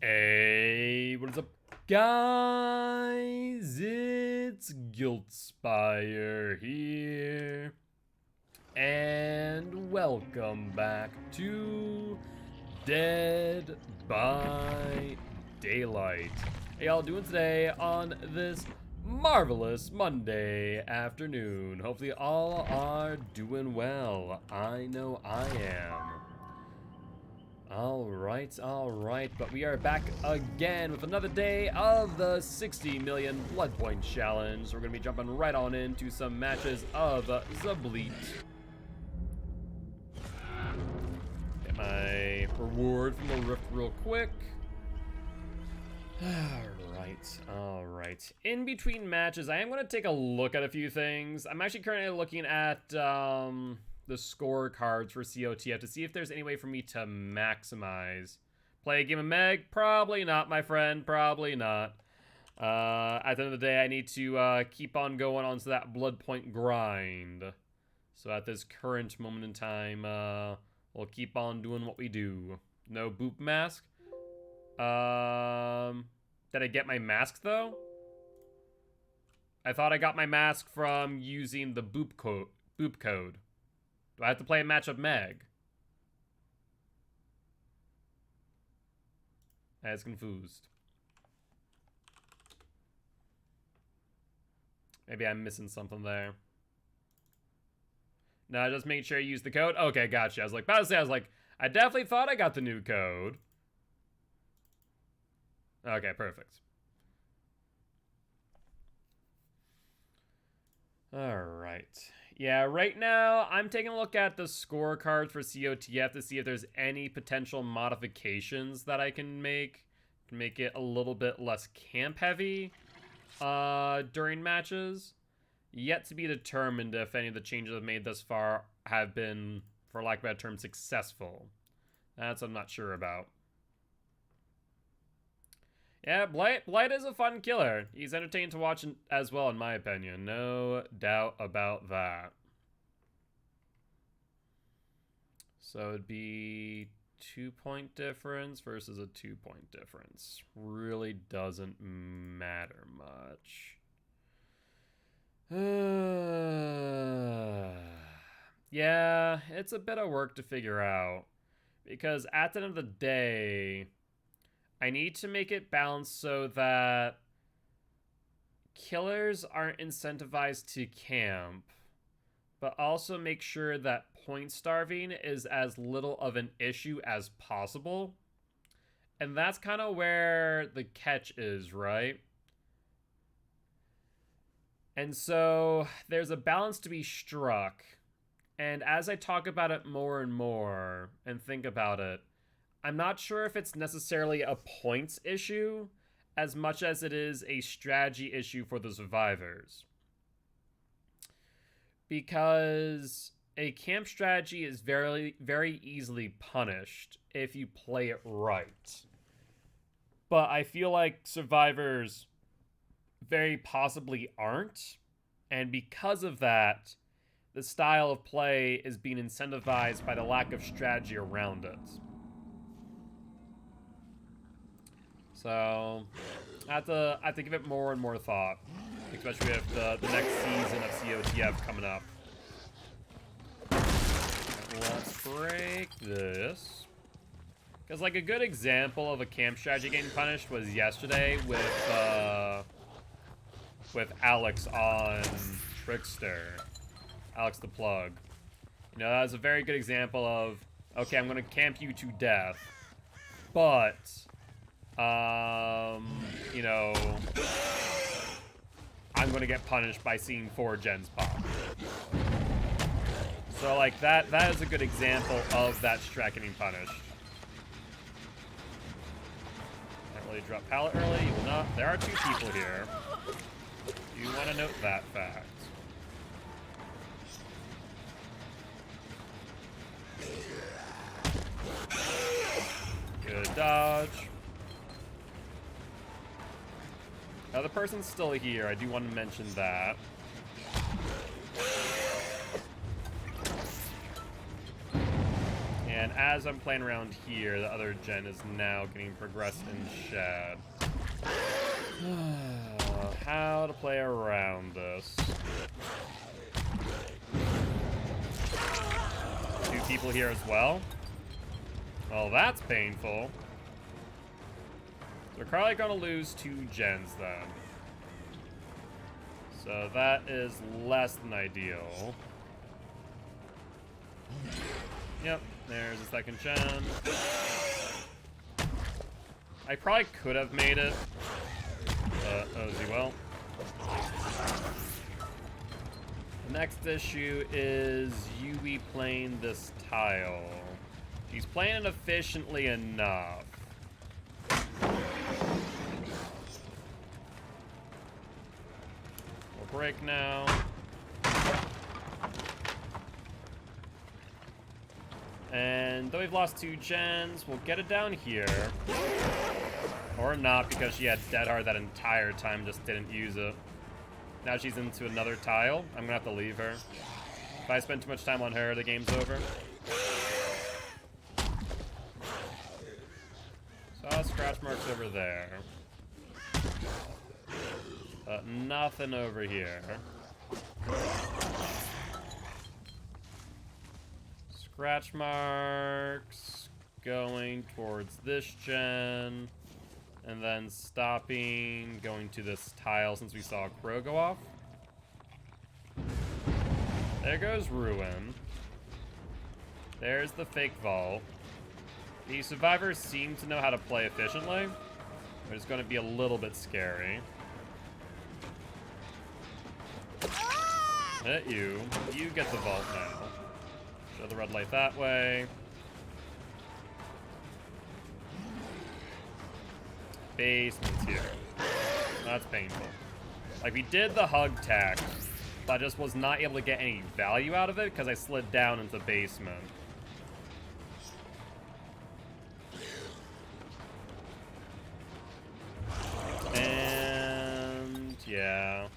Hey, what is up, guys? It's Guiltspire here, and welcome back to Dead by Daylight. How y'all doing today on this marvelous Monday afternoon? Hopefully all are doing well. I know I am. Alright, but we are back again with another day of the 60 million blood point challenge. We're gonna be jumping right on into some matches of Zableet. Get my reward from the rift real quick. Alright. In between matches, I am gonna take a look at a few things. I'm actually currently looking at, the scorecards for COTF to see if there's any way for me to maximize. Play a game of Meg? Probably not, my friend. Probably not. At the end of the day, I need to keep on going onto that blood point grind. So at this current moment in time, we'll keep on doing what we do. No boop mask. Did I get my mask though? I thought I got my mask from using the boop code. Do I have to play a match of Meg? I was confused. Maybe I'm missing something there. No, just make sure you use the code. Okay, gotcha. I was like, I definitely thought I got the new code. Okay, perfect. Alright. Yeah, right now, I'm taking a look at the scorecards for COTF to see if there's any potential modifications that I can make to make it a little bit less camp-heavy during matches. Yet to be determined if any of the changes I've made thus far have been, for lack of a better term, successful. That's what I'm not sure about. Yeah, Blight is a fun killer. He's entertaining to watch as well, in my opinion. No doubt about that. So it'd be 2-point difference versus a 2-point difference. Really doesn't matter much. Yeah, it's a bit of work to figure out. Because at the end of the day, I need to make it balanced so that killers aren't incentivized to camp, but also make sure that point starving is as little of an issue as possible. And that's kind of where the catch is, right? And so there's a balance to be struck. And as I talk about it more and more and think about it, I'm not sure if it's necessarily a points issue as much as it is a strategy issue for the survivors. Because a camp strategy is very, very easily punished if you play it right. But I feel like survivors very possibly aren't. And because of that, the style of play is being incentivized by the lack of strategy around it. So, I have to give it more and more thought, especially with the next season of COTF coming up. Let's break this. Because, like, a good example of a camp strategy getting punished was yesterday with Alex on Trickster. Alex the Plug. You know, that was a very good example of, okay, I'm going to camp you to death, but you know, I'm gonna get punished by seeing 4 gens pop. So like that is a good example of that strat getting punished. Can't really drop pallet early, you will not. There are 2 people here. You wanna note that fact. Good dodge. Now the person's still here, I do want to mention that. And as I'm playing around here, the other gen is now getting progressed in Shad. How to play around this. 2 people here as well. Well, that's painful. We're probably gonna lose 2 gens then. So that is less than ideal. Yep, there's a second gen. I probably could have made it, but oh well. The next issue is Yui playing this tile. She's playing it efficiently enough. We'll break now. And though we've lost 2 gens, we'll get it down here. Or not, because she had Dead Hard that entire time, just didn't use it. Now she's into another tile. I'm gonna have to leave her. If I spend too much time on her, the game's over. Saw scratch marks over there. But nothing over here. Scratch marks going towards this gen, and then stopping, going to this tile since we saw a crow go off. There goes Ruin. There's the fake vault. The survivors seem to know how to play efficiently, but it's going to be a little bit scary. Hit you. You get the vault now. Show the red light that way. Basement's here. That's painful. Like, we did the hug tech, but I just was not able to get any value out of it because I slid down into the basement. And yeah.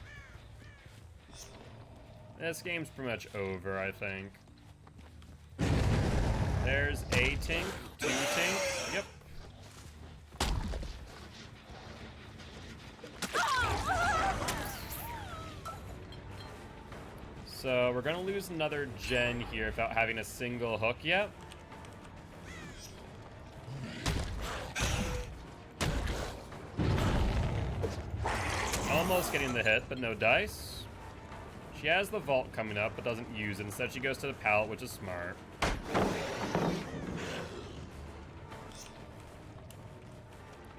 This game's pretty much over, I think. There's a tink, 2 tink, yep. So we're gonna lose another gen here without having a single hook yet. Almost getting the hit, but no dice. She has the vault coming up, but doesn't use it. Instead, she goes to the pallet, which is smart.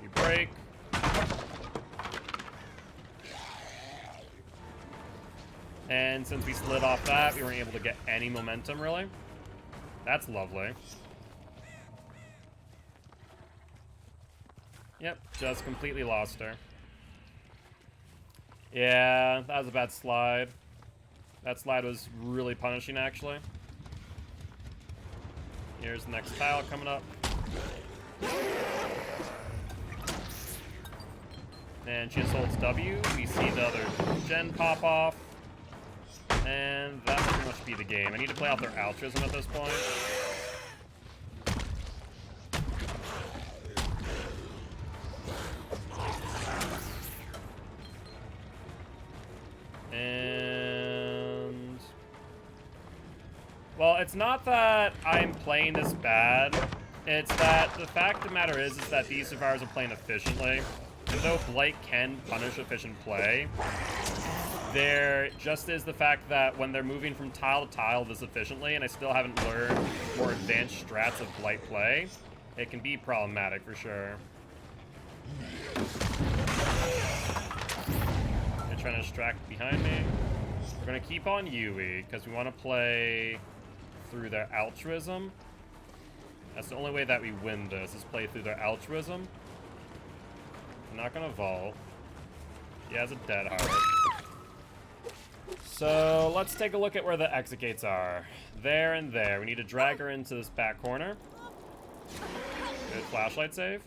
You break. And since we slid off that, we weren't able to get any momentum, really. That's lovely. Yep, just completely lost her. Yeah, that was a bad slide. That slide was really punishing, actually. Here's the next tile coming up. And she just holds W. We see the other gen pop off. And that pretty much be the game. I need to play out their altruism at this point. And well, it's not that I'm playing this bad. It's that the fact of the matter is that these survivors are playing efficiently. And though Blight can punish efficient play, there just is the fact that when they're moving from tile to tile this efficiently, and I still haven't learned more advanced strats of Blight play, it can be problematic for sure. They're trying to distract behind me. We're going to keep on Yui, because we want to play through their altruism. That's the only way that we win this, is play through their altruism. I'm not going to vault. She has a Dead Hard. So let's take a look at where the exit gates are. There and there. We need to drag her into this back corner. Good flashlight save.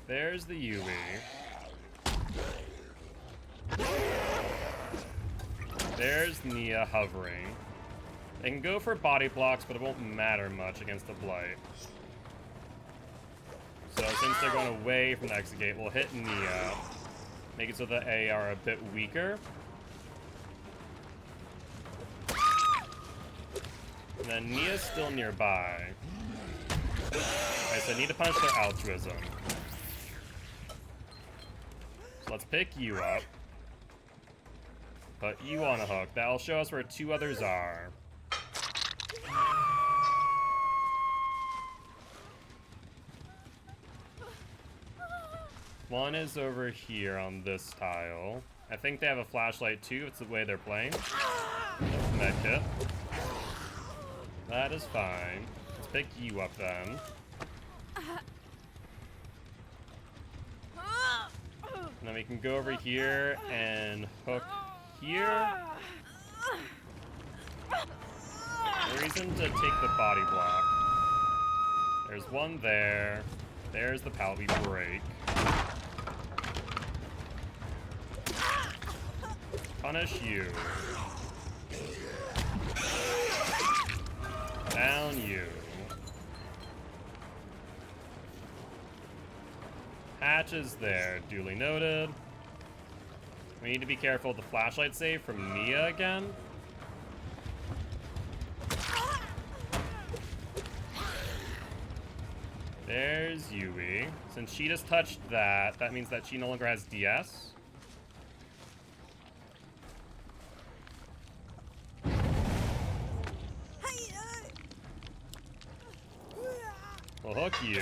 There's the Yui. There's Nia hovering. They can go for body blocks, but it won't matter much against the Blight. So since they're going away from the exit gate, we'll hit Nia. Make it so that they are a bit weaker. And then Nia's still nearby. Alright, so I need to punish their altruism. So let's pick you up. Put you on a hook. That'll show us where two others are. One is over here on this tile. I think they have a flashlight too. It's the way they're playing. Medkit. That is fine. Let's pick you up then. And then we can go over here and hook here. No reason to take the body block. There's one there. There's the Palby break. Punish you. Down you. Hatch is there, duly noted. We need to be careful of the flashlight save from Nia again. There's Yui. Since she just touched that, that means that she no longer has DS. We'll hook you.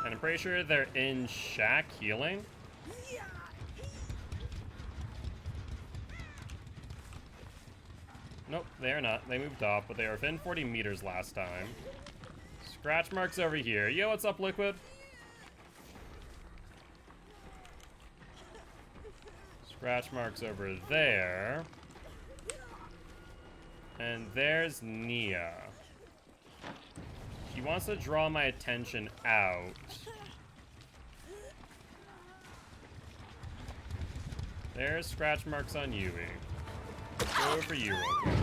And I'm pretty sure they're in shack healing. Nope, they're not. They moved off, but they were within 40 meters last time. Scratch marks over here. Yo, what's up, Liquid? Scratch marks over there. And there's Nia. She wants to draw my attention out. There's scratch marks on Yui. Go for you real quick.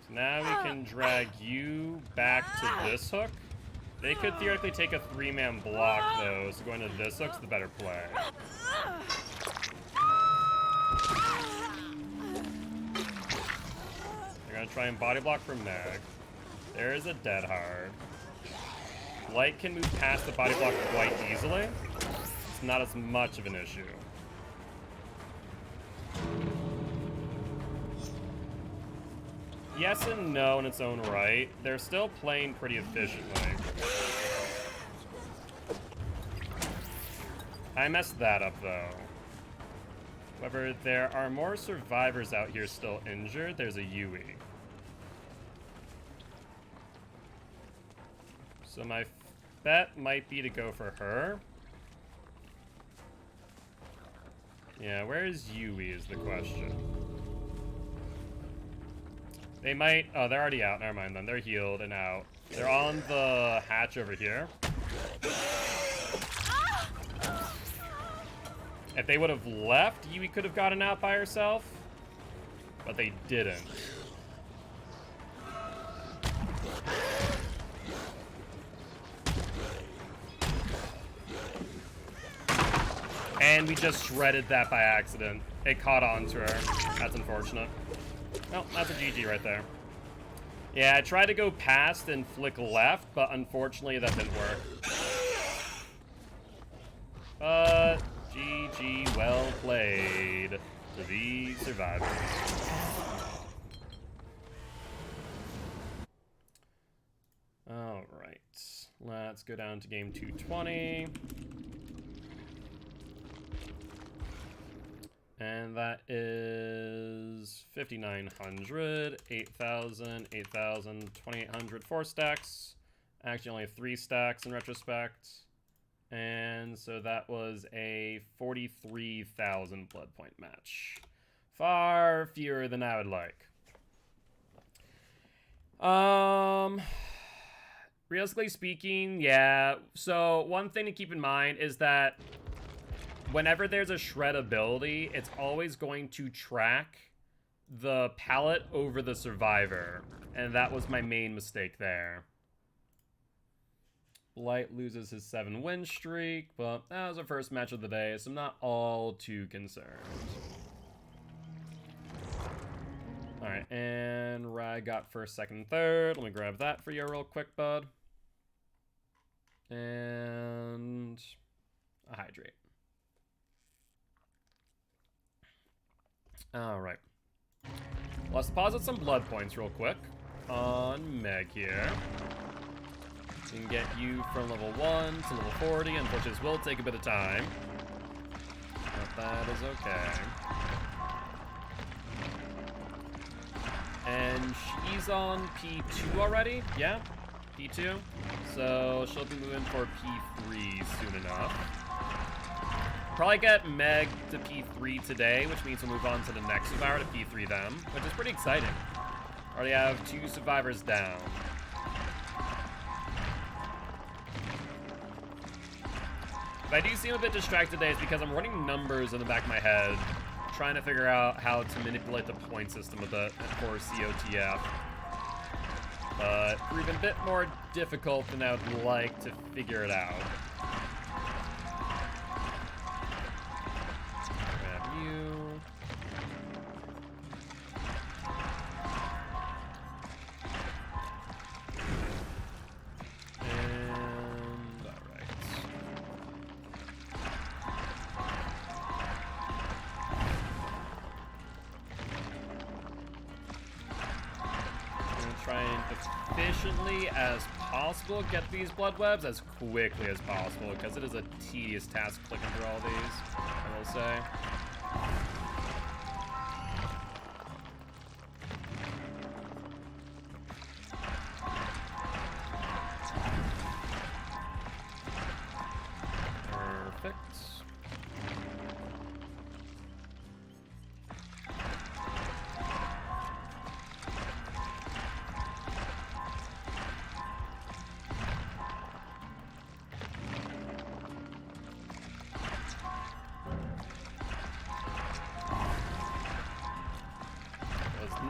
So now we can drag you back to this hook. They could theoretically take a 3-man block, though, so going to this hook's the better play. They're going to try and body block from Meg. There's a dead hard. Light can move past the body block quite easily. It's not as much of an issue. Yes and no in its own right. They're still playing pretty efficiently. I messed that up, though. However, there are more survivors out here still injured. There's a Yui. So my bet might be to go for her. Yeah, where is Yui is the question. They might... Oh, they're already out. Never mind then. They're healed and out. They're on the hatch over here. If they would have left, Yui could have gotten out by herself. But they didn't. And we just shredded that by accident. It caught on to her. That's unfortunate. Well, that's a GG right there. Yeah, I tried to go past and flick left, but unfortunately that didn't work. But GG, well played to the survivors. All right, let's go down to game 220. And that is 5,900, 8,000, 8,000, 2,800, 4 stacks. Actually, only 3 stacks in retrospect. And so that was a 43,000 blood point match. Far fewer than I would like. Realistically speaking, yeah. So one thing to keep in mind is that whenever there's a shred ability, it's always going to track the pallet over the survivor. And that was my main mistake there. Blight loses his 7-win streak, but that was the first match of the day, so I'm not all too concerned. Alright, and Rag got first, second, third. Let me grab that for you real quick, bud. And a hydrate. Alright. Let's deposit some blood points real quick on Meg here. We can get you from level 1 to level 40. Unfortunately, this will take a bit of time. But that is okay. And she's on P2 already? Yeah, P2. So she'll be moving for P3 soon enough. Probably get Meg to P3 today, which means we'll move on to the next survivor to P3 them, which is pretty exciting. Already have 2 survivors down. If I do seem a bit distracted today, it's because I'm running numbers in the back of my head, trying to figure out how to manipulate the point system a bit for COTF. But proving a bit more difficult than I would like to figure it out. Grab you. Efficiently as possible, get these blood webs as quickly as possible, because it is a tedious task clicking through all these, I will say. Perfect.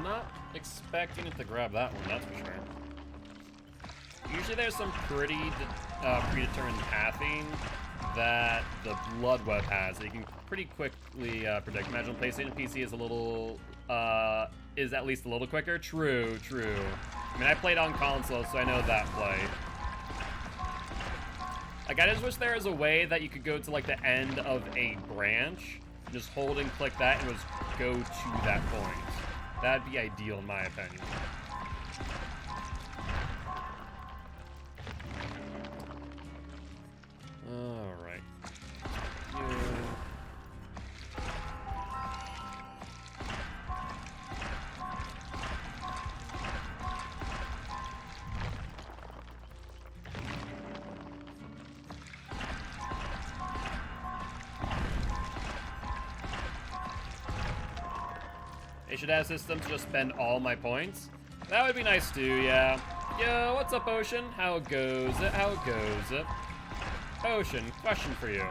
Not expecting it to grab that one, that's for sure. Usually there's some pretty predetermined pathing that the blood web has that you can pretty quickly predict. Imagine PlayStation PC is a little, is at least a little quicker. True, true. I mean, I played on console, so I know that play. Like, I just wish there was a way that you could go to, like, the end of a branch, just hold and click that, and just go to that point. That'd be ideal, in my opinion. Alright. They should have systems to just spend all my points. That would be nice too, yeah. Yo, what's up, Ocean? How goes it? How goes it? Ocean, question for you.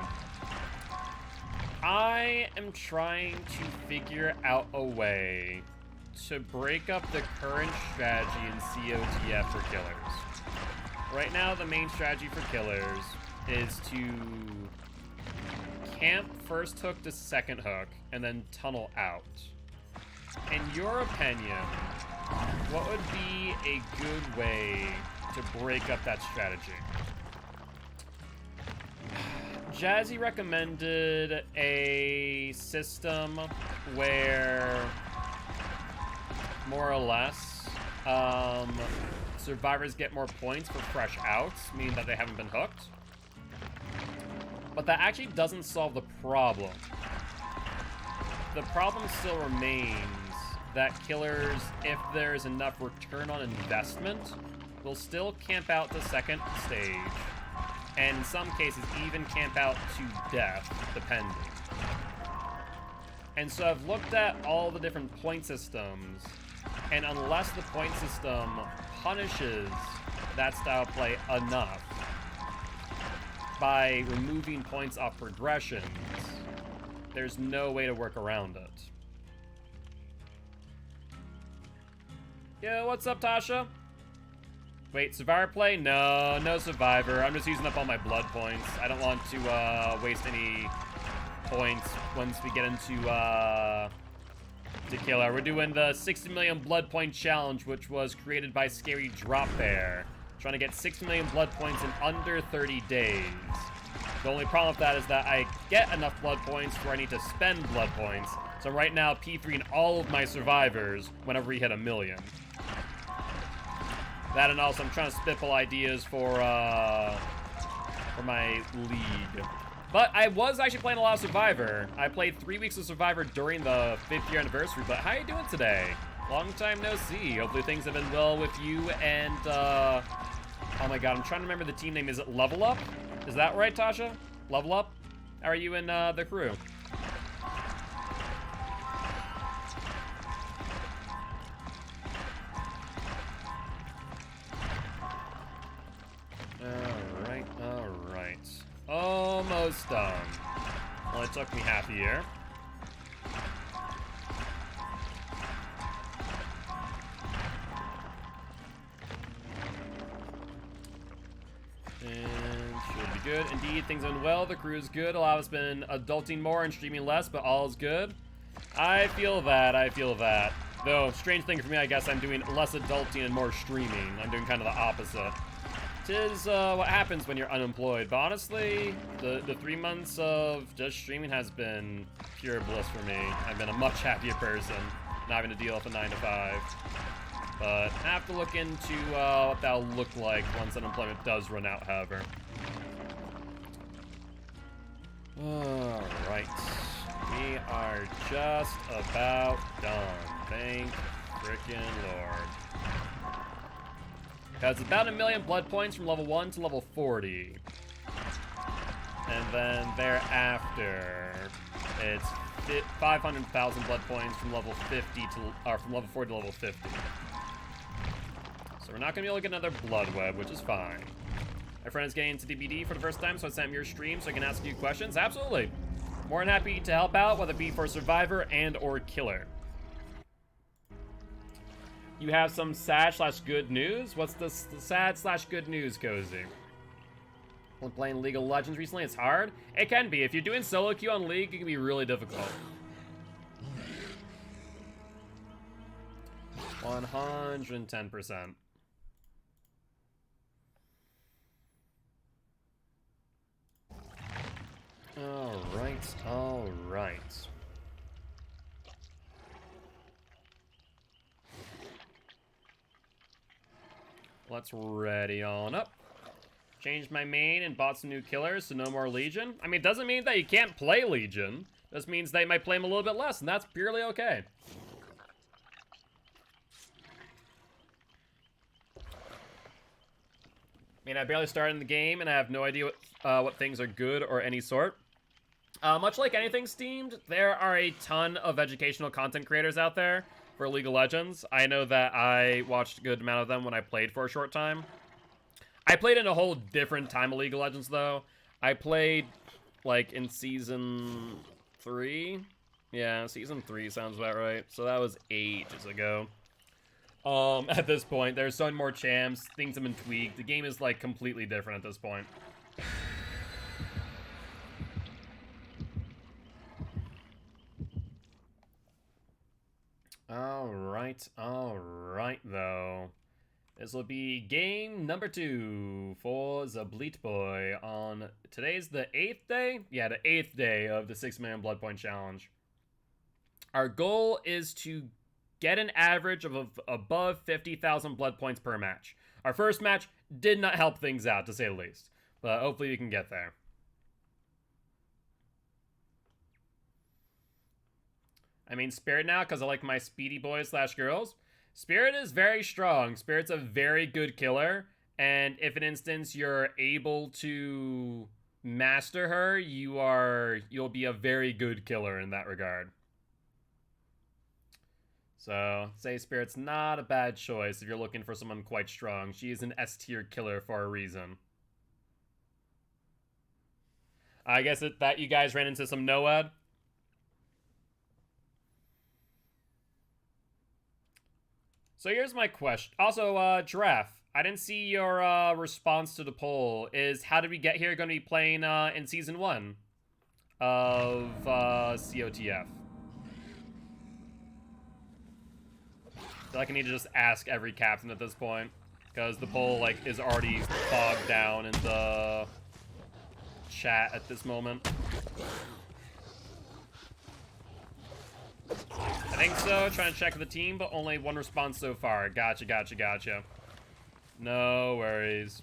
I am trying to figure out a way to break up the current strategy in COTF for killers. Right now, the main strategy for killers is to camp first hook to second hook and then tunnel out. In your opinion, what would be a good way to break up that strategy? Jazzy recommended a system where, more or less, survivors get more points for fresh outs, meaning that they haven't been hooked. But that actually doesn't solve the problem. The problem still remains that killers, if there's enough return on investment, will still camp out to second stage, and in some cases even camp out to death, depending. And so I've looked at all the different point systems And unless the point system punishes that style of play enough by removing points off progressions, there's no way to work around it. Yo, what's up, Tasha? Wait, Survivor play? No, no Survivor. I'm just using up all my blood points. I don't want to waste any points once we get into Killer. We're doing the 60 million blood point challenge, which was created by Scary Drop Bear. Trying to get 6 million blood points in under 30 days. The only problem with that is that I get enough blood points where I need to spend blood points. So right now, P3ing all of my survivors whenever we hit 1 million. That, and also I'm trying to spitball ideas for my league. But I was actually playing a lot of Survivor. I played 3 weeks of Survivor during the 5th year anniversary, but how you doing today? Long time no see. Hopefully things have been well with you and, oh my god, I'm trying to remember the team name. Is it Level Up? Is that right, Tasha? Level Up? How are you and the crew? Alright. Almost done. Well, it took me half a year. And should be good. Indeed, things are going well. The crew is good. A lot of us been adulting more and streaming less, but all is good. I feel that. Though, strange thing for me, I guess I'm doing less adulting and more streaming. I'm doing kind of the opposite. Tis what happens when you're unemployed. But honestly, the 3 months of just streaming has been pure bliss for me. I've been a much happier person, not having to deal with a 9 to 5. But I have to look into what that'll look like once unemployment does run out, however. Alright. We are just about done. Thank frickin' Lord. It's about 1 million blood points from level 1 to level 40. And then thereafter, it's 500,000 blood points from level 50 to, from level 40 to level 50. So we're not gonna be able to get another blood web, which is fine. My friend is getting into DBD for the first time, so I sent him your stream so I can ask you questions. Absolutely. More than happy to help out, whether it be for Survivor and or Killer. You have some sad/good news? What's the sad/good news, Cozy? When playing League of Legends recently, it's hard? It can be. If you're doing solo queue on League, it can be really difficult. 110%. Alright. Let's ready on up. Changed my main and bought some new killers, so no more Legion. I mean, it doesn't mean that you can't play Legion. It just means that you might play him a little bit less, and that's purely okay. I mean, I barely started in the game, and I have no idea what things are good or any sort. Much like anything Steamed, there are a ton of educational content creators out there for League of Legends. I know that I watched a good amount of them when I played for a short time. I played in a whole different time of League of Legends, though. I played, like, in Season 3? Yeah, Season 3 sounds about right. So that was ages ago. At this point, there's so many more champs. Things have been tweaked. The game is, like, completely different at this point. Alright, though. This will be game number 2 for the Bleat Boy on... Today's the 8th day? Yeah, the 8th day of the 6 million blood point challenge. Our goal is to get an average of above 50,000 blood points per match. Our first match did not help things out, to say the least. But hopefully we can get there. I mean Spirit now, because I like my speedy boys / girls. Spirit is very strong. Spirit's a very good killer. And if, in instance, you're able to master her, you'll be a very good killer in that regard. So, Say Spirit's not a bad choice if you're looking for someone quite strong. She is an S-tier killer for a reason. I guess that you guys ran into some NOAD. So here's my question. Also, Giraffe, I didn't see your response to the poll. Is How Did We Get Here going to be playing in Season 1 of COTF? I feel like I need to just ask every captain at this point, because the poll, like, is already bogged down in the chat at this moment. I think so. Trying to check the team, but only one response so far. Gotcha, gotcha, gotcha. No worries.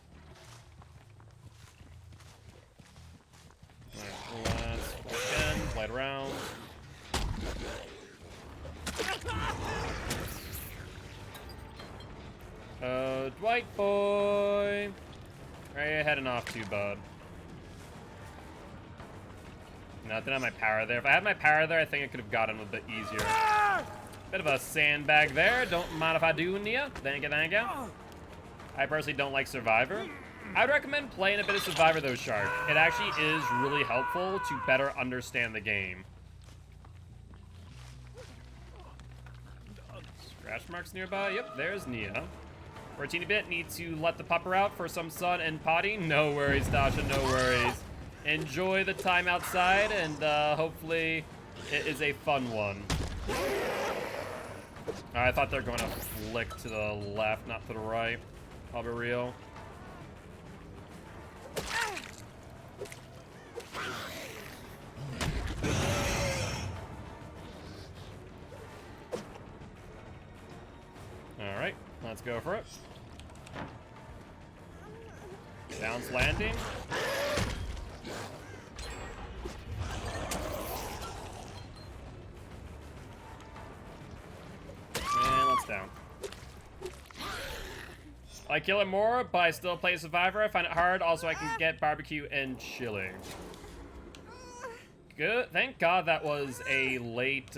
Alright, let's again, play it around. Dwight boy. Where are you heading off to, bud? No, I didn't have my power there. If I had my power there, I think I could have gotten a bit easier. Bit of a sandbag there. Don't mind if I do, Nia. Thank you, thank you. I personally don't like Survivor. I would recommend playing a bit of Survivor, though, Shark. It actually is really helpful to better understand the game. Scratch marks nearby. Yep, there's Nia. For a teeny bit, need to let the pupper out for some sun and potty. No worries, Dasha, no worries. Enjoy the time outside, and hopefully it is a fun one. I thought they were going to flick to the left, not to the right. I'll be real. Alright, let's go for it. Bounce landing. And let's down. I kill it more, but I still play Survivor. I find it hard. Also, I can get barbecue and chili. Good. Thank God that was a late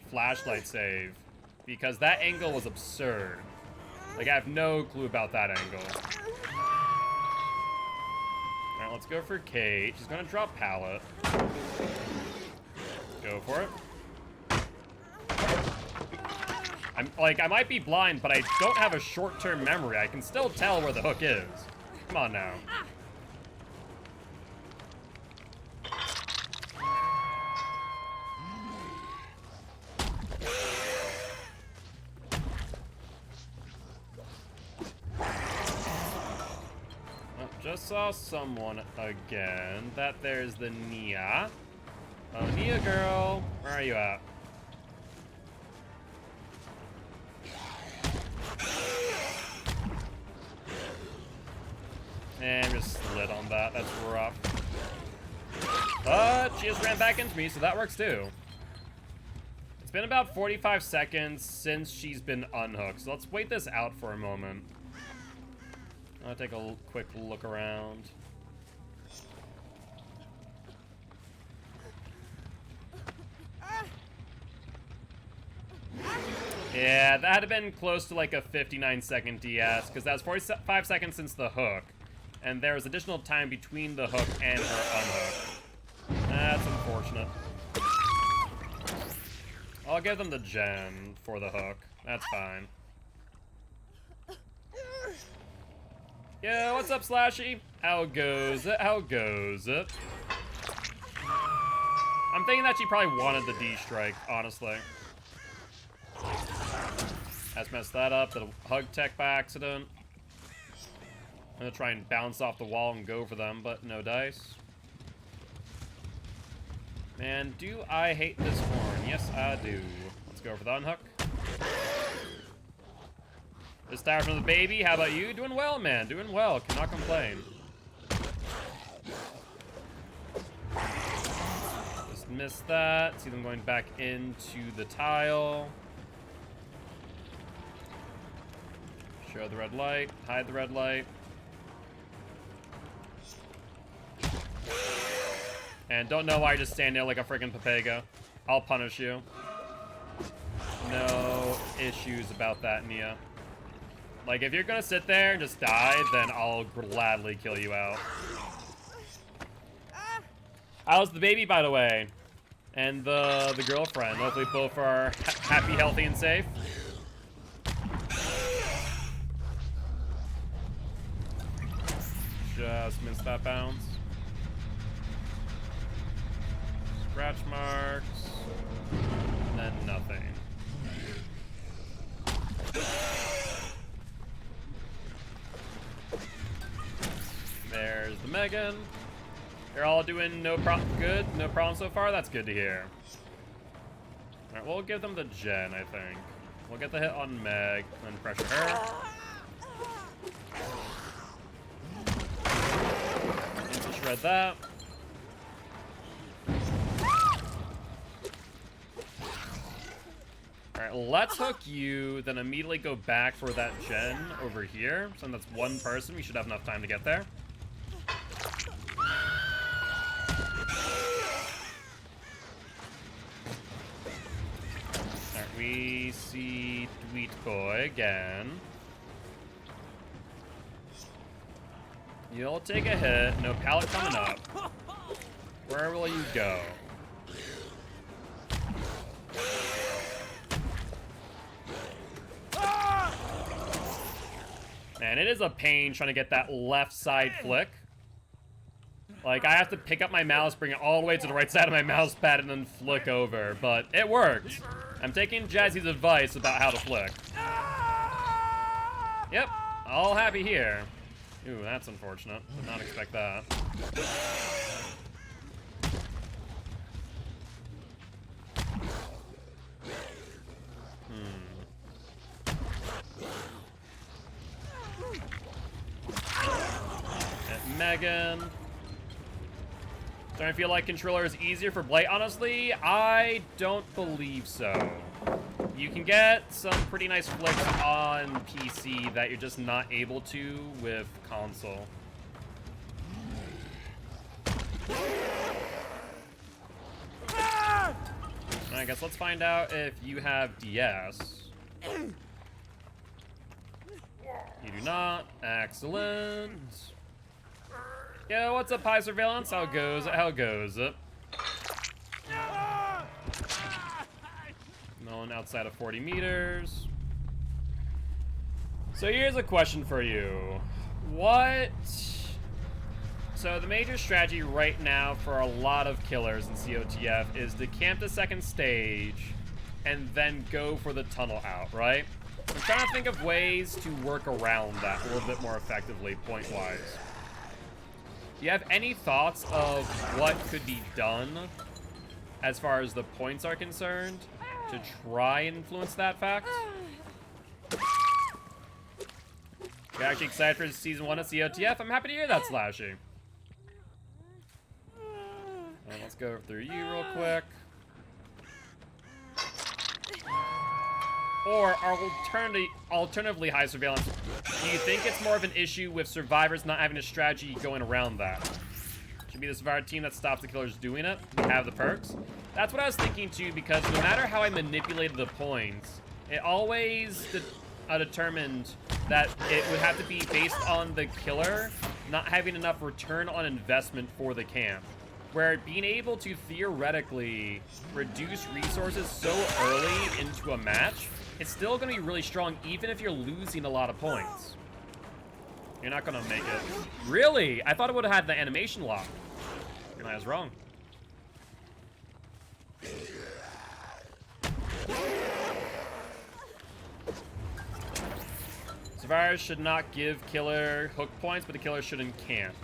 flashlight save, because that angle was absurd. Like, I have no clue about that angle. Alright, let's go for Kate. She's gonna drop pallet. Go for it. I might be blind, but I don't have a short-term memory. I can still tell where the hook is. Come on now. Just saw someone again. There's the Nia. Oh, Nia girl. Where are you at? And just slid on that. That's rough. But she just ran back into me, so that works too. It's been about 45 seconds since she's been unhooked, so let's wait this out for a moment. I'll take a quick look around. Yeah, that had been close to like a 59-second DS, because that was 45 seconds since the hook. And there was additional time between the hook and her unhook. That's unfortunate. I'll give them the gen for the hook. That's fine. Yeah, what's up, Slashy? How goes it? How goes it? I'm thinking that she probably wanted the D-strike, honestly. That's messed that up. Did a hug tech by accident. I'm gonna try and bounce off the wall and go for them, but no dice. Man, do I hate this horn? Yes, I do. Let's go for the unhook. This tower from the baby. How about you? Doing well, man. Doing well. Cannot complain. Just missed that. See them going back into the tile. Show the red light. Hide the red light. And don't know why I just stand there like a freaking Papega. I'll punish you. no issues about that, Nia. Like, if you're gonna sit there and just die, then I'll gladly kill you out. How's the baby, by the way? And the girlfriend? Hopefully both are happy, healthy, and safe. Just missed that bounce. Scratch marks. And then nothing. There's the Megan. They're all doing no problem so far. That's good to hear. All right, we'll give them the Jen, I think. We'll get the hit on Meg and pressure her. We'll shred that. All right, let's hook you, then immediately go back for that Jen over here. So that's one person. We should have enough time to get there. All right, we see Tweet Boy again. You'll take a hit. No pallet coming up. Where will you go? Man, it is a pain trying to get that left side flick. Like, I have to pick up my mouse, bring it all the way to the right side of my mouse pad, and then flick over. But it worked. I'm taking Jazzy's advice about how to flick. Yep, all happy here. Ooh, that's unfortunate. Did not expect that. Megan. Don't I feel like controller is easier for Blight? Honestly, I don't believe so. You can get some pretty nice flicks on PC that you're just not able to with console. I guess let's find out if you have DS. You do not. Excellent. Yo, what's up, High Surveillance? How goes it? How goes it? No one outside of 40 meters. So here's a question for you. So the major strategy right now for a lot of killers in COTF is to camp the second stage and then go for the tunnel out, right? I'm trying to think of ways to work around that a little bit more effectively, point-wise. Do you have any thoughts of what could be done as far as the points are concerned to try and influence that fact? You're actually excited for Season 1 of COTF? I'm happy to hear that, Slashy. Let's go through you real quick. Or alternatively, High Surveillance, do you think it's more of an issue with survivors not having a strategy going around that? Should be the survivor team that stops the killers doing it, have the perks? That's what I was thinking too, because no matter how I manipulated the points, it always determined that it would have to be based on the killer not having enough return on investment for the camp. Where being able to theoretically reduce resources so early into a match, it's still going to be really strong even if you're losing a lot of points. You're not going to make it. Really? I thought it would have had the animation lock. And I was wrong. Survivors should not give killer hook points, but the killer shouldn't camp.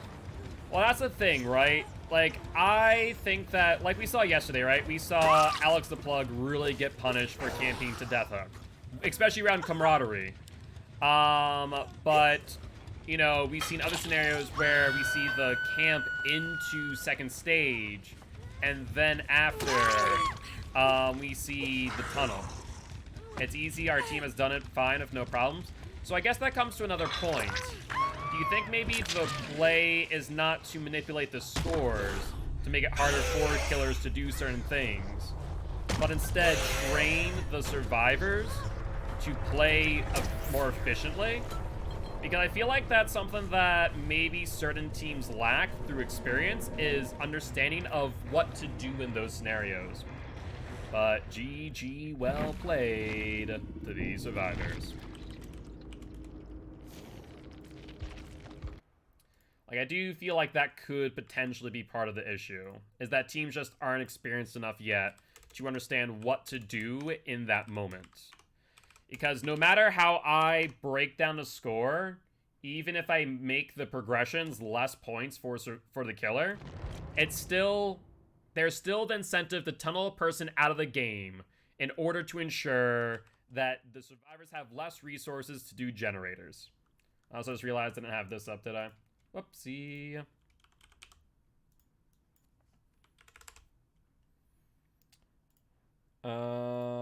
Well, that's the thing, right? Like, I think that, like we saw yesterday, right? We saw Alex the Plug really get punished for camping to death hook. Especially around camaraderie. But, you know, we've seen other scenarios where we see the camp into second stage, and then after, we see the tunnel. It's easy, our team has done it fine with no problems. So I guess that comes to another point. Do you think maybe the play is not to manipulate the scores to make it harder for killers to do certain things, but instead train the survivors to play more efficiently. Because I feel like that's something that maybe certain teams lack through experience, is understanding of what to do in those scenarios. But GG, well played to the survivors. Like, I do feel like that could potentially be part of the issue, is that teams just aren't experienced enough yet to understand what to do in that moment. Because no matter how I break down the score, even if I make the progressions less points for the killer, there's still the incentive to tunnel a person out of the game in order to ensure that the survivors have less resources to do generators. I also just realized I didn't have this up, did I? Whoopsie.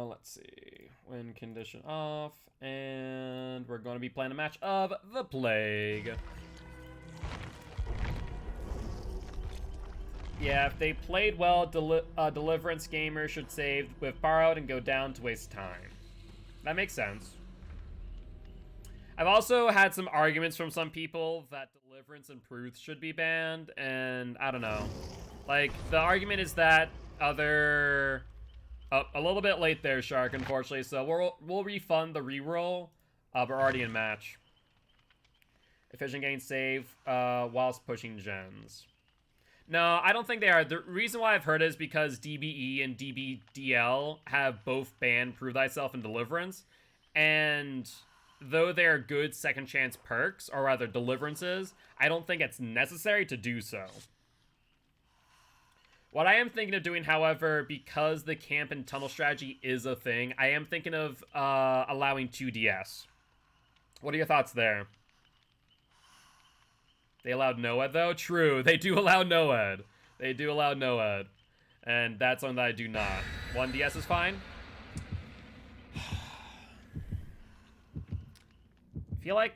Let's see. Win condition off. And we're going to be playing a match of the Plague. Yeah, if they played well, Deliverance Gamer should save with Borrowed and go down to waste time. That makes sense. I've also had some arguments from some people that Deliverance and Truth should be banned, and I don't know. Like, the argument is that other... a little bit late there, Shark, unfortunately, so we'll refund the reroll, but we're already in match. Efficient gain save whilst pushing gens. No, I don't think they are. The reason why I've heard is because DBE and DBDL have both banned Prove Thyself and Deliverance, and though they're good second chance perks, or rather deliverances, I don't think it's necessary to do so. What I am thinking of doing, however, because the camp and tunnel strategy is a thing, I am thinking of allowing 2DS. What are your thoughts there? They allowed NOED, though? True, they do allow NOED. They do allow NOED. And that's something that I do not. 1DS is fine? I feel like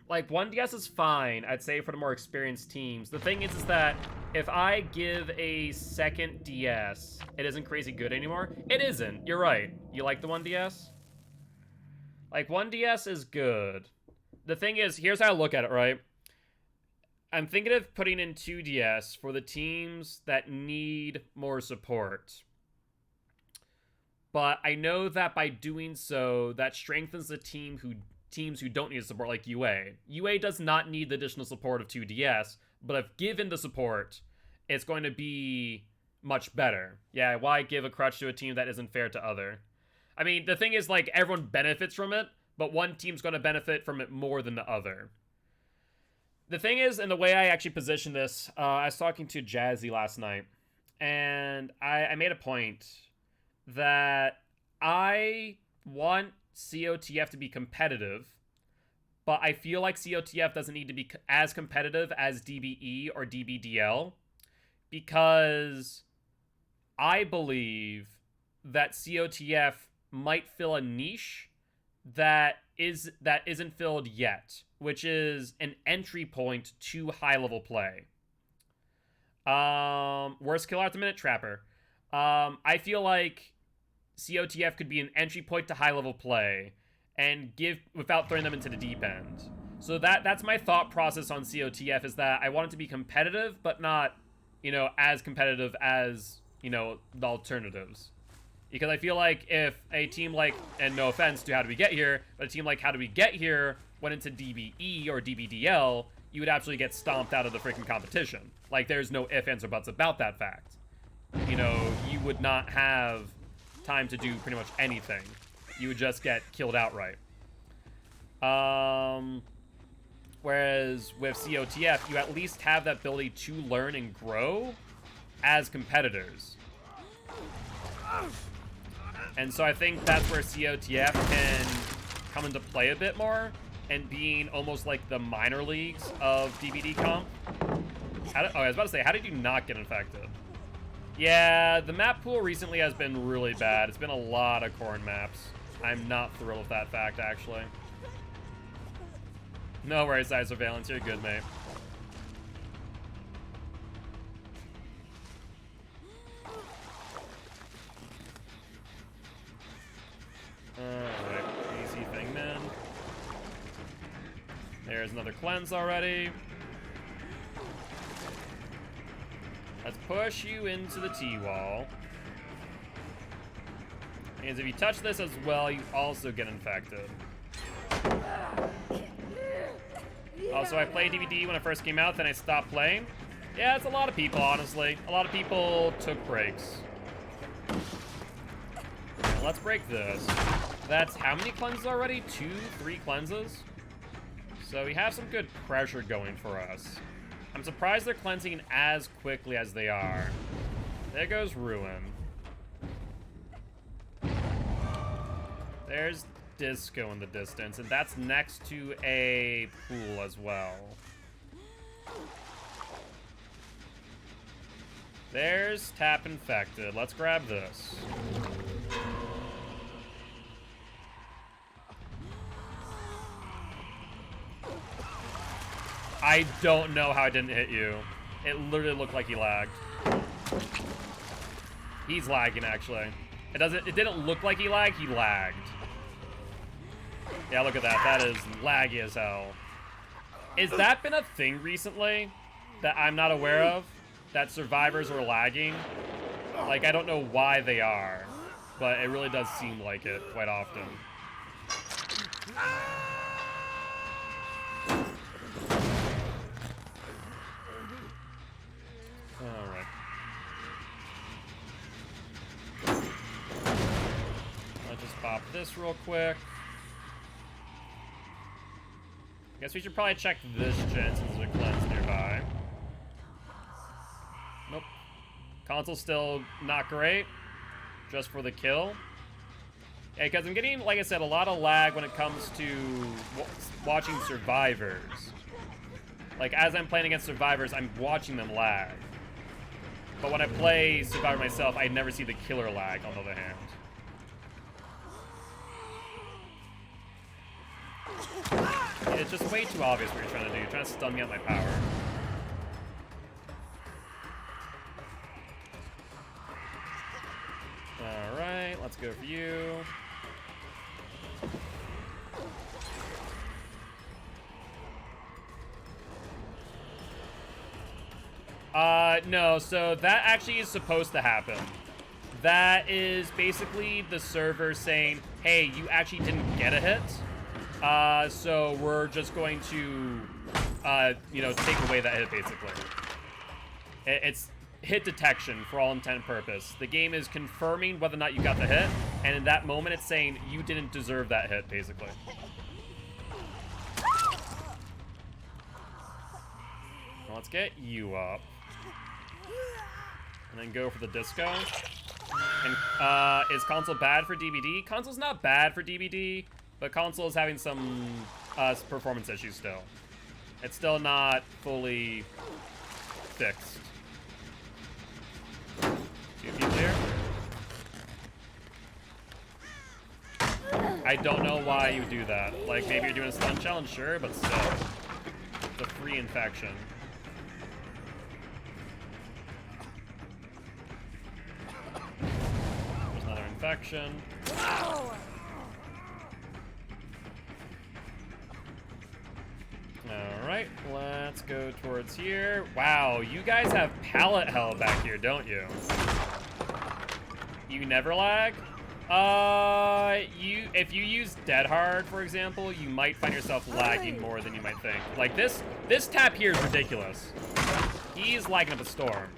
1DS is fine, I'd say, for the more experienced teams. The thing is that if I give a second DS, it isn't crazy good anymore. It isn't. You're right. You like the 1DS? Like, 1DS is good. The thing is, here's how I look at it, right? I'm thinking of putting in 2DS for the teams that need more support. But I know that by doing so, that strengthens the teams who don't need support, like UA. UA does not need the additional support of 2DS, but if given the support, it's going to be much better. Yeah, why give a crutch to a team that isn't fair to other? I mean, the thing is, like, everyone benefits from it, but one team's going to benefit from it more than the other. The thing is, in the way I actually position this, I was talking to Jazzy last night, and I made a point that I want COTF to be competitive, but I feel like COTF doesn't need to be as competitive as DBE or DBDL, because I believe that COTF might fill a niche that isn't filled yet, which is an entry point to high-level play. Worst killer at the minute, Trapper. I feel like COTF could be an entry point to high-level play and give without throwing them into the deep end. So that's my thought process on COTF, is that I want it to be competitive, but not, you know, as competitive as, you know, the alternatives. Because I feel like if a team like, and no offense to How Do We Get Here, but a team like How Do We Get Here went into DBE or DBDL, you would absolutely get stomped out of the freaking competition. Like, there's no ifs, ands, or buts about that fact. You know, you would not have time to do pretty much anything. You would just get killed outright. Whereas with COTF, you at least have that ability to learn and grow as competitors. And so I think that's where COTF can come into play a bit more, and being almost like the minor leagues of DBD comp. I was about to say, how did you not get infected? Yeah, the map pool recently has been really bad. It's been a lot of corn maps. I'm not thrilled with that fact, actually. No worries, Eye Surveillance. You're good, mate. Alright, easy thing, man. There's another cleanse already. Let's push you into the T-wall. And if you touch this as well, you also get infected. Also, I played DVD when it first came out, then I stopped playing. Yeah, it's a lot of people, honestly. A lot of people took breaks. Now, let's break this. That's how many cleanses already? 2, 3 cleanses? So we have some good pressure going for us. I'm surprised they're cleansing as quickly as they are. There goes Ruin. There's Disco in the distance, and that's next to a pool as well. There's Tap Infected. Let's grab this. I don't know how I didn't hit you. It literally looked like he lagged. He's lagging, actually. It didn't look like he lagged, Yeah, look at that. That is laggy as hell. Has that been a thing recently that I'm not aware of? That survivors are lagging? Like, I don't know why they are, but it really does seem like it quite often. Alright. Let's just pop this real quick. Guess we should probably check this gen since there's a cleanse nearby. Nope. Console's still not great. Just for the kill. Yeah, because I'm getting, like I said, a lot of lag when it comes to watching survivors. Like, as I'm playing against survivors, I'm watching them lag. But when I play Survivor myself, I never see the killer lag, on the other hand. It's just way too obvious what you're trying to do. You're trying to stun me out my power. Alright, let's go for you. No, so that actually is supposed to happen. That is basically the server saying, hey, you actually didn't get a hit. So we're just going to, you know, take away that hit, basically. It's hit detection for all intent and purpose. The game is confirming whether or not you got the hit, and in that moment it's saying you didn't deserve that hit, basically. Well, let's get you up. And then go for the disco. And, is console bad for DBD? Console's not bad for DBD, but console is having some performance issues still. It's still not fully fixed. 2 people here. I don't know why you do that. Like, maybe you're doing a stun challenge, sure, but still. It's a free infection. There's another infection. Alright, let's go towards here. Wow, you guys have pallet hell back here, don't you? You never lag? If you use Dead Hard, for example, you might find yourself lagging more than you might think. Like, this tap here is ridiculous. He's lagging up a storm.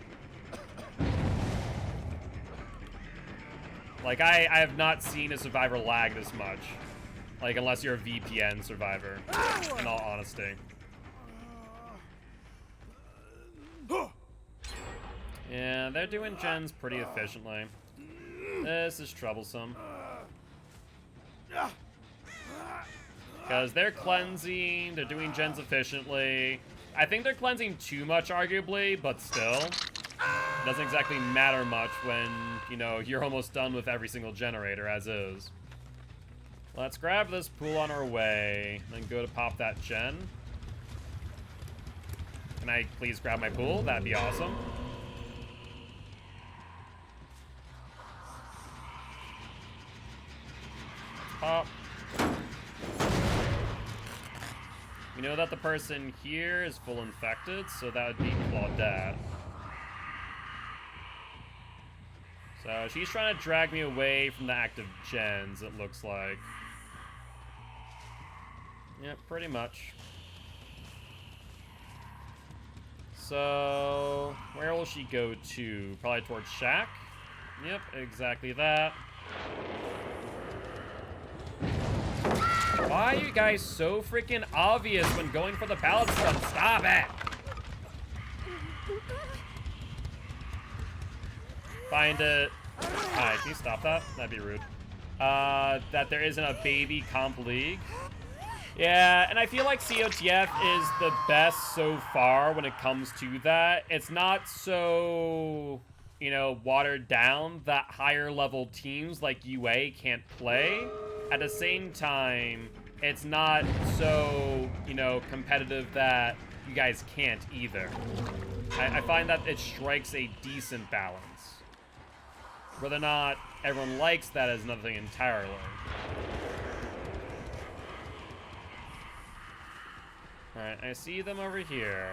Like, I have not seen a survivor lag this much. Like, unless you're a VPN survivor, in all honesty. Yeah, they're doing gens pretty efficiently. This is troublesome. Because they're cleansing, they're doing gens efficiently. I think they're cleansing too much, arguably, but still. It doesn't exactly matter much when, you know, you're almost done with every single generator, as is. Let's grab this pool on our way, then go to pop that gen. Can I please grab my pool? That'd be awesome. Pop. We know that the person here is full infected, so that would be Claudette. So she's trying to drag me away from the active gens, it looks like. Yep, pretty much. So, where will she go to? Probably towards Shack? Yep, exactly that. Why are you guys so freaking obvious when going for the pallet stun? Stop it! Find it. Alright, can you stop that? That'd be rude. That there isn't a baby comp league. Yeah, and I feel like COTF is the best so far when it comes to that. It's not so, you know, watered down that higher level teams like UA can't play. At the same time, it's not so, you know, competitive that you guys can't either. I find that it strikes a decent balance. Whether or not everyone likes that is another thing entirely. Alright, I see them over here.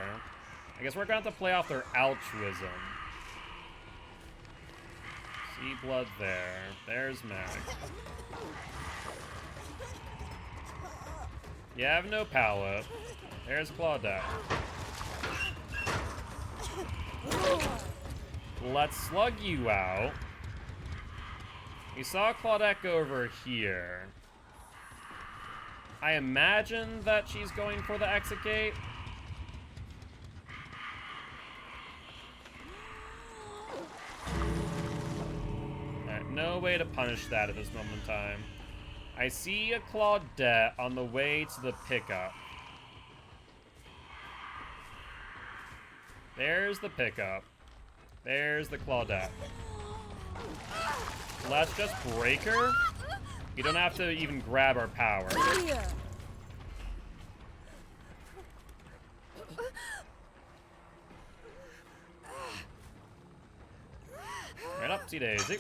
I guess we're gonna have to play off their altruism. See blood there. There's Meg. You have no pallet. There's Claudette. Let's slug you out. We saw Claudette go over here. I imagine that she's going for the exit gate. Alright, no way to punish that at this moment in time. I see a Claudette on the way to the pickup. There's the pickup. There's the Claudette. Let's just break her. You don't have to even grab our power. Right up, Daisy.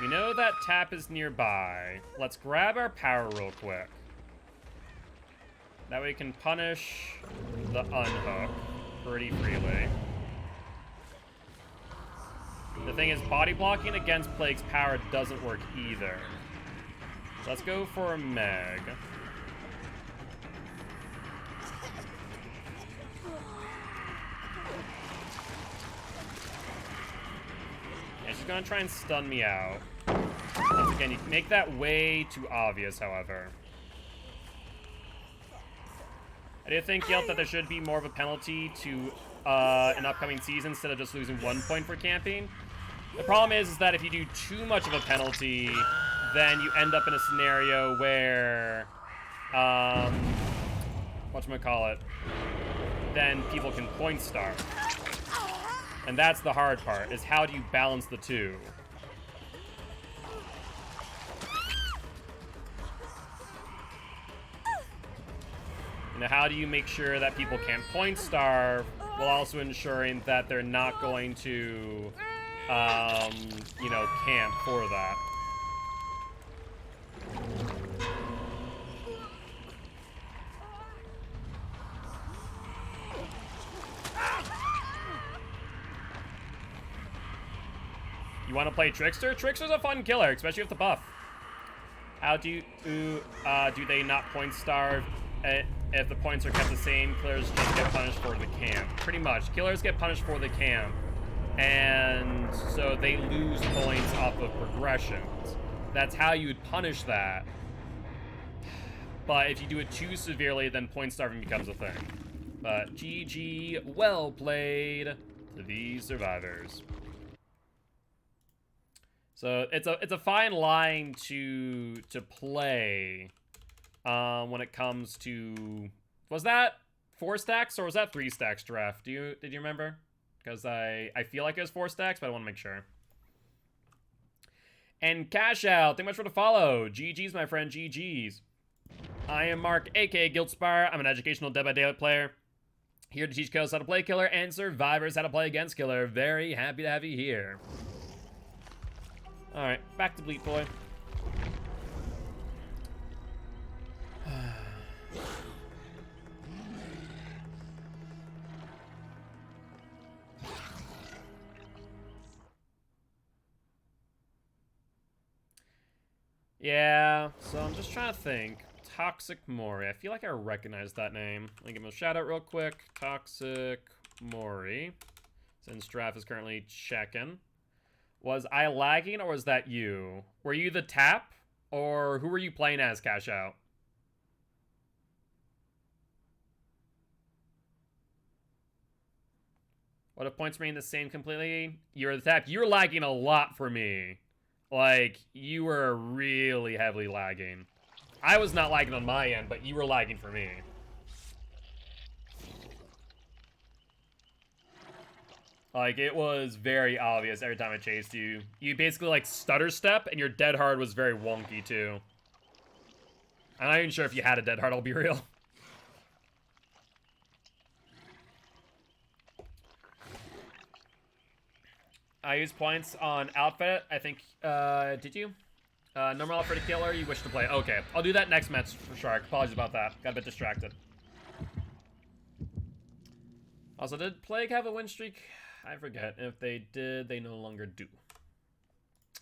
We know that tap is nearby. Let's grab our power real quick. That way we can punish the unhook pretty freely. The thing is, body blocking against Plague's power doesn't work either. Let's go for Meg. Yeah, she's gonna try and stun me out. Once again, you can make that way too obvious, however. I do think, Gilty, that there should be more of a penalty to an upcoming season instead of just losing 1 point for camping. The problem is that if you do too much of a penalty, then you end up in a scenario where, whatchamacallit, then people can point starve. And that's the hard part, is how do you balance the two? You know, how do you make sure that people can't point starve while also ensuring that they're not going to, you know, camp for that? You want to play Trickster? Trickster's a fun killer, especially with the buff. How do they not point starve? If the points are kept the same, killers just get punished for the camp. Pretty much. Killers get punished for the camp. And so they lose points off of progressions. That's how you would punish that. But if you do it too severely, then point starving becomes a thing. But GG, well played to these survivors. So it's a fine line to play when it comes to, was that 4 stacks or was that 3 stacks draft? Did you remember? Because I feel like it was 4 stacks, but I want to make sure. And Cash Out, thank you much for the follow. GG's, my friend, GG's. I am Mark, aka Guildspire. I'm an educational Dead by Daylight player. Here to teach kills how to play killer and survivors how to play against killer. Very happy to have you here. Alright, back to Bleat Boy. Yeah, so I'm just trying to think. Toxic Mori. I feel like I recognize that name. Let me give him a shout out real quick. Toxic Mori. Since Straff is currently checking. Was I lagging or was that you? Were you the tap? Or who were you playing as, Cash Out? What if points remain the same completely? You're the tap. You're lagging a lot for me. Like, you were really heavily lagging. I was not lagging on my end, but you were lagging for me. Like, it was very obvious every time I chased you. You basically, like, stutter step, and your dead hard was very wonky, too. I'm not even sure if you had a dead hard, I'll be real. I used points on outfit, I think, did you? Normal outfit killer, you wish to play. Okay, I'll do that next match for Shark. Apologies about that. Got a bit distracted. Also, did Plague have a win streak? I forget. If they did, they no longer do.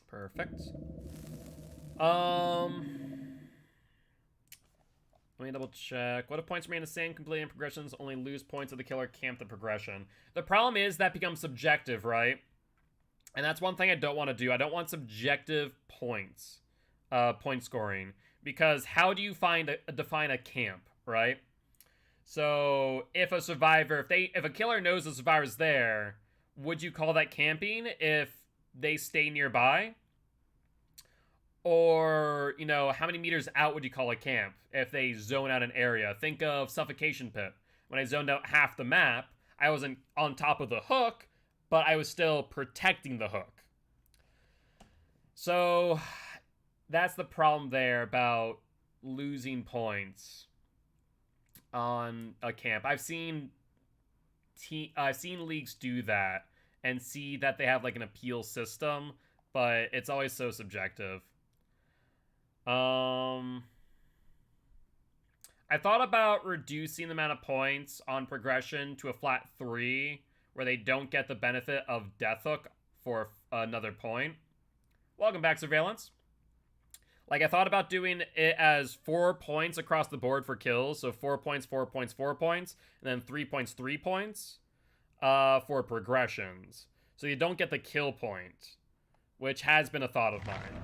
Perfect. Let me double check. What if points remain the same completely in progressions? Only lose points if the killer camped the progression. The problem is that becomes subjective, right? And that's one thing I don't want to do. I don't want subjective points, point scoring, because how do you define a camp, right? So if a survivor, if a killer knows the survivor's there, would you call that camping if they stay nearby? Or, you know, how many meters out would you call a camp if they zone out an area? Think of Suffocation Pit. When I zoned out half the map, I wasn't on top of the hook, but I was still protecting the hook. So that's the problem there about losing points on a camp. I've seen leagues do that and see that they have like an appeal system, but it's always so subjective. I thought about reducing the amount of points on progression to a flat 3, where they don't get the benefit of Death Hook for another point. Welcome back, Surveillance. Like, I thought about doing it as 4 points across the board for kills. So 4 points, 4 points, 4 points. And then 3 points, 3 points for progressions. So you don't get the kill point, which has been a thought of mine.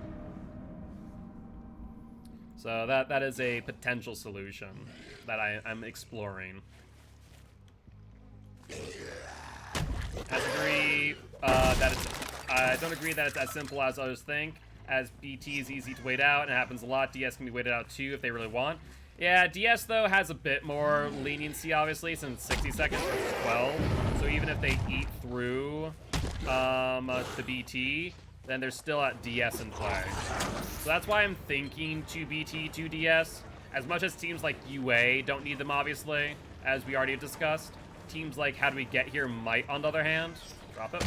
So that is a potential solution that I'm exploring. I don't agree that it's as simple as others think, as BT is easy to wait out, and it happens a lot. DS can be waited out too if they really want. Yeah, DS, though, has a bit more leniency, obviously, since 60 seconds versus 12. So even if they eat through the BT, then they're still at DS in play. So that's why I'm thinking 2 BT, 2 DS. As much as teams like UA don't need them, obviously, as we already discussed. Teams like How Do We Get Here might, on the other hand. Drop it.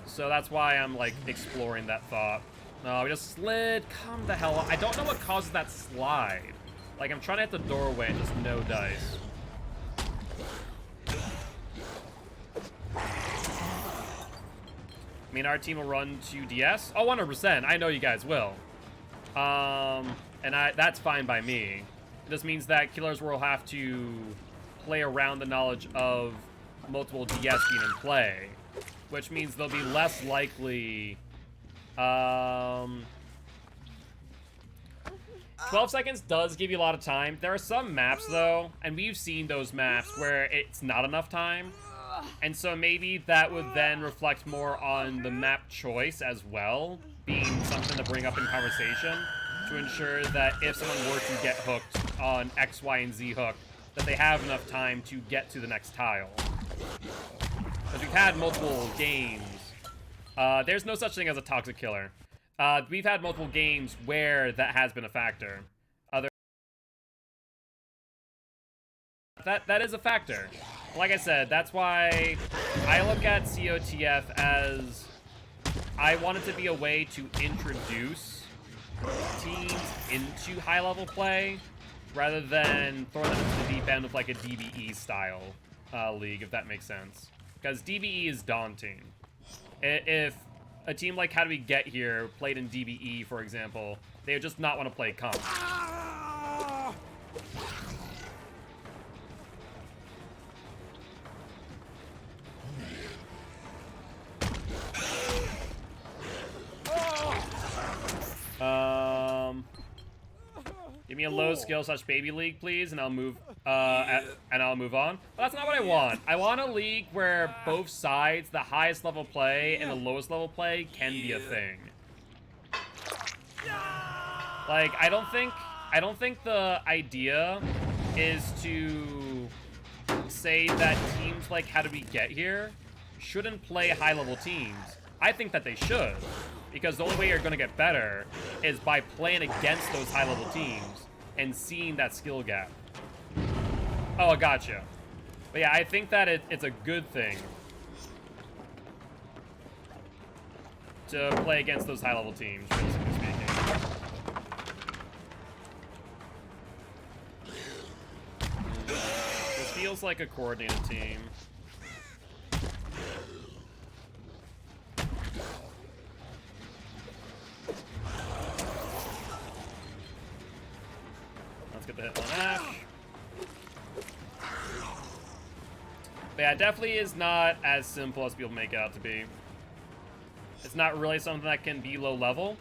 So that's why I'm, like, exploring that thought. No, we just slid. Come the hell up. I don't know what causes that slide. Like, I'm trying to hit the doorway and just no dice. I mean, our team will run to DS. Oh, 100%. I know you guys will. And that's fine by me. It just means that killers will have to play around the knowledge of multiple DS being in play, which means they'll be less likely. 12 seconds does give you a lot of time. There are some maps, though, and we've seen those maps where it's not enough time. And so maybe that would then reflect more on the map choice as well, being something to bring up in conversation to ensure that if someone were to get hooked on X, Y, and Z hook, that they have enough time to get to the next tile. Because we've had multiple games. There's no such thing as a toxic killer. We've had multiple games where that has been a factor. That is a factor. Like I said, that's why I look at COTF as I want it to be a way to introduce teams into high-level play rather than throw them into the deep end of like a DBE style league, if that makes sense. Because DBE is daunting. If a team like How Do We Get Here played in DBE, for example, they would just not want to play comp. Give me a low skill / baby league, please, and I'll move. And I'll move on. But that's not what I want. I want a league where both sides, the highest level play and the lowest level play, can be a thing. Like, I don't think the idea is to say that teams like How Do We Get Here shouldn't play high level teams. I think that they should. Because the only way you're going to get better is by playing against those high-level teams and seeing that skill gap. Oh, gotcha. But yeah, I think that it's a good thing to play against those high-level teams, realistically speaking. This feels like a coordinated team. Get the hit on Ash. But yeah, it definitely is not as simple as people make it out to be. It's not really something that can be low level.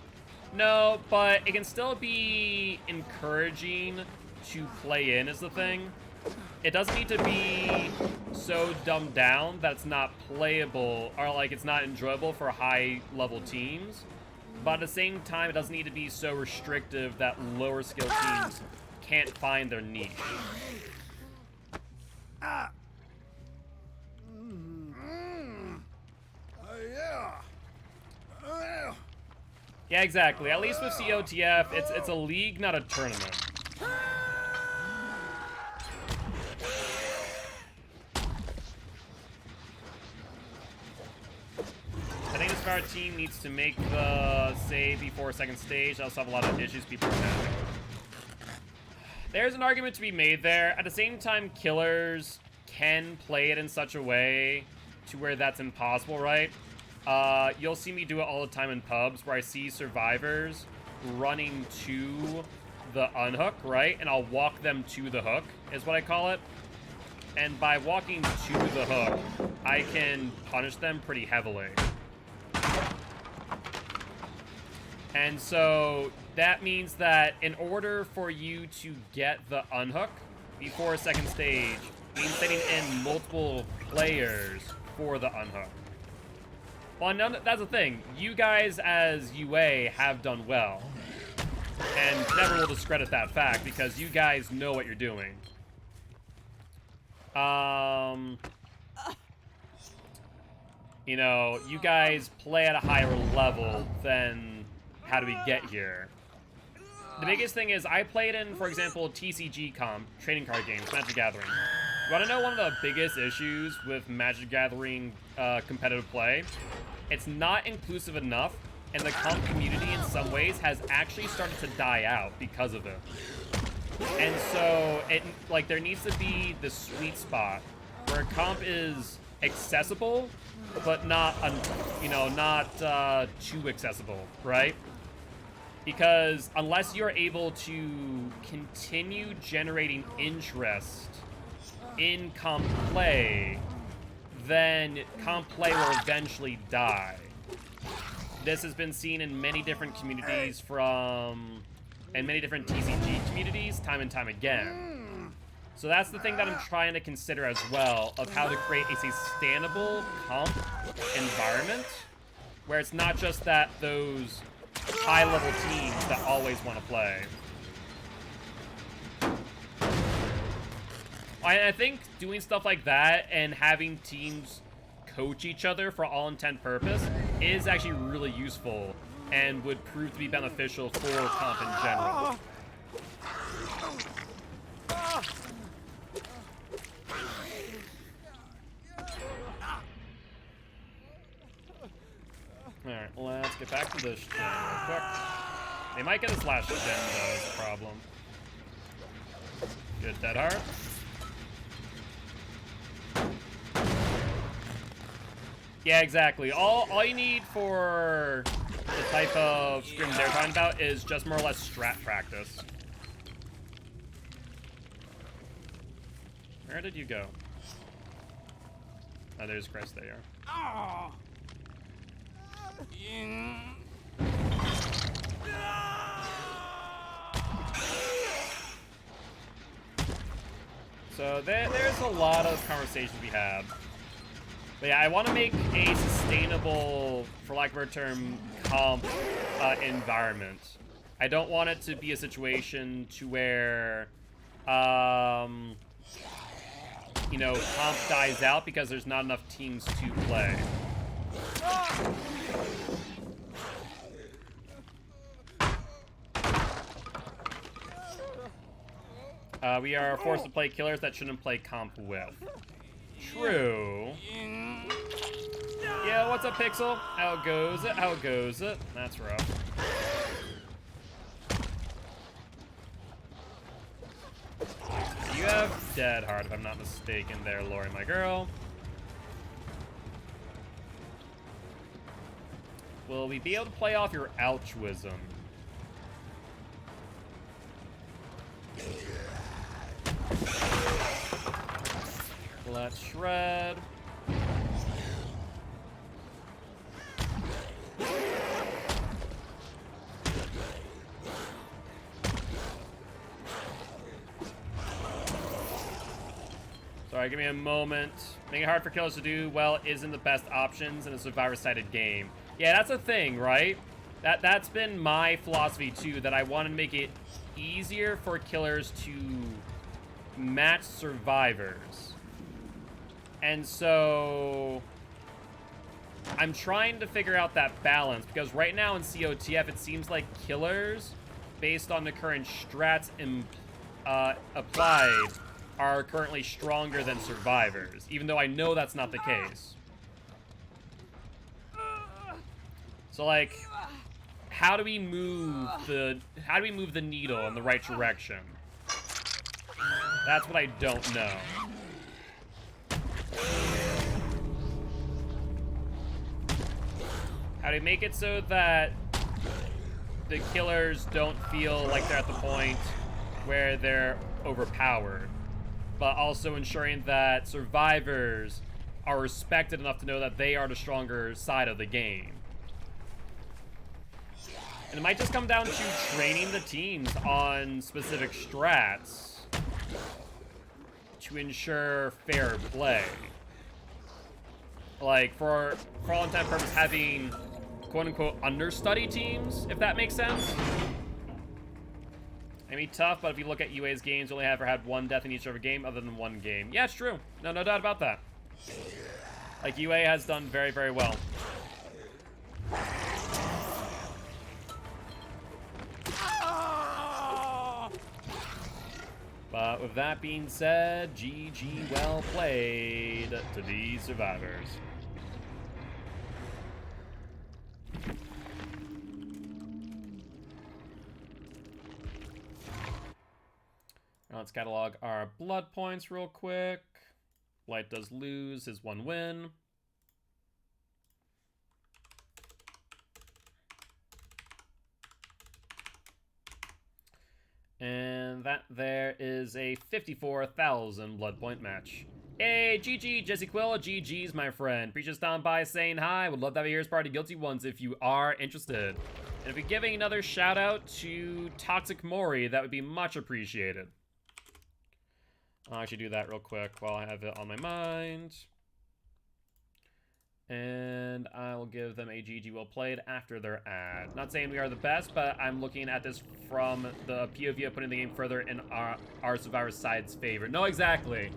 No, but it can still be encouraging to play in is the thing. It doesn't need to be so dumbed down that it's not playable or like it's not enjoyable for high level teams. But at the same time, it doesn't need to be so restrictive that lower skill teams can't find their niche. Yeah, exactly. At least with COTF, it's a league, not a tournament. I think this our team needs to make the save before second stage. I also have a lot of issues people are having. There's an argument to be made there. At the same time, killers can play it in such a way to where that's impossible, right? You'll see me do it all the time in pubs where I see survivors running to the unhook, right? And I'll walk them to the hook, is what I call it. And by walking to the hook, I can punish them pretty heavily. And so that means that in order for you to get the unhook before a second stage means setting in multiple players for the unhook. Well, that's the thing. You guys as UA have done well. And never will discredit that fact because you guys know what you're doing. You know, you guys play at a higher level than How Do We Get Here. The biggest thing is I played in, for example, TCG comp, trading card games, Magic Gathering. You want to know one of the biggest issues with Magic Gathering competitive play? It's not inclusive enough, and the comp community in some ways has actually started to die out because of it. And so, there needs to be the sweet spot where comp is accessible, but not, not too accessible, right? Because unless you're able to continue generating interest in comp play, then comp play will eventually die. This has been seen in many different communities and many different TCG communities time and time again. So that's the thing that I'm trying to consider as well, of how to create a sustainable comp environment where it's not just that those high-level teams that always want to play. I think doing stuff like that and having teams coach each other for all intent purpose is actually really useful and would prove to be beneficial for comp in general. Alright, let's get back to this gen real quick. They might get this last gen, though, is the problem. Good dead heart. Yeah, exactly. All you need for the type of scrim they're talking about is just more or less strat practice. Where did you go? Oh, there's Chris. There you are. So there's a lot of conversations we have. But yeah, I want to make a sustainable, for lack of a term, comp environment. I don't want it to be a situation to where, you know, comp dies out because there's not enough teams to play. We are forced to play killers that shouldn't play comp with. True. Yeah, what's up, Pixel? How goes it? How goes it? That's rough. You have dead heart, if I'm not mistaken there, Lori, my girl. Will we be able to play off your altruism? Let's shred. Sorry, give me a moment. Making it hard for killers to do well isn't the best options in a survivor-sided game. Yeah, that's a thing, right? That's been my philosophy too, that I want to make it easier for killers to match survivors. And so I'm trying to figure out that balance, because right now in COTF it seems like killers, based on the current strats applied, are currently stronger than survivors, even though I know that's not the case. So like, how do we move the needle in the right direction? That's what I don't know. How do we make it so that the killers don't feel like they're at the point where they're overpowered, but also ensuring that survivors are respected enough to know that they are the stronger side of the game? And it might just come down to training the teams on specific strats to ensure fair play. Like, for all intent and purpose, having quote-unquote understudy teams, if that makes sense. It'd be tough, but if you look at UA's games, only ever had one death in each other game other than one game. Yeah, it's true. No doubt about that. Like, UA has done very, very well. But with that being said, GG well played to these survivors. Now let's catalog our blood points real quick. Light does lose his one win. And that there is a 54,000 blood point match. Hey, GG, Jesse Quill, GG's, my friend. Preach just down by saying hi. Would love to have a Here's Party Guilty Ones if you are interested. And if you're giving another shout out to Toxic Mori, that would be much appreciated. I'll actually do that real quick while I have it on my mind. And I will give them a GG well played after their ad. Not saying we are the best, but I'm looking at this from the POV of putting the game further in our survivor side's favor. No, exactly.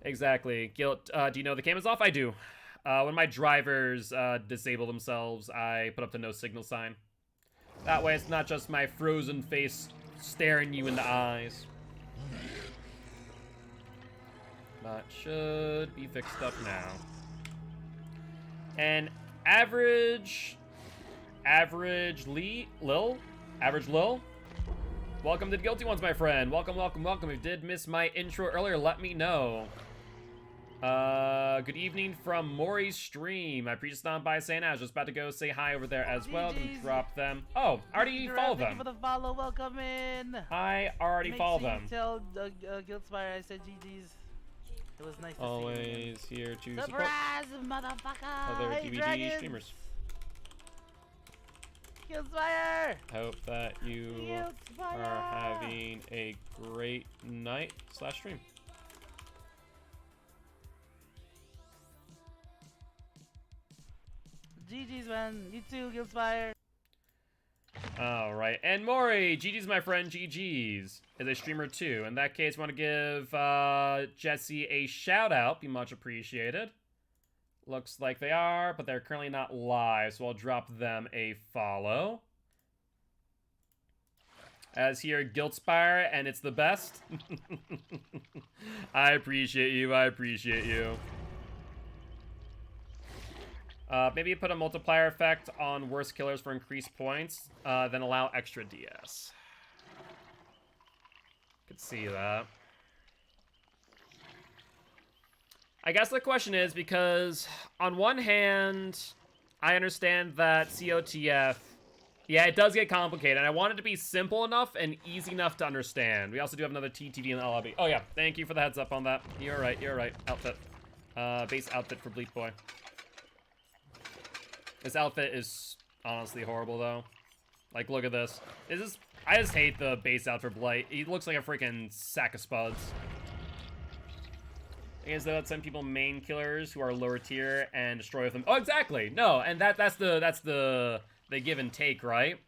Exactly. Guilt, do you know the camera's off? I do. When my drivers disable themselves, I put up the no signal sign. That way it's not just my frozen face staring you in the eyes. That should be fixed up now. And average Lil, welcome to the Guilty Ones, my friend. Welcome, welcome, welcome. If you did miss my intro earlier, let me know. Good evening from Maury's stream. I pre-just stopped by saying I was just about to go say hi over there as well. Gonna drop them. Oh, I already follow them. Thank you for the follow. Welcome in. I already follow them. Tell Guildspire I said GG's. It was nice to see you. Always here to support Surprise, motherfucker! other Hey, DVD dragons. streamers. Guildspire! Hope that you are having a great night / stream. GG's, man. You too, Guildspire. All right, and Maury, GG's my friend. GG's is a streamer too. In that case, I want to give Jesse a shout out. Be much appreciated. Looks like they are, but they're currently not live, so I'll drop them a follow. As here, Guildspire, and it's the best. I appreciate you. I appreciate you. Maybe put a multiplier effect on worst killers for increased points, then allow extra DS. Could see that. I guess the question is, because on one hand, I understand that COTF, yeah, it does get complicated, and I want it to be simple enough and easy enough to understand. We also do have another TTV in the lobby. Oh yeah, thank you for the heads up on that. You're right, you're right. Outfit. Base outfit for Bleak Boy. This outfit is honestly horrible, though. Like, look at this. I just hate the base outfit for Blight. He looks like a freaking sack of spuds. I guess that some people main killers who are lower tier and destroy with them. Oh, exactly. No, and that's the give and take, right?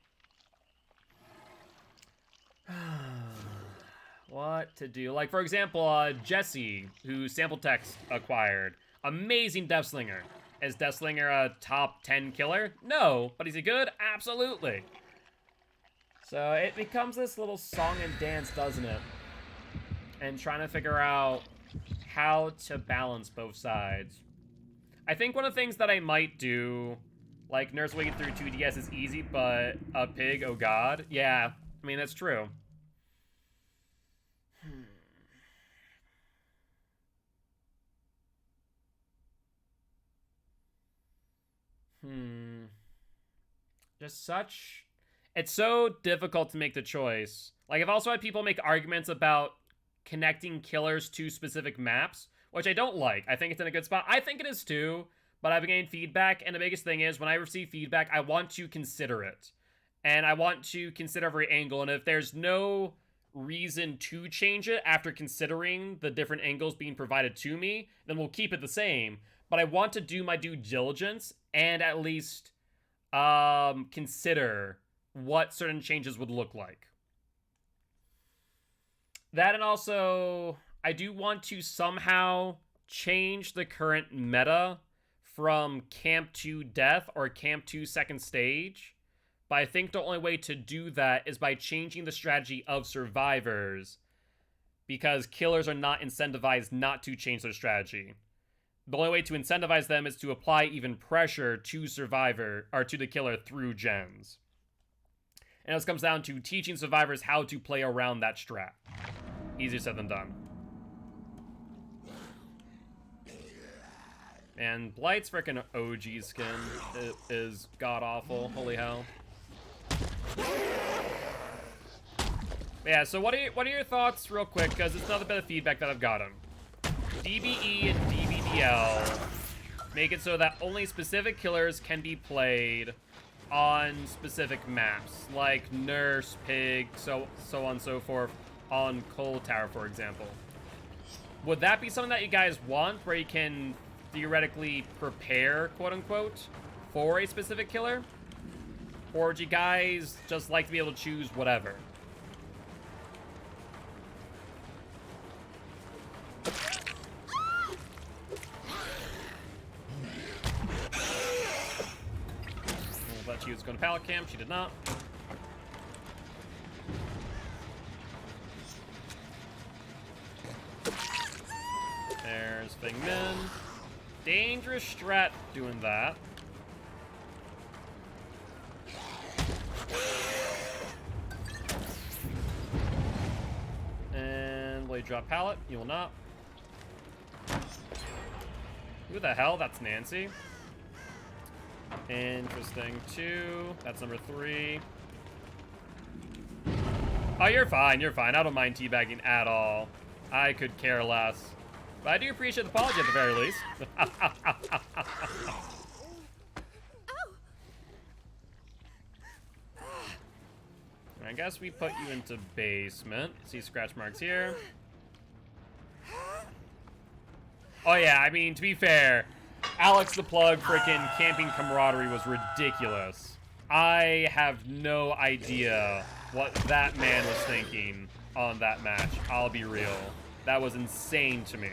What to do? Like, for example, Jesse, who Sample Text acquired. Amazing Deathslinger. Is Deathslinger a top 10 killer? No. But is he good? Absolutely. So it becomes this little song and dance, doesn't it? And trying to figure out how to balance both sides. I think one of the things that I might do, like Nurse Wicked through 2DS is easy, but a pig, oh god. Yeah, I mean, that's true. Just such... It's so difficult to make the choice. Like, I've also had people make arguments about connecting killers to specific maps, which I don't like. I think it's in a good spot. I think it is too, but I've gained feedback, and the biggest thing is when I receive feedback, I want to consider it. And I want to consider every angle, and if there's no reason to change it after considering the different angles being provided to me, then we'll keep it the same. But I want to do my due diligence and at least consider what certain changes would look like. That, and also, I do want to somehow change the current meta from Camp 2 Death or Camp 2 Second Stage. But I think the only way to do that is by changing the strategy of survivors, because killers are not incentivized not to change their strategy. The only way to incentivize them is to apply even pressure to survivor, or to the killer through gens. And this comes down to teaching survivors how to play around that strat. Easier said than done. And Blight's freaking OG skin is god-awful. Holy hell. Yeah, so what are your thoughts real quick, because it's another bit of feedback that I've gotten. DBE and DBDL make it so that only specific killers can be played on specific maps, like Nurse, Pig, so on and so forth, on Coal Tower, for example. Would that be something that you guys want, where you can theoretically prepare, quote-unquote, for a specific killer? Or would you guys just like to be able to choose whatever? I thought she was going to pallet camp. She did not. There's Big Min. Dangerous strat doing that. And will you drop pallet? You will not. Who the hell? That's Nancy. Interesting. 2. That's number 3. Oh, you're fine. You're fine. I don't mind teabagging at all. I could care less. But I do appreciate the apology at the very least. I guess we put you into basement. See scratch marks here. Oh yeah, I mean, to be fair, Alex the Plug freaking camping camaraderie was ridiculous. I have no idea what that man was thinking on that match. I'll be real. That was insane to me.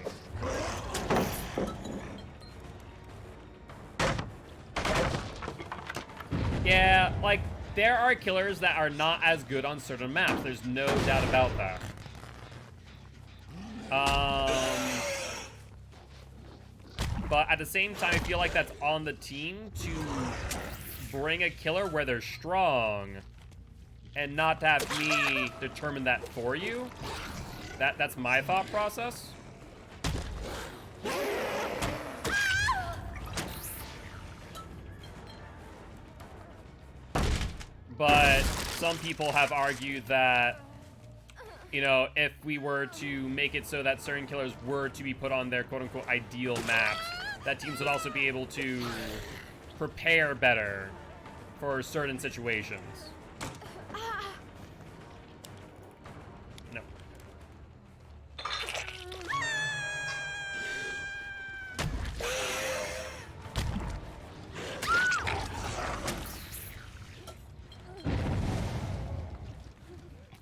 Yeah, like, there are killers that are not as good on certain maps. There's no doubt about that. But at the same time, I feel like that's on the team to bring a killer where they're strong and not to have me determine that for you. That's my thought process. But some people have argued that, you know, if we were to make it so that certain killers were to be put on their quote-unquote ideal maps, that teams would also be able to prepare better for certain situations. No.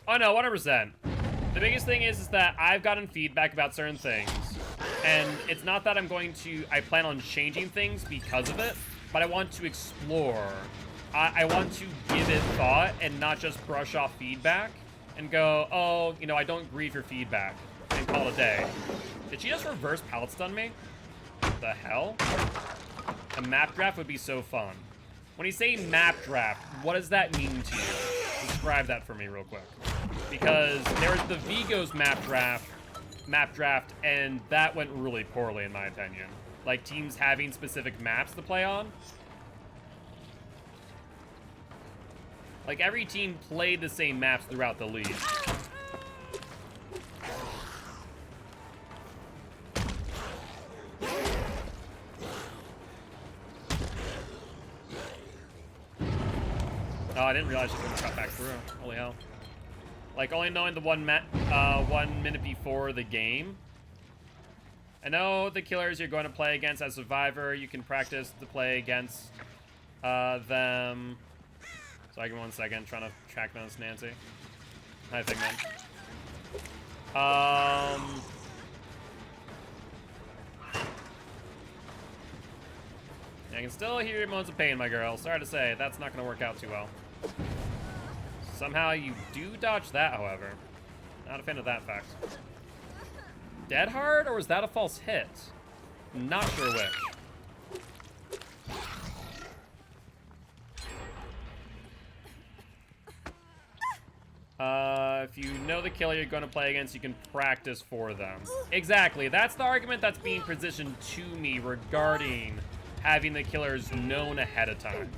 Oh no, 100%. The biggest thing is that I've gotten feedback about certain things. And it's not that I plan on changing things because of it, but I want to explore. I want to give it thought and not just brush off feedback and go, oh, you know, I don't grieve your feedback and call it a day. Did she just reverse pallet stun me? What the hell? A map draft would be so fun. When you say map draft, what does that mean to you? Describe that for me real quick. Because there was the Vigos map draft, and that went really poorly in my opinion. Like teams having specific maps to play on. Like every team played the same maps throughout the league. Oh, I didn't realize she was gonna cut back through. Holy hell. Like, only knowing the 1 minute before the game. I know the killers you're going to play against as Survivor. You can practice to play against them. So I give me 1 second, trying to track down this Nancy. Hi, Figman. I can still hear your moans of pain, my girl. Sorry to say, that's not going to work out too well. Somehow you do dodge that, however. Not a fan of that fact. Dead hard, or was that a false hit? Not sure which. If you know the killer you're going to play against, you can practice for them. Exactly. That's the argument that's being positioned to me regarding having the killers known ahead of time.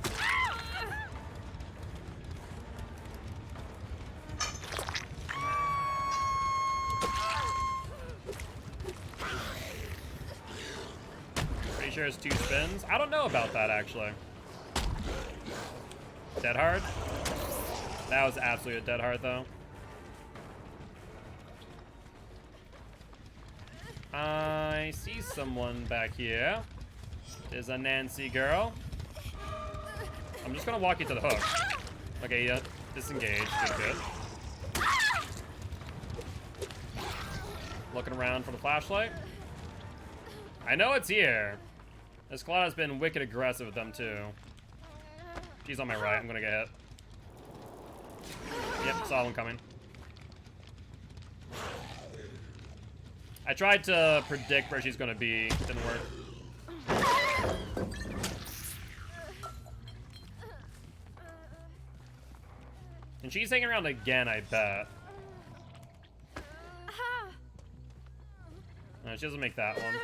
Pretty sure it's 2 spins. I don't know about that, actually. Dead hard? That was absolutely a dead hard, though. I see someone back here. There's a Nancy girl. I'm just gonna walk you to the hook. Okay, yeah, disengage. Good, good. Looking around for the flashlight. I know it's here. This Claude has been wicked aggressive with them, too. She's on my right. I'm gonna get hit. Yep, saw one coming. I tried to predict where she's gonna be. Didn't work. And she's hanging around again, I bet. No, she doesn't make that one.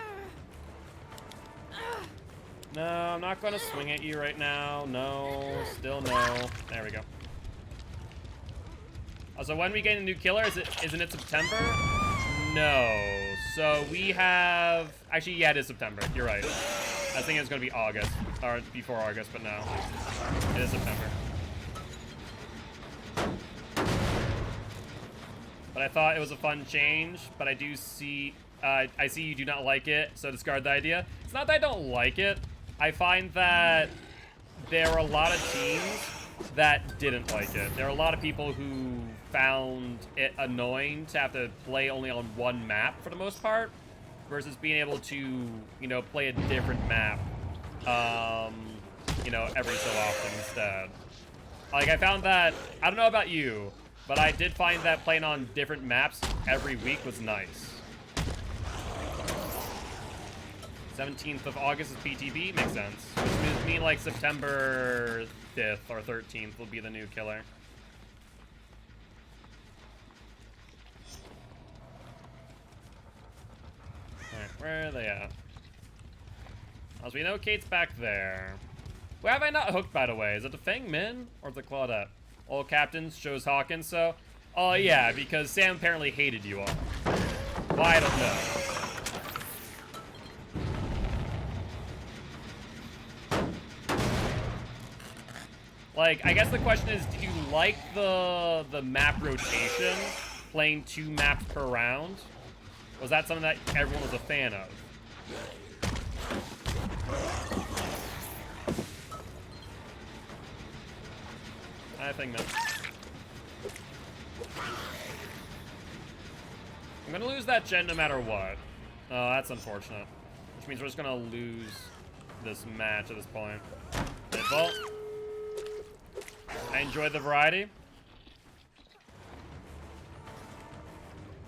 No, I'm not gonna swing at you right now. No, still no. There we go. Also, when we get a new killer, isn't it September? No. So we have, actually, yeah, it is September. You're right. I think it was gonna be August, or before August, but no, it is September. But I thought it was a fun change, but I do see, I see you do not like it, so discard the idea. It's not that I don't like it. I find that there are a lot of teams that didn't like it. There are a lot of people who found it annoying to have to play only on one map for the most part, versus being able to, you know, play a different map, you know, every so often instead. Like, I found that, I don't know about you, but I did find that playing on different maps every week was nice. 17th of August is PTB, makes sense. Which means like September 5th or 13th will be the new killer. Alright, where are they at? As we know, Kate's back there. Where have I not hooked, by the way? Is it the Fang Min or the Claudette? All captains chose Hawkins, so... Oh, yeah, because Sam apparently hated you all. Why, I don't know. Like, I guess the question is, do you like the map rotation, playing 2 maps per round? Was that something that everyone was a fan of? I think not. I'm gonna lose that gen no matter what. Oh, that's unfortunate. Which means we're just gonna lose this match at this point. Well, I enjoyed the variety.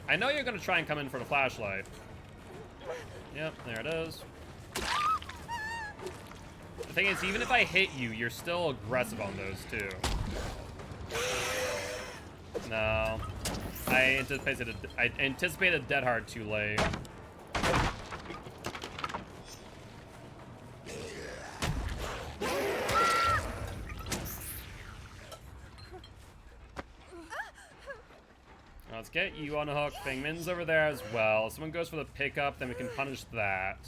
I know you're gonna try and come in for the flashlight. Yep, there it is. The thing is, even if I hit you, you're still aggressive on those too. No. I anticipated Dead Hard too late. Let's get you on a hook. Fang Min's over there as well. Someone goes for the pickup, then we can punish that.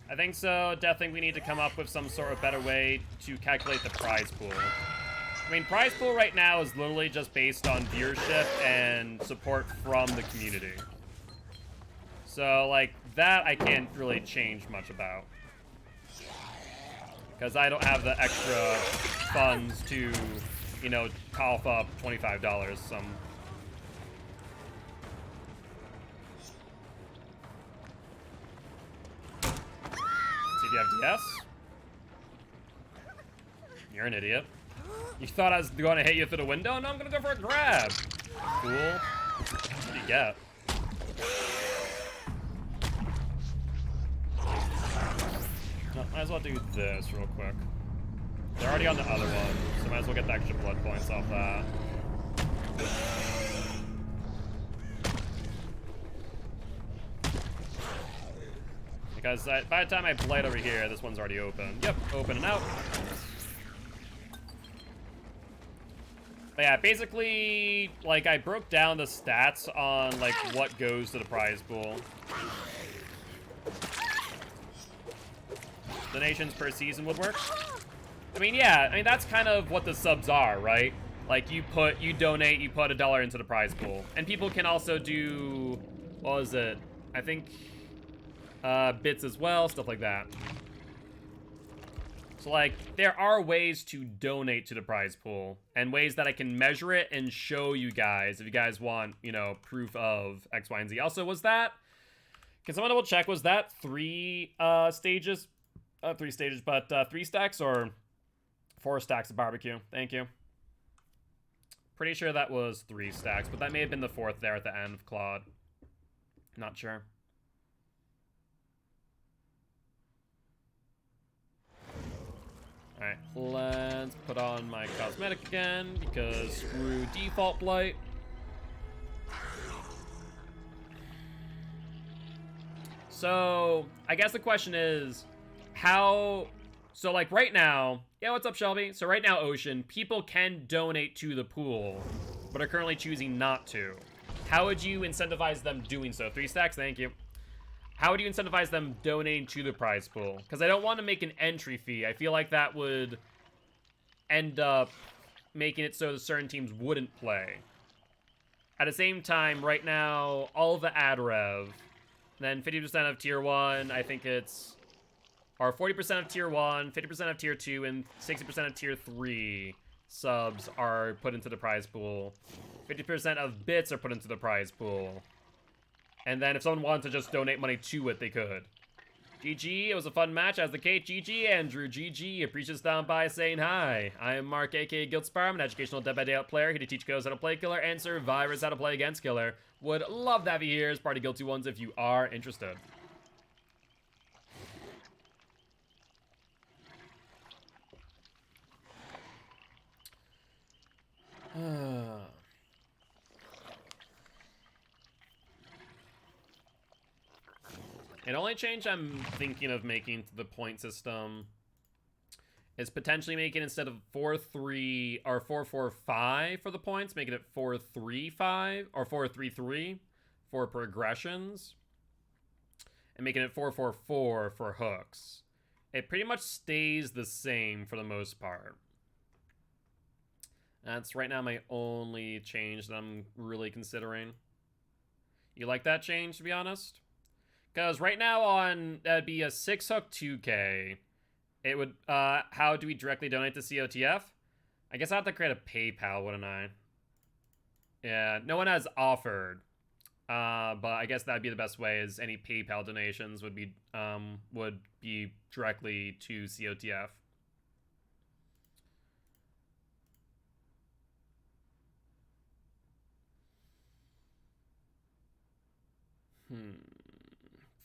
I think so. Definitely think we need to come up with some sort of better way to calculate the prize pool. I mean, prize pool right now is literally just based on viewership and support from the community. So, like, that I can't really change much about. Because I don't have the extra funds to, you know, cough up $25 some... See if you have DS? You're an idiot. You thought I was going to hit you through the window? No, I'm going to go for a grab. Cool. What do you get? No, might as well do this real quick. They're already on the other one, so might as well get the extra blood points off that. Because by the time I blight over here, this one's already open. Yep, open and out. But yeah, basically, like, I broke down the stats on, like, what goes to the prize pool. Donations per season would work. I mean, yeah, I mean, that's kind of what the subs are, right? Like, you donate, you put $1 into the prize pool. And people can also do, what was it? I think, bits as well, stuff like that. So, like, there are ways to donate to the prize pool and ways that I can measure it and show you guys if you guys want, you know, proof of X, Y, and Z. Also, was that, can someone double check, was that 3 stages? 3 stages, but 3 stacks or 4 stacks of barbecue? Thank you. Pretty sure that was 3 stacks, but that may have been the 4th there at the end of Claude. Not sure. Alright, let's put on my cosmetic again, because screw default blight. So, I guess the question is, how... So, like, right now... Yeah, what's up, Shelby? So right now, Ocean, people can donate to the pool, but are currently choosing not to. How would you incentivize them doing so? 3 stacks, thank you. How would you incentivize them donating to the prize pool? Because I don't want to make an entry fee. I feel like that would end up making it so the certain teams wouldn't play. At the same time, right now, all of the ad rev, then 50% of tier 1, I think it's... Or 40% of tier 1, 50% of tier 2, and 60% of tier 3 subs are put into the prize pool. 50% of bits are put into the prize pool. And then if someone wanted to just donate money to it, they could. GG, it was a fun match as the Kate. GG, Andrew. GG, appreciates down by saying hi. I am Mark, aka Gilty, I'm an educational Dead by Daylight player here to teach girls how to play Killer and survivors how to play against Killer. Would love to have you here as part of Guilty Ones if you are interested. An only change I'm thinking of making to the point system is potentially making, instead of 4-3 or 4-4-5 for the points, making it 4-3-5 or 4-3-3 for progressions, and making it 4-4-4 for hooks. It pretty much stays the same for the most part. That's right now my only change that I'm really considering. You like that change, to be honest? Because right now on, that'd be a 6-hook 2K. It would, how do we directly donate to COTF? I guess I have to create a PayPal, wouldn't I? Yeah, no one has offered. But I guess that'd be the best way, is any PayPal donations would be directly to COTF. Hmm.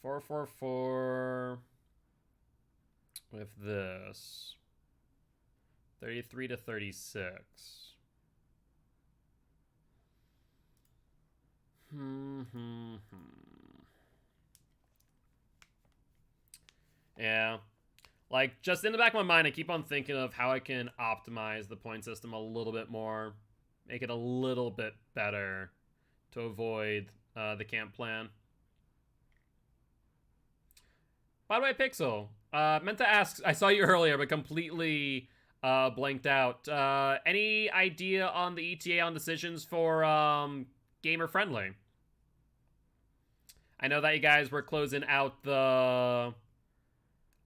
4-4-4 with this. 33 to 36. Yeah. Like, just in the back of my mind, I keep on thinking of how I can optimize the point system a little bit more. Make it a little bit better to avoid the camp plan. By the way, Pixel, meant to ask, I saw you earlier, but completely blanked out. Any idea on the ETA on decisions for gamer friendly? I know that you guys were closing out the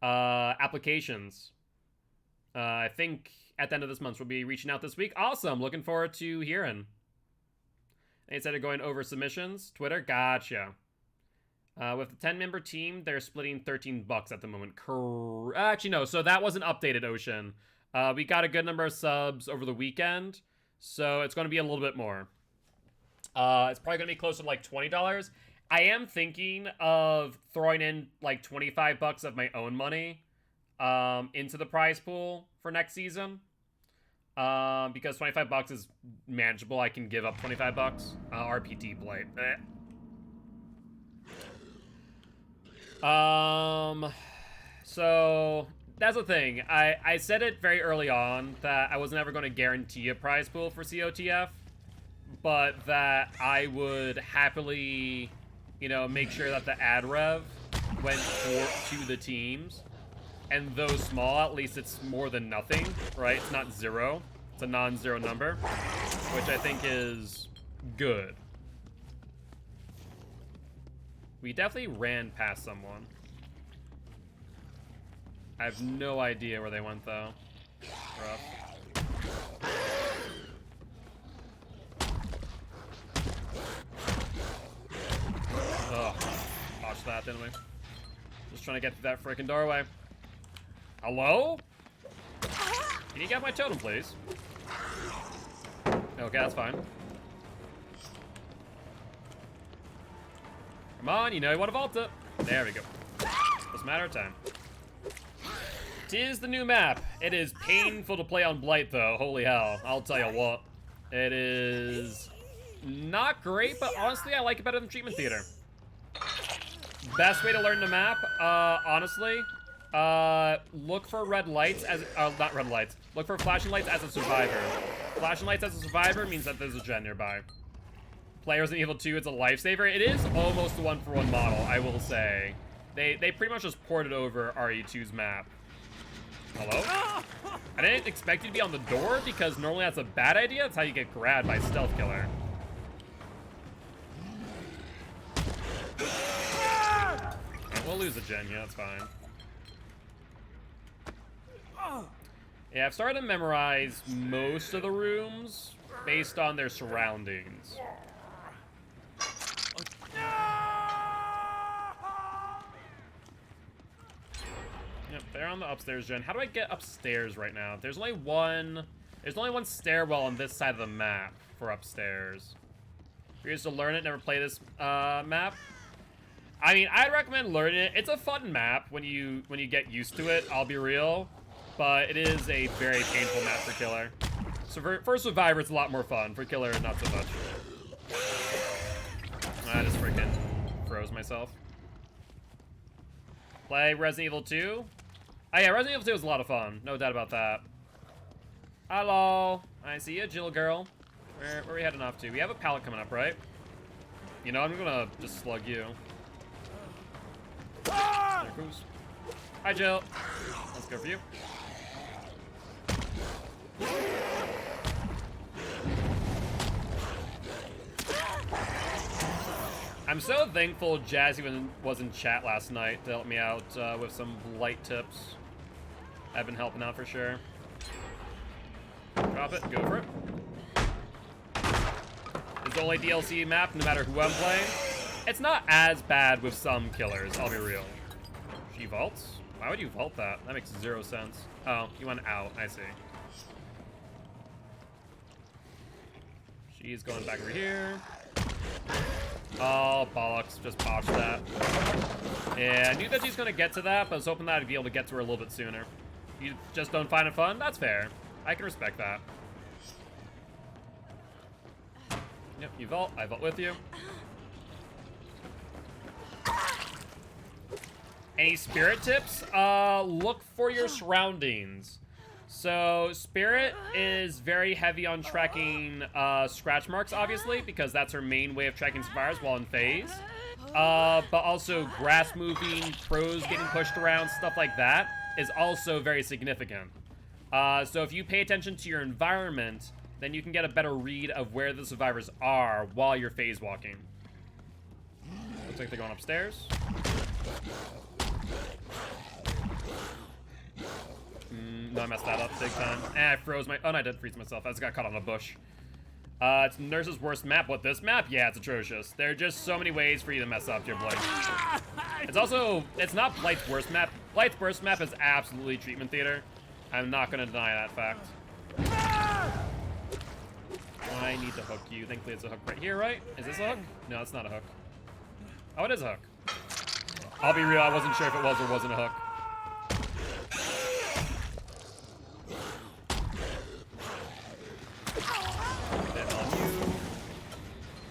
applications. I think at the end of this month we'll be reaching out this week. Awesome, looking forward to hearing. Instead of going over submissions, Twitter, gotcha. With the 10-member team, they're splitting $13 at the moment. Actually, no. So that wasn't updated, Ocean. We got a good number of subs over the weekend, so it's going to be a little bit more. It's probably going to be closer to like $20. I am thinking of throwing in like $25 of my own money into the prize pool for next season. Because $25 is manageable. I can give up $25. RPT Blight. So that's the thing. I said it very early on that I wasn't ever going to guarantee a prize pool for COTF, but that I would happily, you know, make sure that the ad rev went to the teams. And though small, at least it's more than nothing, right? It's not zero. It's a non-zero number, which I think is good. We definitely ran past someone. I have no idea where they went, though. Rough. Ugh. Watch that, didn't we? Just trying to get through that freaking doorway. Hello? Can you get my totem, please? Okay, that's fine. Come on, you know you want to vault it. There we go. Just a matter of time. Tis the new map. It is painful to play on Blight, though. Holy hell. I'll tell you what. It is not great, but honestly, I like it better than Treatment Theater. Best way to learn the map, honestly, look for red lights as, not red lights. Look for flashing lights as a survivor. Flashing lights as a survivor means that there's a gen nearby. Play Resident Evil 2, it's a lifesaver. It is almost a one-for-one model, I will say. They pretty much just ported over RE2's map. Hello? I didn't expect you to be on the door because normally that's a bad idea. That's how you get grabbed by stealth killer. We'll lose a gen, yeah, that's fine. Yeah, I've started to memorize most of the rooms based on their surroundings. Yep, they're on the upstairs gen. How do I get upstairs right now? There's only one stairwell on this side of the map for upstairs. If you're used to learn it, never play this map. I mean, I'd recommend learning it. It's a fun map when you get used to it, I'll be real. But it is a very painful map for killer. So for survivor, it's a lot more fun. For killer, not so much. I just freaking froze myself. Play Resident Evil 2? Oh yeah, Resident Evil 2 was a lot of fun. No doubt about that. Hello. I see you, Jill girl. Where are we heading off to? We have a pallet coming up, right? You know, I'm gonna just slug you. There goes. Hi, Jill. Let's go for you. I'm so thankful Jazzy was in chat last night to help me out with some light tips. I've been helping out for sure. Drop it, go for it. It's the only DLC map, no matter who I'm playing. It's not as bad with some killers, I'll be real. She vaults? Why would you vault that? That makes 0 sense. Oh, you went out, I see. She's going back over here. Oh, bollocks. Just botched that. Yeah, I knew that she's going to get to that, but I was hoping that I'd be able to get to her a little bit sooner. You just don't find it fun? That's fair. I can respect that. Yep, you vault. I vault with you. Any spirit tips? Look for your surroundings. So, Spirit is very heavy on tracking scratch marks, obviously, because that's her main way of tracking survivors while in phase. But also grass moving, crows getting pushed around, stuff like that is also very significant. So if you pay attention to your environment, then you can get a better read of where the survivors are while you're phase walking. Looks like they're going upstairs. No, I messed that up big time. I froze my... Oh, no, I didn't freeze myself. I just got caught on a bush. It's Nurse's worst map. What, this map? Yeah, it's atrocious. There are just so many ways for you to mess up your Blight. It's also... It's not Blight's worst map. Blight's worst map is absolutely Treatment Theater. I'm not going to deny that fact. I need to hook you. Thankfully, it's a hook right here, right? Is this a hook? No, it's not a hook. Oh, it is a hook. I'll be real. I wasn't sure if it was or wasn't a hook.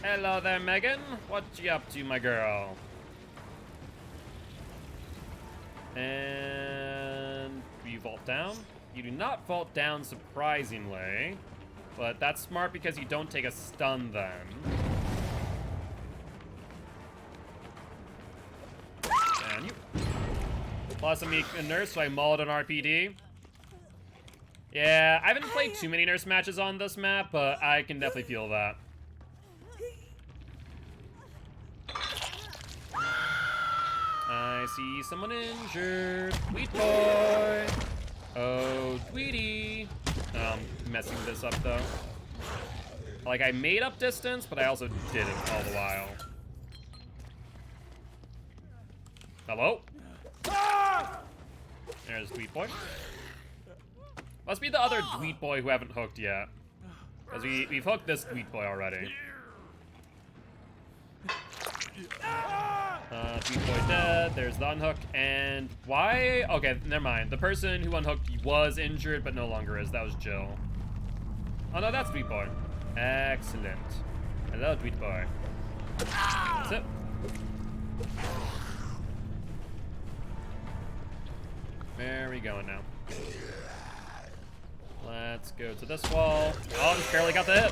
Hello there, Megan. What you up to, my girl? And you vault down. You do not vault down, surprisingly. But that's smart because you don't take a stun then. And you. Plus, I'm a nurse, so I mauled an RPD. Yeah, I haven't played too many nurse matches on this map, but I can definitely feel that. I see someone injured. Tweet boy. Oh, Tweety. I'm messing this up though. Like, I made up distance, but I also didn't all the while. Hello? There's Tweet boy. Must be the other Tweet boy who haven't hooked yet. Because we've hooked this Tweet boy already. Tweet boy dead. There's the unhook. And why? Okay, never mind. The person who unhooked was injured, but no longer is. That was Jill. Oh no, that's Tweet boy. Excellent. Hello, Tweet boy. That's it. are you going now? Let's go to this wall. Oh, just barely got the hit.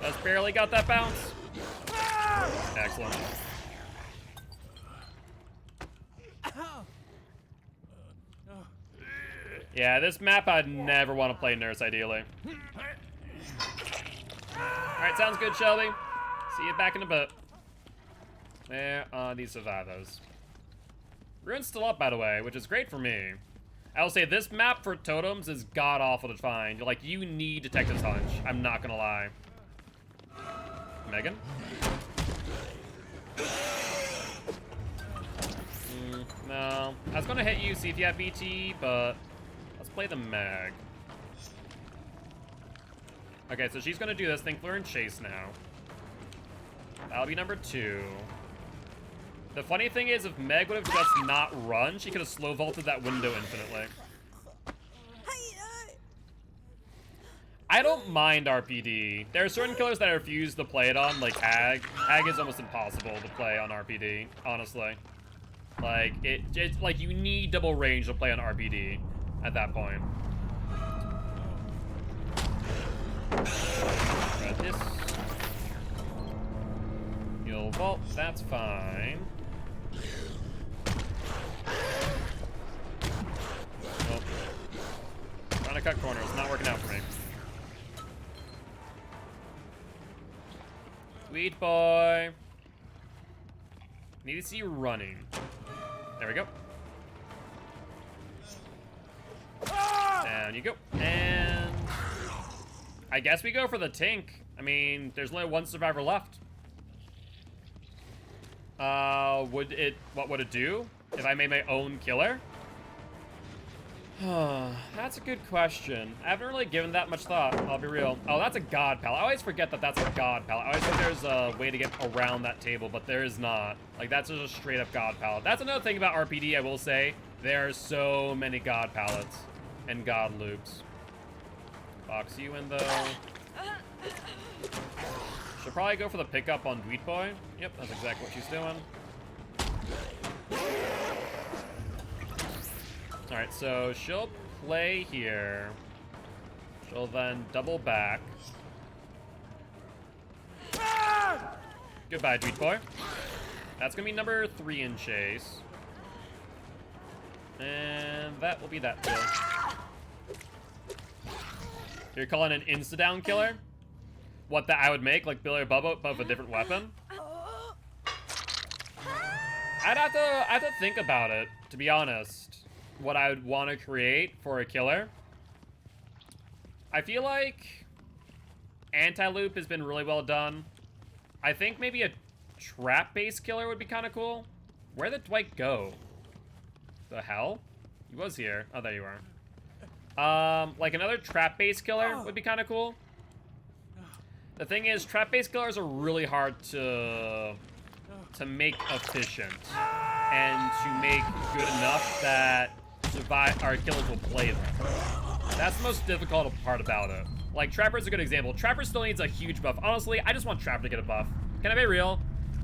Just barely got that bounce. Excellent. Yeah, this map I'd never want to play nurse, ideally. Alright, sounds good, Shelby. See you back in a bit. There are these survivors. Ruin's still up, by the way, which is great for me. I will say this map for totems is god-awful to find. Like, you need Detective's Hunch. I'm not gonna lie. Megan? No. I was gonna hit you, see if you have BT, but let's play the Meg. Okay, so she's gonna do this. Think Fleur and Chase now. That'll be number 2. The funny thing is, if Meg would have just not run, she could have slow vaulted that window infinitely. I don't mind RPD. There are certain killers that I refuse to play it on, like Hag. Hag is almost impossible to play on RPD, honestly. Like, it's like you need double range to play on RPD at that point. Grab this. You'll vault, that's fine. Nope. Trying to cut corners, not working out for me. Sweet boy. Need to see you running. There we go. Down you go. And I guess we go for the Tink. I mean, there's only one survivor left. What would it do if I made my own killer? That's a good question. I haven't really given that much thought, I'll be real. Oh, that's a god pallet. I always forget that that's a god pallet. I always think there's a way to get around that table, but there is not. Like, that's just a straight up god pallet. That's another thing about RPD, I will say. There are so many god pallets and god loops. Box you in, though. Should probably go for the pickup on Dweet Boy. Yep, that's exactly what she's doing. Alright, so she'll play here. She'll then double back. Goodbye, Dweet Boy. That's gonna be number 3 in chase. And that will be that too. You're calling an insta-down killer? What that I would make, like Billy or Bubba, but with a different weapon? I'd have to think about it, to be honest. What I would want to create for a killer. I feel like anti-loop has been really well done. I think maybe a trap-based killer would be kind of cool. Where did Dwight go? The hell? He was here. Oh, there you are. Like another trap-based killer would be kind of cool. The thing is, trap-based killers are really hard to make efficient and to make good enough that our killers will play them. That's the most difficult part about it. Like, Trapper's a good example. Trapper still needs a huge buff. Honestly, I just want Trapper to get a buff. Can I be real?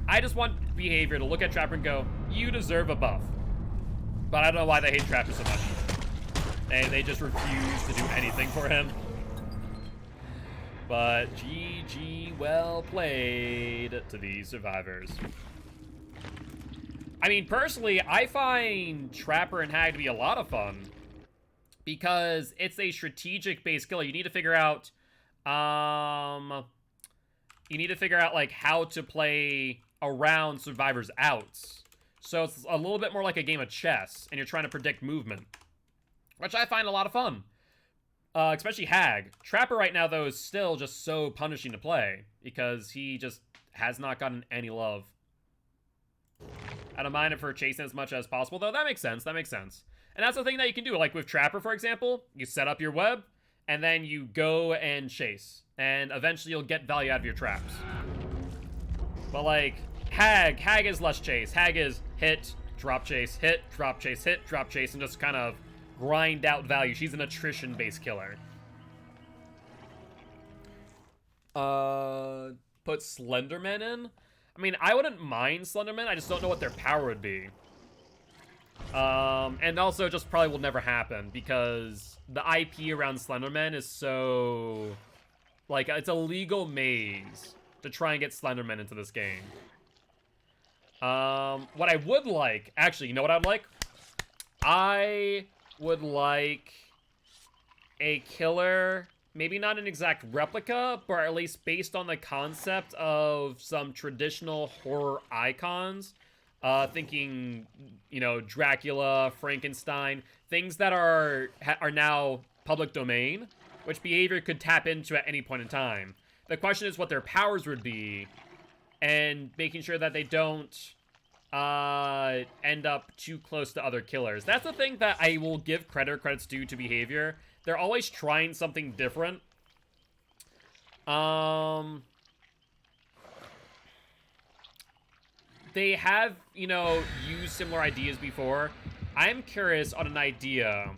I just want Behavior to look at Trapper and go, you deserve a buff. But I don't know why they hate Trapper so much. They just refuse to do anything for him. But GG, well played to these survivors. I mean, personally, I find Trapper and Hag to be a lot of fun because it's a strategic-based killer. You need to figure out, like how to play around survivors' outs. So it's a little bit more like a game of chess, and you're trying to predict movement, which I find a lot of fun. Especially Hag. Trapper right now, though, is still just so punishing to play because he just has not gotten any love. I don't mind it for chasing as much as possible, though. That makes sense. That makes sense. And that's the thing that you can do. Like with Trapper, for example, you set up your web, and then you go and chase. And eventually you'll get value out of your traps. But like, Hag is less chase. Hag is hit, drop chase, hit, drop chase, hit, drop chase, and just kind of grind out value. She's an attrition-based killer. Put Slenderman in? I mean, I wouldn't mind Slenderman. I just don't know what their power would be. And also just probably will never happen because the IP around Slenderman is so... Like, it's a legal maze to try and get Slenderman into this game. What I would like... Actually, you know what I'd like? I would like a killer... Maybe not an exact replica, but at least based on the concept of some traditional horror icons. Thinking, you know, Dracula, Frankenstein, things that are now public domain, which behavior could tap into at any point in time. The question is what their powers would be, and making sure that they don't end up too close to other killers. That's the thing that I will give credit's due to behavior. They're always trying something different. They have, you know, used similar ideas before. I'm curious on an idea.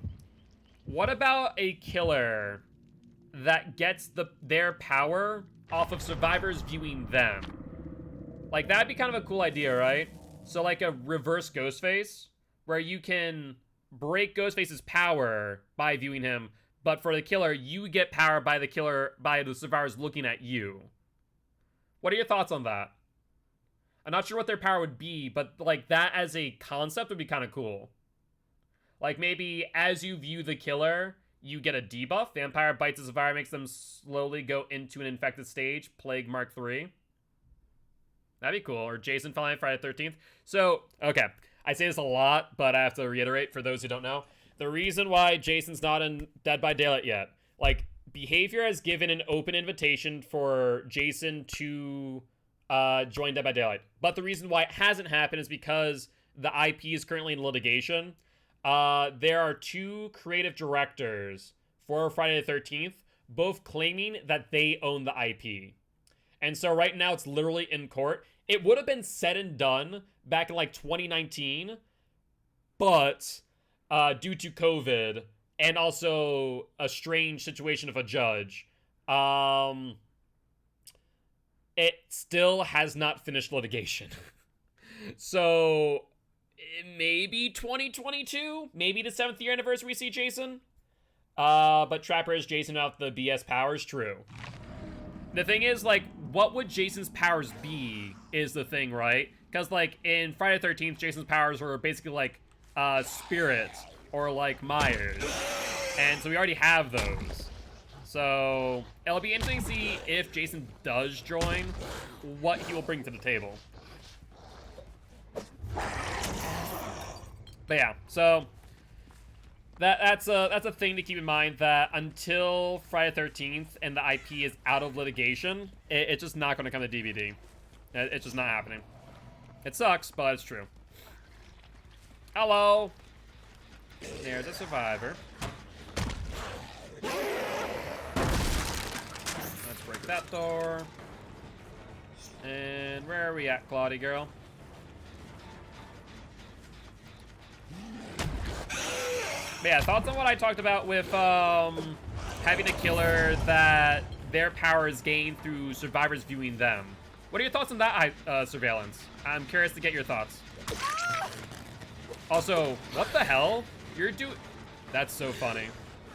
What about a killer that gets their power off of survivors viewing them? Like, that'd be kind of a cool idea, right? So, like a reverse Ghostface, where you can break Ghostface's power by viewing him, but for the killer, you get power by the survivors looking at you. What are your thoughts on that? I'm not sure what their power would be, but like that as a concept would be kind of cool. Like maybe as you view the killer, you get a debuff. Vampire bites a survivor, makes them slowly go into an infected stage. Plague Mark 3. That'd be cool. Or Jason Friday the 13th. So, okay. I say this a lot, but I have to reiterate for those who don't know. The reason why Jason's not in Dead by Daylight yet, like, behavior has given an open invitation for Jason to join Dead by Daylight. But the reason why it hasn't happened is because the IP is currently in litigation. There are two creative directors for Friday the 13th, both claiming that they own the IP. And so right now it's literally in court. It would have been said and done back in like 2019, but due to COVID and also a strange situation of a judge, it still has not finished litigation. So maybe 2022, maybe the 7th year anniversary we see Jason. But Trapper is Jason without the BS powers, true. The thing is, like, what would Jason's powers be is the thing, right? Because, like, in Friday the 13th, Jason's powers were basically, like, spirits or, like, Myers. And so we already have those. So it'll be interesting to see if Jason does join, what he will bring to the table. But yeah, so that's a thing to keep in mind, that until Friday the 13th and the IP is out of litigation, it's just not going to come to DVD. It's just not happening. It sucks, but it's true. Hello. There's a survivor. Let's break that door. And where are we at, Claudie girl? But yeah, thoughts on what I talked about with having a killer that their power is gained through survivors viewing them. What are your thoughts on that surveillance? I'm curious to get your thoughts. Also, what the hell? That's so funny.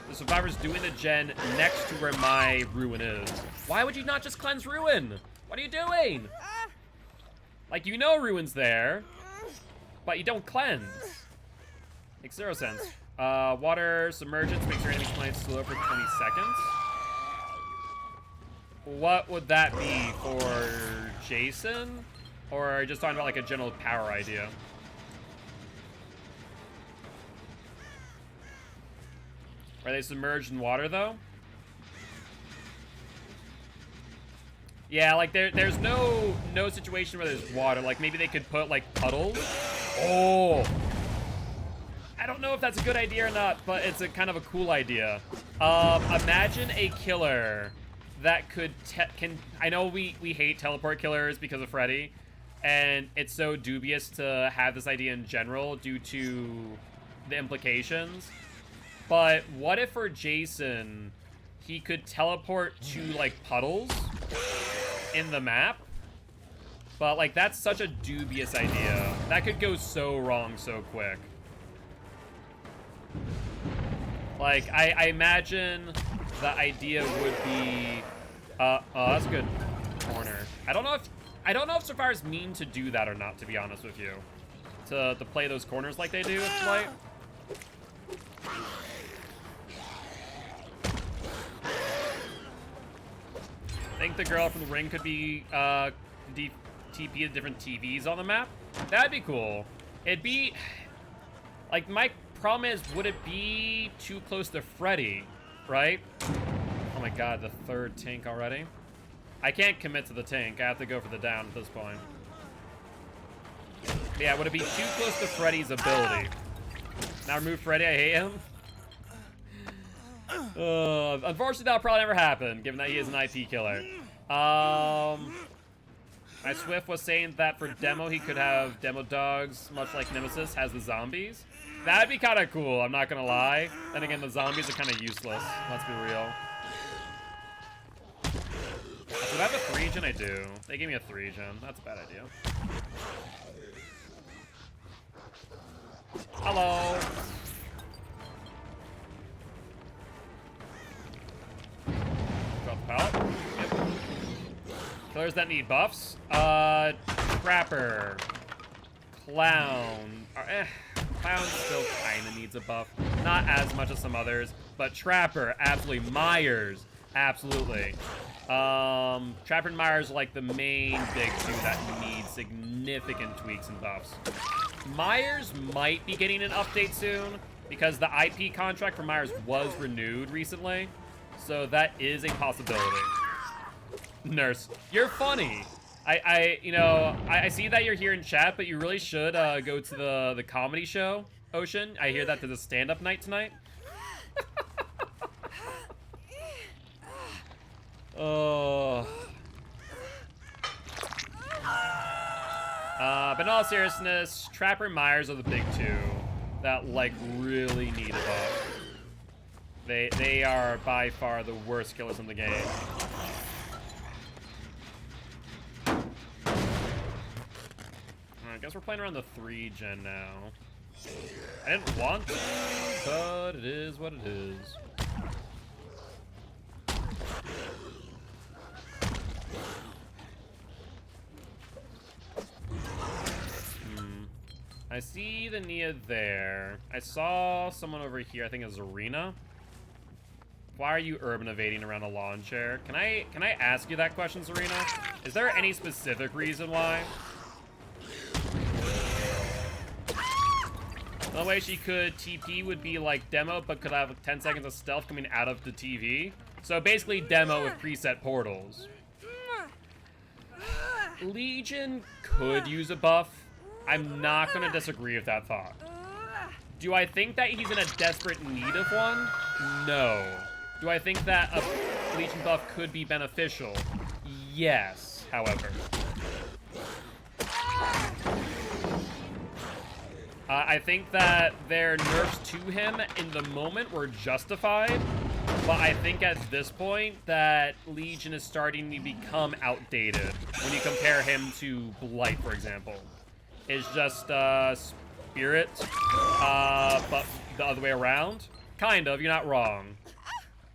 The survivor's doing the gen next to where my ruin is. Why would you not just cleanse ruin? What are you doing? Like, you know ruin's there, but you don't cleanse. Makes zero sense. Water submergence makes your enemy climb slow for 20 seconds. What would that be for Jason? Or are you just talking about like a general power idea? Are they submerged in water though? Yeah, like there's no situation where there's water. Like maybe they could put like puddles. Oh. I don't know if that's a good idea or not, but it's a kind of a cool idea. Imagine a killer that I know we hate teleport killers because of Freddy, and it's so dubious to have this idea in general due to the implications. But what if for Jason, he could teleport to like puddles in the map? But like that's such a dubious idea. That could go so wrong so quick. Like, I imagine the idea would be, oh, that's a good corner. I don't know if survivors mean to do that or not, to be honest with you. To play those corners like they do with Flight. I think the girl from the ring could be TP to different TVs on the map. That'd be cool. It'd be, like, my problem is, would it be too close to Freddy, right? Oh my god, the third tank already. I can't commit to the tank. I have to go for the down at this point. But yeah, would it be too close to Freddy's ability? Now remove Freddy, I hate him. Unfortunately, that'll probably never happen, given that he is an IP killer. My Swift was saying that for demo, he could have demo dogs, much like Nemesis has the zombies. That'd be kind of cool, I'm not gonna lie. Then again, the zombies are kind of useless, let's be real. Do I have a 3-gen? I do. They gave me a 3-gen. That's a bad idea. Hello. Drop the pallet. Yep. Killers that need buffs. Trapper. Clown. Clown still kind of needs a buff. Not as much as some others, but Trapper, absolutely. Myers, absolutely. Trapper and Myers are like the main big two that need significant tweaks and buffs. Myers might be getting an update soon because the IP contract for Myers was renewed recently, so that is a possibility. Nurse, you're funny. I see that you're here in chat, but you really should go to the comedy show, Ocean. I hear that there's a stand-up night tonight. Oh. But in all seriousness, Trapper and Myers are the big two that, like, really need a buff. They are by far the worst killers in the game. I guess we're playing around the 3-gen now. I didn't want to, but it is what it is. I see the Nia there. I saw someone over here, I think it's Arena. Why are you urban evading around a lawn chair? Can I ask you that question, Serena? Is there any specific reason why? The only way she could TP would be like demo, but could have 10 seconds of stealth coming out of the TV. So basically demo with preset portals. Legion could use a buff. I'm not going to disagree with that thought. Do I think that he's in a desperate need of one? No. Do I think that a Legion buff could be beneficial? Yes, however. I think that their nerfs to him in the moment were justified, but I think at this point that Legion is starting to become outdated when you compare him to Blight, for example. It's just Spirit, but the other way around. Kind of, you're not wrong.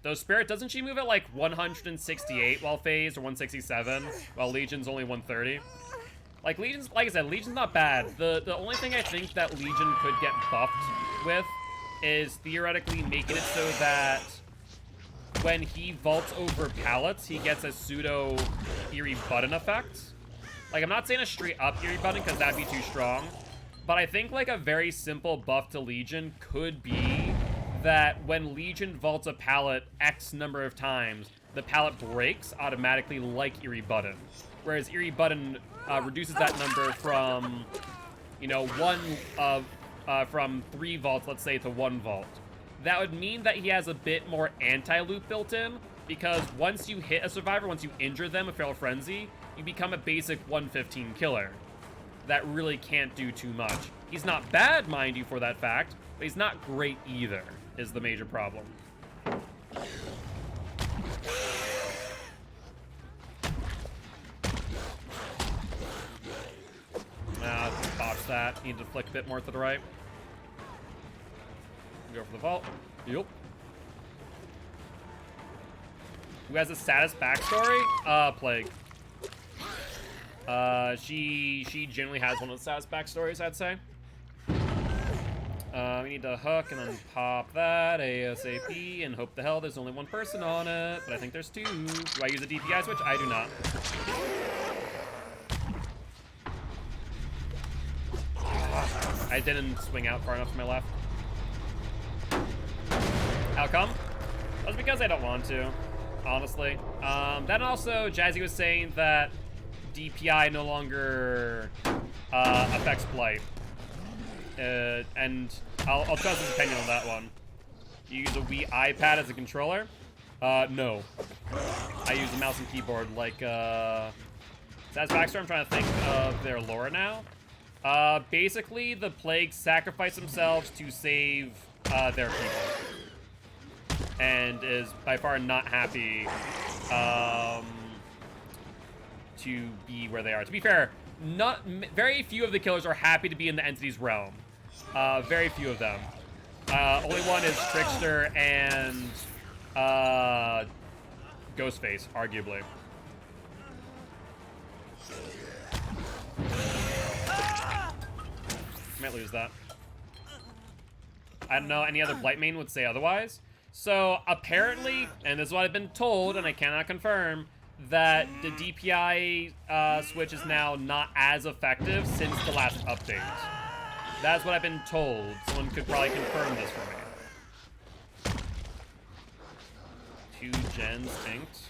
Though Spirit, doesn't she move at like 168 while phased, or 167, while Legion's only 130? Like Legion's, like I said, Legion's not bad. The only thing I think that Legion could get buffed with is theoretically making it so that when he vaults over pallets, he gets a pseudo Eerie Button effect. Like, I'm not saying a straight up Eerie Button because that'd be too strong, but I think like a very simple buff to Legion could be that when Legion vaults a pallet X number of times, the pallet breaks automatically like Eerie Button. Whereas Eerie Button reduces that number from, you know, from 3 vaults, let's say, to 1 vault. That would mean that he has a bit more anti-loop built in, because once you hit a survivor, once you injure them with Feral Frenzy, you become a basic 115 killer. That really can't do too much. He's not bad, mind you, for that fact, but he's not great either, is the major problem. Botch that. Need to flick a bit more to the right. Go for the vault. Yup. Who has the saddest backstory? Plague. She generally has one of the saddest backstories, I'd say. We need to hook and then pop that ASAP and hope the hell there's only one person on it, but I think there's two. Do I use a DPI switch? I do not. I didn't swing out far enough to my left. How come? That's because I don't want to, honestly. Then also, Jazzy was saying that DPI no longer affects Blight. And I'll trust his opinion on that one. You use a Wii iPad as a controller? No. I use a mouse and keyboard like, Satisfactory. I'm trying to think of their lore now. Basically, the Plague sacrifice themselves to save, their people. And is by far not happy, to be where they are. To be fair, very few of the killers are happy to be in the entity's realm. Very few of them. Only one is Trickster and Ghostface, arguably. Might lose that. I don't know, any other Blight main would say otherwise. So apparently, and this is what I've been told, and I cannot confirm, that the DPI switch is now not as effective since the last update. That's what I've been told. Someone could probably confirm this for me. 2 gens inked.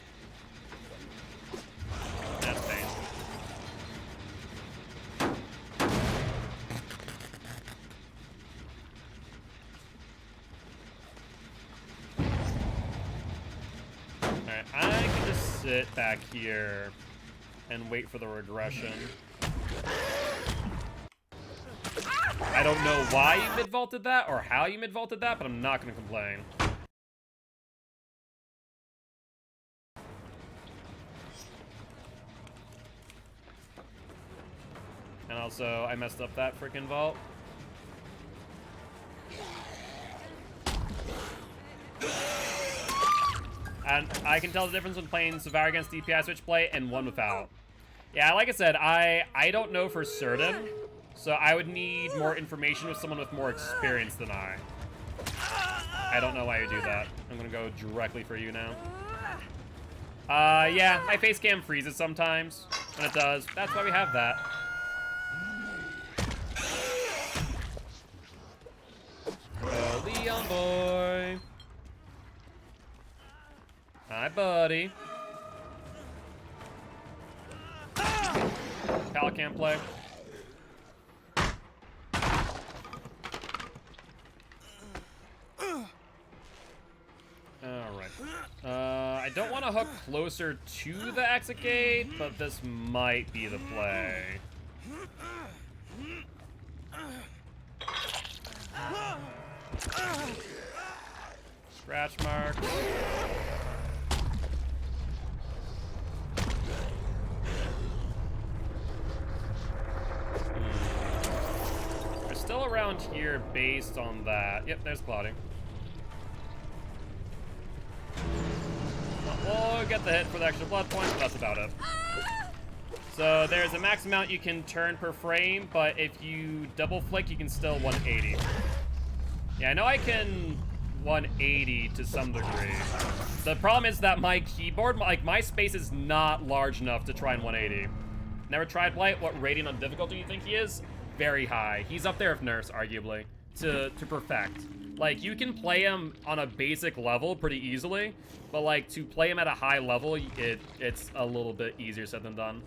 That's pain. Alright, I can just sit back here and wait for the regression. I don't know why you mid-vaulted that or how you mid-vaulted that, but I'm not going to complain. And also, I messed up that freaking vault. And I can tell the difference when playing Savara against DPI switch play and one without. Yeah, like I said, I don't know for certain, so I would need more information with someone with more experience than I. I don't know why you do that. I'm gonna go directly for you now. Yeah, my face cam freezes sometimes. When it does, that's why we have that. Oh, Leon boy. Hi, buddy. Pal can't play. Alright. I don't want to hook closer to the exit gate, but this might be the play. Scratch marks. They're still around here based on that. Yep, there's Cloudy. We'll get the hit for the extra blood points, but that's about it. So there's a max amount you can turn per frame, but if you double flick, you can still 180. Yeah, I know I can 180 to some degree. The problem is that my keyboard, like my space is not large enough to try and 180. Never tried Blight. What rating on difficulty do you think he is? Very high. He's up there with Nurse, arguably, to perfect. Like, you can play him on a basic level pretty easily, but like to play him at a high level, it's a little bit easier said than done.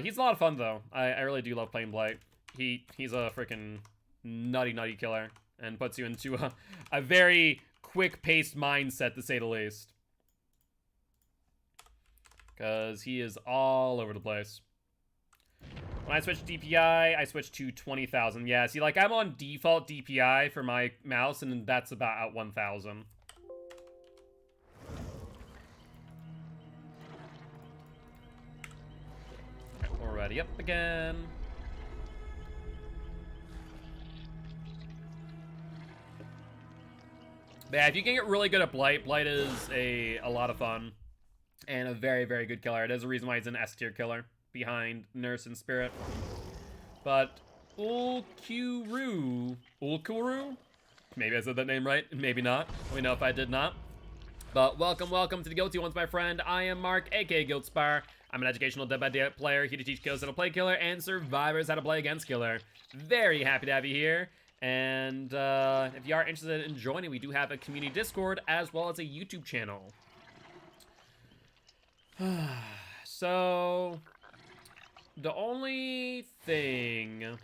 He's a lot of fun though. I really do love playing Blight. He's a freaking nutty killer and puts you into a very quick-paced mindset, to say the least. Because he is all over the place. When I switch DPI, I switch to 20,000. Yeah, see, like, I'm on default DPI for my mouse, and that's about at 1,000. Alright, we're ready up again. But yeah, if you can get really good at Blight, Blight is a lot of fun. And a very, very good killer. There's a reason why he's an S tier killer behind Nurse and Spirit. But Ulkuru, maybe I said that name right, maybe not. Let me know if I did not. But welcome to the Guilty Ones, my friend. I am Mark, aka Guildspire. I'm an educational Dead by Daylight player here to teach killers how to play killer and survivors how to play against killer. Very happy to have you here. And if you are interested in joining, we do have a community Discord as well as a YouTube channel. So, the only thing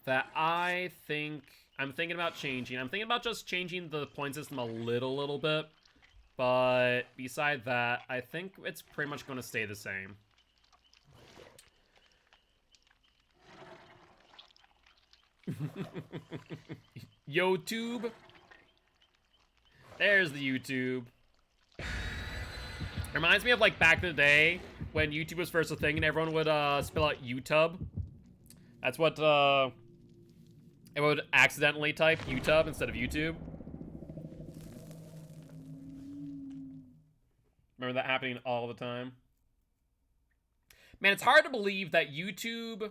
that I'm thinking about changing, I'm thinking about just changing the point system a little bit. But beside that, I think it's pretty much going to stay the same. YouTube. There's the YouTube. Reminds me of like back in the day when YouTube was first a thing and everyone would spell out YouTube. That's what everyone would accidentally type YouTube instead of YouTube. Remember that happening all the time? Man, it's hard to believe that YouTube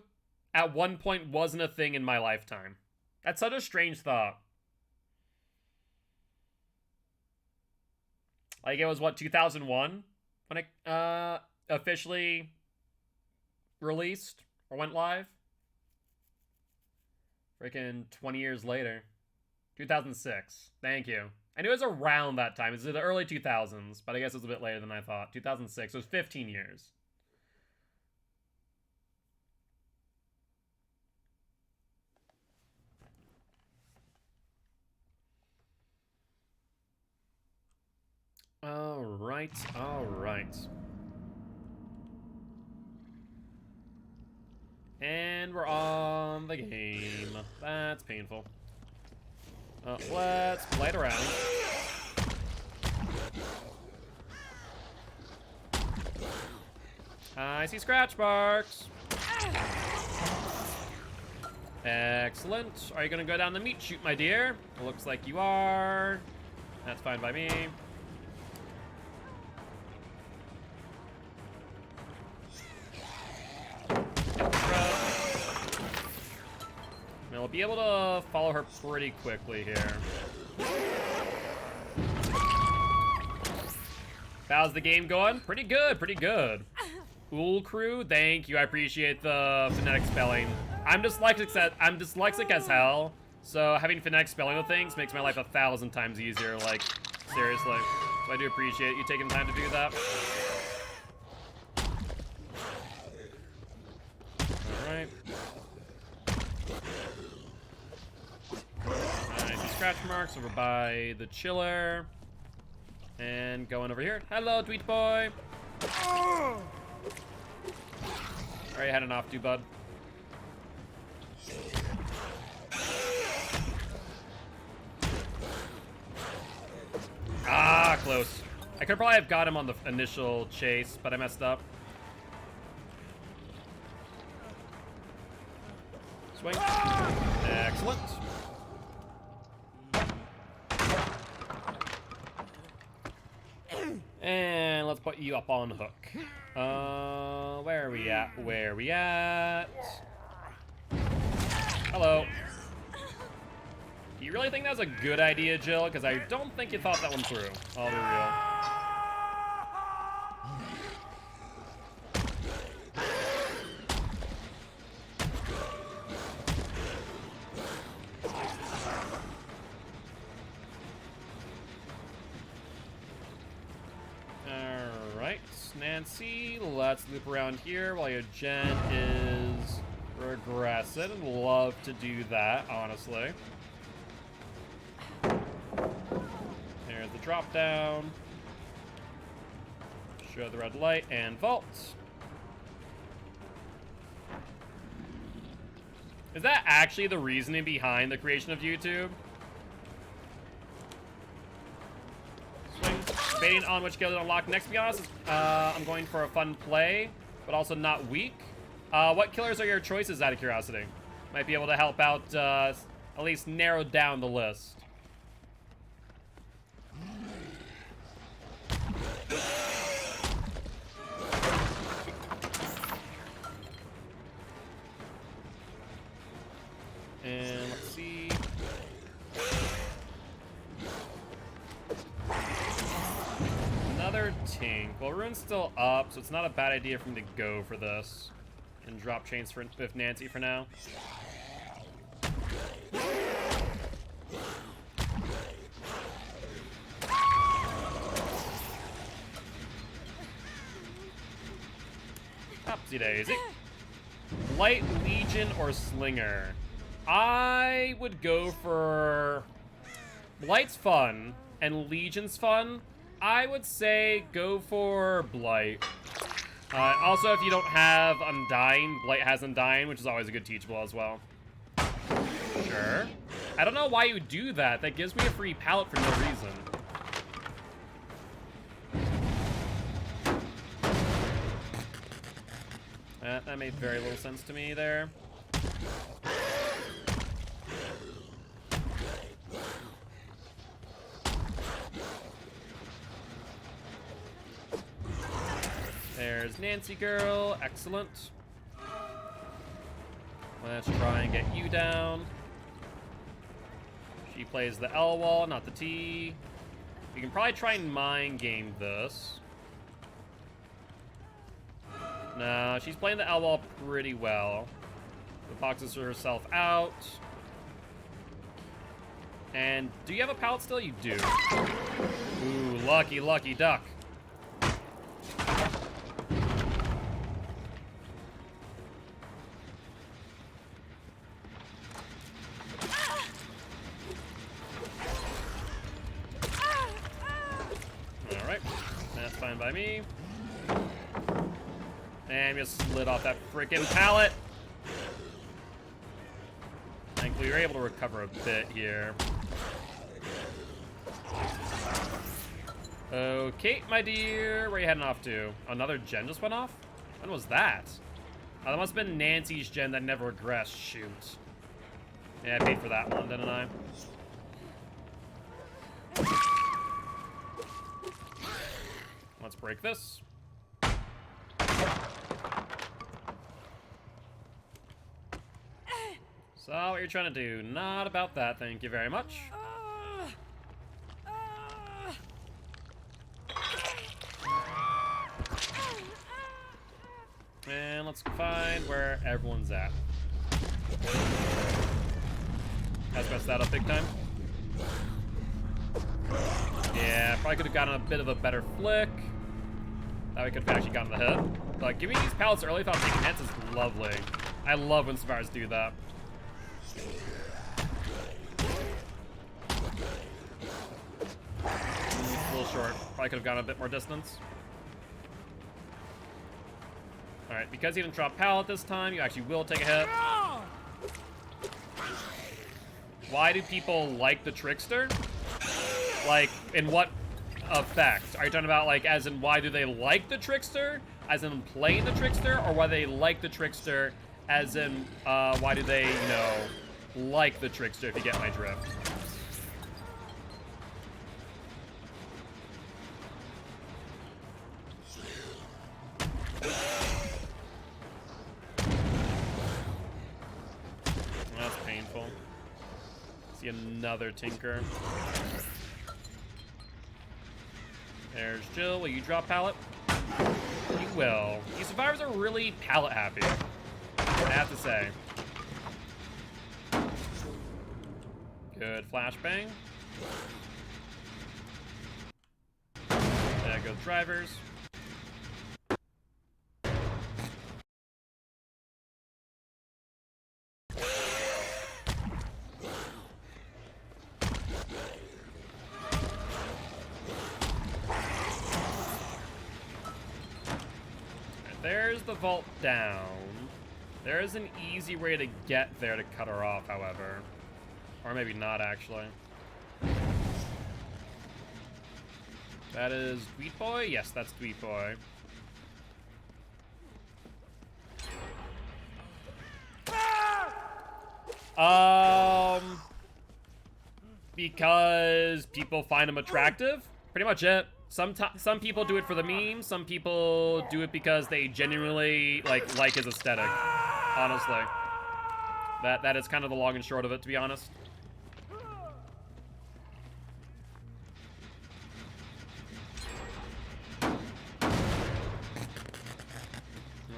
at one point wasn't a thing in my lifetime. That's such a strange thought. Like, it was, what, 2001? When it officially released or went live? Freaking 20 years later. 2006. Thank you. I knew it was around that time. It was the early 2000s, but I guess it was a bit later than I thought. 2006. It was 15 years. All right. And we're on the game. That's painful. Let's play it around. I see scratch marks. Excellent. Are you gonna go down the meat chute, my dear? It looks like you are. That's fine by me. We'll be able to follow her pretty quickly here. How's the game going? Pretty good, pretty good. Crew, thank you. I appreciate the phonetic spelling. I'm dyslexic as hell, so having phonetic spelling of things makes my life 1,000 times easier. Like, seriously. So I do appreciate you taking time to do that. All right. Scratch marks over by the chiller. And going over here. Hello, Tweet Boy. Already had enough, too, bud. Ah, close. I could probably have got him on the initial chase, but I messed up. Swing. Excellent. And let's put you up on hook. Where are we at? Where are we at? Hello. Do you really think that was a good idea, Jill? Because I don't think you thought that one through. I'll be real. Nancy, let's loop around here while your gen is regressing. Love to do that, honestly. There's the drop down. Show the red light and vault. Is that actually the reasoning behind the creation of YouTube? Debating on which kill to unlock next, to be honest. I'm going for a fun play, but also not weak. What killers are your choices, out of curiosity? Might be able to help out, at least narrow down the list. Tink. Well, Rune's still up, so it's not a bad idea for me to go for this. And drop chains with Nancy for now. Upsy daisy. Light, Legion, or Slinger? I would go for... Blight's fun, and Legion's fun. I would say go for Blight. Also, if you don't have Undying, Blight has Undying, which is always a good teachable as well. Sure. I don't know why you would do that. That gives me a free palette for no reason. That made very little sense to me there. There's Nancy girl. Excellent. Let's try and get you down. She plays the L wall, not the T. We can probably try and mind game this. No, she's playing the L wall pretty well. The boxes herself out. And do you have a pallet still? You do. Ooh, lucky, lucky duck. Alright, that's fine by me. And we just slid off that freaking pallet. Thankfully, we were able to recover a bit here. Okay, my dear. Where are you heading off to? Another gen just went off? When was that? Oh, that must have been Nancy's gen that never regressed. Shoot. Yeah, I paid for that one, didn't I? Let's break this. So, what you're trying to do? Not about that, thank you very much. And let's find where everyone's at. Let's mess that up big time. Yeah, probably could have gotten a bit of a better flick. That we could have actually gotten the hit. But giving these pallets early without taking hits is lovely. I love when survivors do that. It's a little short. Probably could have gone a bit more distance. Alright, because you didn't drop pallet this time, you actually will take a hit. Why do people like the Trickster? Like, in what effect? Are you talking about, like, as in why do they like the Trickster? As in playing the Trickster? Or why they like the Trickster as in, why do they, you know, like the Trickster, if you get my drift? That's painful. See another Tinker. There's Jill. Will you drop pallet? You will. These survivors are really pallet happy, I have to say. Good flashbang. There goes drivers. There's the vault down. There is an easy way to get there to cut her off, however. Or maybe not, actually. That is Tweet Boy? Yes, that's Tweet Boy. Because people find him attractive? Pretty much it. Some people do it for the meme, some people do it because they genuinely like his aesthetic. Honestly. That is kind of the long and short of it, to be honest.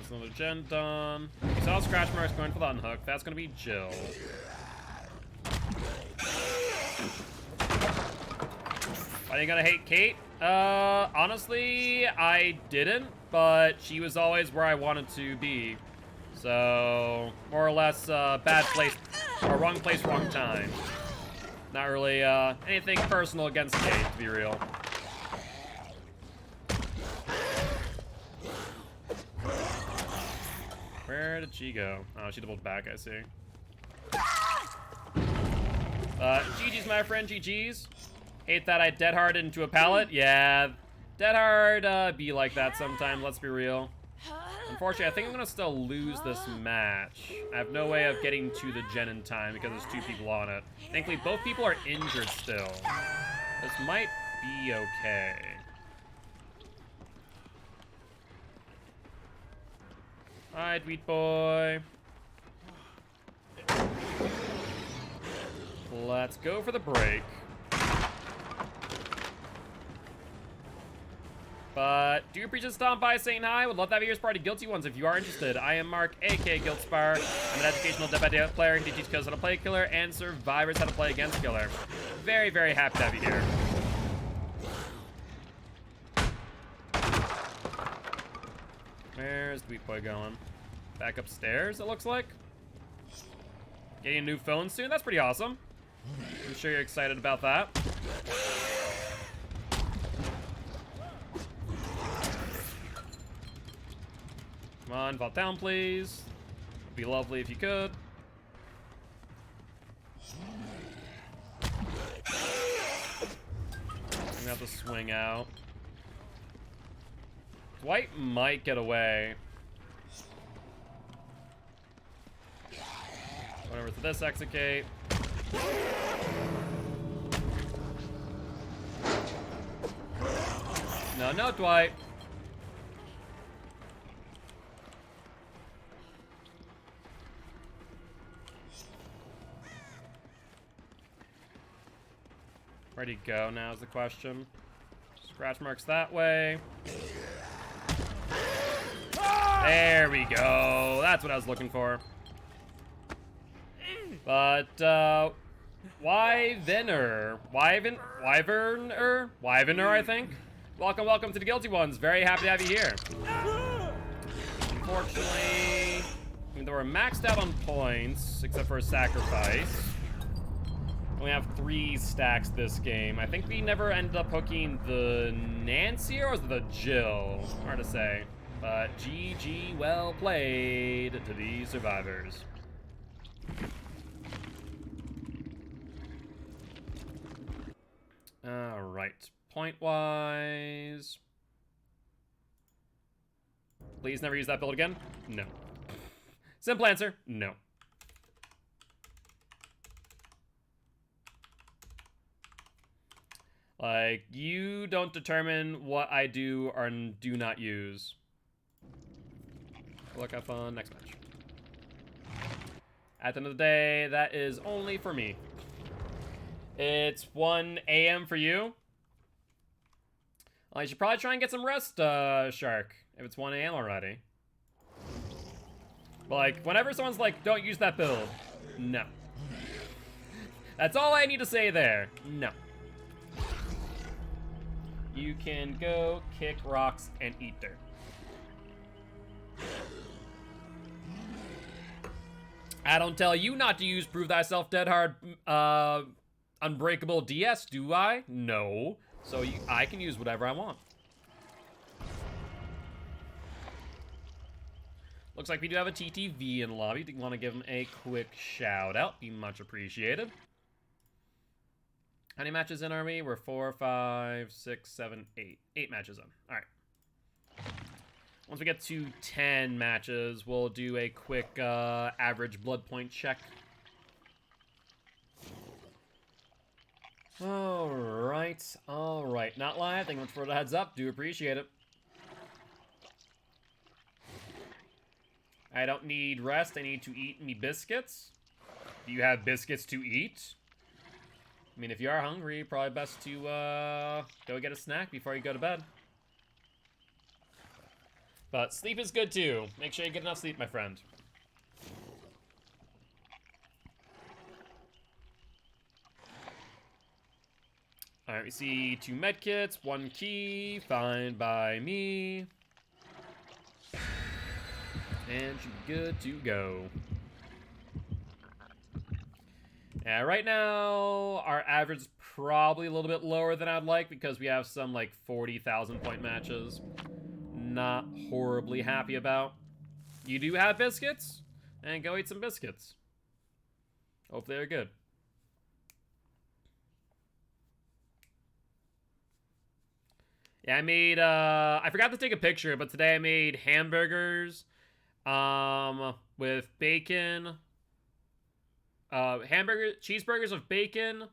That's another gen done. We saw scratch marks going for the unhook. That's gonna be Jill. Are you gonna hate Kate? Honestly, I didn't, but she was always where I wanted to be. So, more or less, bad place, or wrong place, wrong time. Not really, anything personal against Kate, to be real. Where did she go? Oh, she doubled back, I see. GG's, my friend, GG's. Hate that I dead harded into a pallet. Yeah, dead hard be like that sometimes, let's be real. Unfortunately, I think I'm gonna still lose this match. I have no way of getting to the gen in time because there's 2 people on it. Thankfully, both people are injured still. This might be okay. Alright, Wheat Boy. Let's go for the break. But do appreciate stopping by, saying hi. Would love to have you as part of Guilty Ones if you are interested. I am Mark, aka Guildspire. I'm an educational Dead by Daylight player who teaches kills how to play Killer and survivors how to play against Killer. Very, very happy to have you here. Where's the Wheat Boy going? Back upstairs, it looks like. Getting a new phone soon? That's pretty awesome. I'm sure you're excited about that. Come on, fall down, please. It'd be lovely if you could. I'm gonna have to swing out. Dwight might get away. Whatever to this execute. No, no, Dwight. Where'd he go now is the question. Scratch marks that way. There we go. That's what I was looking for. But, Wyverner, I think. Welcome to the Guilty Ones. Very happy to have you here. Unfortunately, I mean, they were maxed out on points, except for a sacrifice. We have 3 stacks this game. I think we never ended up hooking the Nancy, or was it the Jill? Hard to say. But GG, well played to these survivors. All right, point-wise. Please never use that build again? No. Simple answer, no. Like, you don't determine what I do or do not use. Good luck, have fun, next match. At the end of the day, that is only for me. It's 1 a.m. for you. Well, you should probably try and get some rest, Shark, if it's 1 a.m. already. But, like, whenever someone's like, don't use that build, no. That's all I need to say there, no. You can go kick rocks and eat dirt. I don't tell you not to use Prove Thyself Dead Hard Unbreakable DS, do I? No. So I can use whatever I want. Looks like we do have a TTV in lobby. Do you want to give him a quick shout out? Be much appreciated. How many matches in are we? We're 4, 5, 6, 7, 8. 8 matches in. All right. Once we get to 10 matches, we'll do a quick average blood point check. All right. Not live. Thank you much for the heads up. Do appreciate it. I don't need rest. I need to eat me biscuits. Do you have biscuits to eat? I mean, if you are hungry, probably best to go get a snack before you go to bed. But sleep is good too. Make sure you get enough sleep, my friend. Alright, we see 2 medkits, 1 key, fine by me. And she's good to go. Yeah, right now, our average is probably a little bit lower than I'd like because we have some, like, 40,000 point matches. Not horribly happy about. You do have biscuits? And go eat some biscuits. Hopefully they're good. Yeah, I made, I forgot to take a picture, but today I made hamburgers, with bacon, cheeseburgers with bacon,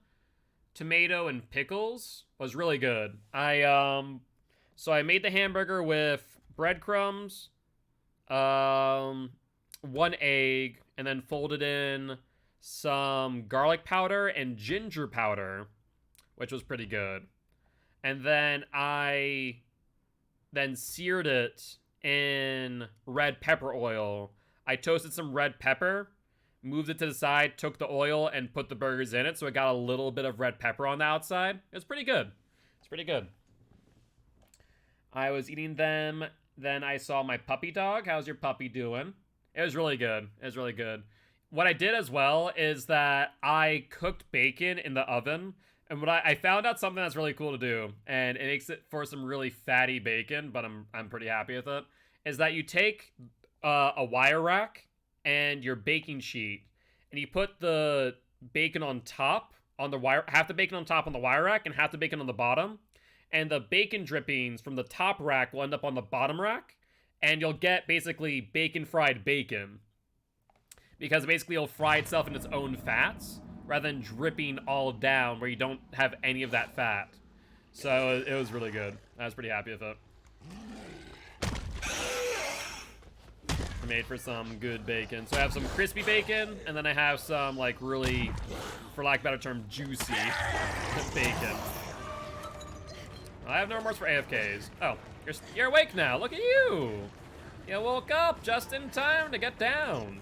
tomato, and pickles. Was really good. So I made the hamburger with breadcrumbs, 1 egg, and then folded in some garlic powder and ginger powder, which was pretty good. And then I seared it in red pepper oil. I toasted some red pepper, moved it to the side, took the oil, and put the burgers in it, so it got a little bit of red pepper on the outside. It was pretty good. It's pretty good. I was eating them, then I saw my puppy dog. How's your puppy doing? It was really good. It was really good. What I did as well is that I cooked bacon in the oven, and what I found out something that's really cool to do, and it makes it for some really fatty bacon, but I'm pretty happy with it, is that you take a wire rack and your baking sheet, and you put the bacon on top on the wire, half the bacon on top on the wire rack and half the bacon on the bottom, and the bacon drippings from the top rack will end up on the bottom rack, and you'll get basically bacon fried bacon, because basically it'll fry itself in its own fats rather than dripping all down where you don't have any of that fat. So it was really good. I was pretty happy with it. I made for some good bacon. So I have some crispy bacon, and then I have some, like, really, for lack of a better term, juicy bacon. I have no remorse for AFKs. Oh, you're awake now. Look at you. You woke up just in time to get downed.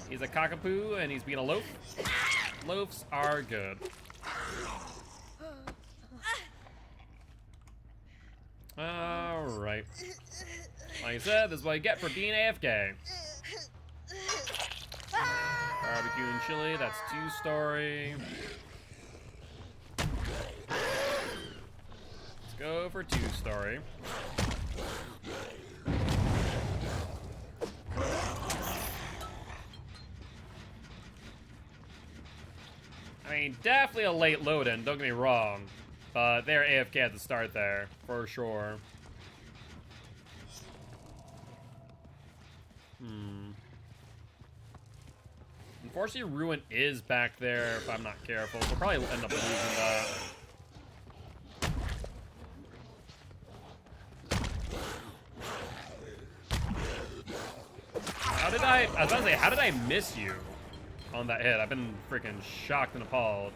He's a cockapoo, and he's being a loaf. Loafs are good. Alright. Like I said, this is what you get for being AFK. Barbecue and chili, that's 2-story. Let's go for 2-story. I mean, definitely a late load-in, don't get me wrong. But they're AFK at the start there, for sure. Unfortunately, Ruin is back there if I'm not careful. We'll probably end up losing that. I was about to say, how did I miss you on that hit? I've been freaking shocked and appalled.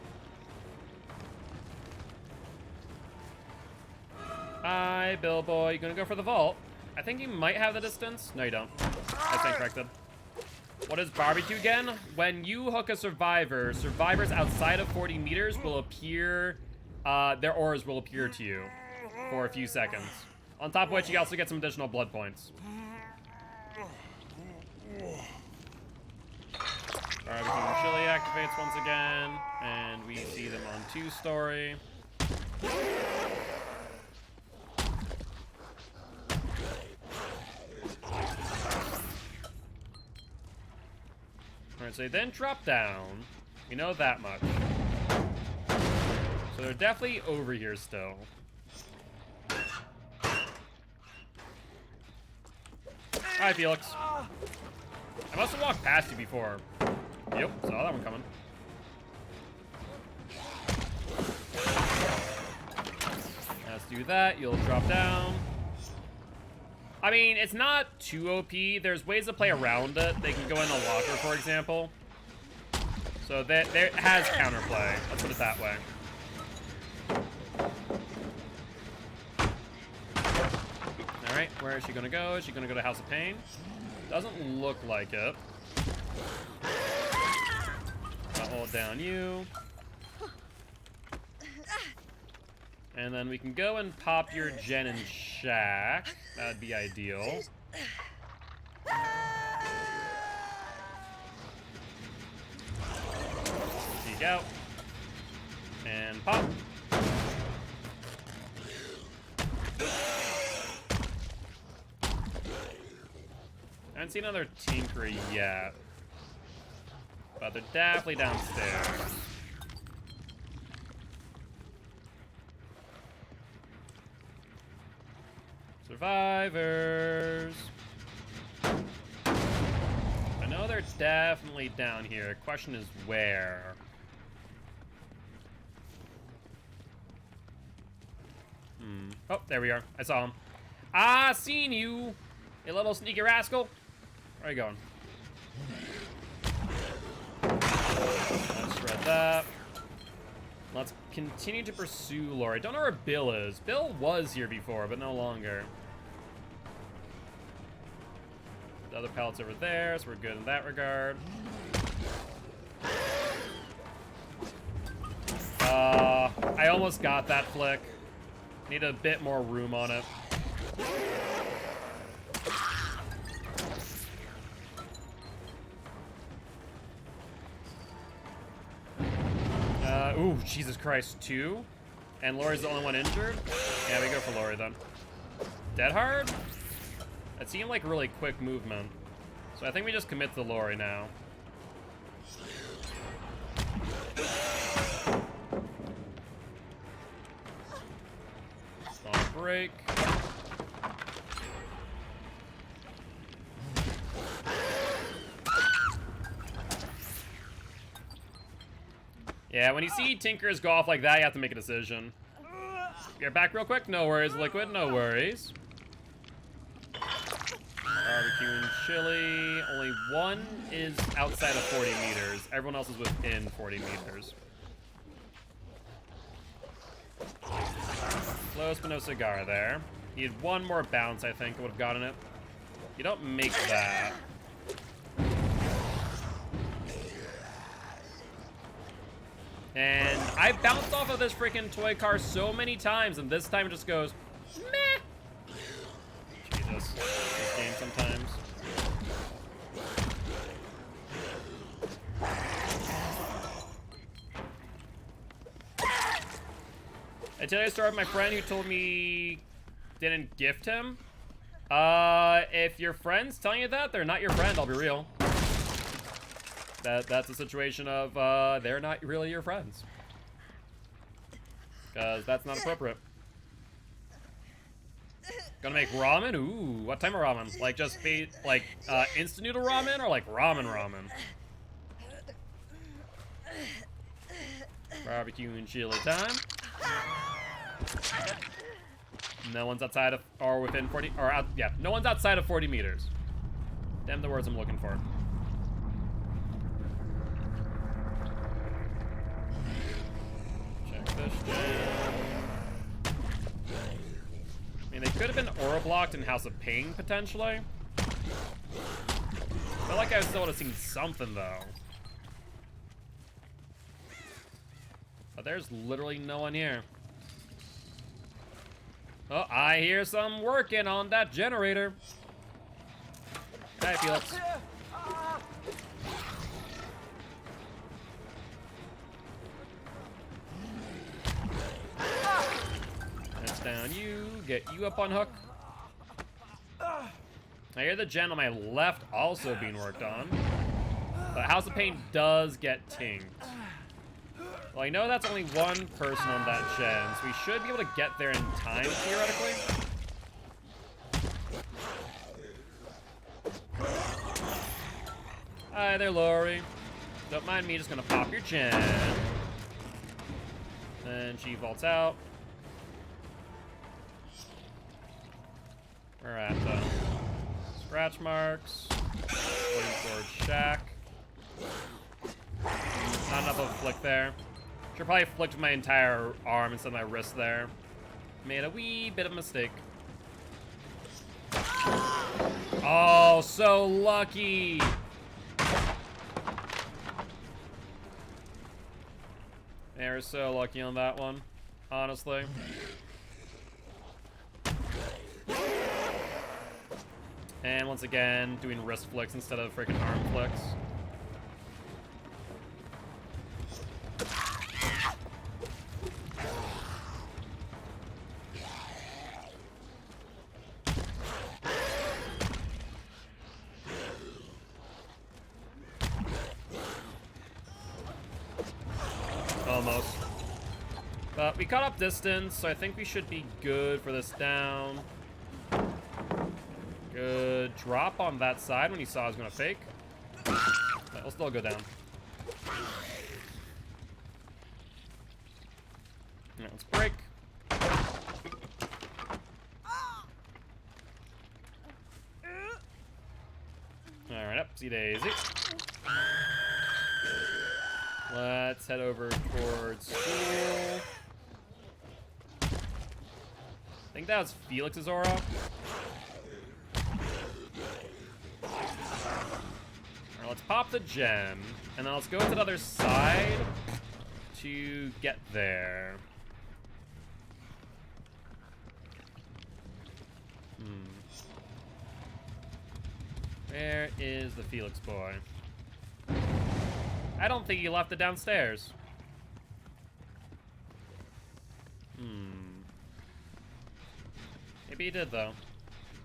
Hi, Billboy. You gonna go for the vault? I think you might have the distance. No, you don't. I stand corrected. What is barbecue again? When you hook a survivor, survivors outside of 40 meters will appear, their auras will appear to you for a few seconds. On top of which, you also get some additional blood points. Barbecue and chili activates once again, and we see them on 2-story. Alright, so they then drop down. We know that much. So they're definitely over here still. Hi, Felix. I must have walked past you before. Yep, saw that one coming. Let's do that. You'll drop down. I mean, it's not too OP. There's ways to play around it. They can go in the locker, for example. So that there has counterplay. Let's put it that way. Alright, Alright, where is she gonna go? Is she gonna go to House of Pain? Doesn't look like it. I'll hold down you. And then we can go and pop your Jen and Shaq. That'd be ideal. Peek out. And pop. I haven't seen another Tinker yet. But they're definitely downstairs. Survivors. I know they're definitely down here. Question is where? Oh, there we are. I saw him. Ah, seen you, you little sneaky rascal. Where are you going? Let's shred that. Let's continue to pursue Lori. Don't know where Bill is. Bill was here before, but no longer. The other pallet's over there, so we're good in that regard. I almost got that flick. Need a bit more room on it. Ooh, Jesus Christ, 2? And Lori's the only one injured? Yeah, we go for Lori then. Dead hard? That seemed like really quick movement. So I think we just commit to Lori now. Small break. Yeah, when you see Tinkers go off like that, you have to make a decision. Get back real quick? No worries, Liquid, no worries. Barbecue and chili. Only one is outside of 40 meters. Everyone else is within 40 meters. Close but no cigar there. Need one more bounce, I think. I would have gotten it. You don't make that. And I bounced off of this freaking toy car so many times, and this time it just goes, meh. Jesus, this game sometimes. I tell you a story of my friend who told me didn't gift him. If your friend's telling you that, they're not your friend, I'll be real. That's a situation of they're not really your friends, because that's not appropriate. Gonna make ramen? Ooh, what type of ramen? Like just like instant noodle ramen or like ramen ramen? Barbecue and chili time. No one's outside of or within 40 or out. Yeah, no one's outside of 40 meters. Damn the words I'm looking for. This jam. I mean, they could have been aura blocked in House of Pain, potentially. I feel like I still would have seen something, though. But there's literally no one here. Oh, I hear some working on that generator. Hi, Felix. Down you, get you up on hook. I hear the gen on my left also being worked on. But House of Pain does get tinged. Well, I know that's only one person on that gen, so we should be able to get there in time, theoretically. Hi there, Lori. Don't mind me, just gonna pop your gen. Then she vaults out. We're at scratch marks. Waiting for Shaq. Not enough of a flick there. Should probably flicked my entire arm instead of my wrist there. Made a wee bit of a mistake. Oh, so lucky. They're so lucky on that one, honestly. And once again, doing wrist flicks instead of freaking arm flicks. Almost. But we caught up distance, so I think we should be good for this down. Good drop on that side when he saw I was gonna fake. But we'll still go down. Alright, let's break. Alright, up, see daisy. Let's head over towards school. I think that was Felix's aura. Alright, let's pop the gem, and then let's go to the other side to get there. Where is the Felix boy? I don't think he left it downstairs. Maybe he did, though.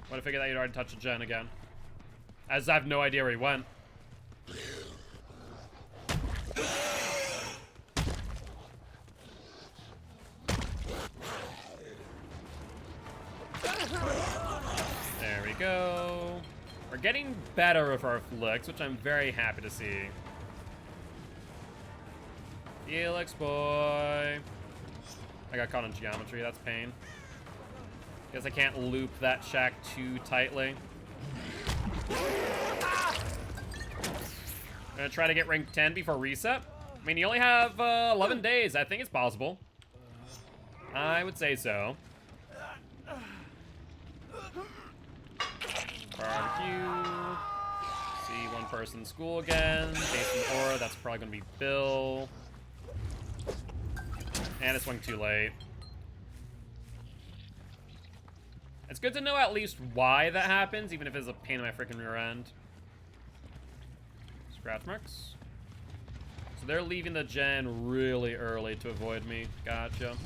What if I figured that he'd already touched a gen again? As I have no idea where he went. There we go. We're getting better with our flicks, which I'm very happy to see. Felix boy. I got caught in geometry, that's pain. Guess I can't loop that shack too tightly. I'm gonna try to get rank 10 before reset. I mean, you only have 11 days. I think it's possible. I would say so. Barbecue. See one person in school again. Jason Aura, that's probably gonna be Bill. And it swung too late. It's good to know at least why that happens, even if it's a pain in my freaking rear end. Scratch marks. So they're leaving the gen really early to avoid me. Gotcha.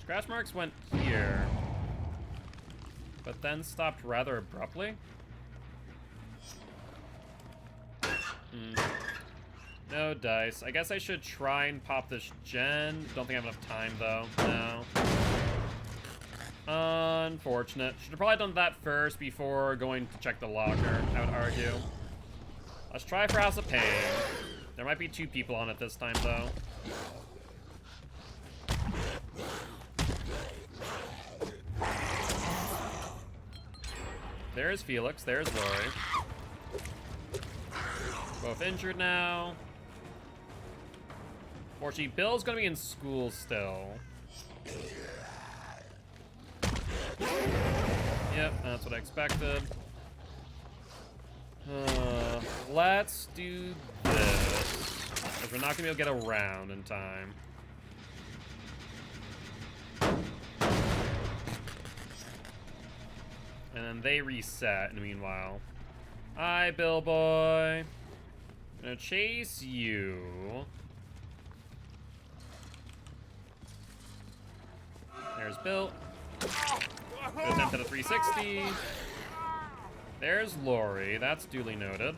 Scratch marks went here, but then stopped rather abruptly. No dice. I guess I should try and pop this gen. Don't think I have enough time, though. No. Unfortunate. Should have probably done that first before going to check the locker, I would argue. Let's try for House of Pain. There might be 2 people on it this time, though. There's Felix. There's Lori. Both injured now. Fortunately, Bill's gonna be in school still. Yep, that's what I expected. Let's do this, because we're not gonna be able to get around in time. And then they reset in the meanwhile. Hi, Bill boy. I'm gonna chase you. There's Bill. Good attempt at a 360. There's Lori. That's duly noted.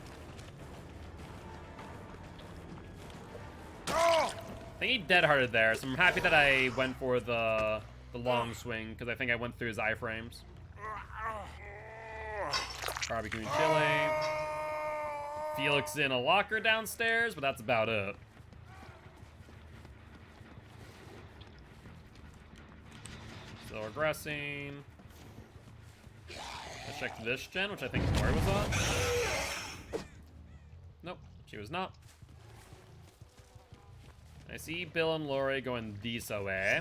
I think he dead-hearted there, so I'm happy that I went for the long swing, because I think I went through his iframes. Barbecue and chili. Felix in a locker downstairs, but that's about it. Still regressing. Let's check this gen, which I think Lori was on. Nope, she was not. I see Bill and Lori going this way.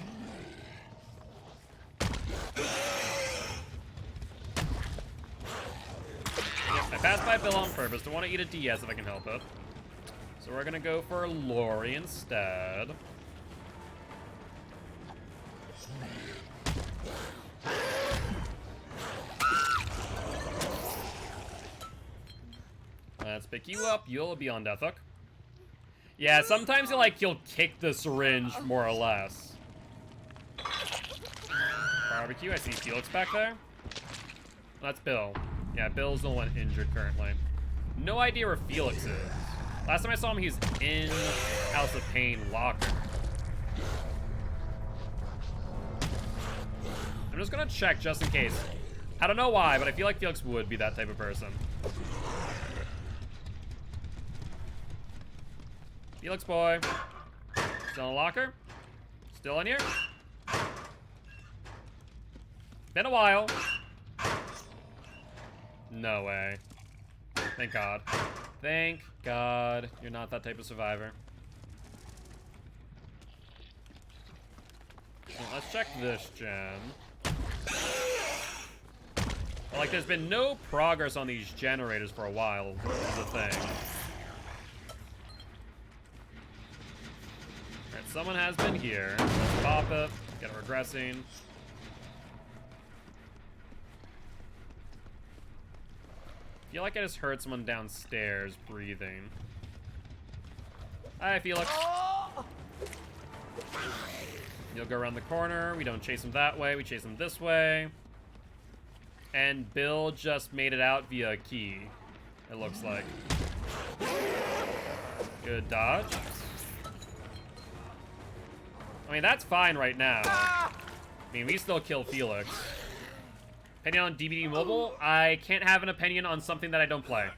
Yep, I passed by Bill on purpose. Don't want to eat a DS if I can help it. So we're gonna go for Lori instead. Let's pick you up. You'll be on death hook. Yeah, sometimes you'll kick the syringe more or less. Barbecue. I see Felix back there. That's Bill. Yeah, Bill's the one injured currently. No idea where Felix is. Last time I saw him, he was in House of Pain locker. I'm just gonna check just in case. I don't know why, but I feel like Felix would be that type of person. Felix boy. Still in the locker? Still in here? Been a while. No way. Thank God. Thank God you're not that type of survivor. Well, let's check this gen. Well, like, there's been no progress on these generators for a while, is the thing. Alright, someone has been here. Let's pop it. Get it regressing. I feel like I just heard someone downstairs breathing. Hi, Felix. You'll go around the corner. We don't chase him that way. We chase him this way. And Bill just made it out via a key, it looks like. Good dodge. I mean, that's fine right now. I mean, we still kill Felix. Opinion on DBD Mobile? I can't have an opinion on something that I don't play.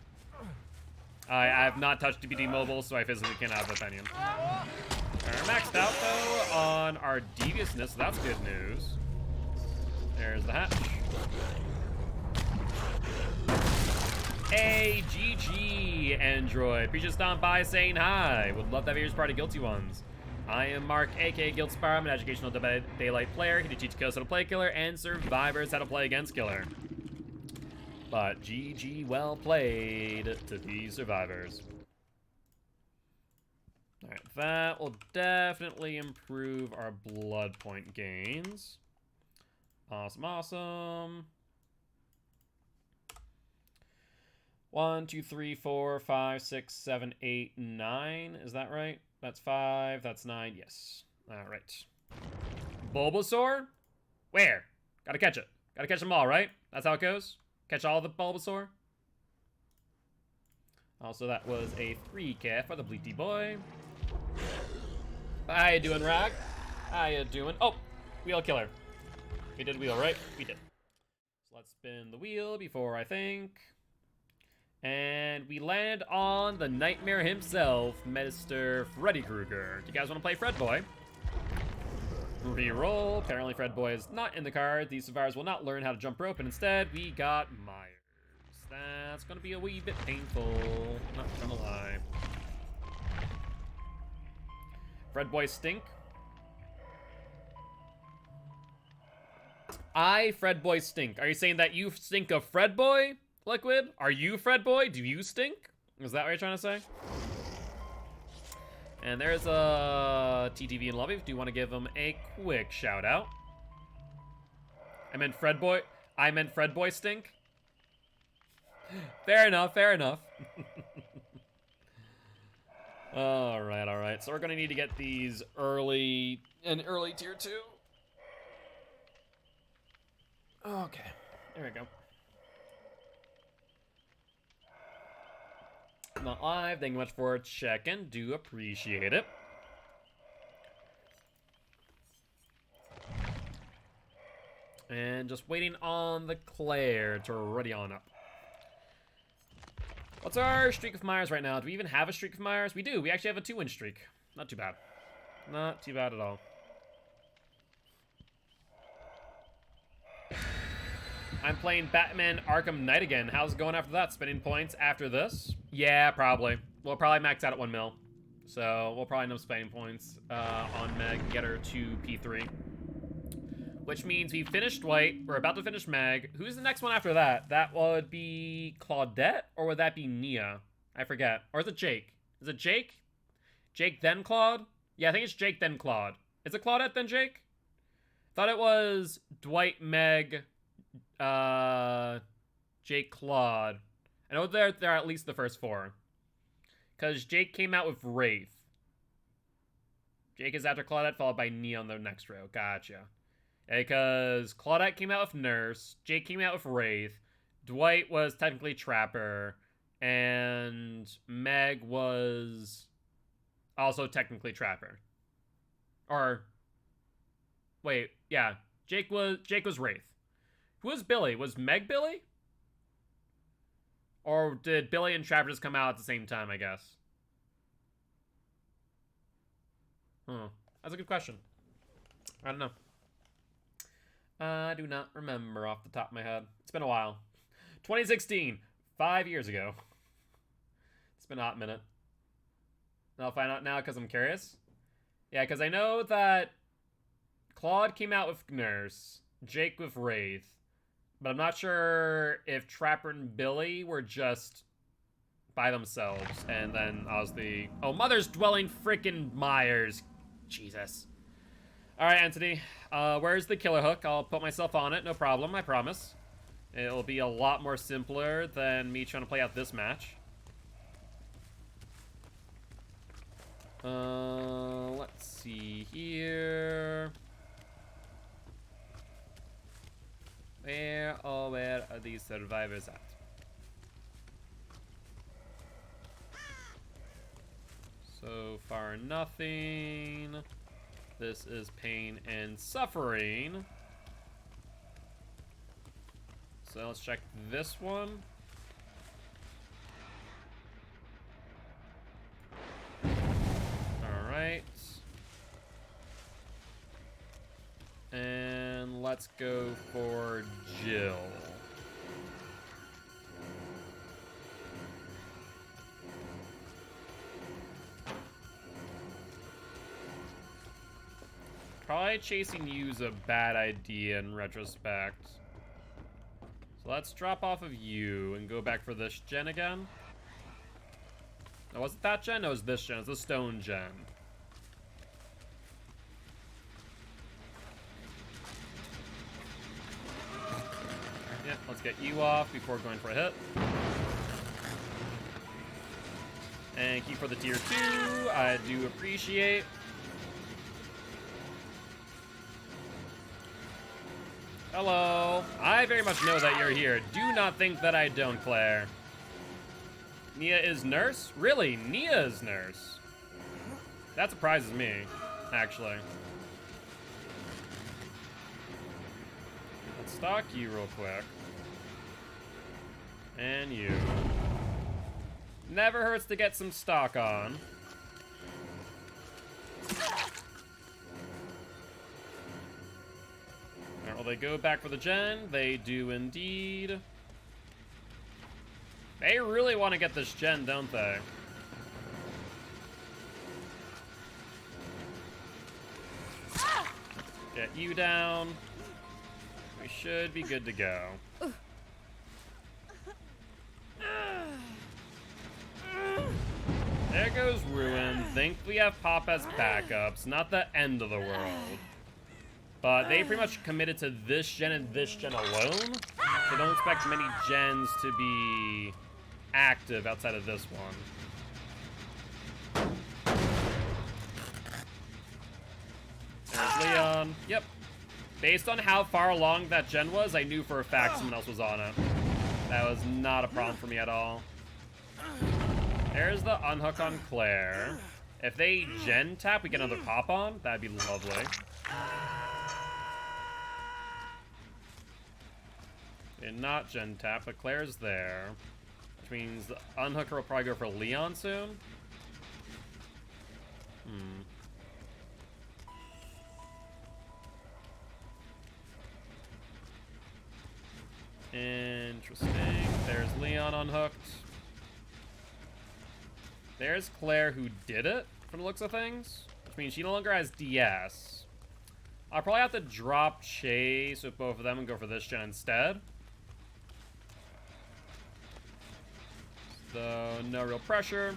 I have not touched DBD Mobile, so I physically can't have an opinion. We're maxed out, though, on our deviousness. That's good news. There's the hatch. Hey, GG, Android. Appreciate stopping by saying hi. Would love to have yours part of Guilty Ones. I am Mark, aka Guild Spire. I'm an educational daylight player. Here to teach kills how to play Killer and survivors how to play against Killer. But GG, well played to these survivors. Alright, that will definitely improve our blood point gains. Awesome, awesome. 1, 2, 3, 4, 5, 6, 7, 8, 9. Is that right? That's 5. That's 9. Yes. All right. Bulbasaur? Where? Gotta catch it. Gotta catch them all, right? That's how it goes? Catch all the Bulbasaur? Also, that was a 3K for the Bleaty boy. How you doing, Rag? How you doing? Oh, wheel killer. We did wheel, right? We did. So let's spin the wheel before I think. And we landed on the nightmare himself, Mr. Freddy Krueger. Do you guys want to play Fred Boy? Reroll. Apparently Fred Boy is not in the card. These survivors will not learn how to jump rope, and instead we got Myers. That's going to be a wee bit painful, not gonna lie. Fred Boy stink. Fred Boy stink. Are you saying that you stink of Fred Boy? Liquid, are you Fred Boy? Do you stink? Is that what you're trying to say? And there's a TTV in lobby. Do you want to give him a quick shout out? I meant Fred Boy. I meant Fred Boy stink. Fair enough. Fair enough. All right. So we're gonna need to get these early tier 2. Okay, there we go. Not live. Thank you much for checking. Do appreciate it. And just waiting on the Claire to ready on up. What's our streak of Myers right now? Do we even have a streak of Myers? We do. We actually have a 2-win streak. Not too bad. Not too bad at all. I'm playing Batman Arkham Knight again. How's it going after that? Spending points after this? Yeah, probably. We'll probably max out at 1 mil. So we'll probably end up spending points on Meg and get her to P3. which means we finished Dwight. We're about to finish Meg. Who's the next one after that? That would be Claudette, or would that be Nia? I forget. Or is it Jake? Is it Jake? Jake then Claude? Yeah, I think it's Jake then Claude. Is it Claudette then Jake? Thought it was Dwight, Meg, Jake, Claude. I know they're at least the first 4. Because Jake came out with Wraith. Jake is after Claudette, followed by Nia on the next row. Gotcha. Because Claudette came out with Nurse, Jake came out with Wraith, Dwight was technically Trapper, and Meg was also technically Trapper. Or, wait, yeah, Jake was Wraith. Who was Billy? Was Meg Billy? Or did Billy and Trapper just come out at the same time, I guess? That's a good question. I don't know. I do not remember off the top of my head. It's been a while. 2016. 5 years ago. It's been a hot minute. I'll find out now because I'm curious. Yeah, because I know that Claude came out with Nurse, Jake with Wraith, but I'm not sure if Trapper and Billy were just by themselves. And then obviously, oh, Mother's Dwelling frickin' Myers. Jesus. All right, Anthony. Where's the killer hook? I'll put myself on it. No problem. I promise. It'll be a lot more simpler than me trying to play out this match. Let's see here. Where are these survivors at? So far, nothing. This is pain and suffering. So let's check this one. Alright. And let's go for Jill. Probably chasing you is a bad idea in retrospect. So let's drop off of you and go back for this gen again. No, was it that gen? No, it was this gen. It's the stone gen. Yeah, let's get you off before going for a hit. Thank you for the tier 2. I do appreciate. Hello. I very much know that you're here. Do not think that I don't, Claire. Nia is Nurse? Really? Nia is Nurse? That surprises me, actually. Let's stalk you real quick. And you. Never hurts to get some stock on. Well, they go back for the gen. They do indeed. They really want to get this gen, don't they? Get you down. We should be good to go. There goes Ruin. Think we have Pop as backups. Not the end of the world. But they pretty much committed to this gen and this gen alone. So don't expect many gens to be active outside of this one. There's Leon. Yep. Based on how far along that gen was, I knew for a fact someone else was on it. That was not a problem for me at all. There's the unhook on Claire. If they gen tap, we get another pop on. That'd be lovely. And not gen tap, but Claire's there. Which means the unhooker will probably go for Leon soon. Interesting. There's Leon unhooked. There's Claire who did it, from the looks of things. Which means she no longer has DS. I'll probably have to drop Chase with both of them and go for this gen instead. So, no real pressure.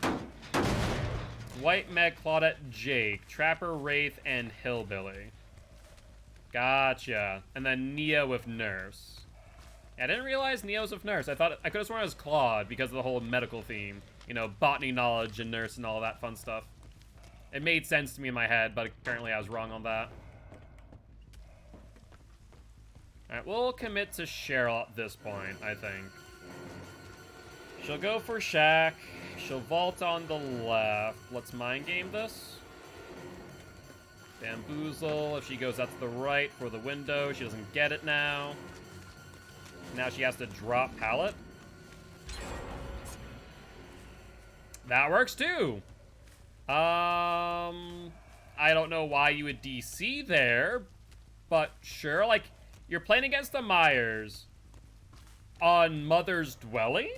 White Meg, Claudette, Jake, Trapper, Wraith, and Hillbilly. Gotcha. And then Nia with Nurse. I didn't realize Nia was with Nurse. I could have sworn it was Claude because of the whole medical theme. You know, botany knowledge and Nurse and all that fun stuff. It made sense to me in my head, but apparently I was wrong on that. Alright, we'll commit to Cheryl at this point, I think. She'll go for Shaq. She'll vault on the left. Let's mind game this. Bamboozle. If she goes out to the right for the window, she doesn't get it now. Now she has to drop pallet. That works too. I don't know why you would DC there, but sure. Like, you're playing against the Myers on Mother's Dwelling?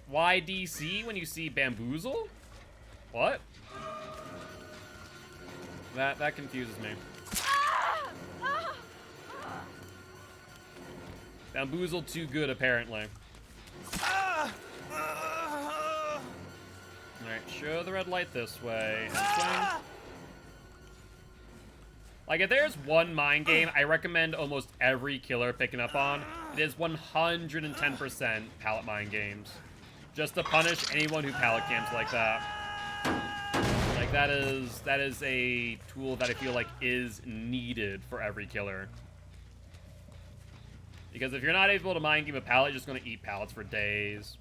Why DC when you see Bamboozle? What? That confuses me. Bamboozle too good, apparently. Alright, show the red light this way. And swing. Like, if there's one mind game I recommend almost every killer picking up on, it is 110% pallet mind games. Just to punish anyone who pallet camps like that. Like, that is a tool that I feel like is needed for every killer. Because if you're not able to mind game a pallet, you're just going to eat pallets for days.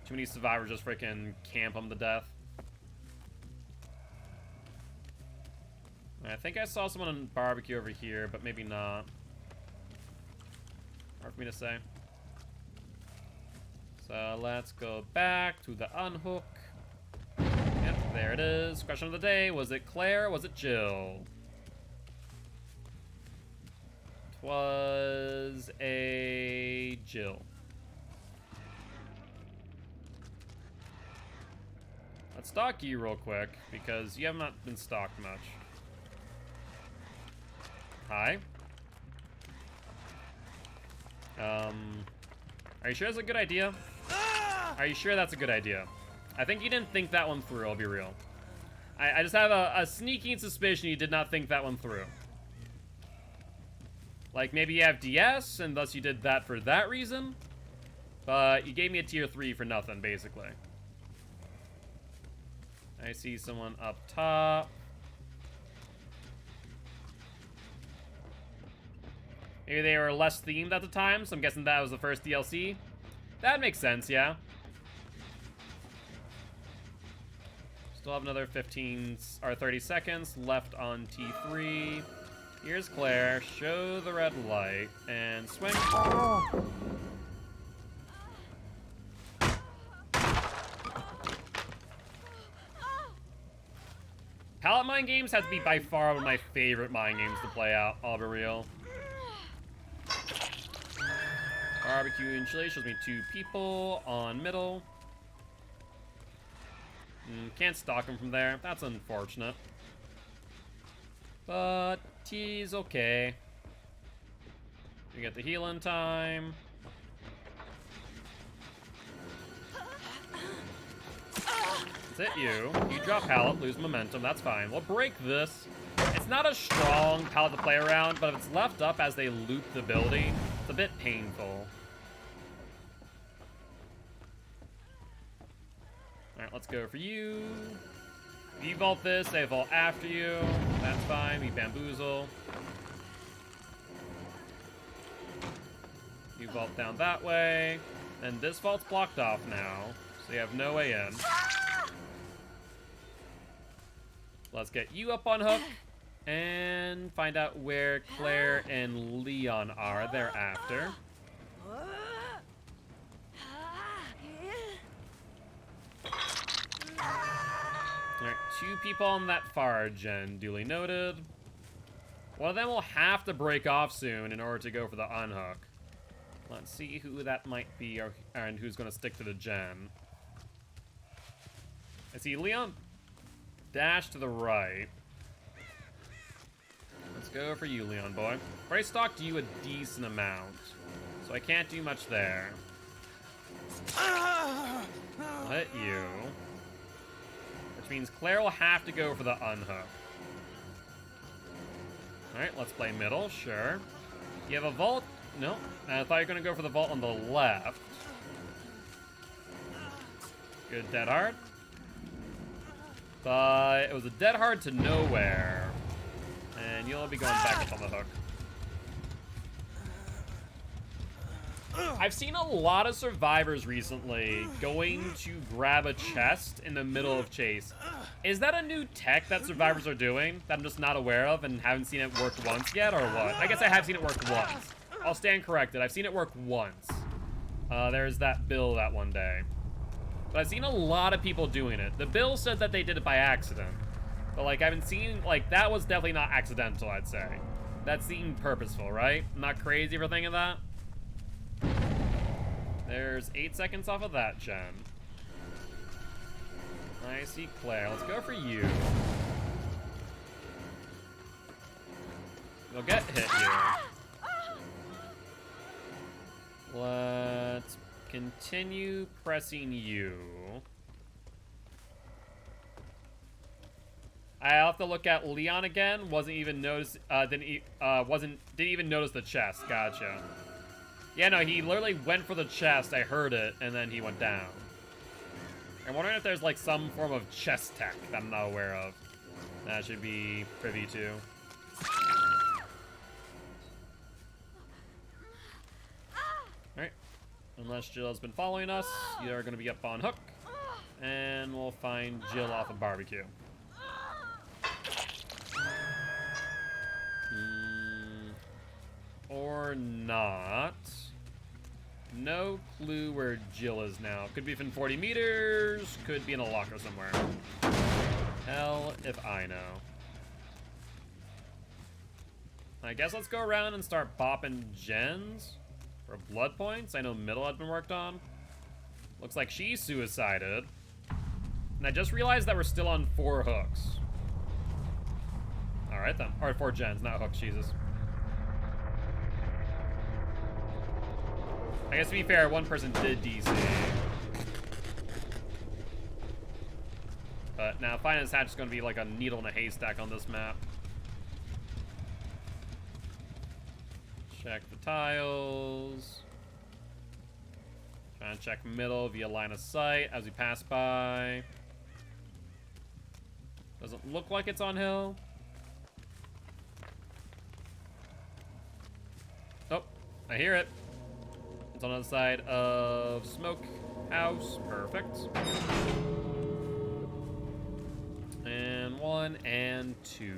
Too many survivors just freaking camp them to death. I think I saw someone on barbecue over here, but maybe not. Hard for me to say. So let's go back to the unhook. Yep, there it is. Question of the day, was it Claire or was it Jill? It was a Jill. Let's stalk you real quick, because you have not been stalked much. Hi. Are you sure that's a good idea? Are you sure that's a good idea? I think you didn't think that one through, I'll be real. I just have a sneaking suspicion you did not think that one through. Like, maybe you have DS, and thus you did that for that reason? But you gave me a tier 3 for nothing, basically. I see someone up top. Maybe they were less themed at the time, so I'm guessing that was the first DLC. That makes sense, yeah. Still have another 15 or 30 seconds left on T3. Here's Claire. Show the red light and swing. Oh. Pallet mine games have to be by far one of my favorite mine games to play out, I'll be real. Barbecue and chili shows me 2 people on middle. Can't stalk him from there. That's unfortunate. But he's okay. We get the healing time. That's it, you. You drop pallet, lose momentum. That's fine. We'll break this. It's not a strong pallet to play around, but if it's left up as they loop the building, it's a bit painful. Alright, let's go for you. If you vault this, they vault after you. That's fine. We bamboozle. You vault down that way. And this vault's blocked off now, so you have no way in. Let's get you up on hook and find out where Claire and Leon are thereafter. Alright, 2 people on that far gen, duly noted. One of them will have to break off soon in order to go for the unhook. Let's see who that might be and who's going to stick to the gen. I see Leon dash to the right. Let's go for you, Leon boy. But I stocked you a decent amount, so I can't do much there. Let you. Which means Claire will have to go for the unhook. Alright, let's play middle, sure. You have a vault? No. I thought you were going to go for the vault on the left. Good dead hard. But it was a dead hard to nowhere. And you'll be going back up on the hook. I've seen a lot of survivors recently going to grab a chest in the middle of chase. Is that a new tech that survivors are doing that I'm just not aware of and haven't seen it work once yet, or what? I guess I have seen it work once. I'll stand corrected. I've seen it work once. There's that Bill that one day. But I've seen a lot of people doing it. The Bill said that they did it by accident. But, like, I haven't seen, like, that was definitely not accidental, I'd say. That seemed purposeful, right? I'm not crazy for thinking that. There's 8 seconds off of that, Jen. I see Claire. Let's go for you. You'll get hit here. Let's continue pressing you. I'll have to look at Leon again. Wasn't even notice. Didn't even notice the chest. Gotcha. Yeah, no, he literally went for the chest. I heard it, and then he went down. I'm wondering if there's like some form of chest tech that I'm not aware of. That I should be privy to. Alright. Unless Jill has been following us, you're going to be up on hook. And we'll find Jill off of barbecue. Or not. No clue where Jill is now. Could be within 40 meters. Could be in a locker somewhere. Hell if I know. I guess let's go around and start bopping gens for blood points. I know middle had been worked on. Looks like she suicided. And I just realized that we're still on 4 hooks. Alright then. Or 4 gens, not hooks, Jesus. I guess to be fair, one person did DC. But now Finance Hatch is going to be like a needle in a haystack on this map. Check the tiles. Trying to check middle via line of sight as we pass by. Doesn't look like it's on hill. Oh, I hear it. It's on the other side of Smoke House. Perfect. And 1 and 2.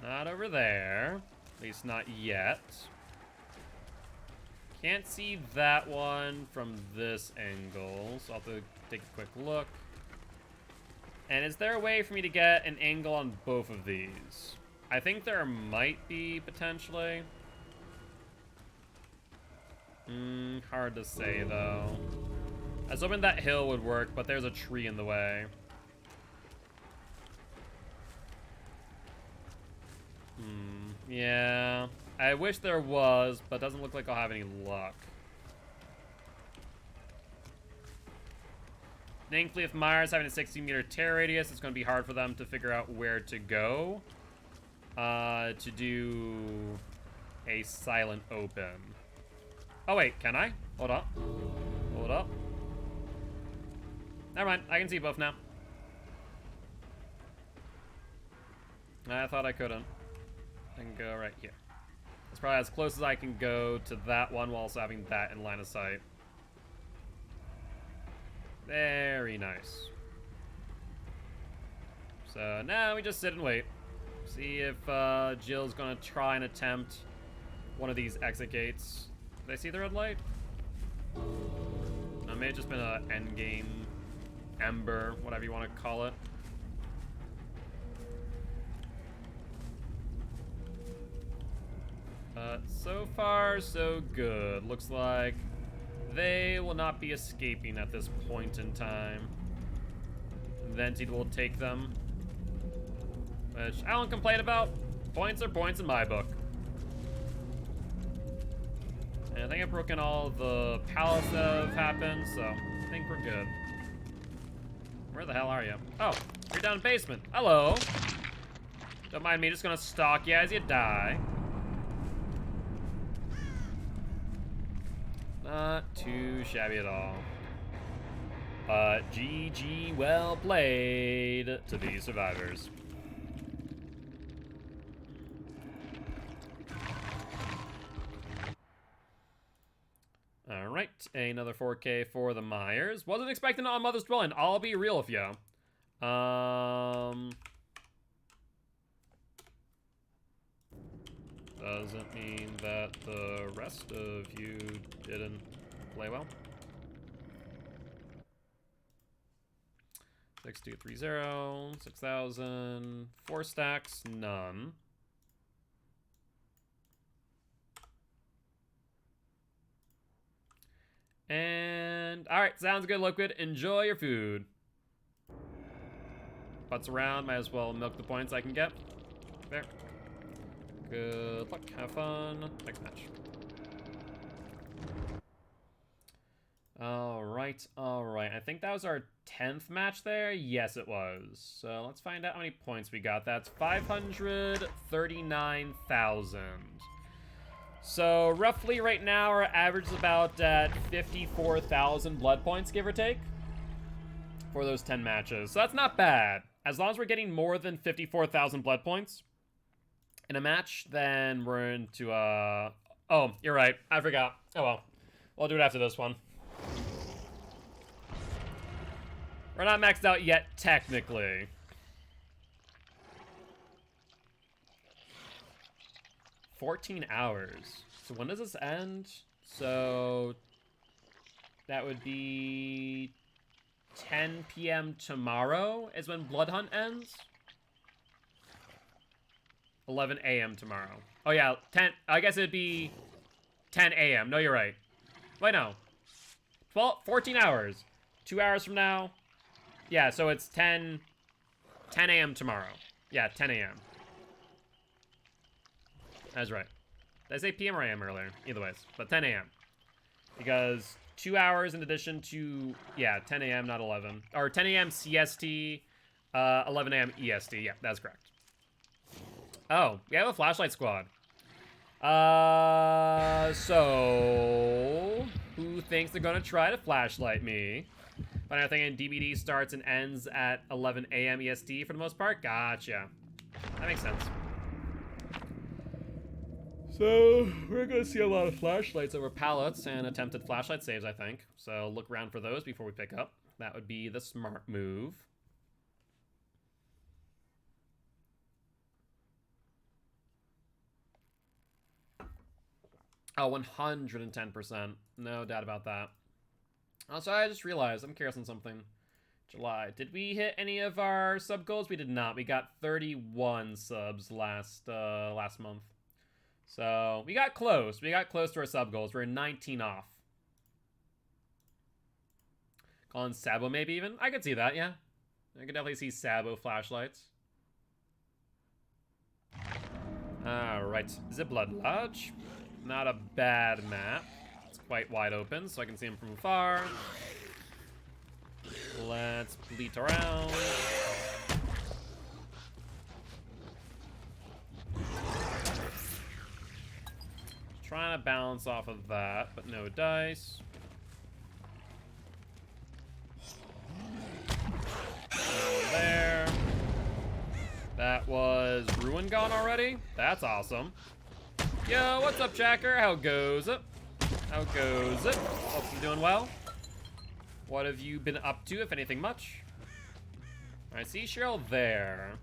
Not over there. At least not yet. Can't see that one from this angle, so I'll have to take a quick look. And is there a way for me to get an angle on both of these? I think there might be, potentially. Hard to say, though. I was hoping that hill would work, but there's a tree in the way. Yeah. I wish there was, but doesn't look like I'll have any luck. Thankfully, if Myers having a 60-meter tear radius, it's going to be hard for them to figure out where to go. To do a silent open. Oh wait, can I? Hold up. Hold up. Never mind, I can see both now. I thought I couldn't. I can go right here. It's probably as close as I can go to that one while also having that in line of sight. Very nice. So now we just sit and wait. See if Jill's gonna try and attempt one of these exit gates. Did I see the red light? No, it may have just been an endgame ember, whatever you want to call it. So far, so good. Looks like they will not be escaping at this point in time. Vented will take them. which I don't complain about. Points are points in my book. And I think I've broken all the pallets that have happened, so I think we're good. Where the hell are you? Oh, you're down in the basement. Hello. Don't mind me, just gonna stalk you as you die. Not too shabby at all. But GG, well played to these survivors. All right, another 4K for the Myers. Wasn't expecting it on Mother's Dwelling. I'll be real with you. Doesn't mean that the rest of you didn't play well. 6230, 6,000, 4 stacks, none. And all right, sounds good, Liquid. Enjoy your food. Butts around, might as well milk the points I can get. There. Good luck, have fun. Next match. All right. I think that was our 10th match there. Yes, it was. So let's find out how many points we got. That's 539,000. So roughly right now, our average is about at 54,000 blood points, give or take, for those 10 matches. So that's not bad. As long as we're getting more than 54,000 blood points in a match, then we're into, oh, you're right. I forgot. Oh, well. We'll do it after this one. We're not maxed out yet, technically. $14 hours. So when does this end? So that would be 10 p.m. tomorrow is when Blood Hunt ends. 11 a.m. tomorrow. Oh yeah, 10. I guess it'd be 10 a.m. No, you're right. Wait, no. 14 hours. 2 hours from now. Yeah, so it's 10 a.m. tomorrow. Yeah, 10 a.m. That's right. Did I say PM or AM earlier? Either ways, but 10 a.m. Because 2 hours in addition to, yeah, 10 a.m., not 11. Or 10 a.m. CST, 11 a.m. EST. Yeah, that's correct. Oh, we have a flashlight squad. So who thinks they're gonna try to flashlight me? But I think DBD starts and ends at 11 a.m. EST for the most part. Gotcha. That makes sense. So we're gonna see a lot of flashlights over pallets and attempted flashlight saves, I think. So look around for those before we pick up. That would be the smart move. Oh, 110%. No doubt about that. Also, I just realized, I'm curious on something. July. Did we hit any of our sub goals? We did not. We got 31 subs last month. So we got close. We got close to our sub goals. We're 19 off. Calling Sabo maybe even? I could see that, yeah. I could definitely see Sabo flashlights. Alright. Zipblood Lodge. Not a bad map. It's quite wide open, so I can see him from afar. Let's bleat around. Trying to balance off of that, but no dice. No one there. That was Ruin gone already? That's awesome. Yo, what's up, Jacker? How goes it? How goes it? Hope you're doing well. What have you been up to, if anything much? I see Cheryl there.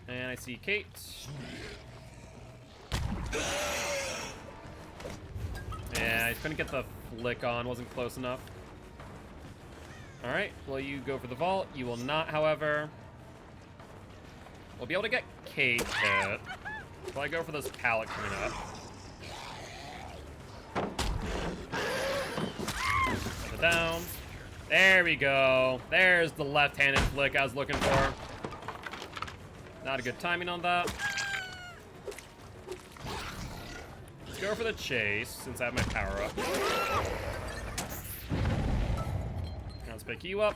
And I see Kate. Yeah, I couldn't get the flick on, wasn't close enough. Alright, well, you go for the vault. You will not, however. We'll be able to get Kate hit. Will I go for this pallet coming up? Put it down. There we go. There's the left-handed flick I was looking for. Not a good timing on that. Let's go for the chase since I have my power up. Let's pick you up.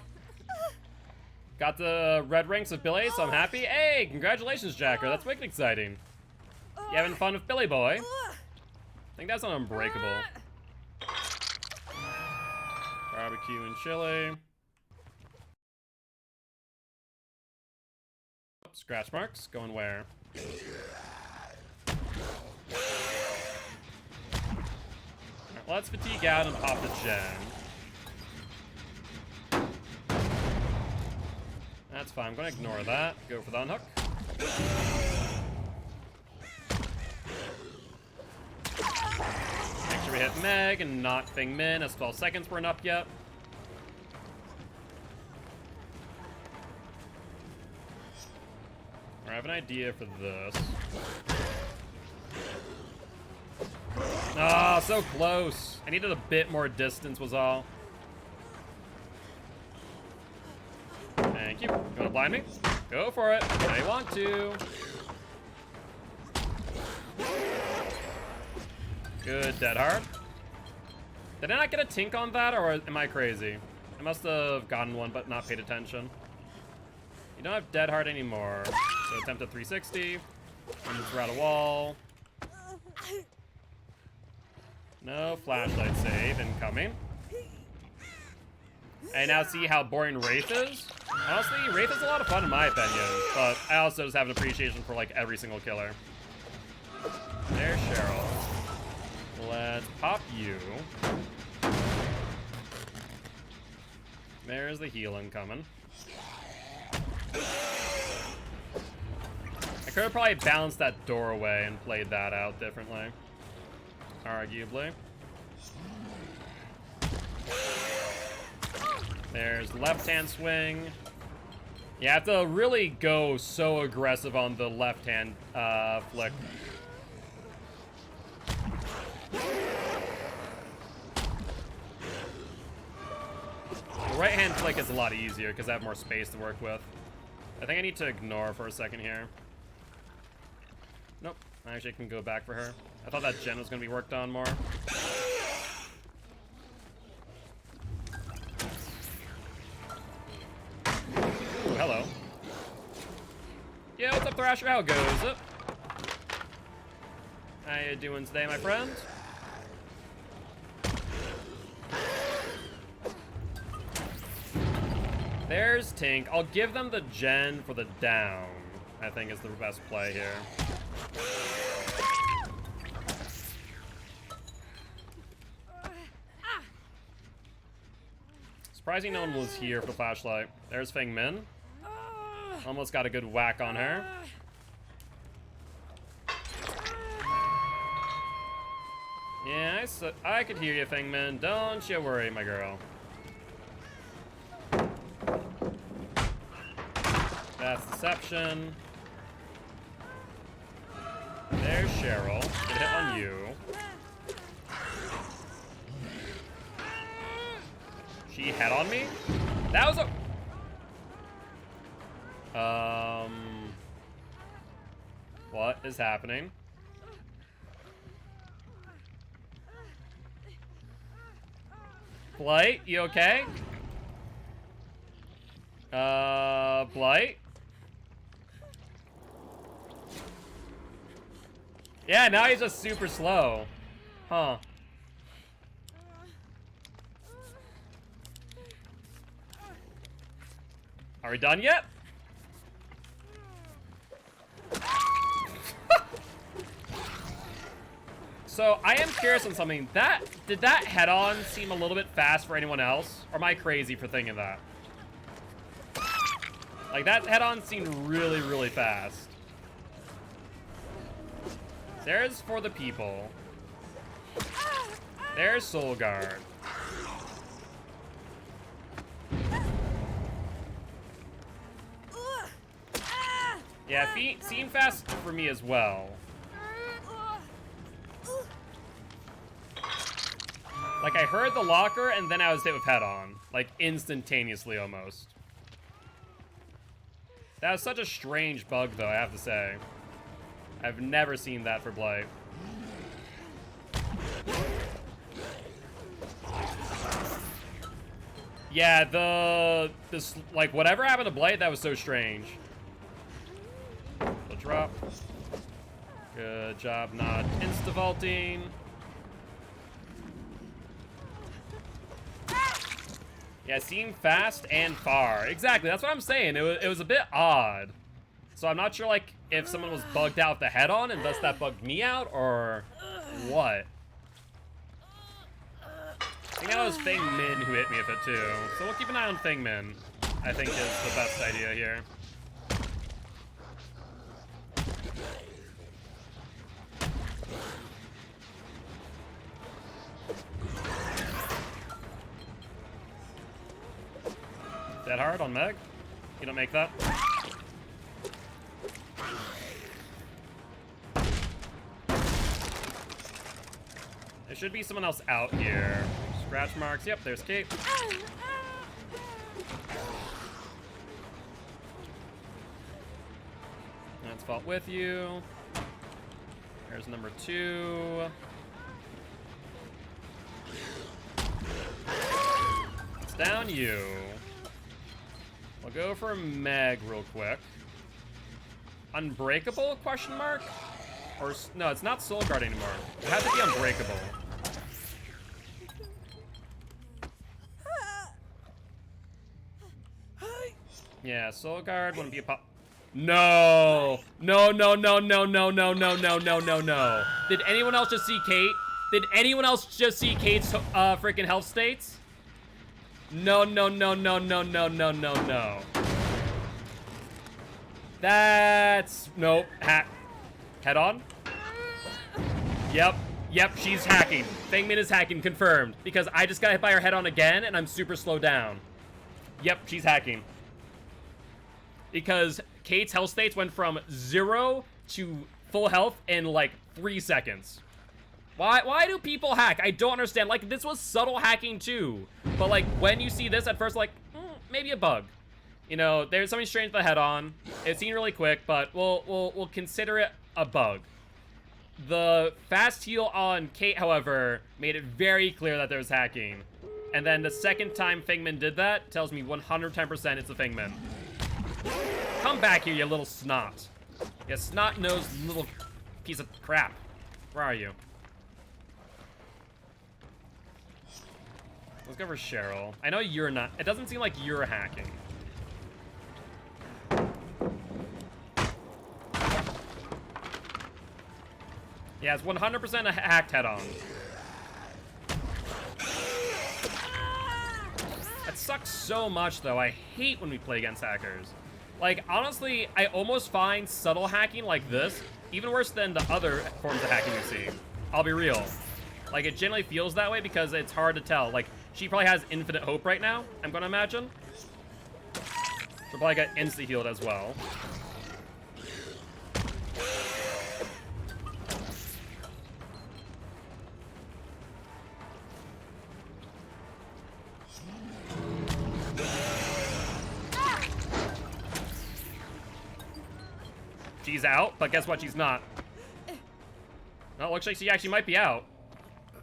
Got the red ranks of Billy, so I'm happy. Hey, congratulations, Jacker. That's wicked exciting. You having fun with Billy Boy? I think that's on Unbreakable. Barbecue and chili. Scratch marks. Going where? Right, let's fatigue out and pop the gen. That's fine. I'm going to ignore that. Go for the unhook. Make sure we hit Meg and not Fing Min as 12 seconds weren't up yet. I have an idea for this. Ah, oh, so close. I needed a bit more distance was all. Thank you. You wanna blind me? Go for it. I want to. Good, dead hard. Did I not get a tink on that, or am I crazy? I must have gotten one, but not paid attention. You don't have dead hard anymore. So attempt a 360. And just around a wall. No flashlight save incoming. And now see how boring Wraith is? Honestly, Wraith is a lot of fun in my opinion, but I also just have an appreciation for like every single killer. There's Cheryl. Let's pop you. There's the healing coming. I could have probably bounced that door away and played that out differently. Arguably. There's left-hand swing. You have to really go so aggressive on the left-hand flick. The right-hand flick is a lot easier because I have more space to work with. I think I need to ignore for a second here. Nope. I actually can go back for her. I thought that gen was going to be worked on more. Ooh, hello. Yeah, what's up, Thrasher? How goes it? How you doing today, my friend? There's Tink. I'll give them the gen for the down, I think is the best play here. Surprising no one was here for the flashlight. There's Feng Min. Almost got a good whack on her. Yeah, I could hear you, Feng Min. Don't you worry, my girl. That's Deception. There's Cheryl. Get hit on you. She hit on me? That was a... What is happening? Blight, you okay? Blight? Yeah, now he's just super slow. Huh. Are we done yet? So, I am curious on something. Did that head-on seem a little bit fast for anyone else? Or am I crazy for thinking that? Like, that head-on seemed really, really fast. There's for the people. There's Soul Guard. Yeah, seemed fast for me as well. Like, I heard the locker, and then I was hit with head-on. Like, instantaneously, almost. That was such a strange bug, though, I have to say. I've never seen that for Blight. Yeah, this, like, whatever happened to Blight, that was so strange. The drop. Good job not insta-vaulting. Yeah, seemed fast and far. Exactly, that's what I'm saying. It was a bit odd. So I'm not sure, like, if someone was bugged out with the head-on and thus that bugged me out, or what. I think that was Feng Min who hit me with it, too. So we'll keep an eye on Feng Min, I think is the best idea here. Dead hard on Meg. You don't make that. There should be someone else out here. Scratch marks. Yep, there's Kate. Let's vault with you. There's number 2. It's down you. We'll go for Meg real quick. Unbreakable, question mark? Or, no, it's not Soul Guard anymore. It has to be Unbreakable. Yeah, Soul Guard wouldn't be a pop. No! No, no, no, no, no, no, no, no, no, no, no. Did anyone else just see Kate? Did anyone else just see Kate's freaking health states? No, no, no, no, no, no, no, no, no. That's... Nope. Hack. Head on? Yep. Yep, she's hacking. Feng Min is hacking, confirmed. Because I just got hit by her head on again, and I'm super slowed down. Yep, she's hacking. Because Kate's health states went from 0 to full health in, like, 3 seconds. Why do people hack? I don't understand. Like, this was subtle hacking too. But like, when you see this at first, like, maybe a bug. You know, there's something strange with the head-on. It seemed really quick, but we'll consider it a bug. The fast heal on Kate, however, made it very clear that there was hacking. And then the second time Feng Min did that tells me 110% it's the Feng Min. Come back here, you little snot. You snot-nosed little piece of crap. Where are you? Let's go for Cheryl. I know you're not. It doesn't seem like you're hacking. Yeah, it's 100% a hacked head-on. That sucks so much, though. I hate when we play against hackers. Like, honestly, I almost find subtle hacking like this even worse than the other forms of hacking we see. I'll be real. Like, it generally feels that way because it's hard to tell. Like, she probably has infinite hope right now, I'm gonna imagine. She'll probably get insta-healed as well. She's out, but guess what? She's not. Well, it looks like she actually might be out.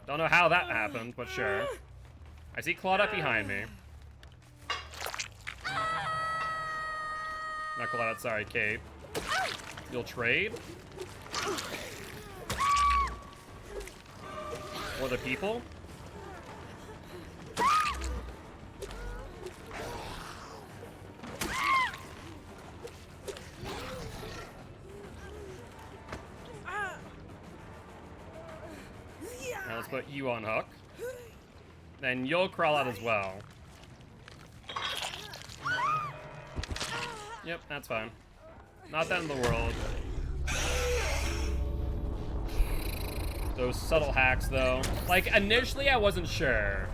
Don't know how that happened, but sure. I see Claudette behind me. Not Claudette, sorry, Kate. You'll trade? For the people? Now let's put you on hook. Then you'll crawl out as well. Yep, that's fine. Not that in the world. Those subtle hacks, though. Like, initially I wasn't sure.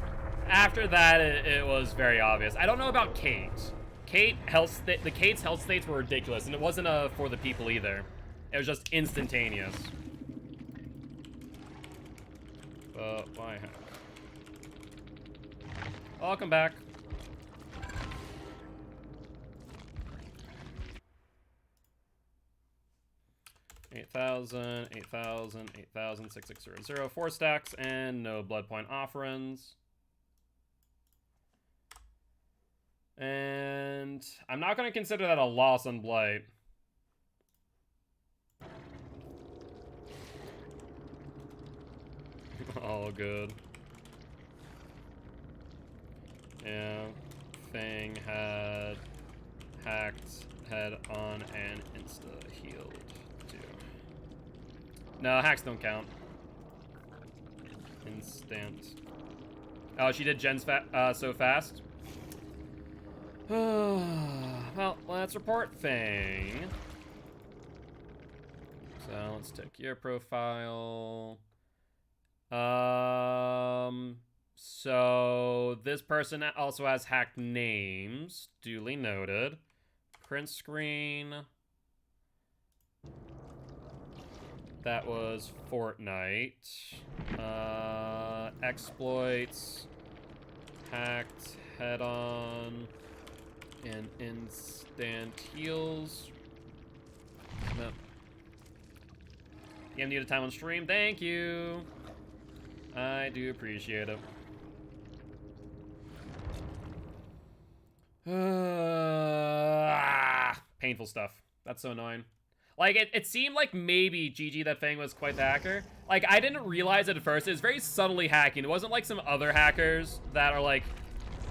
After that, it was very obvious. I don't know about Kate. The Kate's health states were ridiculous, and it wasn't for the people either. It was just instantaneous. But why hack? Welcome back. $8,000, $8,000, $8,000, 6600, 4 stacks, and no blood point offerings. And I'm not going to consider that a loss on Blight. All good. Yeah, Fang had hacked head on and insta-healed too. No, hacks don't count. Instant. Oh, she did gens so fast? Well, let's report Fang. So let's take your profile. So this person also has hacked names, duly noted. Print screen. That was Fortnite. Exploits. Hacked head on. And instant heals. No. You need a time on stream. Thank you. I do appreciate it. Painful stuff. That's so annoying. Like, it seemed like maybe GG that Fang was quite the hacker. Like, I didn't realize it at first. It was very subtly hacking. It wasn't like some other hackers that are, like,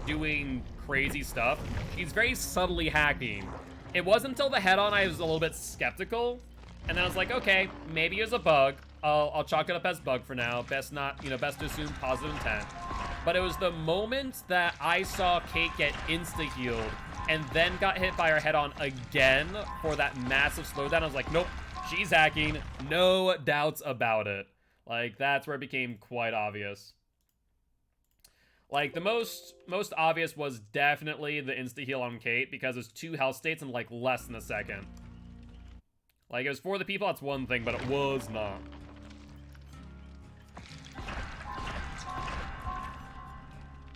doing crazy stuff. He's very subtly hacking. It wasn't until the head-on I was a little bit skeptical. And then I was like, okay, maybe it was a bug. I'll chalk it up as bug for now. Best not, best to assume positive intent. But it was the moment that I saw Kate get insta-healed and then got hit by her head-on again for that massive slowdown. I was like, nope, she's hacking. No doubts about it. Like, that's where it became quite obvious. Like, the most obvious was definitely the insta-heal on Kate because it's 2 health states in, like, less than a second. Like, it was for the people, that's one thing, but it was not.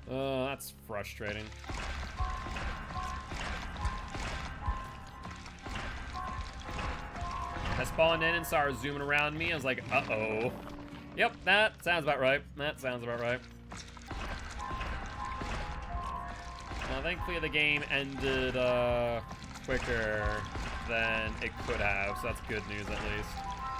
That's frustrating. I spawned in and saw her zooming around me. I was like, uh-oh. Yep, that sounds about right. That sounds about right. Thankfully, the game ended quicker than it could have, so that's good news at least.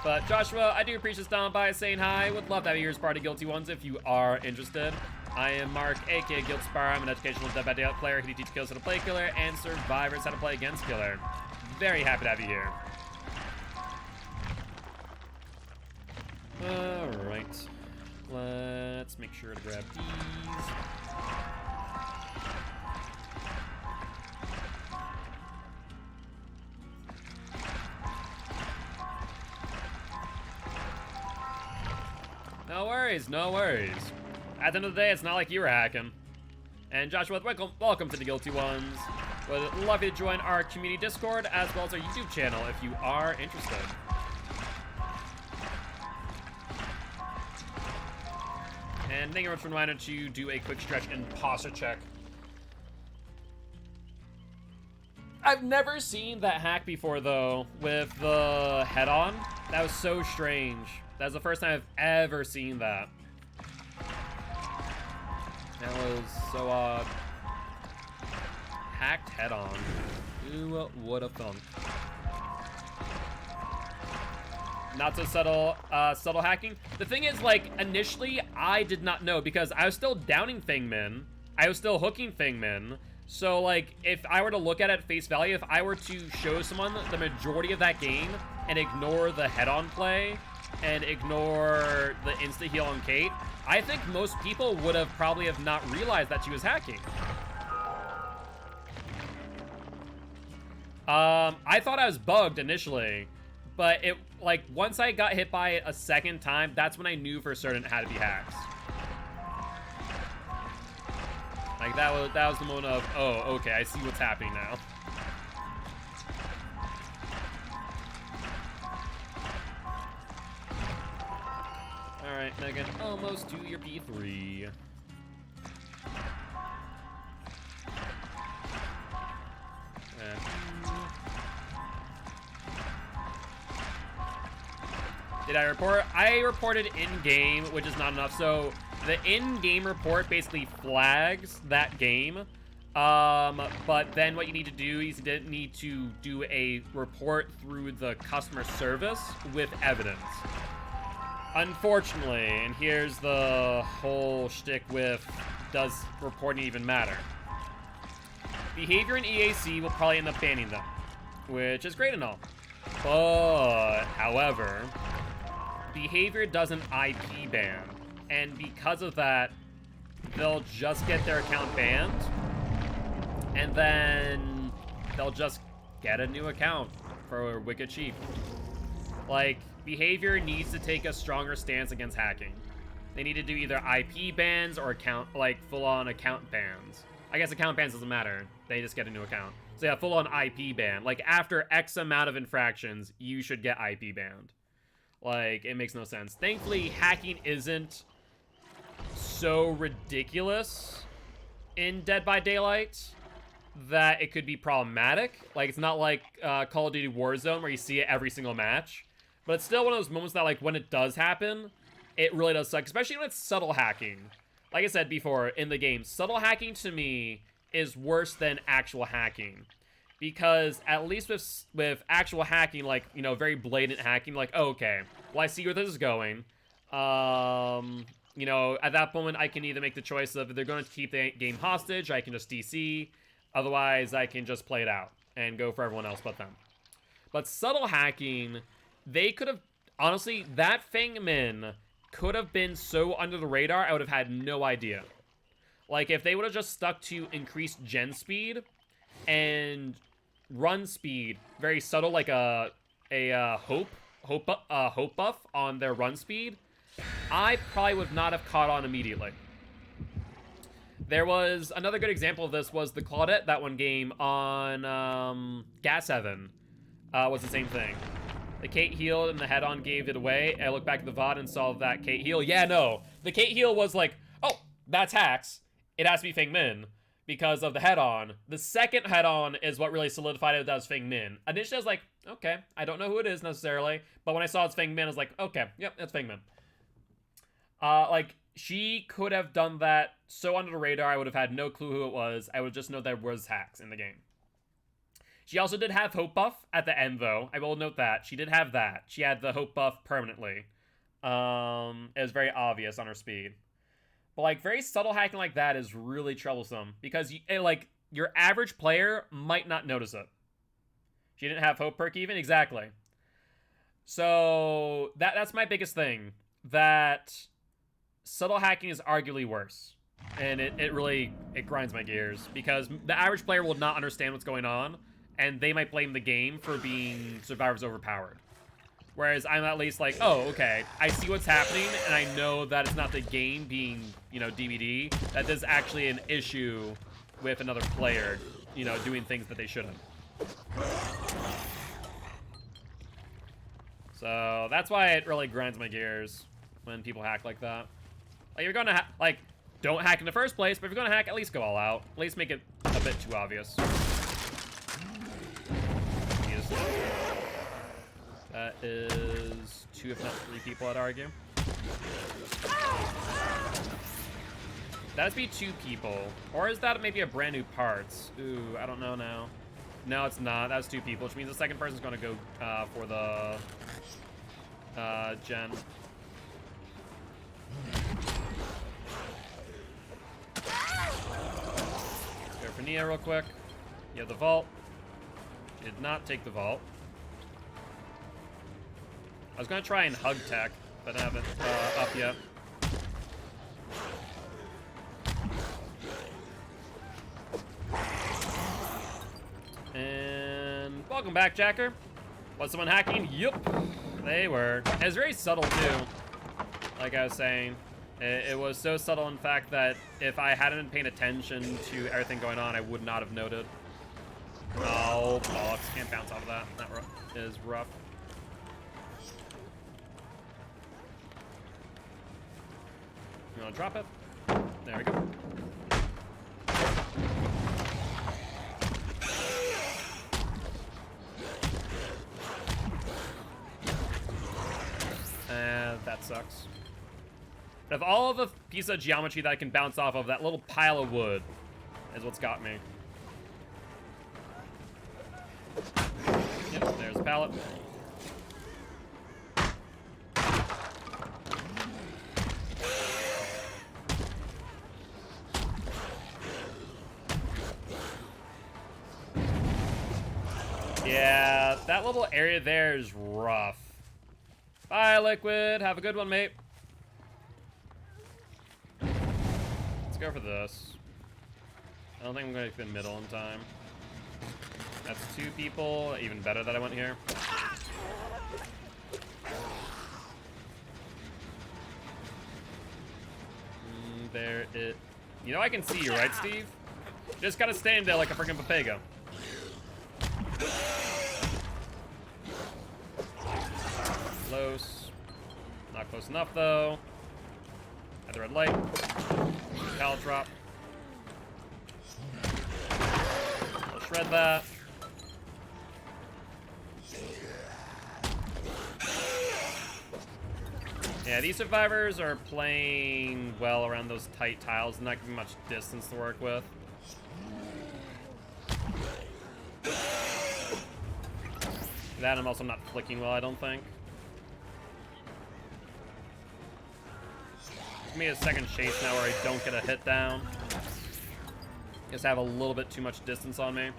But Joshua, I do appreciate stopping by, saying hi. Would love to have you here as part of Guilty Ones if you are interested. I am Mark, aka Guild Spar. I'm an educational Dead by Daylight player who teaches kills how to play Killer and survivors how to play against Killer. Very happy to have you here. Alright. Let's make sure to grab these. No worries, no worries. At the end of the day, it's not like you were hacking. And Joshua, welcome to the Guilty Ones. Would love you to join our community Discord as well as our YouTube channel if you are interested. And thank you very much for reminding to do a quick stretch and posture check. I've never seen that hack before, though, with the head-on. That was so strange. That's the first time I've ever seen that. That was so odd. Hacked head-on. Who would have thunk? Not so subtle hacking. The thing is, like, initially, I did not know because I was still downing Fangmin. I was still hooking Fangmin. So, like, if I were to look at it at face value, if I were to show someone the majority of that game and ignore the head-on play and ignore the insta-heal on Kate, I think most people would have probably have not realized that she was hacking. I thought I was bugged initially, but it, like, once I got hit by it a second time, that's when I knew for certain it had to be hacks. Like, that was the moment of, oh, okay, I see what's happening now. Alright, Megan, almost to your P3. Did I report? I reported in-game, which is not enough. So the in-game report basically flags that game. But then what you need to do is you need to do a report through the customer service with evidence. Unfortunately, and here's the whole shtick with, does reporting even matter? Behavior in EAC will probably end up banning them, which is great and all. But, however, behavior doesn't IP ban, and because of that, they'll just get their account banned, and then they'll just get a new account for Wicked Chief. Like, behavior needs to take a stronger stance against hacking. They need to do either IP bans or full-on account bans. I guess account bans doesn't matter. They just get a new account. So yeah, full-on IP ban. Like, after X amount of infractions, you should get IP banned. Like, it makes no sense. Thankfully, hacking isn't so ridiculous in Dead by Daylight that it could be problematic. Like, it's not like Call of Duty Warzone where you see it every single match. But it's still one of those moments that, like, when it does happen, it really does suck. Especially when it's subtle hacking. Like I said before, in the game, subtle hacking to me is worse than actual hacking. Because at least with actual hacking, like, you know, very blatant hacking, like, oh, okay, well, I see where this is going. You know, at that moment, I can either make the choice of if they're going to keep the game hostage, I can just DC. Otherwise, I can just play it out and go for everyone else but them. But subtle hacking, they could have, honestly, that Feng Min could have been so under the radar, I would have had no idea. Like, if they would have just stuck to increased gen speed and run speed, very subtle, like a hope buff on their run speed, I probably would not have caught on immediately. There was another good example of this was the Claudette, that one game on Gas Heaven, was the same thing. The Kate healed and the head-on gave it away. I looked back at the VOD and saw that Kate heal. Yeah, no. The Kate heal was like, oh, that's hacks. It has to be Feng Min because of the head-on. The second head-on is what really solidified it as Feng Min. Initially, I was like, okay, I don't know who it is necessarily. But when I saw it's Feng Min, I was like, okay, yep, that's Feng Min. Like, she could have done that so under the radar, I would have had no clue who it was. I would just know there was hacks in the game. She also did have Hope Buff at the end, though. I will note that. She did have that. She had the Hope Buff permanently. It was very obvious on her speed. But, like, very subtle hacking like that is really troublesome. Because, like, your average player might not notice it. She didn't have Hope perk even? Exactly. So, that's my biggest thing. That subtle hacking is arguably worse. And it really grinds my gears. Because the average player will not understand what's going on. And they might blame the game for being Survivor's overpowered. Whereas I'm at least like, oh, okay, I see what's happening, and I know that it's not the game being, you know, DVD, that there's actually an issue with another player, you know, doing things that they shouldn't. So that's why it really grinds my gears when people hack like that. Like, you're gonna like, don't hack in the first place, but if you're gonna hack, at least go all out. At least make it a bit too obvious. That is 2, if not 3 people, I'd argue. That'd be 2 people. Or is that maybe a brand new parts? Ooh, I don't know now. No, it's not. That's 2 people, which means the second person's gonna go for the gen. Go for Nia real quick. You have the vault. Did not take the vault. I was gonna try and hug tech, but I haven't up yet. And welcome back, Jacker. Was someone hacking? Yup, they were. It was very subtle too. Like I was saying, it was so subtle, in fact, that if I hadn't been paying attention to everything going on, I would not have noted. Oh, bollocks. Can't bounce off of that. That is rough. You want to drop it? There we go. That sucks. Of all of the pieces of geometry that I can bounce off of, that little pile of wood is what's got me. Yep, there's a pallet. Yeah, that little area there is rough. Bye, Liquid. Have a good one, mate. Let's go for this. I don't think I'm going to get the middle in time. That's 2 people. Even better that I went here. There it... You know I can see you, right, Steve? Just gotta stand there like a freaking Papago. Close. Not close enough, though. At the red light. Pallet drop. We'll shred that. Yeah, these survivors are playing well around those tight tiles and not giving much distance to work with. That I'm also not flicking well, I don't think. Give me a second chase now where I don't get a hit down. Just have a little bit too much distance on me.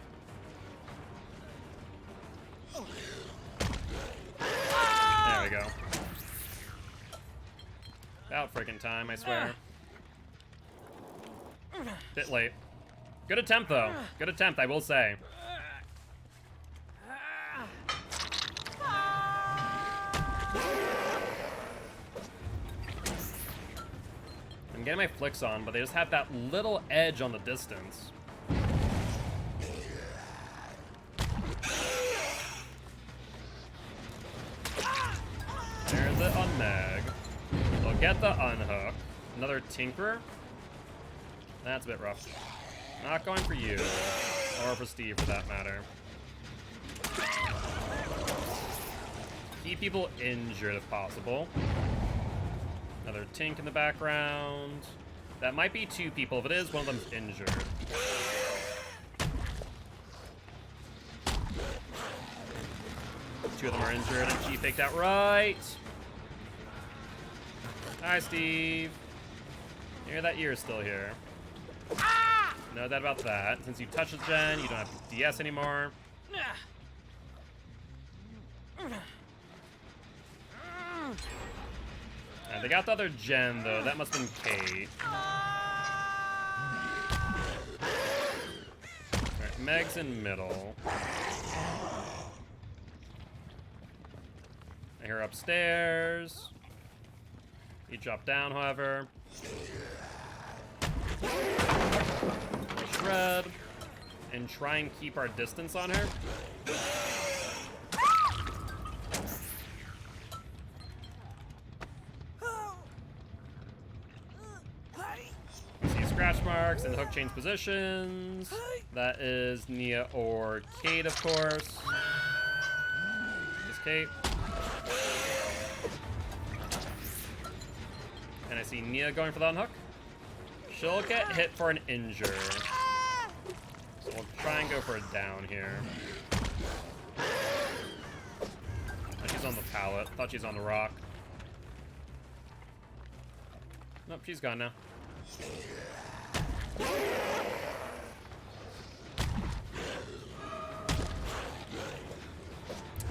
There we go. About freaking time, I swear. Bit late. Good attempt, though. Good attempt, I will say. I'm getting my flicks on, but they just have that little edge on the distance. There's it on Meg. They'll get the unhook. Another Tinkerer? That's a bit rough. Not going for you. Or for Steve, for that matter. Keep people injured if possible. Another Tink in the background. That might be 2 people. If it is, one of them's injured. Two of them are injured, and she faked out right. Hi, Steve. Hear that ear is still here. No doubt about that. Since you touched the gen, you don't have DS anymore. They got the other gen, though. That must have been Kate. Alright, Meg's in middle. I hear her upstairs. He dropped down, however. We'll shred. And try and keep our distance on her. Scratch marks and hook change positions. That is Nia or Kate, of course. This Kate. And I see Nia going for the unhook. She'll get hit for an injure. So we'll try and go for a down here. Oh, she's on the pallet. Thought she's on the rock. Nope, she's gone now.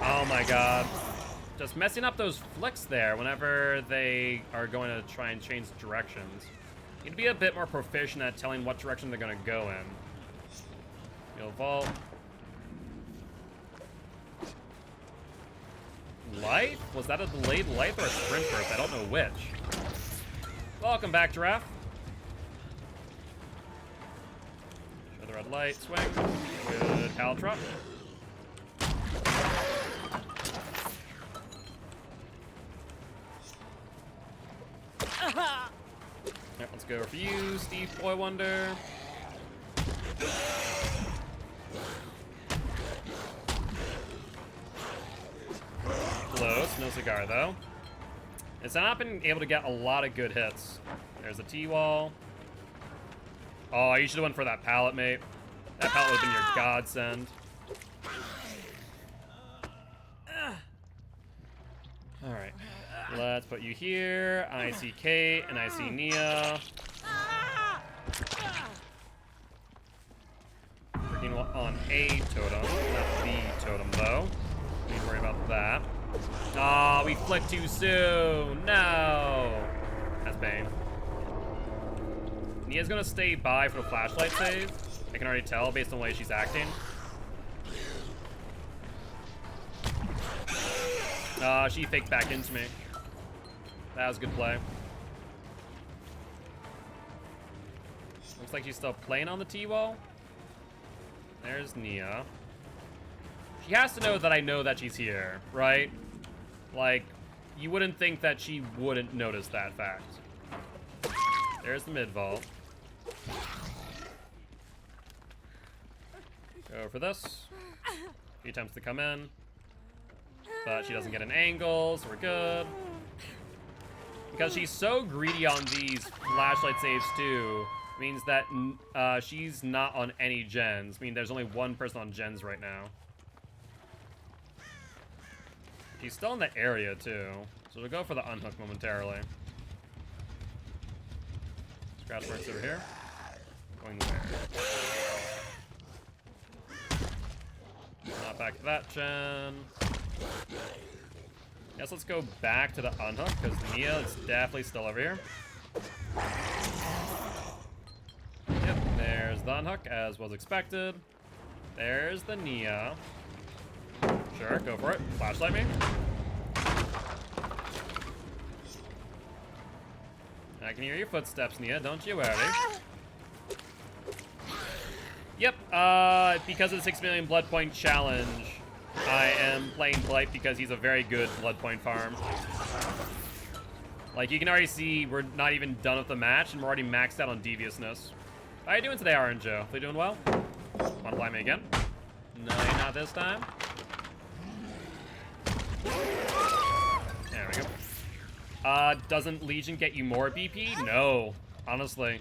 Oh my god. Just messing up those flicks there whenever they are going to try and change directions. Need to be a bit more proficient at telling what direction they're going to go in. You'll vault. Light? Was that a delayed light or a sprint burst? I don't know which. Welcome back, Giraffe. Show the red light. Swing. Good pallet drop. Yep, let's go for you, Steve Boy Wonder. Close, no cigar though. It's not been able to get a lot of good hits. There's a T-wall. Oh, you should have went for that pallet, mate. That pallet would have been your godsend. Alright. Let's put you here. I see Kate, and I see Nia. Working on a totem. Not the totem, though. Need to worry about that. Aw, we flicked too soon. No. That's Bane. Nia's gonna stay by for the flashlight save. I can already tell based on the way she's acting. She faked back into me. That was a good play. Looks like she's still playing on the T-wall. There's Nia. She has to know that I know that she's here, right? Like, you wouldn't think that she wouldn't notice that fact. There's the mid-vault. Go for this. She attempts to come in, but she doesn't get an angle, so we're good. Because she's so greedy on these flashlight saves too, means that she's not on any gens. I mean, there's only one person on gens right now. She's still in the area too, so we'll go for the unhook momentarily. Scratch marks over here. Going there. Not back to that gen. Guess let's go back to the unhook, because Nia is definitely still over here. Yep, there's the unhook, as was expected. There's the Nia. Sure, go for it. Flashlight me. I can hear your footsteps, Nia, don't you worry. Yep, because of the 6 million blood point challenge, I am playing Blight because he's a very good blood point farm. Like, you can already see we're not even done with the match, and we're already maxed out on deviousness. How you doing today, Oranjo? They doing well? Wanna fly me again? No, you're not this time. There we go. Doesn't Legion get you more BP? No, honestly.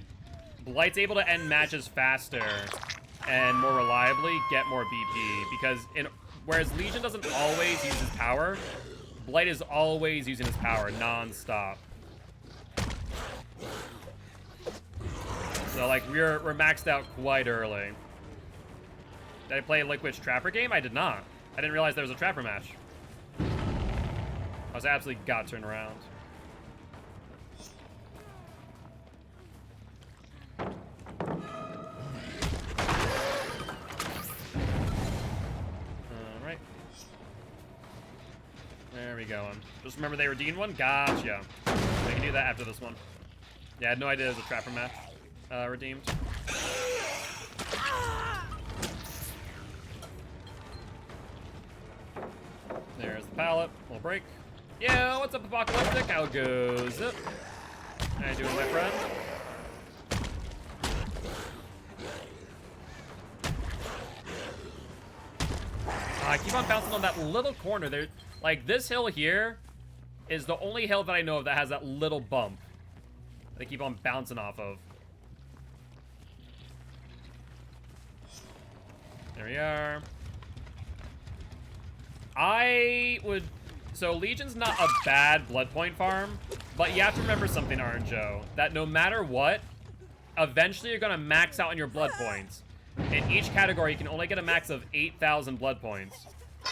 Blight's able to end matches faster and more reliably get more BP, because whereas Legion doesn't always use his power, Blight is always using his power non-stop. So like we're maxed out quite early. Did I play a Liquid Trapper game? I did not. I didn't realize there was a Trapper match. I was absolutely got turned around. Alright. There we go. Just remember they redeemed one? Gotcha. I can do that after this one. Yeah, I had no idea it was a Trapper match. Redeemed. There's the pallet. Little break. Yo, what's up, Apocalyptic? How goes it? How you doing, my friend? I keep on bouncing on that little corner there. Like, this hill here is the only hill that I know of that has that little bump that I keep on bouncing off of. There we are. So Legion's not a bad blood point farm, but you have to remember something, Oranjo, that no matter what, eventually you're gonna max out on your blood points. In each category, you can only get a max of 8,000 blood points.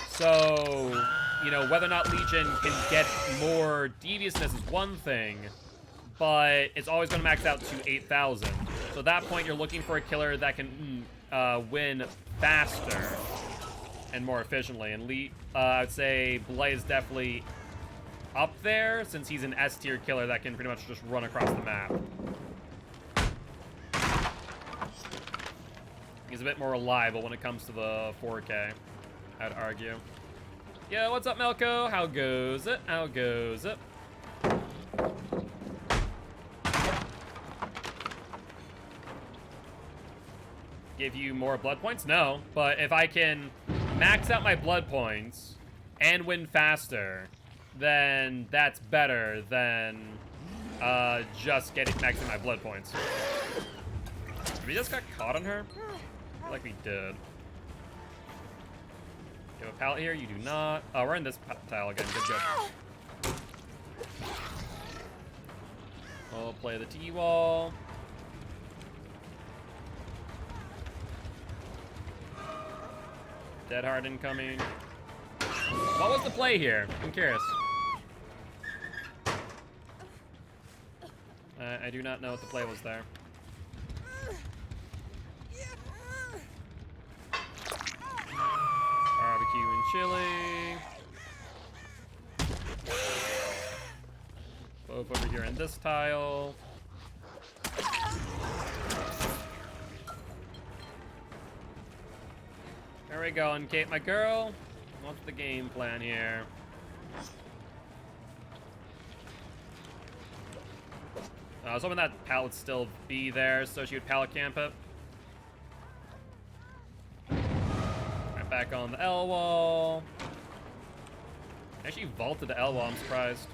So, you know, whether or not Legion can get more deviousness is one thing, but it's always gonna max out to 8,000. So at that point, you're looking for a killer that can win faster and more efficiently, and I would say Blight is definitely up there, since he's an S tier killer that can pretty much just run across the map. He's a bit more reliable when it comes to the 4K, I'd argue. Yo, what's up, Melko? How goes it? How goes it? Give you more blood points? No, but if I can max out my blood points and win faster, then that's better than just maxing my blood points. We just got caught on her? I feel like we did. You have a pallet here? You do not. Oh, we're in this tile again. Good. We'll play the T-wall. Dead hard incoming. What was the play here? I'm curious. I do not know what the play was there. Barbecue and chili. Both over here in this tile. There we go, and Kate, my girl. What's the game plan here? I was hoping that pallet would still be there, so she would pallet camp it. Right back on the L wall. Actually vaulted the L wall, I'm surprised.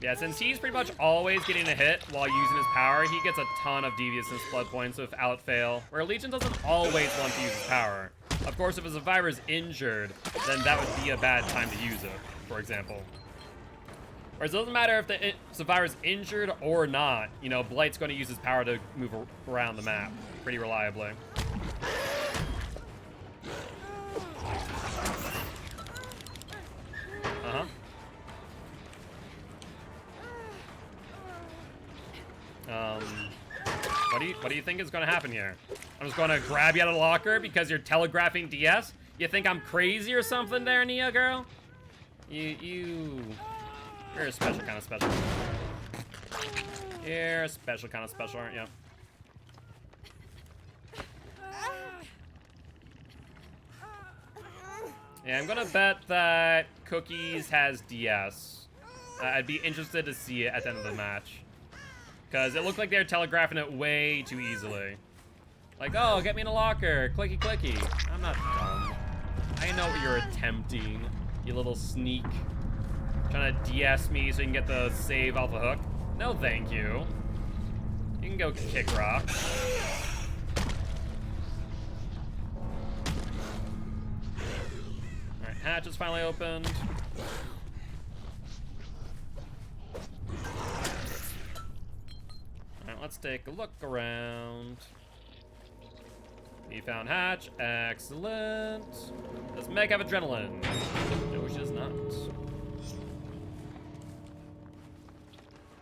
Yeah, since he's pretty much always getting a hit while using his power, he gets a ton of deviousness blood points without fail, where Legion doesn't always want to use his power. Of course, if a survivor is injured, then that would be a bad time to use it, for example. Whereas it doesn't matter if the survivor's injured or not, you know, Blight's going to use his power to move around the map pretty reliably. What do you think is going to happen here? I'm just going to grab you out of the locker because you're telegraphing DS? You think I'm crazy or something there, Nia girl? You're a special kind of special. You're a special kind of special, aren't you? Yeah, I'm gonna bet that Cookies has DS. I'd be interested to see it at the end of the match. Because it looked like they were telegraphing it way too easily. Like, oh, get me in a locker. Clicky, clicky. I'm not dumb. I know what you're attempting, you little sneak. Trying to DS me so you can get the save off the hook. No, thank you. You can go kick rock. Alright, hatch is finally opened. Alright, let's take a look around. We found hatch. Excellent. Does Meg have adrenaline? No, she does not.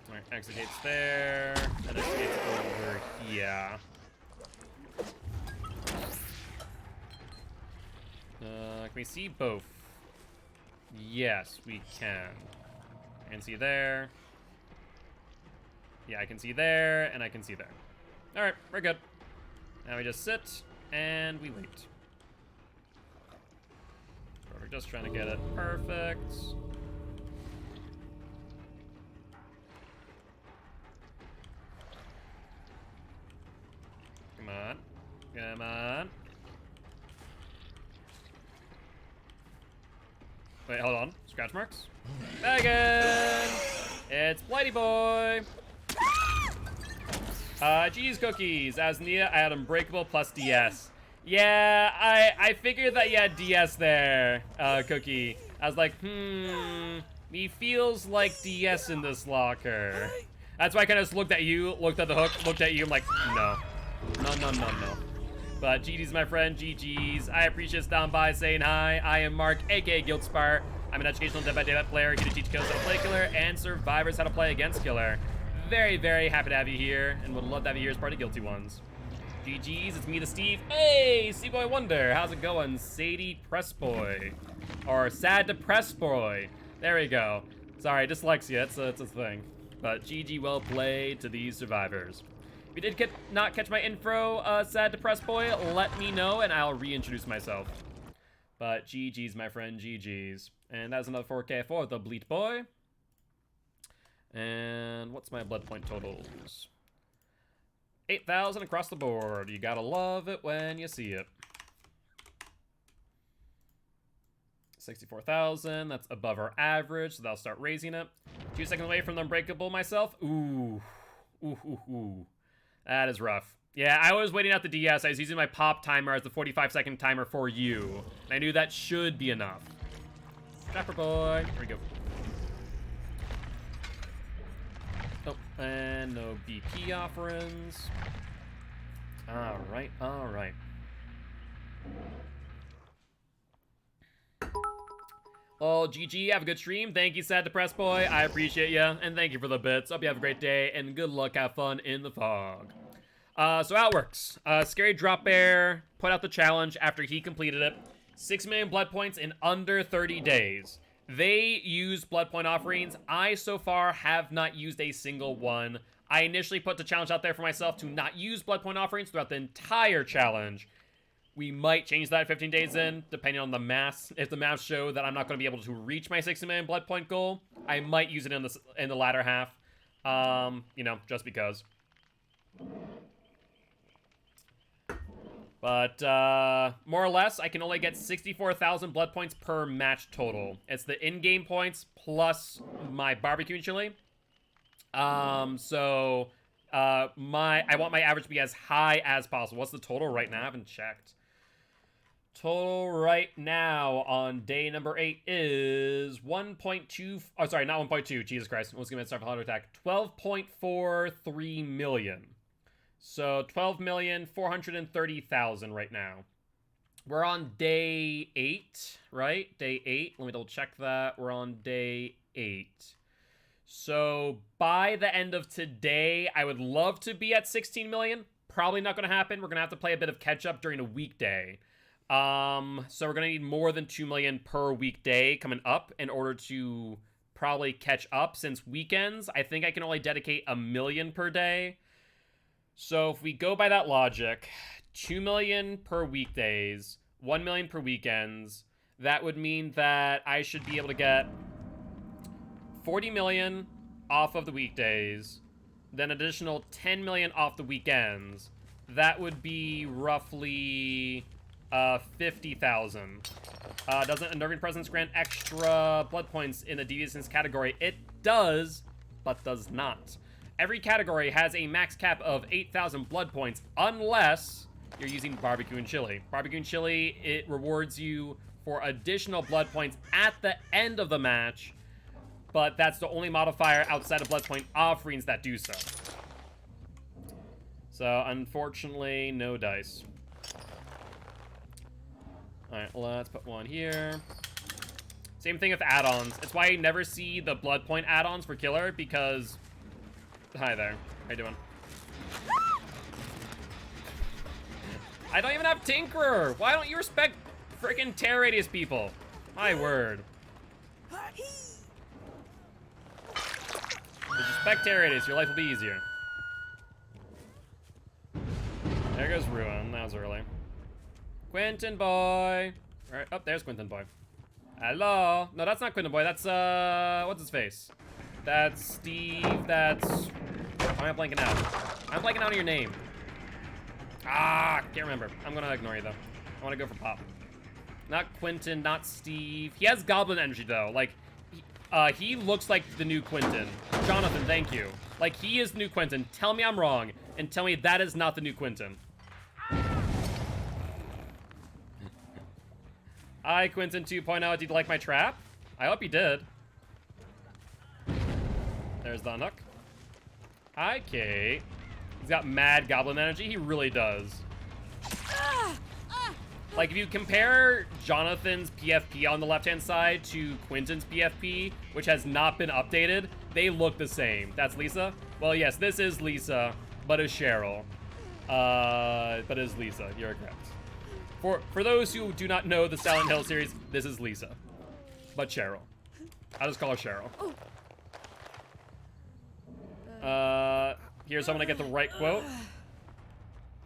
Alright, exit gate's there. And exit gate's over here. Can we see both? Yes, we can. I can see there. Yeah, I can see there, and I can see there. Alright, we're good. Now we just sit, and we wait. Perfect, just trying to get it perfect. Come on. Come on. Wait, hold on. Scratch marks. Megan! It's Blighty Boy! Cheese cookies. As Nia, I had Unbreakable plus DS. Yeah, I figured that you had DS there, Cookie. I was like, he feels like DS in this locker. That's why I kind of just looked at you, looked at the hook, looked at you, I'm like, no. No. But GG's my friend, GG's. I appreciate stopping by, saying hi. I am Mark, aka Giltspire. I'm an educational Dead by Daylight player here to teach kills how to play Killer and survivors how to play against Killer. Very, very happy to have you here, and would love to have you here as part of Guilty Ones. GG's, it's me, the Steve. Hey, Seaboy Wonder, how's it going? Sadie Press Boy. Or Sad Depressed Boy. There we go. Sorry, dyslexia, it's a thing. But GG, well played to these survivors. If you did not catch my intro, Sad Depressed Boy, let me know, and I'll reintroduce myself. But GG's, my friend, GG's. And that's another 4K for the Bleat Boy. And what's my blood point totals? 8,000 across the board. You gotta love it when you see it. 64,000. That's above our average, so that'll start raising it. 2 seconds away from the unbreakable myself. Ooh. Ooh, ooh, ooh. That is rough. Yeah, I was waiting out the DS. I was using my pop timer as the 45-second timer for you. And I knew that should be enough. Trapper boy. Here we go. Oh, and no BP offerings. Alright, alright. Oh, GG, have a good stream. Thank you, Sad Depressed Boy. I appreciate you, and thank you for the bits. Hope you have a great day, and good luck, have fun in the fog. So how it works. Scary Drop Bear put out the challenge after he completed it. 6 million blood points in under 30 days. They used blood point offerings. I, so far, have not used a single one. I initially put the challenge out there for myself to not use blood point offerings throughout the entire challenge. We might change that 15 days in, depending on the maths. If the maths show that I'm not going to be able to reach my 60 million blood point goal, I might use it in the latter half. You know, just because. But, more or less, I can only get 64,000 blood points per match total. It's the in-game points plus my barbecue and chili. I want my average to be as high as possible. What's the total right now? I haven't checked. Total right now on day number 8 is 1.2... Oh, sorry, not 1.2. Jesus Christ. Let's give it a start for heart attack. 12.43 million. So 12,430,000 right now. We're on day 8, right? Day 8. Let me double check that. We're on day 8. So by the end of today, I would love to be at 16 million. Probably not going to happen. We're going to have to play a bit of catch up during a weekday. So we're going to need more than 2 million per weekday coming up in order to probably catch up, since weekends, I think I can only dedicate 1 million per day. So if we go by that logic, 2 million per weekdays, 1 million per weekends, that would mean that I should be able to get 40 million off of the weekdays, then additional 10 million off the weekends. That would be roughly 50,000. Doesn't Unnerving Presence grant extra blood points in the Deviousness category? It does, but does not. Every category has a max cap of 8,000 blood points, unless you're using barbecue and chili. Barbecue and chili, it rewards you for additional blood points at the end of the match, but that's the only modifier outside of blood point offerings that do so. So, unfortunately, no dice. Alright, let's put one here. Same thing with add-ons. It's why I never see the blood point add-ons for Killer, because... Hi there. How you doing? I don't even have Tinkerer! Why don't you respect freaking Terror Radius people? My word. Respect Terror Radius, your life will be easier. There goes Ruin. That was early. Quentin boy. Alright, oh, there's Quentin boy. Hello. No, that's not Quentin boy. That's, what's his face? That's Steve. That's... Why am I blanking out? I'm blanking out on your name. Ah, can't remember. I'm gonna ignore you, though. I want to go for Pop. Not Quentin, not Steve. He has goblin energy, though. Like, he looks like the new Quentin. Jonathan, thank you. Like, he is new Quentin. Tell me I'm wrong, and tell me that is not the new Quentin. Hi, Quentin 2.0. Did you like my trap? I hope you did. There's the unhook. Hi, Kate. He's got mad goblin energy. He really does. Like, if you compare Jonathan's PFP on the left-hand side to Quentin's PFP, which has not been updated, they look the same. That's Lisa? Well, yes, this is Lisa, but is Cheryl. But is Lisa. You're correct. For those who do not know the Silent Hill series, this is Lisa. But Cheryl. I'll just call her Cheryl. Here's someone to get the right quote.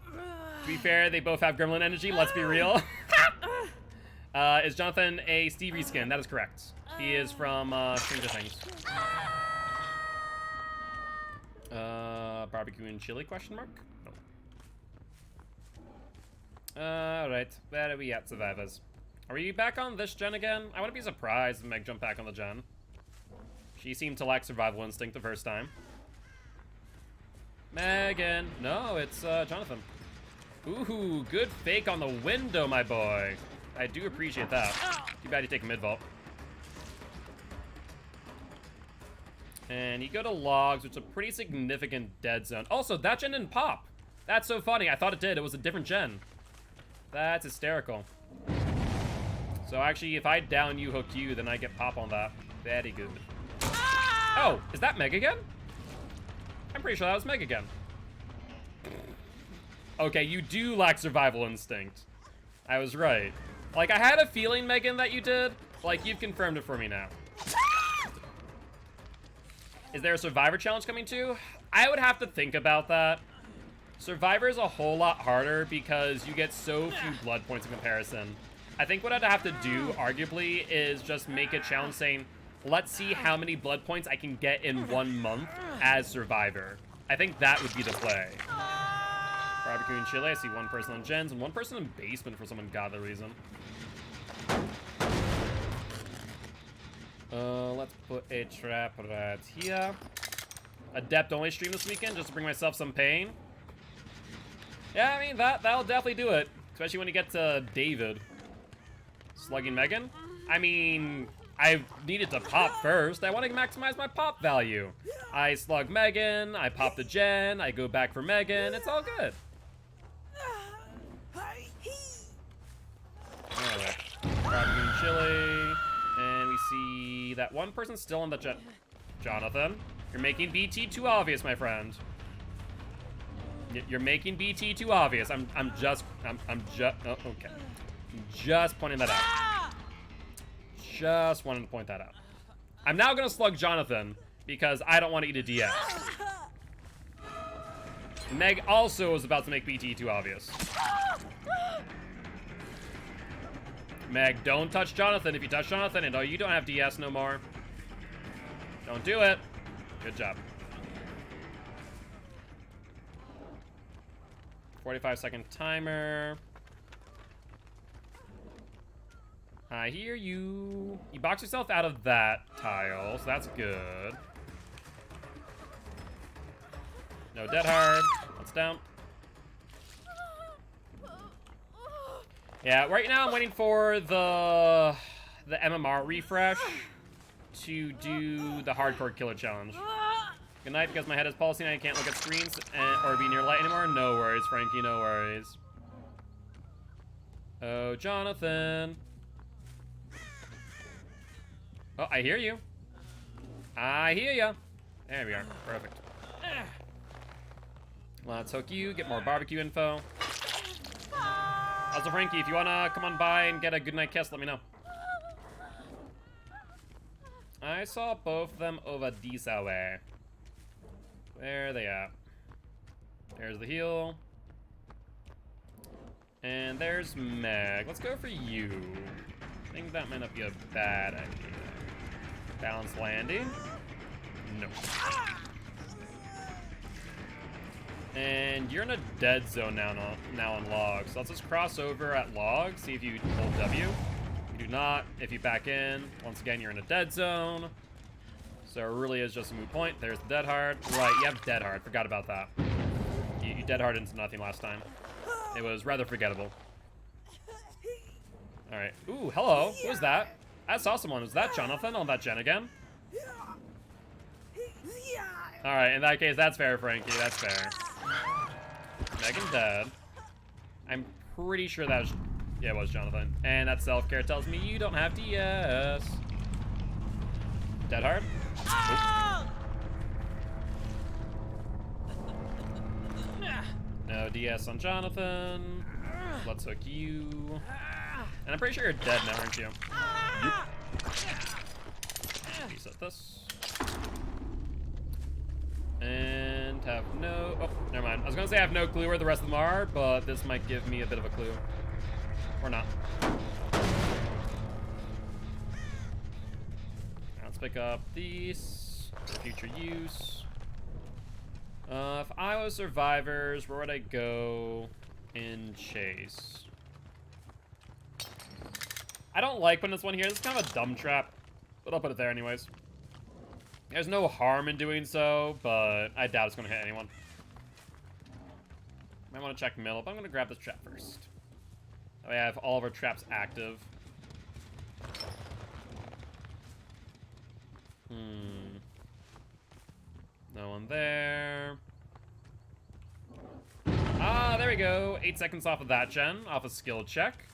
To be fair, they both have gremlin energy, let's be real. Is Jonathan a Steve reskin? That is correct. He is from Stranger Things. Barbecue and chili, question mark? No. Alright, where are we at, survivors? Are we back on this gen again? I wouldn't be surprised if Meg jumped back on the gen. She seemed to lack survival instinct the first time. Megan! No, it's Jonathan. Ooh, good fake on the window, my boy. I do appreciate that. Too bad you take a mid-vault. And you go to logs, which is a pretty significant dead zone. Also, that gen didn't pop. That's so funny. I thought it did. It was a different gen. That's hysterical. So actually, if I down you, hook you, then I get pop on that. Very good. Oh, is that Meg again? I'm pretty sure that was Meg again. Okay, you do lack survival instinct. I was right. Like, I had a feeling, Megan, that you did. Like, you've confirmed it for me now. Is there a Survivor challenge coming too? I would have to think about that. Survivor is a whole lot harder because you get so few blood points in comparison. I think what I'd have to do, arguably, is just make a challenge saying, let's see how many blood points I can get in 1 month as Survivor. I think that would be the play. Barbecue and chili, I see one person on gens and one person in basement for some ungodly reason. Let's put a trap right here. Adept only stream this weekend just to bring myself some pain. Yeah, I mean, that'll definitely do it. Especially when you get to David. Slugging Megan? I mean, I needed to pop first. I want to maximize my pop value. I slug Megan, I pop the gen, I go back for Megan. It's all good. Alright. Barbecue and chili. And we see that one person still on the jet. Jonathan, you're making BT too obvious, my friend. You're making BT too obvious. I'm just, oh, okay. I'm just pointing that out. Just wanted to point that out. I'm now gonna slug Jonathan because I don't want to eat a DS. Meg also was about to make BT too obvious. Meg, don't touch Jonathan. If you touch Jonathan, and you don't have DS no more. Don't do it. Good job. 45-second timer. I hear you. You box yourself out of that tile, so that's good. No dead hard. That's down. Yeah, right now I'm waiting for the MMR refresh to do the hardcore killer challenge. Good night, because my head is pulsing and I can't look at screens or be near light anymore. No worries, Frankie, no worries. Oh, Jonathan. Oh, I hear you. I hear ya. There we are. Perfect. Let's hook you, get more barbecue info. Also, Frankie, if you wanna come on by and get a goodnight kiss, let me know. I saw both of them over this way. Where are they at? There's the heal. And there's Meg. Let's go for you. I think that might not be a bad idea. Balanced landing? No. And you're in a dead zone now on logs. So let's just cross over at logs, see if you hold W. You do not. If you back in, once again, you're in a dead zone. So it really is just a moot point. There's the dead hard. Right, you have dead hard. Forgot about that. You dead hard into nothing last time. It was rather forgettable. All right. Ooh, hello. Who was that? I saw someone. Was that Jonathan on that gen again? All right, in that case, that's fair, Frankie. That's fair. Megan dead. I'm pretty sure that was... Yeah, it was Jonathan. And that self-care tells me you don't have DS. Dead hard? No DS on Jonathan. Let's hook you. And I'm pretty sure you're dead now, aren't you? Yep. Reset this. And have no... Oh, never mind. I was gonna say I have no clue where the rest of them are, but this might give me a bit of a clue. Or not. Let's pick up these for future use. If I was survivors, where would I go in chase? I don't like putting this one here. This is kind of a dumb trap, but I'll put it there anyways. There's no harm in doing so, but I doubt it's going to hit anyone. Might want to check middle, but I'm going to grab this trap first. That way I have all of our traps active. No one there. Ah, there we go. 8 seconds off of that gen, off a skill check.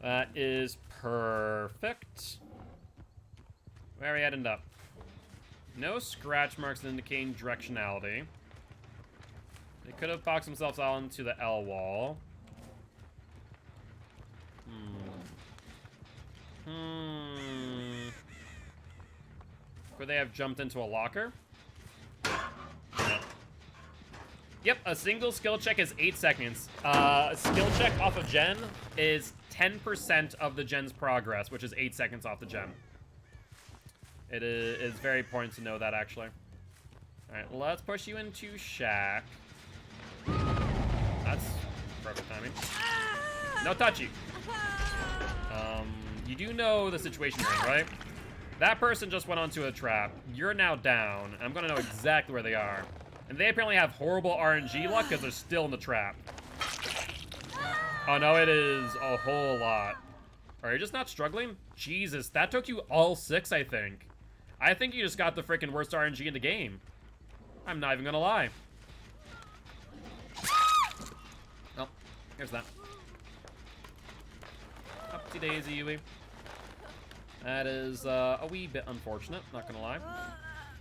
That is perfect. Where are we heading up? No scratch marks indicating directionality. They could have boxed themselves onto the L wall. Could they have jumped into a locker? Yep, a single skill check is 8 seconds. A skill check off of gen is 10% of the gen's progress, which is 8 seconds off the gen. It is very important to know that, actually. Alright, let's push you into Shack. That's perfect timing. No touchy. You do know the situation you're in, right? That person just went onto a trap. You're now down. I'm gonna know exactly where they are. And they apparently have horrible RNG luck because they're still in the trap. Oh no, it is a whole lot. Are you just not struggling? Jesus, that took you all 6, I think. I think you just got the freaking worst RNG in the game. I'm not even gonna lie. Oh, here's that. Upsy daisy, Yui. That is a wee bit unfortunate, not gonna lie.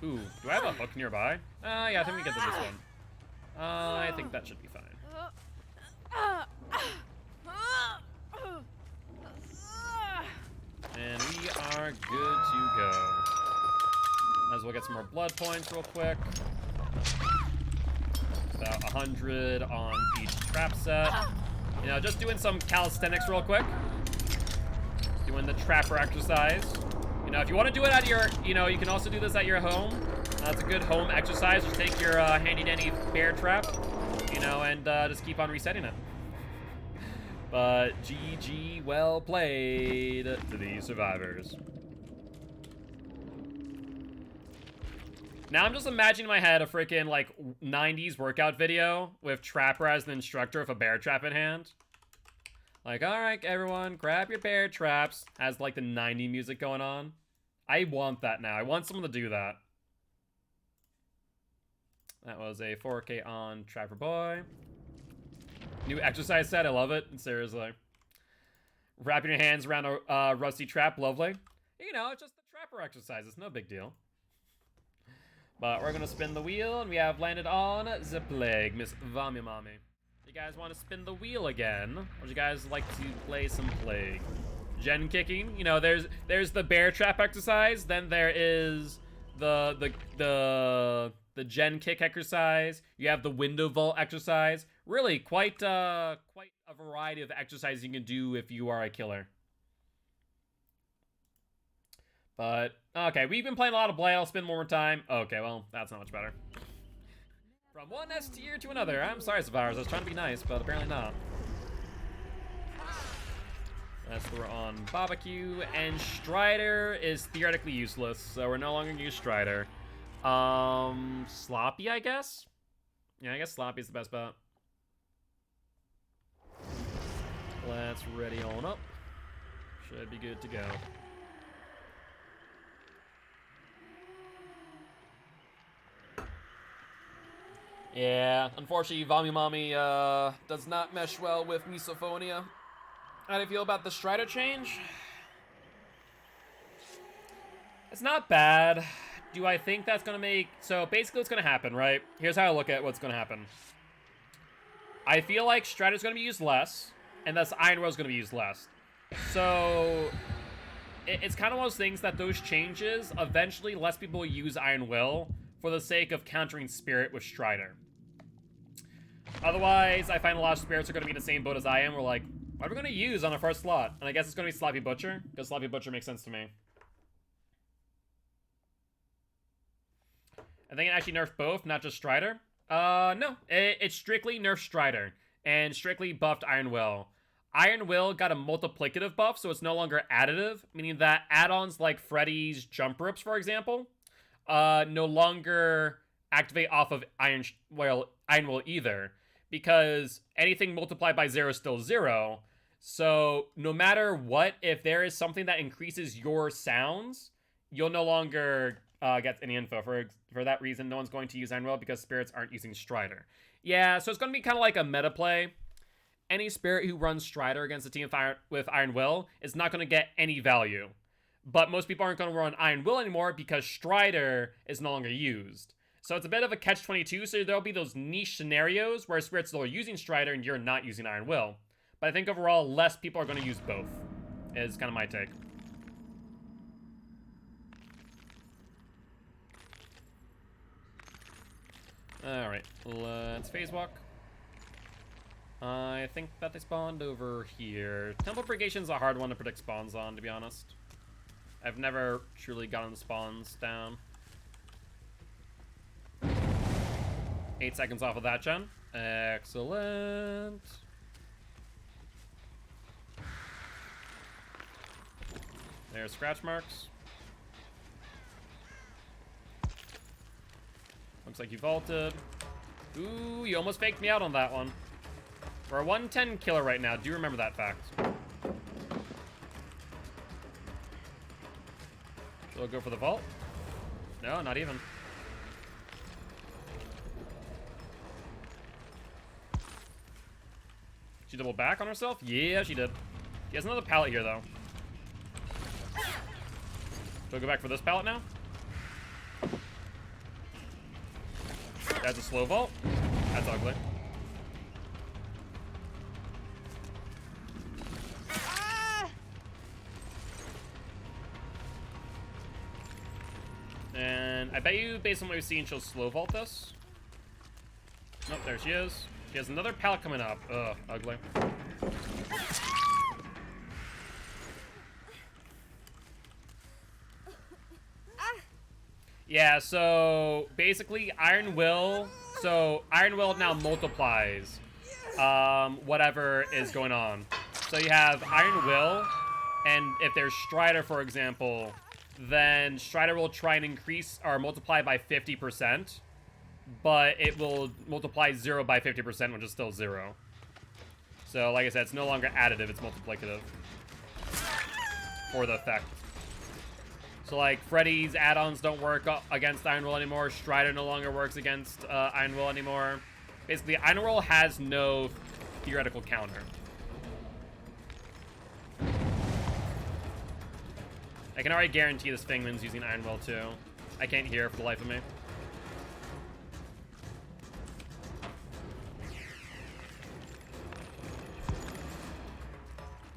Ooh, do I have a hook nearby? Yeah, I think we get to this one. I think that should be fine. And we are good to go. Might as well get some more blood points real quick. About 100 on each trap set. You know, just doing some calisthenics real quick. Doing the trapper exercise. You know, if you want to do it at your, you know, you can also do this at your home. That's a good home exercise. Just take your handy-dandy bear trap, you know, and just keep on resetting it. But GG, well played to the survivors. Now I'm just imagining in my head a freaking, like, 90s workout video with Trapper as the instructor with a bear trap in hand. Like, alright, everyone, grab your bear traps. Has, like, the 90s music going on. I want that now. I want someone to do that. That was a 4K on Trapper Boy. New exercise set. I love it. Seriously. Wrapping your hands around a rusty trap. Lovely. You know, it's just the Trapper exercise. It's no big deal. But we're going to spin the wheel, and we have landed on the Plague, Miss Vamimami. You guys want to spin the wheel again? Or would you guys like to play some Plague? Gen kicking, you know, there's the bear trap exercise, then there is the gen kick exercise. You have the window vault exercise. Really, quite a variety of exercises you can do if you are a killer. But okay, we've been playing a lot of Blade. I'll spin one more time. Okay, well, that's not much better. From one S tier to another. I'm sorry, survivors. I was trying to be nice, but apparently not. That's we're on Barbecue, and Strider is theoretically useless, so we're no longer gonna use Strider. Sloppy, I guess? Yeah, I guess Sloppy is the best bet. Let's ready on up. Should be good to go. Yeah, unfortunately, Vamimami does not mesh well with Misophonia. How do you feel about the Strider change? It's not bad. Do I think that's gonna make... So basically what's gonna happen, right? Here's how I look at what's gonna happen. I feel like Strider's gonna be used less, and thus Iron Will's gonna be used less. So it's kind of one of those things that those changes, eventually less people use Iron Will for the sake of countering Spirit with Strider. Otherwise, I find a lot of Spirits are gonna be in the same boat as I am. We're like, what are we gonna use on our first slot? And I guess it's gonna be Sloppy Butcher, because Sloppy Butcher makes sense to me. I think it actually nerfed both, not just Strider. No. It's strictly nerfed Strider and strictly buffed Iron Will. Iron Will got a multiplicative buff, so it's no longer additive, meaning that add-ons like Freddy's jump ropes, for example, no longer activate off of Iron Will either, because anything multiplied by 0 is still 0. So no matter what, if there is something that increases your sounds, you'll no longer get any info. For that reason, no one's going to use Iron Will because spirits aren't using Strider. Yeah, so it's going to be kind of like a meta play. Any spirit who runs Strider against a team with Iron Will is not going to get any value. But most people aren't going to run Iron Will anymore because Strider is no longer used. So it's a bit of a catch-22, so there'll be those niche scenarios where spirits still are using Strider and you're not using Iron Will. But I think overall, less people are going to use both, is kind of my take. Alright, let's phase walk. I think that they spawned over here. Temple Purgation's a hard one to predict spawns on, to be honest. I've never truly gotten spawns down. 8 seconds off of that gen. Excellent. There's scratch marks. Looks like you vaulted. Ooh, you almost faked me out on that one. We're a 110 killer right now. Do remember that fact. She'll go for the vault. No, not even. She doubled back on herself? Yeah, she did. She has another pallet here, though. She'll go back for this pallet now. That's a slow vault. That's ugly. And I bet you, based on what we've seen, she'll slow vault this. Nope, there she is. She has another pallet coming up. Ugh, ugly. Yeah, so basically Iron Will now multiplies whatever is going on. So you have Iron Will, and if there's Strider, for example, then Strider will try and increase or multiply by 50%, but it will multiply 0 by 50%, which is still 0. So like I said, it's no longer additive, it's multiplicative for the effect. So like Freddy's add-ons don't work against Iron Will anymore. Strider no longer works against Iron Will anymore. Basically, Iron Will has no theoretical counter. I can already guarantee this Fingman's using Iron Will too. I can't hear for the life of me.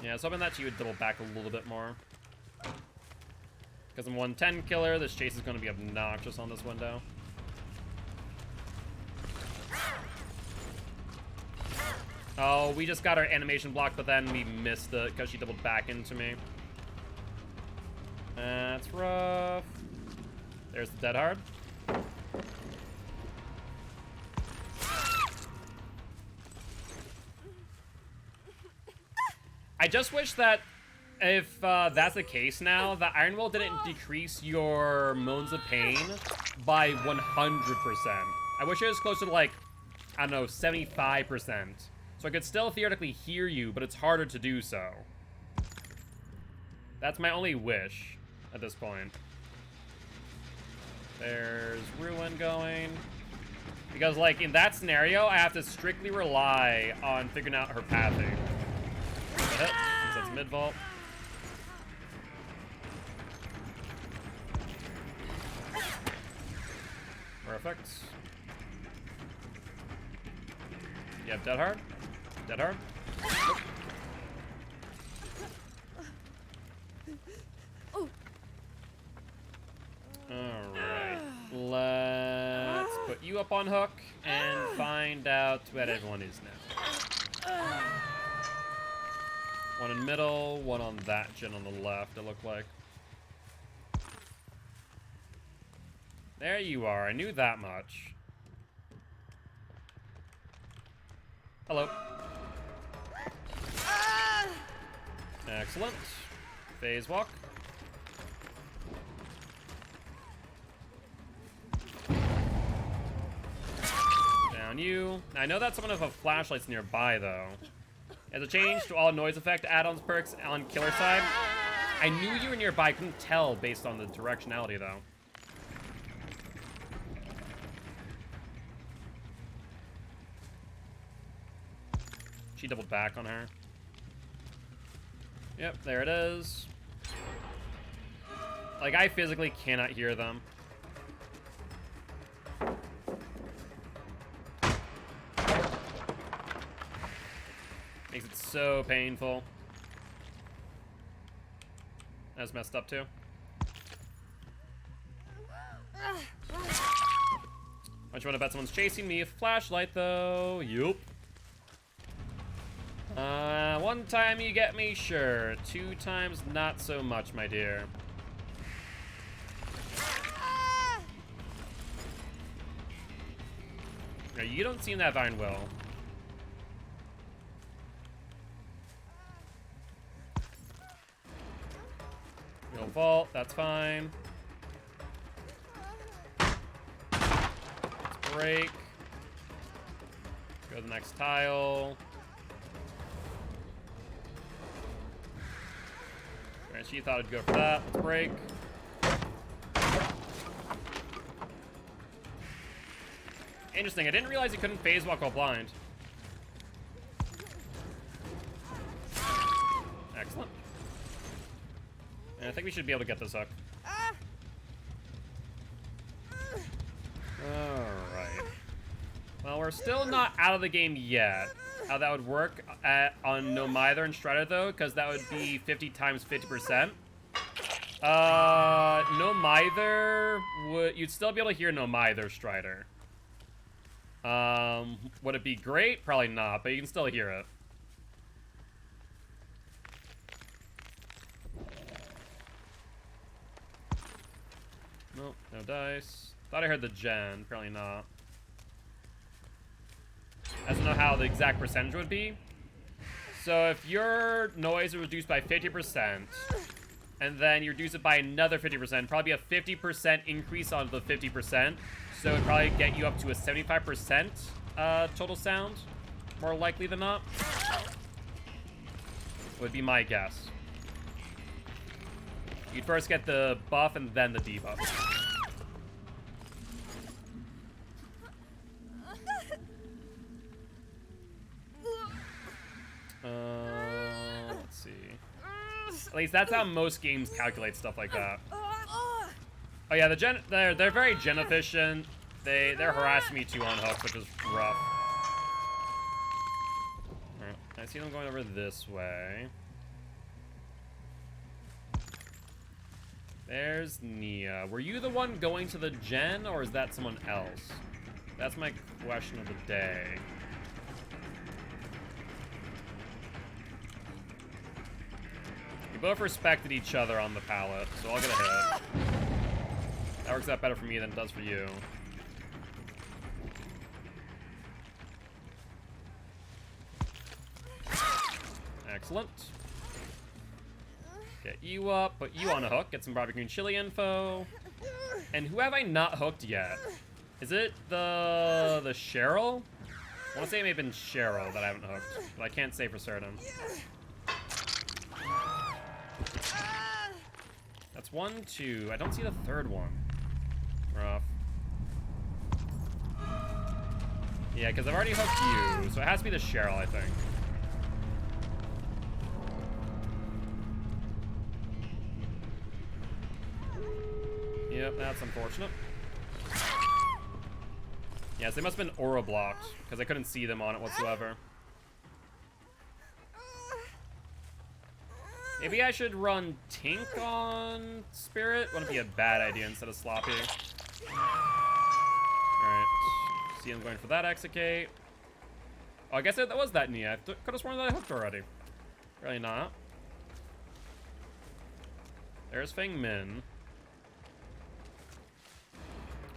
Yeah, I was hoping that she would double back a little bit more. Because I'm 110 killer, this chase is going to be obnoxious on this window. Oh, we just got our animation blocked, but then we missed it because she doubled back into me. That's rough. There's the dead hard. I just wish that if that's the case now, that Iron Will didn't decrease your moans of pain by 100%. I wish it was closer to like, I don't know, 75%. So I could still theoretically hear you, but it's harder to do so. That's my only wish at this point. There's Ruin going. Because like in that scenario, I have to strictly rely on figuring out her pathing. Hit, since that's mid-vault. Perfect. You have dead hard? Dead hard? Nope. Alright. Let's put you up on hook and find out where everyone is now. One in middle, one on that gen on the left, it looked like. There you are, I knew that much. Hello. Excellent. Phase walk. Down you. Now, I know that someone with a flashlight's nearby, though. As a change to all noise effect add-ons perks on killer side. I knew you were nearby. I couldn't tell based on the directionality, though. She doubled back on her. Yep, there it is. Like, I physically cannot hear them. Makes it so painful. That's messed up, too. Don't you want to bet someone's chasing me? Flashlight, though. Yup. One time you get me, sure. 2 times, not so much, my dear. No, you don't seem that fine, Will. No fault, that's fine. Let's break. Let's go to the next tile. Alright, she thought I'd go for that. Let's break. Interesting, I didn't realize you couldn't phase walk while blind. Excellent. And I think we should be able to get this hook. Alright. Well, we're still not out of the game yet. How that would work on No Mither and Strider, though, because that would be 50 times 50%. No Mither would... You'd still be able to hear No Mither Strider. Would it be great? Probably not, but you can still hear it. Nope, no dice. Thought I heard the gen, apparently not. I don't know how the exact percentage would be. So if your noise is reduced by 50%, and then you reduce it by another 50%, probably a 50% increase on the 50%. So it'd probably get you up to a 75% total sound, more likely than not. Would be my guess. You'd first get the buff and then the debuff. Let's see. At least that's how most games calculate stuff like that. Oh yeah, they're very gen efficient. They're harassing me too on hooks, which is rough. Alright, I see them going over this way. There's Nia. Were you the one going to the gen, or is that someone else? That's my question of the day. We both respected each other on the pallet, so I'll get a hit. That works out better for me than it does for you. Excellent. Get you up, put you on a hook, get some barbecue and chili info. And who have I not hooked yet? Is it the Cheryl? I want to say it may have been Cheryl that I haven't hooked, but I can't say for certain. That's 1, 2. I don't see the third one. Rough. Yeah, because I've already hooked you, so it has to be the Cheryl, I think. Yep, that's unfortunate. Yes, they must have been aura blocked, because I couldn't see them on it whatsoever. Maybe I should run Tink on Spirit? Wouldn't be a bad idea instead of Sloppy. Alright. See him going for that execute. Oh, I guess that was that Nia. I could have sworn that I hooked already. Really not. There's Feng Min.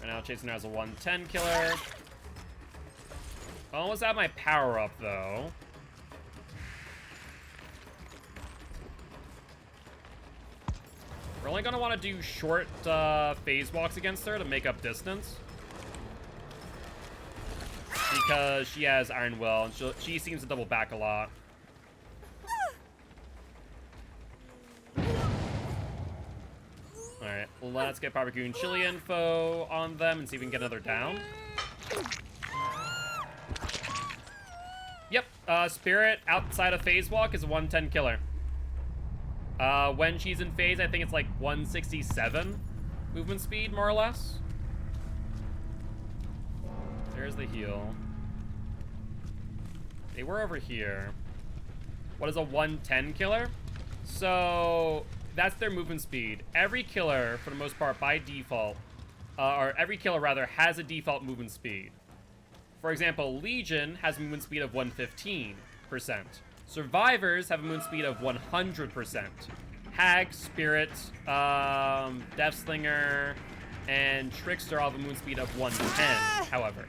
Right now chasing her as a 110 killer. Almost have my power up, though. We're only going to want to do short phase walks against her to make up distance. Because she has Iron Will, and she seems to double back a lot. Alright, let's get barbecue and chili info on them and see if we can get another down. Yep, Spirit outside of phase walk is a 110 killer. When she's in phase, I think it's like 167 movement speed, more or less. There's the heal. They were over here. What is a 110 killer? So that's their movement speed. Every killer, for the most part, by default, or every killer rather, has a default movement speed. For example, Legion has a movement speed of 115%. Survivors have a movement speed of 100%. Hag, Spirit, Deathslinger, and Trickster all have a movement speed of 110, however.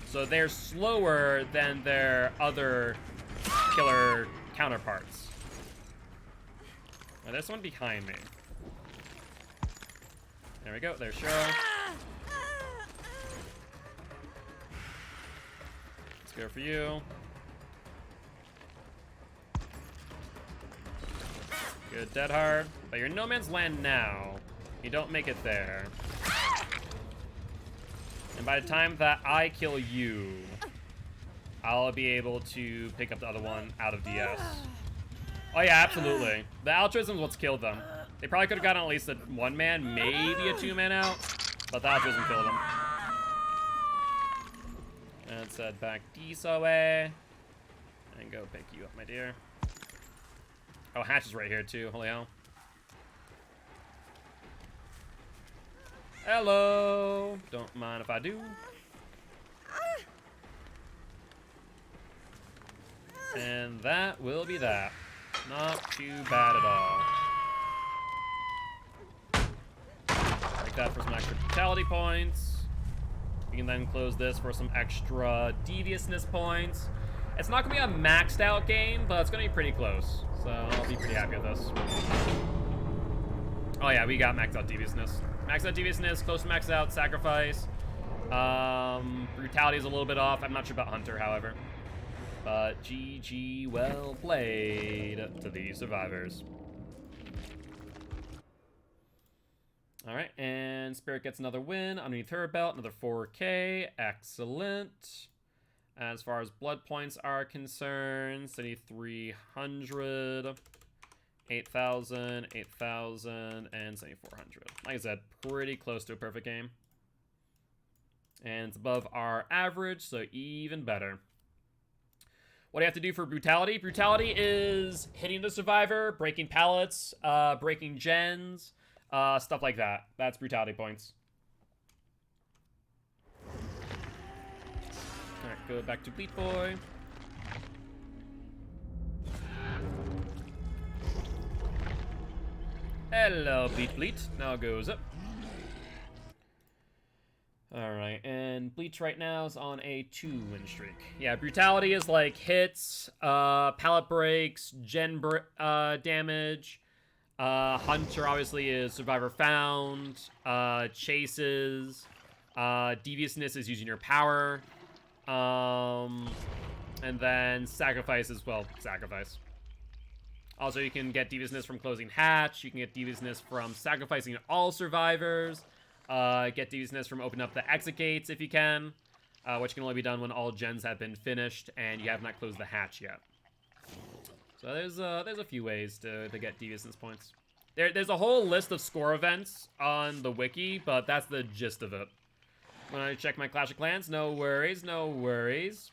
So they're slower than their other killer counterparts. Oh, there's someone behind me. There we go, there's Cheryl. Let's go for you. Good, dead hard. But you're in no man's land now. You don't make it there. And by the time that I kill you, I'll be able to pick up the other one out of DS. Oh yeah, absolutely. The altruism is what's killed them. They probably could have gotten at least a one-man, maybe a two-man out, but the altruism killed them. And let's head back this way. And go pick you up, my dear. Oh, Hatch is right here too, holy hell. Hello! Don't mind if I do. And that will be that. Not too bad at all. Take that for some extra brutality points. We can then close this for some extra deviousness points. It's not going to be a maxed out game, but it's going to be pretty close. So I'll be pretty happy with this. Oh yeah, we got maxed out deviousness. Maxed out deviousness, close to maxed out, sacrifice. Brutality is a little bit off. I'm not sure about Hunter, however. But GG, well played to the survivors. Alright, and Spirit gets another win underneath her belt, another 4K. Excellent. As far as blood points are concerned, 7,300, 8,000, 8,000, and 7,400. Like I said, pretty close to a perfect game. And it's above our average, so even better. What do you have to do for brutality? Brutality is hitting the survivor, breaking pallets, breaking gens, stuff like that. That's brutality points. Alright, go back to Bleat Boy. Hello, Bleat. Now goes up. Alright, and Bleach right now is on a 2-win streak. Yeah, brutality is like hits, pallet breaks, gen damage. Hunter obviously is survivor found, chases, deviousness is using your power, and then sacrifice as well, sacrifice. Also, you can get deviousness from closing hatch, you can get deviousness from sacrificing all survivors, get deviousness from opening up the exit gates if you can, which can only be done when all gens have been finished and you have not closed the hatch yet. So there's a few ways to get deviousness points. There's a whole list of score events on the wiki, but that's the gist of it. When I check my Clash of Clans, no worries, no worries.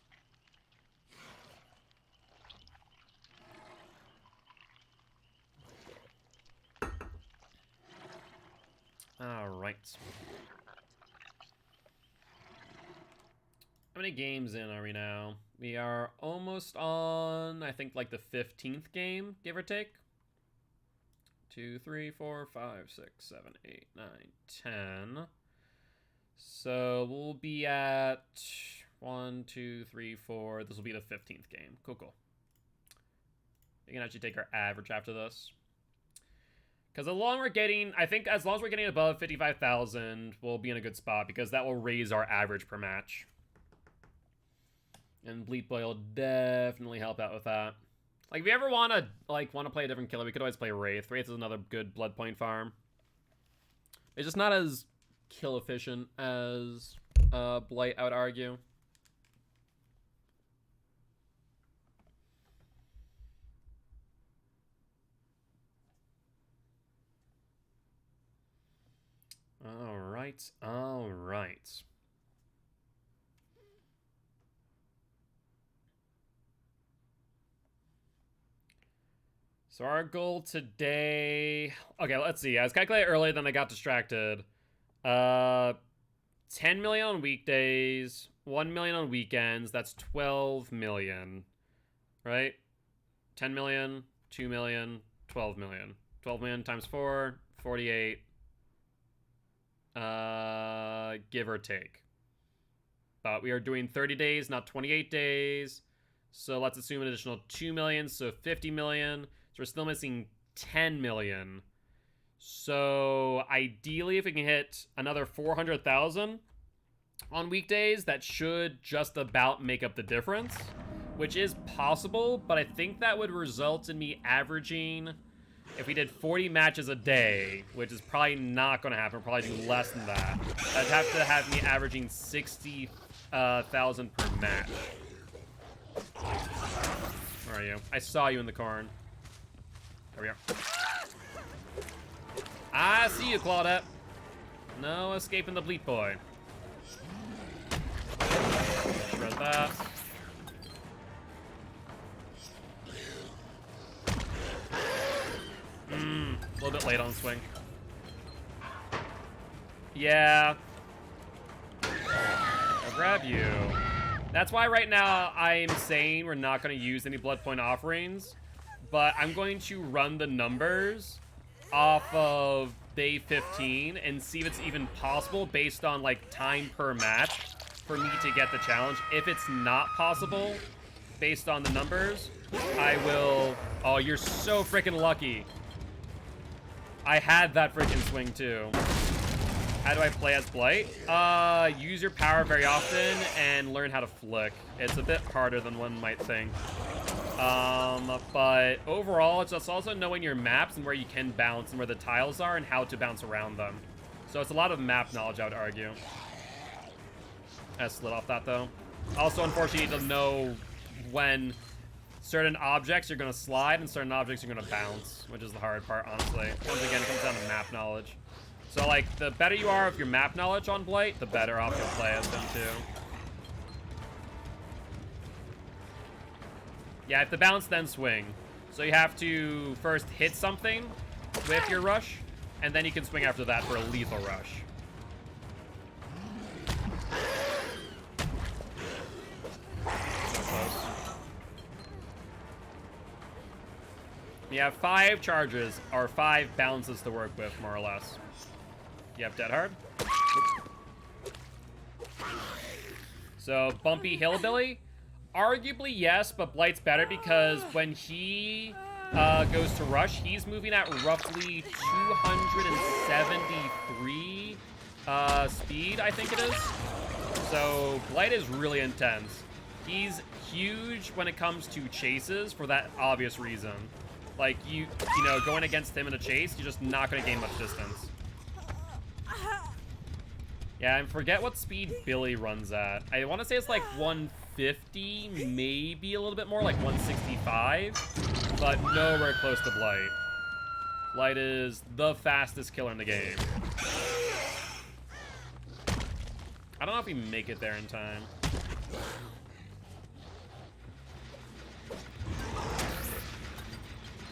All right. How many games in are we now? We are almost on, I think, like the 15th game, give or take. 2, 3, 4, 5, 6, 7, 8, 9, 10. So we'll be at, 1, 2, 3, 4. This will be the 15th game. Cool, cool. We can actually take our average after this. Because as long as we're getting, I think as long as we're getting above 55,000, we'll be in a good spot because that will raise our average per match. And Bleat Boy will definitely help out with that. Like, if you ever want to play a different killer, we could always play Wraith. Wraith is another good blood point farm. It's just not as kill efficient as Blight, I would argue. All right. So our goal today... Okay, let's see. I was calculating earlier, then I got distracted. 10 million on weekdays, 1 million on weekends. That's 12 million, right? 10 million, 2 million, 12 million. 12 million times 4, 48. Give or take. But we are doing 30 days, not 28 days. So let's assume an additional 2 million, so 50 million. So we're still missing 10 million. So ideally, if we can hit another 400,000 on weekdays, that should just about make up the difference, which is possible, but I think that would result in me averaging, if we did 40 matches a day, which is probably not going to happen, probably do less than that, I'd have to have me averaging 60,000 per match. Where are you? I saw you in the corn. There we are. I see you, Claudette. No escaping the Bleat Boy. Shred that. A little bit late on swing. Yeah. I'll grab you. That's why right now I'm saying we're not going to use any blood point offerings, but I'm going to run the numbers off of day 15 and see if it's even possible based on like time per match for me to get the challenge. If it's not possible based on the numbers, I will... Oh, you're so freaking lucky. I had that freaking swing too. How do I play as Blight? Use your power very often and learn how to flick. It's a bit harder than one might think. But overall, it's just also knowing your maps and where you can bounce and where the tiles are and how to bounce around them. So it's a lot of map knowledge, I would argue. I slid off that, though. Also, unfortunately, you need to know when certain objects you're going to slide and certain objects you're going to bounce, which is the hard part, honestly. Once again, it comes down to map knowledge. So, like, the better you are with your map knowledge on Blight, the better off you'll play as them, too. Yeah, if the bounce, then swing. So you have to first hit something with your rush, and then you can swing after that for a lethal rush. You have 5 charges, or 5 bounces to work with, more or less. You have Dead Hard. So, Bumpy Hillbilly. Arguably, yes, but Blight's better because when he goes to rush, he's moving at roughly 273 speed, I think it is. So, Blight is really intense. He's huge when it comes to chases for that obvious reason. Like, you know, going against him in a chase, you're just not going to gain much distance. Yeah, and forget what speed Billy runs at. I want to say it's like 150, maybe a little bit more, like 165, but nowhere close to Blight. Blight is the fastest killer in the game. I don't know if we make it there in time.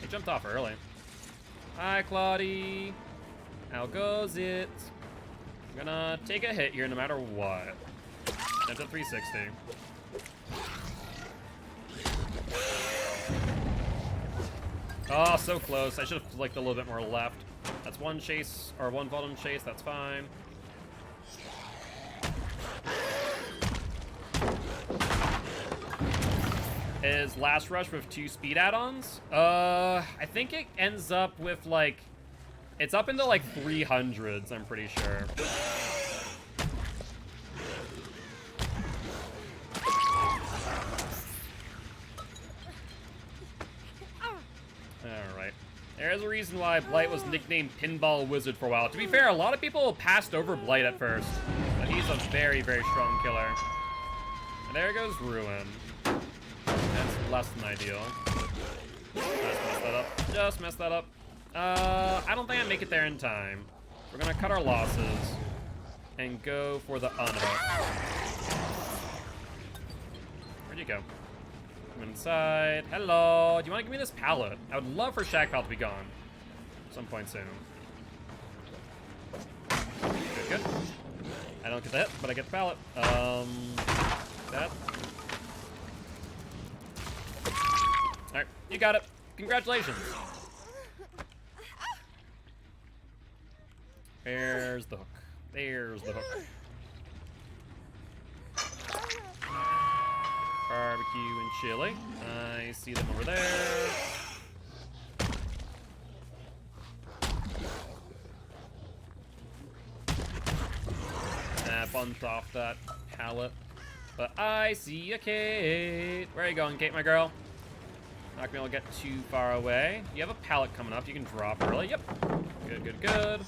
He jumped off early. Hi, Claudie. How goes it? I'm gonna take a hit here no matter what. That's a 360. Oh, so close. I should have flicked a little bit more left. That's one chase, or one volume chase. That's fine. is Last Rush with 2 speed add-ons. I think it ends up with like, it's up into like 300s, I'm pretty sure. Alright. There's a reason why Blight was nicknamed Pinball Wizard for a while. To be fair, a lot of people passed over Blight at first, but he's a very, very strong killer. And there goes Ruin. That's less than ideal. Just messed that up. Just messed that up. I don't think I make it there in time. We're gonna cut our losses and go for the unhook. Where'd you go? Come inside. Hello. Do you want to give me this pallet? I would love for Shag Pallet to be gone at some point soon. Good, good. I don't get the hit, but I get the pallet. That. Alright, you got it. Congratulations. There's the hook. There's the hook. Barbecue and chili. I see them over there. Bunch off that pallet. But I see a Kate. Where are you going, Kate, my girl? Not gonna be able to get too far away. You have a pallet coming up. You can drop early. Yep. Good, good, good.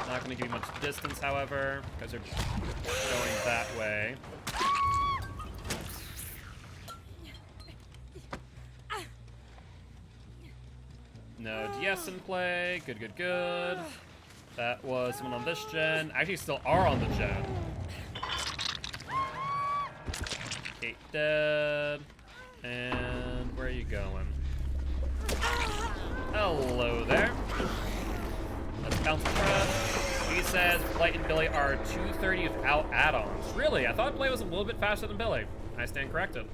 Not gonna give you much distance, however, because they're going that way. No DS in play. Good, good, good. That was someone on this gen. Actually, still are on the gen. Kate dead. And where are you going? Hello there. Let's bounce the trap. He says Blight and Billy are 230 without add-ons. Really? I thought Blight was a little bit faster than Billy. I stand corrected.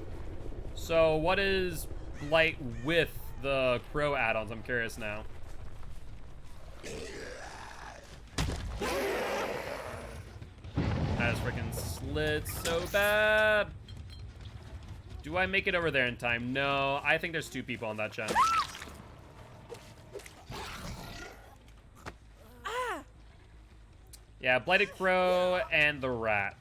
So what is Blight with the Crow add-ons? I'm curious now. I just freaking slid so bad. Do I make it over there in time? No, I think there's 2 people on that gen. Yeah, Blighted Crow and the Rat.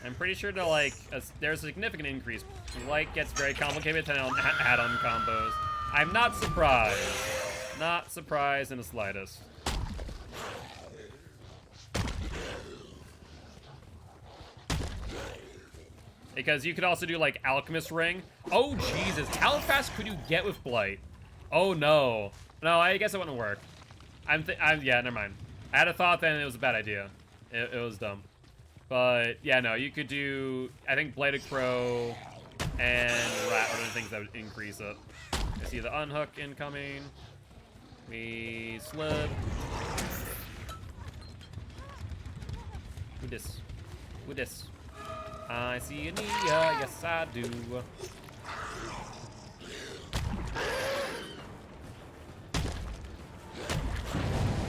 I'm pretty sure to like, there's a significant increase. Blight gets very complicated depending on add-on combos. I'm not surprised. Not surprised in the slightest. Because you could also do like Alchemist Ring. Oh Jesus, how fast could you get with Blight? Oh no. No, I guess it wouldn't work. Yeah, never mind. I had a thought then it was a bad idea. It was dumb. But yeah, no, you could do, I think Bladed Crow and Rat are the things that would increase it. I see the unhook incoming. We slid. Who this? Who this? I see a Nia, yes I do.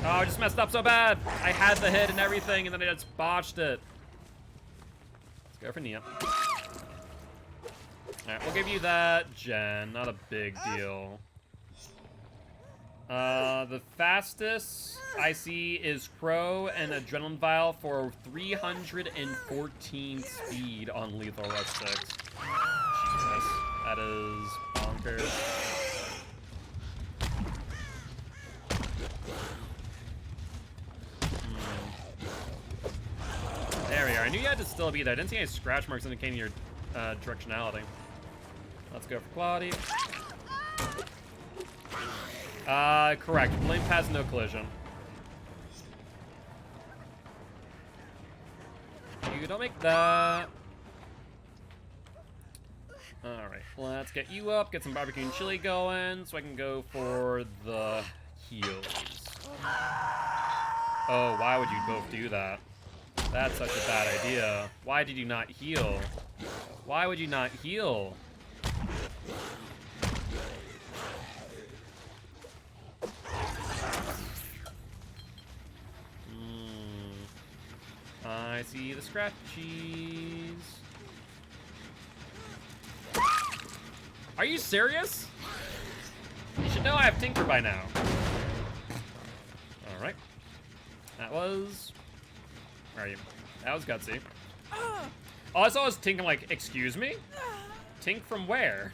Oh, I just messed up so bad. I had the hit and everything, and then I just botched it. Let's go for Nia. Alright, we'll give you that gen. Not a big deal. The fastest I see is Crow and Adrenaline Vial for 314 speed on Lethal Rush 6. Jesus, that is bonkers. There we are. I knew you had to still be there. I didn't see any scratch marks indicating your directionality. Let's go for quality. Correct. Blimp has no collision. You don't make that. Alright, let's get you up, get some barbecue and chili going, so I can go for the heals. Oh, why would you both do that? That's such a bad idea. Why did you not heal? Why would you not heal? I see the scratchies. Are you serious? You should know I have Tinker by now. Alright. That was... Where are you? That was gutsy. All I saw was Tink. I'm like, excuse me? Tink from where?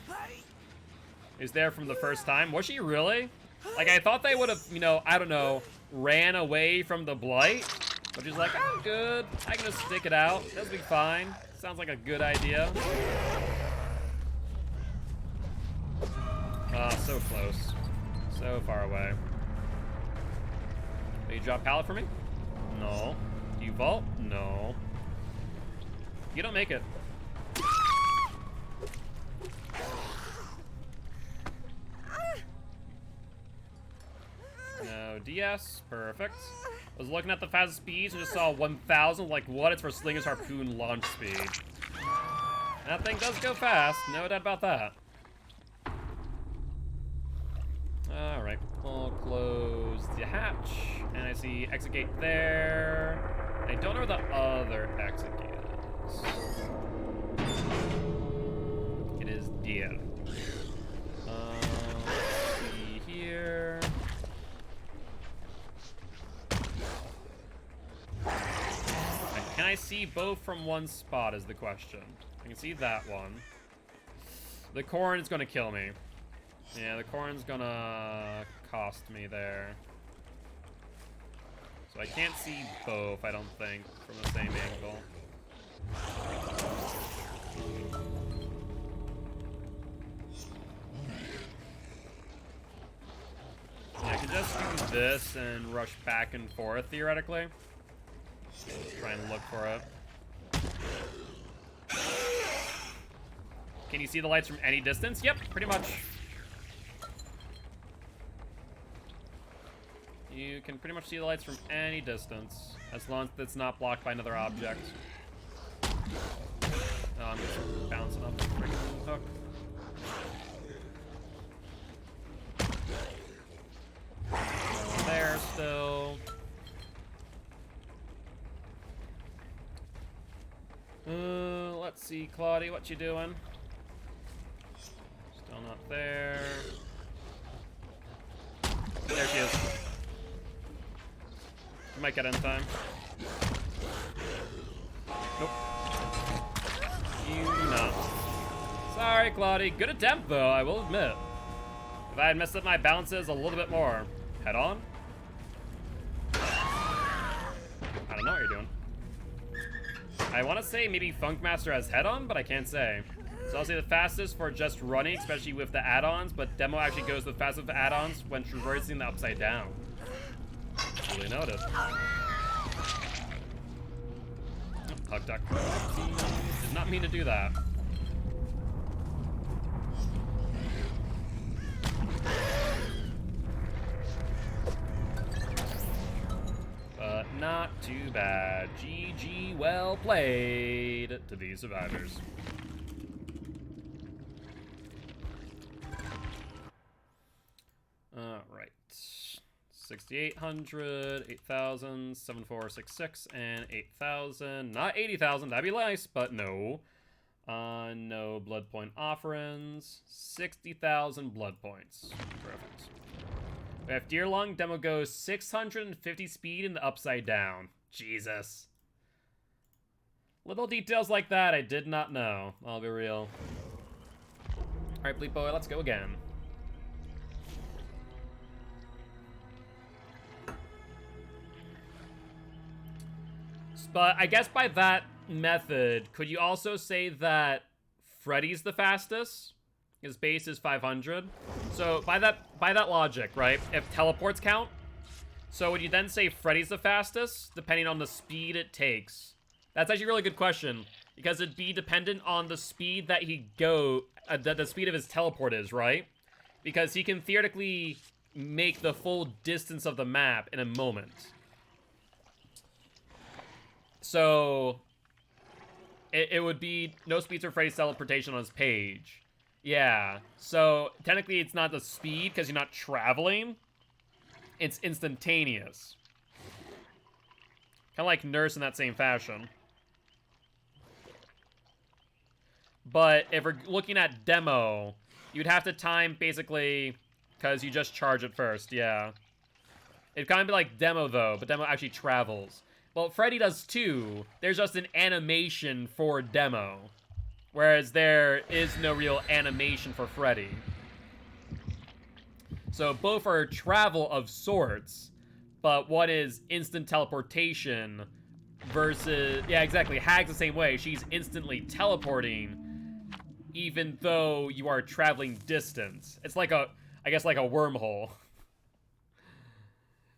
Is there from the first time? Was she really? Like, I thought they would have, you know, I don't know, ran away from the blight. But she's like, I'm good. I can just stick it out. That'll be fine. Sounds like a good idea. So close. So far away. Will you drop pallet for me? No. Do you vault? No. You don't make it. No DS. Perfect. I was looking at the fastest speeds and just saw 1,000. Like, what? It's for Slinger's Harpoon launch speed. That thing does go fast. No doubt about that. Alright. We'll close the hatch. And I see exit gate there. I don't know where the other exit gate is. It is there. Let's see here. Can I see both from one spot is the question. I can see that one. The corn is gonna kill me. Yeah, the corn's gonna cost me there. So I can't see both, I don't think, from the same angle. Yeah, I could just do this and rush back and forth, theoretically. Try and look for it. Can you see the lights from any distance? Yep, pretty much. You can pretty much see the lights from any distance, as long as it's not blocked by another object. Oh, I'm just bouncing up the freaking hook. There still. Let's see, Claudia, what you doing? Still not there. There she is. You might get in time. Nope. You do not. Sorry, Claudia. Good attempt, though, I will admit. If I had messed up my bounces a little bit more. Head on? I don't know what you're doing. I want to say maybe Funkmaster has head on, but I can't say. So I'll say the fastest for just running, especially with the add-ons, but Demo actually goes the fastest with add-ons when traversing the upside down. Really noted. Hug duck. Did not mean to do that. But not too bad. GG, well played to these survivors. Alright. 6,800, 8,000, 7,466, and 8,000. Not 80,000, that'd be nice, but no. No blood point offerings. 60,000 blood points. Perfect. We have Deerlong. Demo goes 650 speed in the upside down. Jesus. Little details like that I did not know. I'll be real. Alright, Bleep Boy, let's go again. But I guess by that method, could you also say that Freddy's the fastest? His base is 500. So by that logic, right? If teleports count, so would you then say Freddy's the fastest, depending on the speed it takes? That's actually a really good question, because it'd be dependent on the speed that he the speed of his teleport is, right? Because he can theoretically make the full distance of the map in a moment. So it would be no speeds for Freddy's teleportation on his page. Yeah, so technically it's not the speed because you're not traveling. It's instantaneous. Kind of like Nurse in that same fashion. But if we're looking at Demo, You'd have to time, basically, because you just charge it first, yeah. It'd kind of be like Demo, though, but Demo actually travels. Well, Freddy does too. There's just an animation for Demo. Whereas there is no real animation for Freddy. So both are travel of sorts, but one is instant teleportation versus... Yeah, exactly. Hag's the same way. She's instantly teleporting, even though you are traveling distance. It's like a... I guess like a wormhole.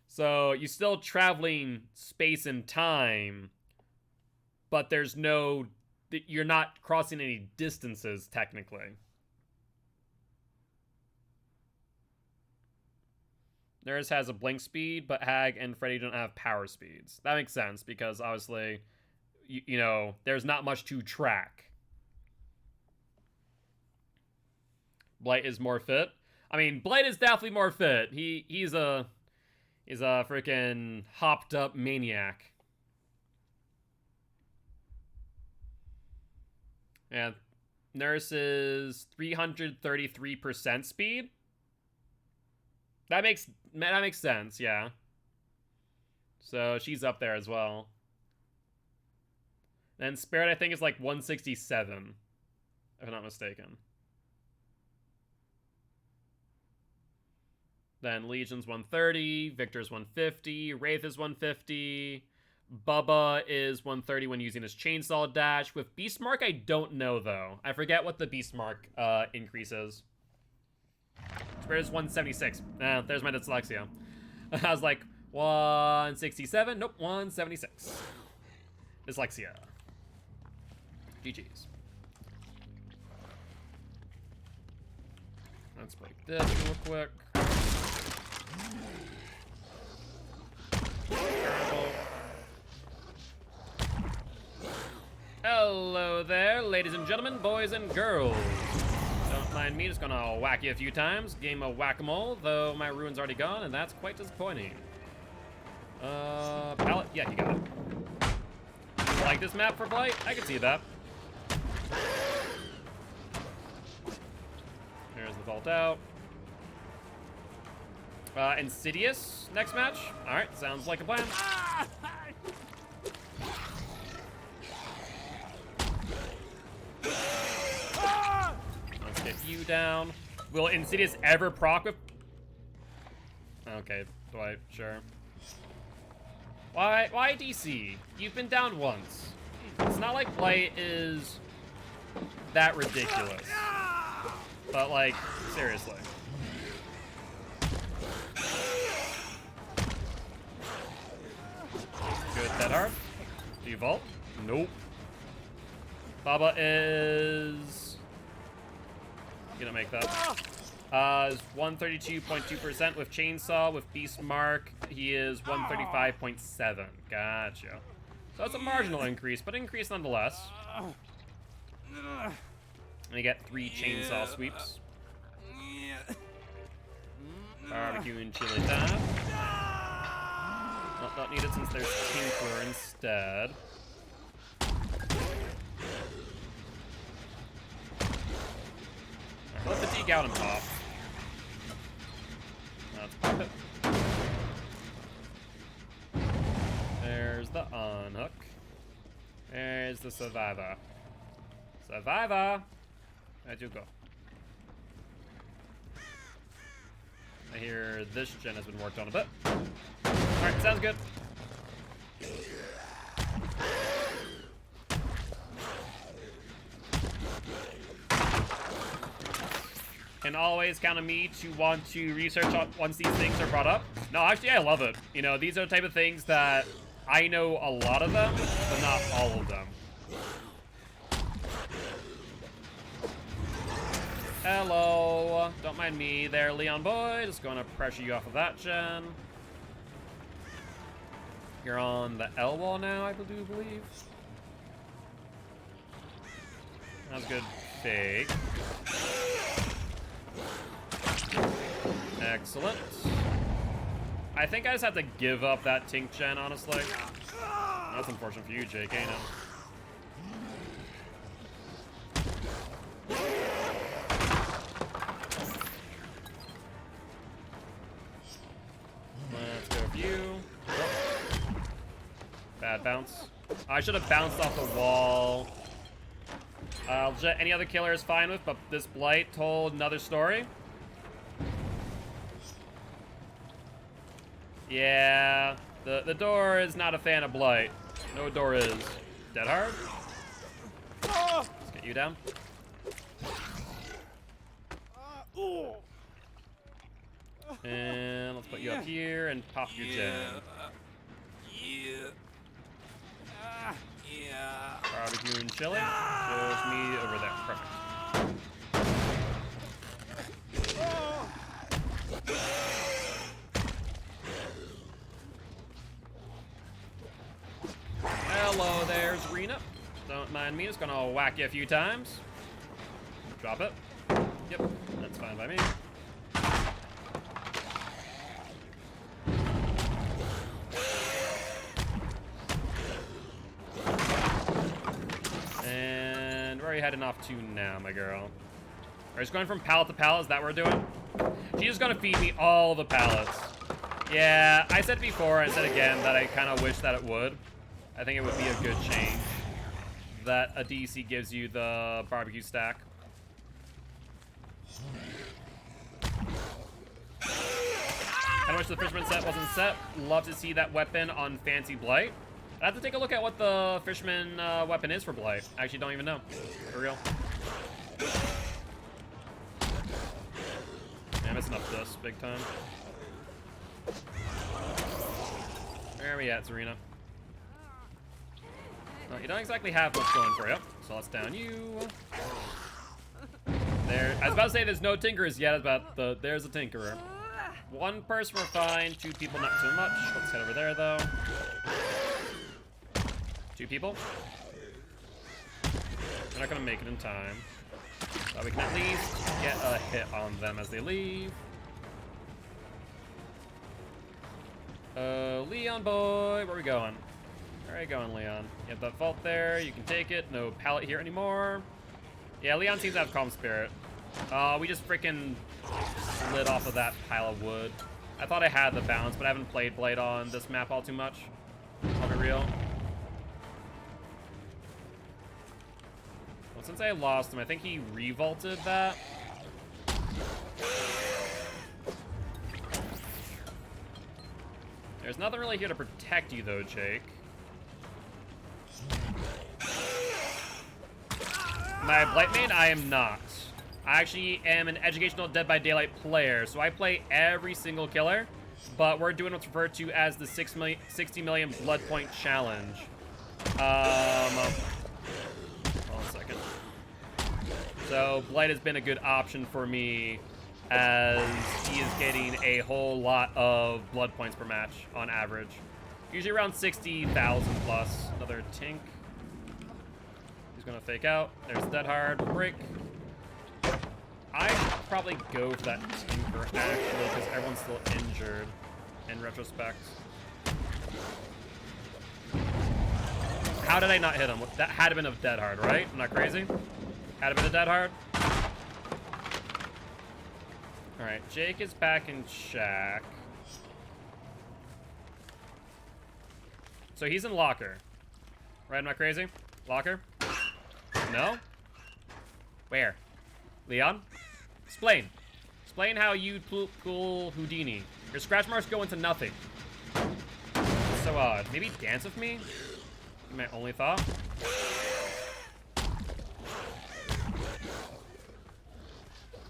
So you're still traveling space and time, but there's no... You're not crossing any distances, technically. Nurse has a blink speed, but Hag and Freddy don't have power speeds. That makes sense, because obviously, you know, there's not much to track. Blight is more fit. I mean, Blight is definitely more fit. He's a freaking hopped up maniac. Yeah, Nurse is 333% speed. That makes sense, yeah. So she's up there as well. And Spirit, I think, is like 167, if I'm not mistaken. Then Legion's 130, Victor's 150, Wraith is 150, Bubba is 130 when using his chainsaw dash. With Beast Mark, I don't know, though. I forget what the Beast Mark increase is. Spirit is 176. There's my dyslexia. I was like, 167? Nope, 176. Dyslexia. GG's. Let's break this real quick. Terrible. Hello there, ladies and gentlemen, boys and girls. Don't mind me, just gonna whack you a few times. Game of whack-a-mole, though my ruin's already gone, and that's quite disappointing. Pallet? Yeah, you got it. You like this map for Blight? I can see that. There's the vault out. Insidious, next match? Alright, sounds like a plan. Let's get you down. Will Insidious ever proc with... Okay, Dwight, sure. Why DC? You've been down once. It's not like Blight is that ridiculous. But, like, seriously. Good, Dead Hard. Do you vault? Nope. Baba is... gonna make that. Is 132.2% with Chainsaw. With Beast Mark, he is 135.7. Gotcha. So it's a marginal increase, but increase nonetheless. And you get 3 Chainsaw sweeps. Barbecue and chili time. Not needed since there's Tinkler instead. Let the Deke out and pop. Let's pop it. There's the unhook. There's the survivor. Survivor! Where'd you go? I hear this gen has been worked on a bit. Alright, sounds good. Can always count on me to want to research once these things are brought up. No, actually, I love it. You know, these are the type of things that I know a lot of them, but not all of them. Hello. Don't mind me there, Leon boy. Just gonna pressure you off of that gen. You're on the L wall now, I do believe. That was good. Fake. Excellent. I think I just have to give up that Tink gen, honestly. That's unfortunate for you, Jake, ain't it? off you. Oh. Bad bounce. I should have bounced off the wall. Any other killer is fine with, but this Blight told another story. Yeah, the door is not a fan of Blight. No door is. Dead hard. Let's get you down. And let's put you up here and pop your gem. Barbecue and chili. Just me over there. Perfect. Hello there, Rena. Don't mind me, just gonna whack you a few times. Drop it. Yep, that's fine by me. And where are you heading off to now, my girl? Are you just going from pallet to pallet? Is that what we're doing? She's just gonna feed me all the pallets. Yeah, I said before, I said again, that I kind of wish that it would. I think it would be a good change that a DC gives you the barbecue stack. I wish the fisherman set wasn't set. Love to see that weapon on Fancy Blight. I have to take a look at what the fisherman weapon is for Blight. I actually don't even know. For real. Yeah, I'm messing up this big time. Where are we at, Serena? No, you don't exactly have much going for you. So let's down you. There. I was about to say there's no tinkerers yet, but there's a tinkerer. One person we're fine. 2 people not so much. Let's head over there though. 2 people. They're not gonna make it in time. But we can at least get a hit on them as they leave. Leon boy, where are we going? Where are you going, Leon? You have that vault there, you can take it. No pallet here anymore. Yeah, Leon seems to have calm spirit. We just freaking slid off of that pile of wood. I thought I had the balance, but I haven't played Blade on this map all too much. I'll be real. Well, since I lost him, I think he revolted that. There's nothing really here to protect you, though, Jake. My Blight main, I am not. I actually am an educational Dead by Daylight player, so I play every single killer, but we're doing what's referred to as the 60 million blood point challenge. Hold on a second. So Blight has been a good option for me as he is getting a whole lot of blood points per match on average. Usually around 60,000 plus. Another Tink. He's gonna fake out. There's Dead Hard. Break. I should probably go for that Tinker actually because everyone's still injured in retrospect. How did I not hit him? That had to been a Dead Hard, right? I'm not crazy. Had to been a Dead Hard. Alright, Jake is back in shack. So he's in locker. Right, I'm not crazy? Locker? No? Where? Leon? Explain. Explain how you pull Houdini. Your scratch marks go into nothing. It's so odd. Maybe dance with me? My only thought.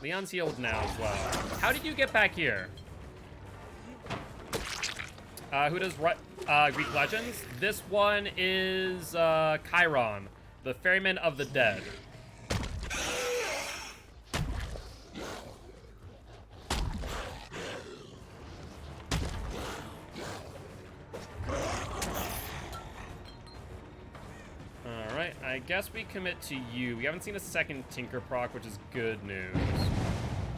Leon's healed now as well. How did you get back here? Who does Greek legends? This one is Chiron, the ferryman of the dead. Alright, I guess we commit to you. We haven't seen a second Tinker proc, which is good news.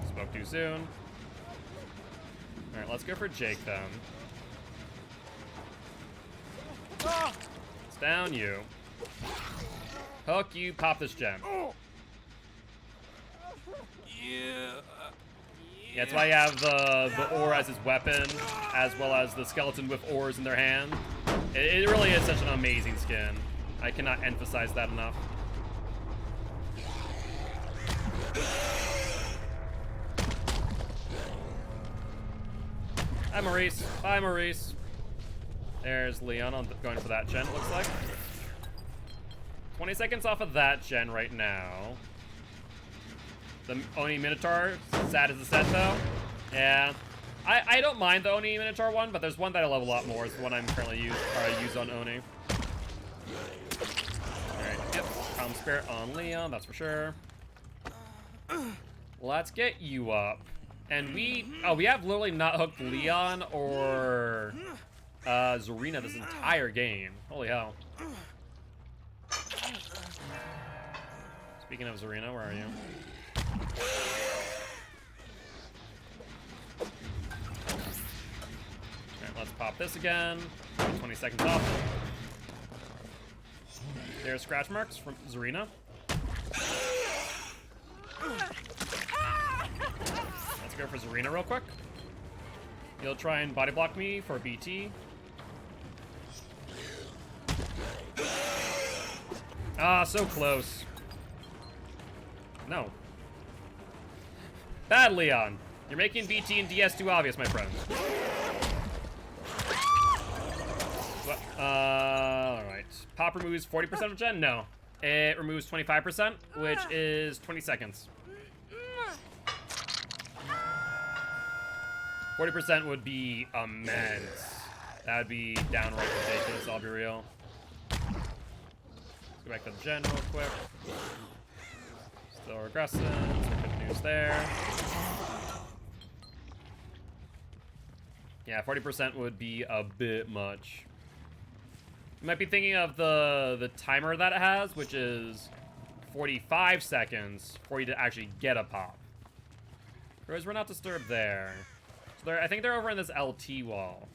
Spoke too soon. Alright, let's go for Jake then. It's down you. Hook you, pop this gem. Yeah, that's why you have the ore as his weapon, as well as the skeleton with ores in their hand. It really is such an amazing skin. I cannot emphasize that enough. Hi, Maurice. Bye, Maurice. There's Leon on going for that gen, it looks like. 20 seconds off of that gen right now. The Oni Minotaur, sad as a set though. Yeah. I don't mind the Oni Minotaur one, but there's one that I love a lot more. It's the one I'm currently use on Oni. Alright, yep. Calm Spirit on Leon, that's for sure. Let's get you up. And we have literally not hooked Leon or Zarina this entire game. Holy hell. Speaking of Zarina, where are you? Alright, let's pop this again. 20 seconds off. There's scratch marks from Zarina. Let's go for Zarina real quick. He'll try and body block me for BT. Ah, so close. No. Bad, Leon. You're making BT and DS too obvious, my friend. Alright. Pop removes 40% of gen? No. It removes 25%, which is 20 seconds. 40% would be immense. That would be downright ridiculous, I'll be real. Let's go back to the gen real quick. Still regressing, so good news there. Yeah, 40% would be a bit much. You might be thinking of the timer that it has, which is 45 seconds for you to actually get a pop. Whereas we're not disturbed there. So I think they're over in this LT wall.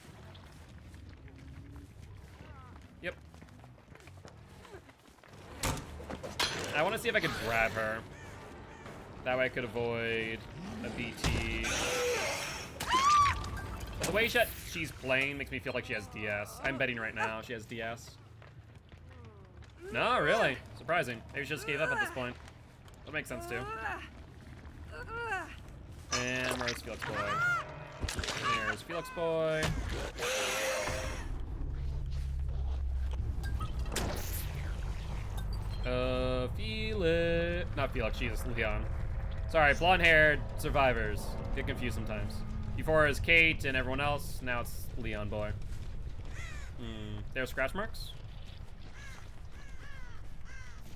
Yep. I want to see if I could grab her. That way I could avoid a BT. The way she's playing makes me feel like she has DS. I'm betting right now she has DS. No, really? Surprising. Maybe she just gave up at this point. That makes sense too. And where's Felix Boy? There's Felix Boy. Felix. Not Felix, Jesus, Leon. Sorry, blonde-haired survivors. Get confused sometimes. Before it was Kate and everyone else, now it's Leon Boy. There's scratch marks.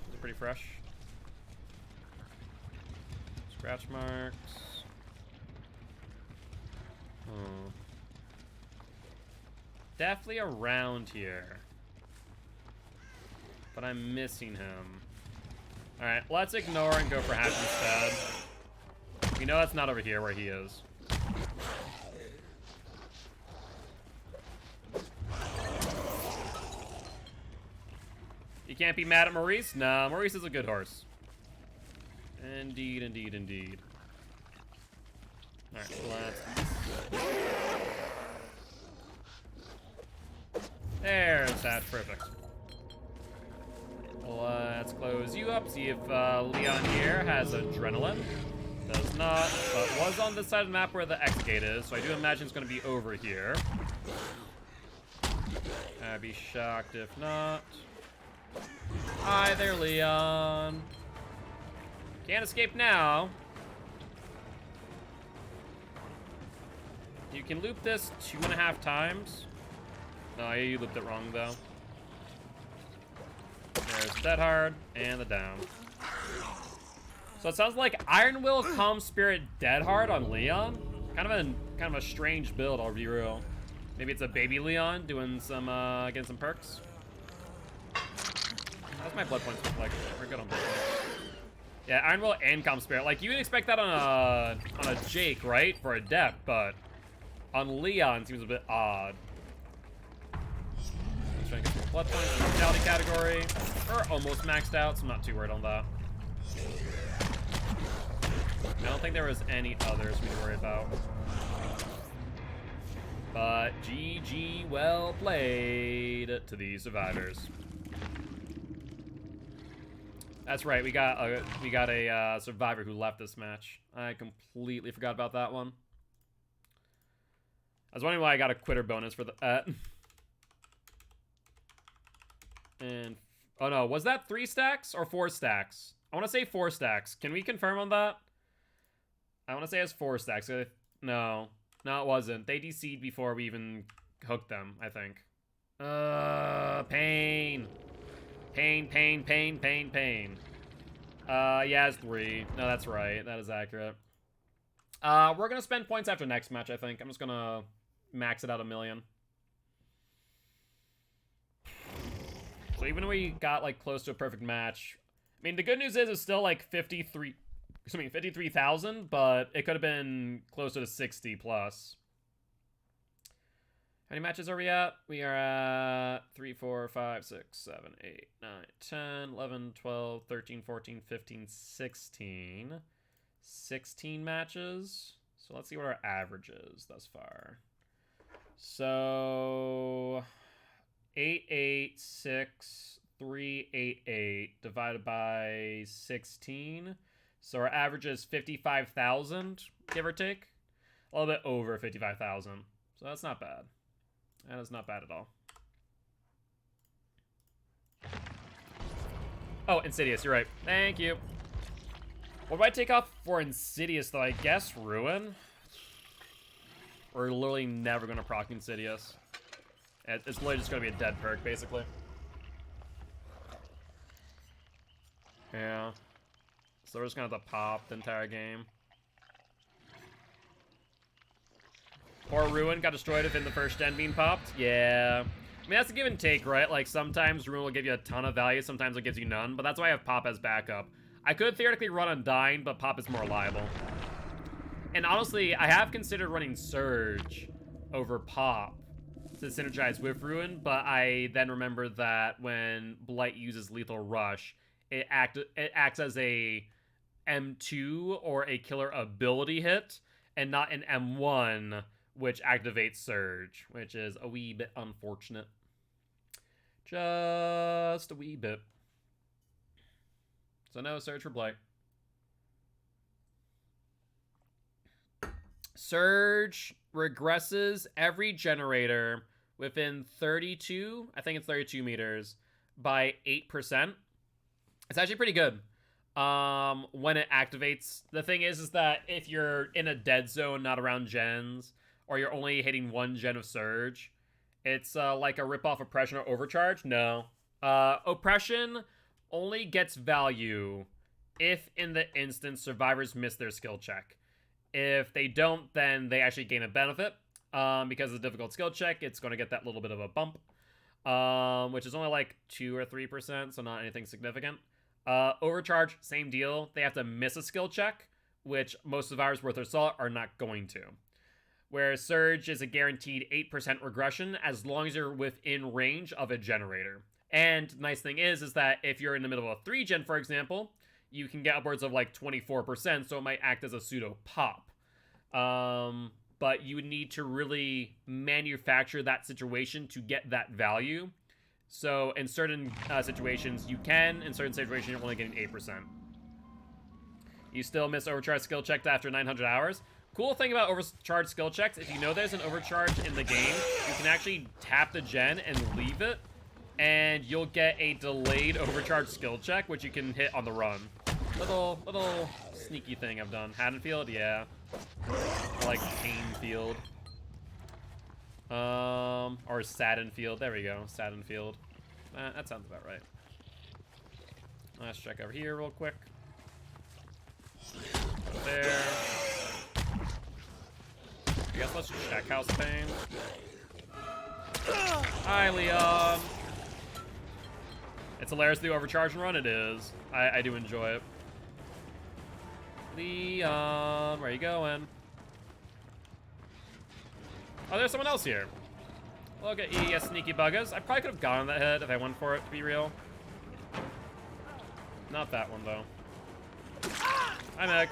They're pretty fresh. Scratch marks. Definitely around here. But I'm missing him. Alright, let's ignore and go for Hatch instead. We know that's not over here where he is. You can't be mad at Maurice? Nah, Maurice is a good horse. Indeed, indeed, indeed. Alright, let's... There's that, perfect. Let's close you up, see if Leon here has adrenaline. Does not, but was on this side of the map where the X gate is, so I do imagine it's going to be over here. I'd be shocked if not. Hi there, Leon. Can't escape now. You can loop this 2.5 times. No, you looped it wrong, though. There's Dead Hard and the down. So it sounds like Iron Will, Calm Spirit, Dead Hard on Leon. Kind of a strange build, I'll be real. Maybe it's a baby Leon doing some getting some perks. How's my blood points look like? We're good on blood points. Yeah, Iron Will and Calm Spirit. Like you would expect that on a Jake, right? For a Dep, but on Leon seems a bit odd. Let's try and get some blood points in the mortality category. We're almost maxed out, so I'm not too worried on that. I don't think there was any others we need to worry about. But GG, well played to the survivors. That's right, we got a survivor who left this match. I completely forgot about that one. I was wondering why I got a quitter bonus for the and oh no, was that 3 stacks or 4 stacks? I want to say 4 stacks. Can we confirm on that? I want to say it's 4 stacks. No, it wasn't. They DC'd before we even hooked them, I think. Pain. Pain. Yeah, it's 3. No, that's right. That is accurate. We're gonna spend points after next match, I think. I'm just gonna max it out 1,000,000. So even when we got, like, close to a perfect match... I mean, the good news is it's still, like, 53,000, but it could have been closer to 60 plus. How many matches are we at? We are at 3, 4, 5, 6, 7, 8, 9, 10, 11, 12, 13, 14, 15, 16. 16 matches. So let's see what our average is thus far. So 886,388 divided by 16. So our average is 55,000, give or take. A little bit over 55,000. So that's not bad. That is not bad at all. Oh, Insidious, you're right. Thank you. What do I take off for Insidious, though? I guess Ruin? We're literally never going to proc Insidious. It's literally just going to be a dead perk, basically. Yeah. So we're just going to have to pop the entire game. Poor Ruin got destroyed within the first gen being popped. Yeah. I mean, that's a give and take, right? Like, sometimes Ruin will give you a ton of value, sometimes it gives you none, but that's why I have Pop as backup. I could theoretically run Undying, but Pop is more reliable. And honestly, I have considered running Surge over Pop to synergize with Ruin, but I then remember that when Blight uses Lethal Rush, it acts as a M2 or a killer ability hit, and not an M1, which activates Surge, which is a wee bit unfortunate. Just a wee bit. So no Surge for Blight. Surge regresses every generator within 32, I think it's 32 meters, by 8%. It's actually pretty good. When it activates. The thing is that if you're in a dead zone, not around gens, or you're only hitting 1 gen of Surge, it's like a rip-off Oppression or Overcharge. No. Oppression only gets value if in the instance survivors miss their skill check. If they don't, then they actually gain a benefit. Because of the difficult skill check, it's going to get that little bit of a bump. Which is only like 2 or 3%, so not anything significant. Overcharge, same deal. They have to miss a skill check, which most survivors worth their salt are not going to. Whereas Surge is a guaranteed 8% regression as long as you're within range of a generator. And the nice thing is that if you're in the middle of a 3-gen, for example, you can get upwards of like 24%, so it might act as a pseudo pop. But you would need to really manufacture that situation to get that value. So in certain situations you can, in certain situations you're only getting 8%. You still miss overcharge skill check after 900 hours. Cool thing about overcharge skill checks, if you know there's an overcharge in the game, you can actually tap the gen and leave it, and you'll get a delayed overcharge skill check, which you can hit on the run. Little sneaky thing I've done. Haddonfield, yeah. I like Painfield. Or Saddenfield. There we go. Saddenfield. That sounds about right. Let's check over here real quick. There. I guess let's check House of Pain. Hi, Leon. It's hilarious to do overcharge and run. It is. I do enjoy it. Leon, where are you going? Oh, there's someone else here. Look at you, sneaky buggers. I probably could have gone on that hit if I went for it, to be real. Not that one, though. Hi, Meg.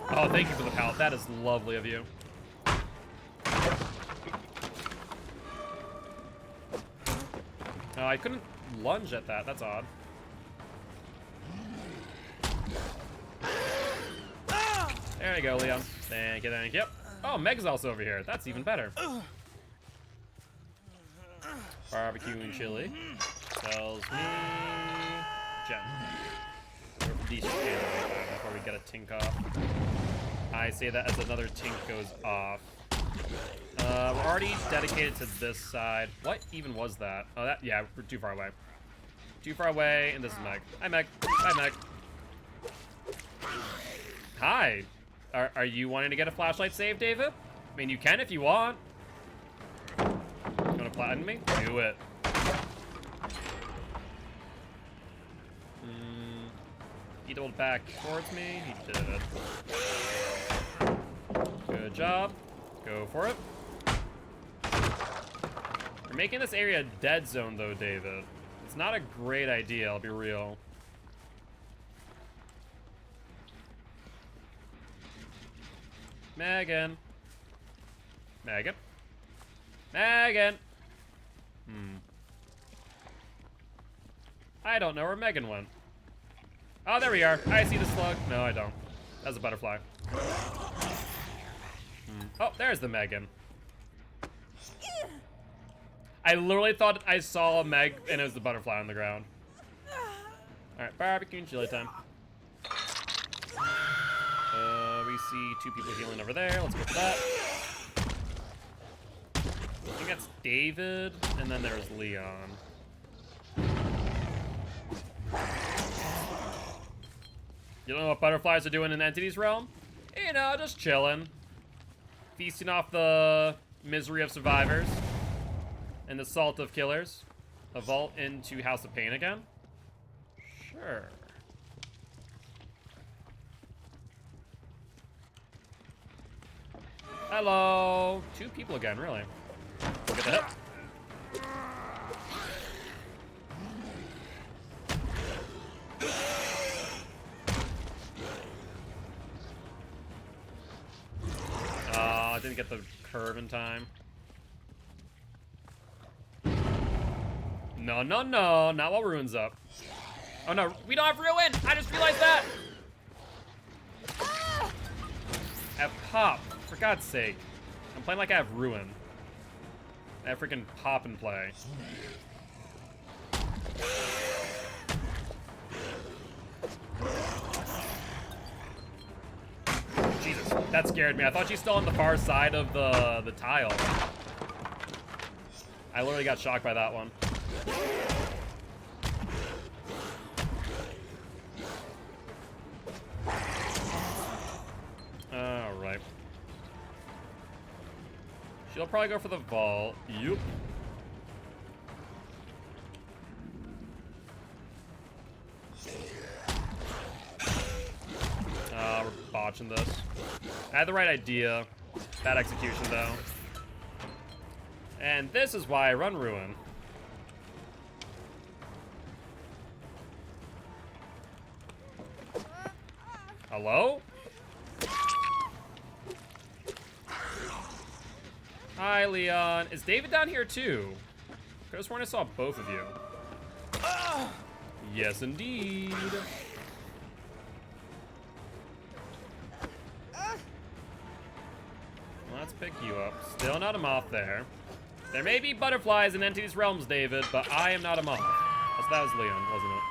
Oh, thank you for the pallet. That is lovely of you. I couldn't lunge at that. That's odd. There you go, Leon. Thank you, thank you. Oh, Meg's also over here. That's even better. Barbecue and chili. Tells me... Jen. Decent before we get a tink off. I say that as another tink goes off. We're already dedicated to this side. What even was that? Oh, that, yeah, we're too far away. Too far away, and this is Meg. Hi, Meg. Hi, Meg. Hi. Are you wanting to get a flashlight save, David? I mean, you can if you want. You want to flatten me? Do it. He doubled back towards me. He did it. Good job. Go for it. You're making this area a dead zone, though, David. It's not a great idea, I'll be real. Megan. Megan. Megan. I don't know where Megan went. Oh, there we are. I see the slug. No, I don't. That's a butterfly. Oh, there's the Megan. I literally thought I saw a Meg and it was the butterfly on the ground. Alright, barbecue and chili time. We see two people healing over there. Let's go for that. I think that's David, and then there's Leon. You don't know what butterflies are doing in Entity's realm? You know, just chilling. Feasting off the misery of survivors and the salt of killers. A vault into House of Pain again? Sure. Hello. Two people again, really. Look at that. I didn't get the curve in time. No, no, no. Not while Ruin's up. Oh, no. We don't have Ruin. I just realized that. I have Pop. For God's sake. I'm playing like I have Ruin. I have freaking Pop in play. Jesus, that scared me. I thought she's still on the far side of the tile. I literally got shocked by that one. Alright. She'll probably go for the vault. Yup. We're botching this. I had the right idea. Bad execution, though. And this is why I run Ruin. Hello? Hi, Leon. Is David down here, too? Could have sworn I saw both of you. Yes, indeed. Let's pick you up. Still not a moth there. There may be butterflies in Entity's realms, David, but I am not a moth. So that was Leon, wasn't it?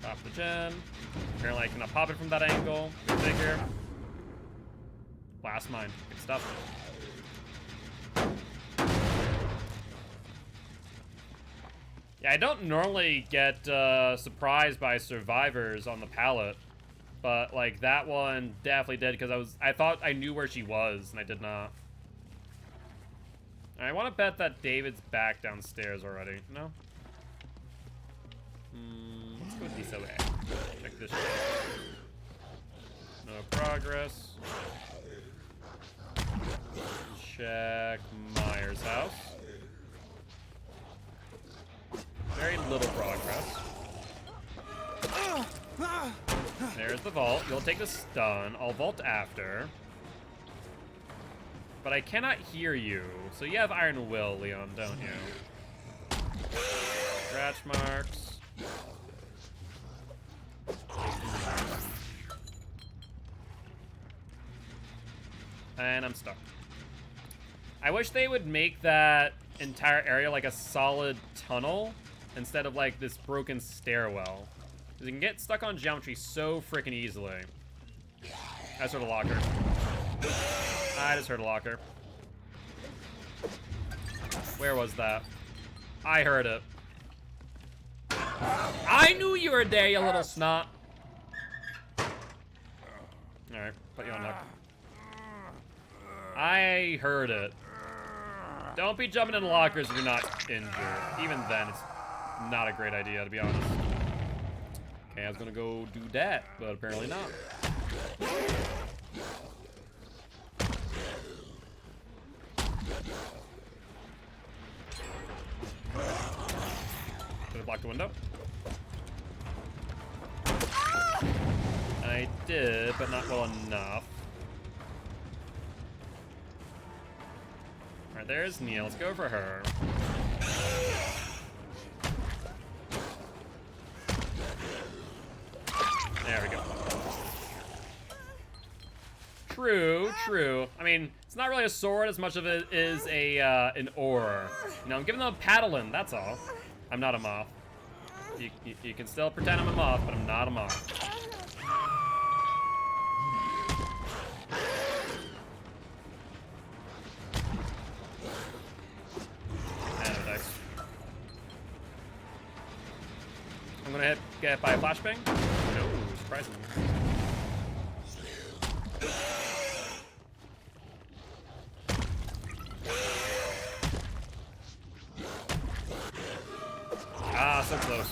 Pop the gen. Apparently I cannot pop it from that angle. Go figure. Blast mine. Good stuff. Yeah, I don't normally get surprised by survivors on the pallet. But, like, that one definitely did, because I thought I knew where she was, and I did not. I want to bet that David's back downstairs already. No? Let's go this way. Check this shit. No progress. Check Myers' house. Very little progress. There's the vault. You'll take the stun. I'll vault after. But I cannot hear you. So you have Iron Will, Leon, don't you? Scratch marks. And I'm stuck. I wish they would make that entire area like a solid tunnel instead of like this broken stairwell. Because you can get stuck on geometry so freaking easily. I just heard a locker. I just heard a locker. Where was that? I heard it. I knew you were there, you little snot. Alright, put you on hook. I heard it. Don't be jumping in lockers if you're not injured. Even then, it's not a great idea, to be honest. Okay, I was gonna go do that, but apparently not. Should have blocked the window. I did, but not well enough. Alright, there's Nia. Let's go for her. There we go. True, true. I mean, it's not really a sword as much of it is a an oar. You know, I'm giving them a paddling, that's all. I'm not a moth. You can still pretend I'm a moth, but I'm not a moth. I'm gonna get hit by a flashbang. No, surprisingly. Ah, so close.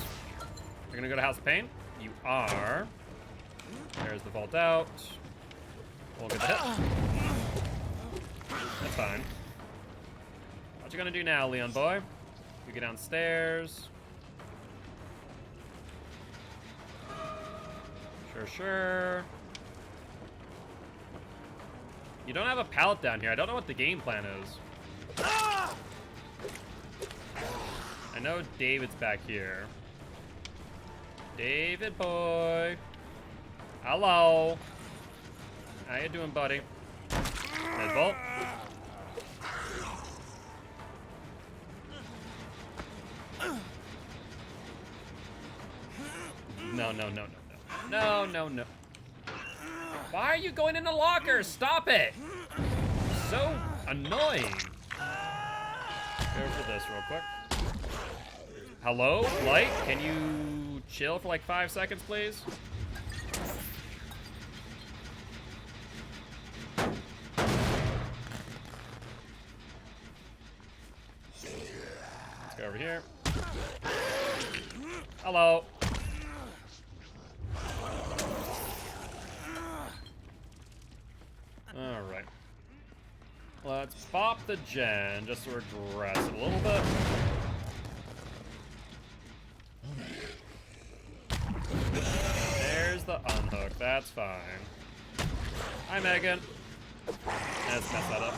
You're gonna go to House of Pain? You are. There's the vault out. We'll get the hit. That's fine. What you gonna do now, Leon boy? You get downstairs. Sure. You don't have a pallet down here. I don't know what the game plan is. I know David's back here. David boy. Hello. How you doing, buddy? There's Vault. No. Why are you going in the locker? Stop it! So annoying. Go for this real quick. Hello, Light? Can you chill for like 5 seconds, please? Let's go over here. Hello. Alright. Let's pop the gen just to regress it a little bit. There's the unhook. That's fine. Hi, Megan. Let's mess that up.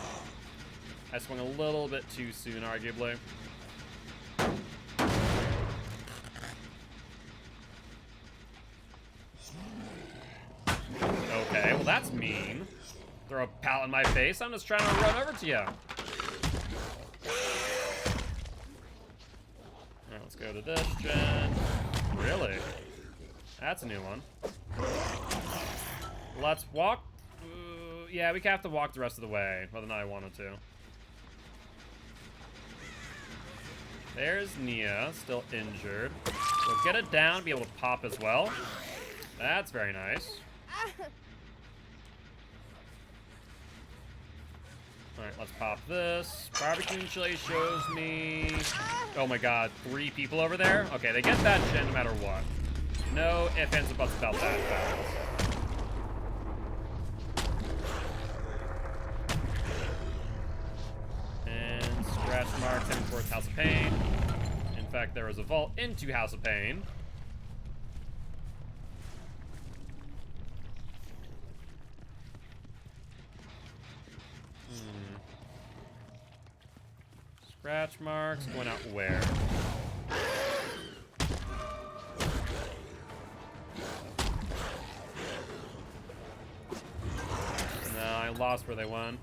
I swung a little bit too soon, arguably. Okay, well that's mean. Throw a pallet in my face. I'm just trying to run over to you. Alright, let's go to this gen. Really? That's a new one. Let's walk. Yeah, we have to walk the rest of the way, whether or not I wanted to. There's Nia, still injured. We'll get it down, be able to pop as well. That's very nice. Alright, let's pop this. Barbecue and chili shows me... Oh my god, 3 people over there? Okay, they get that gen no matter what. No ifs, ands, or buts about that. And scratch marks heading towards House of Pain. In fact, there was a vault into House of Pain. Scratch marks going out where? No, I lost where they went.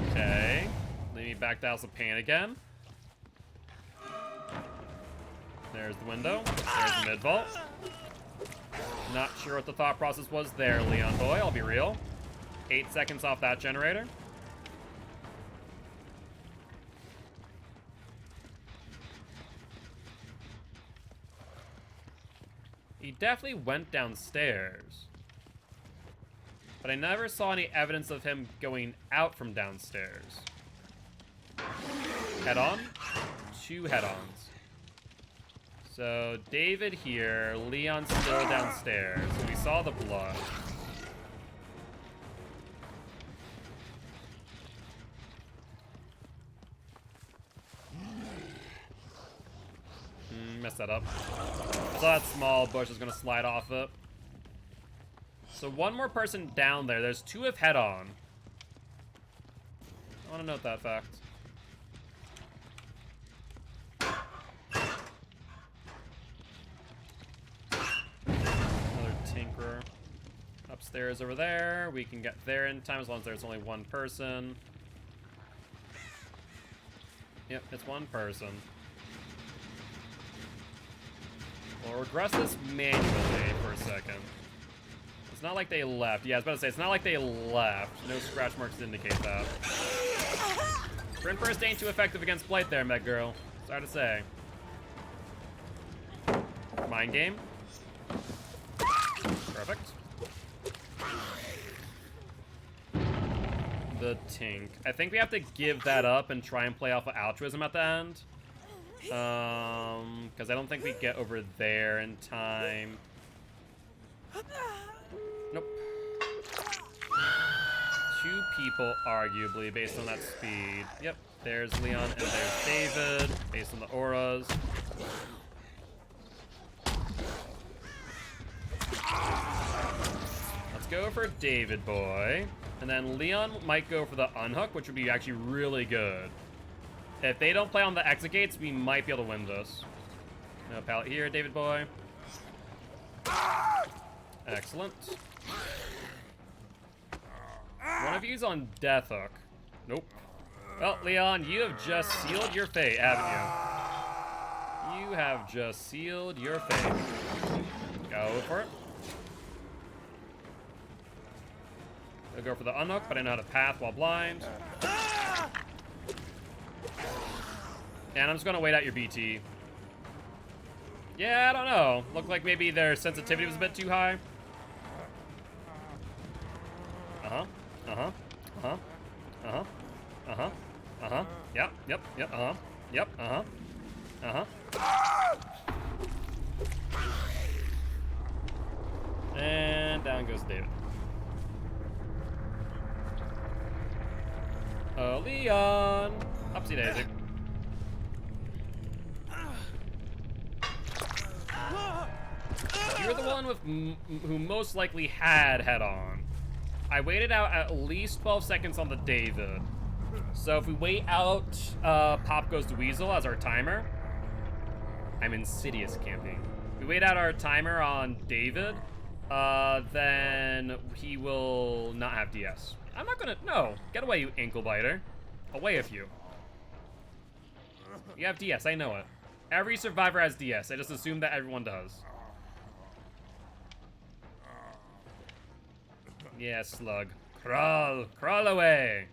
Okay. Lead me back to House of Pain again. There's the window. There's the mid-vault. Not sure what the thought process was there, Leon boy, I'll be real. 8 seconds off that generator. He definitely went downstairs. But I never saw any evidence of him going out from downstairs. Head on? 2 head-ons. So, David here, Leon still downstairs. We saw the blood. Messed that up. I thought that small bush was gonna slide off it. So one more person down there. There's 2 of head-on. I want to note that fact. Another tinkerer. Upstairs over there. We can get there in time as long as there's only 1 person. Yep, it's 1 person. We'll regress this manually for a second. It's not like they left. Yeah, I was about to say, it's not like they left. No scratch marks to indicate that. Sprint burst ain't too effective against Blight there, Meg Girl. Sorry to say. Mind game. Perfect. The Tink. I think we have to give that up and try and play off of altruism at the end. Because I don't think we get over there in time. Nope. 2 people, arguably, based on that speed. Yep, there's Leon and there's David, based on the auras. Let's go for David boy. And then Leon might go for the unhook, which would be actually really good. If they don't play on the exit gates, we might be able to win this. No pallet here, David boy. Excellent. One of you's on death hook. Nope. Well, Leon, you have just sealed your fate, haven't you? You have just sealed your fate. Go for it. I'll go for the unhook, but I know how to path while blind. And I'm just gonna wait out your BT. Yeah, I don't know. Looked like maybe their sensitivity was a bit too high. Uh-huh. Uh-huh. Uh-huh. Uh-huh. Uh-huh. Uh-huh. Yep. Yep. Yep. Uh-huh. Yep. Uh-huh. Uh-huh. And down goes David. Oh, Leon! Upsy daisy. You're the one with who most likely had head-on. I waited out at least 12 seconds on the David. So if we wait out, Pop goes to Weasel as our timer. I'm insidious camping. We wait out our timer on David, then he will not have DS. I'm not gonna, no. Get away, you ankle biter. Away with you. You have DS, I know it. Every survivor has DS. I just assume that everyone does. Yeah, slug. Crawl. Crawl away.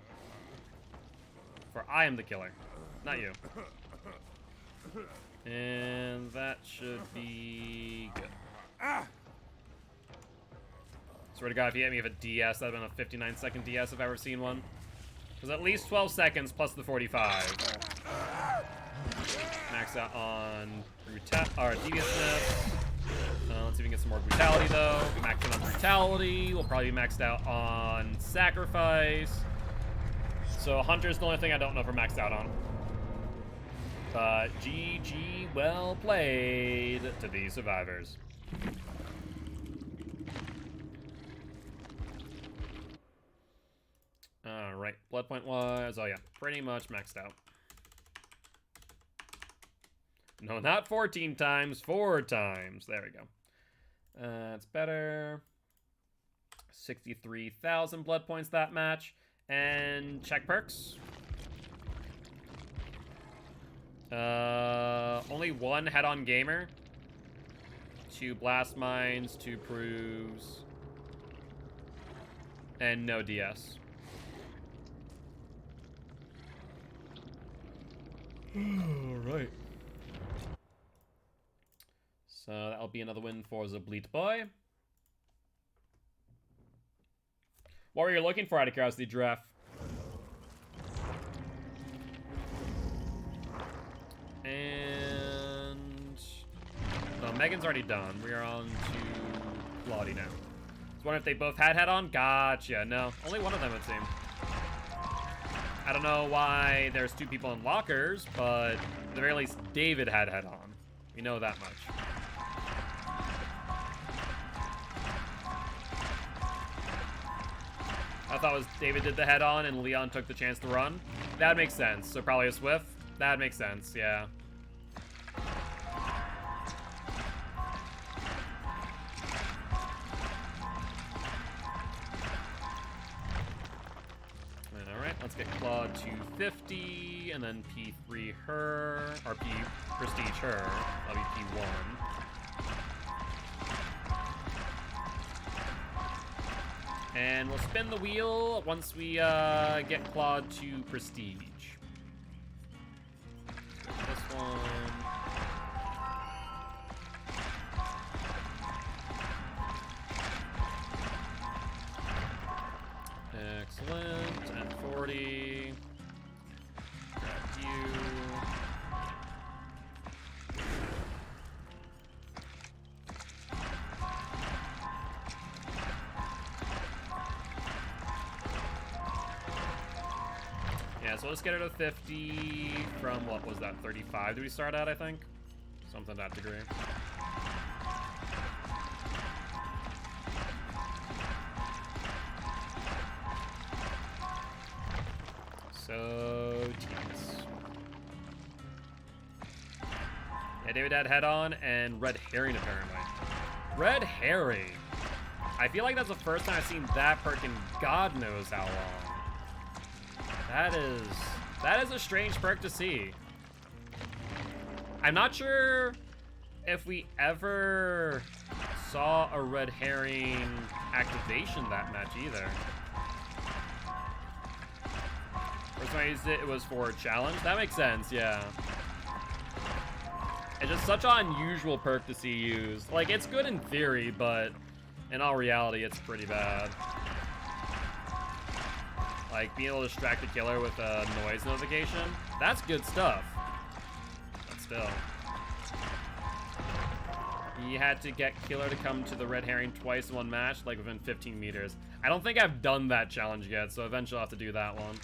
For I am the killer, not you. And that should be good. Swear to God, if you hit me with a DS, that'd have been a 59-second DS if I've ever seen one. It was at least 12 seconds plus the 45. Max out on deviousness. Let's see if we can get some more brutality, though. We maxed out on brutality. We'll probably be maxed out on sacrifice. So Hunter's the only thing I don't know if we're maxed out on. But GG, well played to these survivors. All right. Wait, blood point wise. Oh, yeah. Pretty much maxed out. No, not 14 times. 4 times. There we go. That's better. 63,000 blood points that match. And check perks. Only 1 head-on gamer. 2 blast mines, 2 proves. And no DS. Alright. So that'll be another win for the Bleat Boy. What were you looking for out of curiosity, Giraffe? And... no, Megan's already done. We are on to Claudie now. I was wondering if they both had head-on? Gotcha. No, only one of them, it seemed. I don't know why there's 2 people in lockers, but at the very least, David had head-on. We know that much. I thought it was David did the head-on and Leon took the chance to run. That makes sense. So probably a Swift. That makes sense, yeah. Alright, let's get Claude to 50, and then P3 her, or P Prestige her. That'll be P1. And we'll spin the wheel once we get Claude to Prestige. This one. Excellent. And 40. Grab you. Yeah, so let's get her to 50 from, what was that, 35 did we start at, I think? Something to that degree. So, tedious. Yeah, David had head-on and red herring, apparently. Red herring! I feel like that's the first time I've seen that perk in God knows how long. That is a strange perk to see. I'm not sure if we ever saw a red herring activation that match either. First time I used it, it was for a challenge. That makes sense, yeah. It's just such an unusual perk to see used. Like, it's good in theory, but in all reality, it's pretty bad. Like, being able to distract the killer with a noise notification, that's good stuff. But still. You had to get killer to come to the red herring twice in one match, like within 15 meters. I don't think I've done that challenge yet, so eventually I'll have to do that one.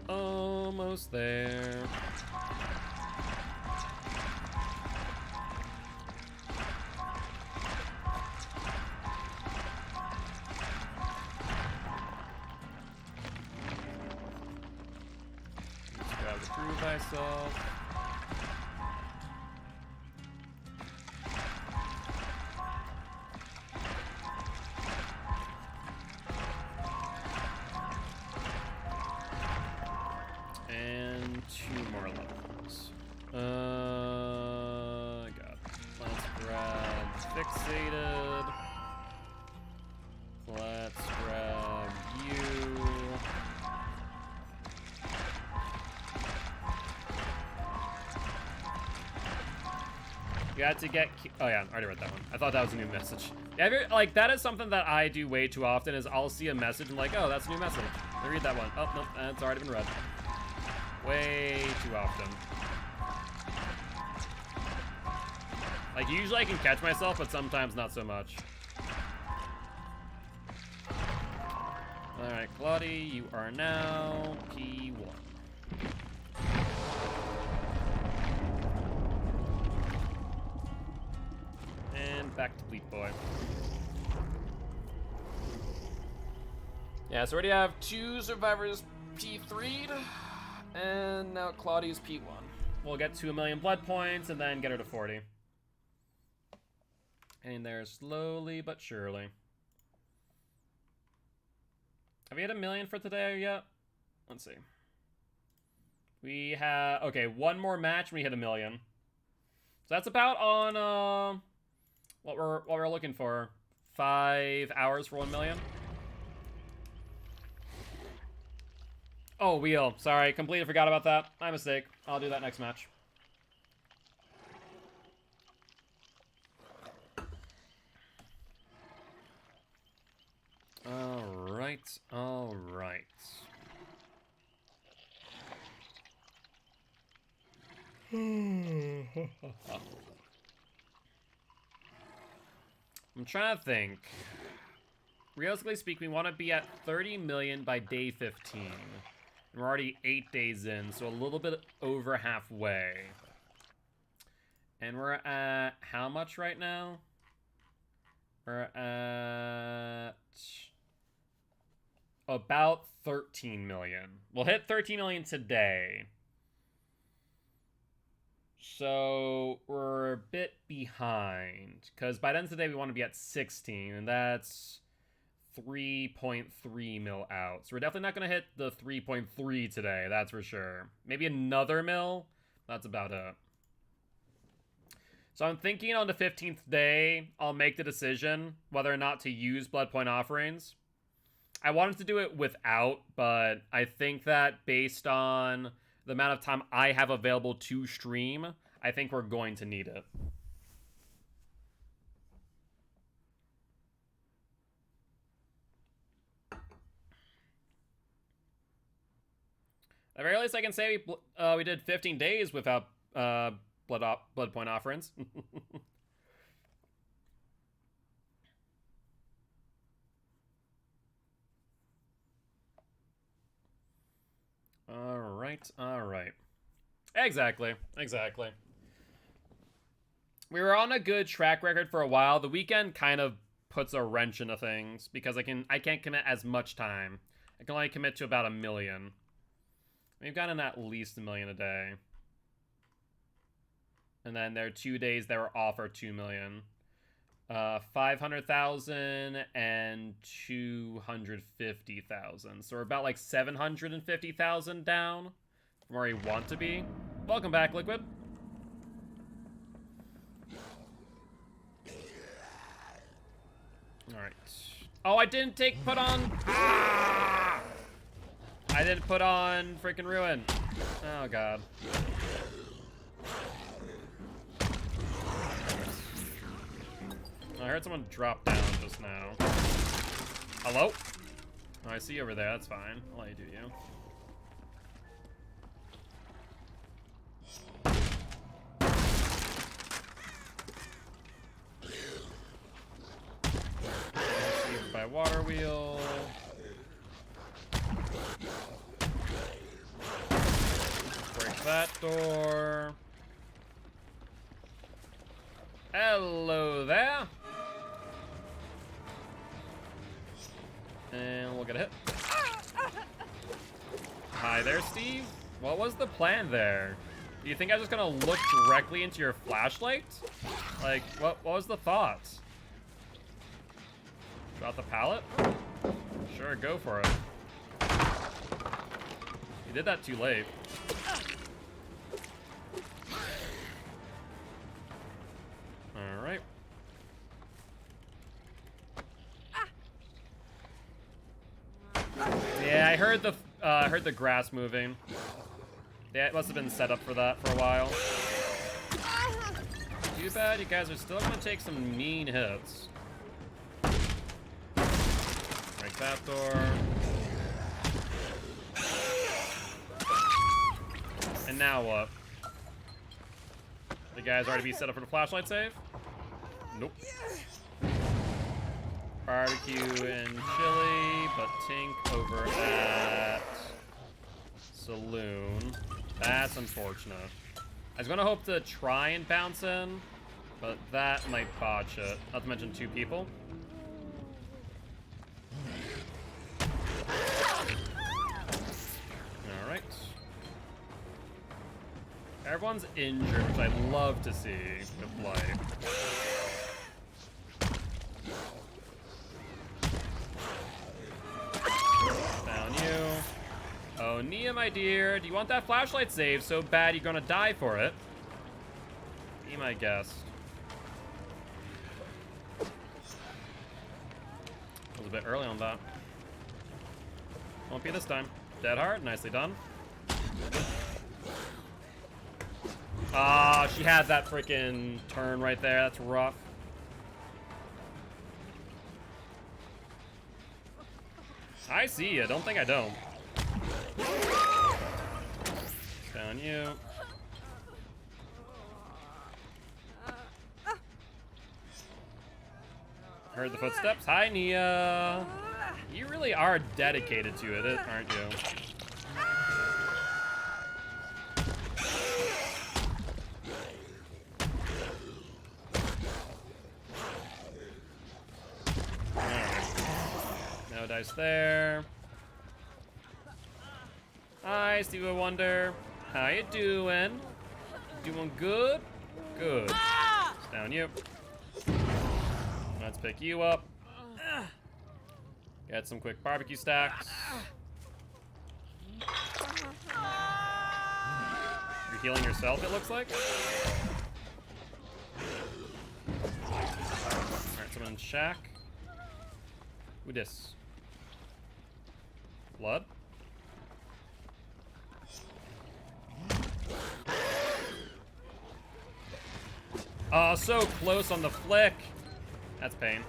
Almost there. Let's grab the prove myself. And 2 more levels. God. Let's grab fixated. Let's grab you. You had to get... oh yeah, I already read that one. I thought that was a new message. Yeah, like, that is something that I do way too often, is I'll see a message and like, oh, that's a new message. Let me read that one. Oh, nope, it's already been read. Way too often. Like, usually I can catch myself, but sometimes not so much. Alright, Claudie, you are now P1. back to Bleat Boy. Yeah, so we already have 2 survivors P3'd, and now Claudia's P1. We'll get to 1 million blood points and then get her to 40. And there slowly but surely. Have we hit 1 million for today yet? Let's see. We have, okay, 1 more match and we hit 1 million. So that's about on what we're looking for. 5 hours for 1 million. Oh, wheel. Sorry, completely forgot about that. My mistake. I'll do that next match. Alright, alright. I'm trying to think. Realistically speaking, we want to be at 30 million by day 15. And we're already 8 days in, so a little bit over halfway. And we're at how much right now? We're at about 13 million. We'll hit 13 million today. So we're a bit behind, because by the end of the day we want to be at 16, and that's 3.3 mil out. So we're definitely not going to hit the 3.3 today, that's for sure. Maybe another mil, that's about it. So I'm thinking on the 15th day, I'll make the decision whether or not to use blood point offerings. I wanted to do it without, but I think that based on the amount of time I have available to stream, I think we're going to need it. At the very least, I can say we did 15 days without blood point offerings. All right. Exactly. We were on a good track record for a while. The weekend kind of puts a wrench into things because I can't commit as much time. I can only commit to about 1 million. We've gotten at least 1 million a day. And then there are 2 days that were off our 2 million. 500,000 and 250,000. So we're about like 750,000 down from where we want to be. Welcome back, Liquid. Alright. Oh, I didn't put on... Ah! I didn't put on freaking Ruin. Oh, God. I heard someone drop down just now. Hello? Oh, I see you over there. That's fine. I'll let you do you. By water wheel. Break that door. Hello there. And we'll get a hit. Hi there, Steve. What was the plan there? Do you think I was just gonna look directly into your flashlight? Like, what was the thought? Drop the pallet? Sure, go for it. You did that too late. Alright. Yeah, I heard the grass moving. Yeah, it must have been set up for that for a while. Too bad you guys are still gonna take some mean hits. Break that door. And now what? The guys already be set up for the flashlight save? Nope. Barbecue and chili, but Tink over at Saloon. That's unfortunate. I was gonna hope to try and bounce in, But that might botch it. Not to mention 2 people. Alright. Everyone's injured, which I'd love to see with Blight. Down you. Oh, Nia, my dear, do you want that flashlight save so bad you're gonna die for it? Be my guest. Was a bit early on that. Won't be this time. Dead hard, nicely done. Ah, she had that freaking turn right there. That's rough. I see you. Don't think I don't. Down you. Heard the footsteps. Hi, Nia. You really are dedicated to it, aren't you? No dice there. Hi, Stevie Wonder. How you doing? Doing good? Good. Down you. Let's pick you up. Get some quick barbecue stacks. You're healing yourself, it looks like. Alright, someone in shack. Who dis? Blood? Oh, so close on the flick. That's pain.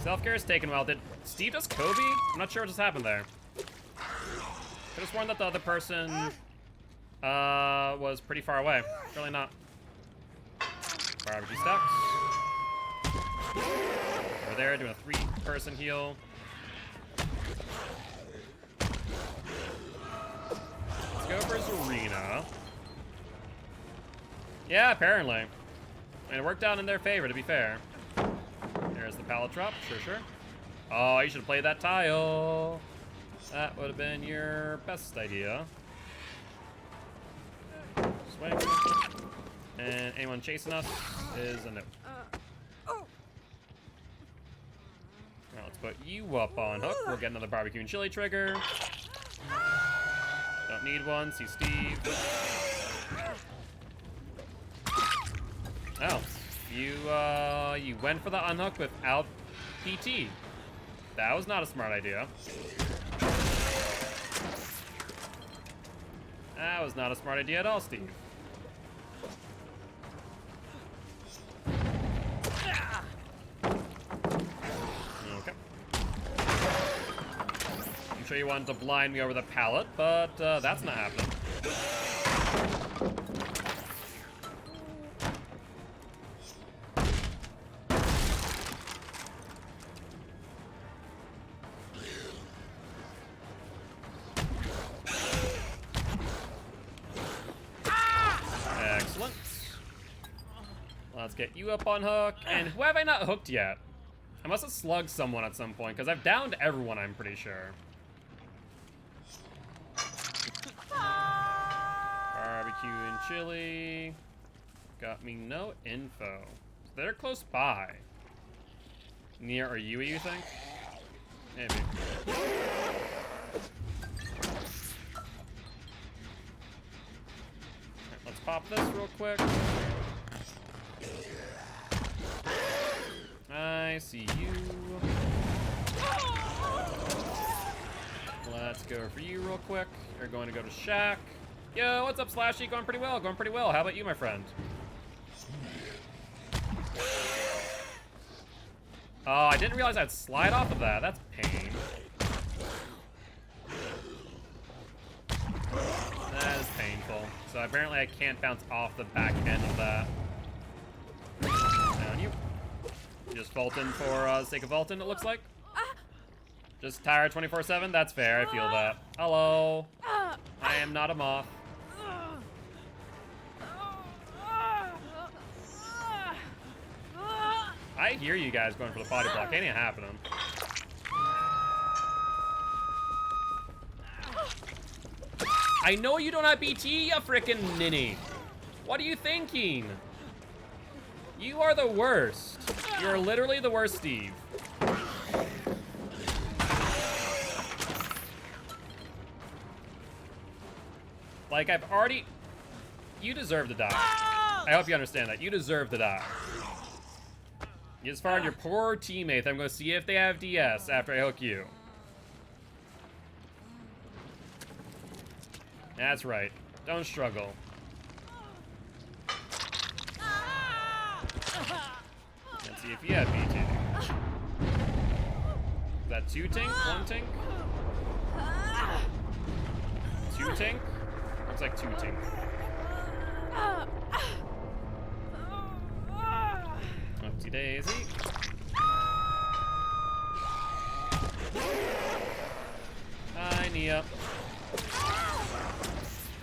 Self-care is taken well. Did Steve just Kobe? I'm not sure what just happened there. Could have sworn that the other person was pretty far away. Really not. Barbecue stacks. Over there doing a 3-person heal. Let's go for Zarina. Yeah, apparently. I mean, it worked out in their favor, to be fair. There's the pallet drop, sure. Oh, you should have played that tile. That would have been your best idea. Swing. And anyone chasing us is a no. Alright, let's put you up on hook. We'll get another barbecue and chili trigger. Don't need one. See Steve. Oh, you went for the unhook without PT. That was not a smart idea. That was not a smart idea at all, Steve. Okay. I'm sure you wanted to blind me over the pallet, but that's not happening. Let's get you up on hook. And who have I not hooked yet? I must have slugged someone at some point, because I've downed everyone, I'm pretty sure. Barbecue and chili. Got me no info. So they're close by. Near are you think? Maybe. Alright, let's pop this real quick. I see you. Let's go for you real quick. You're going to go to shack. Yo, what's up, Slashy? Going pretty well. Going pretty well. How about you, my friend? Oh, I didn't realize I'd slide off of that. That's pain. That is painful. So apparently I can't bounce off the back end of that. Down you. Just vaulting for the sake of vaulting, it looks like. Just tired 24/7? That's fair, I feel that. Hello. I am not a moth. I hear you guys going for the body block. Ain't happening. I know you don't have BT, you frickin' ninny. What are you thinking? You are the worst. You're literally the worst, Steve. Like, I've already... You deserve to die. I hope you understand that. You deserve to die. You just fired your poor teammate. I'm going to see if they have DS after I hook you. That's right. Don't struggle. Let's see if you have BT. Is that 2 tink? 1 tink? 2 tink? Looks like 2 tink. Oopsie daisy. Hi, Nia.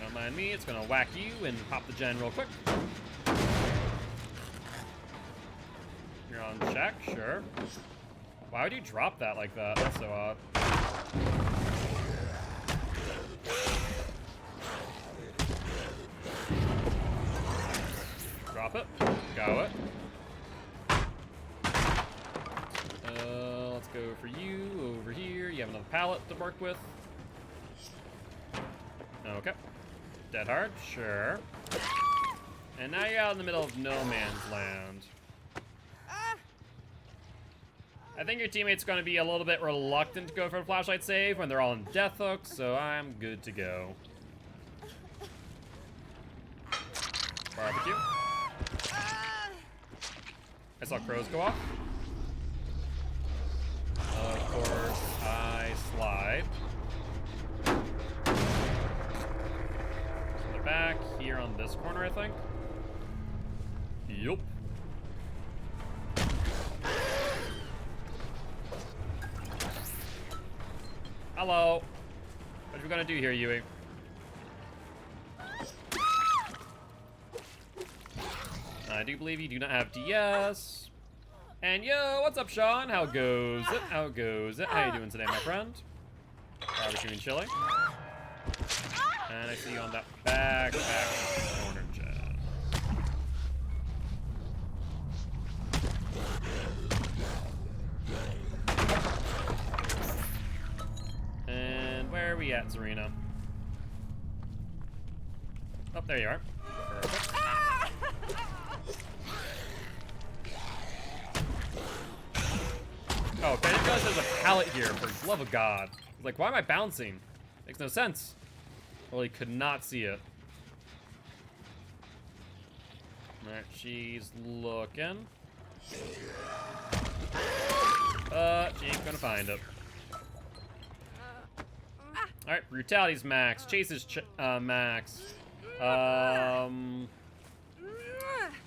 Don't mind me, it's gonna whack you and pop the gen real quick. You're on check, sure. Why would you drop that like that? That's so odd. Drop it. Go it. Let's go for you over here. You have another pallet to work with. Okay. Dead hard, sure. And now you're out in the middle of no man's land. I think your teammate's going to be a little bit reluctant to go for a flashlight save when they're all in death hooks, so I'm good to go. Barbecue. I saw crows go off. Of course, I slide. So they're back here on this corner, I think. Yup. Hello. What are we gonna do here, Yui? I do believe you do not have DS. And yo, what's up, Sean? How goes it? How goes it? How you doing today, my friend? Barbecue and chili. And I see you on that back corner, Chad. And where are we at, Serena? Oh, there you are. Perfect. Oh, okay, I didn't realize there's a pallet here, for the love of God. Like, why am I bouncing? Makes no sense. Really could not see it. Alright, she's looking. She ain't gonna find it. Alright, brutality's max. Chase is max.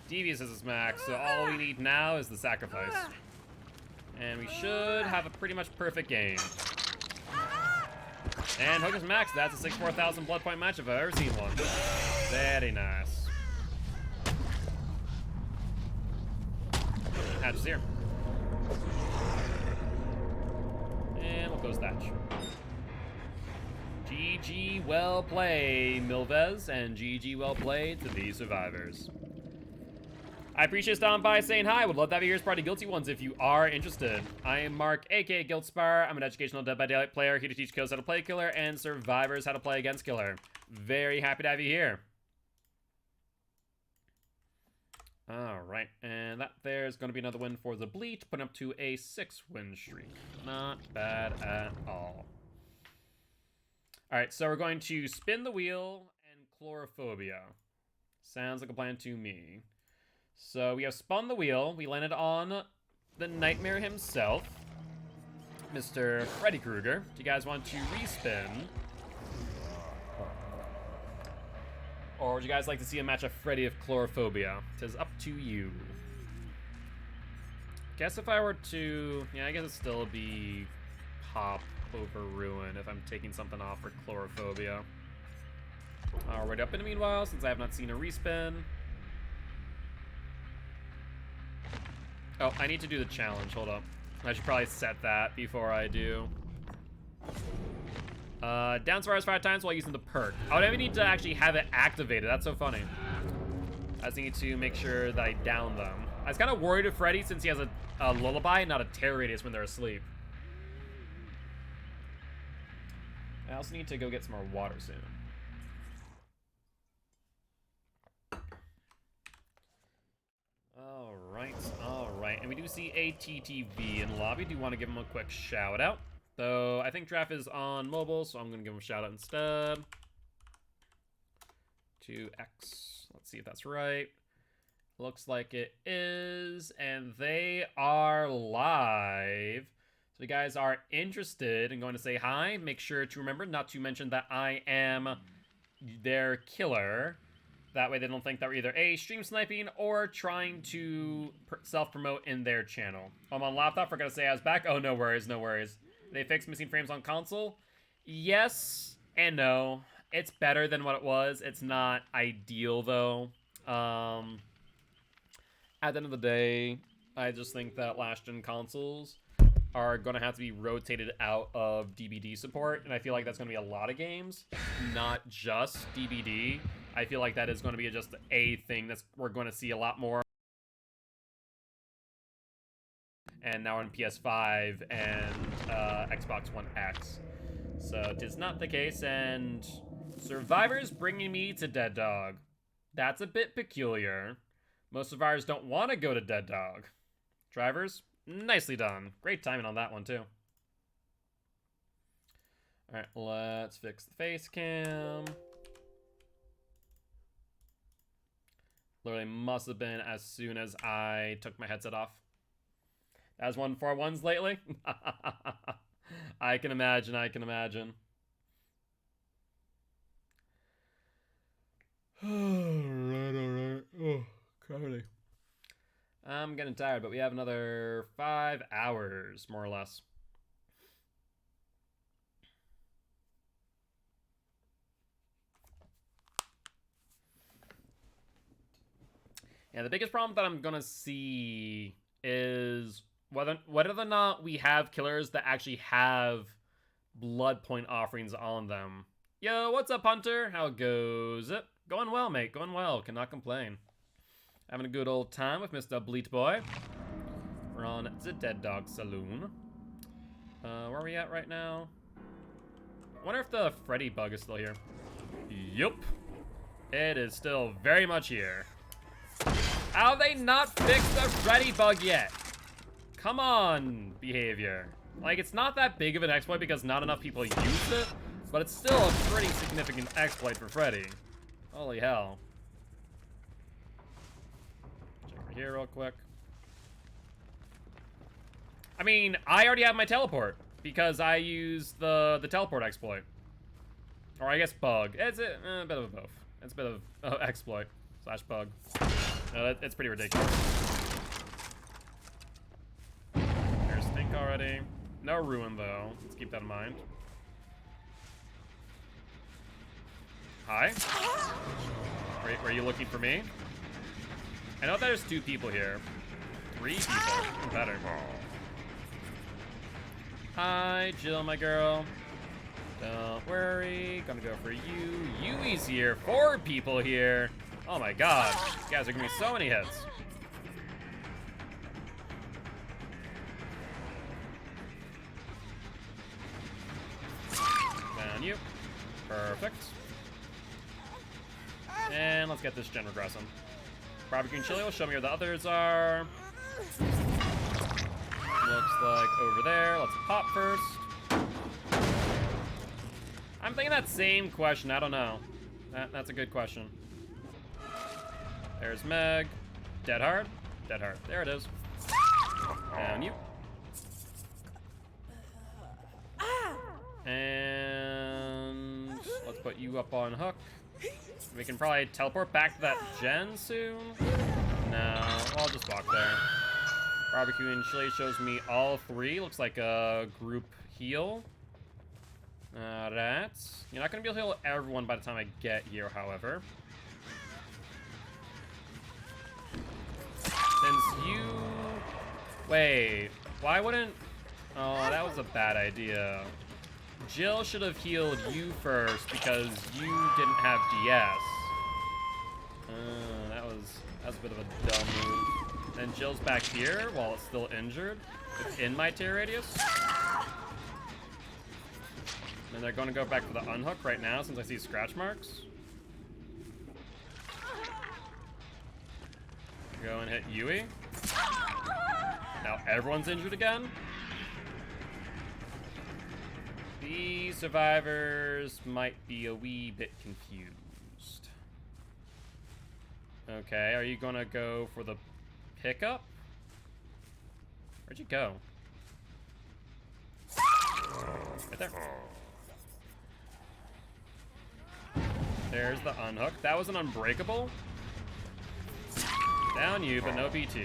Devious is max, so all we need now is the sacrifice. And we should have a pretty much perfect game. And Hook is max. That's a 64,000 blood point match if I've ever seen one. Very nice. Hatch is here. And we'll close Thatch. GG, well played, Milvez, and GG, well played to the survivors. I appreciate stopping by saying hi. Would love to have you here as part of Guilty Ones if you are interested. I am Mark, aka Guiltspire. I'm an educational Dead by Daylight player here to teach kills how to play Killer and survivors how to play against Killer. Very happy to have you here. Alright, and that there's going to be another win for the Bleach, putting up to a 6-win streak. Not bad at all. Alright, so we're going to spin the wheel and chlorophobia. Sounds like a plan to me. So we have spun the wheel. We landed on the Nightmare himself, Mr. Freddy Krueger. Do you guys want to respin? Or would you guys like to see a match of Freddy of Chlorophobia? It is up to you. Guess if I were to... Yeah, I guess it'd still be Pop over Ruin if I'm taking something off for Chlorophobia. Alright, up in the meanwhile, since I have not seen a respin. Oh, I need to do the challenge. Hold up. I should probably set that before I do. Down Survivors 5 times while using the perk. I would even need to actually have it activated. That's so funny. I just need to make sure that I down them. I was kind of worried with Freddy since he has a lullaby, not a terror radius when they're asleep. I also need to go get some more water soon. Alright. And we do see a TTV in lobby. Do want to give him a quick shout out. Though I think Draft is on mobile, so I'm going to give him a shout out instead. To X. Let's see if that's right. Looks like it is. And they are live. So if you guys are interested in going to say hi, make sure to remember not to mention that I am their killer. That way they don't think that we're either A, stream sniping, or trying to self-promote in their channel. I'm on laptop, forgot to say I was back. Oh, no worries, no worries. They fixed missing frames on console? Yes and no. It's better than what it was. It's not ideal, though. At the end of the day, I just think that last-gen consoles are going to have to be rotated out of DBD support, and I feel like that's going to be a lot of games, not just DBD. I feel like that is going to be just a thing that we're going to see a lot more. And now on PS5 and Xbox One X. So it is not the case, and Survivor's bringing me to Dead Dog. That's a bit peculiar. Most Survivors don't want to go to Dead Dog. Drivers, nicely done. Great timing on that one, too. Alright, let's fix the face cam. Literally must have been as soon as I took my headset off. As 141s lately? I can imagine, I can imagine. Alright. Oh, crowdy. I'm getting tired, but we have another 5 hours, more or less. Yeah, the biggest problem that I'm gonna see is whether or not we have killers that actually have blood point offerings on them. Yo, what's up, Hunter? How goes it? Going well, mate. Going well. Cannot complain. Having a good old time with Mr. Bleat Boy. We're on the Dead Dog Saloon. Where are we at right now? I wonder if the Freddy bug is still here. Yup. It is still very much here. How have they not fixed the Freddy bug yet? Come on, behavior. Like, it's not that big of an exploit because not enough people use it, but it's still a pretty significant exploit for Freddy. Holy hell. Check over here real quick. I mean, I already have my teleport because I use the teleport exploit. Or I guess bug. It's a bit of both. It's a bit of exploit slash bug. No, it's pretty ridiculous. There's Stink already. No Ruin, though. Let's keep that in mind. Hi. Were you looking for me? I know there's 2 people here. 3 people. Even better. Hi, Jill, my girl. Don't worry. Gonna go for you. Yui's here. 4 people here. Oh my god. These guys are giving me so many hits. Down you. Perfect. And let's get this gen regressing. Barbecue and chili will show me where the others are. Looks like over there. Let's pop first. I'm thinking that same question. I don't know. That's a good question. There's Meg. Dead hard. Dead hard. There it is. Down you. And let's put you up on hook. We can probably teleport back to that gen soon. No, I'll just walk there. Barbecue and chili shows me all 3. Looks like a group heal. Alright. You're not going to be able to heal everyone by the time I get here, however. Since you Wait, why wouldn't... Oh, that was a bad idea. Jill should have healed you first because you didn't have DS. That was a bit of a dumb move. Then Jill's back here while it's still injured. It's in my tear radius. And they're going to go back for the unhook right now since I see scratch marks. Go and hit Yui. Now everyone's injured again. The survivors might be a wee bit confused. Okay, are you gonna go for the pickup? Where'd you go? Right there. There's the unhook. That was an unbreakable. Down you, but no BT.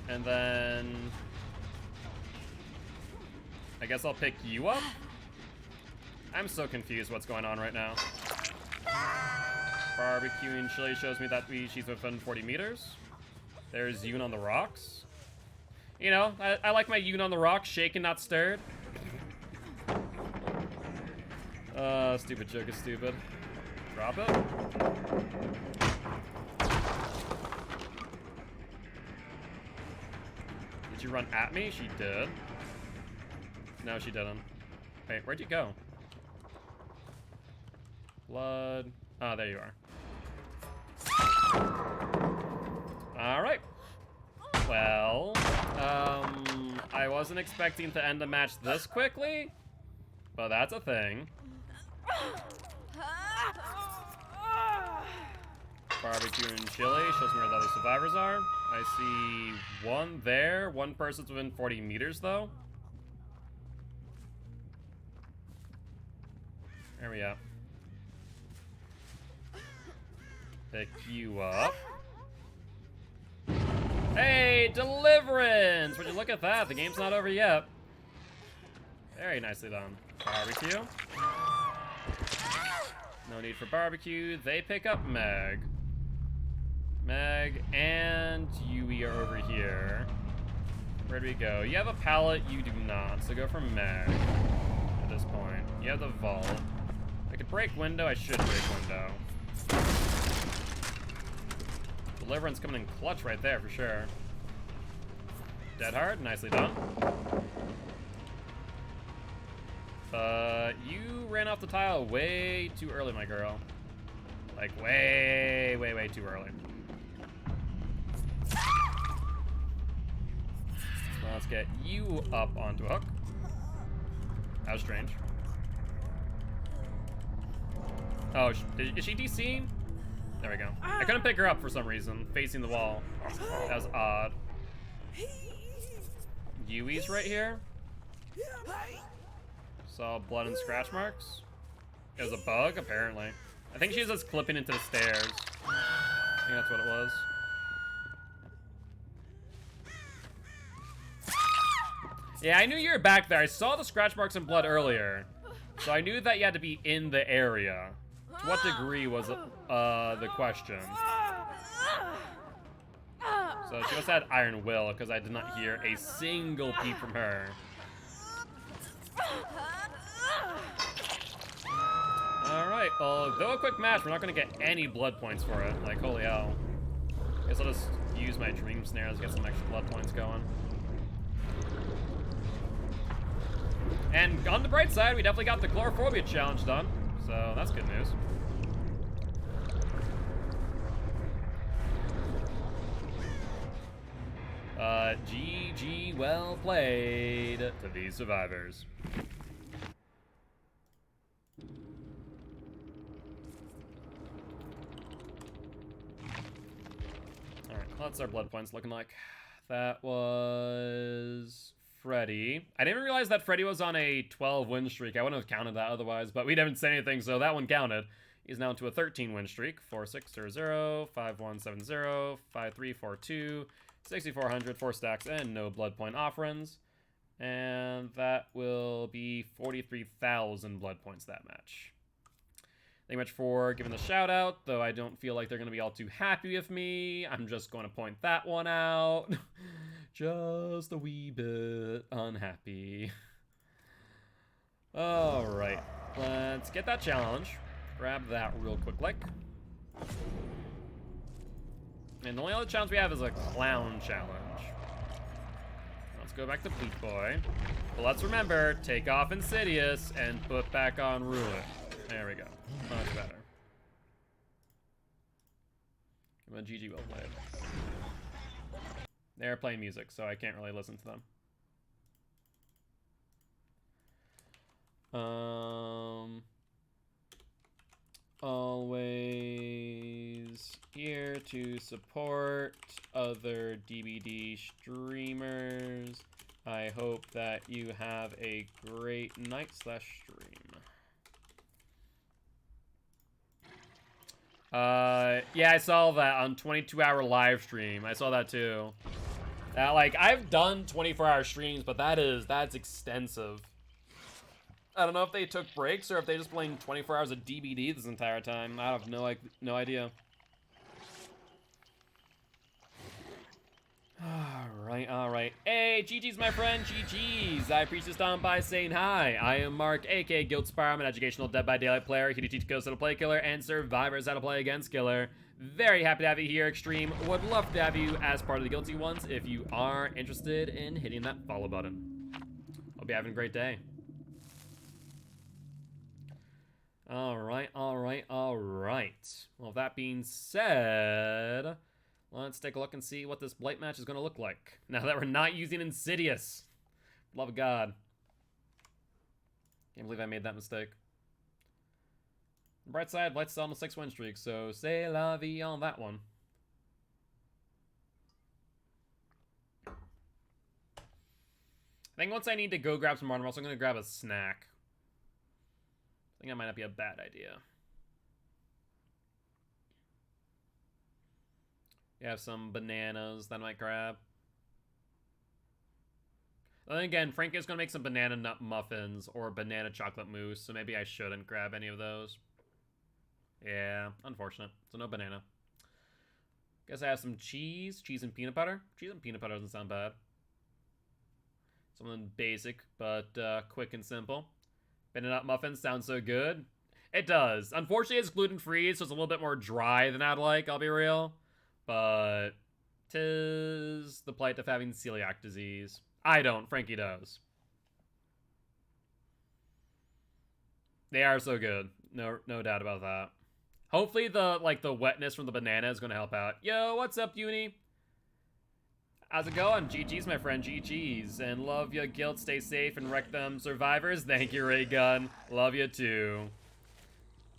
And then... I guess I'll pick you up? I'm so confused what's going on right now. Barbecuing chili shows me that she's within 40 meters. There's Yoon on the rocks. You know, I like my Yoon on the rocks, shaken, not stirred. Stupid joke is stupid. Drop it. Did you run at me? She did. No, she didn't. Wait, where'd you go? Blood. Oh, there you are. Alright. Well, I wasn't expecting to end the match this quickly, but that's a thing. Barbecue and chili shows me where the other survivors are. I see one there. One person's within 40 meters, though. There we go. Pick you up. Hey, Deliverance! Would you look at that? The game's not over yet. Very nicely done. Barbecue. No need for barbecue. They pick up Meg. Meg and Yui are over here. Where do we go? You have a pallet, you do not. So go for Meg at this point. You have the vault. I could break window, I should break window. Deliverance coming in clutch right there for sure. Dead hard, nicely done. You ran off the tile way too early, my girl. Like way, way, way too early. So let's get you up onto a hook. That was strange. Oh, is she DC'ing? There we go. I couldn't pick her up for some reason, facing the wall. That was odd. Yui's right here. Saw blood and scratch marks. It was a bug, apparently. I think she's just clipping into the stairs. I think that's what it was. Yeah, I knew you were back there. I saw the scratch marks and blood earlier. So I knew that you had to be in the area. To what degree was it, the question? So she must have had Iron Will, because I did not hear a single peep from her. Alright, well, though a quick match, we're not going to get any blood points for it. Like, holy hell. Guess I'll just use my dream snares to get some extra blood points going. And on the bright side, we definitely got the Chlorophobia challenge done. So that's good news. GG, well played to these survivors. Alright, what's our blood points looking like? That was Freddy. I didn't realize that Freddy was on a 12 win streak. I wouldn't have counted that otherwise, but we didn't say anything, so that one counted. He's now into a 13 win streak. 4600, 5170, 5342, 6400, 4 stacks, and no blood point offerings. And that will be 43,000 blood points that match. Thank you much for giving the shout out, though I don't feel like they're going to be all too happy with me. I'm just going to point that one out. Just a wee bit unhappy. Alright, let's get that challenge. Grab that real quick like. And the only other challenge we have is a clown challenge. Let's go back to Bleach Boy. But let's remember, take off Insidious and put back on Ruin. There we go. Much better. Well, GG well played. They're playing music, so I can't really listen to them. Always here to support other DBD streamers. I hope that you have a great night / stream. Yeah, I saw that on 22-hour live stream. I saw that too. Like, I've done 24-hour streams, but that's extensive. I don't know if they took breaks or if they just playing 24 hours of DBD this entire time. I have no idea. Alright. Hey, GG's my friend, GG's. I appreciate this down by saying hi. I am Mark, aka Gilty. I'm an educational Dead by Daylight player here to teach ghosts how to play killer and survivors how to play against killer. Very happy to have you here, Extreme. Would love to have you as part of the Guilty ones if you are interested in hitting that follow button. Hope you're having a great day. Alright. Well, with that being said, let's take a look and see what this Blight match is going to look like. Now that we're not using Insidious. Love of God. Can't believe I made that mistake. On the bright side, Blight's still on a 6-win streak, so c'est la vie on that one. I think once I need to go grab some water, I'm also going to grab a snack. I think that might not be a bad idea. You have some bananas that I might grab. Then again, Frank is going to make some banana nut muffins or banana chocolate mousse, so maybe I shouldn't grab any of those. Yeah, unfortunate. So no banana. Guess I have some cheese. Cheese and peanut butter. Cheese and peanut butter doesn't sound bad. Something basic, but quick and simple. Banana nut muffins sounds so good. It does. Unfortunately, it's gluten-free, so it's a little bit more dry than I'd like, I'll be real. But 'tis the plight of having celiac disease. I don't. Frankie does. They are so good. No doubt about that. Hopefully the wetness from the banana is going to help out. Yo, what's up, Uni? How's it going? GG's, my friend. GG's. And love ya, Guilt. Stay safe and wreck them survivors. Thank you, Ray Gun. Love you too.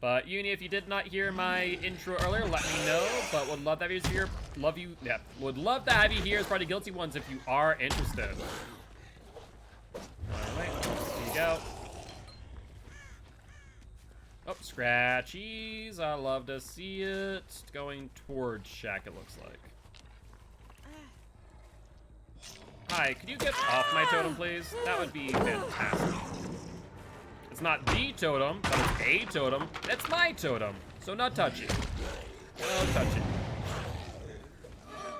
But Uni, if you did not hear my intro earlier, let me know. But would love to have you here. Would love to have you here as part of Guilty Ones if you are interested. Alright, here you go. Oh, scratchies. I love to see it. Going towards Shack, it looks like. Hi, could you get off my totem, please? That would be fantastic. It's not the totem, but it's a totem. It's my totem, so not touch it. No touch it.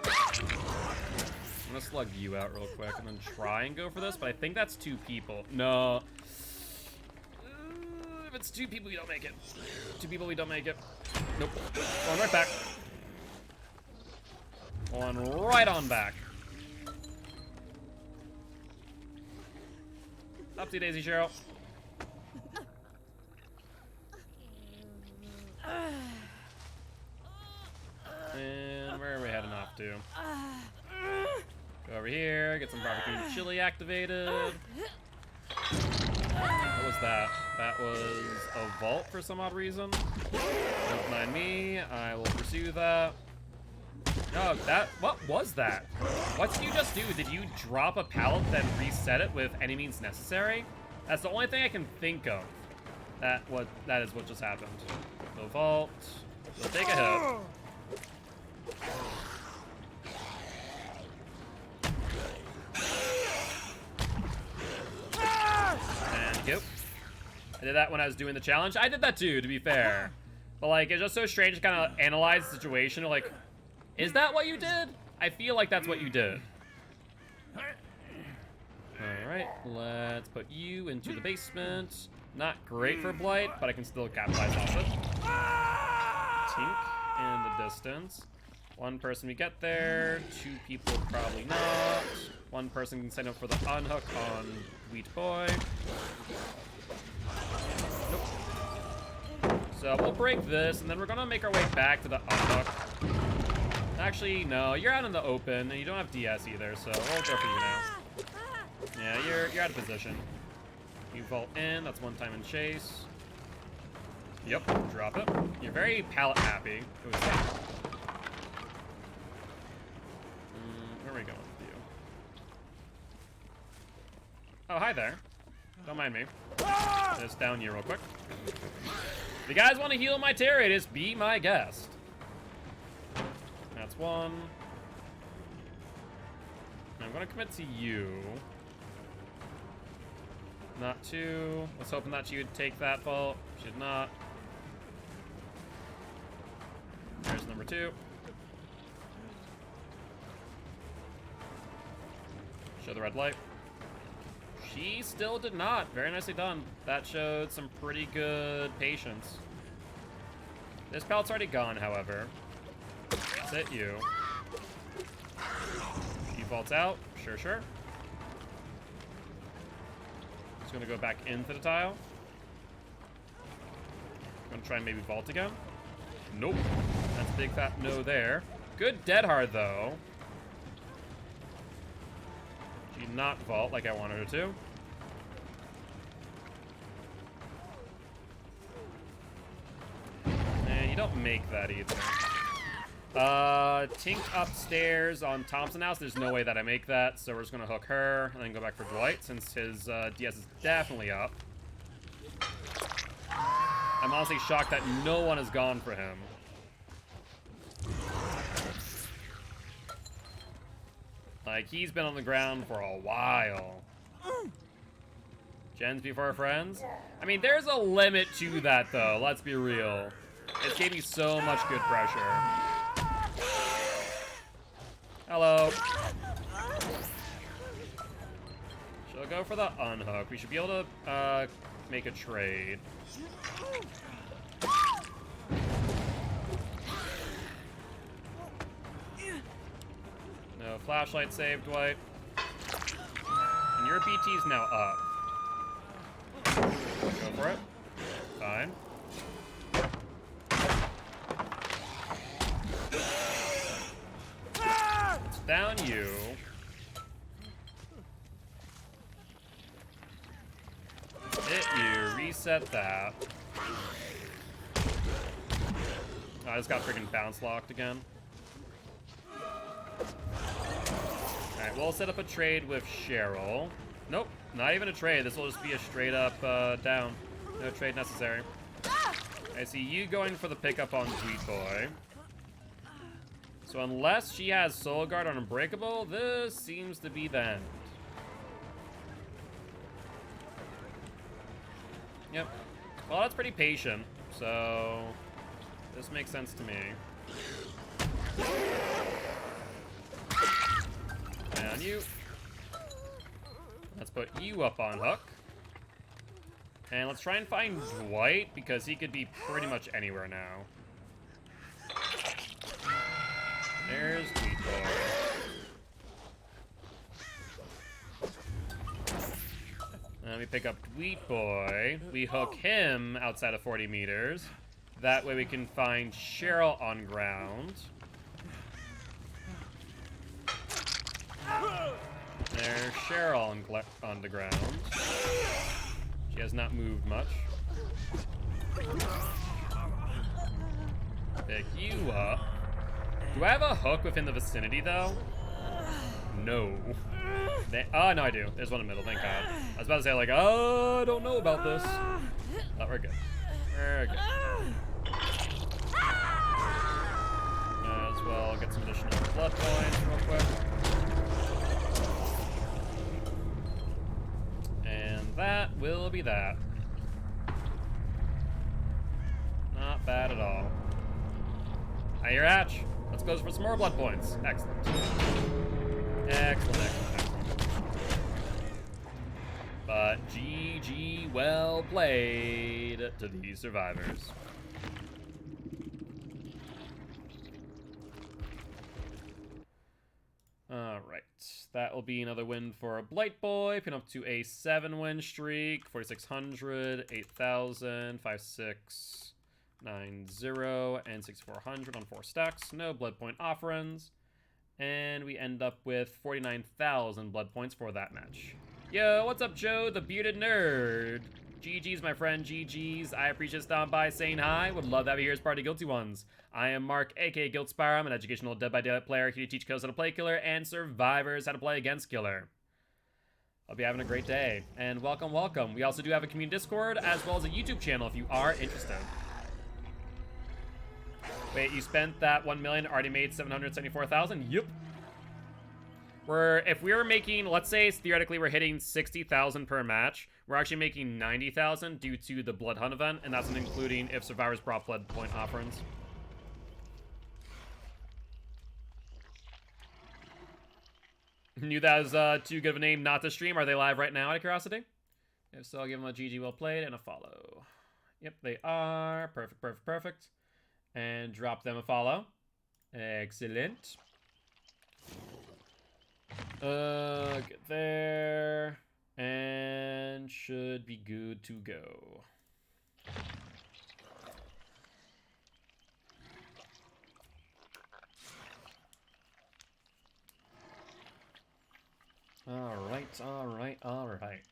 I'm gonna slug you out real quick and then try and go for this, but I think that's 2 people. No. If it's 2 people, we don't make it. 2 people, we don't make it. Nope. Going right back. Going right on back. Upsy daisy, Cheryl. And where are we heading off to? Go over here, get some barbecue chili activated. What was that? That was a vault for some odd reason. Don't mind me, I will pursue that. Oh, what was that? What did you just do? Did you drop a pallet then reset it with any means necessary? That's the only thing I can think of. That is what just happened. No vault. We'll take a hit. And go. I did that when I was doing the challenge. I did that too, to be fair. But like, it's just so strange to kind of analyze the situation. Like, is that what you did? I feel like that's what you did. Alright, let's put you into the basement. Not great for Blight, but I can still capitalize off it. Tink in the distance. One person we get there, 2 people probably not. One person can sign up for the unhook on Wheat Boy. Nope. So we'll break this, and then we're gonna make our way back to the unhook. Actually, no, you're out in the open, and you don't have DS either, so we'll go for you now. Yeah, you're out of position. You vault in, that's 1 time in chase. Yep, drop it. You're very pallet happy. Where are we going with you? Oh, hi there. Don't mind me. Just down you real quick. If you guys want to heal my Terrarius, be my guest. That's 1. I'm gonna commit to you. Not 2. Was hoping that she would take that vault. She did not. There's number 2. Show the red light. She still did not. Very nicely done. That showed some pretty good patience. This pallet's already gone, however. That's it, you. You vaults out. Sure, sure. Just gonna go back into the tile. Gonna try and maybe vault again. Nope. That's a big fat no there. Good dead hard, though. She did not vault like I wanted her to. And you don't make that either. Tink upstairs on Thompson House. There's no way that I make that, so we're just gonna hook her and then go back for Dwight since his DS is definitely up. I'm honestly shocked that no one has gone for him. Like, he's been on the ground for a while. Gens before friends? I mean, there's a limit to that, though. Let's be real. It gave me so much good pressure. Hello. She'll go for the unhook. We should be able to make a trade. No flashlight save, Dwight. And your BT's now up. Go for it. Fine. It's down you. Hit you. Reset that. Oh, I just got freaking bounce locked again. Alright, we'll set up a trade with Cheryl. Nope, not even a trade. This will just be a straight up down. No trade necessary. I see you going for the pickup on Sweet Boy. So unless she has Soul Guard on Unbreakable, this seems to be the end. Yep. Well, that's pretty patient, so this makes sense to me. And you. Let's put you up on hook. And let's try and find Dwight, because he could be pretty much anywhere now. There's Sweet Boy. And we pick up Sweet Boy. We hook him outside of 40 meters. That way we can find Cheryl on ground. There's Cheryl on the ground. She has not moved much. Pick you up. Do I have a hook within the vicinity, though? No. Oh, no, I do. There's one in the middle, thank God. I was about to say, like, oh, I don't know about this. But we're good. We're good. Might as well get some additional blood points real quick. And that will be that. bad at all. I hear hatch. Let's go for some more blood points. Excellent. Excellent, excellent. But GG, well played to these survivors. Alright, that will be another win for Blight Boy, pin up to a 7-win streak, 4,600, 8,000, 5,690, and 6,400 on 4 stacks. No blood point offerings. And we end up with 49,000 blood points for that match. Yo, what's up, Joe, the bearded nerd? GG's, my friend, GG's. I appreciate stopping by, saying hi. Would love to have you here as part of Guilty Ones. I am Mark, aka Gilty. I'm an educational Dead by Daylight player here to teach kills how to play killer and survivors how to play against killer. I'll be having a great day, and welcome, welcome. We also do have a community Discord as well as a YouTube channel if you are interested. Wait, you spent that 1 million, already made 774,000? Yep. If we were making, let's say theoretically we're hitting 60,000 per match, we're actually making 90,000 due to the Blood Hunt event, and that's including if survivors brought blood point offerings. Knew that was too good of a name not to stream. Are they live right now, out of curiosity? If so, I'll give them a GG well played and a follow. Yep, they are. Perfect, perfect, perfect. And drop them a follow. Excellent. Get there. And should be good to go. Alright, alright, alright.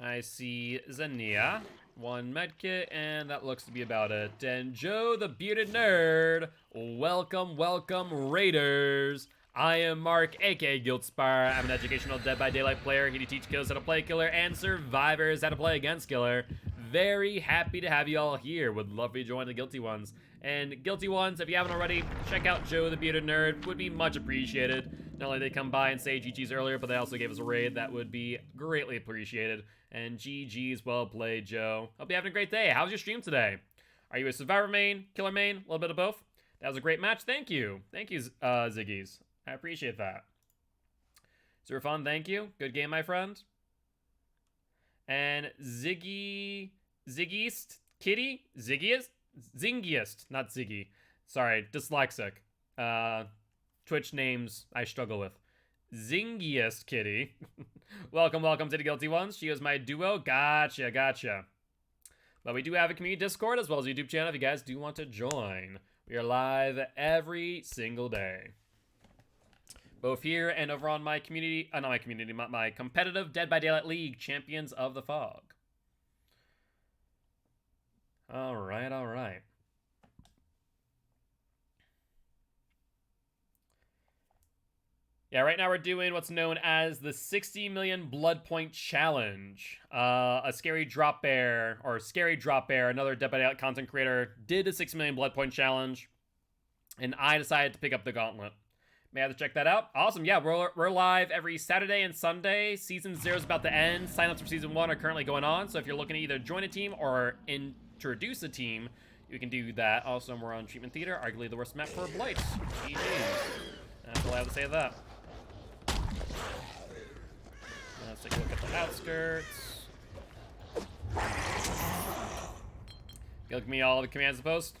I see Zania, 1 medkit, and that looks to be about it. And Joe, the bearded nerd, welcome, welcome, Raiders. I am Mark, aka Gilty. I'm an educational Dead by Daylight player here to teach kills how to play killer and survivors how to play against killer. Very happy to have you all here. Would love for you to join the Guilty Ones. And Guilty Ones, if you haven't already, check out Joe the Bearded Nerd. Would be much appreciated. Not only did they come by and say GG's earlier, but they also gave us a raid. That would be greatly appreciated. And GG's, well played, Joe. Hope you're having a great day. How was your stream today? Are you a survivor main, killer main, a little bit of both? That was a great match. Thank you. Thank you, Ziggies. I appreciate that. Super fun. Thank you. Good game, my friend. And Ziggiest, Zingiest, not Ziggy. Sorry, dyslexic. Twitch names I struggle with. Zingiest Kitty. Welcome, welcome to the Guilty Ones. She was my duo. Gotcha, gotcha. But we do have a community Discord as well as a YouTube channel if you guys do want to join. We are live every single day. Both here and over on my community, my competitive Dead by Daylight League, Champions of the Fog. All right, all right. Yeah, right now we're doing what's known as the 60 million blood point challenge. A Scary Drop Bear, another Dead by Daylight content creator, did a 6 million blood point challenge, and I decided to pick up the gauntlet. May I have to check that out? Awesome, yeah, we're live every Saturday and Sunday. Season 0 is about to end. Sign-ups for Season 1 are currently going on, so if you're looking to either join a team or introduce a team, you can do that. Also, we're on Treatment Theater, arguably the worst map for Blight. GG. That's all I have to say to that. Let's take a look at the outskirts. Give me all the commands to post.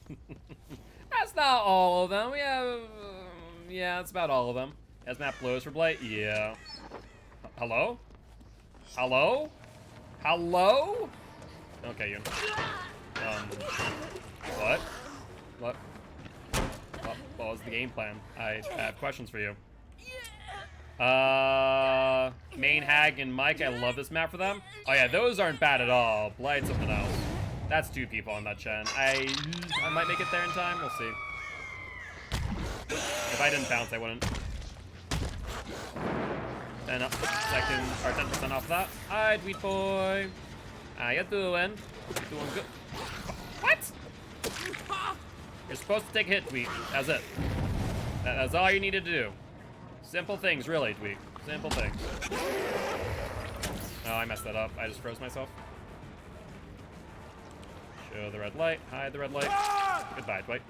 That's not all of them. We have... yeah, that's about all of them. As map blows for Blight? Yeah. Hello? Hello? Hello? Okay, you. What? What? What was the game plan? I have questions for you. Main Hag and Mike, I love this map for them. Oh yeah, those aren't bad at all. Blight's something else. That's 2 people on that Chen. I might make it there in time, we'll see. If I didn't bounce, I wouldn't. 10 seconds, or 10% off of that. Hi, Tweet Boy. How you doing? You doing good? What? You're supposed to take a hit, Tweet. That's it. That's all you needed to do. Simple things, really, Tweet. Simple things. Oh, I messed that up. I just froze myself. Show the red light. Hide the red light. Goodbye, Dwight.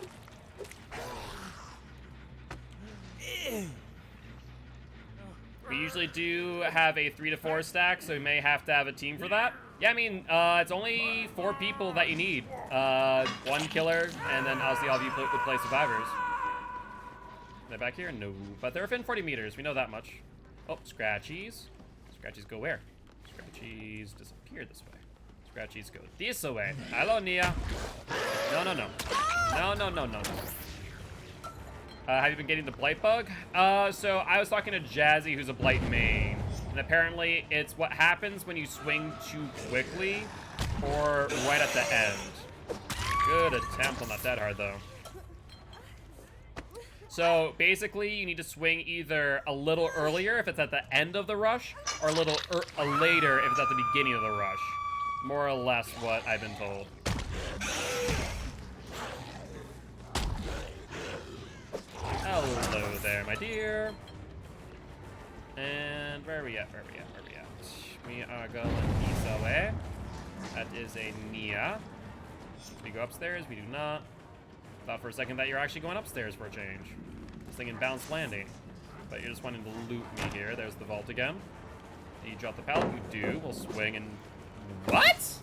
We usually do have a 3 to 4 stack, so we may have to have a team for that. Yeah, I mean, it's only 4 people that you need. 1 killer, and then obviously all of you would play survivors. Are they back here? No, but they're within 40 meters. We know that much. Oh, Scratchies. Scratchies go where? Scratchies disappear this way. Scratchies go this way. Hello, Nia. No, no, no. No, no, no, no, no. Have you been getting the Blight bug? So I was talking to Jazzy, who's a Blight main. And apparently it's what happens when you swing too quickly or right at the end. Good attempt on not that hard, though. So basically, you need to swing either a little earlier if it's at the end of the rush, or a little later if it's at the beginning of the rush. More or less what I've been told. Hello there, my dear. And where are we at? Where are we at? Where are we at? We are going this way. That is a Nia. We go upstairs. We do not. Thought for a second that you're actually going upstairs for a change. This thing in bounce landing. But you're just wanting to loot me here. There's the vault again. You drop the pallet. You do. We'll swing and... What?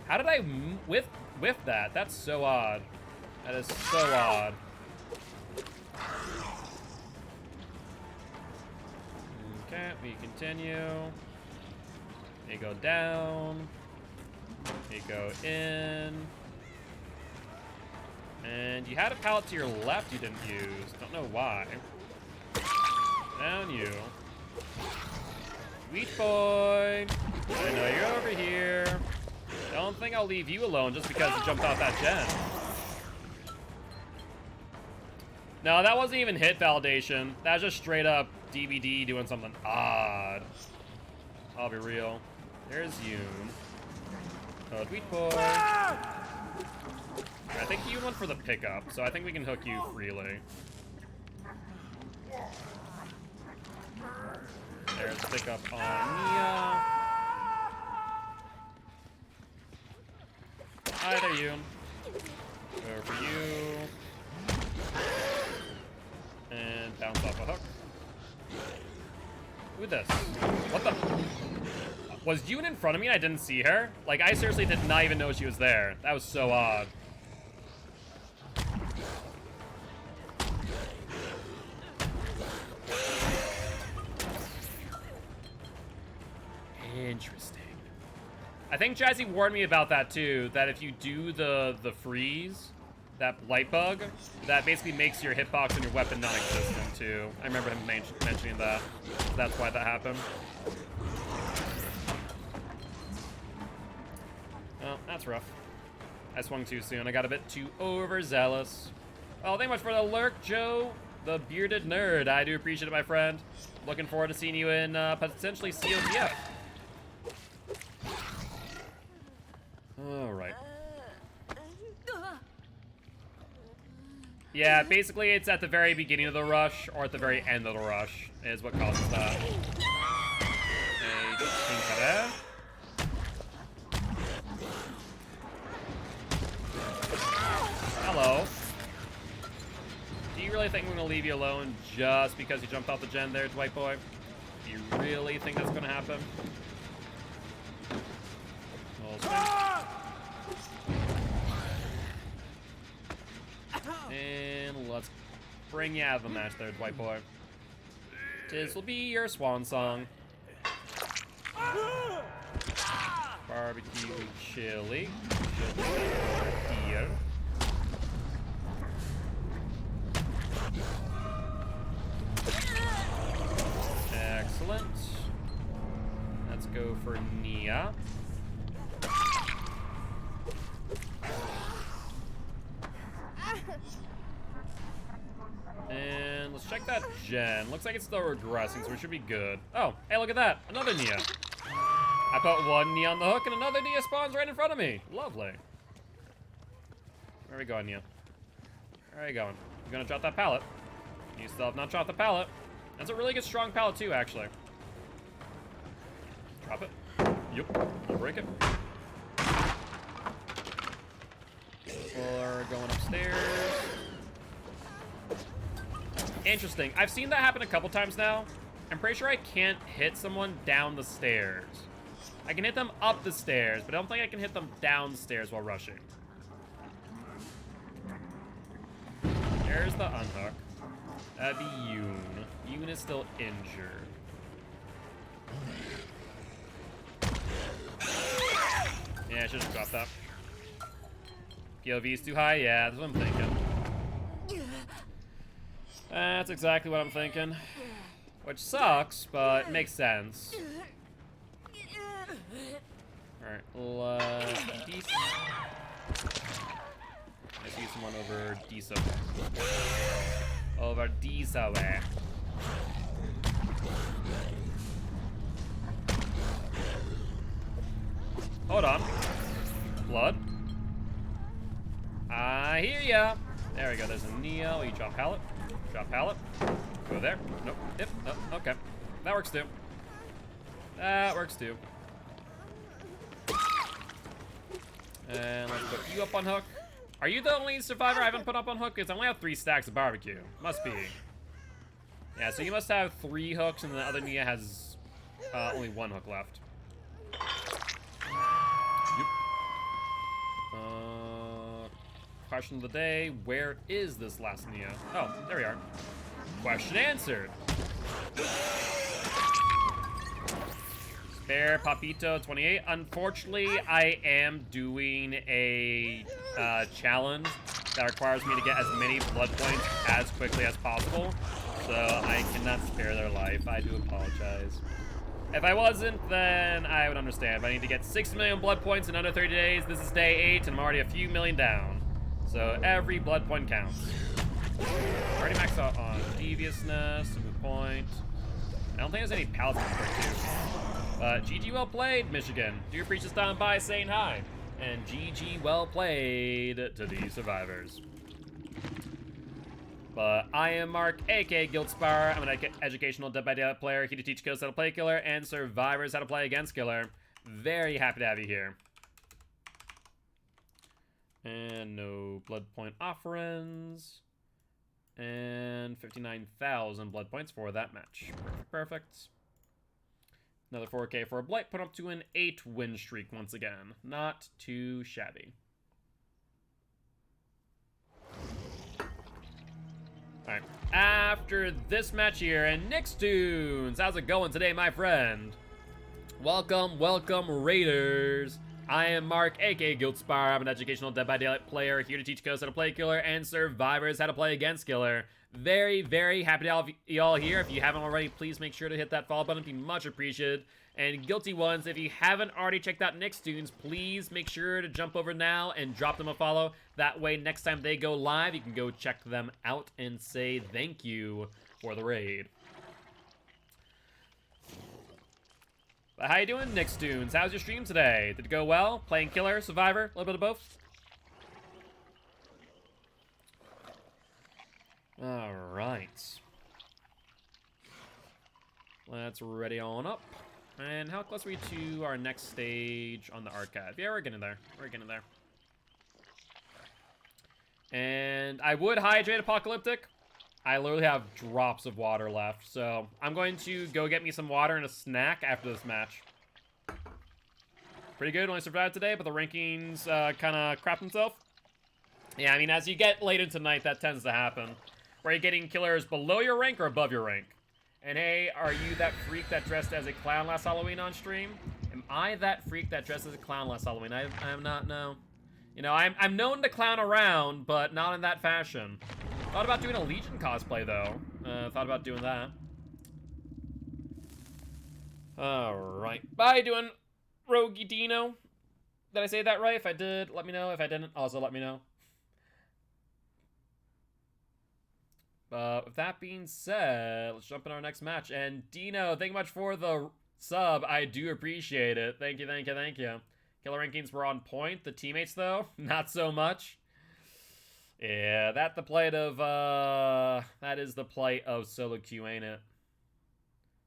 How did I whiff that? That's so odd. That is so odd. Okay, we continue. They go down. They go in. And you had a pallet to your left you didn't use. Don't know why. Down you. Sweet boy. I know you're over here. Don't think I'll leave you alone just because you jumped off that gen. No, that wasn't even hit validation. That was just straight up DVD doing something odd. I'll be real. There's Yoon. Oh, sweet boy. I think you went for the pickup, so I think we can hook you freely. There's the pickup on Nia. Hi there, Yoon. Go for you. And bounce off a hook. Who this? What the? Was Yoon in front of me and I didn't see her? Like, I seriously did not even know she was there. That was so odd. Interesting. I think Jazzy warned me about that too, that if you do the freeze, that light bug, that basically makes your hitbox and your weapon non-existent too. I remember him mentioning that. That's why that happened. Oh, that's rough. I swung too soon. I got a bit too overzealous. Oh, thank you much for the lurk, Joe, the bearded nerd. I do appreciate it, my friend. Looking forward to seeing you in potentially COTF. All right. Yeah, basically it's at the very beginning of the rush or at the very end of the rush is what causes that. Hello. Do you really think I'm gonna leave you alone just because you jumped off the gen there, Dwight boy? Do you really think that's gonna happen? And let's bring you out of the match there, Dwight boy. This will be your swan song. Barbecue chili. Here. Excellent. Let's go for Nia. And let's check that gen. Looks like it's still regressing, so we should be good. Oh, hey, look at that. Another Nia. I put one Nia on the hook, and another Nia spawns right in front of me. Lovely. Where are we going, Nia? Where are you going? You gonna drop that pallet? You still have not dropped the pallet. That's a really good strong pallet, too, actually. Drop it. Yep, I'll break it. We're going upstairs. Interesting. I've seen that happen a couple times now. I'm pretty sure I can't hit someone down the stairs. I can hit them up the stairs, but I don't think I can hit them downstairs while rushing. There's the unhook. That'd be Yoon. Yoon is still injured. Yeah, I should have dropped that. POV is too high? Yeah, that's what I'm thinking. That's exactly what I'm thinking. Which sucks, but makes sense. Alright, let's be decent. Let's use someone over Deso. Over Deso way. Hold on. Blood. I hear ya. There we go, there's a Neo. You drop pallet. Drop pallet. Go there. Nope. Yep. Nope. Okay. That works too. That works too. And let's put you up on hook. Are you the only survivor I haven't put up on hook? Because I only have 3 stacks of barbecue. Must be. Yeah, so you must have 3 hooks, and the other Nia has only 1 hook left. Yep. Question of the day, where is this last Nia? Oh, there we are. Question answered. Spare Papito 28. Unfortunately, I am doing a challenge that requires me to get as many blood points as quickly as possible. So I cannot spare their life. I do apologize. If I wasn't, then I would understand. But I need to get 6 million blood points in under 30 days. This is day 8, and I'm already a few million down. So every blood point counts. Already maxed out on deviousness, move point. I don't think there's any pallets in this too. But GG well played, Michigan. Do appreciate stopping by saying hi. And GG well played to the survivors. But I am Mark, aka Giltspire. I'm an educational Dead by Daylight player here to teach kills how to play killer and survivors how to play against killer. Very happy to have you here. And no blood point offerings. And 59,000 blood points for that match. Perfect, perfect. Another 4K for a Blight, put up to an 8 win streak once again. Not too shabby. Alright, after this match here, and Nickstoons, how's it going today, my friend? Welcome, welcome, Raiders. I am Mark, aka Giltspire. I'm an educational Dead by Daylight player here to teach kills how to play killer and survivors how to play against killer. Very, very happy to have y'all here. If you haven't already, please make sure to hit that follow button. It'd be much appreciated. And Guilty Ones, if you haven't already checked out Nickstoons, please make sure to jump over now and drop them a follow. That way, next time they go live, you can go check them out and say thank you for the raid. But how you doing, Nickstoons? How's your stream today? Did it go well? Playing killer, survivor, a little bit of both? Alright. Let's ready on up. And how close are we to our next stage on the archive? Yeah, we're getting there. We're getting there. And I would hydrate Apocalyptic. I literally have drops of water left, so I'm going to go get me some water and a snack after this match. Pretty good, only survived today, but the rankings kind of crap themselves. Yeah, I mean, as you get late into the night, that tends to happen. Where you're getting killers below your rank or above your rank. And hey, are you that freak that dressed as a clown last Halloween on stream? Am I that freak that dressed as a clown last Halloween? I am not, no. You know, I'm known to clown around, but not in that fashion. Thought about doing a Legion cosplay, though. Thought about doing that. Alright. Bye, doing Rogue Dino. Did I say that right? If I did, let me know. If I didn't, also let me know. But with that being said, let's jump in our next match. And Dino, thank you much for the sub. I do appreciate it. Thank you, thank you, thank you. Killer rankings were on point. The teammates, though, not so much. Yeah, that is the plight of solo queue, ain't it?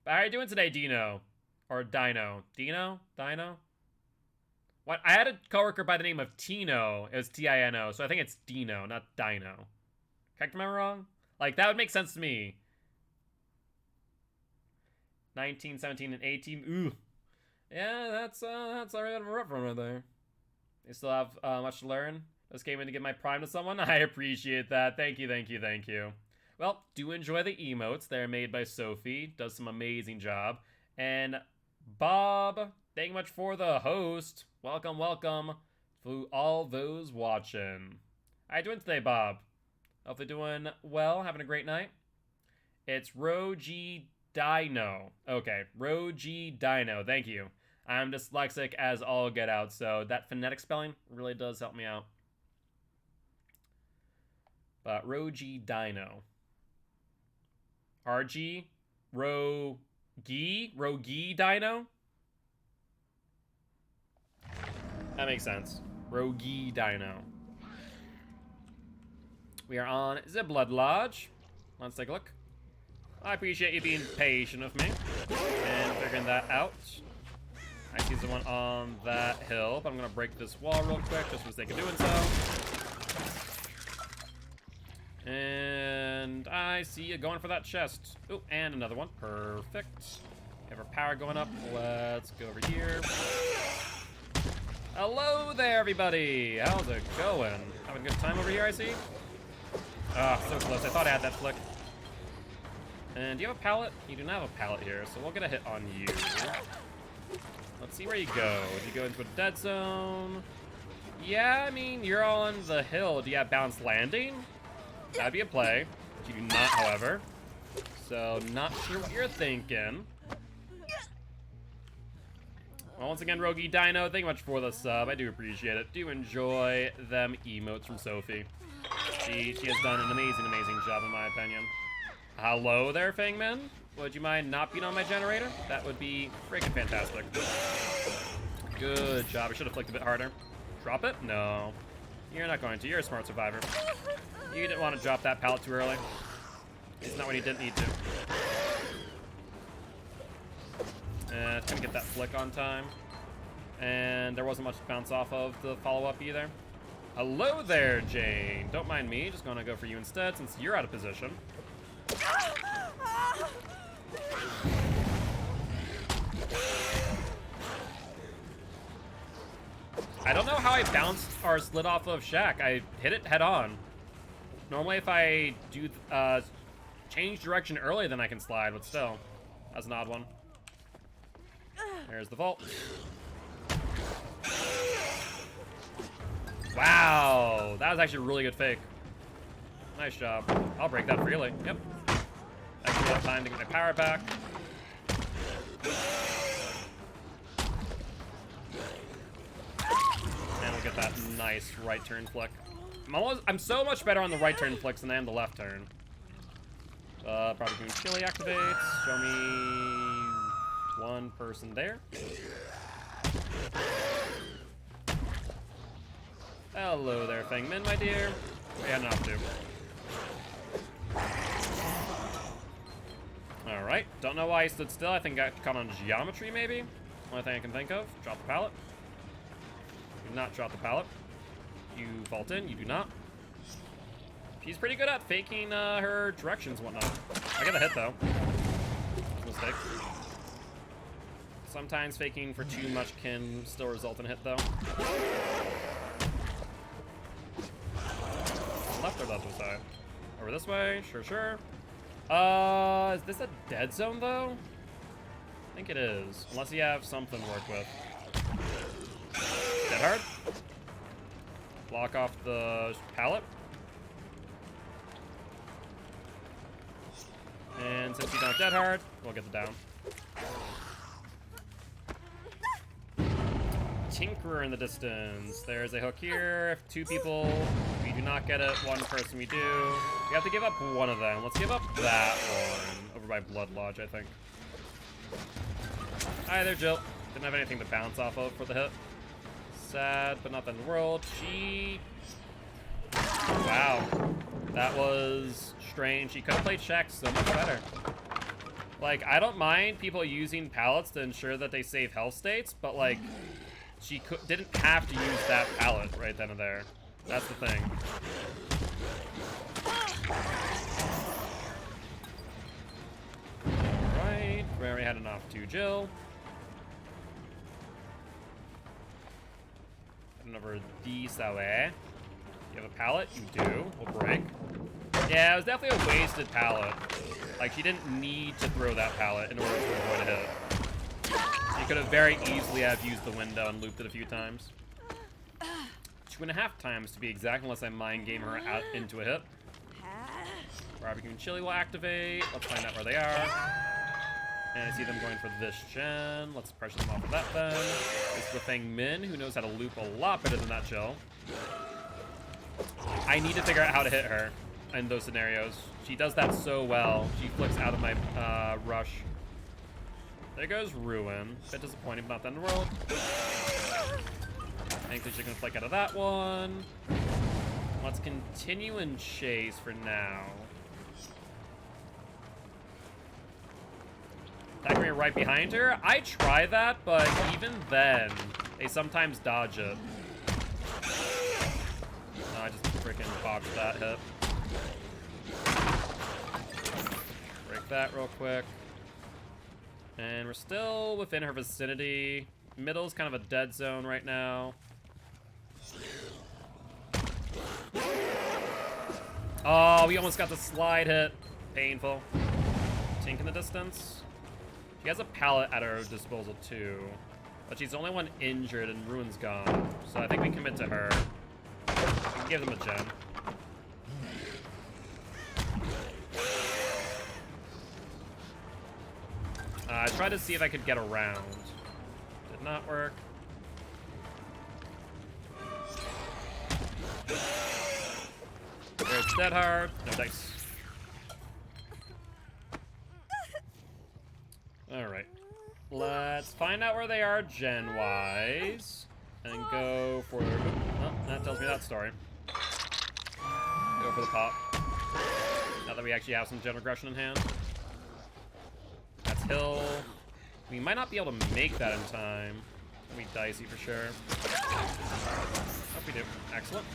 But how are you doing today, Dino? Or Dino? Dino? Dino? What? I had a coworker by the name of Tino. It was Tino, so I think it's Dino, not Dino. Correct me if I'm wrong? Like, that would make sense to me. 19, 17, and 18. Ooh. Yeah, that's already a rough one right there. You still have much to learn. Just came in to give my prime to someone. I appreciate that. Thank you, thank you, thank you. Well, do enjoy the emotes. They're made by Sophie. Does some amazing job. And Bob, thank you much for the host. Welcome, welcome to all those watching. How you doing today, Bob? Hopefully doing well, having a great night. It's Roji Dino. Okay, Roji Dino. Thank you. I'm dyslexic as all get out, so that phonetic spelling really does help me out. But Roji Dino. RG? Rogi Dino? That makes sense. Rogi Dino. We are on the Blood Lodge. Let's take a look. I appreciate you being patient with me and figuring that out. I see someone on that hill, but I'm gonna break this wall real quick just for the sake of doing so. And I see you going for that chest. Oh, and another one. Perfect. We have our power going up. Let's go over here. Hello there, everybody. How's it going? Having a good time over here, I see. Ah, so close. I thought I had that flick. And do you have a pallet? You do not have a pallet here, so we'll get a hit on you. Let's see where you go. Do you go into a dead zone? Yeah, I mean, you're on the hill. Do you have balanced landing? That'd be a play. You do not, however. So, not sure what you're thinking. Well, once again, Rogi Dino, thank you much for the sub. I do appreciate it. Do enjoy them emotes from Sophie. She has done an amazing, amazing job, in my opinion. Hello there, Fangman. Would you mind not being on my generator? That would be freaking fantastic. Good job. I should have flicked a bit harder. Drop it? No. You're not going to. You're a smart survivor. You didn't want to drop that pallet too early. It's not when you didn't need to. It's gonna get that flick on time. And there wasn't much to bounce off of the follow-up either. Hello there, Jane. Don't mind me. Just gonna go for you instead since you're out of position. I don't know how I bounced or slid off of Shaq. I hit it head on. Normally if I do change direction early, then I can slide, but still. That's an odd one. There's the vault. Wow, that was actually a really good fake. Nice job. I'll break that freely. Yep. Actually have time to get my power back. And we'll get that nice right turn flick. I'm so much better on the right turn flicks than I am the left turn. Probably doing chili activates. Show me one person there. Hello there, Fangmin, my dear. We had enough to. Alright, don't know why he stood still. I think I got caught on geometry, maybe? Only thing I can think of. Drop the pallet. Do not drop the pallet. You vault in, you do not. She's pretty good at faking her directions and whatnot. I get a hit, though. Mistake. Sometimes faking for too much can still result in a hit, though. Left or left side? Over this way? Sure, sure. Is this a dead zone, though? I think it is. Unless you have something to work with. Dead hard. Block off the pallet. And since you don't have dead hard, we'll get the down. Tinkerer in the distance. There's a hook here. If two people, we do not get it. One person we do. We have to give up one of them. Let's give up that one. Over by Blood Lodge, I think. Hi there, Jill. Didn't have anything to bounce off of for the hit. Sad, but not the end of the world. She... Wow. That was strange. She could have played Shaq so much better. Like, I don't mind people using pallets to ensure that they save health states, but like, she didn't have to use that pallet right then and there. That's the thing. Alright, we already had enough to Jill. Heading over this way. You have a pallet? You do. We'll break. Yeah, it was definitely a wasted pallet. Like, she didn't need to throw that pallet in order to avoid a hit. She could have very easily have used the window and looped it a few times. 2.5 times to be exact, unless I mind game her out into a hit. Barbecue and chili will activate. Let's find out where they are. And I see them going for this gen. Let's pressure them off with that then. This is the Feng Min, who knows how to loop a lot better than that Jill. I need to figure out how to hit her in those scenarios. She does that so well. She flicks out of my rush. There goes Ruin. Bit disappointing, but not the end of the world. Thankfully, she's gonna flick out of that one. Let's continue and chase for now. Attacking me right behind her. I try that, but even then, they sometimes dodge it. No, I just freaking botched that hit. Break that real quick. And we're still within her vicinity. Middle's kind of a dead zone right now. Oh, we almost got the slide hit. Painful. Tink in the distance. She has a pallet at her disposal too. But she's the only one injured and Ruin's gone. So I think we commit to her. We can give them a gem. I tried to see if I could get around. Did not work. There's dead hard. No dice. Alright. Let's find out where they are gen-wise. And go for... Oh, that tells me that story. Go for the pop. Now that we actually have some gen regression in hand. That's Hill. We might not be able to make that in time. We dicey for sure. Hope we do. Excellent.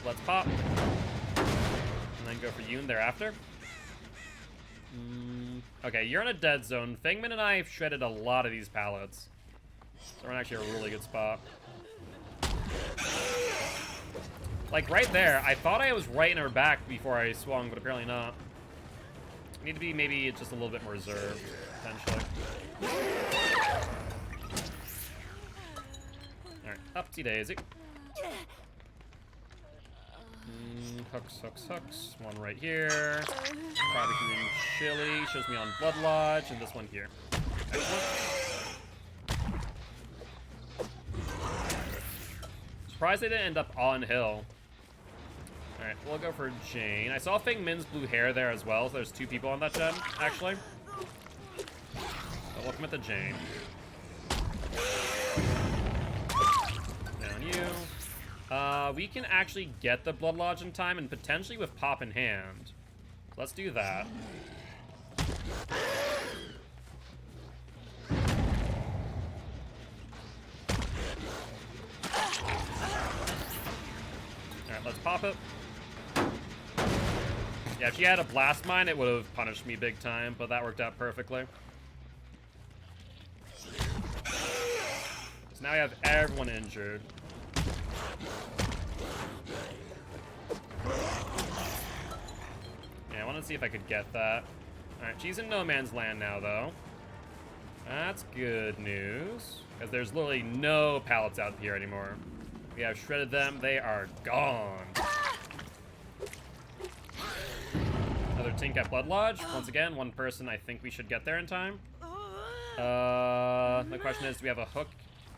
Let's pop. And then go for Yoon thereafter. Okay, you're in a dead zone. Fengman and I have shredded a lot of these pallets. So we're in actually a really good spot. Like right there, I thought I was right in her back before I swung, but apparently not. I need to be maybe just a little bit more reserved, potentially. Alright, upsy daisy. Hooks, hooks, hooks. One right here. Barbecue and chili shows me on Blood Lodge, and this one here. Excellent. Surprised they didn't end up on hill. Alright, we'll go for Jane. I saw Feng Min's blue hair there as well, so there's 2 people on that gen, actually. So we'll commit to Jane. Down you. We can actually get the Blood Lodge in time and potentially with pop in hand. Let's do that. Alright, let's pop it. Yeah, if she had a blast mine, it would have punished me big time, but that worked out perfectly. So now we have everyone injured. Yeah, I want to see if I could get that. Alright, she's in no man's land now, though. That's good news, because there's literally no pallets out here anymore. We have shredded them. They are gone. Another Tink at Blood Lodge. Once again, one person. I think we should get there in time. The question is, do we have a hook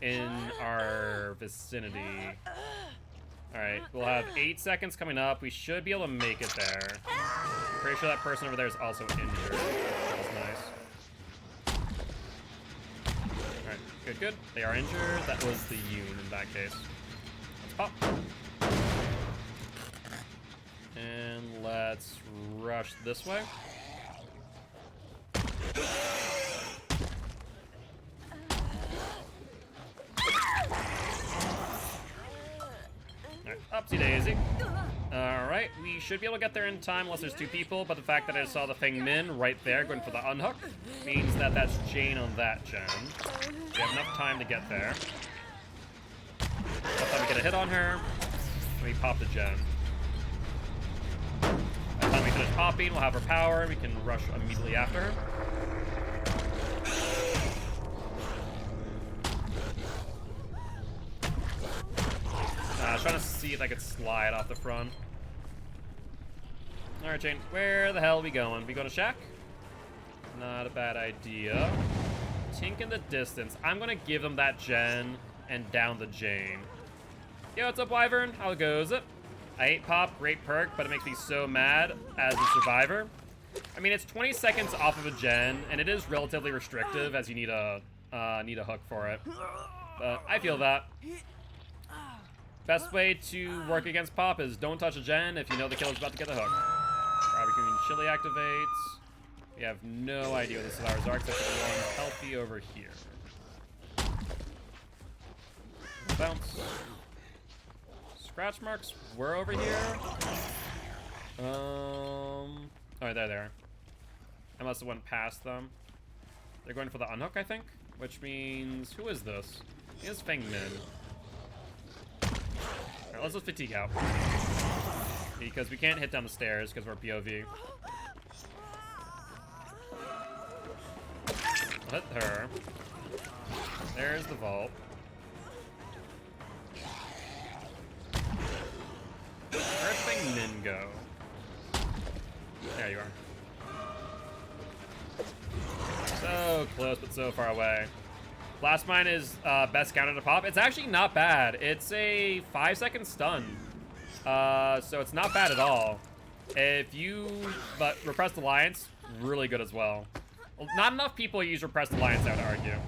in our vicinity? Alright, we'll have 8 seconds coming up. We should be able to make it there. I'm pretty sure that person over there is also injured. That's nice. Alright, good, good. They are injured. That was the Yoon in that case. Let's pop. And let's rush this way. Alright, upsy daisy. Alright, we should be able to get there in time unless there's two people, but the fact that I saw the Feng Min right there going for the unhook means that that's Jane on that gen. We have enough time to get there. Enough time to get a hit on her. We pop the gen. By the time we finish popping, we'll have her power, and we can rush immediately after her. I was trying to see if I could slide off the front. Alright, Jane, where the hell are we going? We going to Shack? Not a bad idea. Tink in the distance. I'm gonna give them that gen and down the Jane. Yo, what's up, Wyvern? How goes it? I hate pop, great perk, but it makes me so mad as a survivor. I mean, it's 20 seconds off of a gen, and it is relatively restrictive as you need a hook for it. But I feel that. Best way to work against pop is don't touch a gen if you know the killer's about to get the hook. Barbecue chili activates. We have no idea what the survivors are except for the one healthy over here. Bounce. Scratch marks were over here. Oh, there they are. I must have went past them. They're going for the unhook, I think, which means who is this? It's Feng Min. Alright, let's just fatigue out. Because we can't hit down the stairs because we're POV. I'll hit her. There's the vault. Where'd Feng Min go? There you are. So close, but so far away. Blast Mine is best counter to pop. It's actually not bad. It's a 5-second stun. So it's not bad at all. If you, but Repressed Alliance, really good as well. Well, not enough people use Repressed Alliance, I would argue.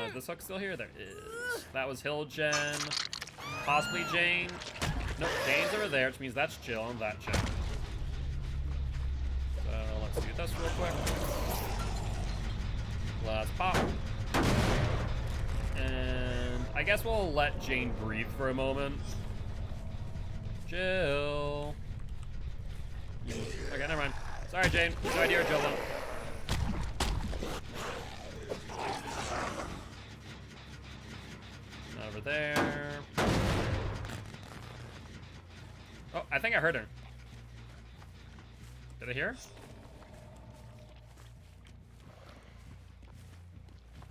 Is this hook still here? There is. That was Hill Gen. Possibly Jane. Nope, Jane's over there, which means that's chill on that gen. So let's do this real quick. Let's pop. And I guess we'll let Jane breathe for a moment. Jill. Okay, never mind. Sorry, Jane. No idea where Jill went. Over there. Oh, I think I heard her. Did I hear her?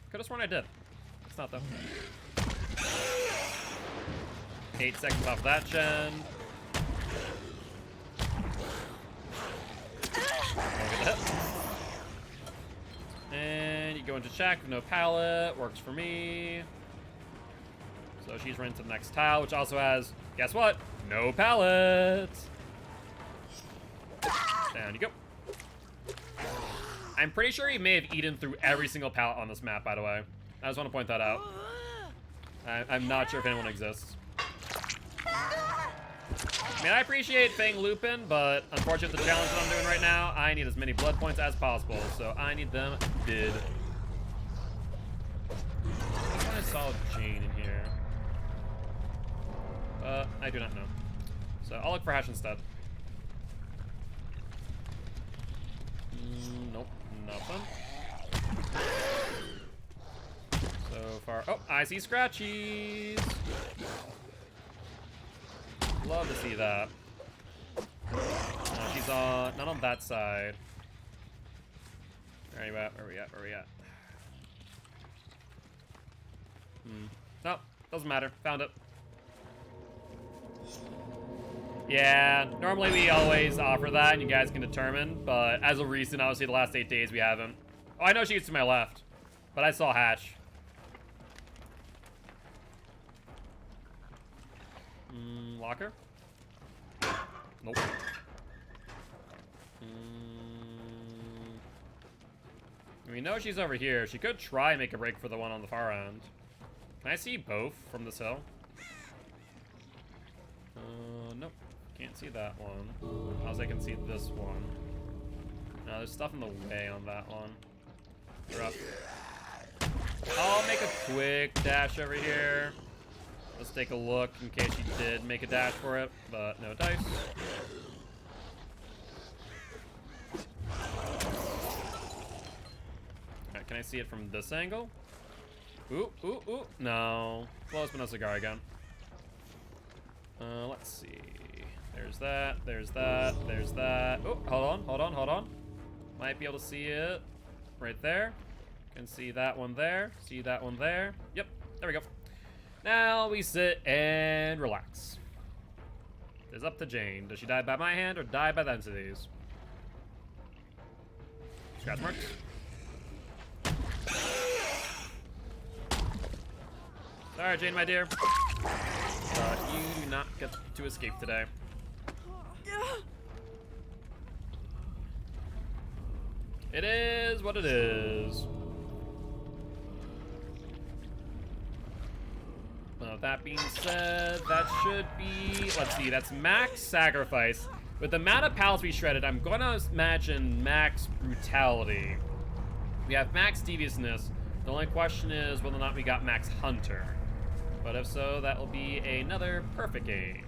Could have sworn I did. It's not though. 8 seconds off that gen. And you go into check with no pallet. Works for me. So she's running to the next tile, which also has, guess what? No pallets. Down you go. I'm pretty sure he may have eaten through every single pallet on this map, by the way. I just want to point that out. I'm not sure if anyone exists. I mean, I appreciate Fang Lupin, but unfortunately, the challenge that I'm doing right now, I need as many blood points as possible, so I need them did. I thought I saw Jane in here. I do not know. So I'll look for Hash instead. Nope, nothing. So far, oh, I see Scratchies. Love to see that. She's on, not on that side. Where are you at? Where are we at? Where are we at? Nope, doesn't matter. Found it. Yeah, normally we always offer that and you guys can determine, but as of recent, obviously the last 8 days we haven't. Oh, I know she's to my left, but I saw Hatch. Locker? Nope. We know she's over here. She could try and make a break for the one on the far end. Can I see both from this hill? Nope. Can't see that one. As I can see this one. No, there's stuff in the way on that one. They're up. I'll make a quick dash over here. Let's take a look in case you did make a dash for it, but no dice. Alright, can I see it from this angle? Ooh, ooh, ooh. No. Close, but no cigar again. Let's see. There's that, there's that, there's that. Oh, hold on, hold on, hold on. Might be able to see it right there. Can see that one there. See that one there. Yep, there we go. Now we sit and relax. It's up to Jane. Does she die by my hand or die by the entities? Scratch marks. Sorry, Jane, my dear. You do not get to escape today. It is what it is. Well, that being said, that should be, let's see, that's max sacrifice. With the amount of pals we shredded, I'm gonna imagine max brutality. We have max deviousness. The only question is whether or not we got max hunter. But if so, that will be another perfect game.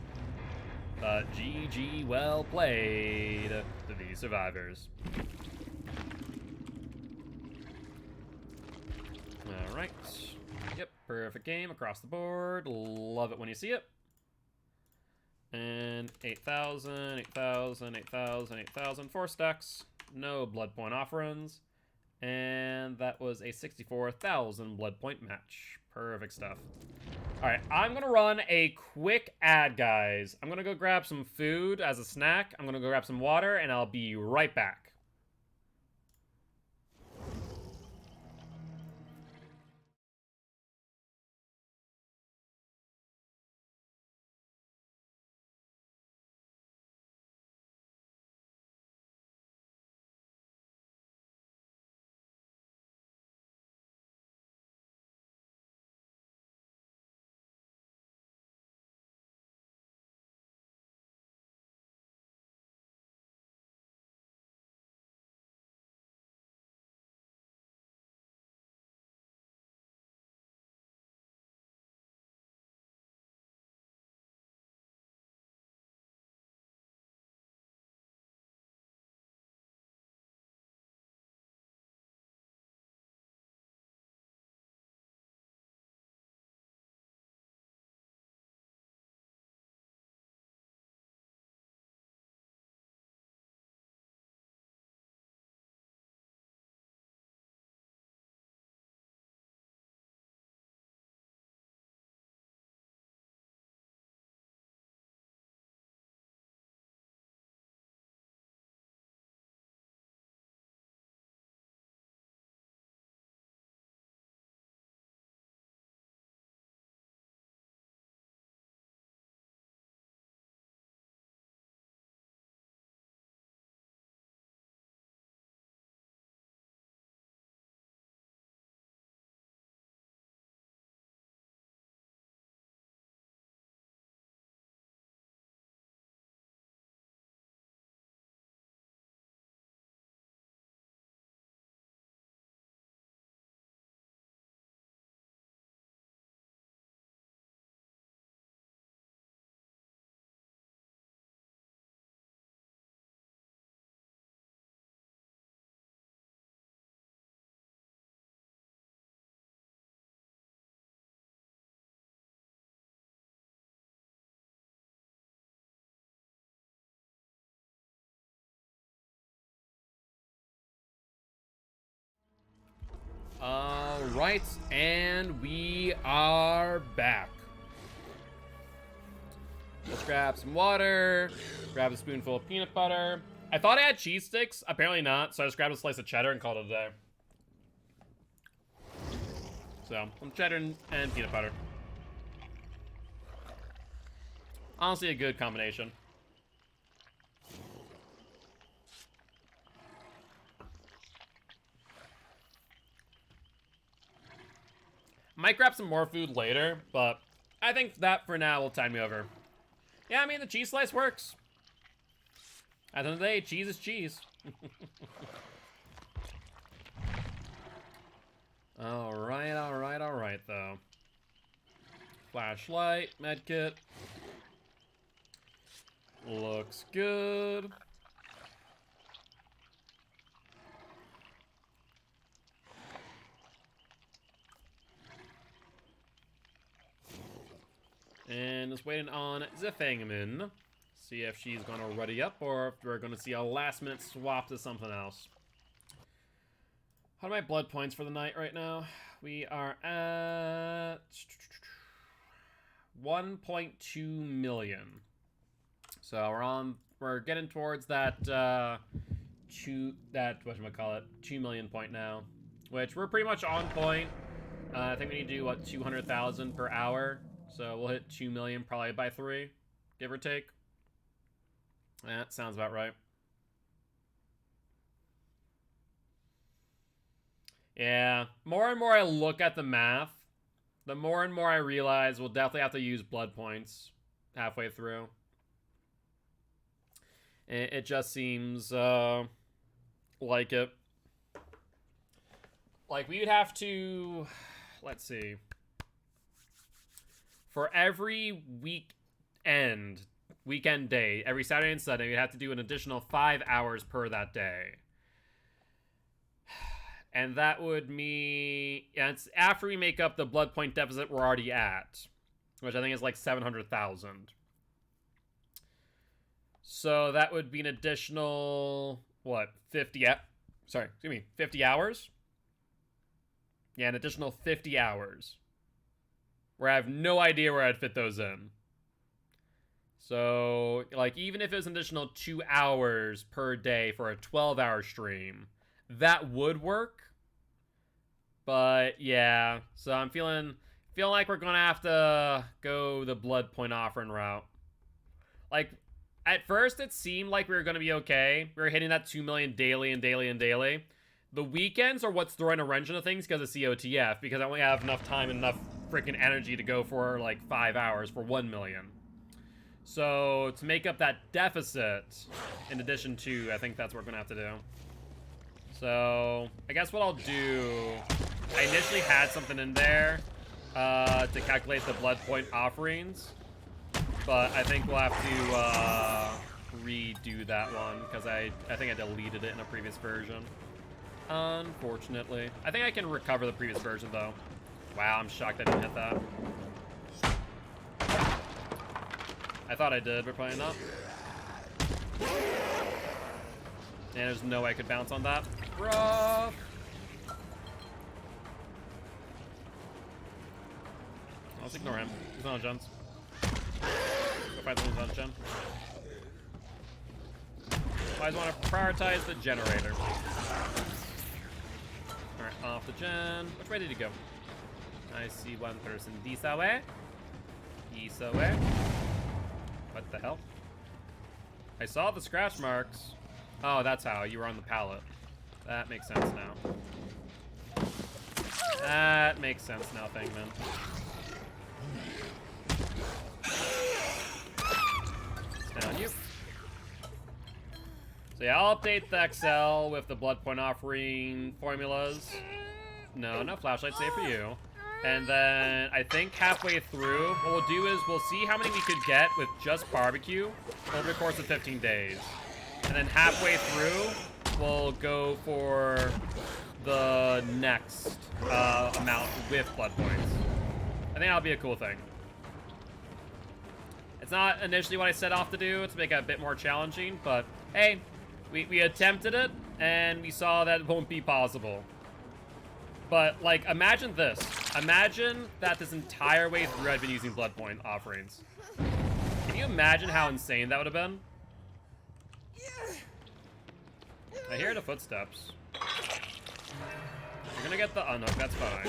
But GG, well played to the survivors. All right. Yep, perfect game across the board. Love it when you see it. And 8,000, 8,000, 8,000, 8,000, 4 stacks. No blood point offerings. And that was a 64,000 blood point match. Perfect stuff. All right, I'm gonna run a quick ad, guys. I'm gonna go grab some food as a snack. I'm gonna go grab some water, and I'll be right back. All right, and we are back. Let's grab some water, grab a spoonful of peanut butter. I thought I had cheese sticks, apparently not, so I just grabbed a slice of cheddar and called it a day. So, some cheddar and peanut butter. Honestly, a good combination. Might grab some more food later, but I think that for now will tide me over. Yeah, I mean, the cheese slice works. At the end of the day, cheese is cheese. Alright, though. Flashlight, medkit. Looks good. And just waiting on Zifangman. See if she's gonna ready up or if we're gonna see a last minute swap to something else. How are my blood points for the night right now? We are at 1.2 million. So we're getting towards that whatchamacallit, 2 million point now, which we're pretty much on point. I think we need to do what, 200,000 per hour. So we'll hit 2 million probably by 3, give or take. That sounds about right. Yeah, more and more I look at the math, the more and more I realize we'll definitely have to use blood points halfway through. It just seems like it. Like, we would have to, let's see. For every weekend day, every Saturday and Sunday, we'd have to do an additional 5 hours per that day. And that would mean, yeah, it's after we make up the blood point deficit we're already at, which I think is like 700,000. So that would be an additional, what, 50 hours? Yeah, an additional 50 hours. Where I have no idea where I'd fit those in. So, like, even if it was an additional 2 hours per day for a 12-hour stream, that would work. But yeah, so I'm feeling like we're gonna have to go the blood point offering route. Like, at first it seemed like we were gonna be okay. We were hitting that 2 million daily and daily and daily. The weekends are what's throwing a wrench into things because of COTF, because I only have enough time and enough freaking energy to go for like 5 hours for 1 million. So to make up that deficit, in addition to, I think that's what we're gonna have to do. So I guess what I'll do, I initially had something in there to calculate the blood point offerings, but I think we'll have to redo that one because I think I deleted it in a previous version. Unfortunately. I think I can recover the previous version though. Wow, I'm shocked I didn't hit that. I thought I did, but probably not. And there's no way I could bounce on that. Rough. I'll just ignore him. He's not on gens. Go fight the ones on gen. I just want to prioritize the generator. Alright, off the gen. Which way did he go? I see one person. This way. This way. What the hell? I saw the scratch marks. Oh, that's how. You were on the pallet. That makes sense now. That makes sense now, Thingman. Stay on you. So yeah, I'll update the Excel with the blood point offering formulas. No flashlight save for you. And then I think halfway through, what we'll do is we'll see how many we could get with just barbecue over the course of 15 days. And then halfway through, we'll go for the next amount with blood points. I think that'll be a cool thing. It's not initially what I set off to do. It's to make it a bit more challenging, but hey, we attempted it, and we saw that it won't be possible. But, like, imagine this. Imagine that this entire way through I've been using blood point offerings. Can you imagine how insane that would have been? I hear the footsteps. You're gonna get the unhook, that's fine.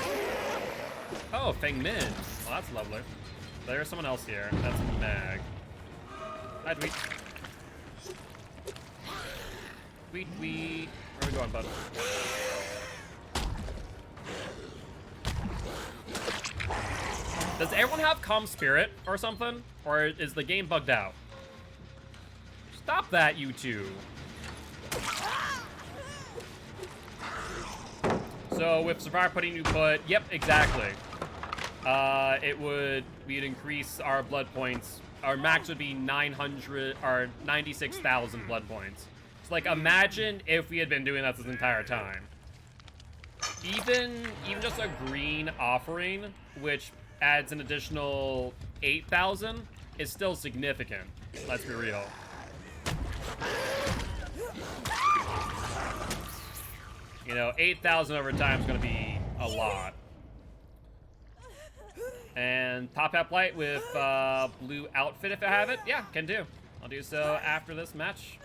Oh, Feng Min. Well, that's lovely. There's someone else here. That's Mag. Hi, Tweet. Tweet. Where are we going, bud? Does everyone have calm spirit or something? Or is the game bugged out? Stop that, you two. So So with Survivor pudding you put, yep, exactly. We'd increase our blood points. Our max would be 900 or 96,000 blood points. So like, imagine if we had been doing that this entire time. Even just a green offering, which adds an additional 8,000, is still significant. Let's be real. You know, 8,000 over time is going to be a lot. And top hat light with blue outfit if I have it. Yeah, can do. I'll do so after this match.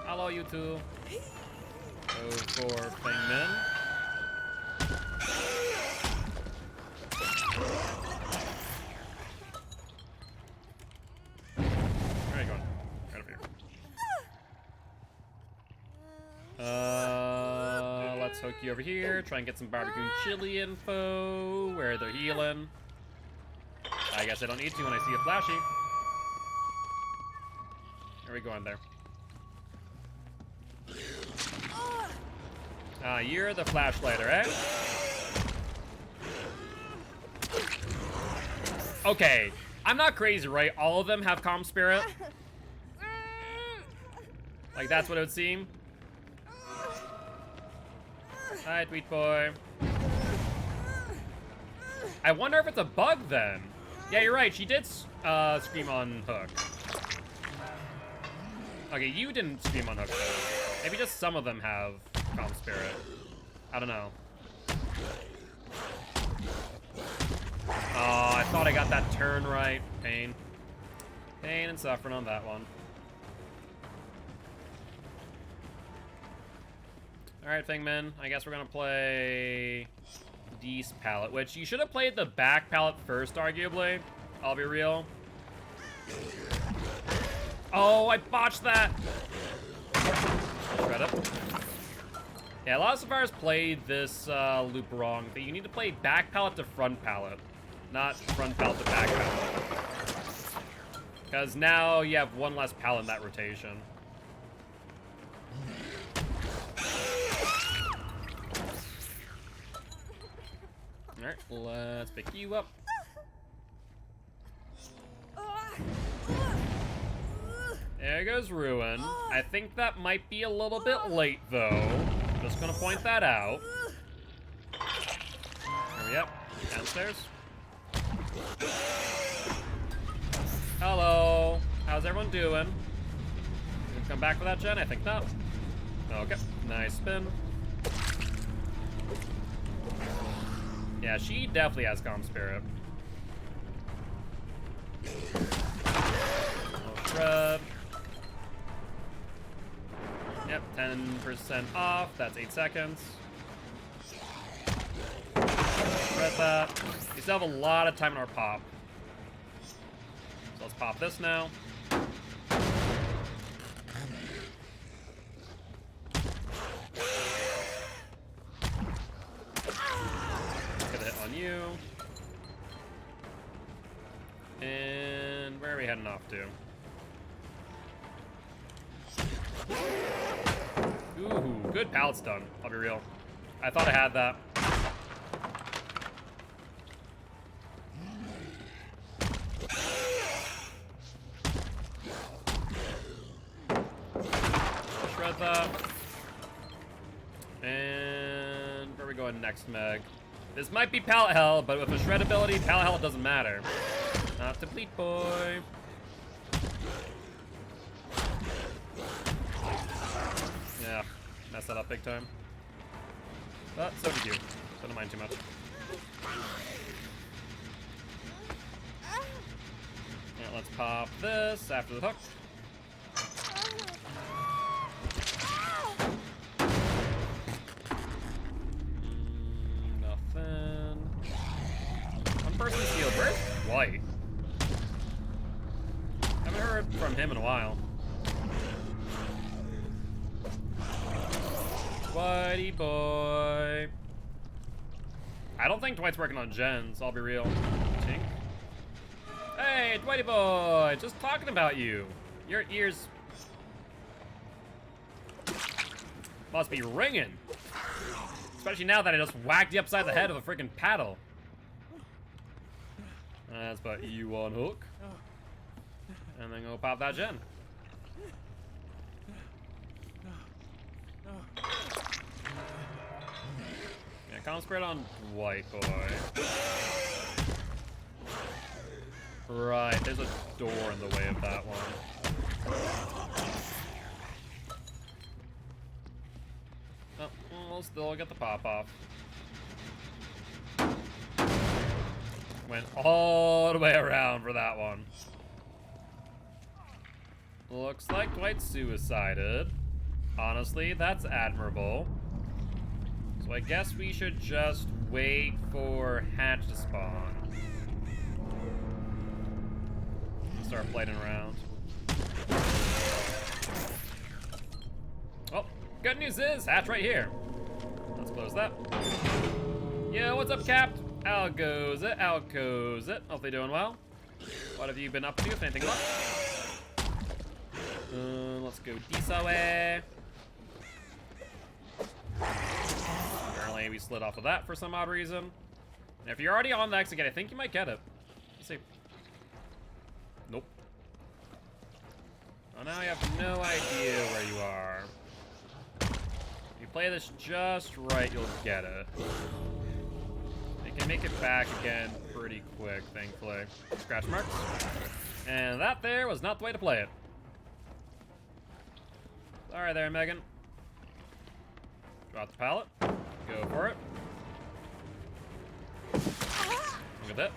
Hello, you two. Go for Feng Where are you going? Right over here. Let's hook you over here. Try and get some barbecue and chili info. Where they're healing. I guess I don't need to when I see a flashy. Where are we going there? You're the flashlighter, eh? Okay, I'm not crazy, right? All of them have calm spirit. Like, that's what it would seem. Hi, Tweet Boy. I wonder if it's a bug, then. Yeah, you're right. She did scream on Hook. Okay, you didn't scream on Hook, though. Maybe just some of them have calm spirit. I don't know. Oh, I thought I got that turn right. Pain. Pain and suffering on that one. Alright, Fingman. I guess we're gonna play Dees palette, which you should have played the back palette first, arguably. I'll be real. Oh, I botched that! Shred up. Yeah, a lot of survivors played this loop wrong. But you need to play back palette to front palette, not front palette to back palette. Because now you have one less palette in that rotation. Alright, let's pick you up. There goes Ruin. I think that might be a little bit late, though. Just gonna point that out. There we up. Downstairs. Hello. How's everyone doing? Come back for that, Jen? I think not. Okay. Nice spin. Yeah, she definitely has calm spirit. Oh, shred. Yep, 10% off. That's 8 seconds. Shred that. We still have a lot of time in our pop. So let's pop this now. Get a hit on you. And where are we heading off to? Ooh, good pallet stun. I'll be real. I thought I had that. Shred that. And where are we going next, Meg? This might be pallet hell, but with a shred ability, pallet hell doesn't matter. Not to Bleat Boy. Yeah, messed that up big time. But so did you. So don't mind too much. Yeah, let's pop this after the hook. Nothing. One person's healed. Where's White? Haven't heard from him in a while. Whitey boy. I don't think Dwight's working on gens, I'll be real. Tink. Hey, Dwighty boy, just talking about you. Your ears must be ringing. Especially now that I just whacked you upside the head with a freaking paddle. That's about you on hook. And then go pop that gen. Yeah, concentrate on white boy. Right, there's a door in the way of that one. Oh, we'll still get the pop off. Went all the way around for that one. Looks like Dwight suicided. Honestly, that's admirable. So I guess we should just wait for Hatch to spawn. Start playing around. Oh, good news is Hatch right here. Let's close that. Yeah, what's up, Cap? How goes it? How goes it? Hopefully doing well. What have you been up to, if anything much? Let's go this way. Apparently we slid off of that for some odd reason. And if you're already on the exit gate, I think you might get it. Let's see. Nope. Oh, now I have no idea where you are. If you play this just right, you'll get it. You can make it back again pretty quick, thankfully. Scratch marks. And that there was not the way to play it. Sorry there, Megan. Drop the pallet. Go for it. Look at that.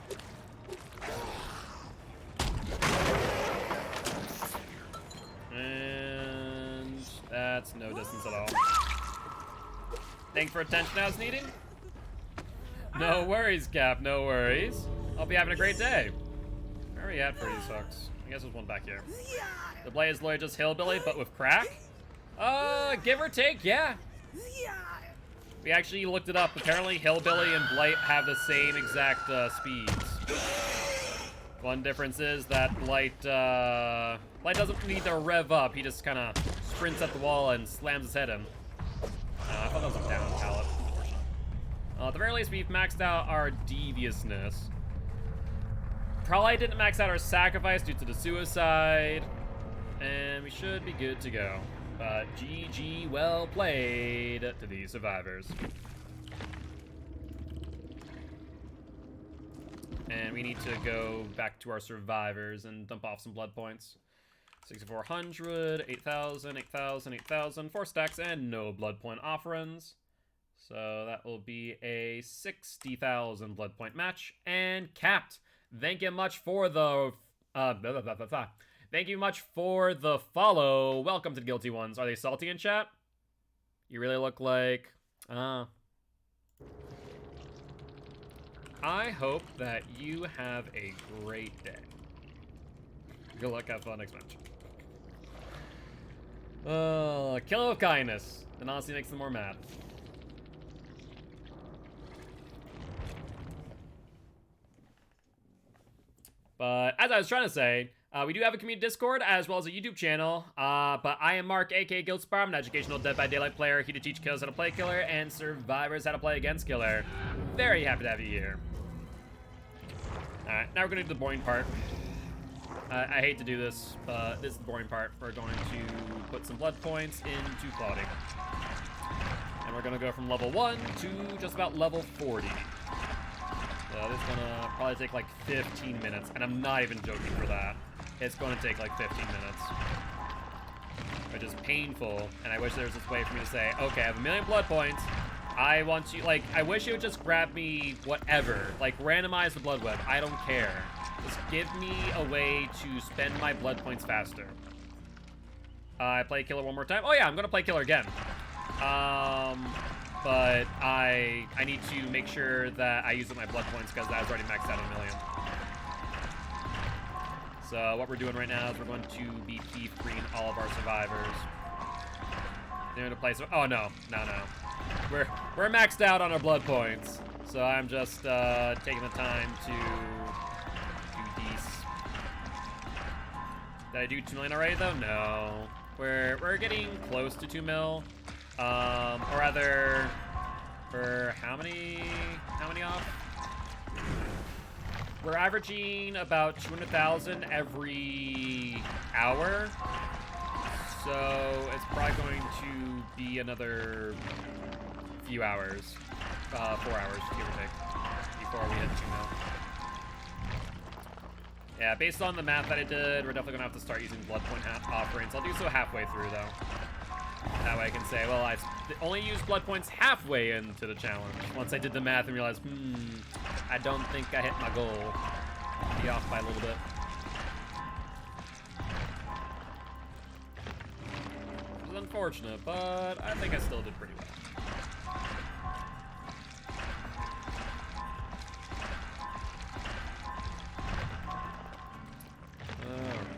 And that's no distance at all. Thanks for attention I was needing. No worries, Cap, no worries. I'll be having a great day. Where are we at for these sucks? I guess there's one back here. The Blade is literally just Hillbilly, but with crack? Give or take, yeah. We actually looked it up. Apparently, Hillbilly and Blight have the same exact speeds. One difference is that Blight doesn't need to rev up. He just kind of sprints at the wall and slams his head in. I thought that was a down pallet. At the very least, we've maxed out our deviousness. Probably didn't max out our sacrifice due to the suicide. And we should be good to go. But GG, well played to these survivors. And we need to go back to our survivors and dump off some blood points. 6,400, 8,000, 8,000, 8,000, 4 stacks, and no blood point offerings. So that will be a 60,000 blood point match. And capped. Thank you much for the... Thank you much for the follow. Welcome to the Guilty Ones. Are they salty in chat? You really look like... I hope that you have a great day. Good luck, have fun next match. Kill with kindness. It honestly makes them more mad. But as I was trying to say, we do have a community Discord as well as a YouTube channel. But I am Mark, aka Gilty. I'm an educational Dead by Daylight player here to teach kills how to play killer and survivors how to play against killer. Very happy to have you here. Alright, now we're gonna do the boring part. I hate to do this, but this is the boring part. We're going to put some blood points into clotting. And we're gonna go from level 1 to just about level 40. So this is gonna probably take like 15 minutes, and I'm not even joking for that. It's gonna take like 15 minutes. Which is painful, and I wish there was this way for me to say, okay, I have 1,000,000 blood points. I want you, like, I wish it would just grab me whatever. Like, randomize the blood web. I don't care. Just give me a way to spend my blood points faster. I play killer one more time. Oh yeah, I'm gonna play killer again. But I need to make sure that I use up my blood points because I was already maxed out 1,000,000. So what we're doing right now is we're going to be thief green all of our survivors. They're gonna play oh no. We're maxed out on our blood points. So I'm just taking the time to do these. Did I do 2,000,000 already though? No. We're getting close to 2 mil. Or rather, For how many off? We're averaging about 200,000 every hour. So it's probably going to be another few hours, 4 hours, give or take, before we hit 2 mil. Yeah, based on the math that I did, we're definitely gonna have to start using blood point offerings. I'll do so halfway through though. That way I can say, well, I only used blood points halfway into the challenge. Once I did the math and realized, I don't think I hit my goal. Be off by a little bit. It was unfortunate, but I think I still did pretty well.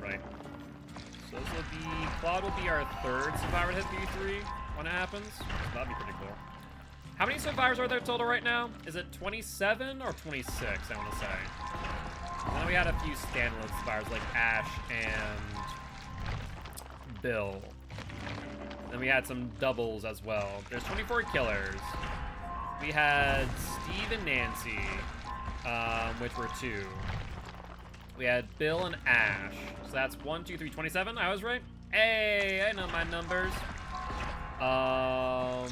Alright. So this will be, Claude will be our 3rd survivor to hit B3 when it happens. So that'd be pretty cool. How many survivors are there total right now? Is it 27 or 26, I want to say? And then we had a few standalone survivors like Ash and Bill. Then we had some doubles as well. There's 24 killers. We had Steve and Nancy, which were 2. We had Bill and Ash. So that's 1, 2, 3, 27. I was right. Hey, I know my numbers. All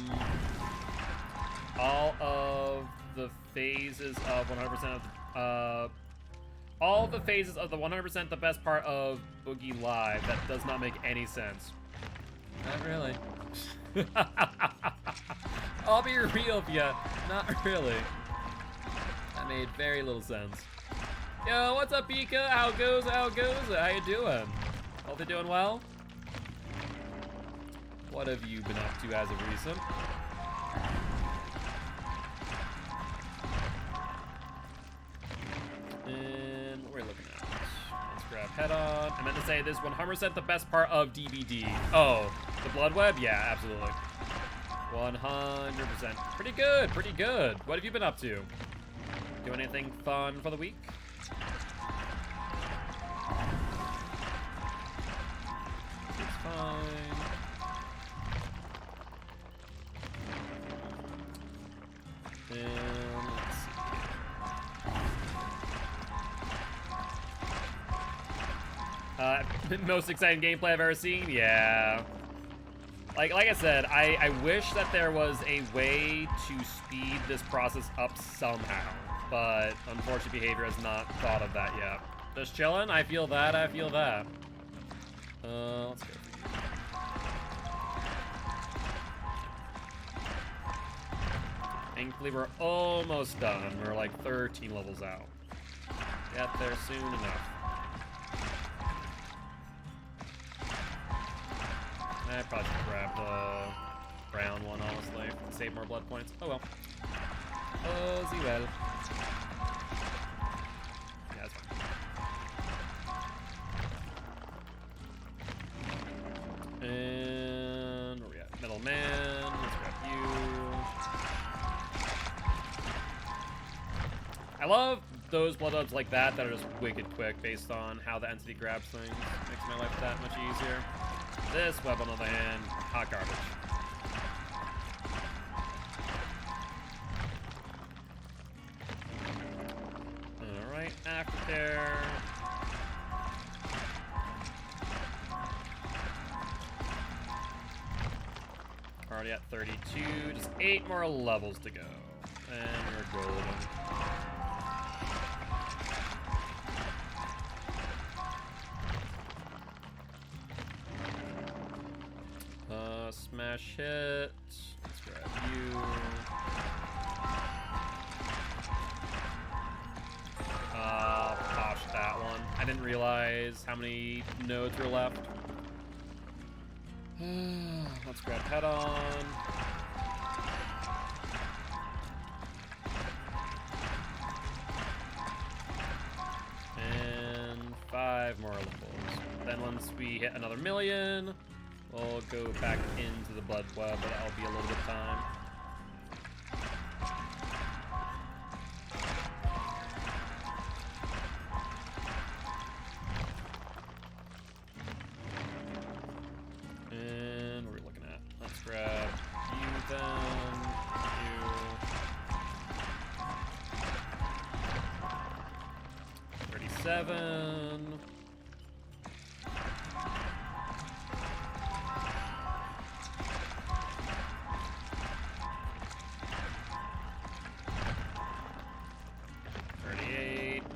of the phases of 100% of all the phases of the 100% the best part of Boogie Live. That does not make any sense. Not really. I'll be real with ya. Not really. That made very little sense. Yo, what's up, Pika? How goes? How you doing? Hope you're doing well. What have you been up to as of recent? And what are we looking at? Let's grab head on. I meant to say this 100% the best part of DBD. Oh, the blood web? Yeah, absolutely. 100%. Pretty good, pretty good. What have you been up to? Doing anything fun for the week? It's fine. And let's see. Most exciting gameplay I've ever seen? Yeah. Like I said, I wish that there was a way to speed this process up somehow, but unfortunate behavior has not thought of that yet. Just chilling? I feel that, I feel that. Let's go for you. Thankfully, we're almost done. We're like 13 levels out. Get there soon enough. I probably should grab the brown one, honestly. Save more blood points. Oh well. Oh, well. Yeah, that's fine. And where we at? Metal Man. Let's grab you. I love those blood ups like that are just wicked quick based on how the entity grabs things. Makes my life that much easier. This web, on the other hand, hot garbage. Alright, aftercare. Already at 32, just 8 more levels to go. And we're golden. Smash hit. Let's grab you. Posh that one. I didn't realize how many nodes were left. Let's grab head on. And 5 more levels. Then once we hit another 1,000,000, we'll go back into the blood web, but that'll be a little bit of time. And what are we looking at? Let's grab you then. You. 37.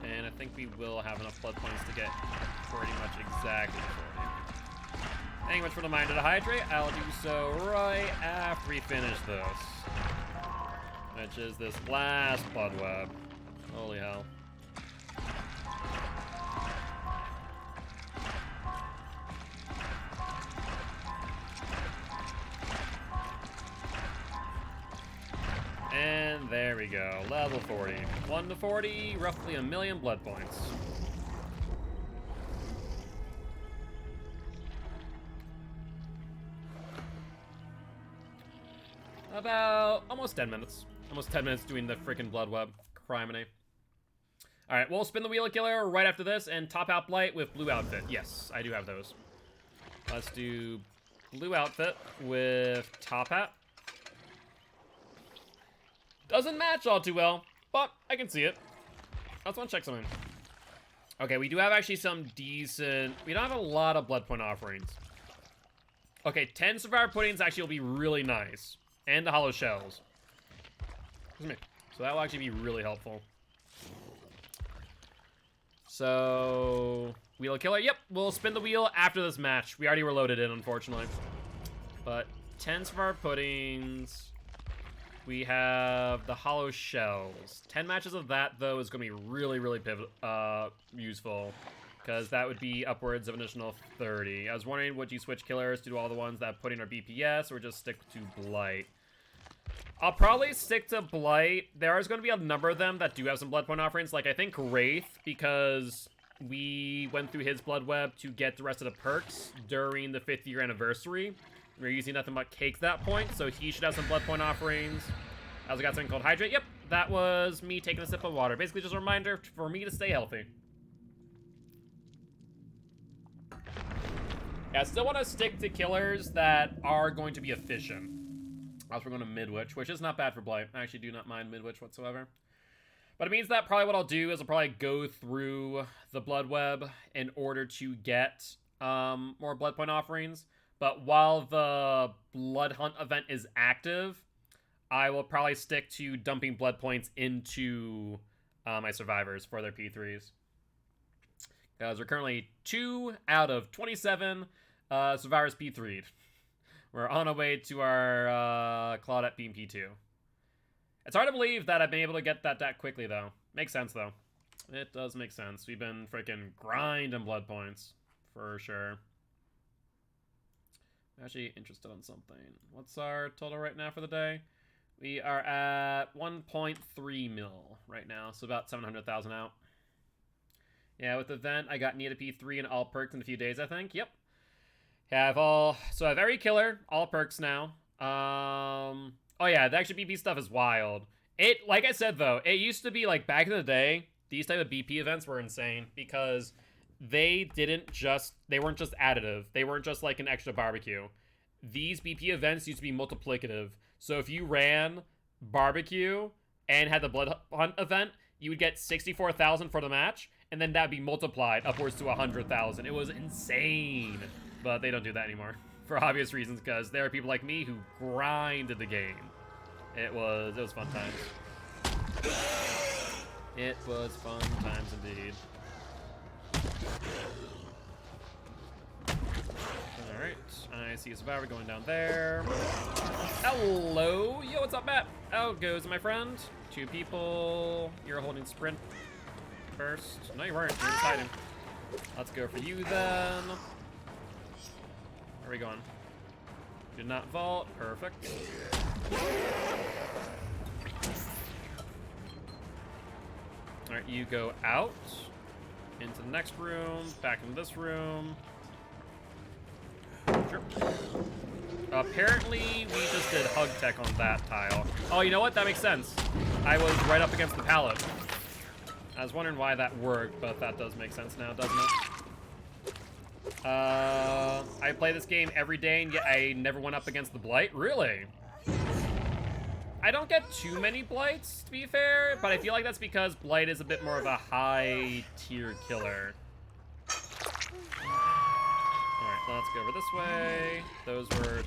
And I think we will have enough blood points to get pretty much exactly 40. Thank you much for the reminder to hydrate. I'll do so right after we finish this, which is this last blood web. Holy hell. And there we go, level 40. 1 to 40, roughly 1,000,000 blood points. About almost 10 minutes. Almost 10 minutes doing the freaking blood web. Criminy. Alright, we'll spin the Wheel of Killer right after this and top out Blight with blue outfit. Yes, I do have those. Let's do blue outfit with top hat. Doesn't match all too well, but I can see it. I just want to check something. Okay, we do have actually some decent... We don't have a lot of blood point offerings. Okay, 10 Survivor Puddings actually will be really nice. And the hollow shells. Excuse me. So that will actually be really helpful. So... Wheel of Killer. Yep, we'll spin the wheel after this match. We already were loaded in, unfortunately. But 10 Survivor Puddings... We have the hollow shells. 10 matches of that, though, is going to be really, really useful. Because that would be upwards of an additional 30. I was wondering, would you switch killers to do all the ones that put in our BPS, or just stick to Blight? I'll probably stick to Blight. There is going to be a number of them that do have some blood point offerings. Like, I think Wraith, because we went through his blood web to get the rest of the perks during the 5th year anniversary. We're using nothing but cake at that point, so he should have some blood point offerings. I also got something called Hydrate. Yep, that was me taking a sip of water. Basically just a reminder for me to stay healthy. Yeah, I still want to stick to killers that are going to be efficient. Also, we're going to Midwitch, which is not bad for Blight. I actually do not mind Midwitch whatsoever. But it means that probably what I'll do is I'll probably go through the blood web in order to get more blood point offerings. But while the Blood Hunt event is active, I will probably stick to dumping blood points into my survivors for their P3s. Because we're currently 2 out of 27 survivors P3'd. We're on our way to our Claudette being P2. It's hard to believe that I've been able to get that quickly, though. Makes sense, though. It does make sense. We've been freaking grinding blood points, for sure. I'm actually interested in something. What's our total right now for the day? We are at 1.3 mil right now, so about 700,000 out. Yeah, with the event, I got Nita P3 and all perks in a few days, I think. Yep. So I have every killer, all perks now. Oh yeah, the extra BP stuff is wild. Like I said though, it used to be like back in the day, these type of BP events were insane because they weren't just additive. They weren't just like an extra barbecue. These BP events used to be multiplicative. So if you ran barbecue and had the blood hunt event, you would get 64,000 for the match, and then that'd be multiplied upwards to 100,000. It was insane, but they don't do that anymore for obvious reasons because there are people like me who grinded the game. It was fun times. It was fun times indeed. Alright, I see a survivor going down there. Hello! Yo, what's up, Matt? How goes, my friend? 2 people. You're holding sprint first. No, you weren't. You're just hiding. Let's go for you, then. Where are we going? Did not vault. Perfect. Alright, you go out. Into the next room. Back into this room. Sure. Apparently, we just did hug tech on that tile. Oh, you know what? That makes sense. I was right up against the pallet. I was wondering why that worked, but that does make sense now, doesn't it? I play this game every day, and yet I never went up against the Blight? Really? I don't get too many Blights, to be fair, but I feel like that's because Blight is a bit more of a high-tier killer. Alright, let's go over this way. Those were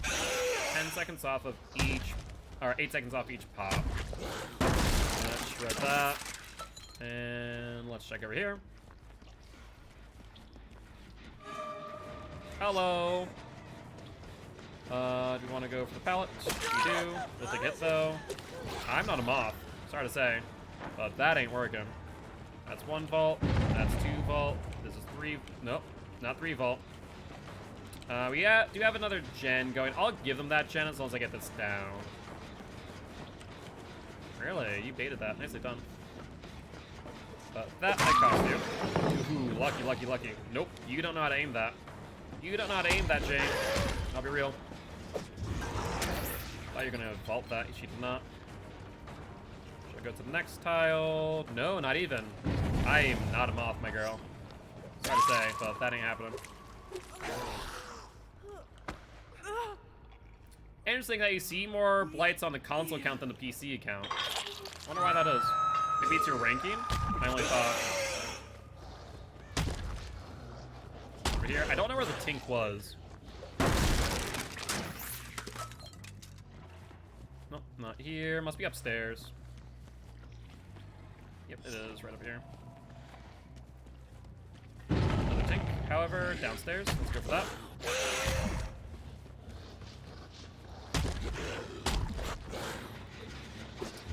10 seconds off of each, or 8 seconds off each pop. Let's shred that. And let's check over here. Hello. Do you want to go for the pallet? We do. We'll take hit though. I'm not a moth. Sorry to say, but that ain't working. That's 1 vault. That's 2 vault. This is 3. Nope, not 3 vault. We do have another gen going. I'll give them that gen as long as I get this down. Really? You baited that. Nicely done. But that might cost you. Ooh, lucky, lucky, lucky. Nope, you don't know how to aim that. You don't know how to aim that, Jane. I'll be real. Thought you were gonna vault that. She did not. Should I go to the next tile? No, not even. I am not a moth, my girl. Sorry to say, but that ain't happening. Interesting that you see more Blights on the console account than the PC account. Wonder why that is. Maybe it's your ranking? I only thought. Over here. I don't know where the Tink was. Nope, not here. Must be upstairs. Yep, it is right up here. Another Tink, however, downstairs. Let's go for that.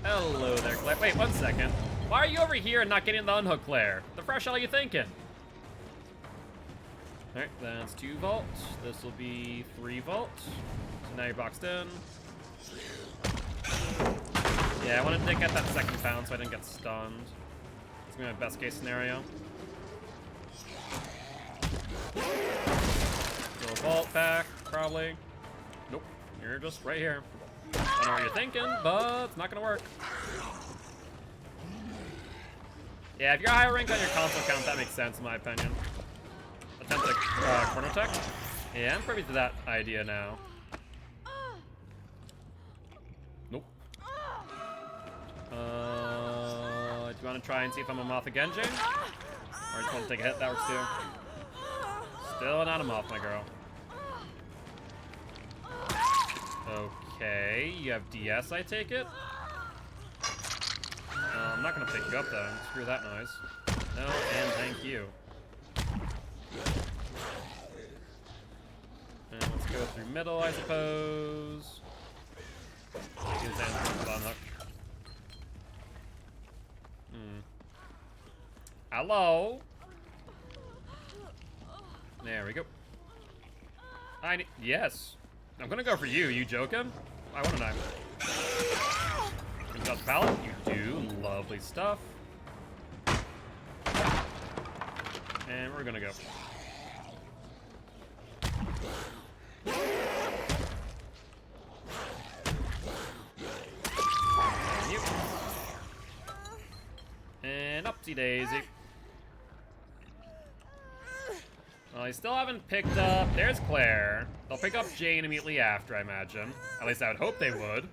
Hello there, Claire. Wait, 1 second. Why are you over here and not getting the unhook, Claire? The fresh hell are you thinking? Alright, that's 2 vault. This will be 3 vault. So now you're boxed in. Yeah, I wanted to get that second pound so I didn't get stunned. It's gonna be my best case scenario. Go vault back, probably. Nope, you're just right here. I don't know what you're thinking, but it's not gonna work. Yeah, if you're higher rank on your console count, that makes sense in my opinion. Attempt to corner tech. Yeah, I'm privy to that idea now. Nope. Do you want to try and see if I'm a moth again, Jane? Or just want to take a hit? That works too. Still not a moth, my girl. Okay, you have DS, I take it? I'm not gonna pick you up though. Screw that noise. No, and thank you. And let's go through middle, I suppose. Use on hook. Hello? There we go. Yes. I'm gonna go for you. You joking? Why wouldn't I? You got the pallet? You do. Lovely stuff. And we're gonna go. And upsy daisy. Well, I still haven't picked up. There's Claire. They'll pick up Jane immediately after, I imagine. At least I would hope they would.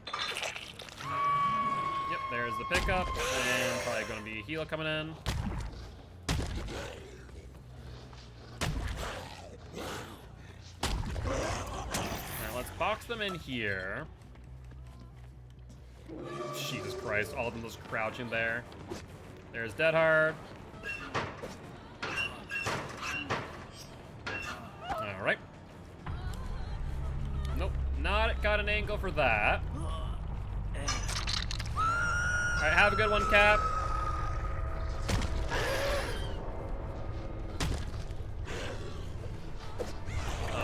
Yep, there's the pickup. And probably going to be a heal coming in. Alright, let's box them in here. Jesus Christ, all of them just crouching there. There's Dead Hard. Alright. Nope, not got an angle for that. Alright, have a good one, Cap.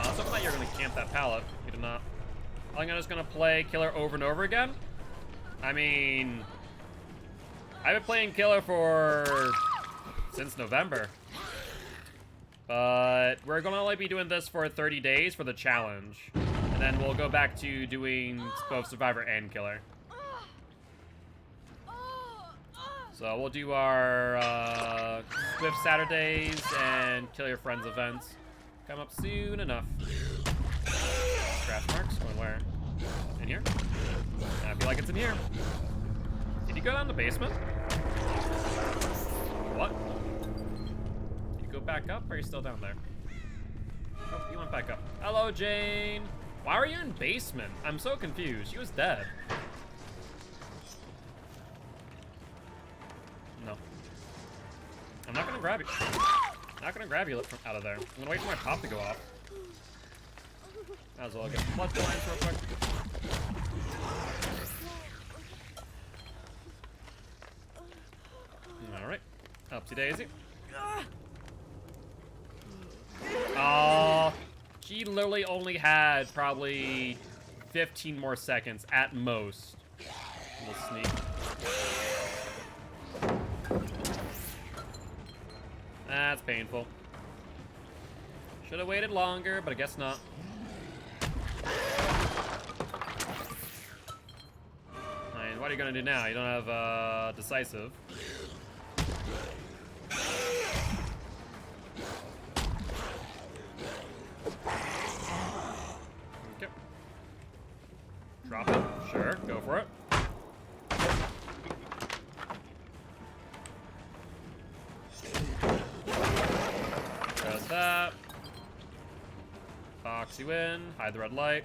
Something like you're gonna camp that pallet. You did not. I think I'm just gonna play Killer over and over again. I mean, I've been playing Killer since November. But we're gonna only be doing this for 30 days for the challenge. And then we'll go back to doing both Survivor and Killer. So we'll do our Swift Saturdays and Kill Your Friends events. Come up soon enough. Scratch marks? Going where? In here? I feel like it's in here. Did you go down the basement? What? Did you go back up, or are you still down there? Oh, you went back up. Hello, Jane. Why are you in basement? I'm so confused. She was dead. No. I'm not gonna grab you. Not gonna grab you from out of there. I'm gonna wait for my pop to go off. Might as well get blood lines real quick. Alright. Upsy daisy. Oh, she literally only had probably 15 more seconds at most. Little sneak. That's painful. Should have waited longer, but I guess not. I mean, what are you gonna do now? You don't have decisive. Okay. Drop it. Sure, go for it. Just that. Box you in. Hide the red light.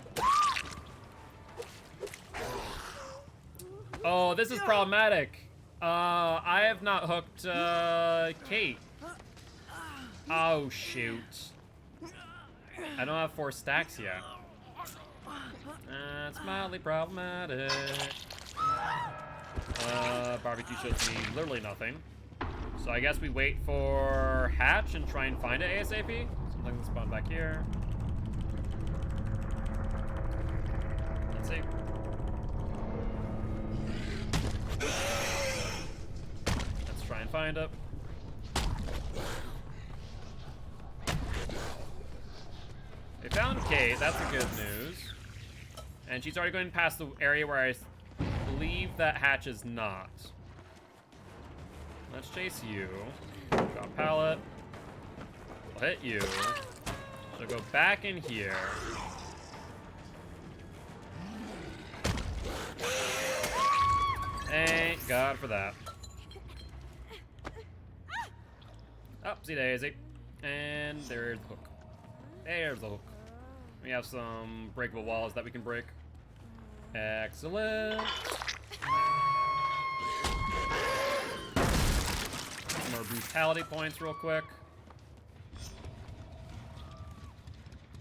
Oh, this is problematic. I have not hooked Kate. Oh shoot. I don't have 4 stacks yet. That's mildly problematic. Barbecue shows me literally nothing. So I guess we wait for Hatch and try and find it ASAP. Something will spawn back here. Let's see. Let's try and find it. They found Kate, that's the good news. And she's already going past the area where I believe that Hatch is not. Let's chase you. Drop pallet. We'll hit you. So go back in here. Thank God for that. Upsy daisy. And there's the hook. There's the hook. We have some breakable walls that we can break. Excellent. Some more brutality points real quick.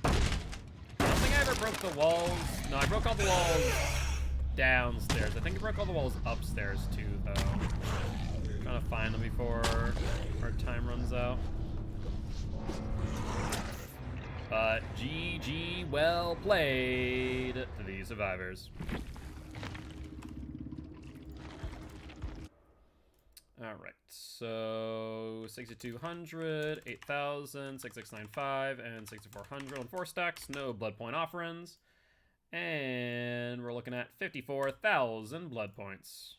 I don't think I ever broke the walls. No, I broke all the walls downstairs. I think I broke all the walls upstairs too, though. Trying to find them before our time runs out. But GG, well played to the survivors. All right, so 6,200, 8,000, 6,695, and 6,400 on 4 stacks. No blood point offerings. And we're looking at 54,000 blood points.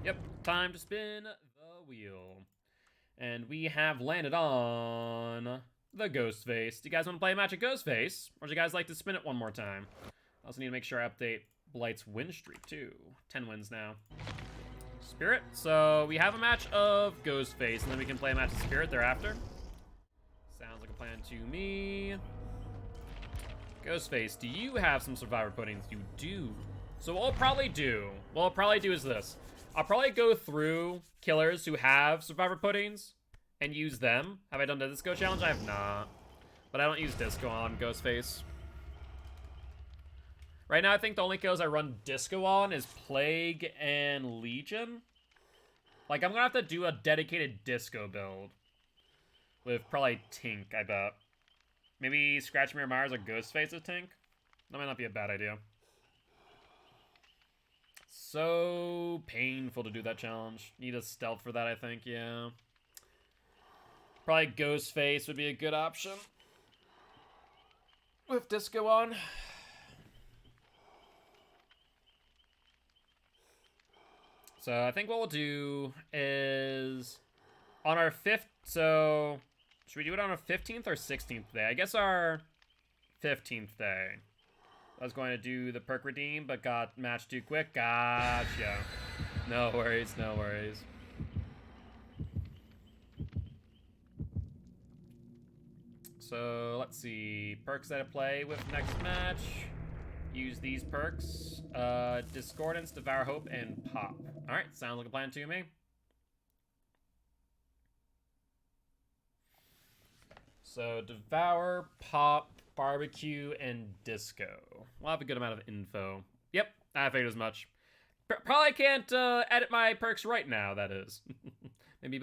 Yep, time to spin the wheel. And we have landed on the Ghostface. Do you guys want to play a match of Ghostface? Or do you guys like to spin it one more time? I also need to make sure I update Blight's win streak too. 10 wins now. Spirit. So we have a match of Ghostface, and then we can play a match of Spirit thereafter. Sounds like a plan to me. Ghostface, do you have some survivor puddings? You do. So what I'll probably do is this. I'll probably go through killers who have survivor puddings and use them. Have I done the disco challenge? I have not. But I don't use disco on Ghostface. Right now, I think the only kills I run disco on is Plague and Legion. Like, I'm gonna have to do a dedicated disco build. With probably Tink, I bet. Maybe Scratch Mirror Myers or Ghostface as Tink? That might not be a bad idea. So painful to do that challenge. Need a stealth for that, I think, yeah. Probably Ghostface would be a good option. With disco on. So I think what we'll do is on our 5th, so should we do it on our 15th or 16th day? I guess our 15th day. I was going to do the perk redeem, but got matched too quick. Gotcha. No worries, no worries. So let's see. Perks that I play with next match. Use these perks. Discordance, Devour Hope, and Pop. Alright, sounds like a plan to me. So Devour, Pop, Barbecue, and Disco. We'll have a good amount of info. Yep, I figured as much. Probably can't edit my perks right now, that is. maybe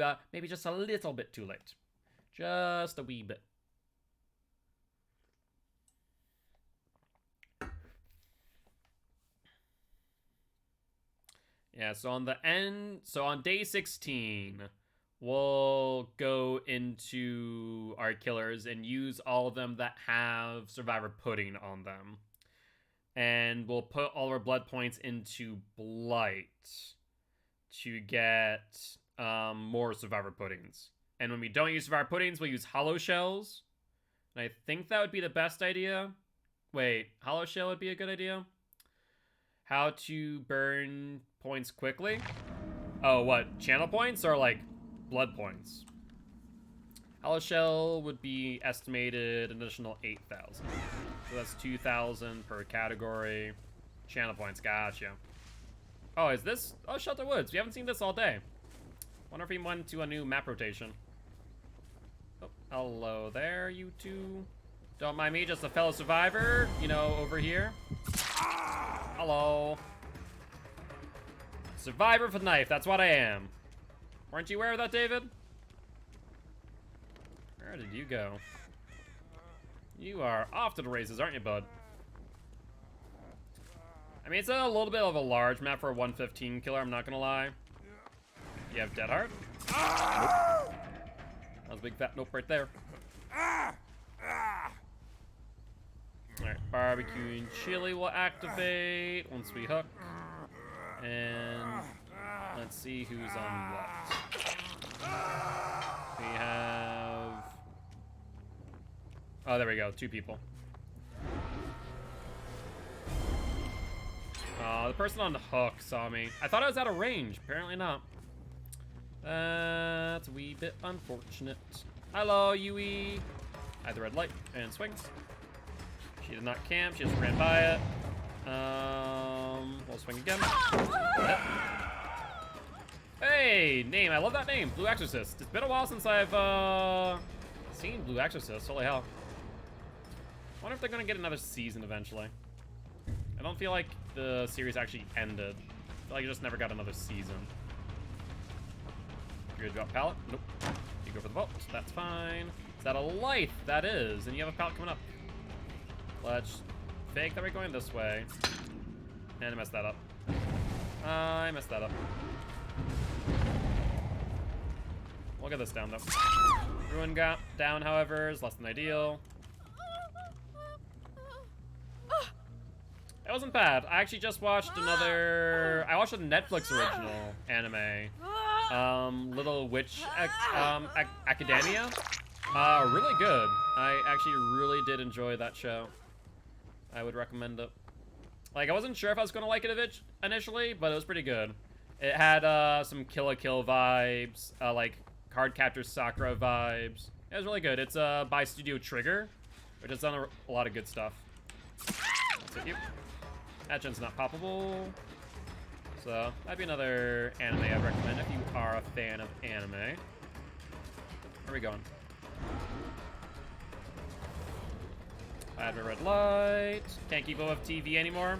just a little bit too late. Just a wee bit. Yeah, so on day 16, we'll go into our killers and use all of them that have Survivor Pudding on them. And we'll put all our blood points into Blight to get more Survivor Puddings. And when we don't use Survivor Puddings, we'll use Hollow Shells. And I think that would be the best idea. Wait, Hollow Shell would be a good idea? How to burn points quickly? Oh, what? Channel points or like blood points? Hollow Shell would be estimated an additional 8,000. So that's 2,000 per category. Channel points, gotcha. Oh, is this? Oh, Shelter Woods. We haven't seen this all day. Wonder if he went to a new map rotation. Oh, hello there, you two. Don't mind me, just a fellow survivor, you know, over here. Hello. Survivor with a knife, that's what I am. Weren't you aware of that, David? Where did you go? You are off to the races, aren't you, bud? I mean, it's a little bit of a large map for a 115 killer, I'm not gonna lie. You have Dead Heart? Nope. That was a big fat nope right there. Alright, barbecue and chili will activate once we hook. And let's see who's on what. We have... Oh, there we go, 2 people. The person on the hook saw me. I thought I was out of range, apparently not. That's a wee bit unfortunate. Hello, Yui. I had the red light and swings. She did not camp, she just ran by it. We'll swing again. Hey, name, I love that name, Blue Exorcist. It's been a while since I've seen Blue Exorcist, holy hell. I wonder if they're gonna get another season eventually. I don't feel like the series actually ended. I feel like it just never got another season. You're gonna drop pallet? Nope. You go for the vault, that's fine. Is that a light? That is, and you have a pallet coming up. Let's fake that we're going this way. And I messed that up. I messed that up. We'll get this down though. Ruin got down, however, is less than ideal. It wasn't bad. I actually just watched another... I watched a Netflix original anime. Little Witch Academia. Really good. I actually really did enjoy that show. I would recommend it. Like, I wasn't sure if I was going to like it initially, but it was pretty good. It had some Kill la Kill vibes, like Cardcaptor Sakura vibes. It was really good. It's by Studio Trigger, which has done a lot of good stuff. That's it, you. That gen's not poppable. So, that'd be another anime I'd recommend if you are a fan of anime. Where are we going? I have a red light. Can't keep up with TV anymore.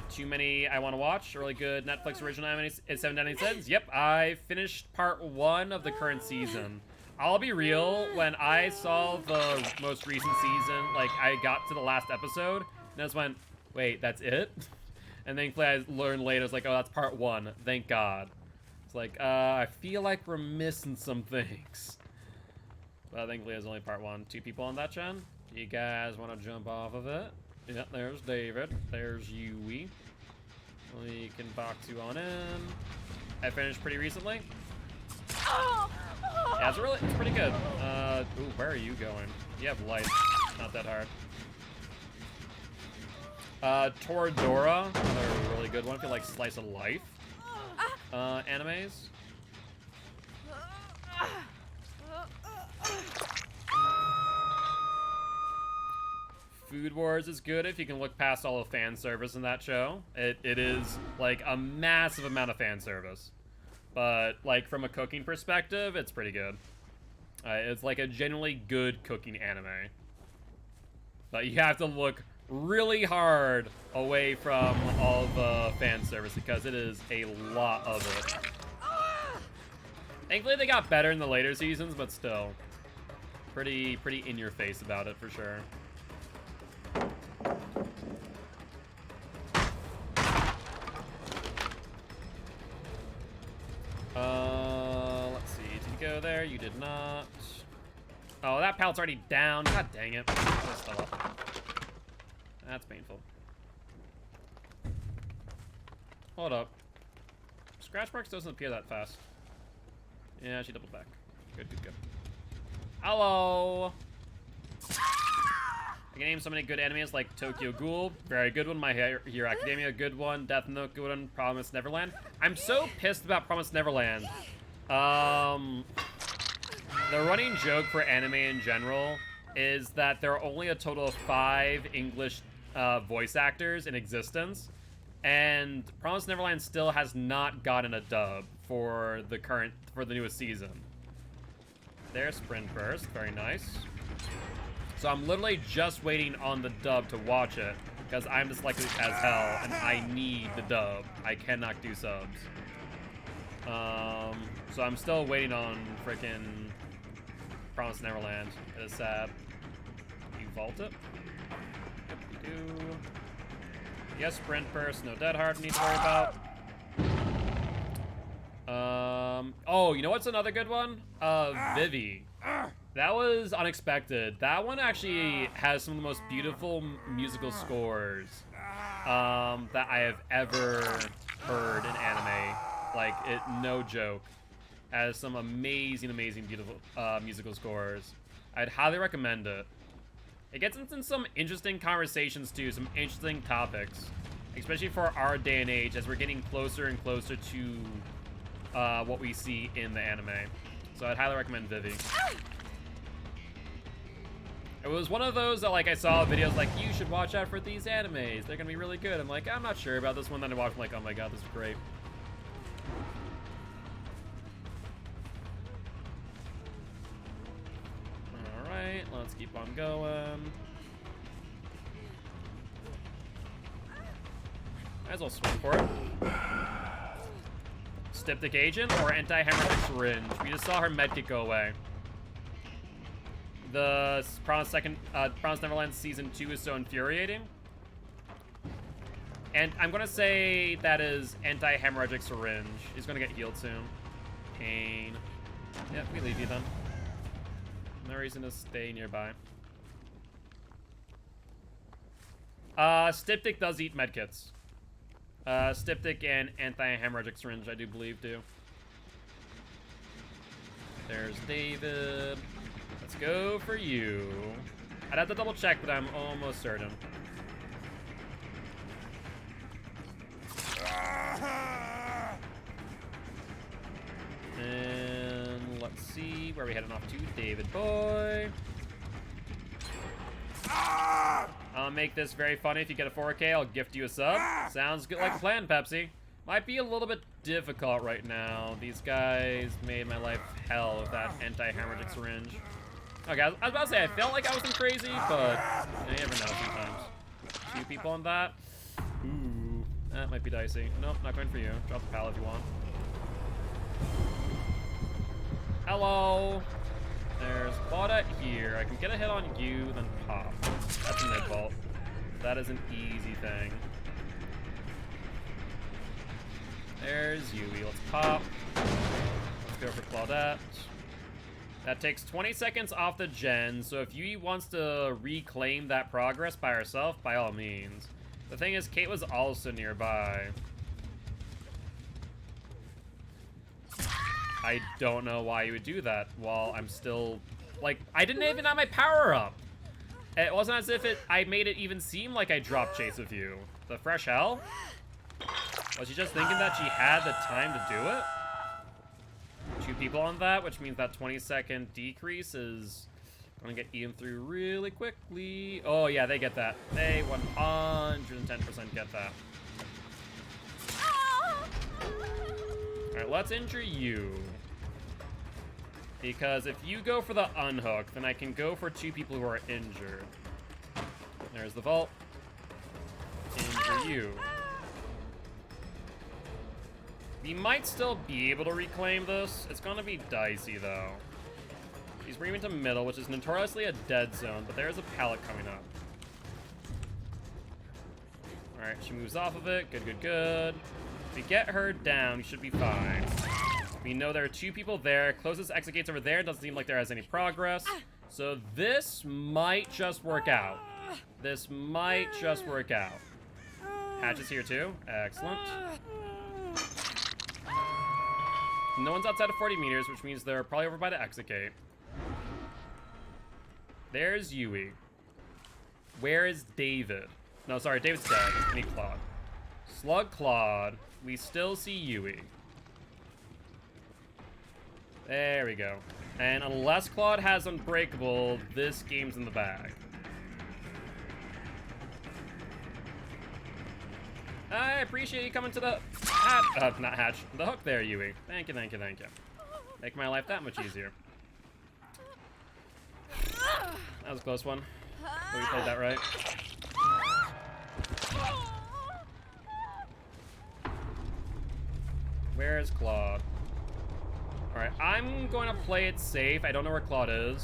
Too many I want to watch. Really good Netflix original anime is 7.99 cents. Yep, I finished part 1 of the current season. I'll be real, when I saw the most recent season, like, I got to the last episode, and I just went, wait, that's it? And thankfully I learned later, it's like, oh, that's part 1. Thank God. It's like, I feel like we're missing some things. But thankfully it's only part 1. 2 people on that gen. Do you guys want to jump off of it? Yep, there's David. There's Yui. We can box you on in. I finished pretty recently. Yeah, it's pretty good. Ooh, where are you going? You have light. Not that hard. Toradora, another really good one if you like slice of life animes. Food Wars is good if you can look past all the fan service in that show. It is like a massive amount of fan service, but like from a cooking perspective, it's pretty good. It's like a genuinely good cooking anime, but you have to look really hard away from all the fan service because it is a lot of it. Thankfully, they got better in the later seasons, but still, pretty in your face about it for sure. Let's see. Did you go there? You did not. Oh, that pallet's already down. God dang it. That's painful. Hold up. Scratch marks doesn't appear that fast. Yeah, she doubled back. Good. Hello! I can name so many good animes like Tokyo Ghoul, very good one. My Hero Academia, good one. Death Note, good one. Promised Neverland. I'm so pissed about Promised Neverland. The running joke for anime in general is that there are only a total of 5 English voice actors in existence, and Promised Neverland still has not gotten a dub for the newest season. There's Sprint Burst, very nice. So I'm literally just waiting on the dub to watch it, because I'm dyslexic as hell, and I need the dub. I cannot do subs. So I'm still waiting on frickin' Promised Neverland. It is sad. You vault it? Yep, you do. Yes, Sprint Burst, no Dead Heart need to worry about. Oh, you know what's another good one? Vivi. That was unexpected. That one actually has some of the most beautiful musical scores that I have ever heard in anime. Like, no joke. Has some amazing, beautiful musical scores. I'd highly recommend it. It gets into some interesting conversations too, some interesting topics, especially for our day and age as we're getting closer and closer to what we see in the anime. So I'd highly recommend Vivi. It was one of those that, like, I saw videos like, you should watch out for these animes. They're gonna be really good. I'm like, I'm not sure about this one. Then I watched, I'm like, oh my god, this is great. Alright, let's keep on going. Might as well swing for it. Styptic Agent or Anti-Hemorrhagic Syringe. We just saw her medkit go away. The Promised Neverland Season 2 is so infuriating. And I'm gonna say that is Anti-Hemorrhagic Syringe. He's gonna get healed soon. Pain. Yep, we leave you then. No reason to stay nearby. Styptic does eat medkits. Styptic and Anti-Hemorrhagic Syringe, I do believe, do. There's David. Let's go for you. I'd have to double check, but I'm almost certain. And let's see where are we heading off to. David boy. I'll make this very funny. If you get a 4K, I'll gift you a sub. Sounds good, like a plan, Pepsi. Might be a little bit difficult right now. These guys made my life hell with that Anti-Hemorrhagic Syringe. Okay, I was about to say, I felt like I wasn't crazy, but you never know sometimes. 2 people on that. Ooh, that might be dicey. Nope, not going for you. Drop the pallet if you want. Hello. There's Claudette here. I can get a hit on you, then pop. That's a mid-vault. That is an easy thing. There's Yui. Let's pop. Let's go for Claudette. That takes 20 seconds off the gen, so if Yui wants to reclaim that progress by herself, by all means. The thing is, Kate was also nearby. I don't know why you would do that while I'm still... Like, I didn't even have my power up! It wasn't as if I made it even seem like I dropped chase with you. The fresh hell? Was she just thinking that she had the time to do it? 2 people on that, which means that 20-second decrease is gonna get eaten through really quickly. Oh yeah, they get that. They 110% get that. Alright, let's injure you. Because if you go for the unhook, then I can go for 2 people who are injured. There's the vault. Injure you. We might still be able to reclaim this. It's gonna be dicey though. She's bringing to middle, which is notoriously a dead zone, but there's a pallet coming up. Alright, she moves off of it. Good, good, good. If we get her down, we should be fine. We know there are 2 people there. Closest exit gate's over there. Doesn't seem like there has any progress. So this might just work out. This might just work out. Hatch is here too. Excellent. No one's outside of 40 meters, which means they're probably over by the exit gate. There's Yui. Where is David? No, sorry, David's dead. I need Claude. Slug Claude. We still see Yui. There we go. And unless Claude has Unbreakable, this game's in the bag. I appreciate you coming to the not hatch, the hook there, Yui. Thank you, thank you, thank you. Make my life that much easier. That was a close one. But we played that right. Where is Claude? Alright, I'm going to play it safe. I don't know where Claude is.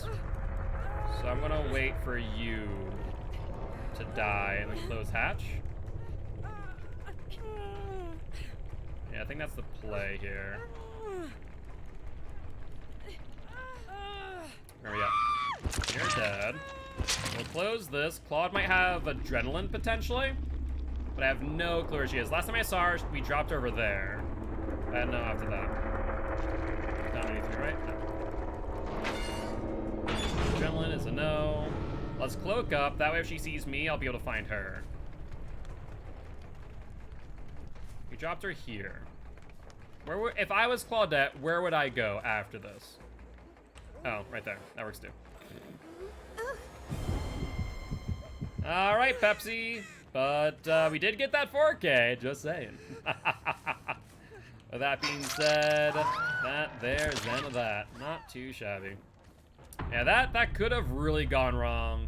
So I'm going to wait for you to die and then close hatch. Yeah, I think that's the play here. Where are we at? You're dead. We'll close this. Claude might have adrenaline potentially, but I have no clue where she is. Last time I saw her, we dropped her over there. I had no after that. Down anything, right? No. Adrenaline is a no. Let's cloak up. That way if she sees me, I'll be able to find her. We dropped her here. If I was Claudette, where would I go after this? Oh, right there. That works too. All right, Pepsi. But we did get that 4K, just saying. With that being said, there's the end of that. Not too shabby. Yeah, that could have really gone wrong.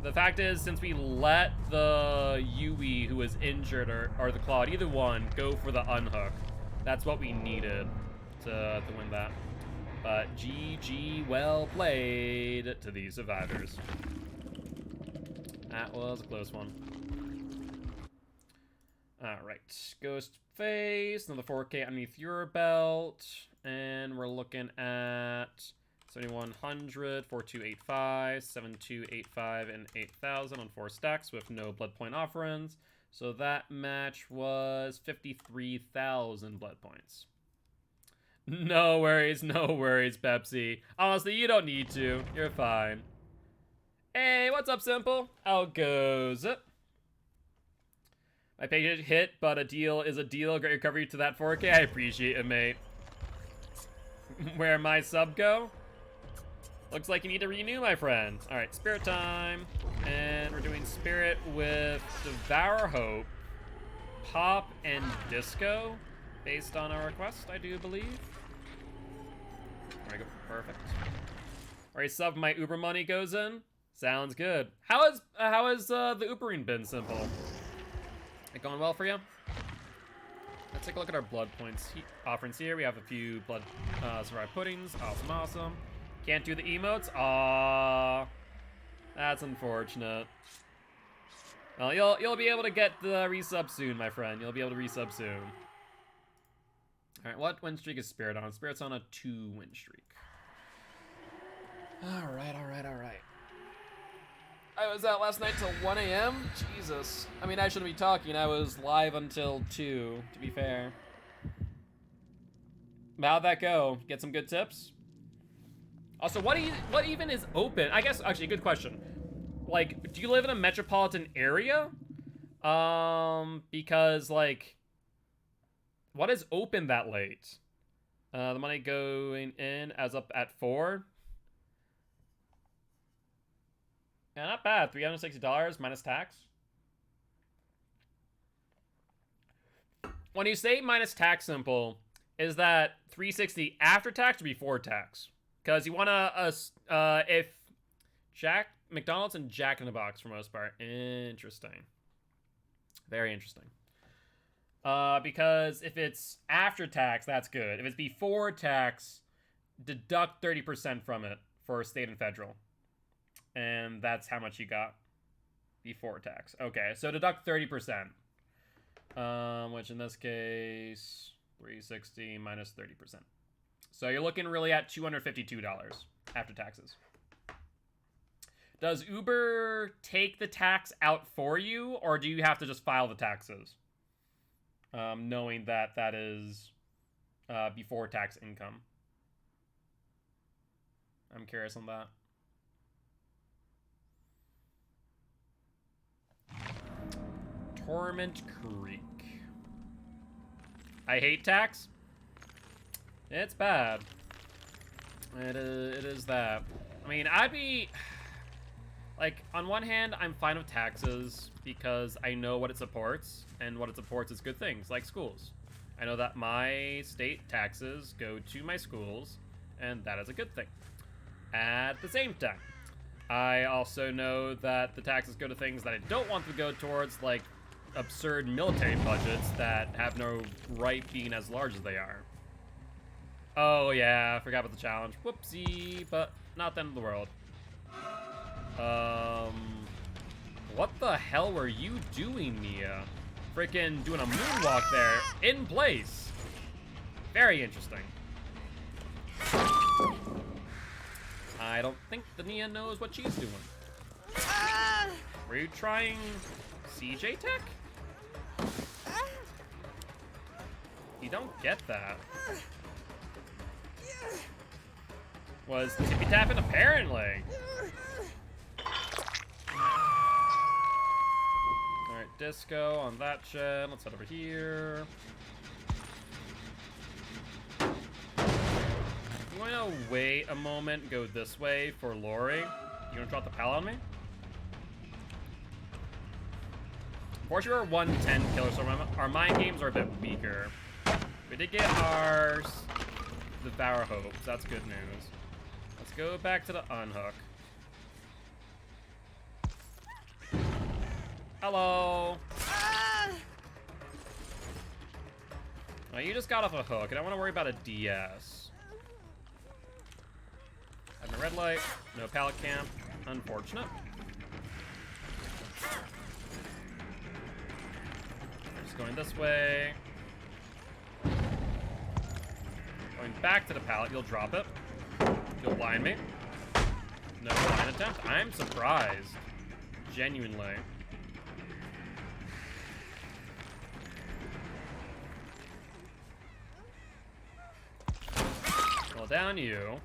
The fact is, since we let the Yui who was injured or the Claude, either one, go for the unhook, that's what we needed to win that. But GG, well played to these survivors. That was a close one. Alright, Ghost Face, another 4K underneath your belt. And we're looking at 7100, 4285, 7285, and 8000 on 4 stacks with no blood point offerings. So that match was 53,000 blood points. No worries, Pepsi. Honestly, you don't need to. You're fine. Hey, what's up, Simple? How goes it? My page hit, but a deal is a deal. Great recovery to that 4K. I appreciate it, mate. Where my sub go? Looks like you need to renew, my friend. All right, Spirit time. And we're doing Spirit with Devour Hope, Pop, and Disco, based on our request, I do believe. There we go, perfect. All right, sub, my Uber money goes in. Sounds good. How has the Ubering been, Simple? It going well for you? Let's take a look at our blood points offerings here. We have a few blood survived puddings. Awesome, awesome. Can't do the emotes. Aww, that's unfortunate. Well, you'll be able to get the resub soon, my friend. You'll be able to resub soon. All right, what win streak is Spirit on? Spirit's on a 2-win streak. All right. I was out last night till 1 a.m. Jesus. I mean, I shouldn't be talking. I was live until 2, to be fair. How'd that go? Get some good tips? Also, what even is open? I guess, actually, good question. like, do you live in a metropolitan area? Because, like, what is open that late? The money going in as up at 4. Yeah, not bad. $360 minus tax. When you say minus tax, Simple, is that $360 after tax or before tax? Because you want to, if McDonald's and Jack in the Box for most part. Interesting. Very interesting. Because if it's after tax, that's good. If it's before tax, deduct 30% from it for state and federal. And that's how much you got before tax. Okay, so deduct 30%. Which in this case, 360 minus 30%. So you're looking really at $252 after taxes. Does Uber take the tax out for you, or do you have to just file the taxes? Knowing that that is before tax income. I'm curious on that. Torment Creek. I hate tax. It's bad. It is that. I mean, I'd be... Like, on one hand, I'm fine with taxes because I know what it supports, and what it supports is good things, like schools. I know that my state taxes go to my schools, and that is a good thing. At the same time, I also know that the taxes go to things that I don't want to go towards, like absurd military budgets that have no right being as large as they are. Oh yeah, I forgot about the challenge. Whoopsie, but not the end of the world. What the hell were you doing, Nia? Freaking doing a moonwalk there, in place. Very interesting. I don't think the Nia knows what she's doing. Were you trying CJ Tech? You don't get that. Was tippy tapping apparently. Alright, disco on that gen. Let's head over here. You wanna wait a moment and go this way for Lori? You gonna drop the pallet on me? Unfortunately, we're 110 killers, so our mind games are a bit weaker. We did get our Devour Hope, so that's good news. Let's go back to the unhook. Hello. Oh, you just got off a hook. I don't want to worry about a DS. Having a red light. No pallet camp. Unfortunate. Just going this way. Going back to the pallet. You'll drop it. You'll blind me. No blind attempt. I'm surprised. Genuinely. Well, down you.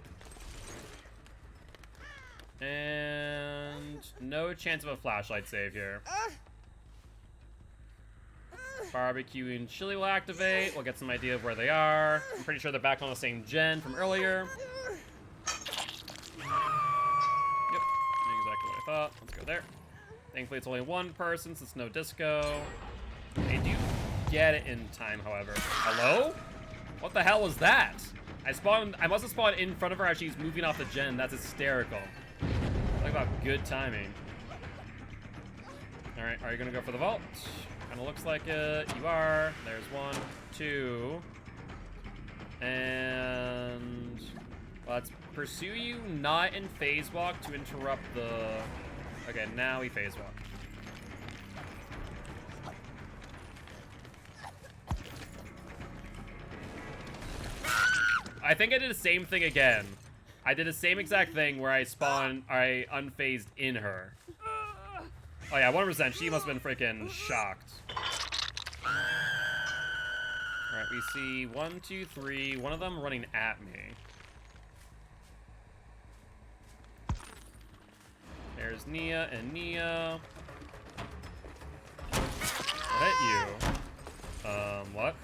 And no chance of a flashlight save here. Barbecue and chili will activate. We'll get some idea of where they are. I'm pretty sure they're back on the same gen from earlier. Yep, exactly what I thought. Let's go there. Thankfully, it's only one person, so it's no disco. They do get it in time, however. Hello? What the hell was that? I must have spawned in front of her as she's moving off the gen. That's hysterical. Talk about good timing. All right, are you gonna go for the vault? Kind of looks like it. You are. There's 1, 2. And let's pursue you not in phase walk to interrupt the... Okay, now we phase walk. I think I did the same thing again. I did the same exact thing where I unphased in her. Oh yeah, 100%. She must have been freaking shocked. Alright, we see 1, 2, 3. One of them running at me. There's There's Nia and Nia. I'll hit you. What?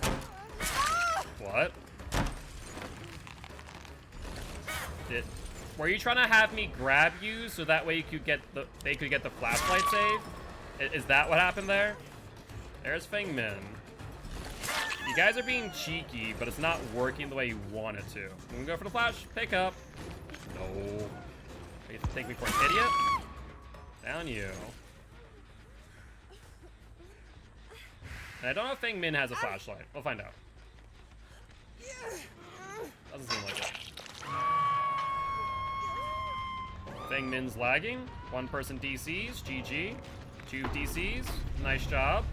What? Were you trying to have me grab you so that way you could get they could get the flashlight save? Is that what happened there? There's Feng Min. You guys are being cheeky, but it's not working the way you want it to. I'm gonna go for the flash. Pick up. No. You take me for an idiot? Down you. And I don't know if Feng Min has a flashlight. We'll find out. Doesn't seem like it. Feng Min's lagging. One person DCs. GG. 2 DCs. Nice job.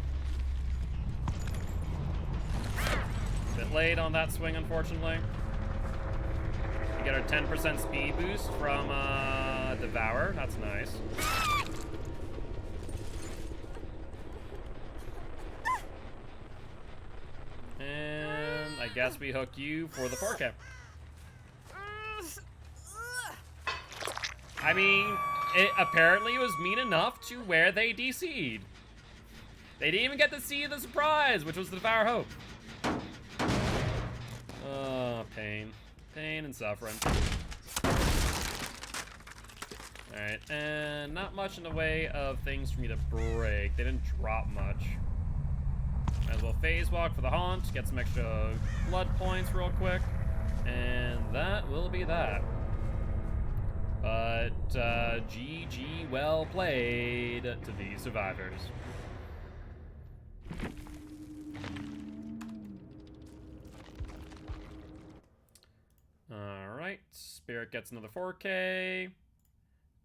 Bit late on that swing, unfortunately. We get our 10% speed boost from Devour. That's nice. And I guess we hook you for the 4K. I mean, it apparently was mean enough to where they DC'd. They didn't even get to see the surprise, which was the Devour Hope. Oh, pain. Pain and suffering. Alright, and not much in the way of things for me to break. They didn't drop much. Might as well phase walk for the haunt, get some extra blood points real quick. And that will be that. But, GG well played to these survivors. Alright, Spirit gets another 4K.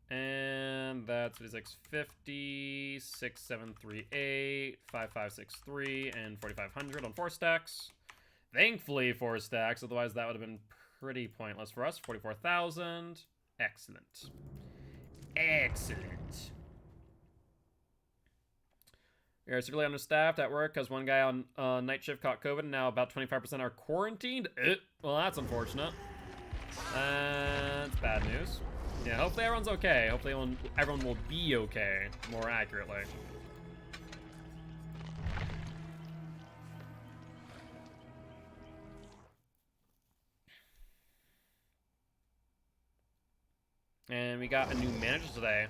And that's 5650, 6738, 5563, and 4500 on 4 stacks. Thankfully 4 stacks, otherwise that would have been pretty pointless for us. 44,000. Excellent. Excellent. We are severely understaffed at work because one guy on night shift caught COVID and now about 25% are quarantined. Well, that's unfortunate. That's bad news. Yeah, hopefully everyone's okay. Hopefully everyone will be okay, more accurately. And we got a new manager today.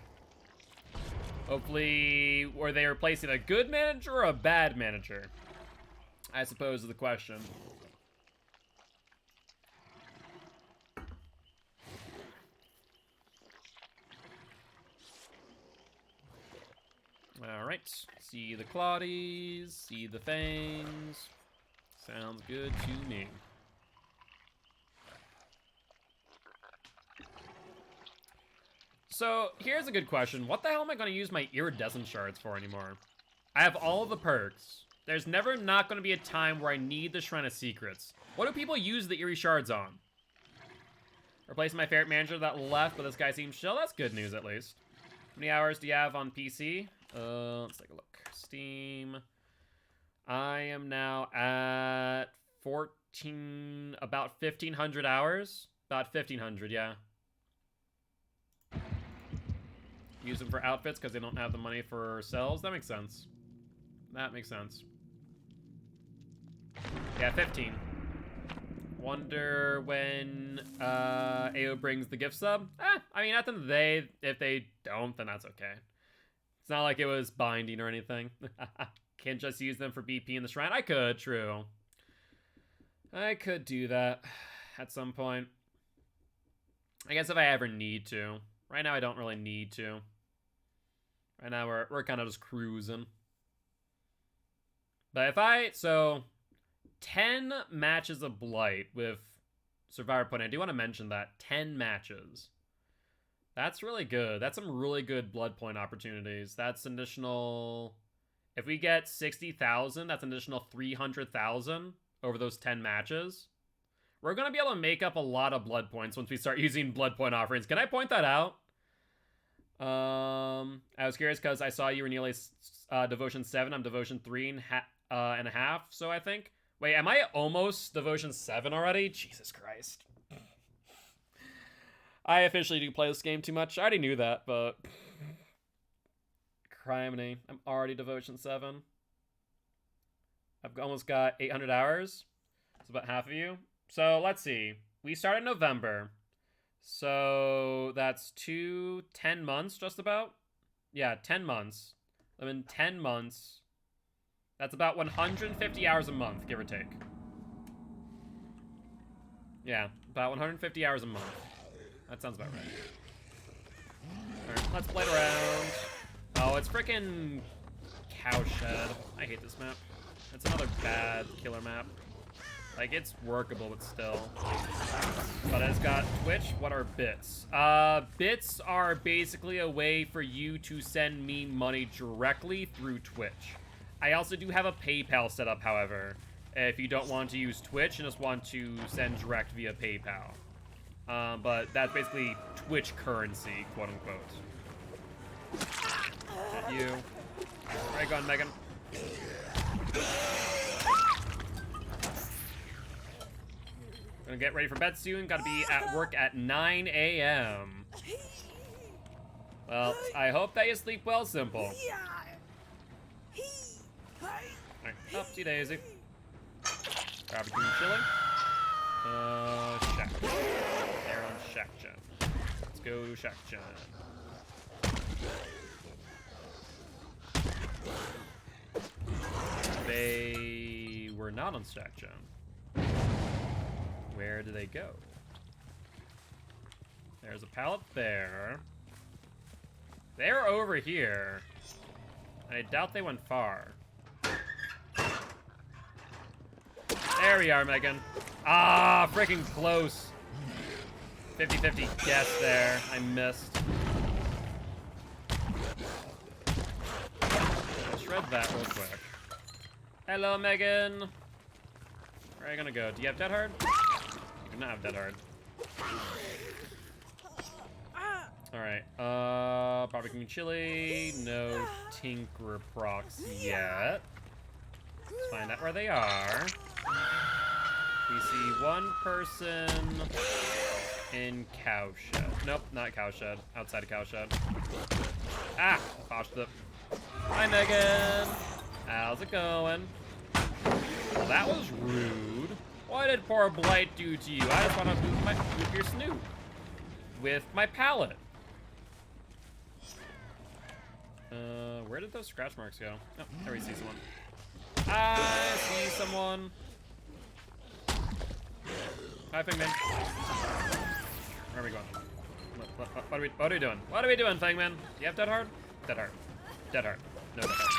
Hopefully, were they replacing a good manager or a bad manager? I suppose is the question. Alright, see the Claudies, see the Fangs. Sounds good to me. So, here's a good question. What the hell am I going to use my iridescent shards for anymore? I have all the perks. There's never not going to be a time where I need the Shrine of Secrets. What do people use the Eerie Shards on? Replacing my favorite manager that left, but this guy seems chill. That's good news, at least. How many hours do you have on PC? Let's take a look. Steam. I am now at about 1,500 hours. About 1,500, yeah. Use them for outfits because they don't have the money for cells. That makes sense. That makes sense. Yeah, 15. Wonder when AO brings the gift sub. I mean, at the end of the day, if they don't, then that's okay. It's not like it was binding or anything. Can't just use them for BP in the shrine. I could, true. I could do that at some point. I guess if I ever need to. Right now, I don't really need to. Right now, we're kind of just cruising. But if so 10 matches of Blight with Survivor Point. I do want to mention that 10 matches. That's really good. That's some really good blood point opportunities. That's an additional. If we get 60,000, that's an additional 300,000 over those 10 matches. We're gonna be able to make up a lot of blood points once we start using blood point offerings. Can I point that out? I was curious because I saw you were nearly Devotion 7. I'm Devotion 3 and a half, so I think. Wait, am I almost Devotion 7 already? Jesus Christ. I officially do play this game too much. I already knew that, but criminy. I'm already Devotion 7. I've almost got 800 hours. It's about half of you. So let's see. We started in November. So that's 10 months just about. Yeah, 10 months. I'm in 10 months. That's about 150 hours a month, give or take. Yeah, about 150 hours a month. That sounds about right. Alright, let's play it around. Oh, it's freaking Cowshed. I hate this map. It's another bad killer map. Like, it's workable, but still. But it's got Twitch. What are bits? Bits are basically a way for you to send me money directly through Twitch. I also do have a PayPal set up, however, if you don't want to use Twitch and just want to send direct via PayPal. But that's basically Twitch currency, quote unquote. Not you. Right, go on, Megan. Gonna get ready for bed soon. Gotta be at work at 9 a.m. Well, I hope that you sleep well, Simple. Alright, upsy daisy. Barbecue and chilling. Shack. They're on Shack Gen. Let's go to Shack Gen. They were not on Shack Gen. Where do they go? There's a pallet there. They're over here. I doubt they went far. There we are, Megan. Ah, freaking close. 50-50 guess there. I missed. I'll shred that real quick. Hello, Megan. Where are you gonna go? Do you have Dead Hard? You do not have Dead Hard. Alright, barbecue and chili. No Tinker procs yet. Let's find out where they are. We see one person in Cowshed. Nope, not Cowshed. Outside of Cowshed. Ah! Botched it. Hi, Megan! How's it going? Well, that was rude. What did poor Blight do to you? I just want to move your snoot with my pallet. Where did those scratch marks go? Oh, there we see someone. I see someone. Hi, Fangman. Where are we going? What are we doing? What are we doing, Fangman? Do you have Dead Hard? Dead Hard. Dead Hard. No Dead Hard.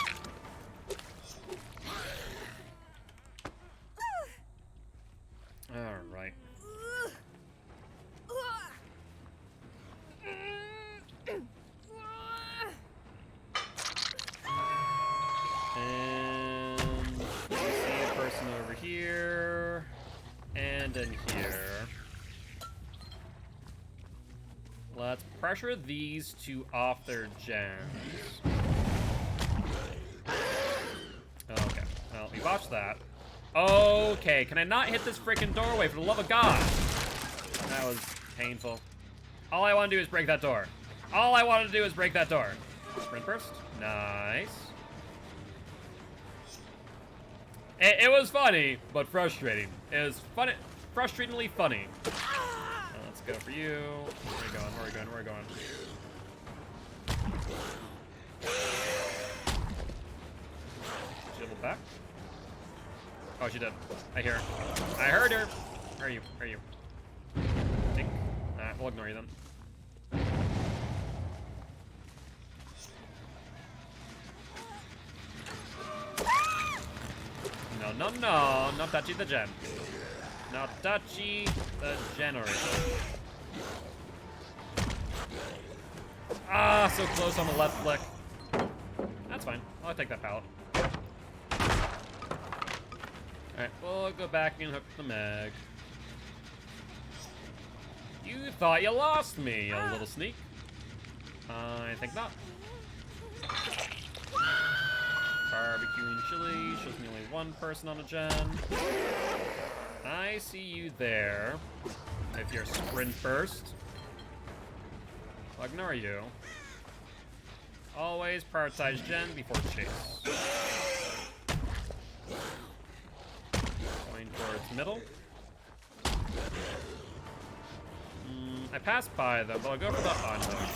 All right. And we see a person over here and in here. Let's pressure these two off their gens. Okay, well, we watched that. Okay, can I not hit this freaking doorway for the love of God? That was painful. All I want to do is break that door. All I wanted to do is break that door. Sprint burst. Nice. It was funny, but frustrating. It was funny, frustratingly funny. Let's go for you. Where are we going? Where are we going? Where are we going? Shovel back. Oh, she did. I hear her. I heard her. Where are you? Where are you? Think. Alright, we'll ignore you then. No, no, no. Not touchy the gen. Not touchy the generator. Ah, so close on the left flick. That's fine. I'll take that pallet. Alright, we'll go back and hook the mag. You thought you lost me, you little sneak. I think not. Barbecue and chili shows me only one person on a gen. I see you there. If you're sprint burst, I'll ignore you. Always prioritize Gen before Chase. Going towards middle. I passed by them, but I'll go for the unhook.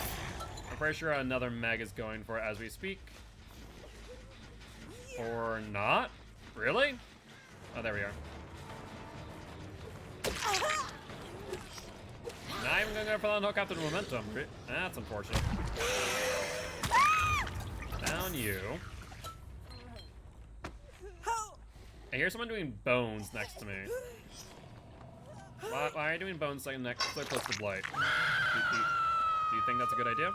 I'm pretty sure another Meg is going for it as we speak. Or not? Really? Oh, there we are. Not even gonna go for the unhook after the momentum. That's unfortunate. Down you. I hear someone doing bones next to me. Why are you doing bones so close to Blight? Do you think that's a good idea?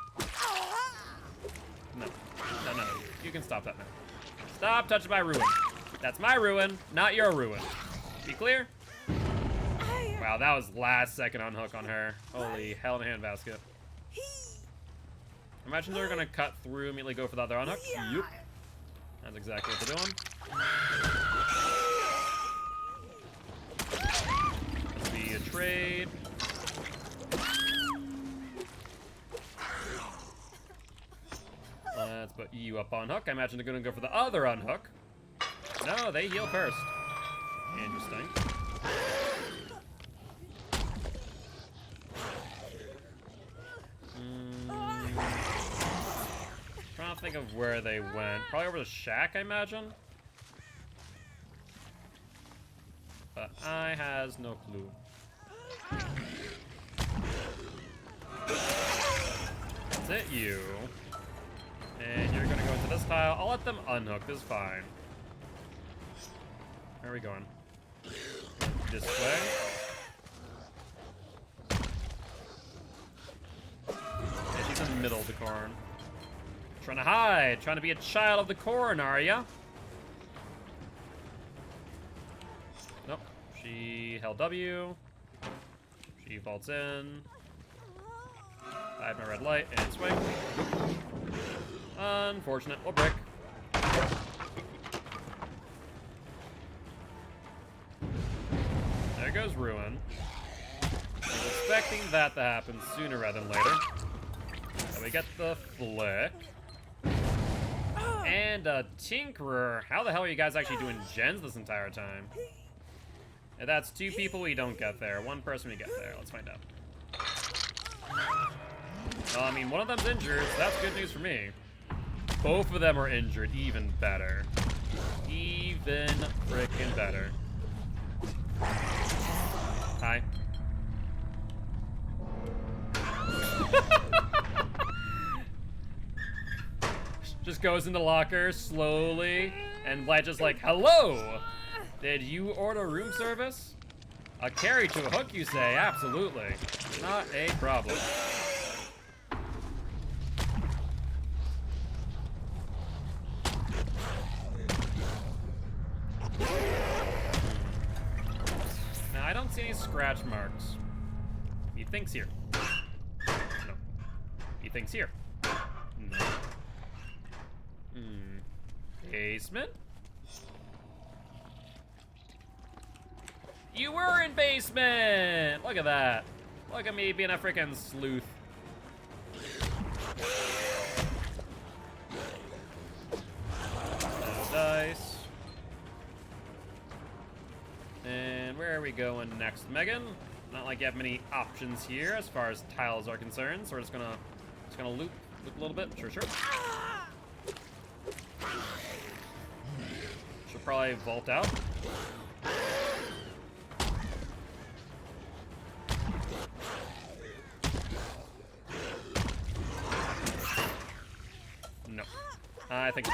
No. No. You can stop that now. Stop touching my ruin. That's my ruin, not your ruin. Be clear? Wow, that was last second unhook on her. Holy hell in a handbasket. Imagine they're gonna cut through, immediately go for the other unhook. Yep. That's exactly what they're doing. Let's be a trade. Let's put you up on hook. I imagine they're gonna go for the other unhook. No, they heal first. Interesting. Trying to think of where they went. Probably over the shack, I imagine. But I has no clue. That's it, you. And you're gonna go into this tile. I'll let them unhook. This is fine. Where are we going? This way. Yeah, she's in the middle of the corn. Trying to hide. Trying to be a child of the corn, are ya? Nope. She held W. She vaults in. I have my red light and swing. Unfortunate. We'll break. There goes Ruin. I was expecting that to happen sooner rather than later. So we get the flick. And a Tinkerer. How the hell are you guys actually doing gens this entire time? And that's two people we don't get there. One person we get there. Let's find out. Well, I mean, one of them's injured, so that's good news for me. Both of them are injured. Even better. Even frickin' better. Hi. Just goes into locker slowly, and Blight just like, hello! Did you order room service? A carry to a hook, you say? Absolutely. Not a problem. Now, I don't see any scratch marks. He thinks here. No. He thinks here. No. Basement? You were in basement! Look at that. Look at me being a freaking sleuth. No dice. And where are we going next, Megan? Not like you have many options here as far as tiles are concerned, so we're just gonna loop a little bit. Sure. Should probably vault out. No. I think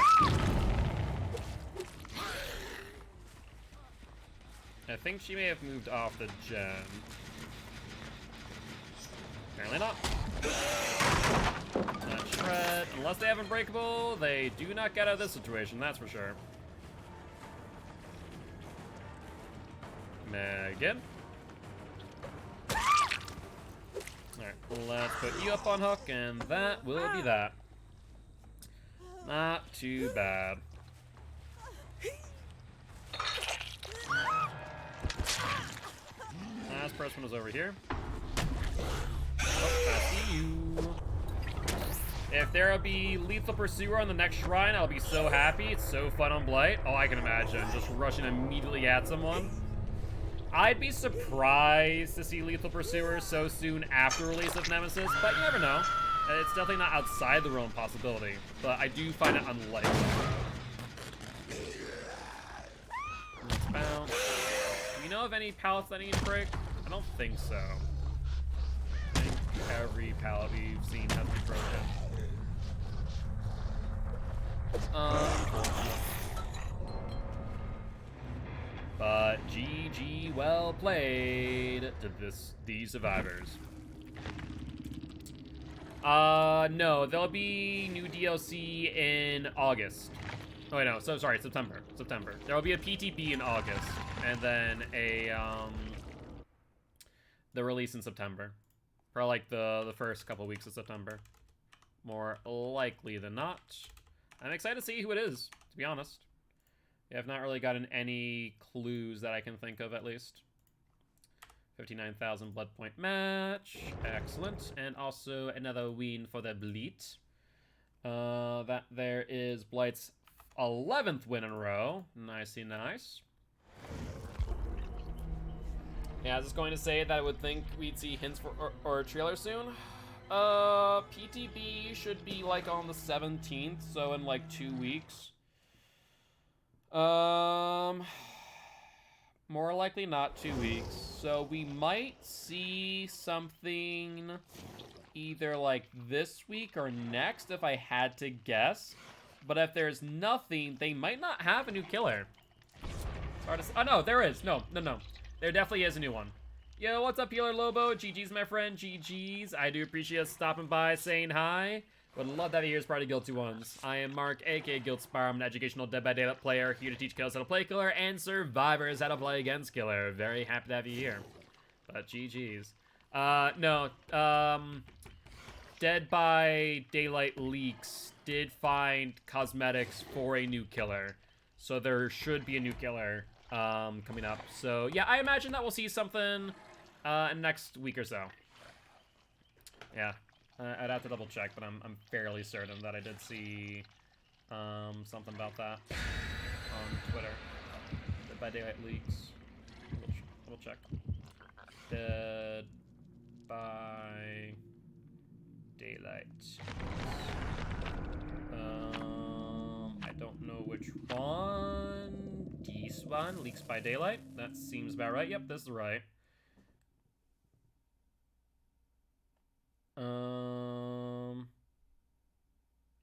she may have moved off the gen. Apparently not. Not shred. Unless they have Unbreakable, they do not get out of this situation, that's for sure. Megan. Alright, let's put you up on hook, and that will be that. Not too bad. Last first one was over here. Oh, I see you. If there'll be Lethal Pursuer on the next shrine, I'll be so happy. It's so fun on Blight. Oh, I can imagine. Just rushing immediately at someone. I'd be surprised to see Lethal Pursuer so soon after release of Nemesis, but you never know. It's definitely not outside the realm of possibility, but I do find it unlikely. Let's bounce. Do you know of any pallets that need to break? I don't think so. I think every pallet we've seen has been broken. But GG, well played to these survivors. No, there'll be new DLC in August. Oh wait, no, so sorry, September. There will be a PTB in August, and then the release in September. For like the first couple weeks of September. More likely than not. I'm excited to see who it is, to be honest. I have not really gotten any clues that I can think of, at least. 59,000 blood point match. Excellent. And also another win for the Bleat. That there is Blight's 11th win in a row. Nicey nice. Yeah, I was just going to say that I would think we'd see hints for or a trailer soon. PTB should be like on the 17th, so in like 2 weeks. More likely not 2 weeks. So we might see something either like this week or next if I had to guess. But if there's nothing, they might not have a new killer. It's hard to say. Oh no, there is. No. There definitely is a new one. Yo, what's up, Healer Lobo? GG's, my friend. GG's. I do appreciate you stopping by, saying hi. Would love to have you here as part of Guilty Ones. I am Mark, aka Guildspire. I'm an educational Dead by Daylight player, here to teach killers how to play killer and survivors how to play against killer. Very happy to have you here. But GG's. No. Dead by Daylight leaks did find cosmetics for a new killer. So there should be a new killer coming up. So yeah, I imagine that we'll see something in next week or so. Yeah. I'd have to double check, but I'm fairly certain that I did see something about that on Twitter. Dead by Daylight leaks. We'll check. Dead by Daylight. I don't know which one. This one, Leaks by Daylight. That seems about right. Yep, this is right.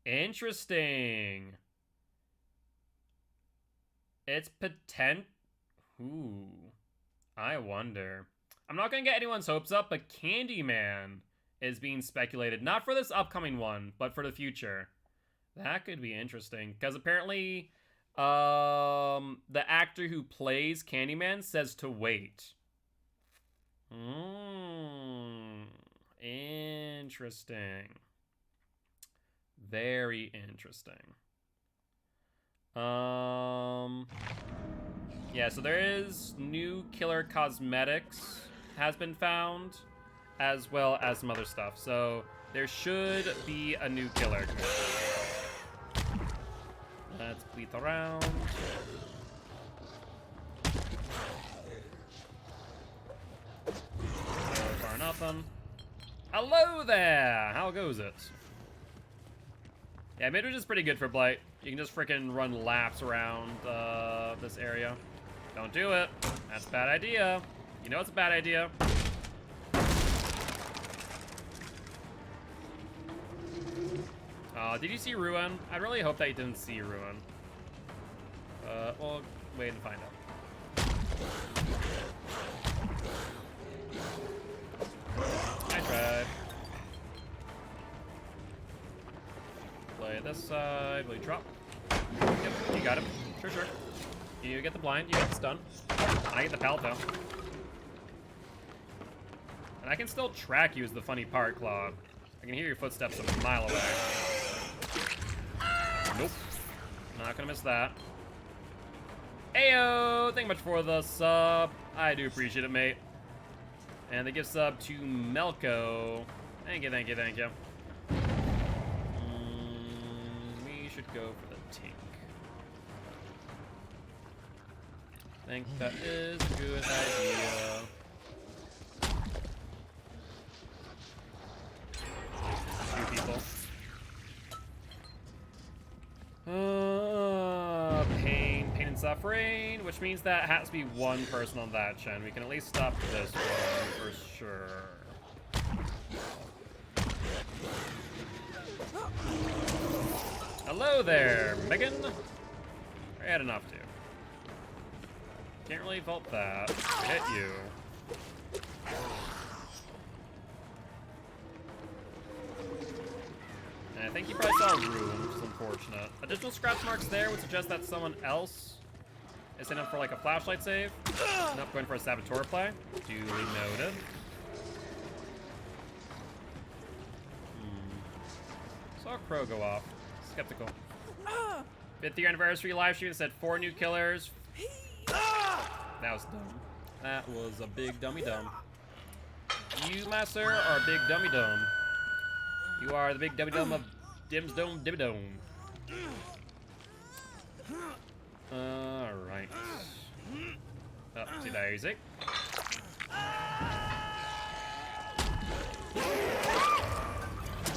Interesting. It's Ooh. I wonder. I'm not gonna get anyone's hopes up, but Candyman is being speculated. Not for this upcoming one, but for the future. That could be interesting. Because apparently, the actor who plays Candyman says to wait. Interesting. Very interesting. Yeah, so there is new killer cosmetics has been found, as well as some other stuff. So there should be a new killer. Let's bleed around. So far nothing. Hello there! How goes it? Yeah, Midwich is pretty good for Blight. You can just freaking run laps around this area. Don't do it. That's a bad idea. You know it's a bad idea. Did you see Ruin? I really hope that you didn't see Ruin. Well, wait and find out. I tried. Play this side. Will you drop? Yep, you got him. Sure. You get the blind, you get the stun. I get the pallet though. And I can still track you is the funny part, Claude. I can hear your footsteps a mile away. Nope. Not gonna miss that. Ayo! Thank you much for the sub. I do appreciate it, mate. And the gift sub to Melko. Thank you. go for the Tink. I think that is a good idea. Two people. Pain and suffering, which means that has to be one person on that gen. We can at least stop this one for sure. Hello there, Megan. I had enough to. Can't really vault that. Hit you. And I think you probably saw a rune, which is unfortunate. Additional scratch marks there would suggest that someone else is setting up for like a flashlight save. Nope, going for a saboteur play. Duly noted. Saw a crow go off. Skeptical. 5th year anniversary live stream said 4 new killers. That was dumb. That was a big dummy dumb. You, my sir, are a big dummy dumb. You are the big dummy dumb of Dim's Dome Dimmy Dome. Alright. Up to Daisy.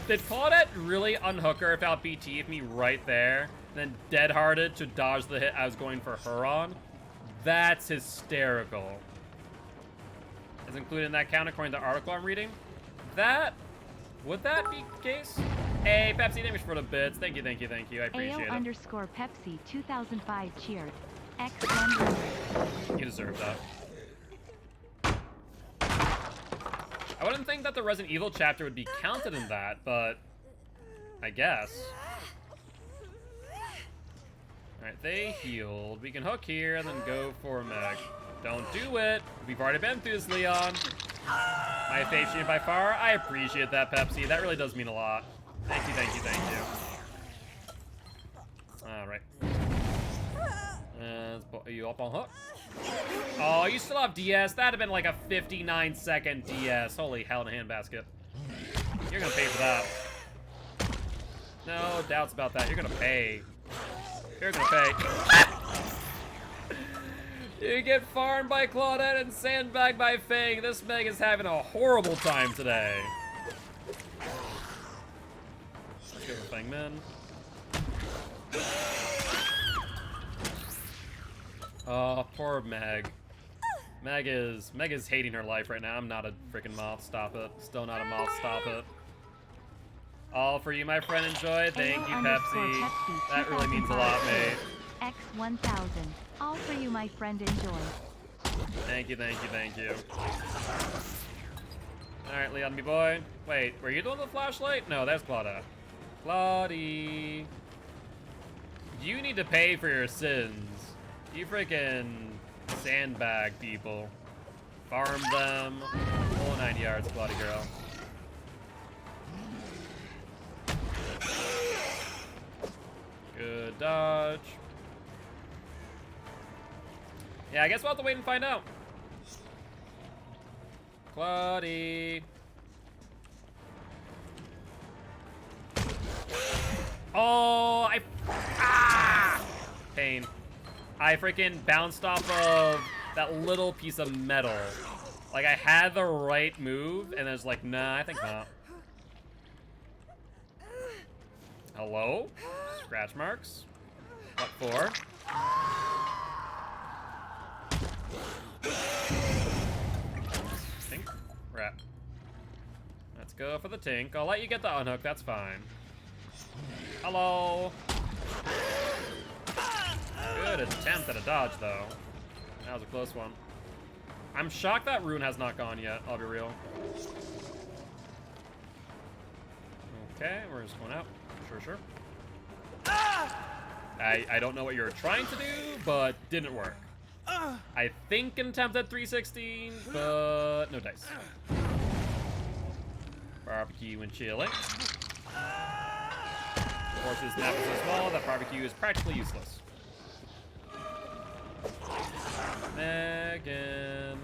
Did Claudette really unhook her without BT me right there? And then dead-hearted to dodge the hit I was going for her on? That's hysterical. Is included in that count according to the article I'm reading. Would that be the case? Hey, Pepsi, thank you for the bits. Thank you, thank you, thank you. I appreciate it. AO Pepsi 2005 cheered. X100. You deserve that. I wouldn't think that the Resident Evil chapter would be counted in that, but I guess. Alright, they healed. We can hook here and then go for Meg. Don't do it. We've already been through this, Leon. My favorite unit by far. I appreciate that, Pepsi. That really does mean a lot. Thank you, thank you, thank you. Alright. Are you up on hook? Oh, you still have DS? That'd have been like a 59-second DS. Holy hell in a handbasket. You're gonna pay for that. No doubts about that. You're gonna pay. You're gonna pay. You get farmed by Claudette and sandbagged by Fang. This Meg is having a horrible time today. Let's go for Fangman. Oh, poor Meg. Meg is hating her life right now. I'm not a freaking moth. Stop it. Still not a moth. Stop it. All for you, my friend. Enjoy. Thank you, Pepsi. That really means a lot, mate. X1000. All for you, my friend. Enjoy. Thank you, thank you, thank you. Alright, Leon, me boy. Wait, were you doing the flashlight? No, that's Claudia. Claudie. You need to pay for your sins. You freaking sandbag people. Farm them. Whole 9 yards, Claudie girl. Good dodge. Yeah, I guess we'll have to wait and find out. Claudie. Oh, pain. I freaking bounced off of that little piece of metal. Like, I had the right move, and I was like, nah, I think not. Hello? Scratch marks? What for? Tink? Rat. Let's go for the Tink. I'll let you get the unhook, that's fine. Hello? Good attempt at a dodge, though. That was a close one. I'm shocked that rune has not gone yet, I'll be real. Okay, we're just going out. Sure. I don't know what you were trying to do, but didn't work. I think attempt at 316, but no dice. Barbecue and chilling. Of course, this map is so small that barbecue is practically useless. Megan.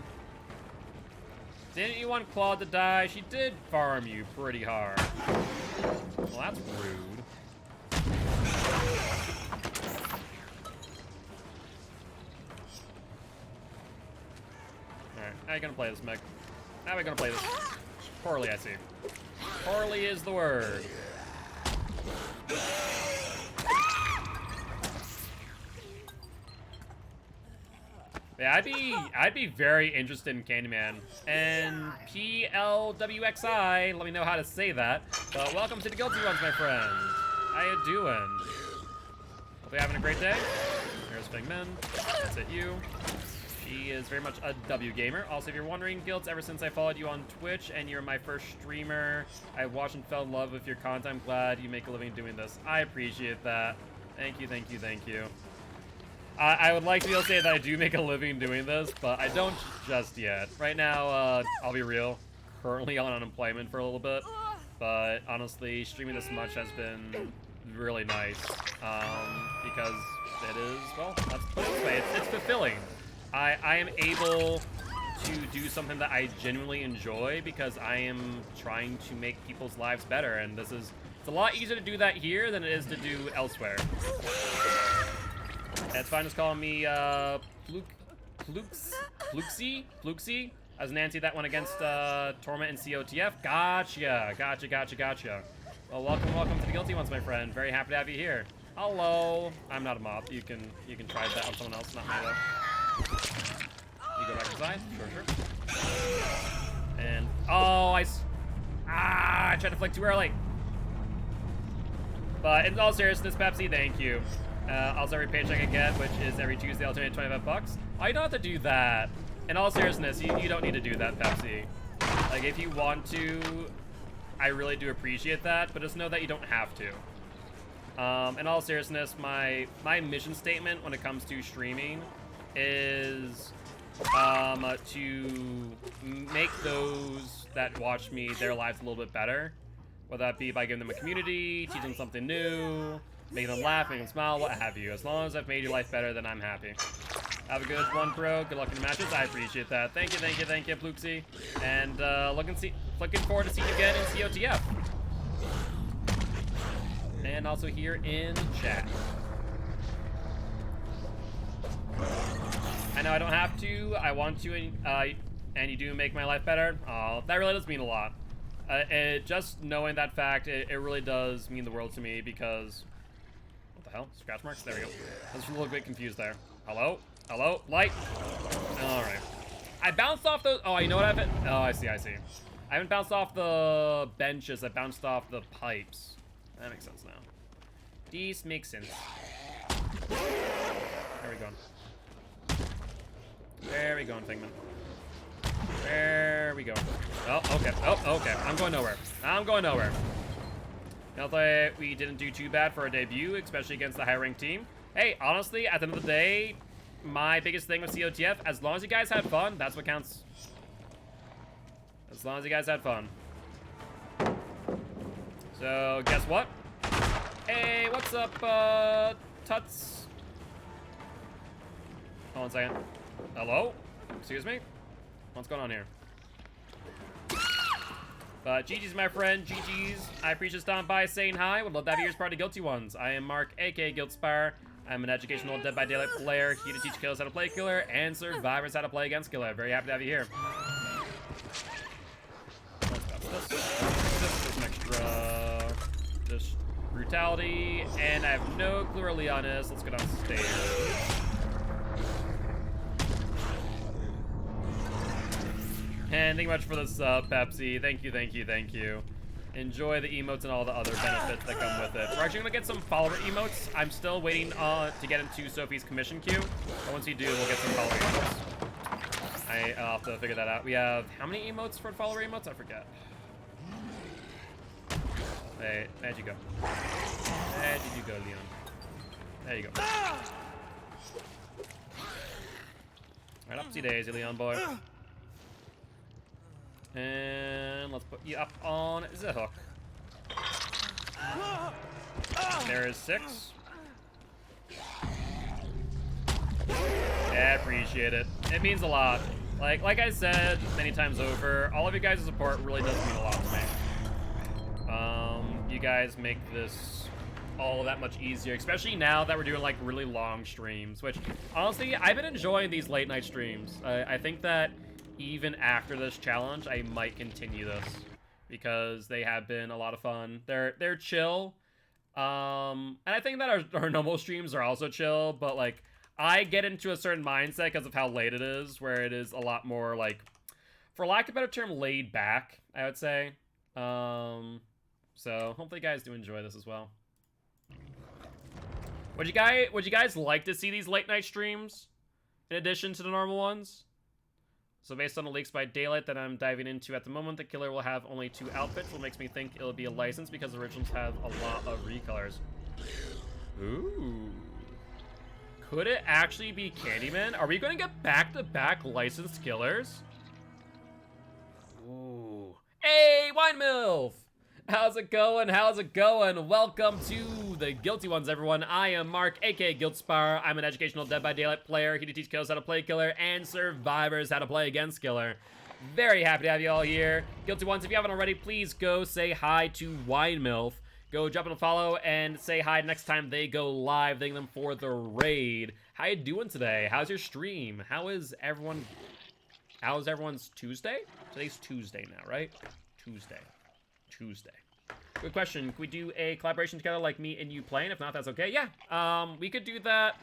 Didn't you want Claude to die? She did farm you pretty hard. Well, that's rude. Alright, how are you gonna play this, Meg? How are we gonna play this? Poorly, I see. Poorly is the word. Yeah, I'd be very interested in Candyman. And PLWXI, let me know how to say that. But welcome to the Guilty Ones, my friend. How you doing? Hope you're having a great day. There's Feng Min. That's it, you. She is very much a W gamer. Also, if you're wondering, Guilt, ever since I followed you on Twitch and you're my first streamer, I watched and fell in love with your content. I'm glad you make a living doing this. I appreciate that. Thank you, thank you, thank you. I would like to be able to say that I do make a living doing this, but I don't just yet. Right now, I'll be real, currently on unemployment for a little bit, but honestly, streaming this much has been really nice, because it is, well, let's put it this way, it's fulfilling. I am able to do something that I genuinely enjoy because I am trying to make people's lives better, and it's a lot easier to do that here than it is to do elsewhere. It's fine just calling me, Fluxy? As Nancy that one against, Torment and COTF. Gotcha. Well, welcome to the Guilty Ones, my friend. Very happy to have you here. Hello. I'm not a mob. You can try that on someone else, not me though. You go back inside? Sure. And, oh, I tried to flick too early. But in all seriousness, Pepsi, thank you. Also, every paycheck I get, which is every Tuesday, I'll donate $25. I don't have to do that. In all seriousness, you don't need to do that, Pepsi. Like, if you want to, I really do appreciate that, but just know that you don't have to. In all seriousness, my mission statement when it comes to streaming is to make those that watch me, their lives a little bit better. Whether that be by giving them a community, teaching them something new, making them laugh, making them smile, what have you. As long as I've made your life better, then I'm happy. Have a good one, bro. Good luck in the matches. I appreciate that. Thank you, Fluxy. And looking forward to seeing you again in COTF. And also here in chat. I know I don't have to. I want to, and you do make my life better. That really does mean a lot. Just knowing that fact, it really does mean the world to me because... What the hell? Scratch marks? There we go. I was a little bit confused there. Hello? Hello? Light? Alright. I bounced off those... Oh, you know what I've... Oh, I see. I haven't bounced off the benches. I bounced off the pipes. That makes sense now. These make sense. There we go. There we go, Figment. There we go. Oh, okay. Oh, okay. I'm going nowhere. Now that we didn't do too bad for our debut, especially against the high-ranked team. Hey, honestly, at the end of the day, my biggest thing with COTF, as long as you guys had fun, that's what counts. As long as you guys had fun. So, guess what? Hey, what's up, Tuts? Hold on a second. Hello? Excuse me? What's going on here? But GG's, my friend. GG's. I appreciate stopping by, saying hi. Would love to have you as part of Guilty Ones. I am Mark, aka Guildspire. I'm an educational Dead by Daylight player, here to teach killers how to play killer and survivors how to play against killer. Very happy to have you here. Let's bounce this. Some extra just brutality, and I have no clue where Leon is. Let's go downstairs. And thank you much for this Pepsi. Thank you. Enjoy the emotes and all the other benefits that come with it. We're actually gonna get some follower emotes. I'm still waiting to get into Sophie's commission queue. But once you do, we'll get some follower emotes. I'll have to figure that out. We have how many emotes for follower emotes? I forget. Hey, where'd you go? Where did you go, Leon? There you go. Right, upsy daisy, Leon boy. And let's put you up on the hook. There is 6. Yeah, I appreciate it. It means a lot. Like I said many times over, all of you guys' support really does mean a lot to me. You guys make this all that much easier, especially now that we're doing like really long streams, which honestly, I've been enjoying these late night streams. I think that even after this challenge, I might continue this because they have been a lot of fun. They're chill. And I think that our normal streams are also chill, but like I get into a certain mindset because of how late it is, where it is a lot more like, for lack of a better term, laid back, I would say. So hopefully you guys do enjoy this as well. Would you guys like to see these late night streams in addition to the normal ones? So based on the leaks by Daylight that I'm diving into at the moment, the killer will have only 2 outfits, which makes me think it'll be a license because the originals have a lot of recolors. Ooh. Could it actually be Candyman? Are we going to get back-to-back licensed killers? Ooh. Hey, Wine MILF! How's it going? How's it going? Welcome to the Guilty Ones, everyone. I am Mark, aka Guiltspire. I'm an educational Dead by Daylight player. Here to teach killers how to play killer and survivors how to play against killer. Very happy to have you all here. Guilty Ones, if you haven't already, please go say hi to Wine MILF. Go jump in a follow and say hi next time they go live. Thank them for the raid. How you doing today? How's your stream? How's everyone's Tuesday? Today's Tuesday now, right? Tuesday. Good question. Can we do a collaboration together like me and you playing? If not, that's okay. Yeah. We could do that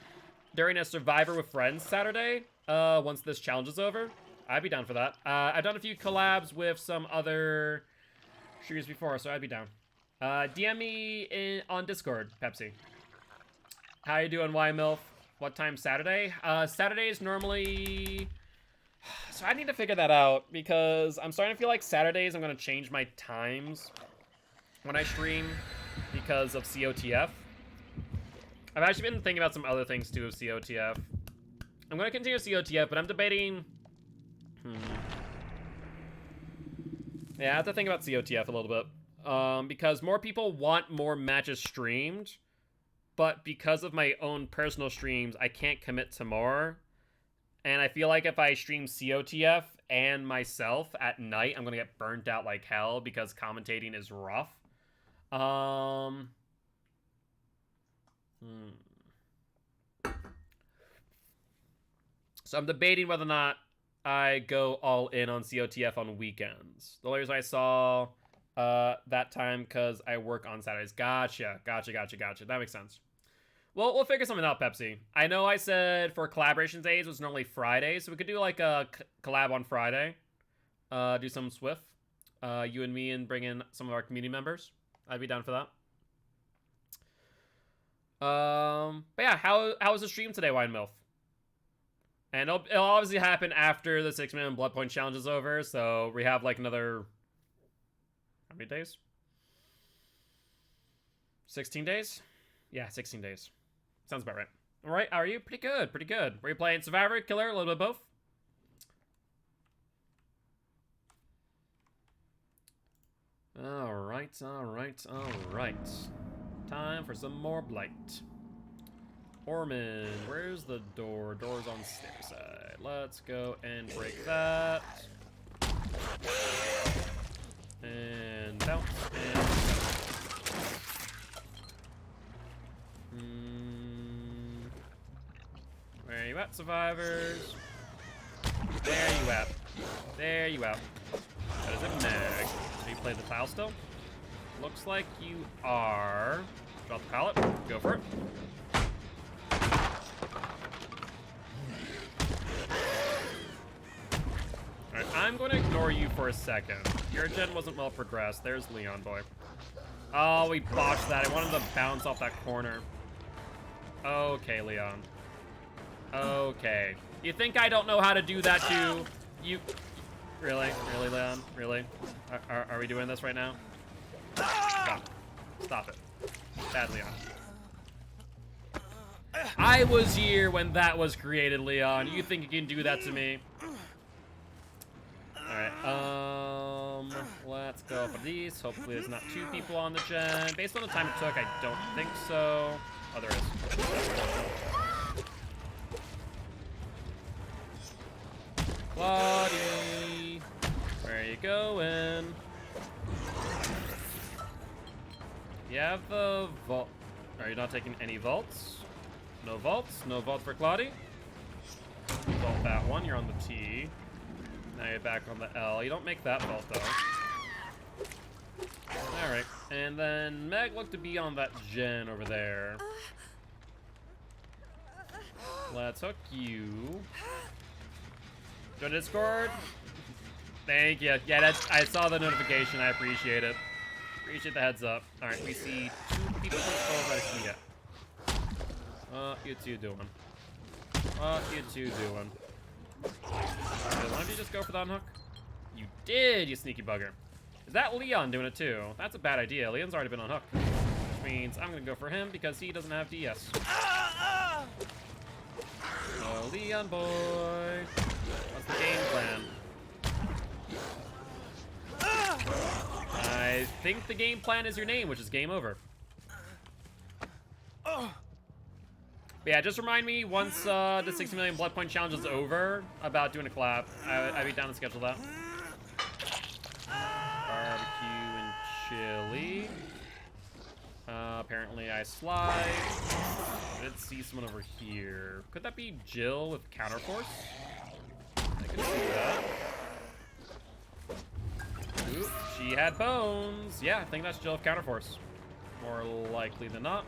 during a Survivor with Friends Saturday. Once this challenge is over. I'd be down for that. I've done a few collabs with some other streamers before, so I'd be down. DM me on Discord, Pepsi. How you doing, YMILF? What time Saturday? Saturday is normally... So I need to figure that out because I'm starting to feel like Saturdays I'm going to change my times when I stream because of COTF. I've actually been thinking about some other things too of COTF. I'm going to continue COTF, but I'm debating... Yeah, I have to think about COTF a little bit. Because more people want more matches streamed, but because of my own personal streams, I can't commit to more. And I feel like if I stream COTF and myself at night, I'm gonna get burnt out like hell because commentating is rough. So I'm debating whether or not I go all in on COTF on weekends. The only reason I saw that time because I work on Saturdays. Gotcha. That makes sense. Well, we'll figure something out, Pepsi. I know I said for collaboration days it was normally Friday, so we could do like a collab on Friday. Do some Swift. You and me, and bring in some of our community members. I'd be down for that. But yeah, how was the stream today, Wine MILF? And it'll obviously happen after the 6-minute blood point challenge is over, so we have like another... How many days? 16 days? Yeah, 16 days. Sounds about right. All right, how are you? Pretty good. Were you playing Survivor, Killer, a little bit of both? All right. Time for some more Blight. Ormond, where's the door? Door's on the stair side. Let's go and break that. And bounce, and... Where are you at, survivors? There you at. That is a mag. Do you play the tile still? Looks like you are. Drop the pallet. Go for it. Alright, I'm going to ignore you for a second. Your gen wasn't well progressed. There's Leon boy. Oh, we botched that. I wanted to bounce off that corner. Okay, Leon. Okay. You think I don't know how to do that too? You... Really? Really, Leon? Really? Are we doing this right now? Stop it. Bad Leon. I was here when that was created, Leon. You think you can do that to me? Alright, let's go for these. Hopefully there's not 2 people on the gen. Based on the time it took, I don't think so. Oh, there is. Claudie, where are you going? You have the vault. Are you not taking any vaults? No vaults. No vault for Claudie. Vault that one. You're on the T. Now you're back on the L. You don't make that vault, though. Alright. And then Meg looked to be on that gen over there. Let's hook you. Go to Discord. Thank you. Yeah, I saw the notification. I appreciate it. Appreciate the heads up. Alright, we see 2 people over here. You two doing? You two doing? Okay, why don't you just go for the unhook? You did, you sneaky bugger. Is that Leon doing it too? That's a bad idea. Leon's already been unhooked. Which means I'm gonna go for him because he doesn't have DS. Oh, Leon boy. What's the game plan? I think the game plan is your name, which is game over. But yeah, just remind me once the 60 million blood point challenge is over about doing a collab. I'd be down to schedule that. Barbecue and chili. Apparently I slide. I did see someone over here. Could that be Jill with counterforce? I could see that. Ooh, she had bones. Yeah, I think that's Jill with counterforce. More likely than not.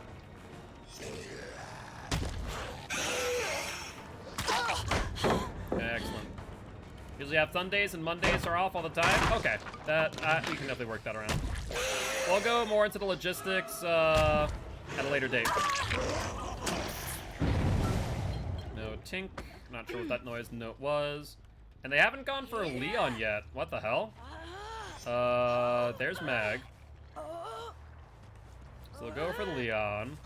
Excellent. Usually have Sundays and Mondays are off all the time. Okay, that we can definitely work that around. We'll go more into the logistics at a later date. No tink. Not sure what that noise note was. And they haven't gone for Leon yet. What the hell? There's Meg. So we'll go for Leon.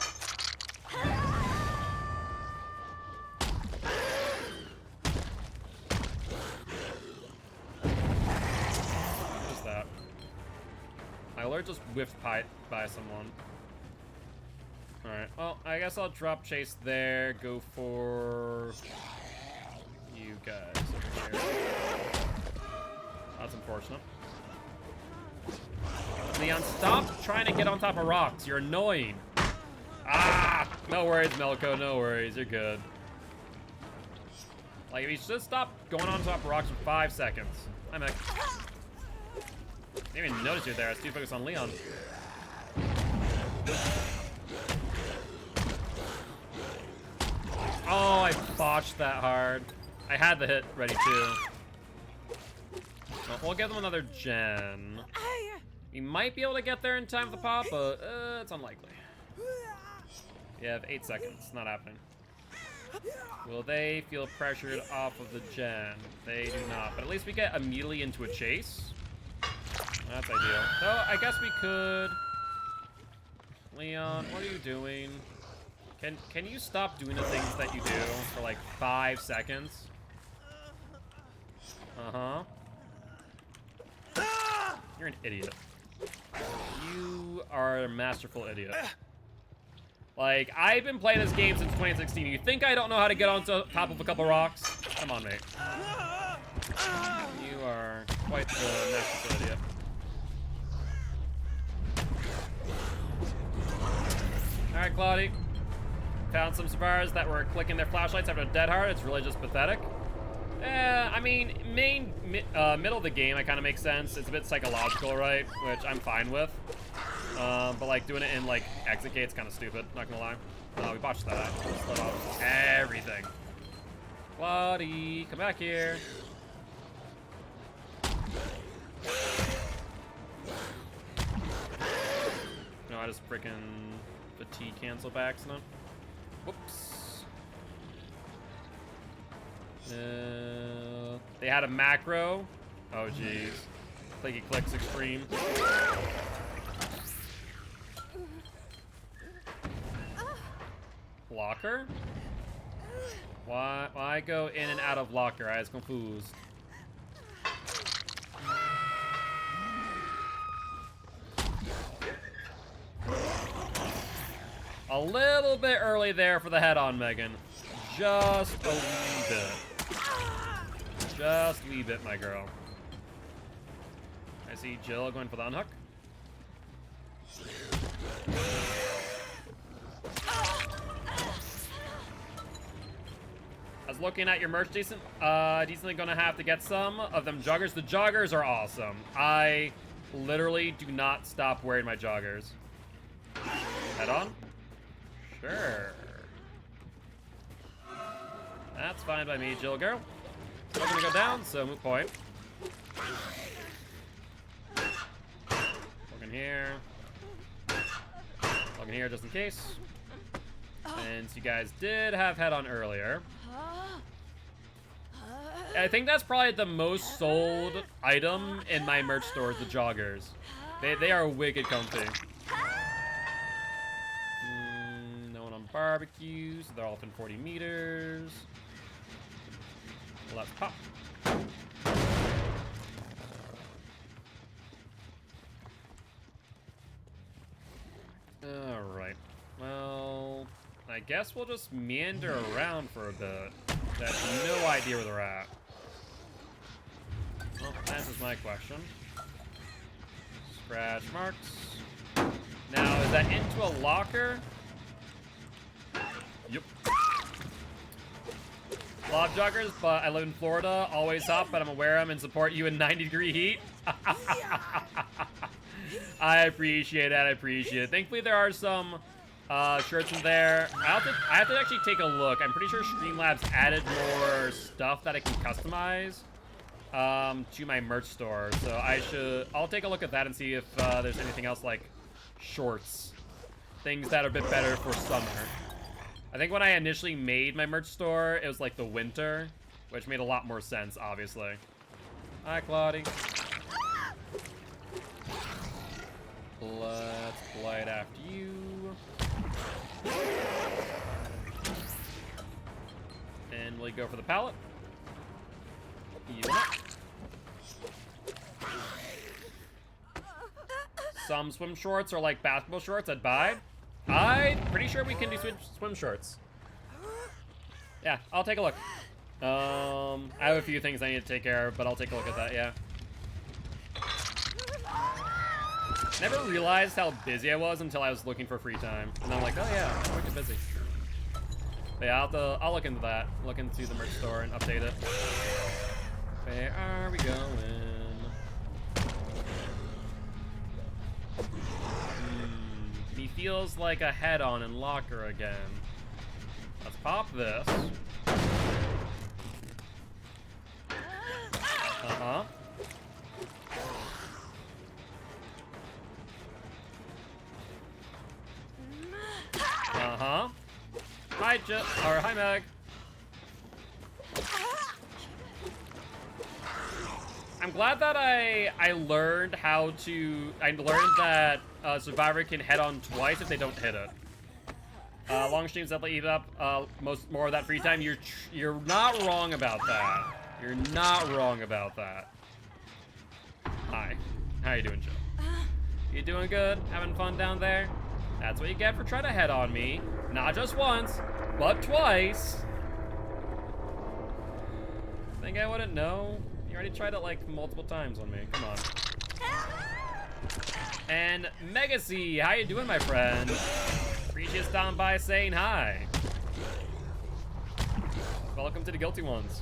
What is that? My alert just whiffed by someone. Alright, well, I guess I'll drop chase there. Go for you guys over here. That's unfortunate. Leon, stop trying to get on top of rocks. You're annoying. Ah! No worries, Melko. No worries. You're good. Like, if you just stop going on top of rocks for 5 seconds. Hi, Meg. Didn't even notice you there. I was too focused on Leon. Oh, I botched that hard. I had the hit ready, too. Well, we'll give them another gen. We might be able to get there in time for the pop, but it's unlikely. You have 8 seconds. Not happening. Will they feel pressured off of the gen? They do not. But at least we get immediately into a chase. That's ideal. So I guess we could. Leon, what are you doing? Can you stop doing the things that you do for like 5 seconds? Uh-huh. You're an idiot. You are a masterful idiot. Like, I've been playing this game since 2016. You think I don't know how to get on top of a couple rocks? Come on, mate. You are quite the masterful idiot. Alright, Claudie. Found some survivors that were clicking their flashlights after a dead hard. It's really just pathetic. I mean, middle of the game, it kind of makes sense. It's a bit psychological, right? Which I'm fine with. But like doing it in like exit gate's kind of stupid. Not gonna lie. We botched that. Just let off everything. Claudie, come back here. No, I just freaking fatigue cancel by accident. Whoops. They had a macro. Oh jeez. Clicky clicks extreme. Locker? Why go in and out of locker? I was confused. A little bit early there for the head-on, Megan. Just a wee bit. Just a wee bit, my girl. I see Jill going for the unhook. looking at your merch decently gonna have to get some of them joggers. The joggers are awesome. I literally do not stop wearing my joggers. Head on? Sure. That's fine by me, Jill girl. Still gonna go down, so moot point. Look in here. Look in here just in case. And you guys did have head on earlier. I think that's probably the most sold item in my merch store is the joggers. They are wicked comfy. No one on barbecues. They're all within 40 meters. Let's pop. Alright. Well, I guess we'll just meander around for a bit. I have no idea where they're at. Well, that answers my question. Scratch marks. Now, is that into a locker? Yep. Love joggers, but I live in Florida. Always hot, but I'm aware of them and support you in 90-degree heat. I appreciate that. I appreciate it. Thankfully, there are some shirts in there. I have to actually take a look. I'm pretty sure Streamlabs added more stuff that I can customize to my merch store. So I'll take a look at that and see if there's anything else like shorts, things that are a bit better for summer. I think when I initially made my merch store, it was like the winter, which made a lot more sense, obviously. Hi, Claudie. Let's glide after you. And we'll go for the pallet. Some swim shorts are like basketball shorts I'd buy. I'm pretty sure we can do swim shorts. Yeah, I'll take a look. I have a few things I need to take care of, but I'll take a look at that, yeah. Never realized how busy I was until I was looking for free time. And I'm like, oh yeah, I'm wicked busy. But yeah, I'll look into that. Look into the merch store and update it. Where are we going? He feels like a head-on in locker again. Let's pop this. Uh-huh. Uh-huh. Hi, hi, Meg. I'm glad that I learned how to. I learned that Survivor can head on twice if they don't hit it. Long streams definitely eat up more of that free time. You're not wrong about that. You're not wrong about that. Hi, how you doing, Joe? You doing good? Having fun down there? That's what you get for trying to head on me. Not just once, but twice. Think I wouldn't know? You already tried it like multiple times on me. Come on. And Megacy, how you doing, my friend? Appreciate stopping by saying hi. Welcome to the Guilty Ones.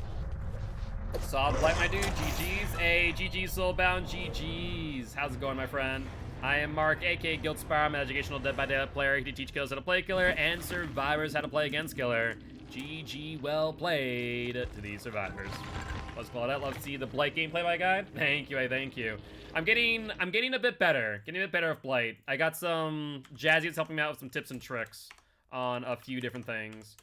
Soft like my dude, GG's. Hey, GG's Soulbound, GG's. How's it going, my friend? I am Mark, aka Guilt Spire. I'm an educational Dead by Daylight player. He can teach killers how to play killer and survivors how to play against killer. GG, well played to these survivors. Let's call it out. Let's see the Blight gameplay, my guy. Thank you, thank you. I'm getting a bit better. Getting a bit better of Blight. I got some Jazzy that's helping me out with some tips and tricks on a few different things.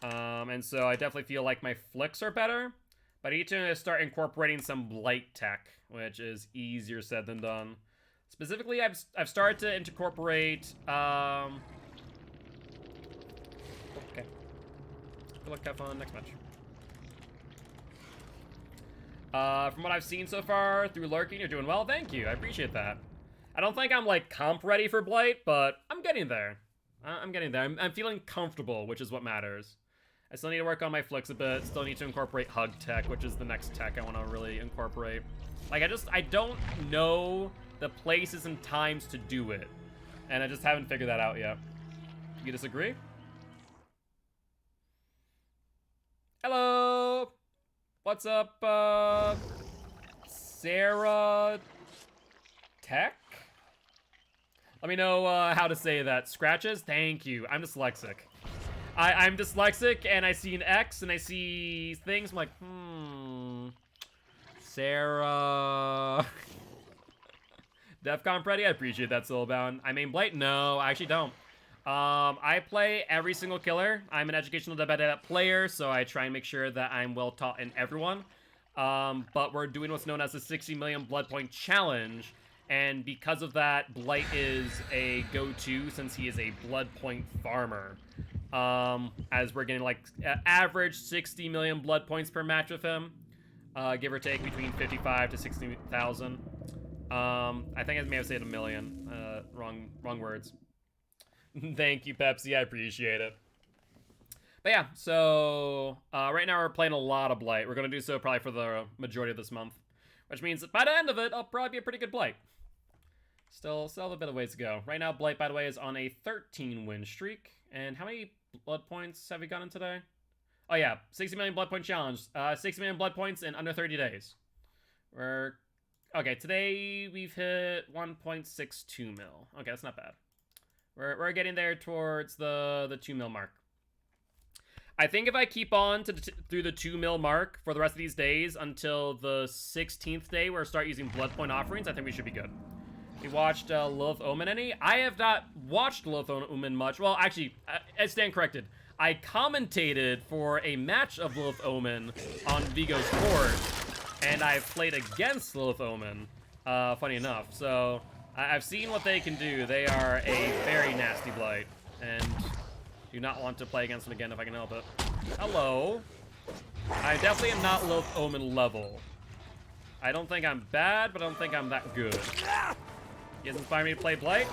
And so I definitely feel like my flicks are better. But I need to start incorporating some Blight tech, which is easier said than done. Specifically, I've started to incorporate. Okay. Good luck, have fun. Next match. From what I've seen so far through lurking, you're doing well. Thank you. I appreciate that. I don't think I'm like comp ready for Blight, but I'm getting there. I'm getting there. I'm feeling comfortable, which is what matters. I still need to work on my flicks a bit. Still need to incorporate hug tech, which is the next tech I want to really incorporate. Like I don't know the places and times to do it, and I just haven't figured that out yet. You disagree? Hello. What's up, Sarah Tech? Let me know how to say that. Scratches? Thank you. I'm dyslexic. I'm dyslexic, and I see an X, and I see things. I'm like, Sarah. Defcon Freddy, I appreciate that, Soulbound. I main Blight? No, I actually don't. I play every single killer. I'm an educational Dead player, so I try and make sure that I'm well taught in everyone. But we're doing what's known as the 60 million blood point challenge, and because of that, Blight is a go-to since he is a blood point farmer. As we're getting like average 60 million blood points per match with him, give or take between 55 to 60,000. I think I may have said a million. Wrong words. Thank you, Pepsi. I appreciate it. But yeah, so right now we're playing a lot of Blight. We're gonna do so probably for the majority of this month, which means that by the end of it, I'll probably be a pretty good Blight. Still have a bit of ways to go. Right now, Blight, by the way, is on a 13 win streak. And how many blood points have we gotten today? Oh yeah, 60 million blood point challenge. 60 million blood points in under 30 days. Okay, today we've hit 1.62 mil. Okay, that's not bad. We're getting there towards the 2 mil mark. I think if I keep on through the 2 mil mark for the rest of these days until the 16th day where I start using blood point offerings, I think we should be good. We watched Lilith Omen any? I have not watched Lilith Omen much. Well, actually, I stand corrected. I commentated for a match of Lilith Omen on Vigo's court, and I've played against Lilith Omen, funny enough. So, I've seen what they can do. They are a very nasty Blight, and do not want to play against them again if I can help it. Hello. I definitely am not Lilith Omen level. I don't think I'm bad, but I don't think I'm that good. You guys inspire me to play Blight?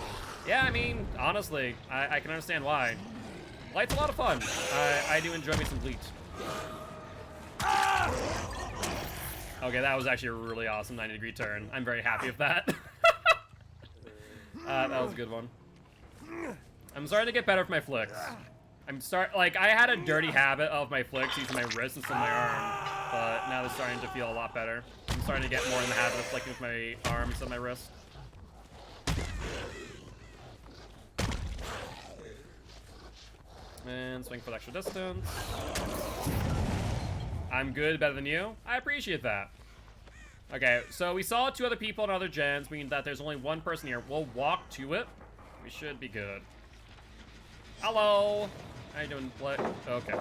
Yeah, I mean, honestly, I can understand why. Blight's a lot of fun. I do enjoy me some Bleach. Okay, that was actually a really awesome 90-degree turn. I'm very happy with that. That was a good one. I'm starting to get better with my flicks. I had a dirty habit of my flicks using my wrist instead of my arm, but now they're starting to feel a lot better. I'm starting to get more in the habit of flicking with my arm instead of my wrist. And swing for the extra distance. I'm good, better than you. I appreciate that. Okay, so we saw 2 other people in other gens, meaning that there's only 1 person here. We'll walk to it. We should be good. Hello. How you doing, Blake? Okay.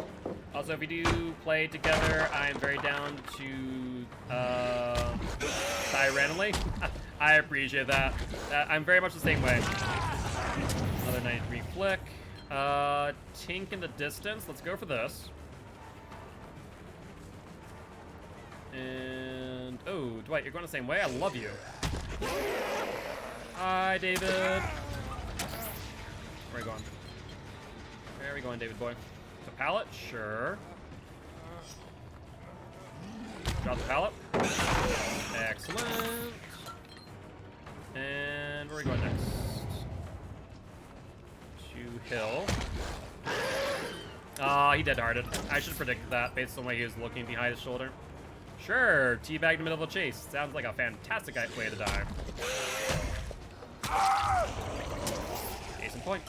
Also, if we do play together, I'm very down to die randomly. I appreciate that. I'm very much the same way. Another 93 flick. Tink in the distance. Let's go for this. And oh, Dwight, you're going the same way. I love you. Hi, David. Where are you going? Where are we going, David boy? The pallet? Sure. Drop the pallet. Excellent. And where are we going next? To hill. He dead-hearted. I should have predicted that based on the way he was looking behind his shoulder. Sure, teabag in the middle of a chase. Sounds like a fantastic way to die. Case in point.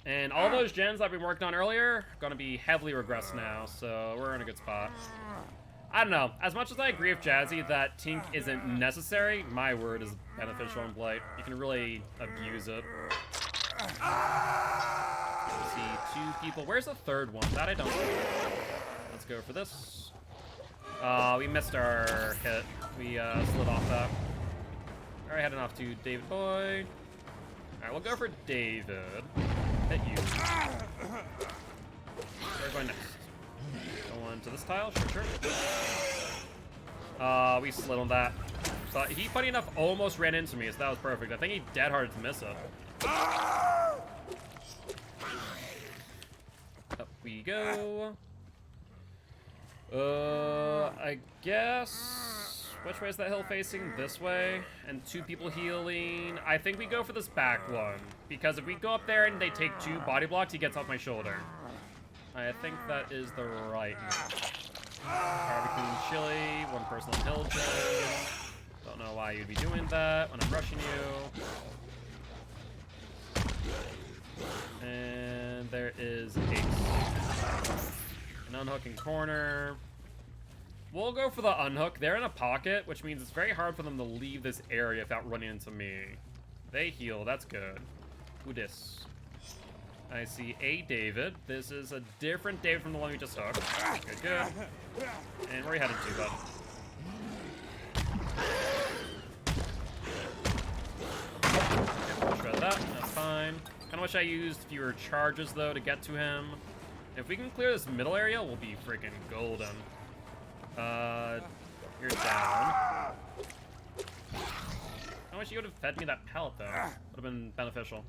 And all those gens that we worked on earlier are going to be heavily regressed now, so we're in a good spot. I don't know. As much as I agree with Jazzy that Tink isn't necessary, my word is beneficial in Blight. You can really abuse it. Let's see, 2 people. Where's the third one? That I don't know. Let's go for this. We missed our hit. We slid off that. Alright, heading off to David boy. Alright, we'll go for David. Hit you. Where are we going next? Going to this tile? Sure. We slid on that. But he, funny enough, almost ran into me, so that was perfect. I think he dead-hearted to miss it. Up we go. I guess... Which way is that hill facing? This way. And 2 people healing. I think we go for this back one. Because if we go up there and they take 2 body blocks, he gets off my shoulder. I think that is the right move. Barbecue and chili, one person on Hilton. Don't know why you'd be doing that when I'm rushing you. And there is Ace. An unhooking corner. We'll go for the unhook. They're in a pocket, which means it's very hard for them to leave this area without running into me. They heal, that's good. Who dis? I see a David. This is a different David from the one we just hooked. Good, good. And where are you headed to, bud? Shred that, that's fine. Kinda wish I used fewer charges though to get to him. If we can clear this middle area, we'll be freaking golden. You're down. I wish you would have fed me that pellet though. Would have been beneficial.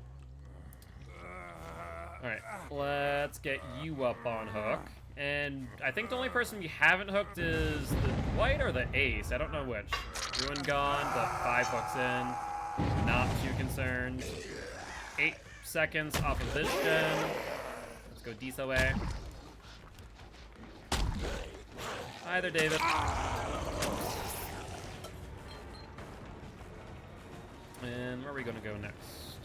Alright, let's get you up on hook. And I think the only person we haven't hooked is the Dwight or the Ace. I don't know which. Ruin gone, but 5 hooks in. Not too concerned. 8 seconds off of this gen. Let's go Disa way. Hi there, David. And where are we going to go next?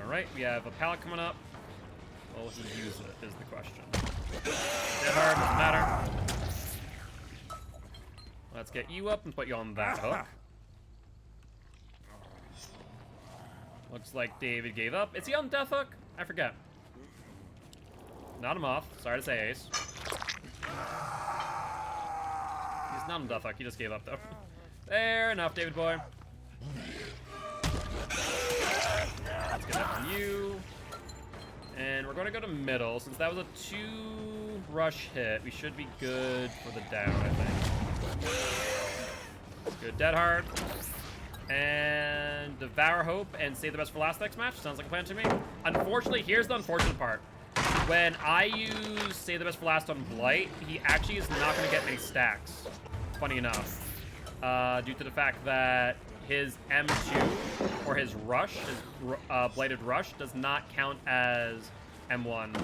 Alright, we have a pallet coming up. Will he use it, is the question. Dead hard, doesn't matter. Let's get you up and put you on that hook. Looks like David gave up. Is he on death hook? I forget. Not a moth. Sorry to say, Ace. He's not on death hook. He just gave up, though. Fair enough, David boy. Let's get that on you. And we're going to go to middle. Since that was a 2 rush hit, we should be good for the down, I think. Good dead hard. And Devour Hope and Save the Best for Last next match. Sounds like a plan to me. Unfortunately, here's the unfortunate part. When I use Save the Best for Last on Blight, he actually is not going to get many stacks. Funny enough. Due to the fact that his M2 or his rush, his Blighted Rush, does not count as M1.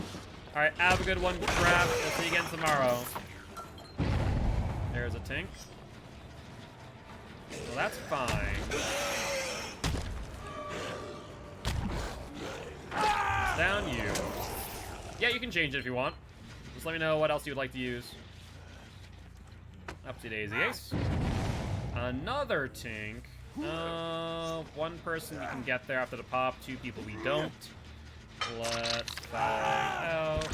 Alright, have a good one, Crap. We'll see you again tomorrow. There's a Tink. Well, that's fine. Down you. Yeah, you can change it if you want. Just let me know what else you would like to use. Up to Daisy Ace. Another Tink. One person we can get there after the pop. 2 people we don't. Let's find out.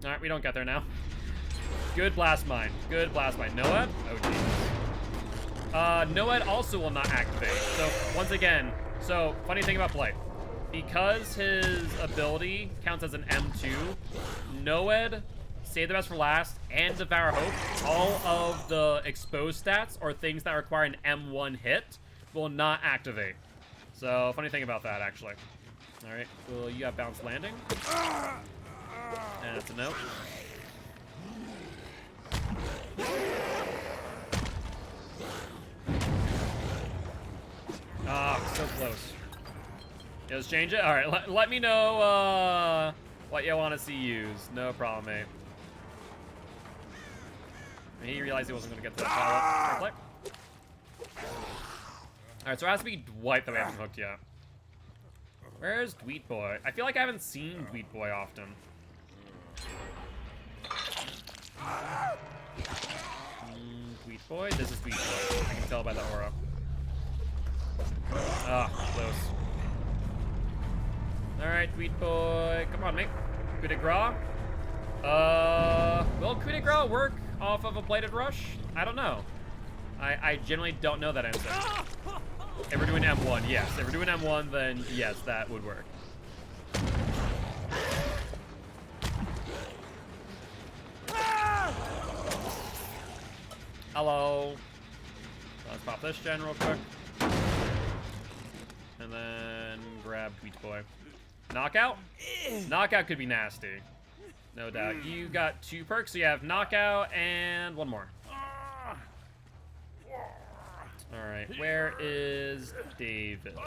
Alright, we don't get there now. Good blast mine. Good blast mine. Noed? Oh, jeez. Noed also will not activate. So, once again, funny thing about Blight. Because his ability counts as an M2, Noed, Save the Best for Last, and Devour Hope, all of the exposed stats or things that require an M1 hit will not activate. So, funny thing about that, actually. Alright, well, you got Bounce Landing. And that's a note. Ah, so close. Yeah, let's change it? Alright, let me know what you want to see used. No problem, mate. He realized he wasn't going to get to that pallet. Alright, so it has to be Dwight that we haven't hooked yet. Where's Dweet Boy? I feel like I haven't seen Dweet Boy often. Dweet Boy? This is Dweet Boy. I can tell by the aura. Ah, close. Alright, Dweet Boy. Come on, mate. Coup de grace? Will coup de grace work off of a Blighted Rush? I don't know. I generally don't know that answer. If we're doing M1, yes. If we're doing M1, then yes, that would work. Hello. Let's pop this gen real quick. And then grab Tweet Boy. Knockout? Knockout could be nasty. No doubt. You got 2 perks, so you have Knockout and 1 more. Alright, where is David?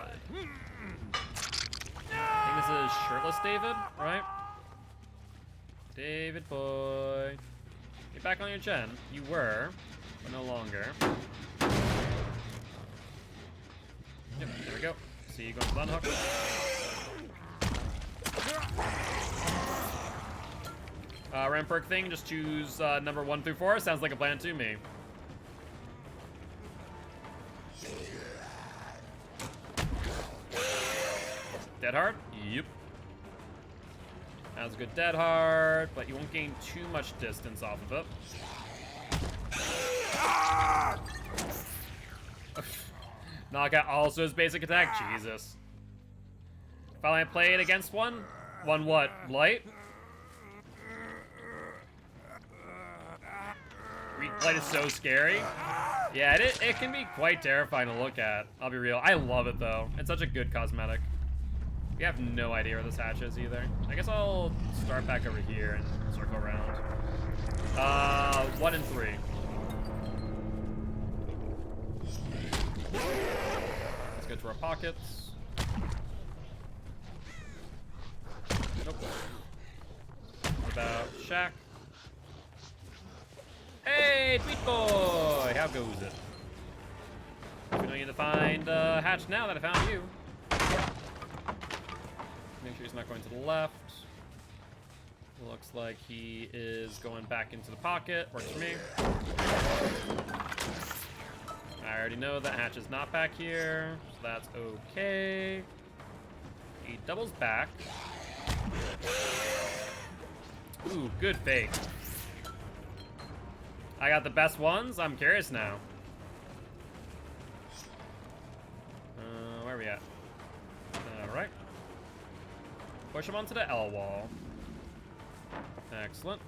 I think this is shirtless David, right? David boy. Get back on your gen. You were, but no longer. Yep, there we go. See you going to the unhook. Ramp perk thing, just choose number 1 through 4. Sounds like a plan to me. Dead hard? Yep. That was a good dead hard, but you won't gain too much distance off of it. Knockout also his basic attack. Jesus. Finally played against one. One what? Light? Light is so scary. Yeah, it can be quite terrifying to look at. I'll be real. I love it though. It's such a good cosmetic. We have no idea where this hatch is either. I guess I'll start back over here and circle around. 1 and 3. Let's go to our pockets. Nope. What about Shack? Hey, Tweet Boy! How goes it? We don't need to find hatch now that I found you. Make sure he's not going to the left. Looks like he is going back into the pocket. Works for me. I already know that hatch is not back here, so that's okay. He doubles back. Ooh, good fake. I got the best ones? I'm curious now. Where are we at? Alright. Push him onto the L wall. Excellent.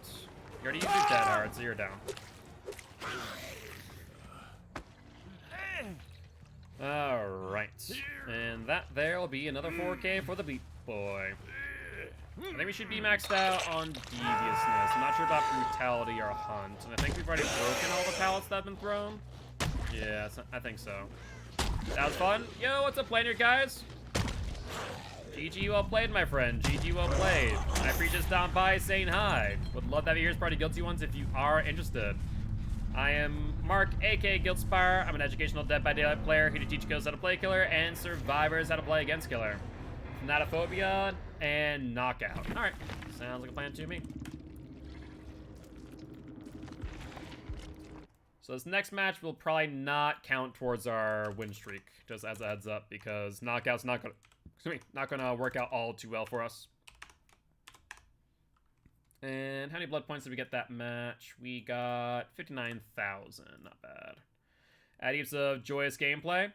You already used your dead hard, so you're down. Alright. And that there will be another 4K for the Beat Boy. I think we should be maxed out on deviousness. I'm not sure about brutality or hunt. And I think we've already broken all the pallets that have been thrown. Yeah, I think so. That was fun. Yo, what's up, Lanyard guys? GG well played, my friend. GG well played. I appreciate you stopping by saying hi. Would love to have you here as part of Guilty Ones if you are interested. I am Mark, aka Guiltspire. I'm an educational Dead by Daylight player here to teach kills how to play Killer and survivors how to play against Killer. Thanatophobia and Knockout. Alright, sounds like a plan to me. So this next match will probably not count towards our win streak, just as a heads up, because Knockout's not gonna work out all too well for us. And how many blood points did we get that match? We got 59,000, not bad. Add heaps of joyous gameplay.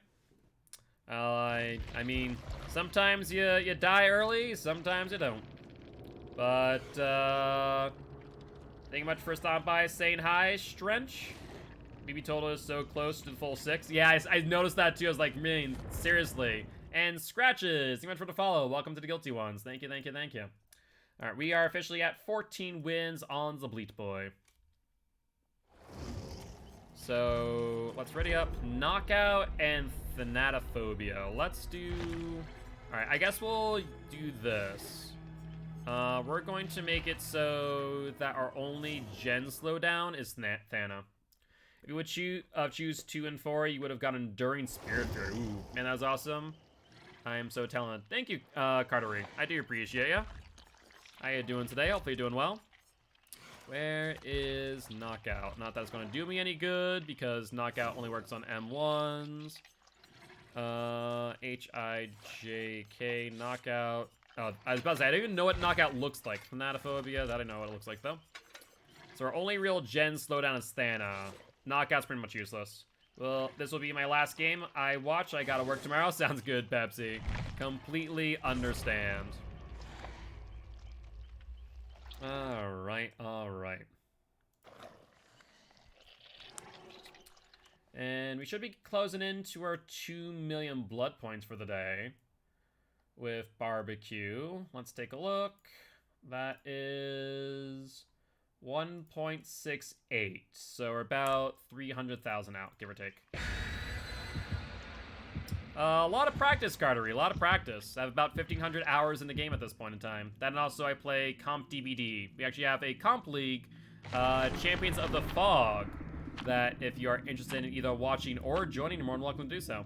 I mean, sometimes you die early, sometimes you don't. But, thank you much for stopping by, saying hi, Strench. BB total is so close to the full 6. Yeah, I noticed that too. I was like, man, seriously. And Scratches, thank you much for the follow. Welcome to the Guilty Ones. Thank you, thank you, thank you. All right, we are officially at 14 wins on the Bleat Boy. So let's ready up Knockout and Thanatophobia. Let's do... Alright, I guess we'll do this. We're going to make it so that our only gen slowdown is Thana. If you would choose 2 and 4, you would have got Enduring Spirit Fury. Ooh, man, that was awesome. I am so talented. Thank you, Cartery. I do appreciate ya. How you doing today? Hopefully you're doing well. Where is Knockout? Not that it's going to do me any good, because Knockout only works on M1s. H-I-J-K, Knockout. Oh, I was about to say, I don't even know what Knockout looks like. Thanatophobia, that I know what it looks like, though. So our only real gen slowdown is Thana. Knockout's pretty much useless. Well, this will be my last game I watch. I gotta work tomorrow. Sounds good, Pepsi. Completely understand. Alright, alright. And we should be closing into our 2 million blood points for the day with barbecue. Let's take a look. That is 1.68. So we're about 300,000 out, give or take. A lot of practice, Cartery. A lot of practice. I have about 1,500 hours in the game at this point in time. Then also I play Comp DBD. We actually have a Comp League, Champions of the Fog, that if you are interested in either watching or joining, you're more than welcome to do so.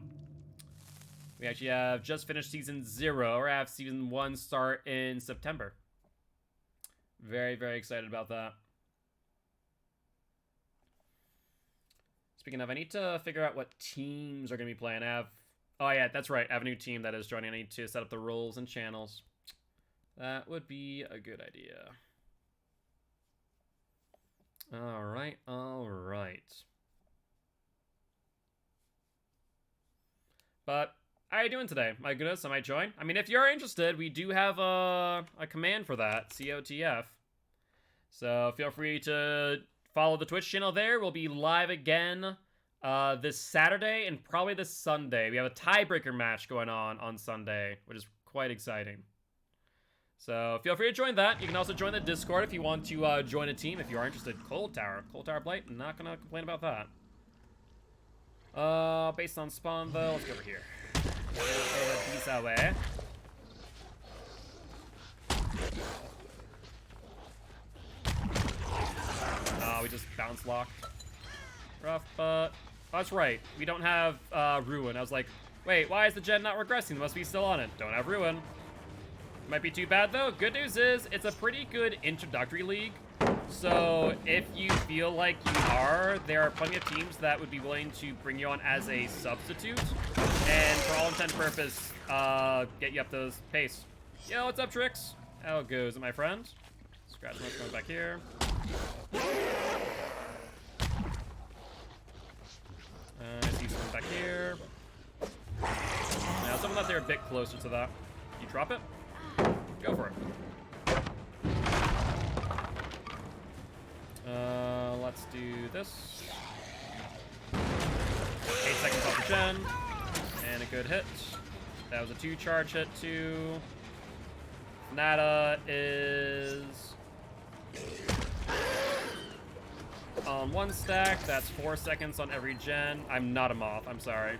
We actually have just finished Season 0, or have Season 1 start in September. Very, very excited about that. Speaking of, I need to figure out what teams are going to be playing. Oh yeah, that's right. I have a new team that is joining. I need to set up the roles and channels. That would be a good idea. All right, all right. But how are you doing today? My goodness, I might join. I mean, if you're interested, we do have a command for that, COTF. So feel free to follow the Twitch channel there. We'll be live again this Saturday and probably this Sunday. We have a tiebreaker match going on Sunday, which is quite exciting. So feel free to join that. You can also join the Discord if you want to join a team if you are interested. Cold Tower Blight, not gonna complain about that. Based on spawn though, let's go over here. This away. We just bounce locked. Rough, but oh, that's right. We don't have Ruin. I was like, wait, why is the gen not regressing? They must be still on it. Don't have Ruin. Might be too bad though. Good news is it's a pretty good introductory league. So if you feel like you are, there are plenty of teams that would be willing to bring you on as a substitute, and for all intent and purpose, get you up to pace. Yo, what's up, Trix? How goes it, my friend? Scratch what's going back here. I see someone back here. Now, someone thought they were a bit closer to that. You drop it? Go for it. Let's do this. 8 seconds off the gen. And a good hit. That was a 2-charge hit, too. Nada is on 1 stack. That's 4 seconds on every gen. I'm not a moth. I'm sorry.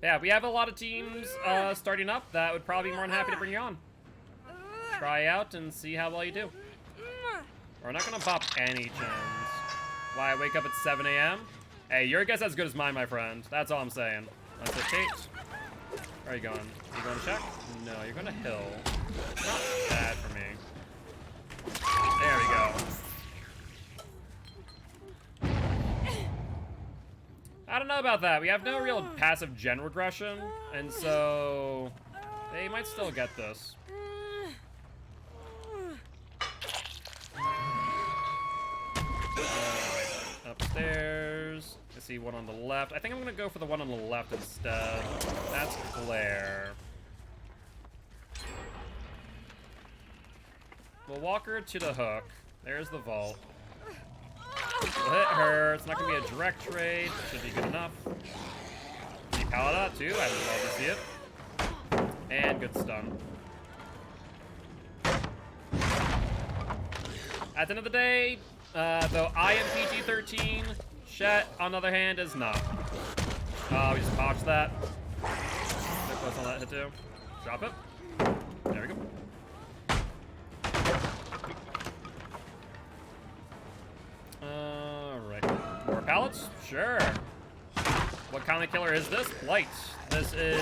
Yeah, we have a lot of teams starting up that would probably be more than happy to bring you on. Try out and see how well you do. We're not gonna bop any gens. Why I wake up at 7 a.m.? Hey, your guess as good as mine, my friend. That's all I'm saying. That's it, Kate. Where are you going? Are you going to check? No, you're going to hill. Not bad for me. There we go. I don't know about that. We have no real passive gen regression, and so they might still get this. Upstairs. I see one on the left. I think I'm gonna go for the one on the left instead. That's Claire. We'll walk her to the hook. There's the vault. We'll hit her. It's not gonna be a direct trade. Should be good enough. See Paladin too. I would love to see it. And good stun. At the end of the day, though I am PG-13, Shet, on the other hand, is not. We just botched that. They're close on that hit too. Drop it. There we go. Alright. More pallets? Sure. What kind of killer is this? Blight. This is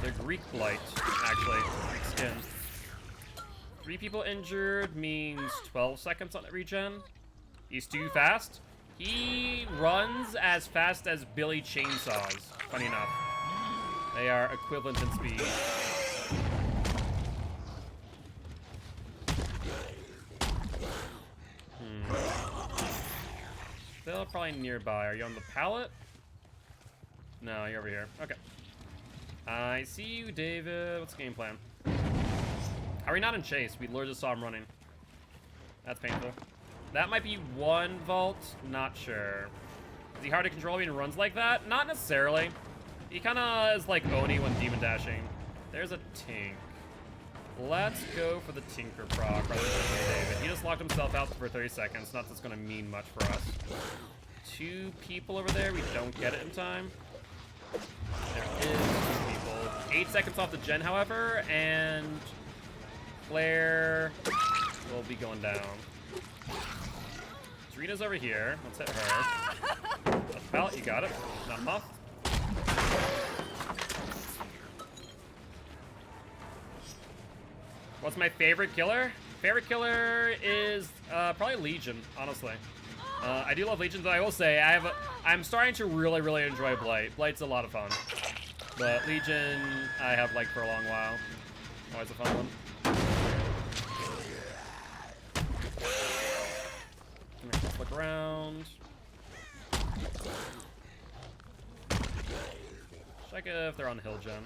the Greek Blight, actually. Greek skin. 3 people injured means 12 seconds on regen. He's too fast. He runs as fast as Billy chainsaws, funny enough. They are equivalent in speed. Still probably nearby. Are you on the pallet? No, you're over here. Okay. I see you, David. What's the game plan? How are we not in chase? We literally just saw him running. That's painful. That might be one vault. Not sure. Is he hard to control when he runs like that? Not necessarily. He kind of is like Oni when demon dashing. There's a Tink. Let's go for the Tinker proc rather than David. He just locked himself out for 30 seconds. Not that's gonna mean much for us. 2 people over there. We don't get it in time. There is 2 people. 8 seconds off the gen, however, and Claire will be going down. Serena's over here. Let's hit her. That's pallet, you got it. Not muff. What's my favorite killer? Favorite killer is probably Legion, honestly. I do love Legion, but I will say I'm starting to really enjoy Blight. Blight's a lot of fun, but Legion I have liked for a long while. Always a fun one. Let's look around. Check if they're on hill gen.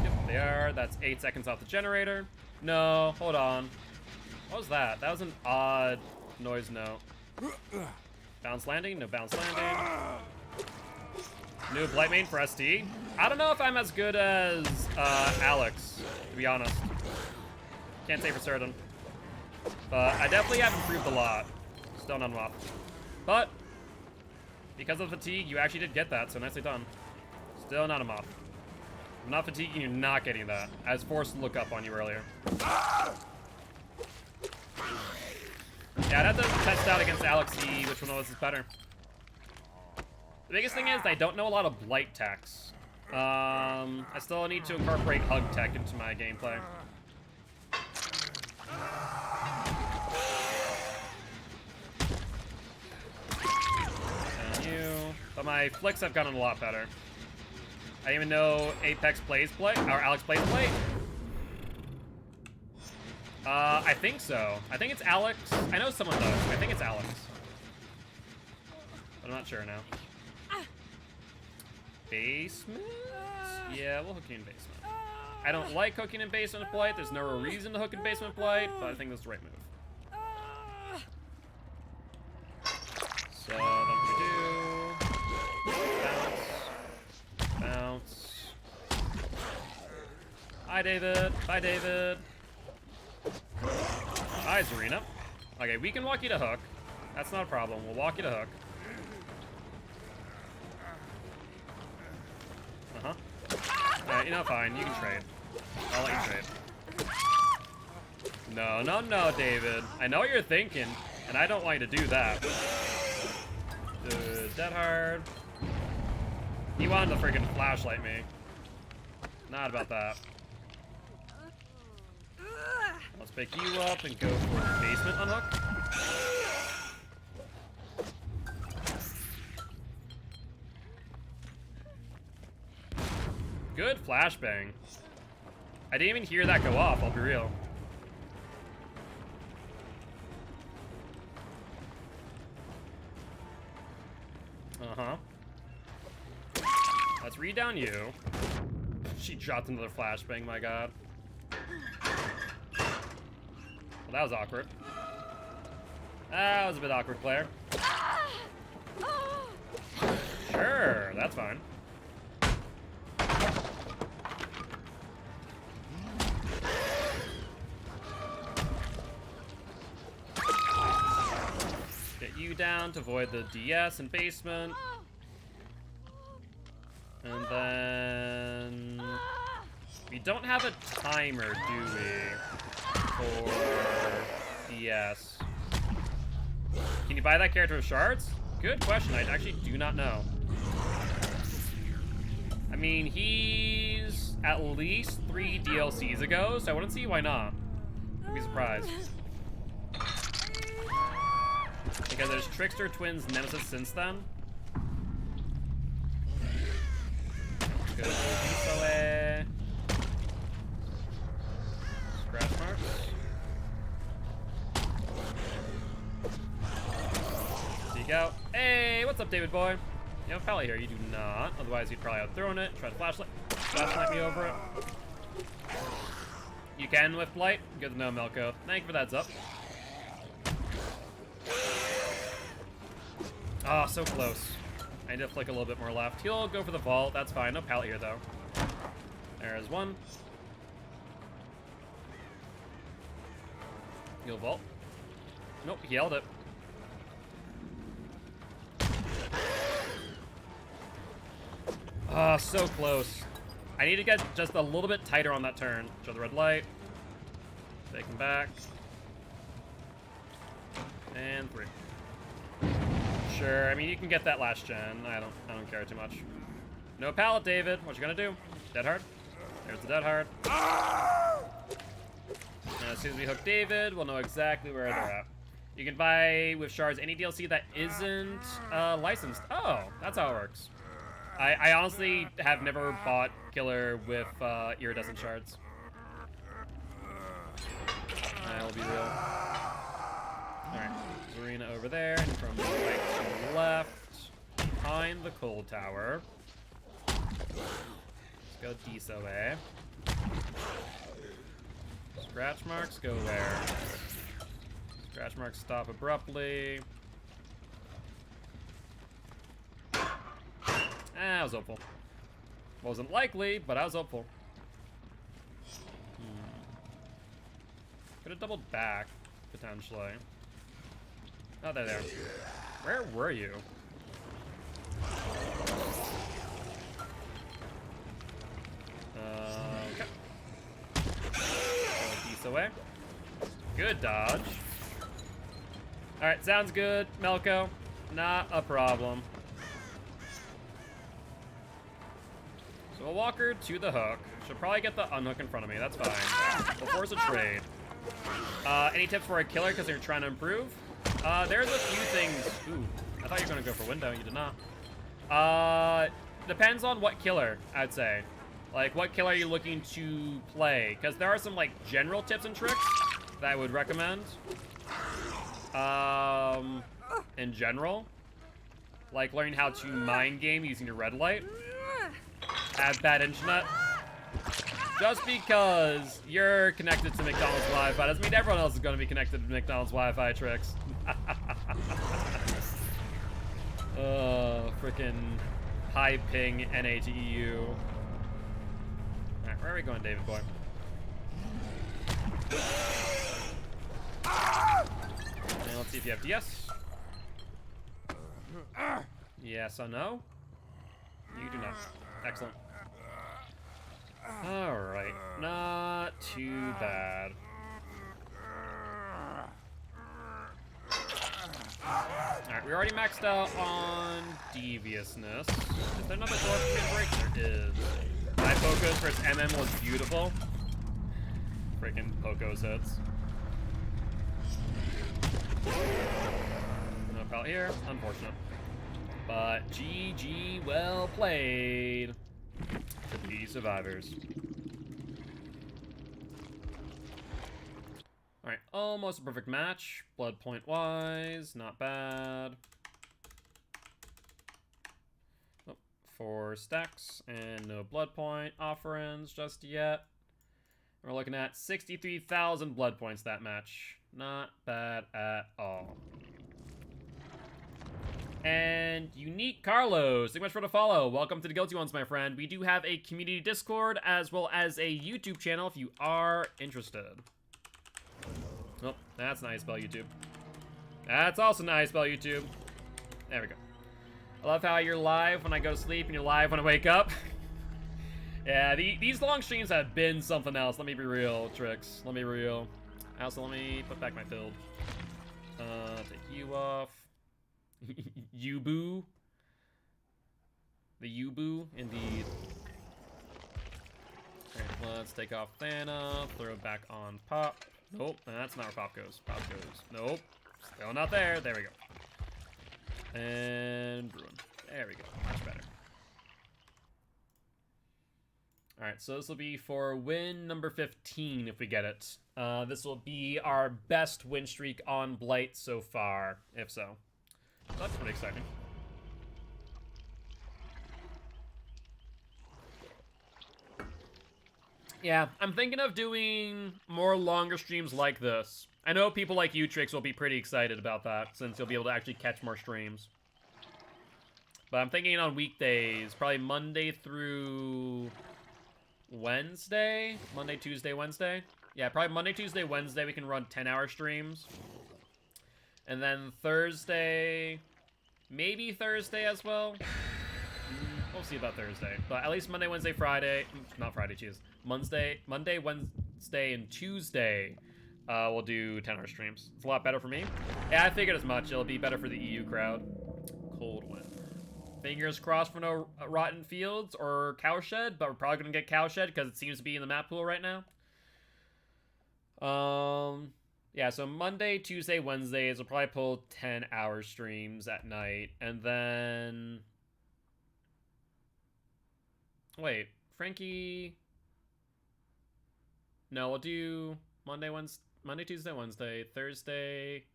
Yep, they are. That's 8 seconds off the generator. No, hold on. What was that? That was an odd noise note. Bounce landing? No bounce landing. New Blight main for SD. I don't know if I'm as good as Alex, to be honest. Can't say for certain. But I definitely have improved a lot. Still not off. But because of fatigue, you actually did get that, so nicely done. Still not a mop. I'm not fatiguing, you're not getting that. I was forced to look up on you earlier. Yeah, I'd have to test out against Alex, see which one of us is better. The biggest thing is I don't know a lot of Blight techs. I still need to incorporate Hug tech into my gameplay. And you. But my flicks have gotten a lot better. I even know Apex plays Blight, or Alex plays Blight. I think so. I think it's Alex. I know someone does. I think it's Alex. But I'm not sure now. Basement? Yeah, we'll hook you in basement. I don't like hooking in basement Blight. There's no reason to hook in basement Blight, but I think that's the right move. So, then we do... Bounce. Hi, David. Bye, David. Hi, Zarina. Okay, we can walk you to hook. That's not a problem. We'll walk you to hook. Uh-huh. Alright, you know, fine. You can trade. I'll let you trade. No, no, no, David. I know what you're thinking, and I don't want you to do that. Dead hard. He wanted to freaking flashlight me. Not about that. Let's pick you up and go for the basement unhook. Good flashbang. I didn't even hear that go off, I'll be real. Uh-huh. Let's read down you. She dropped another flashbang, my god. Well, that was awkward. That was a bit awkward, Claire. Sure, that's fine. Get you down to avoid the DS and basement. And then... we don't have a timer, do we? For DS. Can you buy that character with shards? Good question. I actually do not know. I mean, he's at least 3 DLCs ago, so I wouldn't see why not. I'd be surprised. Because there's Trickster, Twins, Nemesis since then. Let's go this way. Scratch marks. Seek out. Hey, what's up, David boy? You have a pallet here. You do not. Otherwise, you'd probably have thrown it. Try to flashlight me over it. You can with Blight. Good to know, Melko. Thank you for that heads up. Oh, so close. I need to flick a little bit more left. He'll go for the vault. That's fine. No pallet here, though. There is one. He'll vault. Nope, he held it. Oh, so close. I need to get just a little bit tighter on that turn. Show the red light. Take him back. And 3. Sure, I mean you can get that last gen. I don't care too much. No pallet, David. What you gonna do? Dead hard? There's the dead hard. Now, as soon as we hook David, we'll know exactly where they're at. You can buy with shards any DLC that isn't licensed. Oh, that's how it works. I honestly have never bought Killer with iridescent shards. I'll be real. Alright, Zarina over there, and from the right to the left, behind the coal tower. Let's go Deso way. Scratch marks go where? Scratch marks stop abruptly. I was hopeful. Wasn't likely, but I was hopeful. Could have doubled back, potentially. Oh, there they are. Where were you? Okay. Piece away. Good dodge. Alright, sounds good, Melko. Not a problem. So we'll walk her to the hook. Should probably get the unhook in front of me. That's fine. We'll force a trade. Any tips for a killer because you're trying to improve? There's a few things. Ooh, I thought you were going to go for window. You did not. Depends on what killer, I'd say. Like, what killer are you looking to play? Because there are some, like, general tips and tricks that I would recommend. In general. Like, learning how to mind game using your red light. Have bad internet. Just because you're connected to McDonald's Wi-Fi doesn't mean everyone else is going to be connected to McDonald's Wi-Fi tricks. Freaking high ping NATEU. Alright, where are we going, David boy? And let's see if you have DS. Yes or no? You do not. Excellent. Alright, not too bad. Alright, we already maxed out on deviousness. Is there another door we can break? There is. My Poco's versus MM was beautiful. Freaking Poco's hits. No pal here, unfortunate. But GG, well played to the survivors. Alright, almost a perfect match. Blood point wise, not bad. Oh, 4 stacks and no blood point offerings just yet. We're looking at 63,000 blood points that match. Not bad at all. And Unique Carlos, thank you much for the follow. Welcome to the Guilty Ones, my friend. We do have a community Discord as well as a YouTube channel if you are interested. Oh, that's not how you spell YouTube. That's also not how you spell YouTube. There we go. I love how you're live when I go to sleep and you're live when I wake up. Yeah, these long streams have been something else. Let me be real, Trix. Let me be real. Also, let me put back my build. Take you off. Yubu. The Yubu, indeed. Alright, let's take off Thana, throw it back on Pop. Nope, that's not where Pop goes. Pop goes. Nope. Still not there. There we go. And Bruin. There we go. Much better. Alright, so this will be for win number 15 if we get it. This will be our best win streak on Blight so far, if so. That's pretty exciting. Yeah, I'm thinking of doing more longer streams like this. I know people like you, Trix, will be pretty excited about that, since you'll be able to actually catch more streams. But I'm thinking on weekdays, probably Monday through Wednesday? Monday, Tuesday, Wednesday? Yeah, probably Monday, Tuesday, Wednesday we can run 10-hour streams. And then Thursday, maybe Thursday as well. We'll see about Thursday. But at least Monday, Wednesday, Friday, not Friday, Tuesday. Monday, Wednesday, and Tuesday, we'll do 10-hour streams. It's a lot better for me. Yeah, I figured as much. It'll be better for the EU crowd. Cold wind. Fingers crossed for no rotten fields or cowshed, but we're probably gonna get cowshed because it seems to be in the map pool right now. Yeah, so Monday, Tuesday, Wednesdays, we'll probably pull 10-hour streams at night, and then... Wait, Frankie... No, we'll do Monday, Tuesday, Wednesday, Thursday...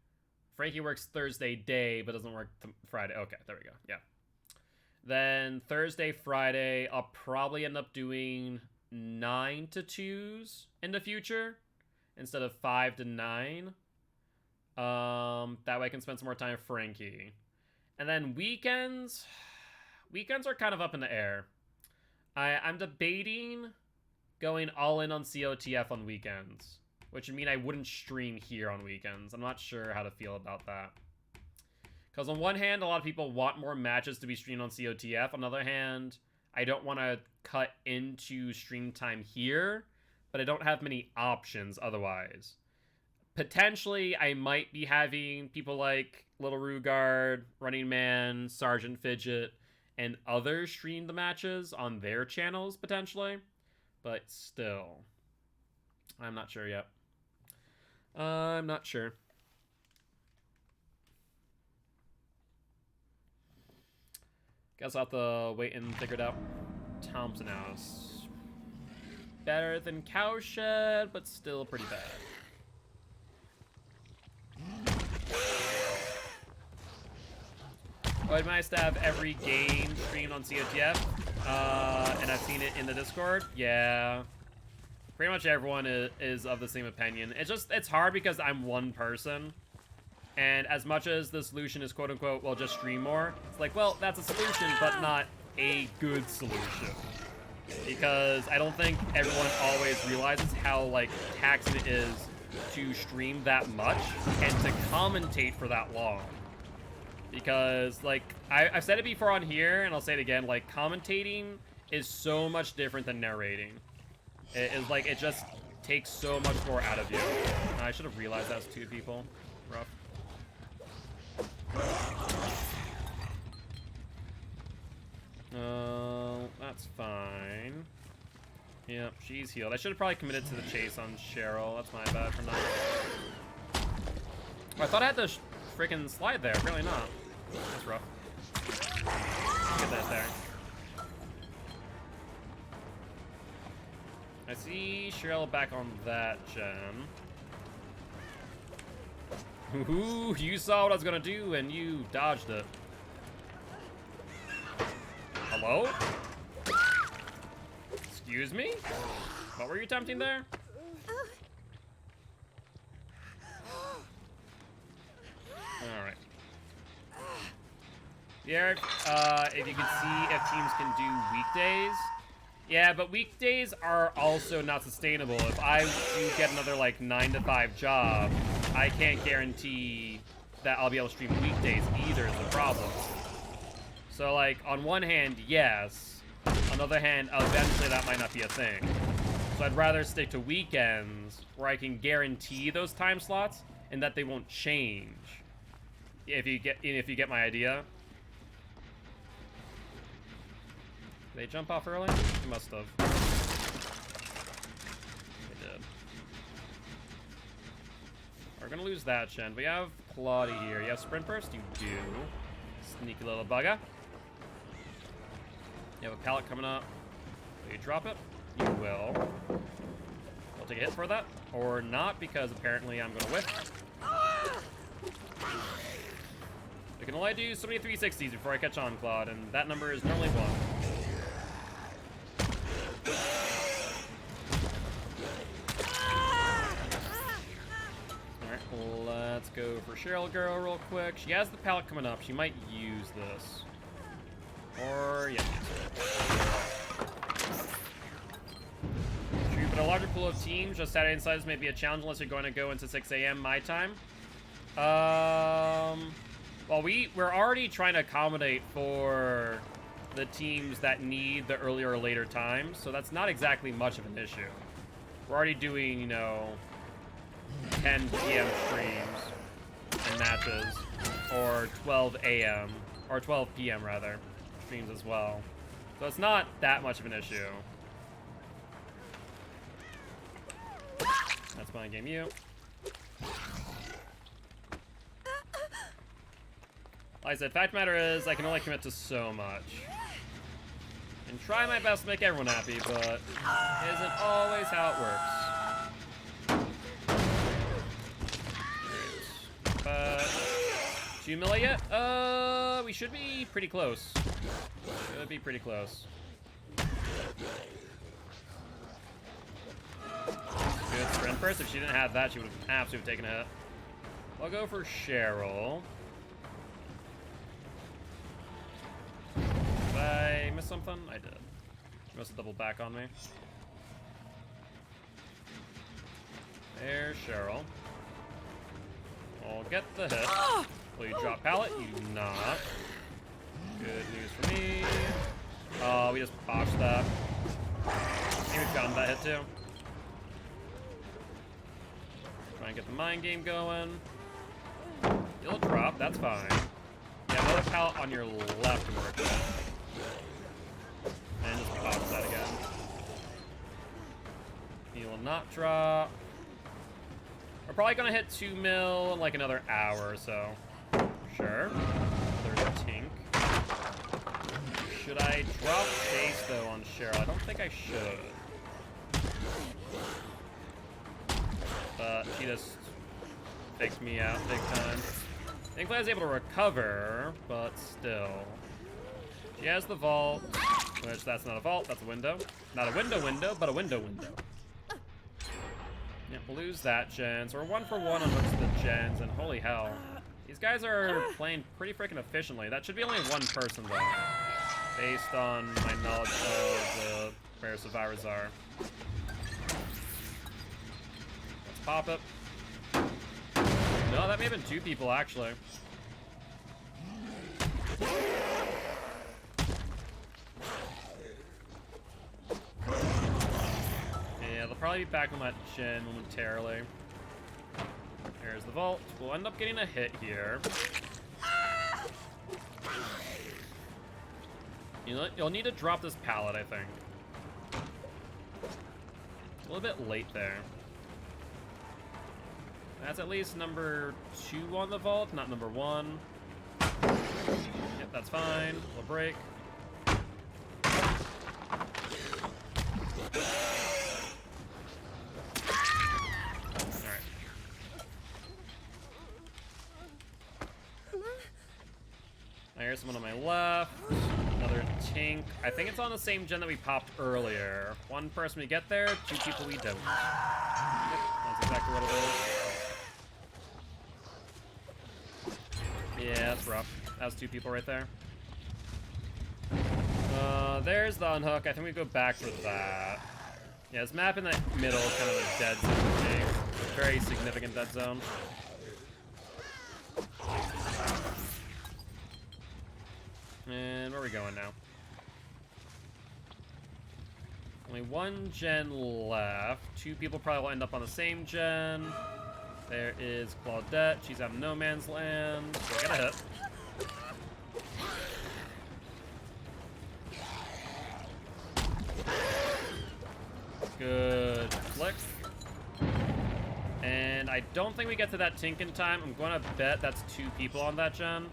Frankie works Thursday day, but doesn't work Friday. Okay, there we go, yeah. Then Thursday, Friday, I'll probably end up doing 9 to 2s in the future instead of 5 to 9. That way I can spend some more time with Frankie. And then weekends are kind of up in the air. I'm debating going all in on COTF on weekends, which would mean I wouldn't stream here on weekends. I'm not sure how to feel about that. Because on one hand, a lot of people want more matches to be streamed on COTF. On the other hand, I don't want to cut into stream time here, but I don't have many options otherwise. Potentially, I might be having people like Little Rugard, Running Man, Sergeant Fidget, and others stream the matches on their channels, potentially. But still, I'm not sure yet. I'm not sure. Guess I'll have to wait and figure it out. Thompson House. Better than Cowshed, but still pretty bad. Oh, it'd be nice to have every game streamed on COTF. And I've seen it in the Discord. Yeah. Pretty much everyone is of the same opinion. It's hard because I'm one person. And as much as the solution is quote-unquote, well, just stream more, it's like, well, that's a solution, but not a good solution. Because I don't think everyone always realizes how, like, taxing it is to stream that much and to commentate for that long. Because, like, I've said it before on here, and I'll say it again, like, commentating is so much different than narrating. It is, like, it just takes so much more out of you. I should have realized that was 2 people. Rough. That's fine. Yep, she's healed. I should have probably committed to the chase on Cheryl. That's my bad for not. Oh, I thought I had to freaking slide there. Apparently not. That's rough. Get that there. I see Cheryl back on that gen. Ooh, you saw what I was gonna do and you dodged it. Hello? Excuse me? What were you attempting there? Alright. Yeah, if you can see if teams can do weekdays. Yeah, but weekdays are also not sustainable. If I do get another, like, 9 to 5 job, I can't guarantee that I'll be able to stream weekdays either is the problem. So, like, on one hand, yes. On the other hand, eventually that might not be a thing. So I'd rather stick to weekends where I can guarantee those time slots and that they won't change. If you get my idea. Did they jump off early? They must have. They did. We're gonna lose that Shen. We have Claudie here. You have Sprint Burst? You do. Sneaky little bugger. You have a pallet coming up. Will you drop it? You will. I'll take a hit for that. Or not, because apparently I'm gonna whiff. I can only do so many 360s before I catch on, Claude, and that number is normally 1. Alright, let's go for Cheryl Girl real quick. She has the pallet coming up. She might use this. Or, yeah. True But a larger pool of teams, just Saturday and Sundays may be a challenge unless you're going to go into 6 a.m. my time. Well, we're already trying to accommodate for the teams that need the earlier or later times, so that's not exactly much of an issue. We're already doing, you know, 10 p.m. streams and matches, or 12 a.m., or 12 p.m. rather, streams as well. So it's not that much of an issue. That's my game, you. Like I said, fact of the matter is, I can only commit to so much. And try my best to make everyone happy, but isn't always how it works. But, Humilla yet? We should be pretty close. Should be pretty close. Good sprint burst. If she didn't have that, she would have absolutely taken a hit. I'll go for Cheryl. Did I miss something? I did. She must have doubled back on me. There's Cheryl. I'll get the hit. Will you drop pallet? You do not. Good news for me. Oh, we just botched that. Maybe we've gotten that hit too. Try and get the mind game going. You'll drop, that's fine. Yeah, another pallet on your left works. And just botch that again. He will not drop. We're probably gonna hit 2 mil in like another hour or so. Sure. There's a tink. Should I drop base though on Cheryl? I don't think I should. But she just faked me out big time. Thankfully I was able to recover, but still. She has the vault, which that's not a vault, that's a window. Not a window, but a window. Yep, we'll lose that gen. So we're 1 for 1 on most of the gens, and holy hell. These guys are playing pretty freaking efficiently. That should be only one person though, based on my knowledge of where survivors are. Let's pop it. No, that may have been 2 people actually. Yeah, they'll probably be back on that gen momentarily. There's the vault. We'll end up getting a hit here. You'll need to drop this pallet, I think. A little bit late there. That's at least number 2 on the vault, not number 1. Yep, that's fine. We'll break. Here's someone on my left. Another tink. I think it's on the same gen that we popped earlier. 1 person we get there, 2 people we don't. Yep, that's exactly what it is. Yeah, that's rough. That was 2 people right there. There's the unhook. I think we go back for that. Yeah, this map in the middle is kind of a dead zone for me. A very significant dead zone. And where are we going now? Only 1 gen left. 2 people probably will end up on the same gen. There is Claudette. She's out in no man's land. So I got a hit. Good flick. And I don't think we get to that tink in time. I'm going to bet that's 2 people on that gen.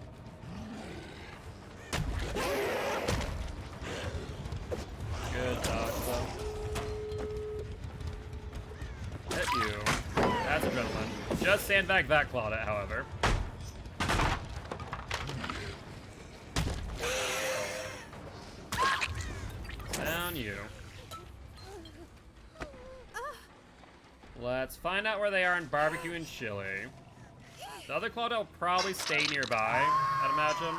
Good dodge, though. Hit you. That's a gentleman. Just sandbag that Claudette, however. Down you. Let's find out where they are in barbecue and chili. The other Claudette will probably stay nearby, I'd imagine.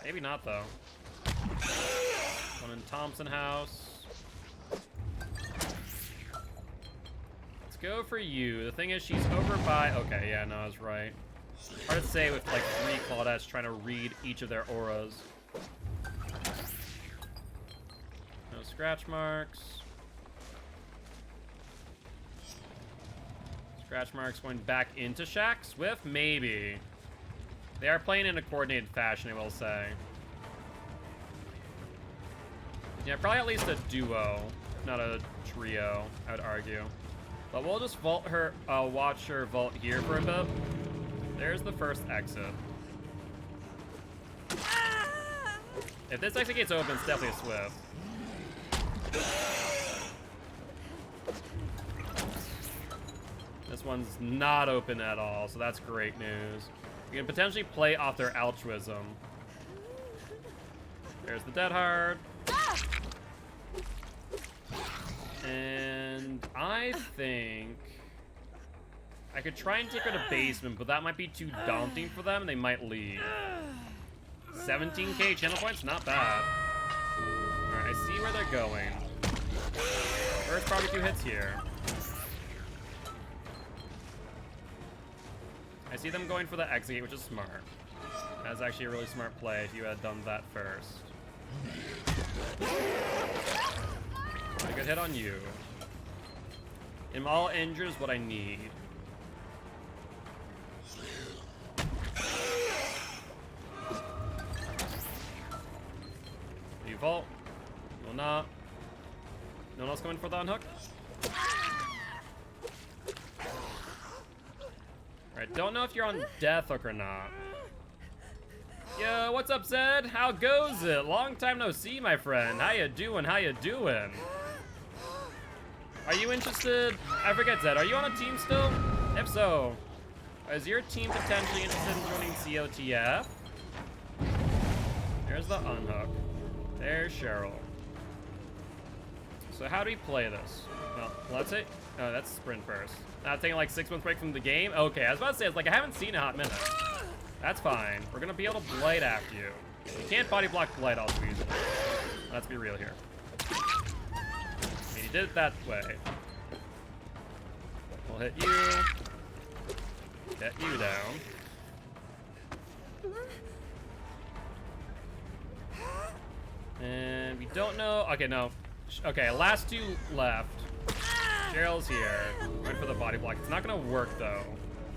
Maybe not, though. One in Thompson House. go for you. The thing is, she's over by... Okay, yeah, no, I was right. Hard to say with, like, 3 Claudettes trying to read each of their auras. No scratch marks. Scratch marks going back into Shaq. Swift? Maybe. They are playing in a coordinated fashion, I will say. Yeah, probably at least a duo, not a trio, I would argue. But we'll just vault her, watch her vault here for a bit. There's the first exit. If this exit gets open, it's definitely a Swift. This one's not open at all, so that's great news. We can potentially play off their altruism. There's the Dead Hard. And I think I could try and take her to basement, but that might be too daunting for them and they might leave. 17k channel points, not bad. Alright, I see where they're going. First barbecue hits here. I see them going for the exit, which is smart. That's actually a really smart play if you had done that first. A good hit on you. All injured is what I need. You vault. Will not. No one else coming for the unhook? Alright, don't know if you're on death hook or not. Yo, what's up, Zed? How goes it? Long time no see, my friend. How you doing? How you doing? Are you interested? I forget, Zed. Are you on a team still? If so, is your team potentially interested in joining COTF? There's the unhook. There's Cheryl. So how do we play this? Well, let's say... Oh, that's sprint first. Not taking like 6 months break from the game? Okay, I was about to say, it's like I haven't seen a hot minute. That's fine. We're gonna be able to blight after you. You can't body block blight all too easily. Let's be real here. I mean, he did it that way. We'll hit you. Get you down. And we don't know. Okay, no. Okay, last 2 left. Cheryl's here. Went for the body block. It's not gonna work though.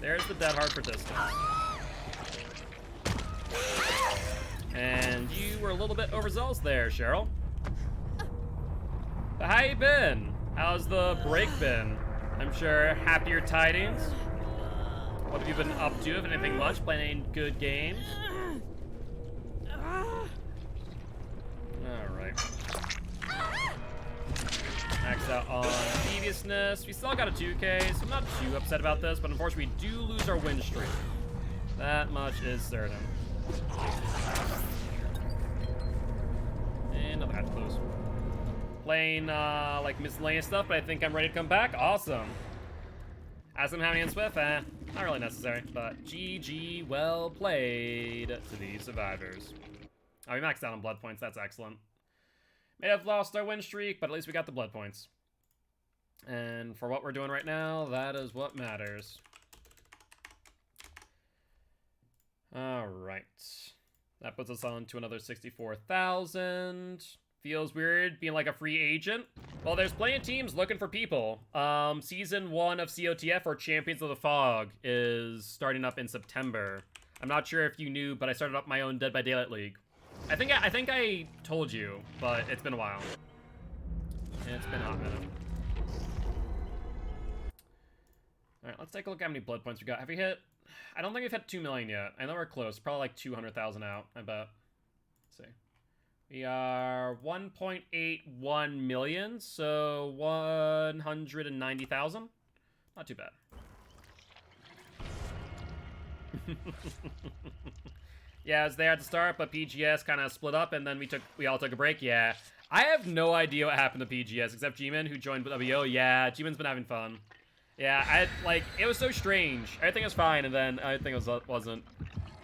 There's the Dead Hard for distance. And you were a little bit overzealous there, Cheryl. But how you been? How's the break been? I'm sure happier tidings. What have you been up to, if anything much? Playing any good games? Alright. Max out on deviousness. We still got a 2k, so I'm not too upset about this, but unfortunately we do lose our win streak. That much is certain. And another hatch close. Playing like miscellaneous stuff, but I think I'm ready to come back. Awesome. As I'm having in Swift, not really necessary, but GG, well played to the survivors. Oh, we maxed out on blood points. That's excellent. May have lost our win streak, but at least we got the blood points. And for what we're doing right now, that is what matters. All right. That puts us on to another 64,000. Feels weird being like a free agent. Well, there's plenty of teams looking for people. Season 1 of COTF, or Champions of the Fog, is starting up in September. I'm not sure if you knew, but I started up my own Dead by Daylight League. I think I told you, but it's been a while. It's been a hot minute. All right, let's take a look at how many blood points we got. Have we hit? I don't think we've hit 2 million yet. I know we're close. Probably like 200,000 out, I bet. Let's see. We are 1.81 million, so 190,000. Not too bad. Yeah, I was there at the start, but PGS kind of split up, and then we all took a break. Yeah, I have no idea what happened to PGS except G-Man, who joined WO. Yeah, G-Man's been having fun. Yeah, it was so strange. Everything was fine, and then everything wasn't.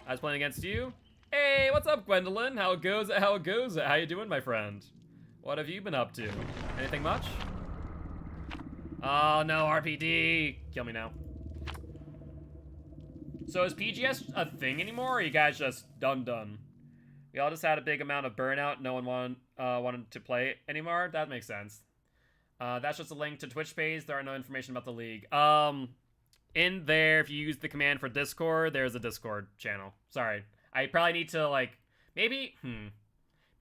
I was playing against you. Hey, what's up, Gwendolyn? How it goes? How it goes? How you doing, my friend? What have you been up to? Anything much? Oh no, RPD! Kill me now. So is PGS a thing anymore, or are you guys just done? We all just had a big amount of burnout. No one wanted to play it anymore. That makes sense. That's just a link to Twitch page. There are no information about the league. In there, if you use the command for Discord, there's a Discord channel. Sorry. I probably need to, like, maybe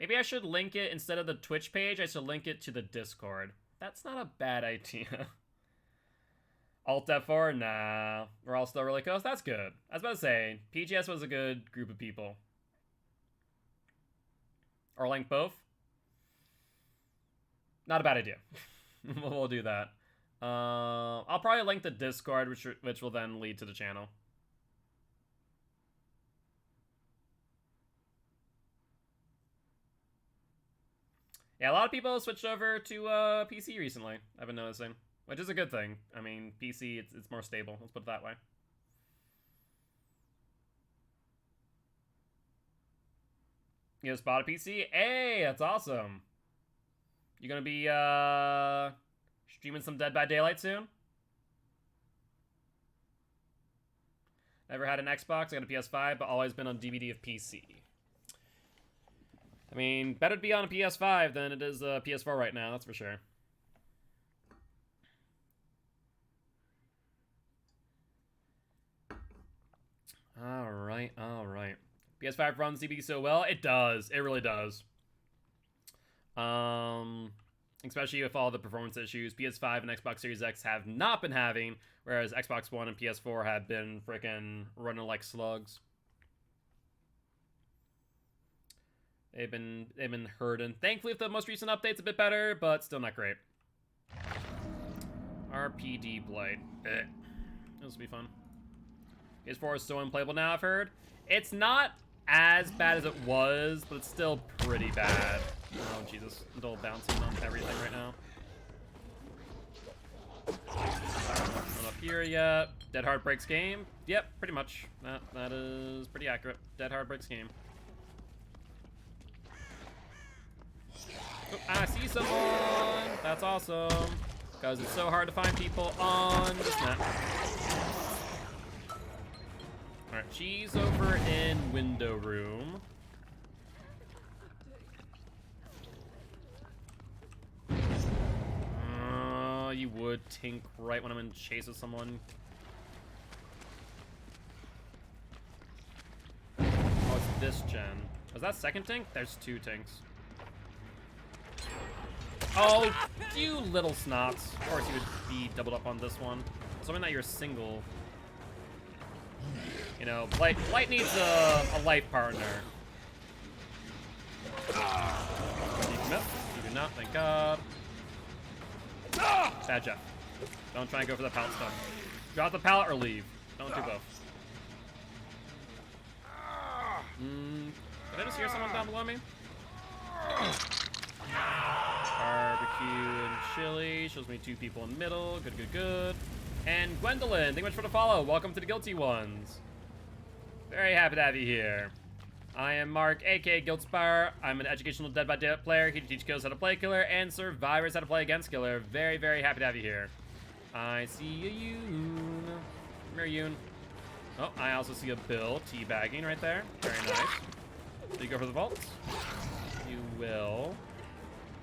I should link it instead of the Twitch page. I should link it to the Discord. That's not a bad idea. Alt F4? Nah. We're all still really close. That's good. I was about to say, PGS was a good group of people. Or link both? Not a bad idea. We'll do that. I'll probably link the Discord, which will then lead to the channel. Yeah, a lot of people switched over to PC recently, I've been noticing. Which is a good thing. I mean, PC, it's more stable. Let's put it that way. You just bought a PC? Hey, that's awesome. You gonna be streaming some Dead by Daylight soon? Never had an Xbox. I got a PS5, but always been on DVD of PC. I mean, better to be on a PS5 than it is a PS4 right now, that's for sure. Alright. PS5 runs DB so well? It does. It really does. Especially with all the performance issues PS5 and Xbox Series X have not been having, whereas Xbox One and PS4 have been freaking running like slugs. They've been hurting. Thankfully, the most recent update's a bit better, but still not great. RPD Blight. This will be fun. PS4 is so unplayable now, I've heard. It's not as bad as it was, but it's still pretty bad. Oh, Jesus. I'm double bouncing on everything right now. Not up here yet. Dead Hard Breaks game? Yep, pretty much. That is pretty accurate. Dead Hard Breaks game. Oh, I see someone! That's awesome. Because it's so hard to find people on this map. Alright, she's over in window room. You would tink right when I'm in chase of someone. Oh, it's this gen. Was that second tink? There's two tinks. Oh, you little snots. Of course you would be doubled up on this one. Assuming that you're single. You know, Blight needs a life partner. You commit? You do not, thank God. Bad job. Don't try and go for the pallet stuff. Drop the pallet or leave. Don't do both. Did I just hear someone down below me? Barbecue and chili. Shows me two people in the middle. Good. And Gwendolyn, thank you much for the follow. Welcome to the Guilty Ones. Very happy to have you here. I am Mark, aka Guildspire. I'm an educational Dead by Daylight player here to teach killers how to play killer and survivors how to play against killer. Very, very happy to have you here. I see a Yoon. Come here, Yoon. Oh, I also see a Bill teabagging right there. Very nice. So you go for the vaults? You will.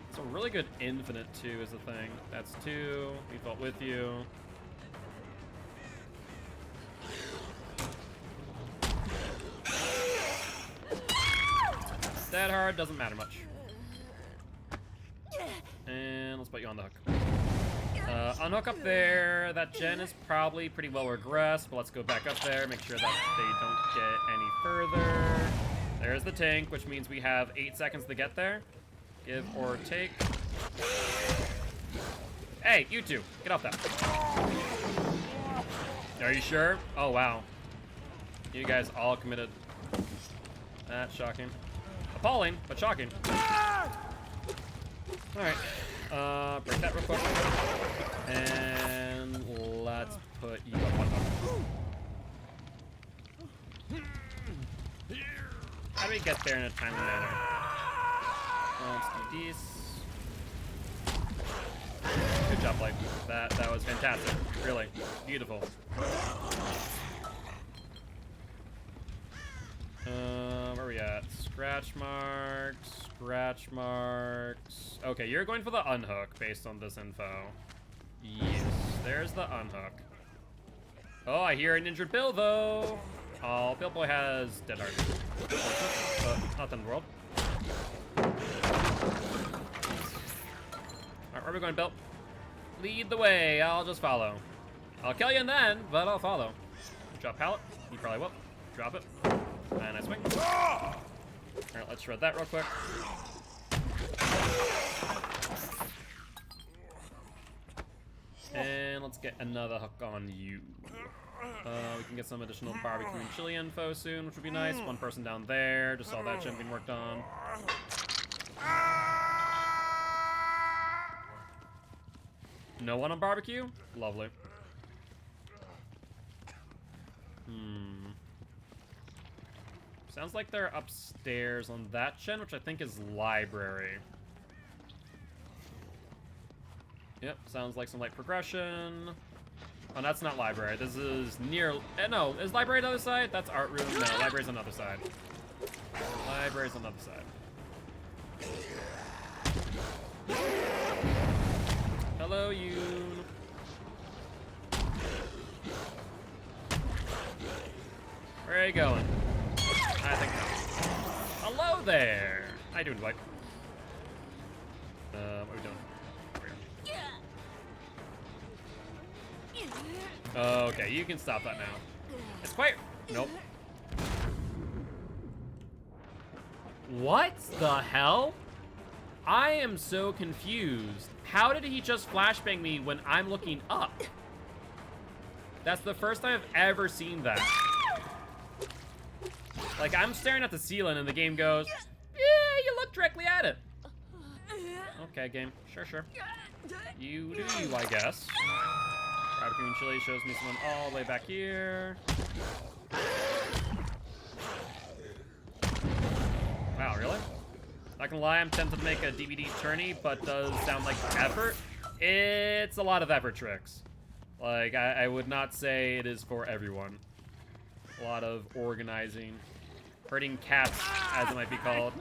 It's a really good infinite too is the thing. That's two. We vault with you. That hard doesn't matter much. And let's put you on the hook. Unhook up there. That gen is probably pretty well regressed, but let's go back up there, make sure that they don't get any further. There's the tank, which means we have 8 seconds to get there. Give or take. Hey, you two, get off that. Are you sure? Oh, wow. You guys all committed. That's shocking. Appalling, but shocking. Alright. Break that real quick. And let's put you up on top. How do we get there in a timely manner? Let's do this. Good job, Blake. That was fantastic. Really. Beautiful. Where are we at? Scratch marks, scratch marks. Okay, you're going for the unhook based on this info. Yes, there's the unhook. Oh, I hear an injured Bill, though. Oh, Bill Boy has dead heart. Not in the world. Alright, where are we going, Bill? Lead the way. I'll just follow. I'll kill you in the end, but I'll follow. Drop pallet. You probably will. Drop it. And I swing. Alright, let's shred that real quick. And let's get another hook on you. We can get some additional barbecue and chili info soon, which would be nice. One person down there. Just saw that gym being worked on. No one on barbecue? Lovely. Sounds like they're upstairs on that gen, which I think is library. Yep, sounds like some light progression. Oh, that's not library. This is near... no, is library the other side? That's art room. No, library's on the other side. Library's on the other side. Hello, Yoon. Where are you going? I think not. Hello there. How you doing, Dwight? What are we doing? Okay, you can stop that now. It's quite... Nope. What the hell? I am so confused. How did he just flashbang me when I'm looking up? That's the first time I've ever seen that. Like, I'm staring at the ceiling and the game goes, yeah, you look directly at it. Okay, game. Sure, sure. You do you, I guess. Barbecue and chili shows me someone all the way back here. Wow, really? Not gonna lie, I'm tempted to make a DVD tourney, but does sound like effort. It's a lot of effort tricks. Like, I would not say it is for everyone. A lot of organizing. Herding cats, as it might be called.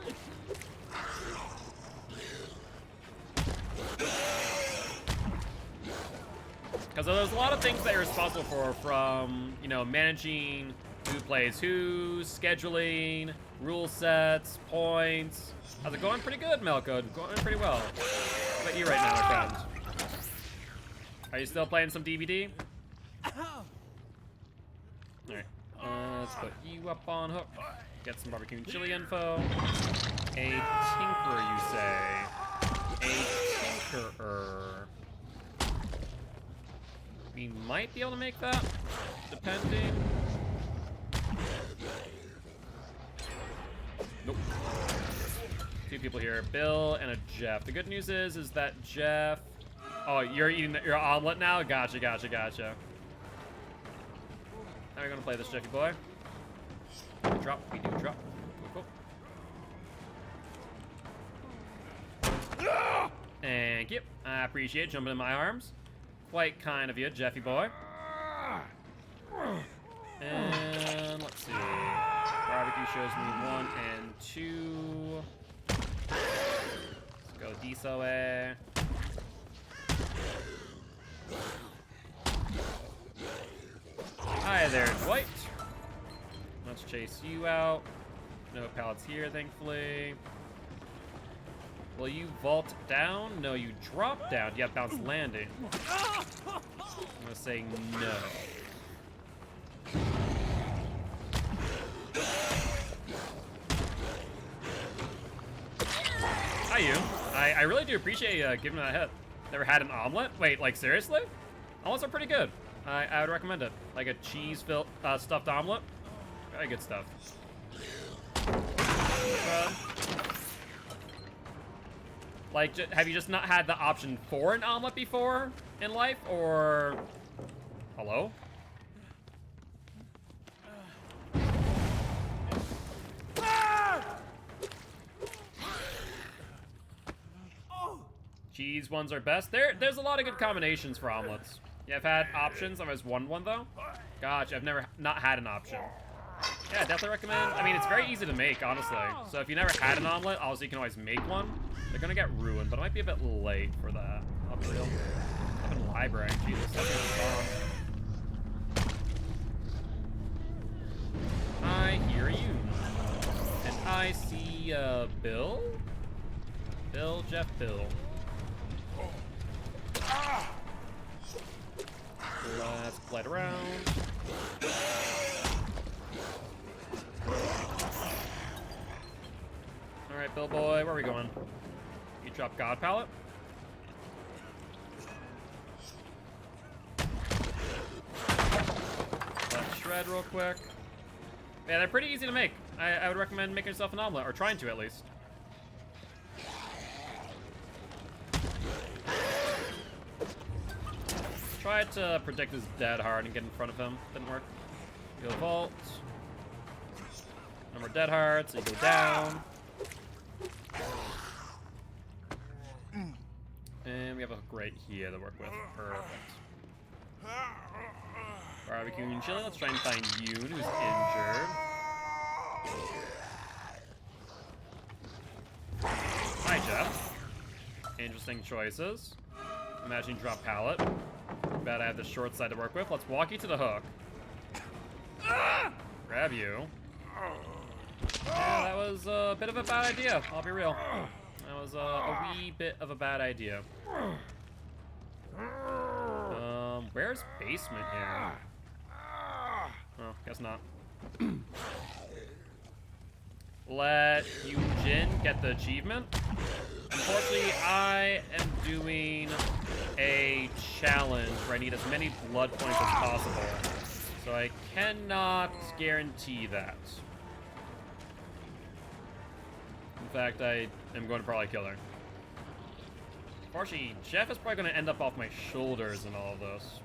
Because there's a lot of things that you're responsible for, from, you know, managing who plays who, scheduling, rule sets, points. How's it going? Pretty good, Melko. Going pretty well. How about you right now, my friend? Are you still playing some DVD? Alright. Let's put you up on hook. Get some barbecue and chili info. A tinkerer, you say? A tinkerer. We might be able to make that, depending. Nope. Two people here, Bill and a Jeff. The good news is that Jeff... Oh, you're eating your omelet now? Gotcha, gotcha, gotcha. How are we gonna play this, Jeffy boy? We drop, we do drop. Cool, cool. Thank you. I appreciate jumping in my arms. Quite kind of you, Jeffy boy. And let's see. Barbecue shows me 1 and 2. Let's go Diesel way. Hi there, Dwight. Let's chase you out. No pallets here, thankfully. Will you vault down? No, you drop down. You have bounce landing. I'm gonna say no. Hi, you. I really do appreciate you giving me that hit. Never had an omelet? Wait, like seriously? Omelets are pretty good. I would recommend it. Like a cheese-filled stuffed omelet. Very good stuff. Like, have you just not had the option for an omelet before in life, or... Hello? cheese ones are best. There's a lot of good combinations for omelets. Yeah, I've had options. I've always won one though. Gosh, I've never not had an option. Yeah, definitely recommend. I mean, it's very easy to make, honestly. So if you never had an omelet, obviously you can always make one. They're gonna get ruined, but it might be a bit late for that. I'll be real. I've been library. Jesus, that's gone. I hear you. And I see, Bill? Bill, Jeff, Bill. Let's glide around. Alright, Bill boy, where are we going? You drop God Pallet? Let's shred real quick. Yeah, they're pretty easy to make. I would recommend making yourself an omelet, or trying to at least. Tried to predict his dead hard and get in front of him. Didn't work. Go vault. No more dead hard, so you go down. And we have a hook right here to work with. Perfect. Barbecue and chili. Let's try and find Yoon, who's injured. Hi, Jeff. Interesting choices. Imagine you drop pallet. Bad I have the short side to work with. Let's walk you to the hook. Grab you. Yeah, that was a bit of a bad idea. I'll be real. That was a wee bit of a bad idea. Where's basement here? Oh, guess not. Let Yoonjin get the achievement. Unfortunately, I am doing a challenge where I need as many blood points as possible. So I cannot guarantee that. In fact, I am going to probably kill her. Unfortunately, Jeff is probably going to end up off my shoulders in all of this.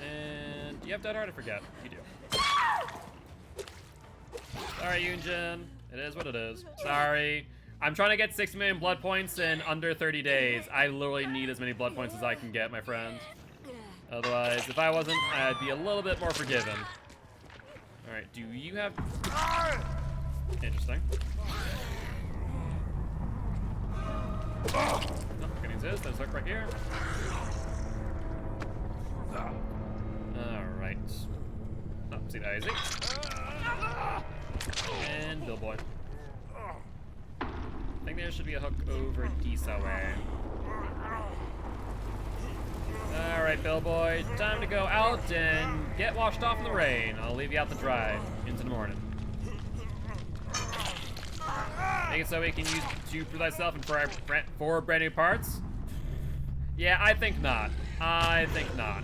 And do you have Dead Hard? I forget. You do. Sorry, Yoonjin. It is what it is. Sorry. I'm trying to get 6 million blood points in under 30 days. I literally need as many blood points as I can get, my friend. Otherwise, if I wasn't, I'd be a little bit more forgiven. Alright, do you have... Interesting. Oh, good news is, there's a hook right here. Alright. Oh, see that easy. And Bill boy. I think there should be a hook over Disa way. Alright, Bill boy. Time to go out and get washed off in the rain. I'll leave you out to dry into the morning. Make it so we can use to prove thyself and for our brand new parts? Yeah, I think not. I think not.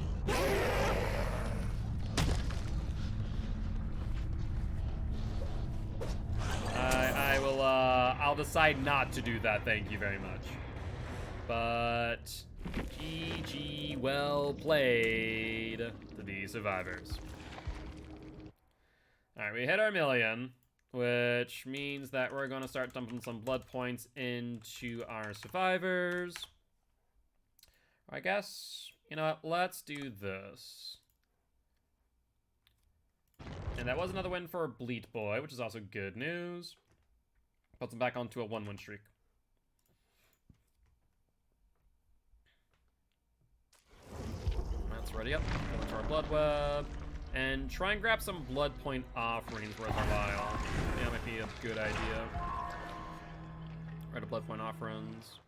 I will, I'll decide not to do that, thank you very much. But, GG, well played to the survivors. Alright, we hit our 1,000,000, which means that we're gonna start dumping some blood points into our survivors. I guess, you know what, let's do this. And that was another win for Bleat Boy, which is also good news. Puts him back onto a 1-win streak. That's ready up. Go into our blood web. And try and grab some blood point offerings worth a while. Yeah, that might be a good idea. Right, blood point offerings.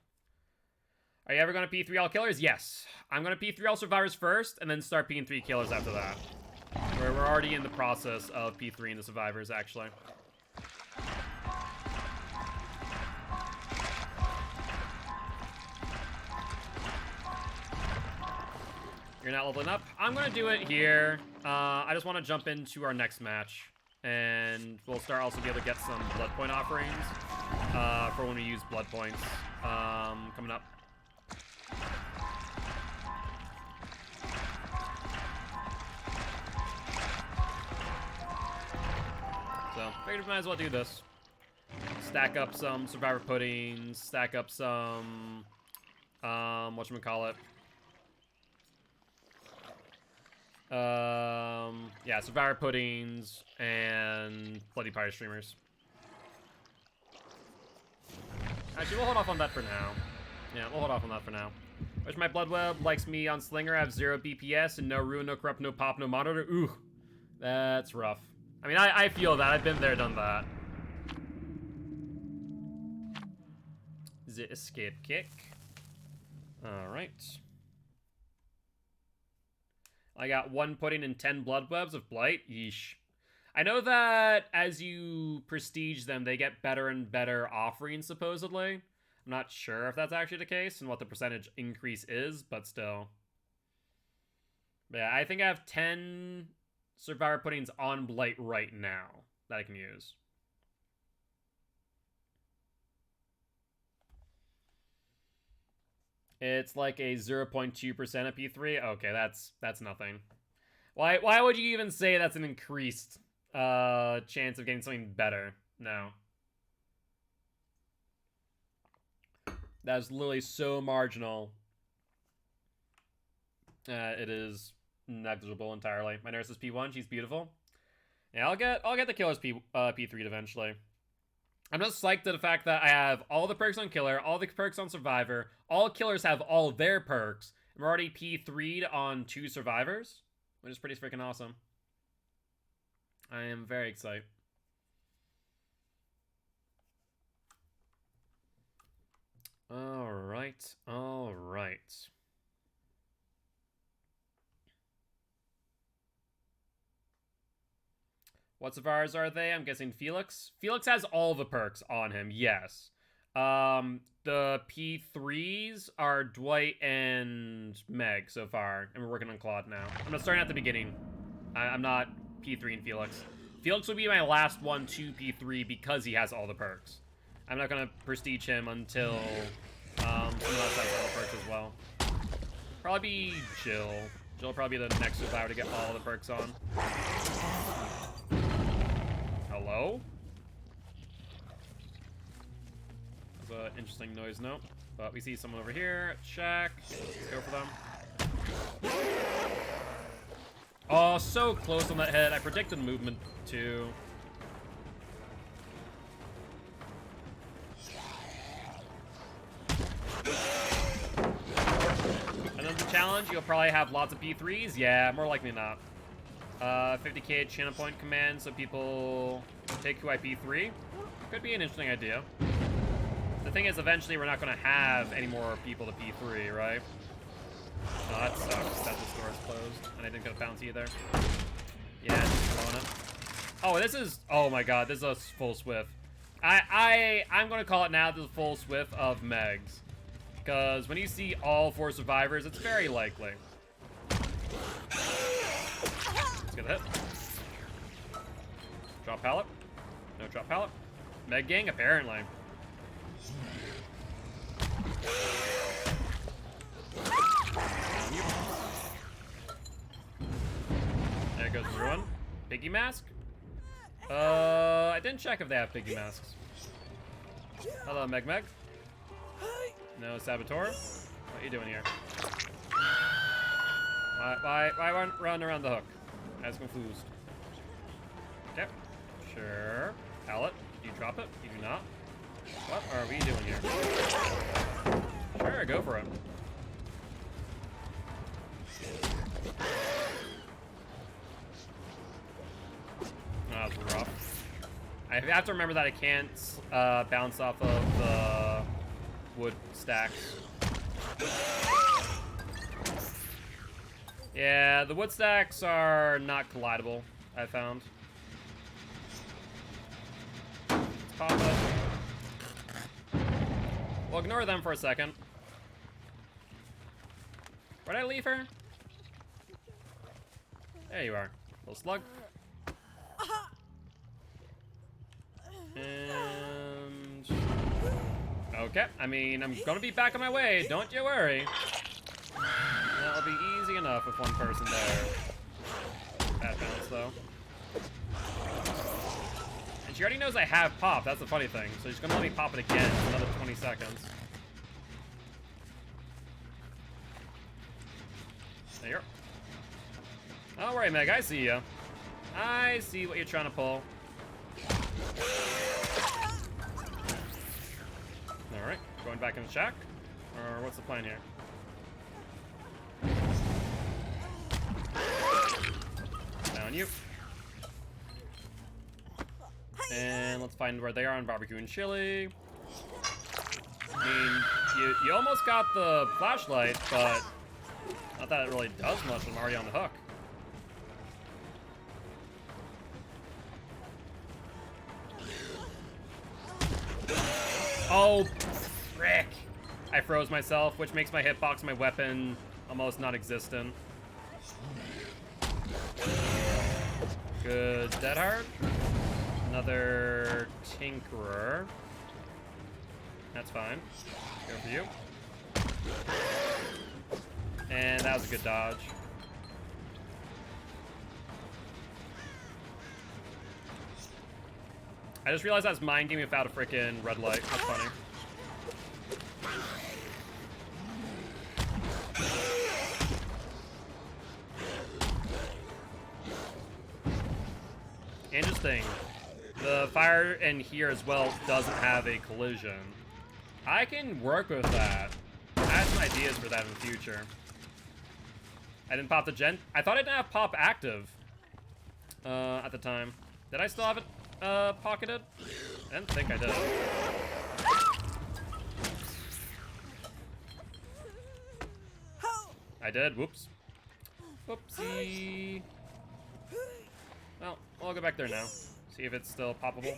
Are you ever going to P3 all killers? Yes. I'm going to P3 all survivors first, and then start P3 killers after that. We're already in the process of P3 the survivors, actually. You're not leveling up. I'm going to do it here. I just want to jump into our next match. And we'll start also be able to get some blood point offerings for when we use blood points coming up. So, figured we might as well do this. stack up some survivor puddings, stack up some, whatchamacallit. Yeah, survivor puddings and bloody pie streamers. Actually, we'll hold off on that for now. Yeah, we'll hold off on that for now. Wish my blood web likes me on Slinger. I have 0 BPS and no ruin, no corrupt, no pop, no monitor. Ooh, that's rough. I mean, I feel that. I've been there, done that. The escape kick. All right. I got 1 pudding and 10 blood webs of blight. Yeesh. I know that as you prestige them, they get better and better offerings, supposedly. I'm not sure if that's actually the case and what the percentage increase is, but still. But yeah, I think I have 10 survivor puddings on blight right now that I can use. It's like a 0.2% of P3. Okay, that's nothing. Why would you even say that's an increased chance of getting something better? No. That's literally so marginal. It is negligible entirely. My nurse is P1. She's beautiful. Yeah, I'll get the killer's P3 eventually. I'm just psyched at the fact that I have all the perks on killer, all the perks on survivor. All killers have all their perks. I'm already P3'd on 2 survivors, which is pretty freaking awesome. I am very excited. Alright, alright. What survivors are they? I'm guessing Felix. Felix has all the perks on him, yes. The P3s are Dwight and Meg so far, and we're working on Claude now. I'm not starting at the beginning. I'm not P3 and Felix. Felix will be my last one to P3 because he has all the perks. I'm not gonna prestige him until someone else has all the perks as well. Probably be Jill. Jill will probably be the next survivor to get all the perks on. Hello? That's an interesting noise note. But we see someone over here at Shack. Let's go for them. Oh, so close on that hit. I predicted movement too. Another challenge, you'll probably have lots of P3s. Yeah, more likely not. 50k channel point command so people take who I P3. Could be an interesting idea. The thing is, eventually we're not going to have any more people to P3, right? Oh, that sucks that the store is closed and I didn't get a bounce either. Yeah, just blowing it. Oh, this is, oh my god, this is a full swift. I'm going to call it now the full swift of Megs. Because when you see all 4 survivors, it's very likely. Let's get a hit. Drop pallet. No drop pallet. Meg gang, apparently. There goes the ruin. Piggy mask? I didn't check if they have piggy masks. Hello, Meg. No saboteur? What are you doing here? Why run around the hook? I was confused. Okay. Sure. Pallet. You drop it? You do not. What are we doing here? Sure, go for it. Oh, that's rough. I have to remember that I can't bounce off of the wood stacks. Yeah, the wood stacks are not collidable, I found. Let's pop it. We'll ignore them for a second. Where'd I leave her? There you are. Little slug. And... okay, I mean, I'm gonna be back on my way, don't you worry. That'll be easy enough with one person there. Bad bounce, though. And she already knows I have pop. That's the funny thing. So she's gonna let me pop it again for another 20 seconds. There you are. All right, Meg, I see ya. I see what you're trying to pull. All right, going back in the shack, or what's the plan here? Down you. And let's find where they are on barbecue and chili. I mean, you almost got the flashlight, but not that it really does much when I'm already on the hook. Oh, frick. I froze myself, which makes my hitbox, my weapon, almost non-existent. Good dead hard. Another tinkerer. That's fine. Go for you. And that was a good dodge. I just realized I was mind gaming without a freaking red light. That's funny. Interesting. The fire in here as well doesn't have a collision. I can work with that. I have some ideas for that in the future. I didn't pop the gen. I thought I didn't have pop active at the time. Did I still have it pocketed? I didn't think I did. I did. Whoops. Whoopsie. Well, I'll go back there now. See if it's still poppable.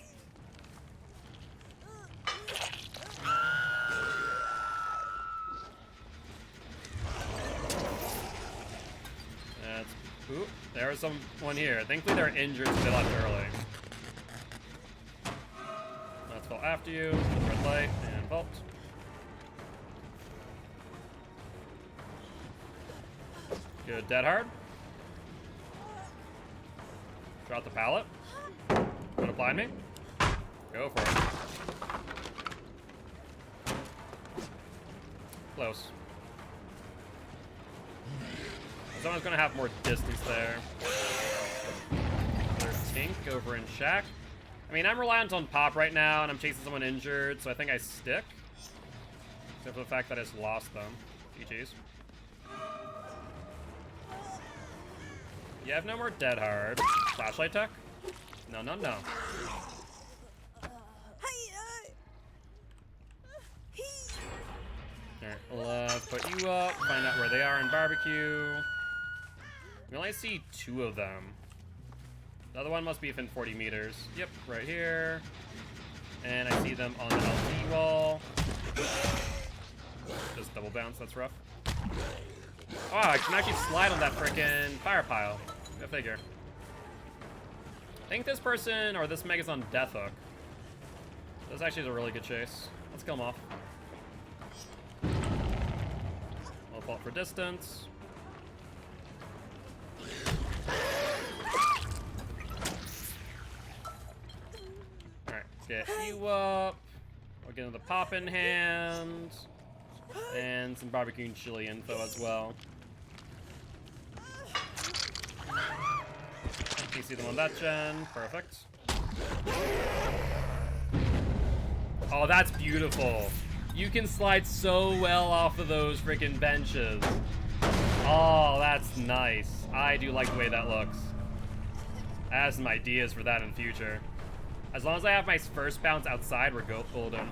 That's... Ooh, there was someone here. Thankfully they're injured, so they left early. Let's go after you. Red light and vault. Good dead hard. Drop the pallet. Gonna blind me? Go for it. Close. Someone's gonna have more distance there. There's Tink over in shack. I mean, I'm reliant on pop right now, and I'm chasing someone injured, so I think I stick. Except for the fact that I just lost them. GG's. You have no more dead hard. Flashlight tech? No, no, no. Alright, we'll put you up, find out where they are in barbecue. We only see 2 of them. The other one must be within 40 meters. Yep, right here. And I see them on the LT wall. Just double bounce, that's rough. Oh, I can actually slide on that frickin' fire pile. Go figure. I think this person, or this Meg, is on death hook. This actually is a really good chase. Let's kill him off. We'll vault for distance. Alright, get you up. We'll get the pop in hand. And some barbecue and chili info as well. You see them on that gen. Perfect. Oh, that's beautiful. You can slide so well off of those freaking benches. Oh, that's nice. I do like the way that looks. I have some ideas for that in the future. As long as I have my first bounce outside, we're golden.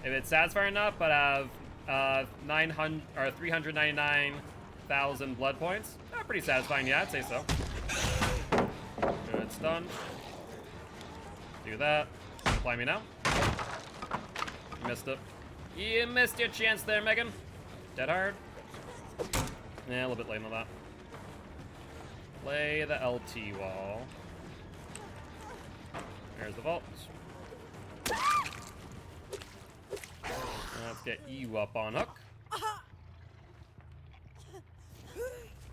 If it's satisfying enough, but I have 399,000 blood points. Pretty satisfying, yeah, I'd say so. Good stun. Do that. Apply me now. You missed it. You missed your chance there, Megan. Dead hard. Yeah, a little bit late on that. Play the LT wall. There's the vault. Let's get you up on hook.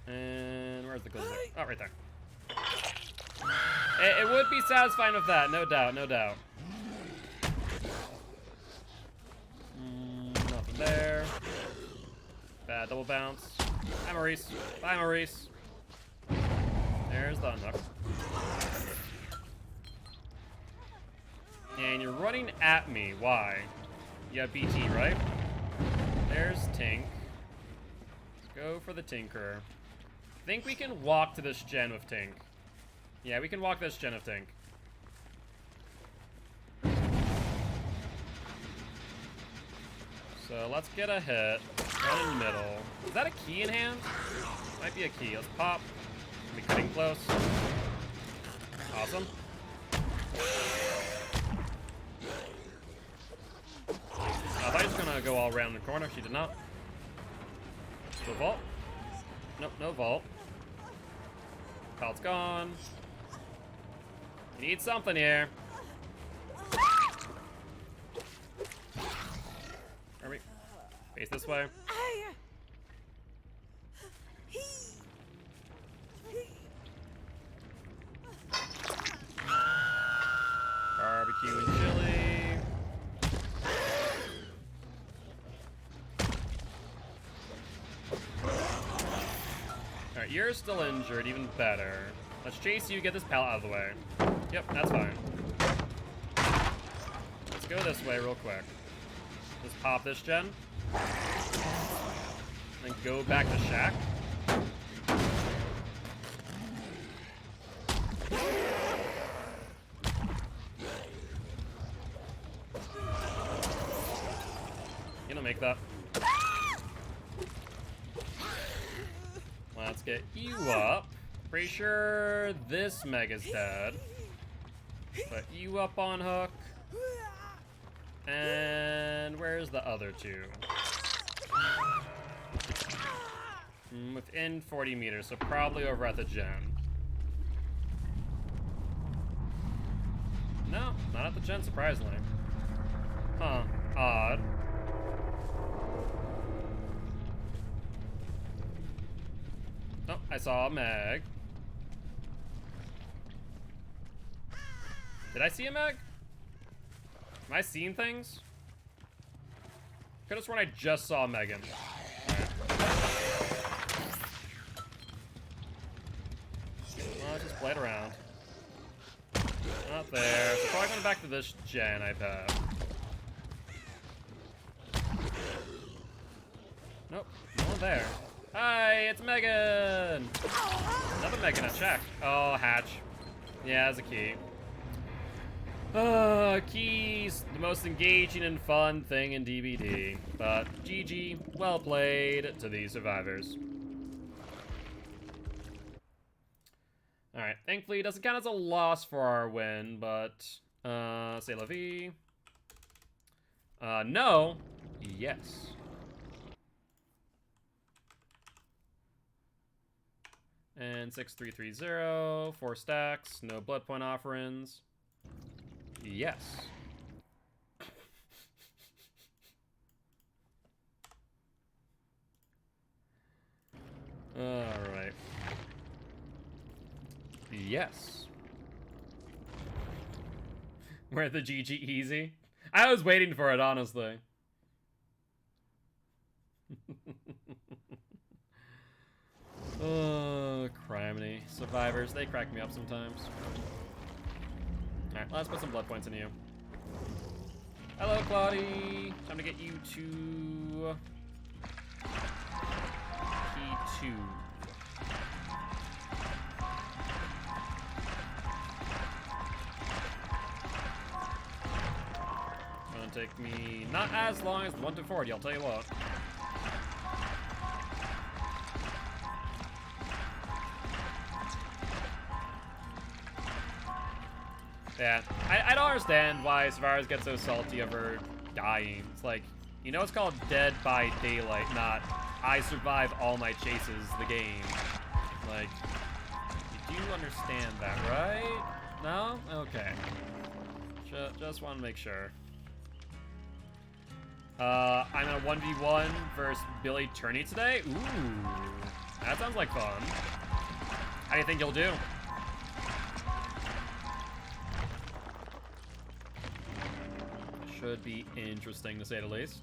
And where's the gold? Oh, right there. It would be satisfying with that, no doubt, no doubt. Nothing there. Bad double bounce. Bye, Maurice. Bye, Maurice. There's the unhook. And you're running at me. Why? You have BT, right? There's Tink. Let's go for the Tinker. I think we can walk to this gen with Tink. Yeah, we can walk this gen of Tink. So let's get a hit. Run in the middle. Is that a key in hand? Might be a key. Let's pop. Be cutting close. Awesome. I thought he was gonna go all around the corner. She did not. So vault. Nope, no vault. Pallet's gone. You need something here. Are we? Face this way. Barbecue and chili. Alright, you're still injured, even better. Let's chase you, get this pallet out of the way. Yep, that's fine. Let's go this way real quick. Just pop this gen. Then go back to Shack. You don't make that. Let's get you up. Pretty sure this Mega's dead. Put you up on hook. And where's the other two? Within 40 meters, so probably over at the gen. No, not at the gen, surprisingly. Huh, odd. Oh, I saw a Meg. Did I see a Meg? Am I seeing things? Could've sworn I just saw Megan. Right. Well, let's just play it around. Not there. So probably going back to this gen, I bet. Nope, no one there. Hi, it's Megan! Another Megan at check. Oh, hatch. Yeah, that's a key. Keys, the most engaging and fun thing in DBD. But GG, well played to these survivors. Alright, thankfully it doesn't count as a loss for our win, but, say la vie. No. Yes. And 6330, 4 stacks, no blood point offerings. Yes. Alright. Yes. We're the GG easy. I was waiting for it, honestly. Oh, criminy. Survivors, they crack me up sometimes. Alright, let's put some blood points in you. Hello, Claudie. Time to get you to... Key 2. Gonna take me not as long as 1 to 40, I'll tell you what. Yeah, I don't understand why survivors get so salty over dying. It's like, you know it's called Dead by Daylight, not I survive all my chases the game. Like, you do understand that, right? No? Okay. Just want to make sure. I'm in a 1v1 versus Billy Turney today? Ooh, that sounds like fun. How do you think you'll do? Should be interesting to say the least.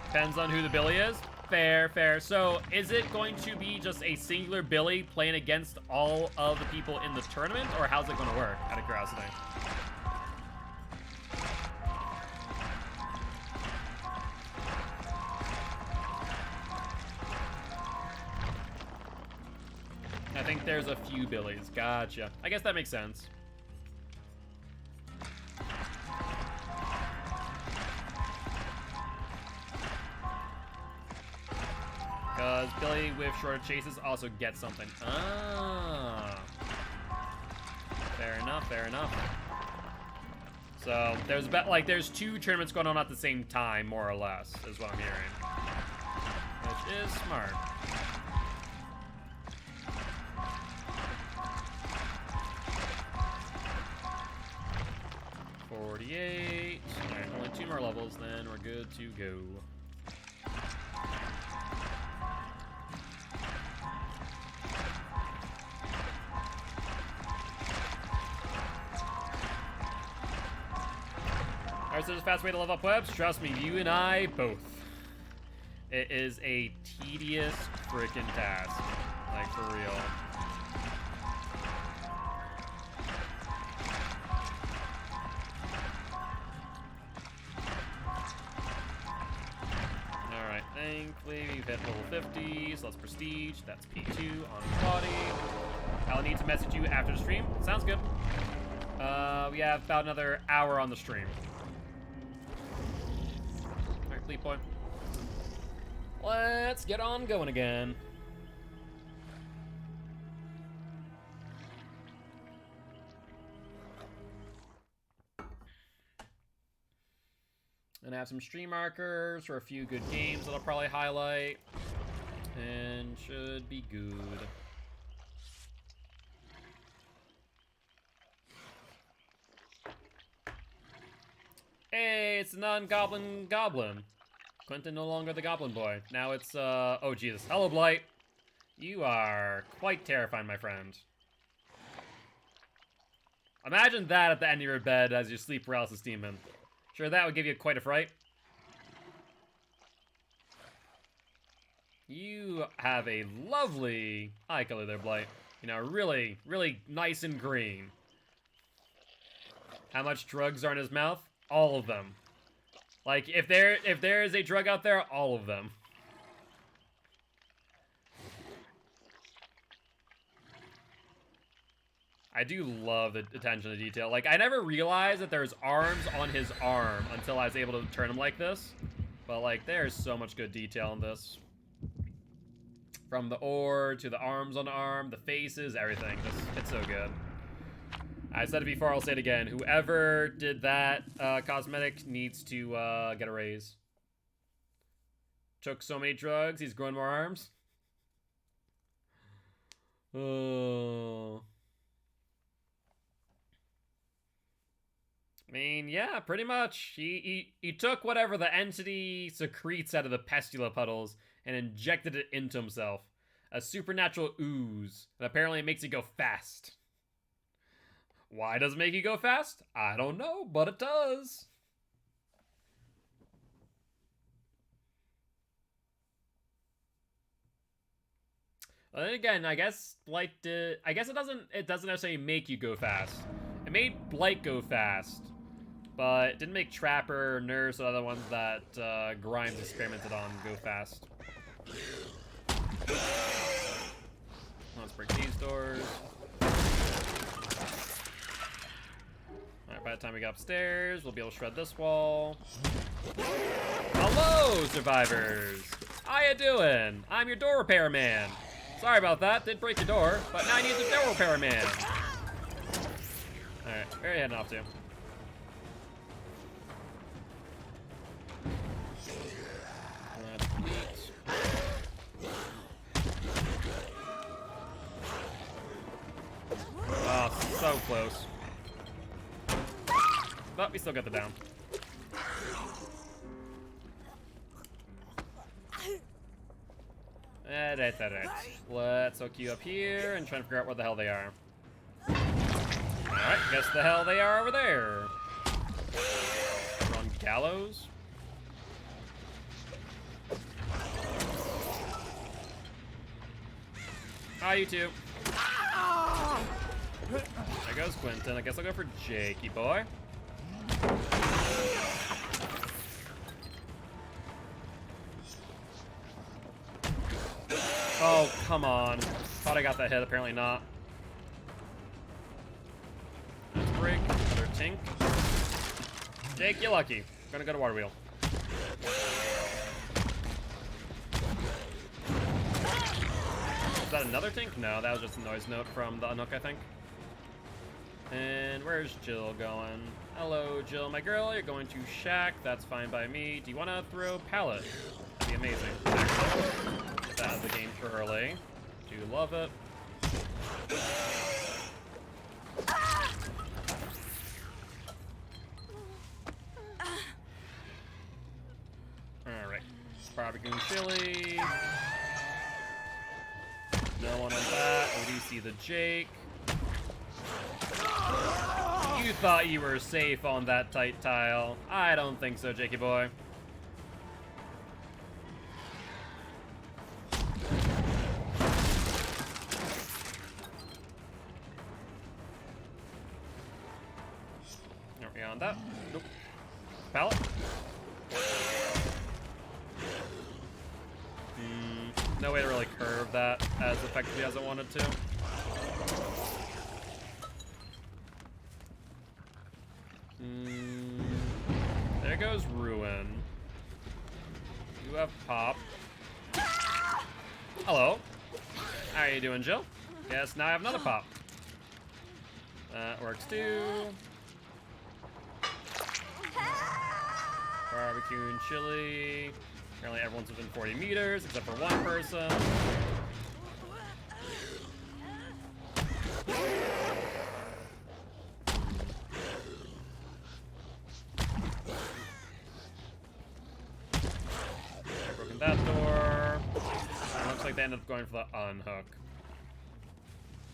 Depends on who the Billy is. Fair, fair. So, is it going to be just a singular Billy playing against all of the people in the tournament, or how's it going to work, out of curiosity? I think there's a few Billies. Gotcha. I guess that makes sense. Because Billy with shorter chases also gets something. Ah. Fair enough, fair enough. So there's there's two tournaments going on at the same time, more or less, is what I'm hearing. Which is smart. $48. Alright, only 2 more levels, then we're good to go. Alright, so there's a fast way to level up webs. Trust me, you and I both. It is a tedious freaking task. Like, for real. Alright, thankfully we've hit level 50, so that's prestige. That's P2 on body. I'll need to message you after the stream. Sounds good. We have about another hour on the stream. Alright, bleep point. Let's get on going again. And I have some stream markers for a few good games that I'll probably highlight. And should be good. Hey, it's the non-goblin goblin. Quentin no longer the goblin boy. Now it's, oh Jesus. Hello, Blight. You are quite terrifying, my friend. Imagine that at the end of your bed as your sleep paralysis demon. Sure, that would give you quite a fright. You have a lovely eye color there, Blight. You know, really, really nice and green. How much drugs are in his mouth? All of them. Like, if there is a drug out there, all of them. I do love the attention to detail. Like, I never realized that there's arms on his arm until I was able to turn him like this. But, like, there's so much good detail in this. From the oar to the arms on the arm, the faces, everything. It's so good. I said it before, I'll say it again. Whoever did that cosmetic needs to get a raise. Took so many drugs, he's growing more arms. Oh. I mean, yeah, pretty much. He took whatever the entity secretes out of the pestula puddles and injected it into himself. A supernatural ooze. And apparently it makes you go fast. Why does it make you go fast? I don't know, but it does. Well, then again, I guess Blight did. I guess it doesn't necessarily make you go fast. It made Blight go fast, but it didn't make Trapper, Nurse, or other ones that Grimes experimented on go fast. Let's break these doors. Alright, by the time we get upstairs, we'll be able to shred this wall. Hello, survivors! How you doing? I'm your door repair man. Sorry about that, did break your door, but now I need the door repair man. Alright, where are you heading off to? Oh, so close. But we still got the down. Alright. Let's hook you up here and try and figure out what the hell they are. Alright, guess the hell they are over there. We're on gallows. Hi, you two. There goes Quentin. I guess I'll go for Jakey boy. Oh, come on. Thought I got that hit, apparently not. Let's break. Another tink. Jake, you're lucky. Gonna go to water wheel. Is that another tink? No, that was just a noise note from the Unhook, I think. And where's Jill going? Hello, Jill, my girl. You're going to Shack. That's fine by me. Do you want to throw pallet? That'd be amazing. Get that out of the game early. Do love it. Alright. Barbecue and chili. No one on that. ODC the Jake. You thought you were safe on that tight tile. I don't think so, Jakey boy. Aren't we on that? Nope. Pallet? No way to really curve that as effectively as I wanted to. There goes Ruin. You have Pop. Hello. How are you doing, Jill? Yes, now I have another Pop. That works too. Barbecue and chili. Apparently everyone's within 40 meters, except for one person. Broken that door. It looks like they ended up going for the unhook.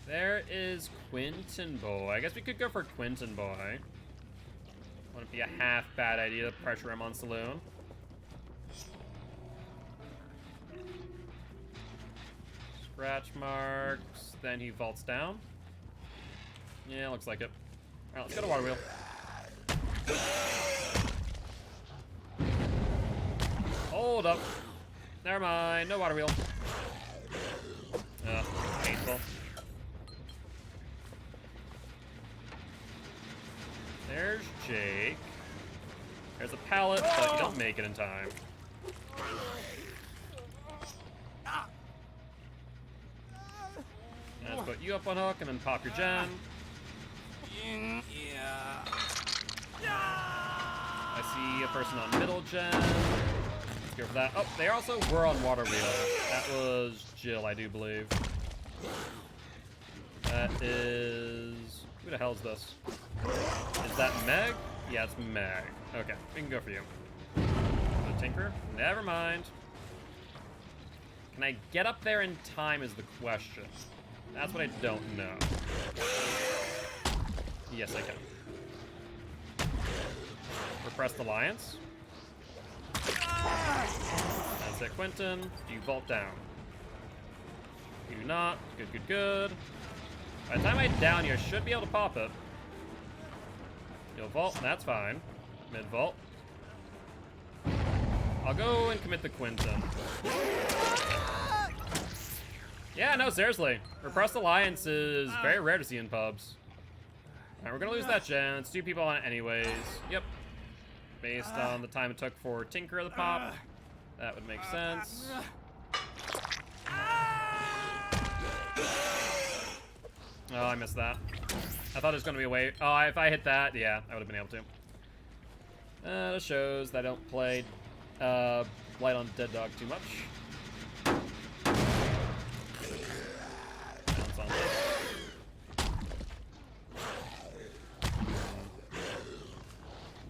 There is Quentin boy. I guess we could go for Quentin boy. Wouldn't be a half bad idea to pressure him on Saloon. Scratch marks. Then he vaults down. Yeah, looks like it. Alright, let's go to water wheel. Hold up. Never mind. No water wheel. Painful. There's Jake. There's a pallet, but you don't make it in time. Let's put you up on hook and then pop your gen. Yeah. I see a person on middle gen. Let's go for that. Oh, they also were on water wheel. That was Jill, I do believe. That is... who the hell is this? Is that Meg? Yeah, it's Meg. Okay, we can go for you. The Tinker? Never mind. Can I get up there in time is the question. That's what I don't know. Yes, I can. Repress the Alliance. That's it, Quentin. Do you vault down? You do not. Good, good, good. By the time I down you, I should be able to pop it. You'll vault, that's fine. Mid vault. I'll go and commit the Quentin. Yeah, no, seriously. Repressed Alliance is very rare to see in pubs. Alright, we're gonna lose that gen. It's 2 people on it anyways. Yep. Based on the time it took for Tinker the pop. That would make sense. Oh, I missed that. I thought it was gonna be a wave. Oh, if I hit that, yeah, I would have been able to. That shows that I don't play Light on Dead Dog too much. Bounce on this.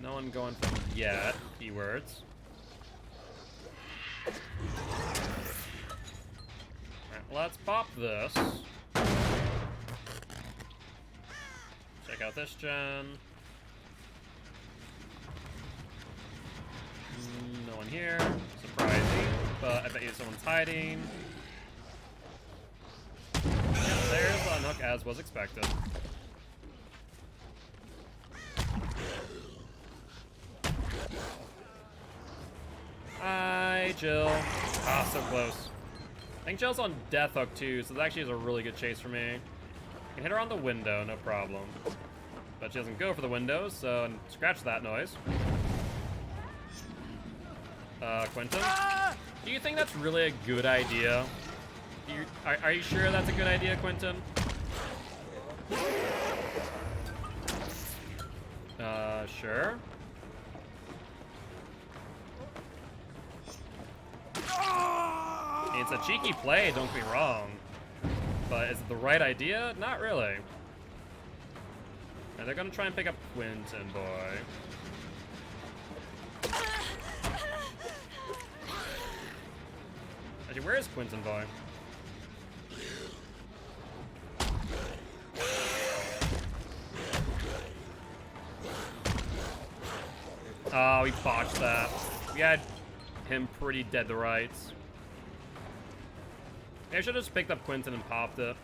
No one going from yet. Keywords. Let's pop this. Check out this gen. No one here. Surprising, but I bet you someone's hiding. Yeah, there's the unhook as was expected. Hi, Jill. Ah, so close. I think Jill's on death hook too, so that actually is a really good chase for me. I can hit her on the window, no problem. But she doesn't go for the window, so scratch that noise. Quentin? Do you think that's really a good idea? Are you sure that's a good idea, Quentin? Sure. It's a cheeky play, don't be wrong. But is it the right idea? Not really. And they're gonna try and pick up Quentin, boy. Actually, where is Quentin, boy? Oh, he botched that. We had him pretty dead to rights. Maybe I should have just picked up Quentin and popped it.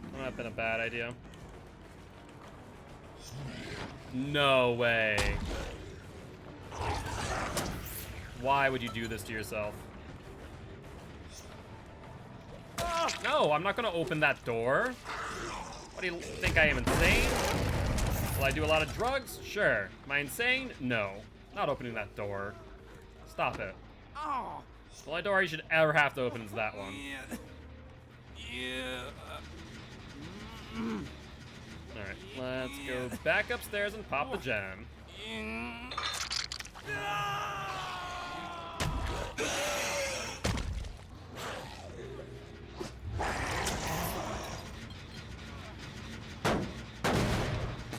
That would have been a bad idea. No way. Why would you do this to yourself? No, I'm not gonna open that door. What do you think, I am insane? Will I do a lot of drugs? Sure. Am I insane? No. Not opening that door. Stop it. The only door you should ever have to open is that one. Alright, let's go back upstairs and pop the gem.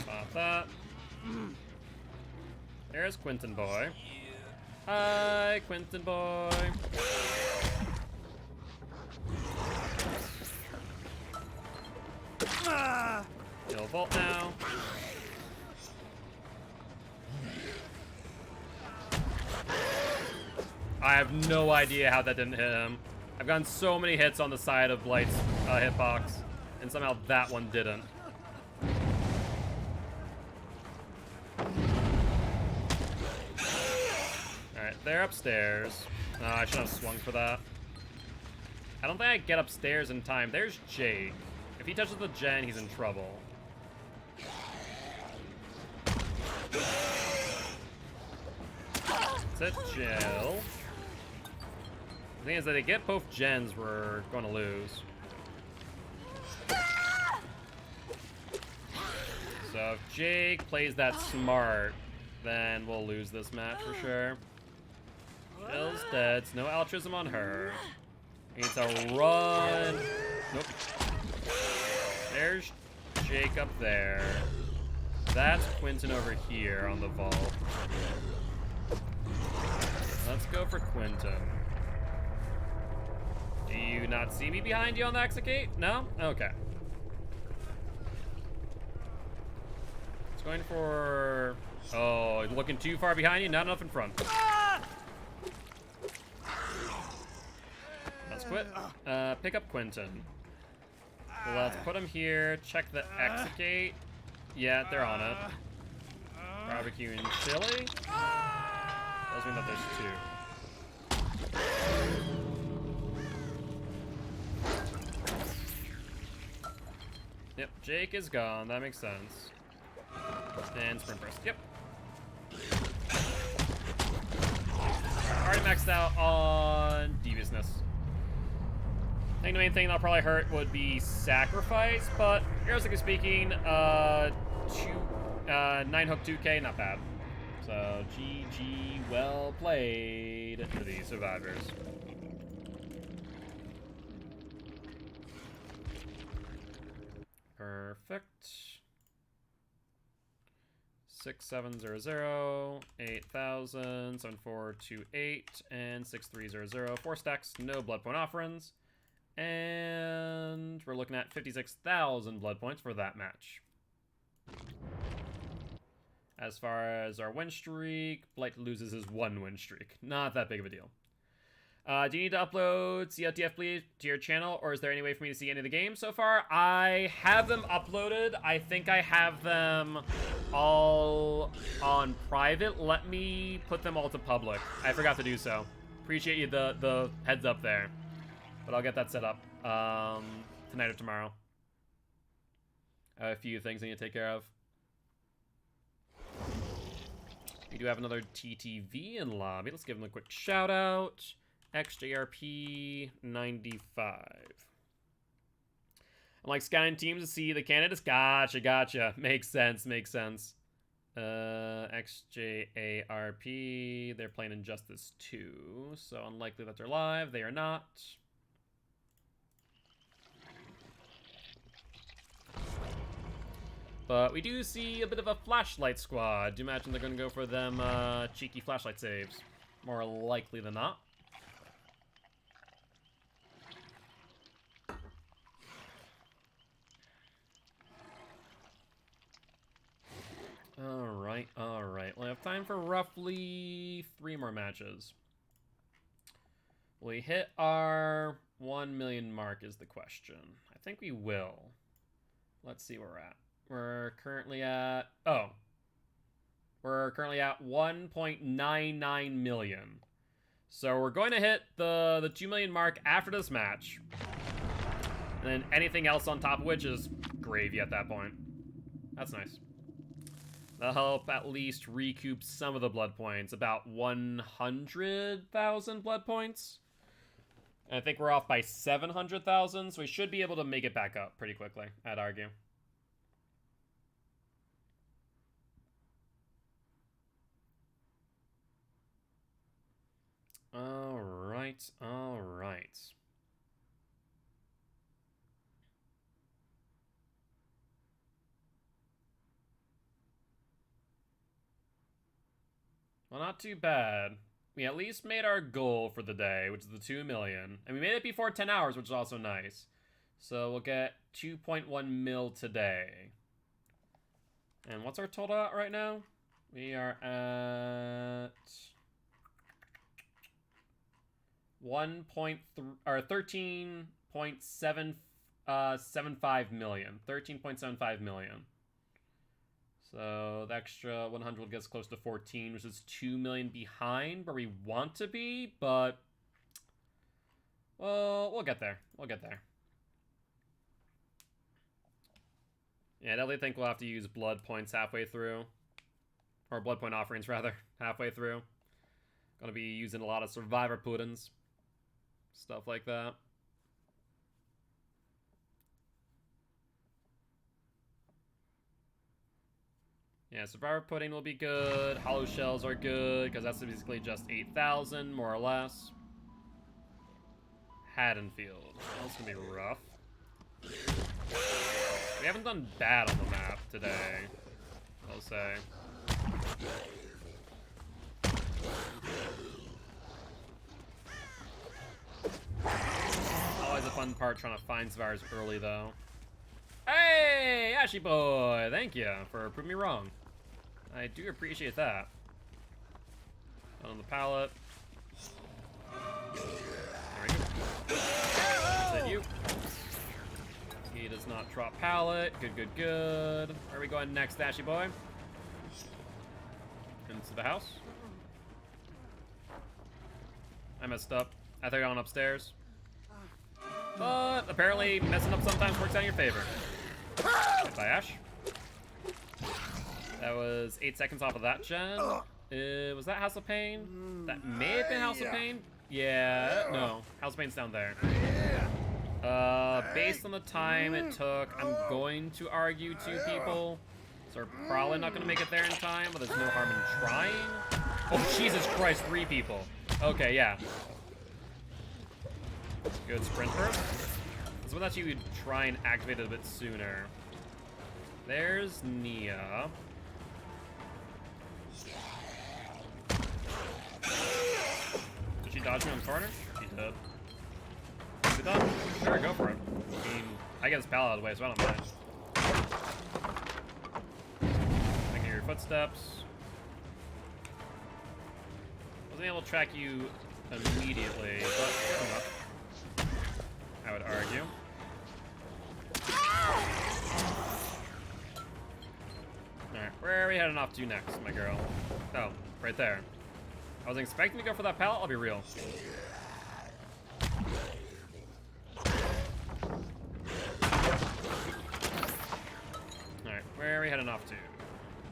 Pop that. There's Quentin boy. Hi, Quentin boy. He'll vault now. I have no idea how that didn't hit him. I've gotten so many hits on the side of Blight's hitbox, and somehow that one didn't. Alright, they're upstairs. I should have swung for that. I don't think I get upstairs in time. There's Jake. If he touches the gen, he's in trouble. That's it, Jill. The thing is that they get both gens, we're going to lose. So if Jake plays that smart, then we'll lose this match for sure. Jill's dead, so no altruism on her. Needs to run. Nope. There's Jake up there. That's Quentin over here on the vault. Let's go for Quentin. Do you not see me behind you on the execute? No? Okay. It's going for... Oh, looking too far behind you, not enough in front. Let's quit. Pick up Quentin. Let's put him here. Check the execute. Yeah, they're on it. Barbecue and chili. Tells me that there's two. Yep, Jake is gone. That makes sense. And sprint burst. Yep. Already maxed out on deviousness. I think the main thing that'll probably hurt would be sacrifice, but realistically speaking, 9 hook 2K, not bad. So GG, well played for the survivors. Perfect. 6700, 8000, 7428, and 6300. 4 stacks, no blood point offerings. And we're looking at 56,000 blood points for that match. As far as our win streak, Blight loses his 1 win streak. Not that big of a deal. Do you need to upload CLTF Bleed to your channel, or is there any way for me to see any of the games so far? I have them uploaded. I think I have them all on private. Let me put them all to public. I forgot to do so. Appreciate you the heads up there. But I'll get that set up tonight or tomorrow. A few things I need to take care of. We do have another TTV in lobby. Let's give him a quick shout out. XJRP 95. I'm like scouting teams to see the candidates. Gotcha. Makes sense. XJARP. They're playing Injustice 2, so unlikely that they're live. They are not. But we do see a bit of a flashlight squad. Do you imagine they're going to go for them cheeky flashlight saves? More likely than not. Alright. We'll have time for roughly 3 more matches. Will we hit our 1 million mark is the question. I think we will. Let's see where we're at. We're currently at... We're currently at 1.99 million. So we're going to hit the 2 million mark after this match. And then anything else on top of which is gravy at that point. That's nice. That'll help at least recoup some of the blood points. About 100,000 blood points. And I think we're off by 700,000, so we should be able to make it back up pretty quickly, I'd argue. Alright. Well, not too bad. We at least made our goal for the day, which is the 2 million. And we made it before 10 hours, which is also nice. So we'll get 2.1 mil today. And what's our total at right now? We are at 13.75 million. 13.75 million. So the extra 100 will get us close to 14, which is 2 million behind where we want to be, but well, we'll get there. Yeah, I definitely think we'll have to use blood points halfway through. Or blood point offerings, rather, halfway through. Gonna be using a lot of survivor puddings. Stuff like that. Yeah, survivor pudding will be good. Hollow shells are good, because that's basically just 8,000, more or less. Haddonfield. That's gonna be rough. We haven't done bad on the map today, I'll say. Always a fun part trying to find survivors early, though. Hey, Ashy boy! Thank you for proving me wrong. I do appreciate that. On the pallet. There we go. Is that you? He does not drop pallet. Good. Where are we going next, Ashy boy? Into the house. I messed up. I thought you were on upstairs. But apparently messing up sometimes works out in your favor. Goodbye, Ash. That was 8 seconds off of that gen. Was that House of Pain? That may have been House of Pain. Yeah, no. House of Pain's down there. Based on the time it took, I'm going to argue 2 people. So we're probably not going to make it there in time, but there's no harm in trying. Oh, Jesus Christ, 3 people. Okay, yeah. Good sprint burst. This one actually would try and activate it a bit sooner. There's Nia. Did she dodge me on the corner? She did. You thought? Sure, go for it. I mean, I get his pallet out of the way, so I don't mind. I can hear your footsteps. Wasn't able to track you immediately, but good enough, I would argue. Alright, where are we heading off to next, my girl? Oh, right there. I wasn't expecting to go for that pallet, I'll be real. Alright, where are we heading off to?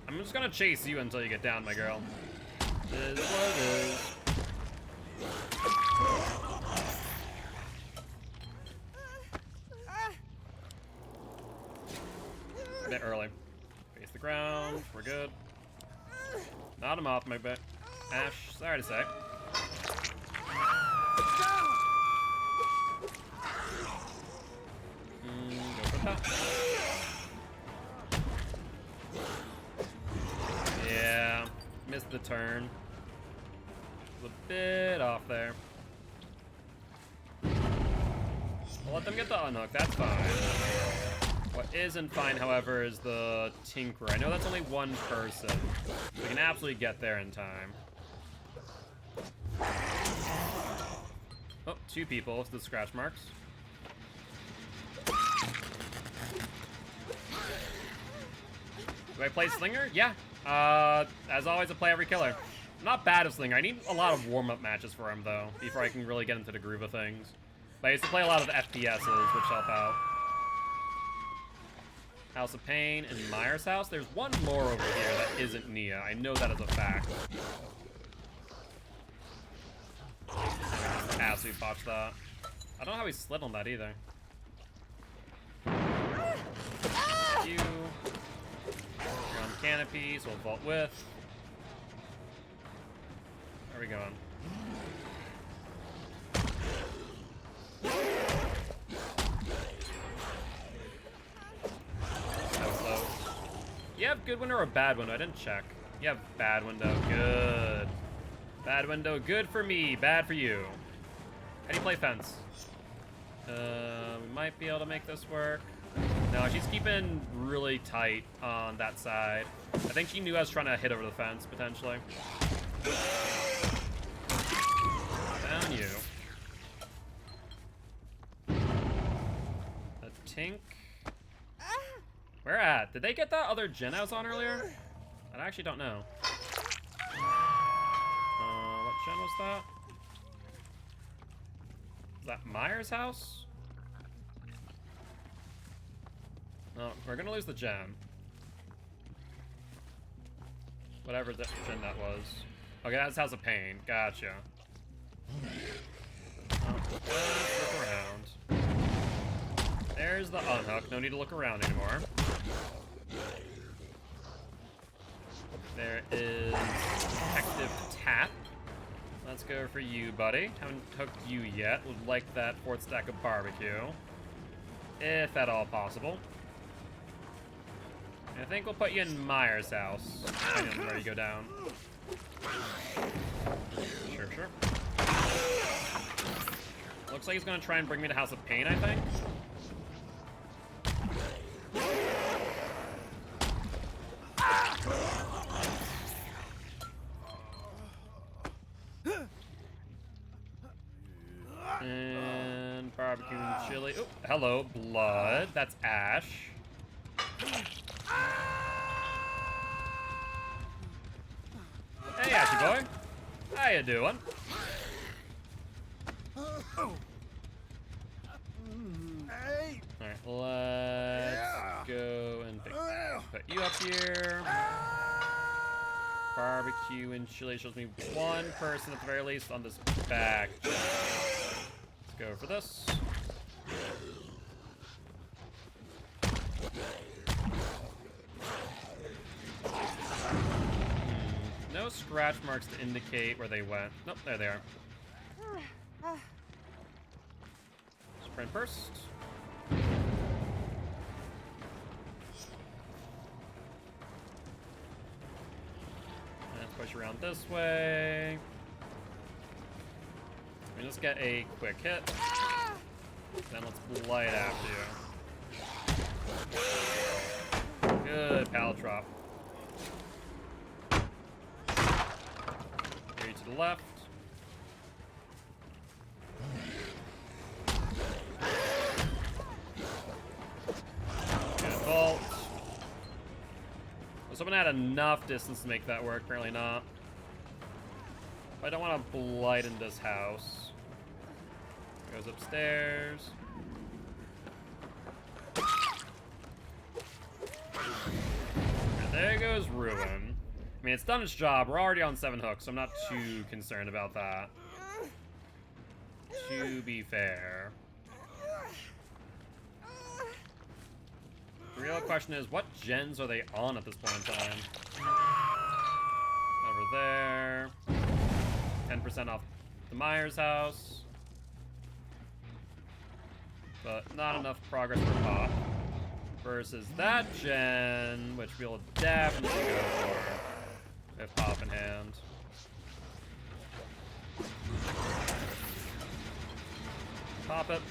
I'm just gonna chase you until you get down, my girl. This is what it is. A bit early. Face the ground, we're good. Not him off my bit. Ash, sorry to say. Go for that. Yeah, missed the turn. Was a bit off there. I'll let them get the unhook, that's fine. What isn't fine, however, is the Tinkerer. I know that's only one person. We can absolutely get there in time. Oh, 2 people with the scratch marks. Do I play Slinger? Yeah. As always, I play every killer. I'm not bad at Slinger. I need a lot of warm-up matches for him, though, before I can really get into the groove of things. But I used to play a lot of FPSs, which help out. House of Pain and Myers' house. There's one more over here that isn't Nia. I know that as a fact. Absolutely botched that. I don't know how he slid on that either. You. You're on canopy, so we'll vault with. Where are we going? You have good window or bad window? I didn't check. You have bad window. Good. Bad window. Good for me. Bad for you. How do you play fence? We might be able to make this work. No, she's keeping really tight on that side. I think she knew I was trying to hit over the fence, potentially. Down you. A Tink. Where at? Did they get that other gen I was on earlier? I actually don't know. What gen was that? Is that Myers' house? No, we're gonna lose the gem. Whatever the gen that was. Okay, that's House of Pain. Gotcha. Oh, let's look around. There's the unhook. No need to look around anymore. There is Detective Tap. Let's go for you, buddy. Haven't hooked you yet. Would like that 4th stack of barbecue. If at all possible. And I think we'll put you in Myers' house. Depending on where you go down. Sure, sure. Looks like he's gonna try and bring me to House of Pain, I think. And barbecue and chili. Oh, hello, blood. That's Ash. Hey, Ashy boy. How you doing? Alright, let's go and put you up here. Barbecue and chili shows me one person at the very least on this back. Let's go for this. No scratch marks to indicate where they went. Nope, there they are. Sprint burst. And push around this way. Let me just get a quick hit. Then let's blight after you. Good pallet drop. Here to the left. Good vault. Was hoping I had enough distance to make that work. Apparently not. I don't want to blight in this house. Goes upstairs. And there goes Ruin. I mean, it's done its job. We're already on 7 hooks, so I'm not too concerned about that. To be fair. The real question is, what gens are they on at this point in time? Over there. 10% off the Myers house. But not enough progress for Pop. Versus that gen, which we'll definitely go for with Pop in hand. Pop it.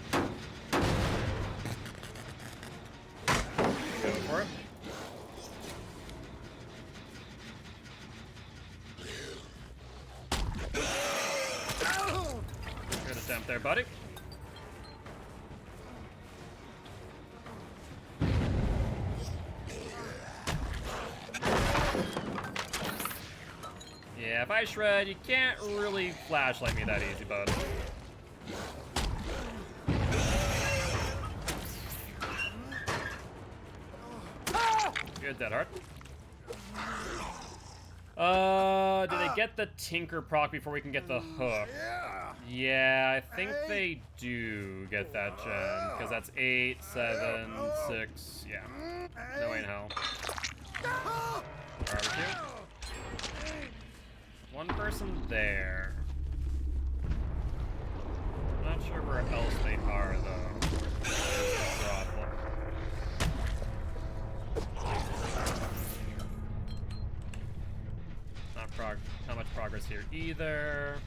Go for it. Good attempt there, buddy. Yeah, if I shred, you can't really flashlight me that easy, bud. Good, dead heart. Do they get the Tinker proc before we can get the hook? Yeah, I think they do get that gen, because that's 8, 7, 6, yeah. No way in hell. Barbecue. One person there. Not sure where else they are, though. Not much progress here either.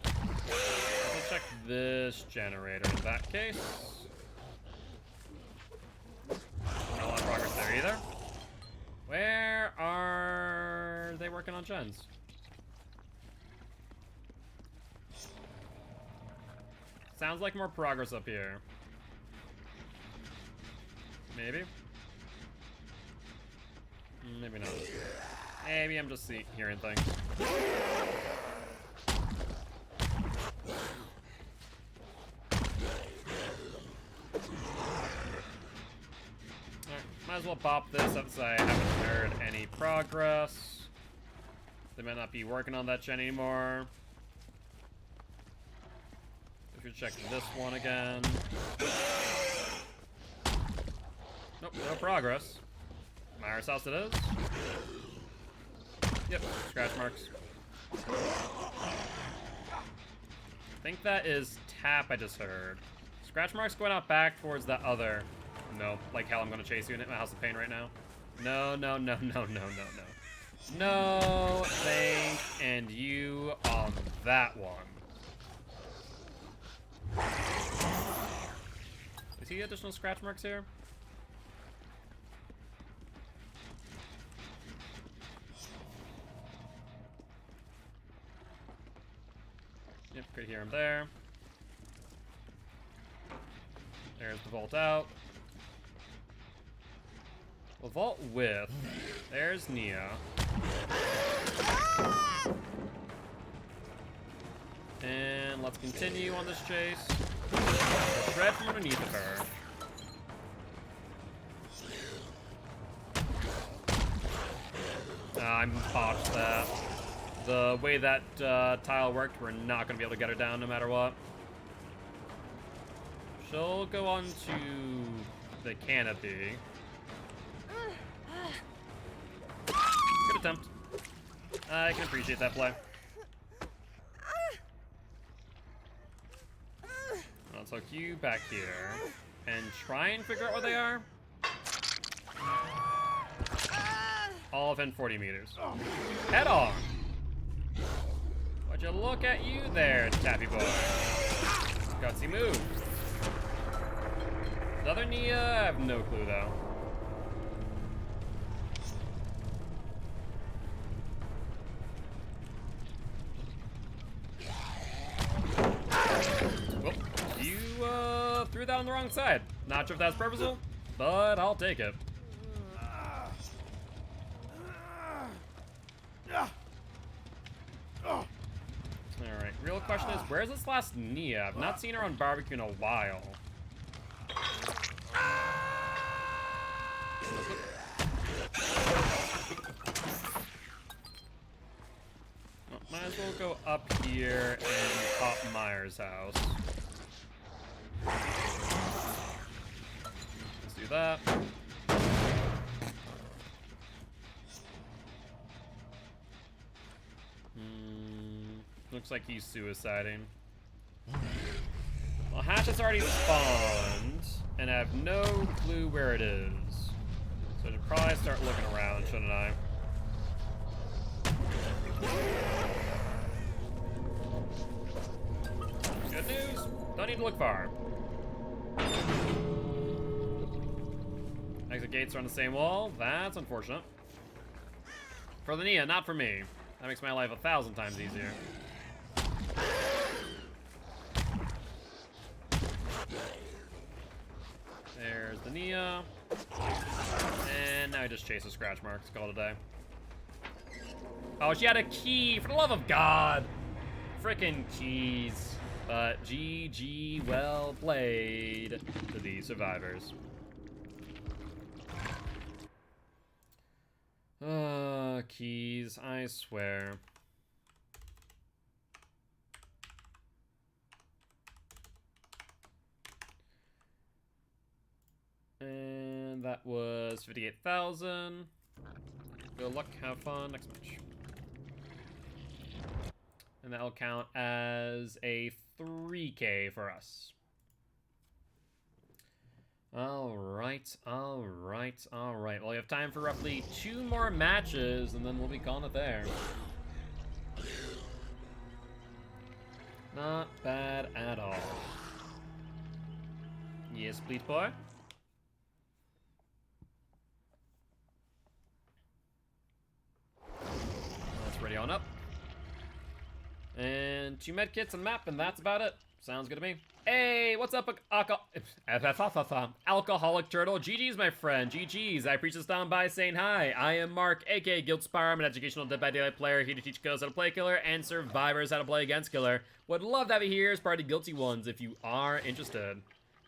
Let's check this generator in that case. Not a lot of progress there either. Where are they working on gens? Sounds like more progress up here. Maybe? Maybe not. Maybe I'm just hearing things. Alright, might as well pop this since I haven't heard any progress. They might not be working on that gen anymore. We should check this one again. Nope, no progress. Myers house it is. Yep, scratch marks. I think that is tap I just heard. Scratch marks going out back towards that other. No, like hell I'm gonna chase you in my house of pain right now. No, no, no, no, no, no, no. No, thank and you on that one. Is he additional scratch marks here? Yep, could hear him there. There's the vault out. We'll vault with. There's Nia. And let's continue on this chase. We'll shred from underneath of her. I botched that. The way that tile worked, we're not going to be able to get her down no matter what. She'll go on to the canopy. Good attempt. I can appreciate that play. Let's hook you back here and try and figure out where they are. All within 40 meters. Head on! Would you look at you there, Tappy Boy? Gutsy move. Another Nia? I have no clue, though. Well, you threw that on the wrong side. Not sure if that's purposeful, but I'll take it. Alright, real question is, where's this last Nia? I've not seen her on barbecue in a while. Well, might as well go up here and pop Myers' house. Let's do that. Looks like he's suiciding. Well, Hatch has already spawned, and I have no clue where it is. So I should probably start looking around, shouldn't I? Good news, don't need to look far. Exit gates are on the same wall. That's unfortunate. For the Nia, not for me. That makes my life 1,000 times easier. There's the Nia. And now I just chase a scratch marks. Call it a day. Oh, she had a key. For the love of God. Frickin' keys. But GG, well played to these survivors. Keys, I swear. And that was 58,000. Good luck, have fun, next match. And that'll count as a 3K for us. Alright. Well, we have time for roughly 2 more matches, and then we'll be calling it there. Not bad at all. Yes, please, boy. Let's ready on up. And 2 medkits and map, and that's about it. Sounds good to me. Hey, what's up, alcoholic turtle? GG's, my friend. GG's. I preach this down by saying hi. I am Mark, aka Guiltspire. I'm an educational Dead by Daylight player here to teach kills how to play killer and survivors how to play against killer. Would love to have you here as part of the Guilty Ones if you are interested.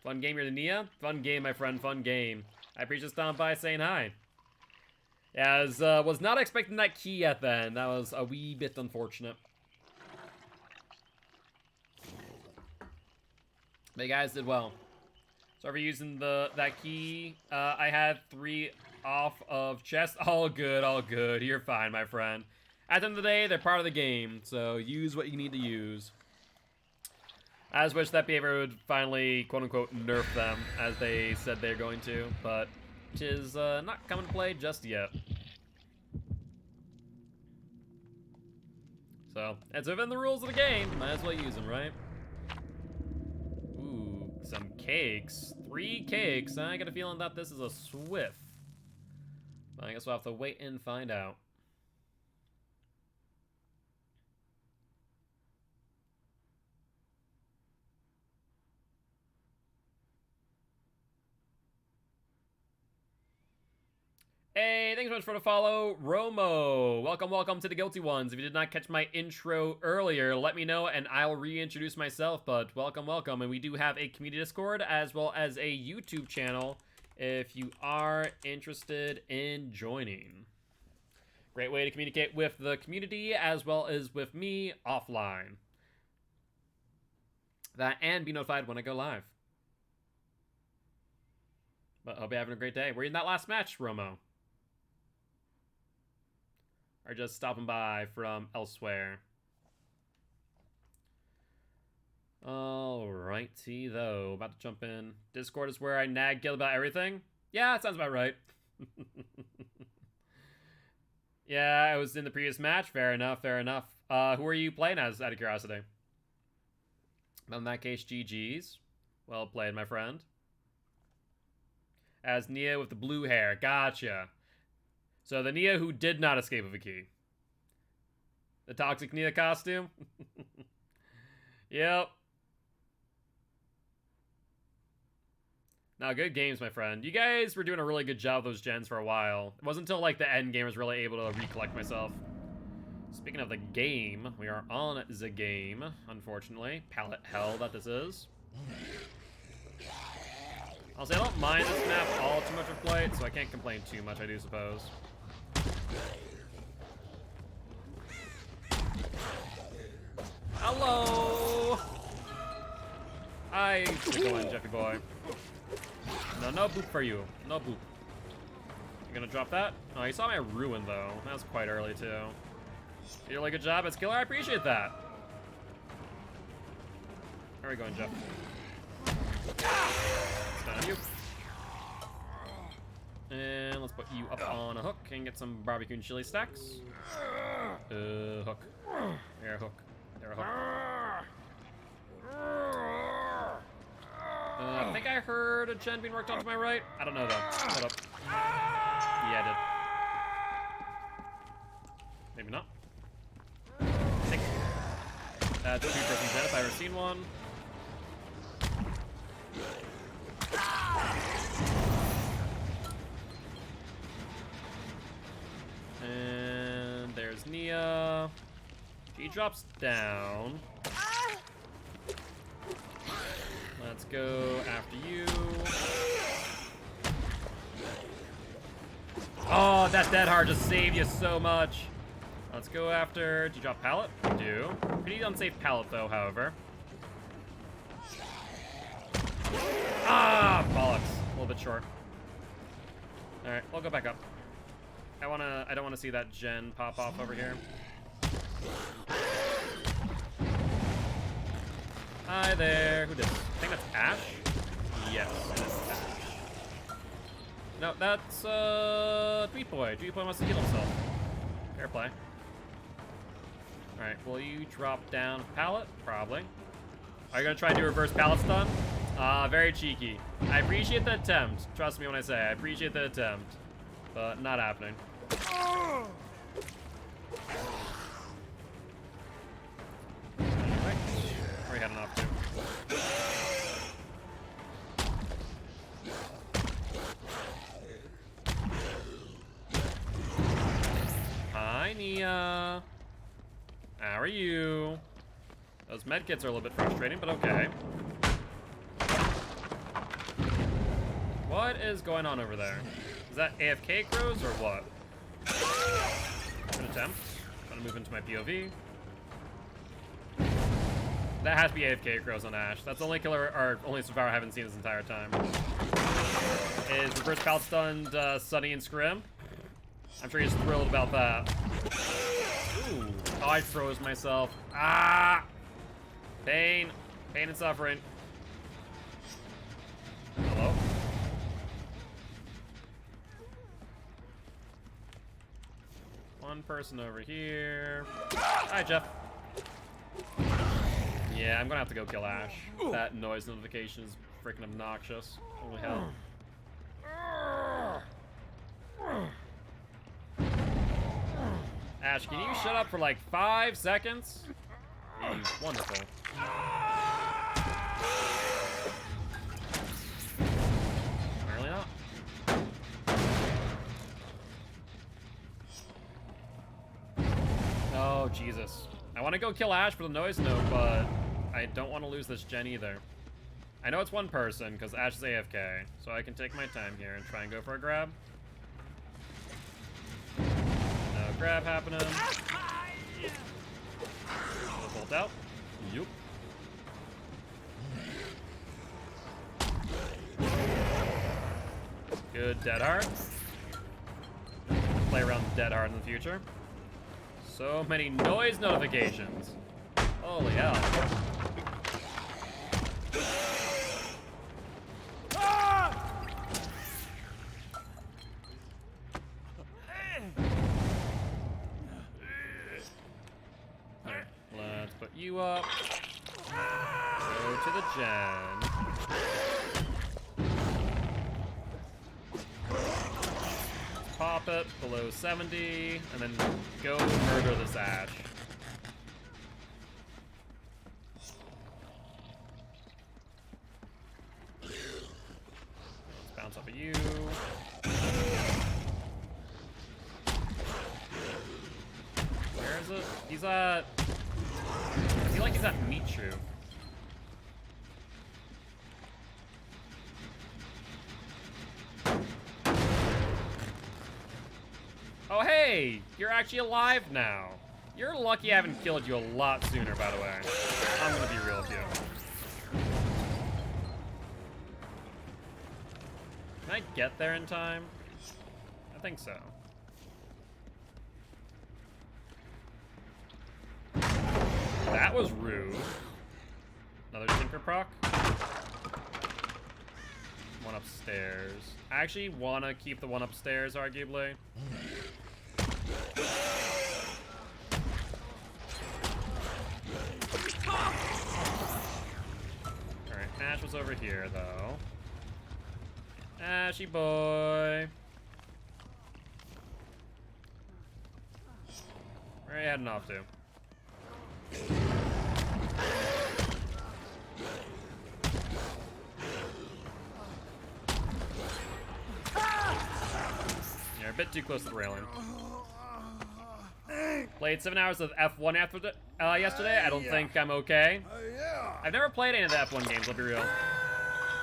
Fun game here, the Nia? Fun game, my friend. Fun game. I preach this down by saying hi. As was not expecting that key at the end. That was a wee bit unfortunate. But you guys did well. Sorry for using that key. I had 3 off of chest. All good, all good. You're fine, my friend. At the end of the day, they're part of the game, so use what you need to use. I just wish that behavior would finally, quote-unquote, nerf them, as they said they're going to, but it is not coming to play just yet. So, it's within the rules of the game. Might as well use them, right? Some cakes. 3 cakes. I got a feeling that this is a Swift. I guess we'll have to wait and find out. Hey, thanks so much for the follow, Romo. Welcome to the Guilty Ones. If you did not catch my intro earlier, let me know and I'll reintroduce myself, but welcome. And we do have a community Discord as well as a YouTube channel if you are interested in joining. Great way to communicate with the community as well as with me offline. That and be notified when I go live. But hope you're having a great day. Were you in that last match, Romo? Or just stopping by from elsewhere? Alrighty, though. About to jump in. Discord is where I nag Gil about everything? Yeah, that sounds about right. Yeah, I was in the previous match. Fair enough, fair enough. Who are you playing as, out of curiosity? Well, in that case, GG's. Well played, my friend. As Nia with the blue hair. Gotcha. So the Nia who did not escape with a key. The toxic Nia costume? Yep. Now, good games, my friend. You guys were doing a really good job with those gens for a while. It wasn't until, like, the end game I was really able to recollect myself. Speaking of the game, we are on the game, unfortunately. Pallet hell that this is. I'll say I don't mind this map all too much of Flight, so I can't complain too much, I do suppose. Hello! Hi, go in, Jeffy boy. No boop for you. No boop. You gonna drop that? Oh, you saw my ruin, though. That was quite early, too. You did a really good job as killer. I appreciate that. Where are we going, Jeff? Stun on you. And let's put you up on a hook and get some barbecue and chili stacks. Hook. There, hook. There, hook. I think I heard a gen being worked on to my right. I don't know, though. Hold up. Yeah, I did. Maybe not. Sick. That's a two-person gen if I've ever seen one. And there's Nia. She drops down. Let's go after you. Oh, that dead hard just saved you so much. Let's go after. Do you drop pallet? You do. Pretty unsafe pallet though, however. Ah, bollocks. A little bit short. All right, we'll go back up. I don't wanna see that gen pop off over here. Hi there. Who did this? I think that's Ash? Yes, it is Ash. No, that's Tweet Boy. Tweet Boy wants to heal himself. Fair play. Alright, will you drop down pallet? Probably. Are you gonna try and do a reverse pallet stun? Very cheeky. I appreciate the attempt. Trust me when I say I appreciate the attempt. But not happening. Alright. Where are we heading off to? Hi, Nia. How are you? Those medkits are a little bit frustrating, but okay. What is going on over there? Is that AFK crows or what? Good attempt. I'm gonna move into my POV. That has to be AFK crows on Ash. That's the only killer or only survivor I haven't seen this entire time. Is reverse pallet stunned Sunny and Scrim? I'm sure he's thrilled about that. Ooh. Oh, I froze myself. Ah! Pain. Pain and suffering. Hello? One person over here. Hi, Jeff. Yeah, I'm gonna have to go kill Ash. That noise notification is freaking obnoxious. Holy hell. Ash, can you shut up for like 5 seconds? Wonderful. Apparently not. Oh, Jesus. I want to go kill Ash for the noise note, but I don't want to lose this gen either. I know it's one person, because Ash is AFK, so I can take my time here and try and go for a grab. No grab happening. Bolt out. Yup. Good dead hard. Play around dead hard in the future. So many noise notifications. Holy hell. Ah! you up. Go to the gen. Pop it below 70, and then go murder this Ash. Let's bounce off of you. Where is it? He's at... I feel like he's at Michu. Oh, hey! You're actually alive now. You're lucky I haven't killed you a lot sooner, by the way. I'm gonna be real with you. Can I get there in time? I think so. That was rude. Another Tinker proc. One upstairs. I actually want to keep the one upstairs, arguably. Alright, Ash was over here, though. Ashy boy. Where are you heading off to? You're a bit too close to the railing. Played 7 hours of F1 yesterday. I don't think I'm okay. I've never played any of the F1 games, I'll be real.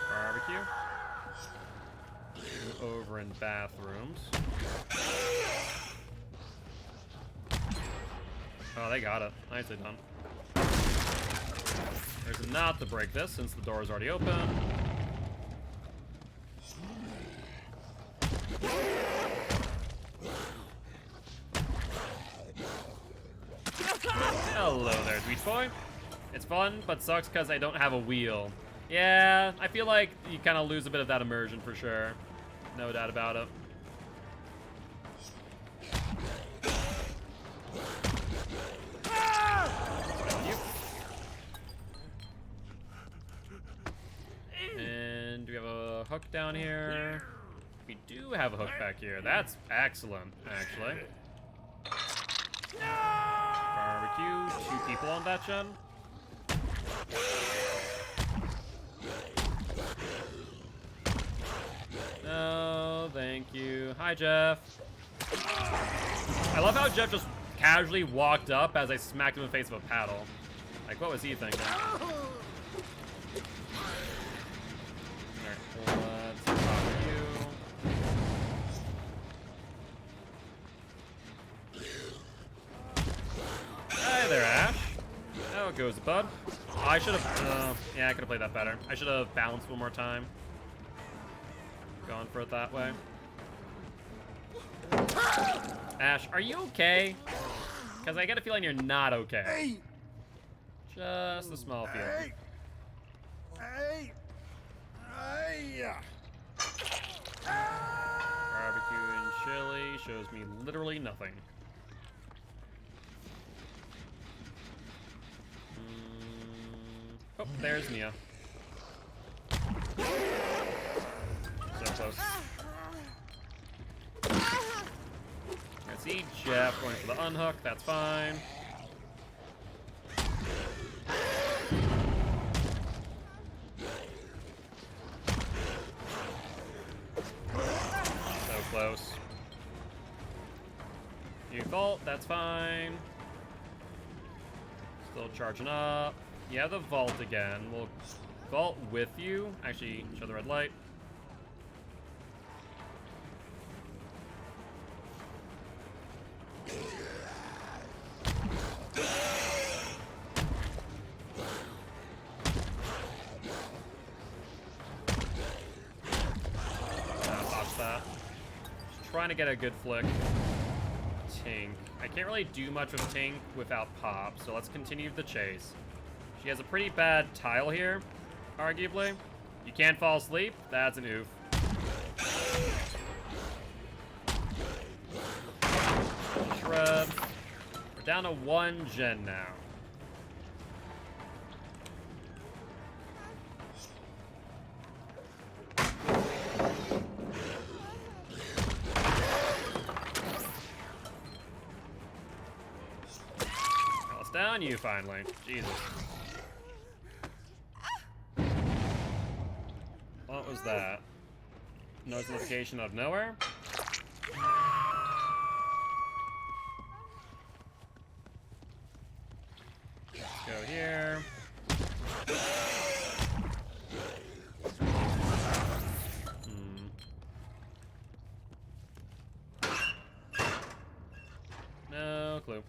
Barbecue. Over in bathrooms. Oh, they got it. Nicely done. There's not to break this since the door is already open. Hello there, Tweet Boy. It's fun, but sucks because I don't have a wheel. Yeah, I feel like you kind of lose a bit of that immersion for sure. No doubt about it. And do we have a hook down here? We do have a hook back here. That's excellent, actually. Barbecue. 2 people on that gen. No, thank you. Hi, Jeff. I love how Jeff just casually walked up as I smacked him in the face with a paddle. Like, what was he thinking? Alright, let's talk to you. Hey there, Ash. How it goes, bud? Oh, I should have... yeah, I could have played that better. I should have balanced one more time. Gone for it that way. Ash, are you okay? Because I get a feeling you're not okay. Just a small feeling. Barbecue and chili shows me literally nothing. Oh, there's Mia. So close. I see Jeff going for the unhook. That's fine. So close. You vault. That's fine. Still charging up. Yeah, the vault again. We'll vault with you. Actually, show the red light. Botch that. Just trying to get a good flick. Tink. I can't really do much with Tink without pop, so let's continue the chase. She has a pretty bad tile here, arguably. You can't fall asleep? That's an oof. Shred. We're down to 1 gen now. Down you, finally. Jesus. What was that? Notification out of nowhere? Let's go here. No clue.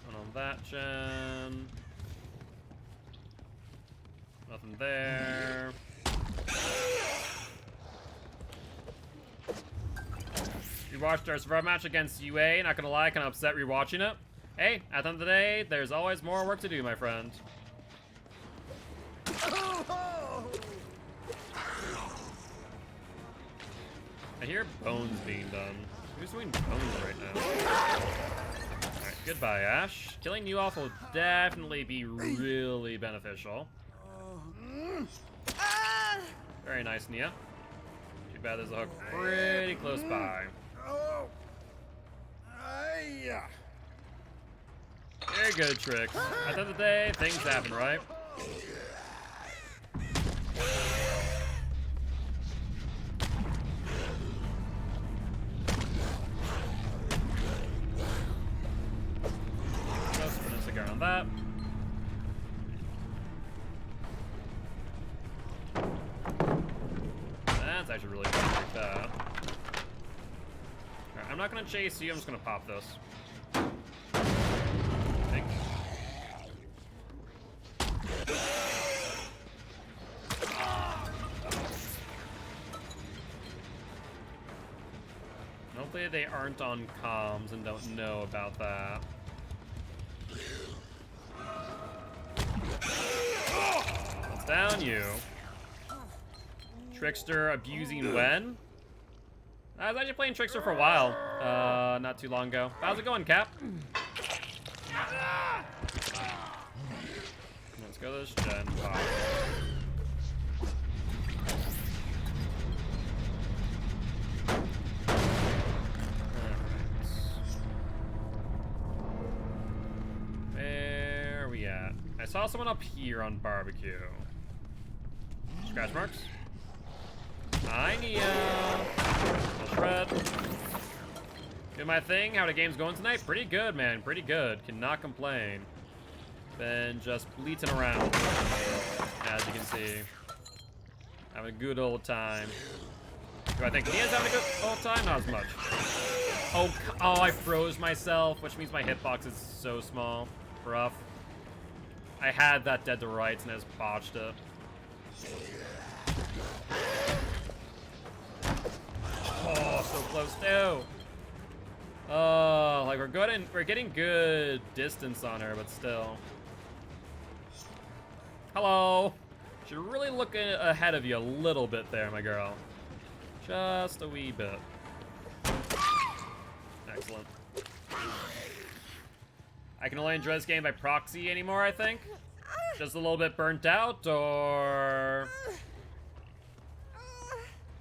And on that gen. Nothing there. We watched our survival match against UA. Not gonna lie, kinda upset rewatching it. Hey, at the end of the day, there's always more work to do, my friend. I hear bones being done. Who's doing bones right now? Alright, goodbye, Ash. Killing you off will definitely be really beneficial. Very nice, Nia. Too bad there's a hook pretty close by. Very good, Tricks. At the end of the day, things happen, right? Just put a cigar on that. That's actually really good like that. Alright, I'm not gonna chase you, I'm just gonna pop this. Think. Hopefully they aren't on comms and don't know about that. That's down you. Trickster abusing Wen. I was actually playing Trickster for a while, not too long ago. How's it going, Cap? Let's go this gen pop. Where are we at? I saw someone up here on barbecue. Scratch marks? Hi, Nia. Little shred. Doing my thing. How the game's going tonight? Pretty good, man. Pretty good. Cannot complain. Been just bleating around, as you can see. Having a good old time. Do I think Nia's having a good old time? Not as much. Oh, I froze myself, which means my hitbox is so small. Rough. I had that dead to rights and I just botched it. Oh, so close too. Oh, like we're getting good distance on her, but still. Hello. Should really look ahead of you a little bit there, my girl. Just a wee bit. Excellent. I can only enjoy this game by proxy anymore, I think. Just a little bit burnt out, or...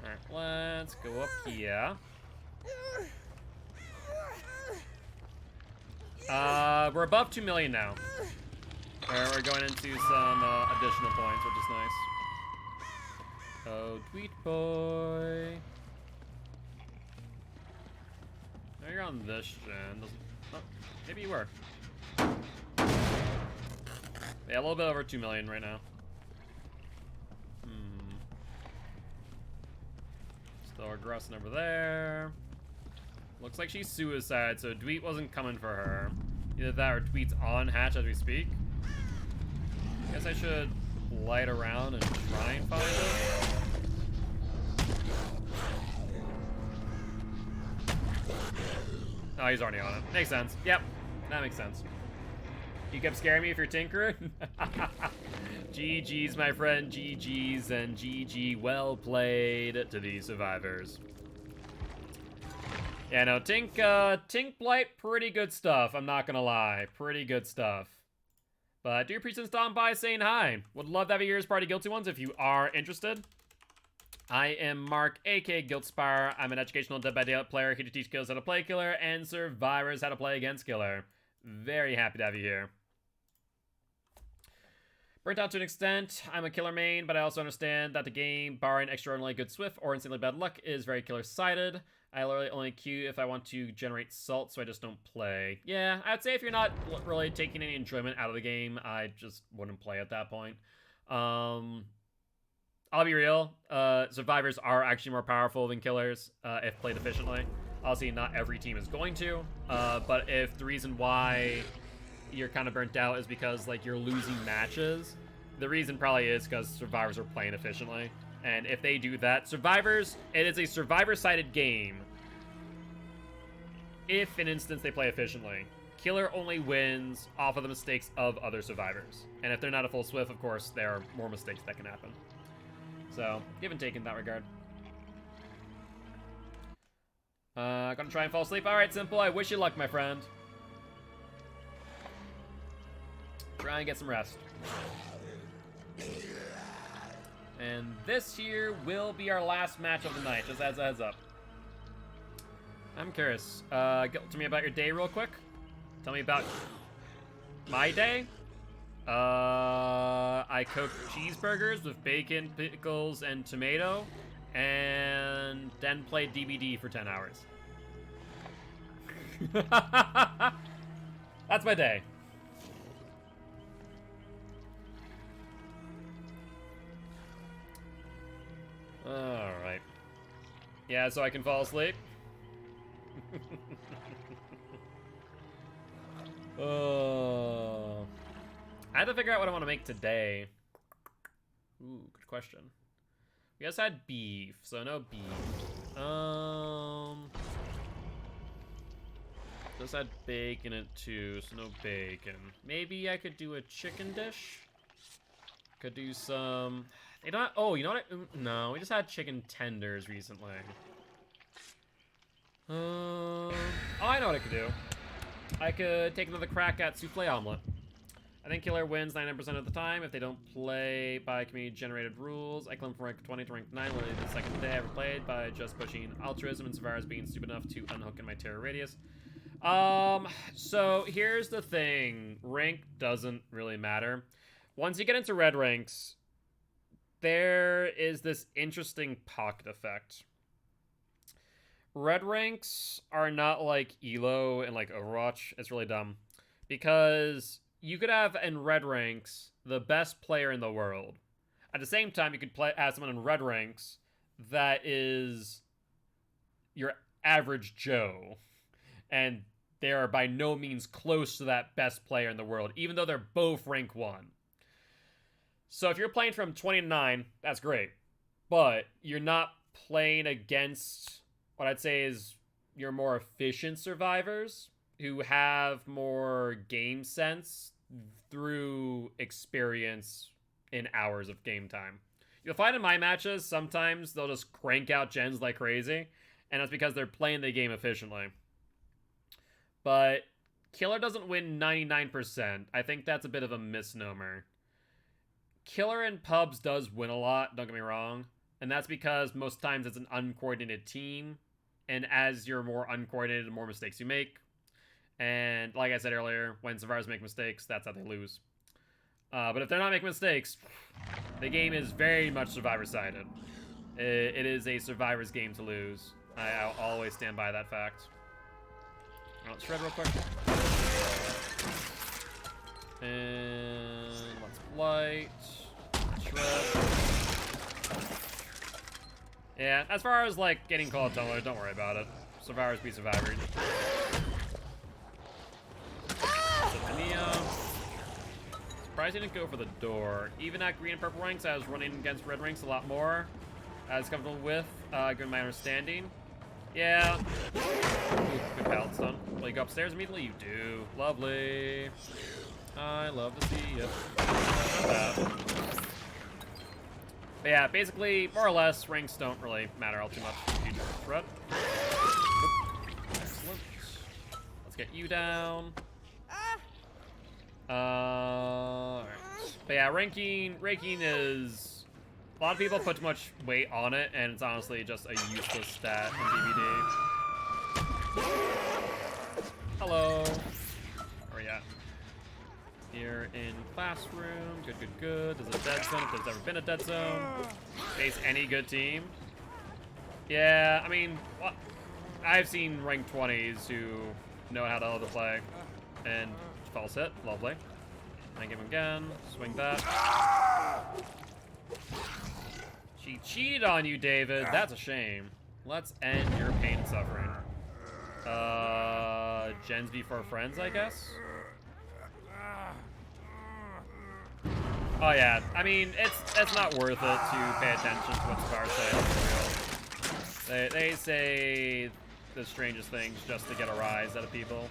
Alright, let's go up here. We're above 2 million now. We're going into some additional points, which is nice. Oh, Tweet Boy. No, you're on this gen. Oh, maybe you were. Yeah, a little bit over 2 million right now. Still regressing over there. Looks like she's suicide, so Dweet wasn't coming for her. Either that or Dweet's on hatch as we speak. Guess I should light around and try and find it. Oh, he's already on it. Makes sense. Yep, that makes sense. You kept scaring me if you're tinkering. GG's, my friend. GG's and GG. Well played to these survivors. Yeah, no, Tink Blight, pretty good stuff. I'm not gonna lie, pretty good stuff. But do appreciate stopping by, saying hi. Would love to have you here as part of Guilty Ones if you are interested. I am Mark, aka Giltspire. I'm an educational Dead by Daylight player here to teach Killers how to play Killer and survivors how to play against Killer. Very happy to have you here. Burnt out to an extent. I'm a Killer main, but I also understand that the game, barring extraordinarily good Swift or insanely bad luck, is very Killer-sided. I literally only queue if I want to generate salt, so I just don't play. Yeah, I'd say if you're not really taking any enjoyment out of the game, I just wouldn't play at that point. I'll be real, survivors are actually more powerful than killers if played efficiently. Obviously, not every team is going to, but if the reason why you're kind of burnt out is because like you're losing matches, the reason probably is because survivors are playing efficiently. And if they do that, survivors, it is a survivor-sided game if, in instance, they play efficiently. Killer only wins off of the mistakes of other survivors. And if they're not a full Swift, of course, there are more mistakes that can happen. So, give and take in that regard. Gonna try and fall asleep. Alright, Simple, I wish you luck, my friend. Try and get some rest. And this here will be our last match of the night, just as a heads up. I'm curious. Tell me about your day real quick. Tell me about my day. I cooked cheeseburgers with bacon, pickles, and tomato, and then played DBD for 10 hours. That's my day. Alright. Yeah, so I can fall asleep. Oh. I had to figure out what I want to make today. Ooh, good question. We just had beef, so no beef. Just had bacon in it too, so no bacon. Maybe I could do a chicken dish? Could do some... They don't... Oh, you know what? No, we just had chicken tenders recently. Oh, I know what I could do. I could take another crack at souffle omelet. I think Killer wins 99% of the time if they don't play by community-generated rules. I climbed from rank 20 to rank 9, literally the second day I ever played by just pushing altruism and survivors being stupid enough to unhook in my terror radius. So here's the thing. Rank doesn't really matter. Once you get into red ranks, there is this interesting pocket effect. Red ranks are not like Elo and like Overwatch. It's really dumb. Because you could have in red ranks the best player in the world. At the same time, you could have someone in red ranks that is your average Joe. And they are by no means close to that best player in the world, even though they're both rank 1. So if you're playing from 20 to 9, that's great. But you're not playing against what I'd say is your more efficient survivors who have more game sense through experience in hours of game time. You'll find in my matches, sometimes they'll just crank out gens like crazy, and that's because they're playing the game efficiently. But Killer doesn't win 99%. I think that's a bit of a misnomer. Killer in pubs does win a lot, don't get me wrong, and that's because most times it's an uncoordinated team, and as you're more uncoordinated, the more mistakes you make. And like I said earlier, when survivors make mistakes, that's how they lose. But if they're not making mistakes, the game is very much survivor-sided. It is a survivor's game to lose. I'll always stand by that fact. Let's shred real quick. And let's light. Shred. Yeah, as far as like getting called tunnel, don't worry about it. Survivors be survivors. Surprised he didn't go for the door. Even at green and purple ranks, I was running against red ranks a lot more. I was comfortable with, given my understanding. Yeah. Ooh, good pallet stun. Will you go upstairs immediately? You do. Lovely. I love to see you. Not bad. But yeah, basically, more or less, ranks don't really matter all too much. You just threat. Excellent. Let's get you down. Alright. But yeah, ranking is A lot of people put too much weight on it, and it's honestly just a useless stat in DBD. Hello. Where are we at? Here in classroom. Good, good, good. There's a dead zone if there's ever been a dead zone. Face any good team. Yeah, I mean, well, I've seen ranked 20s who know how to play. And false hit. Lovely. I give him again. Swing that. She cheated on you, David. That's a shame. Let's end your pain and suffering. Gens before friends, I guess? Oh yeah, I mean, it's not worth it to pay attention to what the cards say, for real. They say the strangest things just to get a rise out of people.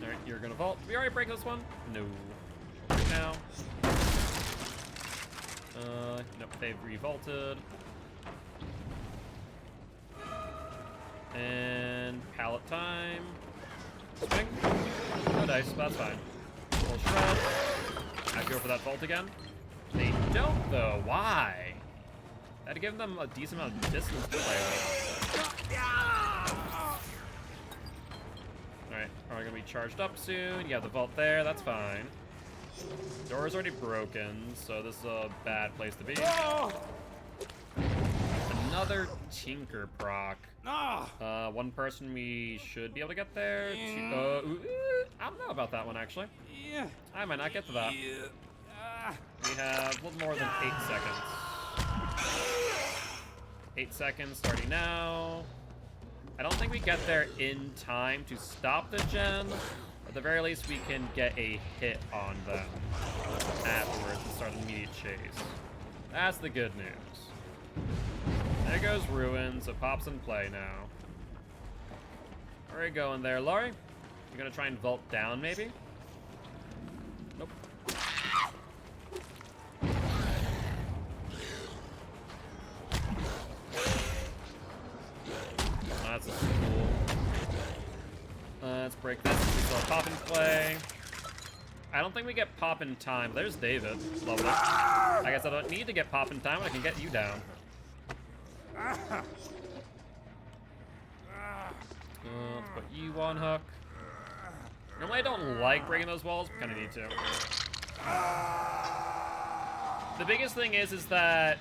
Alright, you're gonna vault. Did we already break this one? No. Now. Nope, they've revolted. And pallet time. Swing. No dice, that's fine. Full shred. I go for that vault again. They don't though. Why? That'd give them a decent amount of distance to play with. Alright, are we gonna be charged up soon? You have the vault there, that's fine. Door's already broken, so this is a bad place to be. Another Tinker proc. One person we should be able to get there. I don't know about that one, actually. I might not get to that. We have a little more than 8 seconds. 8 seconds starting now. I don't think we get there in time to stop the gen. At the very least, we can get a hit on them afterwards and start an immediate chase. That's the good news. There goes Ruin, so pops in play now. Where are you going there, Laurie? You gonna try and vault down, maybe? Nope. That's cool. Let's break this. We still have pop in play. I don't think we get pop in time. There's David. Lovely. I guess I don't need to get pop in time when I can get you down. Let's put you on hook. Normally I don't like breaking those walls, but kind of need to. The biggest thing is that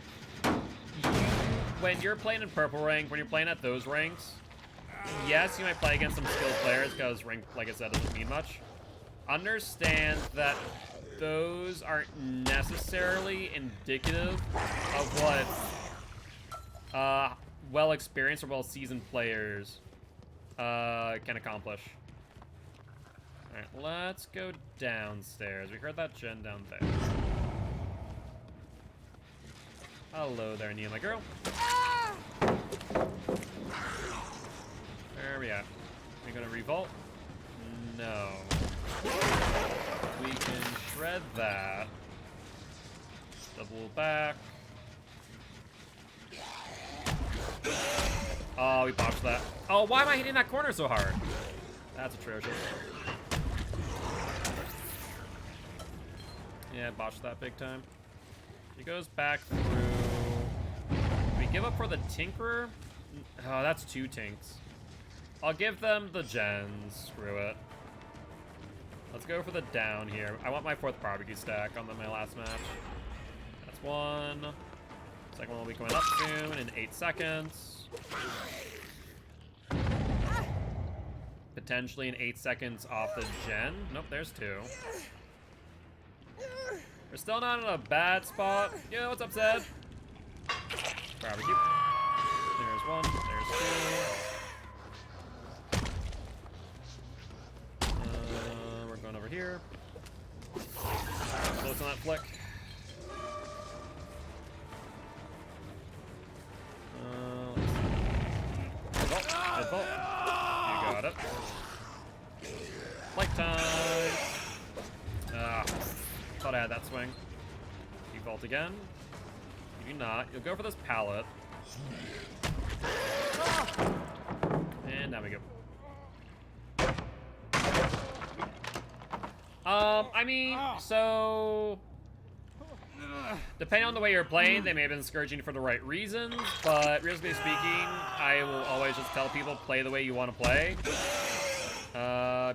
when you're playing in purple rank, when you're playing at those ranks, yes, you might play against some skilled players because rank, like I said, doesn't mean much. Understand that those aren't necessarily indicative of what well-experienced or well-seasoned players can accomplish. Alright, let's go downstairs. We heard that gen down there. Hello there, Nia, my girl. Where are we at? Are we gonna revolt? No. We can shred that. Double back. Oh, we botched that. Oh, why am I hitting that corner so hard? That's atrocious. Yeah, botched that big time. He goes back through. We give up for the Tinkerer? Oh, that's 2 Tinks. I'll give them the gens. Screw it. Let's go for the down here. I want my 4th barbecue stack on my last match. That's 1. Second one will be coming up soon in 8 seconds. Potentially in 8 seconds off the gen. Nope, there's 2. We're still not in a bad spot. Yo, what's up, Zed? Barbecue. There's 1. There's 2. We're going over here. Close on that flick. Let's see. Good vault. You got it. Flight time. Thought I had that swing. You vault again. You do not. You'll go for this pallet. And now we go. I mean, so depending on the way you're playing, they may have been scourging for the right reasons, but realistically speaking, I will always just tell people play the way you want to play.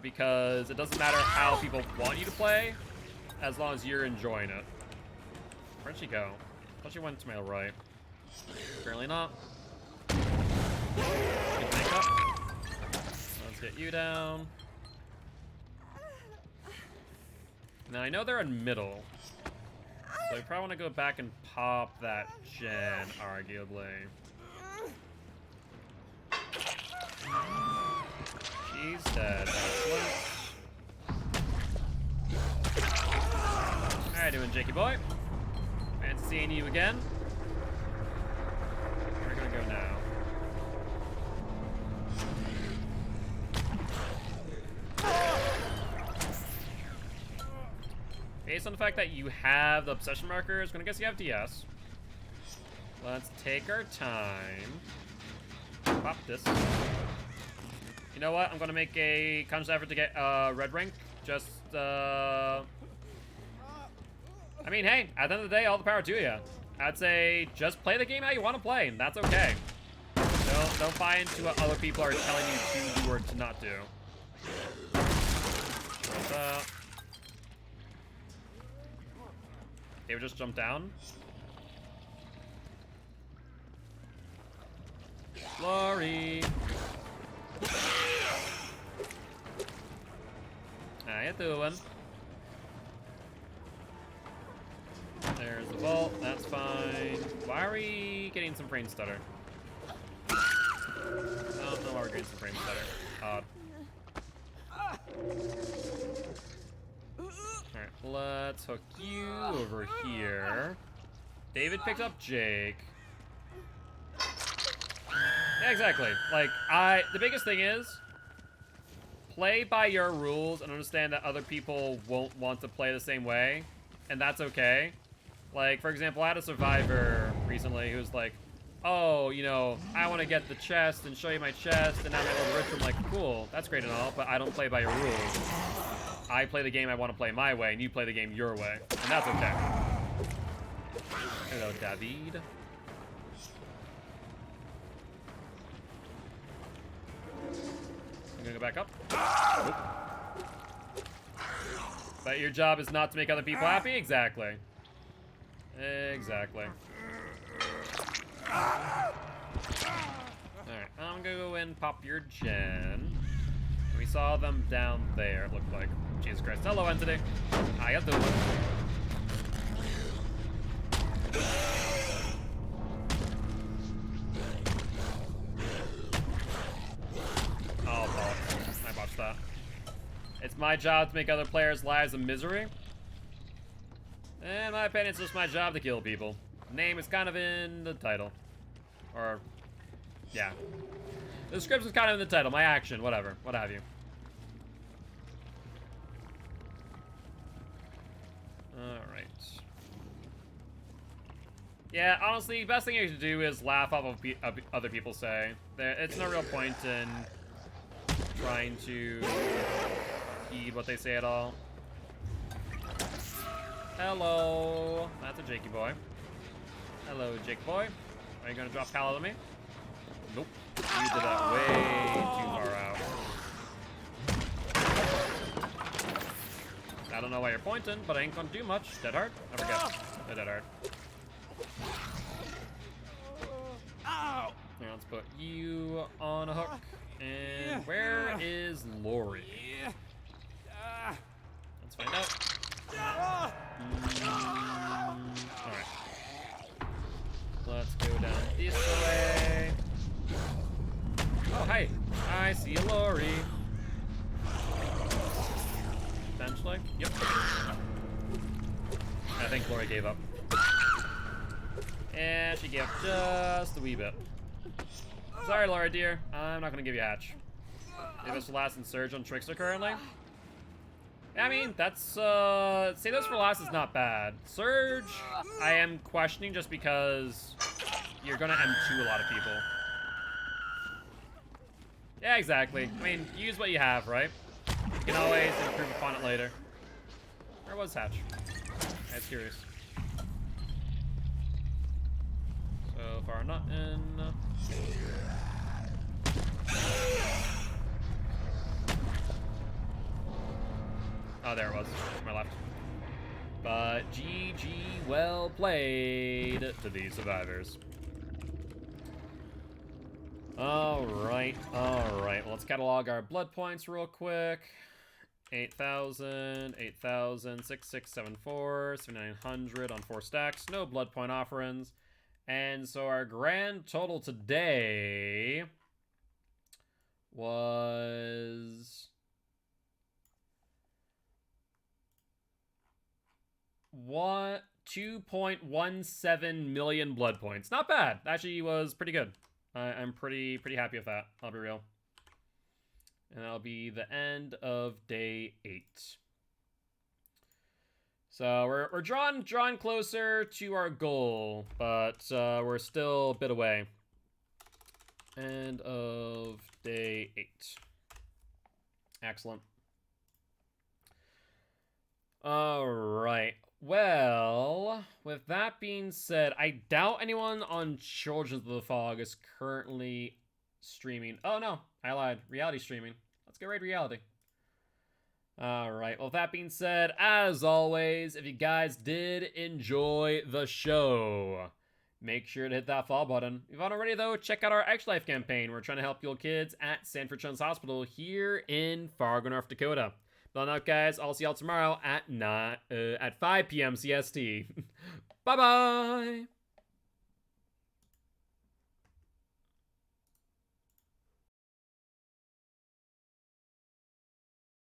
Because it doesn't matter how people want you to play, as long as you're enjoying it. Where'd she go? I thought she went to my right. Apparently not. Good makeup. Let's get you down. Now I know they're in middle, so I probably want to go back and pop that gen, arguably. She's dead. Excellent. How you doing, Jakey boy? Fancy seeing you again. Where are we gonna go now? Based on the fact that you have the obsession markers, gonna guess you have DS. Let's take our time. Pop this. You know what? I'm gonna make a conscious effort to get red rank. Just I mean, hey, at the end of the day, all the power to you. I'd say just play the game how you want to play, and that's okay. Don't buy into what other people are telling you to do or to not do. What's up? David just jumped down. Glory. How you doing? There's the vault. That's fine. Why are we getting some frame stutter? I don't know why we're getting some frame stutter. Alright, let's hook you over here. David picked up Jake. Yeah, exactly. Like, the biggest thing is, play by your rules and understand that other people won't want to play the same way, and that's okay. Like, for example, I had a survivor recently who was like, oh, you know, I want to get the chest and show you my chest, and now I'm able to rich. I'm like, cool, that's great and all, but I don't play by your rules. I play the game I want to play my way, and you play the game your way, and that's okay. Hello, David. I'm gonna go back up. But your job is not to make other people happy? Exactly. Exactly. Alright, I'm gonna go and pop your gen. We saw them down there, it looked like. Jesus Christ. Hello, entity. I got the one. Oh, bollocks. I botched that. It's my job to make other players' lives a misery. In my opinion, it's just my job to kill people. Name is kind of in the title. Or, yeah. The description's kind of in the title. My action, whatever. What have you. Alright. Yeah, honestly, best thing you should do is laugh off of other people say. It's no real point in trying to heed what they say at all. Hello. That's a Jakey boy. Hello, Jake boy. Are you gonna drop Pal on me? Nope. You did that way too far out. I don't know why you're pointing, but I ain't gonna do much. Dead hard? I forget. They're dead hard. Ow! Here, let's put you on a hook. And where is Lori? Let's find out. Alright. Let's go down this way. Oh, hey. I see a Lori. Potentially. Yep. I think Lori gave up. And she gave up just a wee bit. Sorry, Laura, dear. I'm not going to give you a hatch. Give us the last and Surge on Trickster currently. I mean, that's, say those for last is not bad. Surge, I am questioning just because you're gonna M2 a lot of people. Yeah, exactly. I mean, use what you have, right? You can always improve upon it later. Where was Hatch? I was curious. So far, not in. Oh, there it was. To my left. But GG, well played to these survivors. Alright. Well, let's catalog our blood points real quick. 8,000, 8,000, 6,674, 7,900 on 4 stacks. No blood point offerings. And so our grand total today was 2.17 million blood points. Not bad. Actually, was pretty good. I'm pretty happy with that. I'll be real. And that'll be the end of day 8. So we're drawing closer to our goal, but we're still a bit away. End of day 8. Excellent. All right. Well, with that being said, I doubt anyone on Children of the Fog is currently streaming. Oh no, I lied. Reality streaming. Let's get right to reality. Alright, well, with that being said, as always, if you guys did enjoy the show, make sure to hit that follow button. If you haven't already, though, check out our Extra Life campaign. We're trying to help your kids at Sanford Children's Hospital here in Fargo, North Dakota. But on that, guys, I'll see y'all tomorrow at 5 p.m. CST. Bye-bye!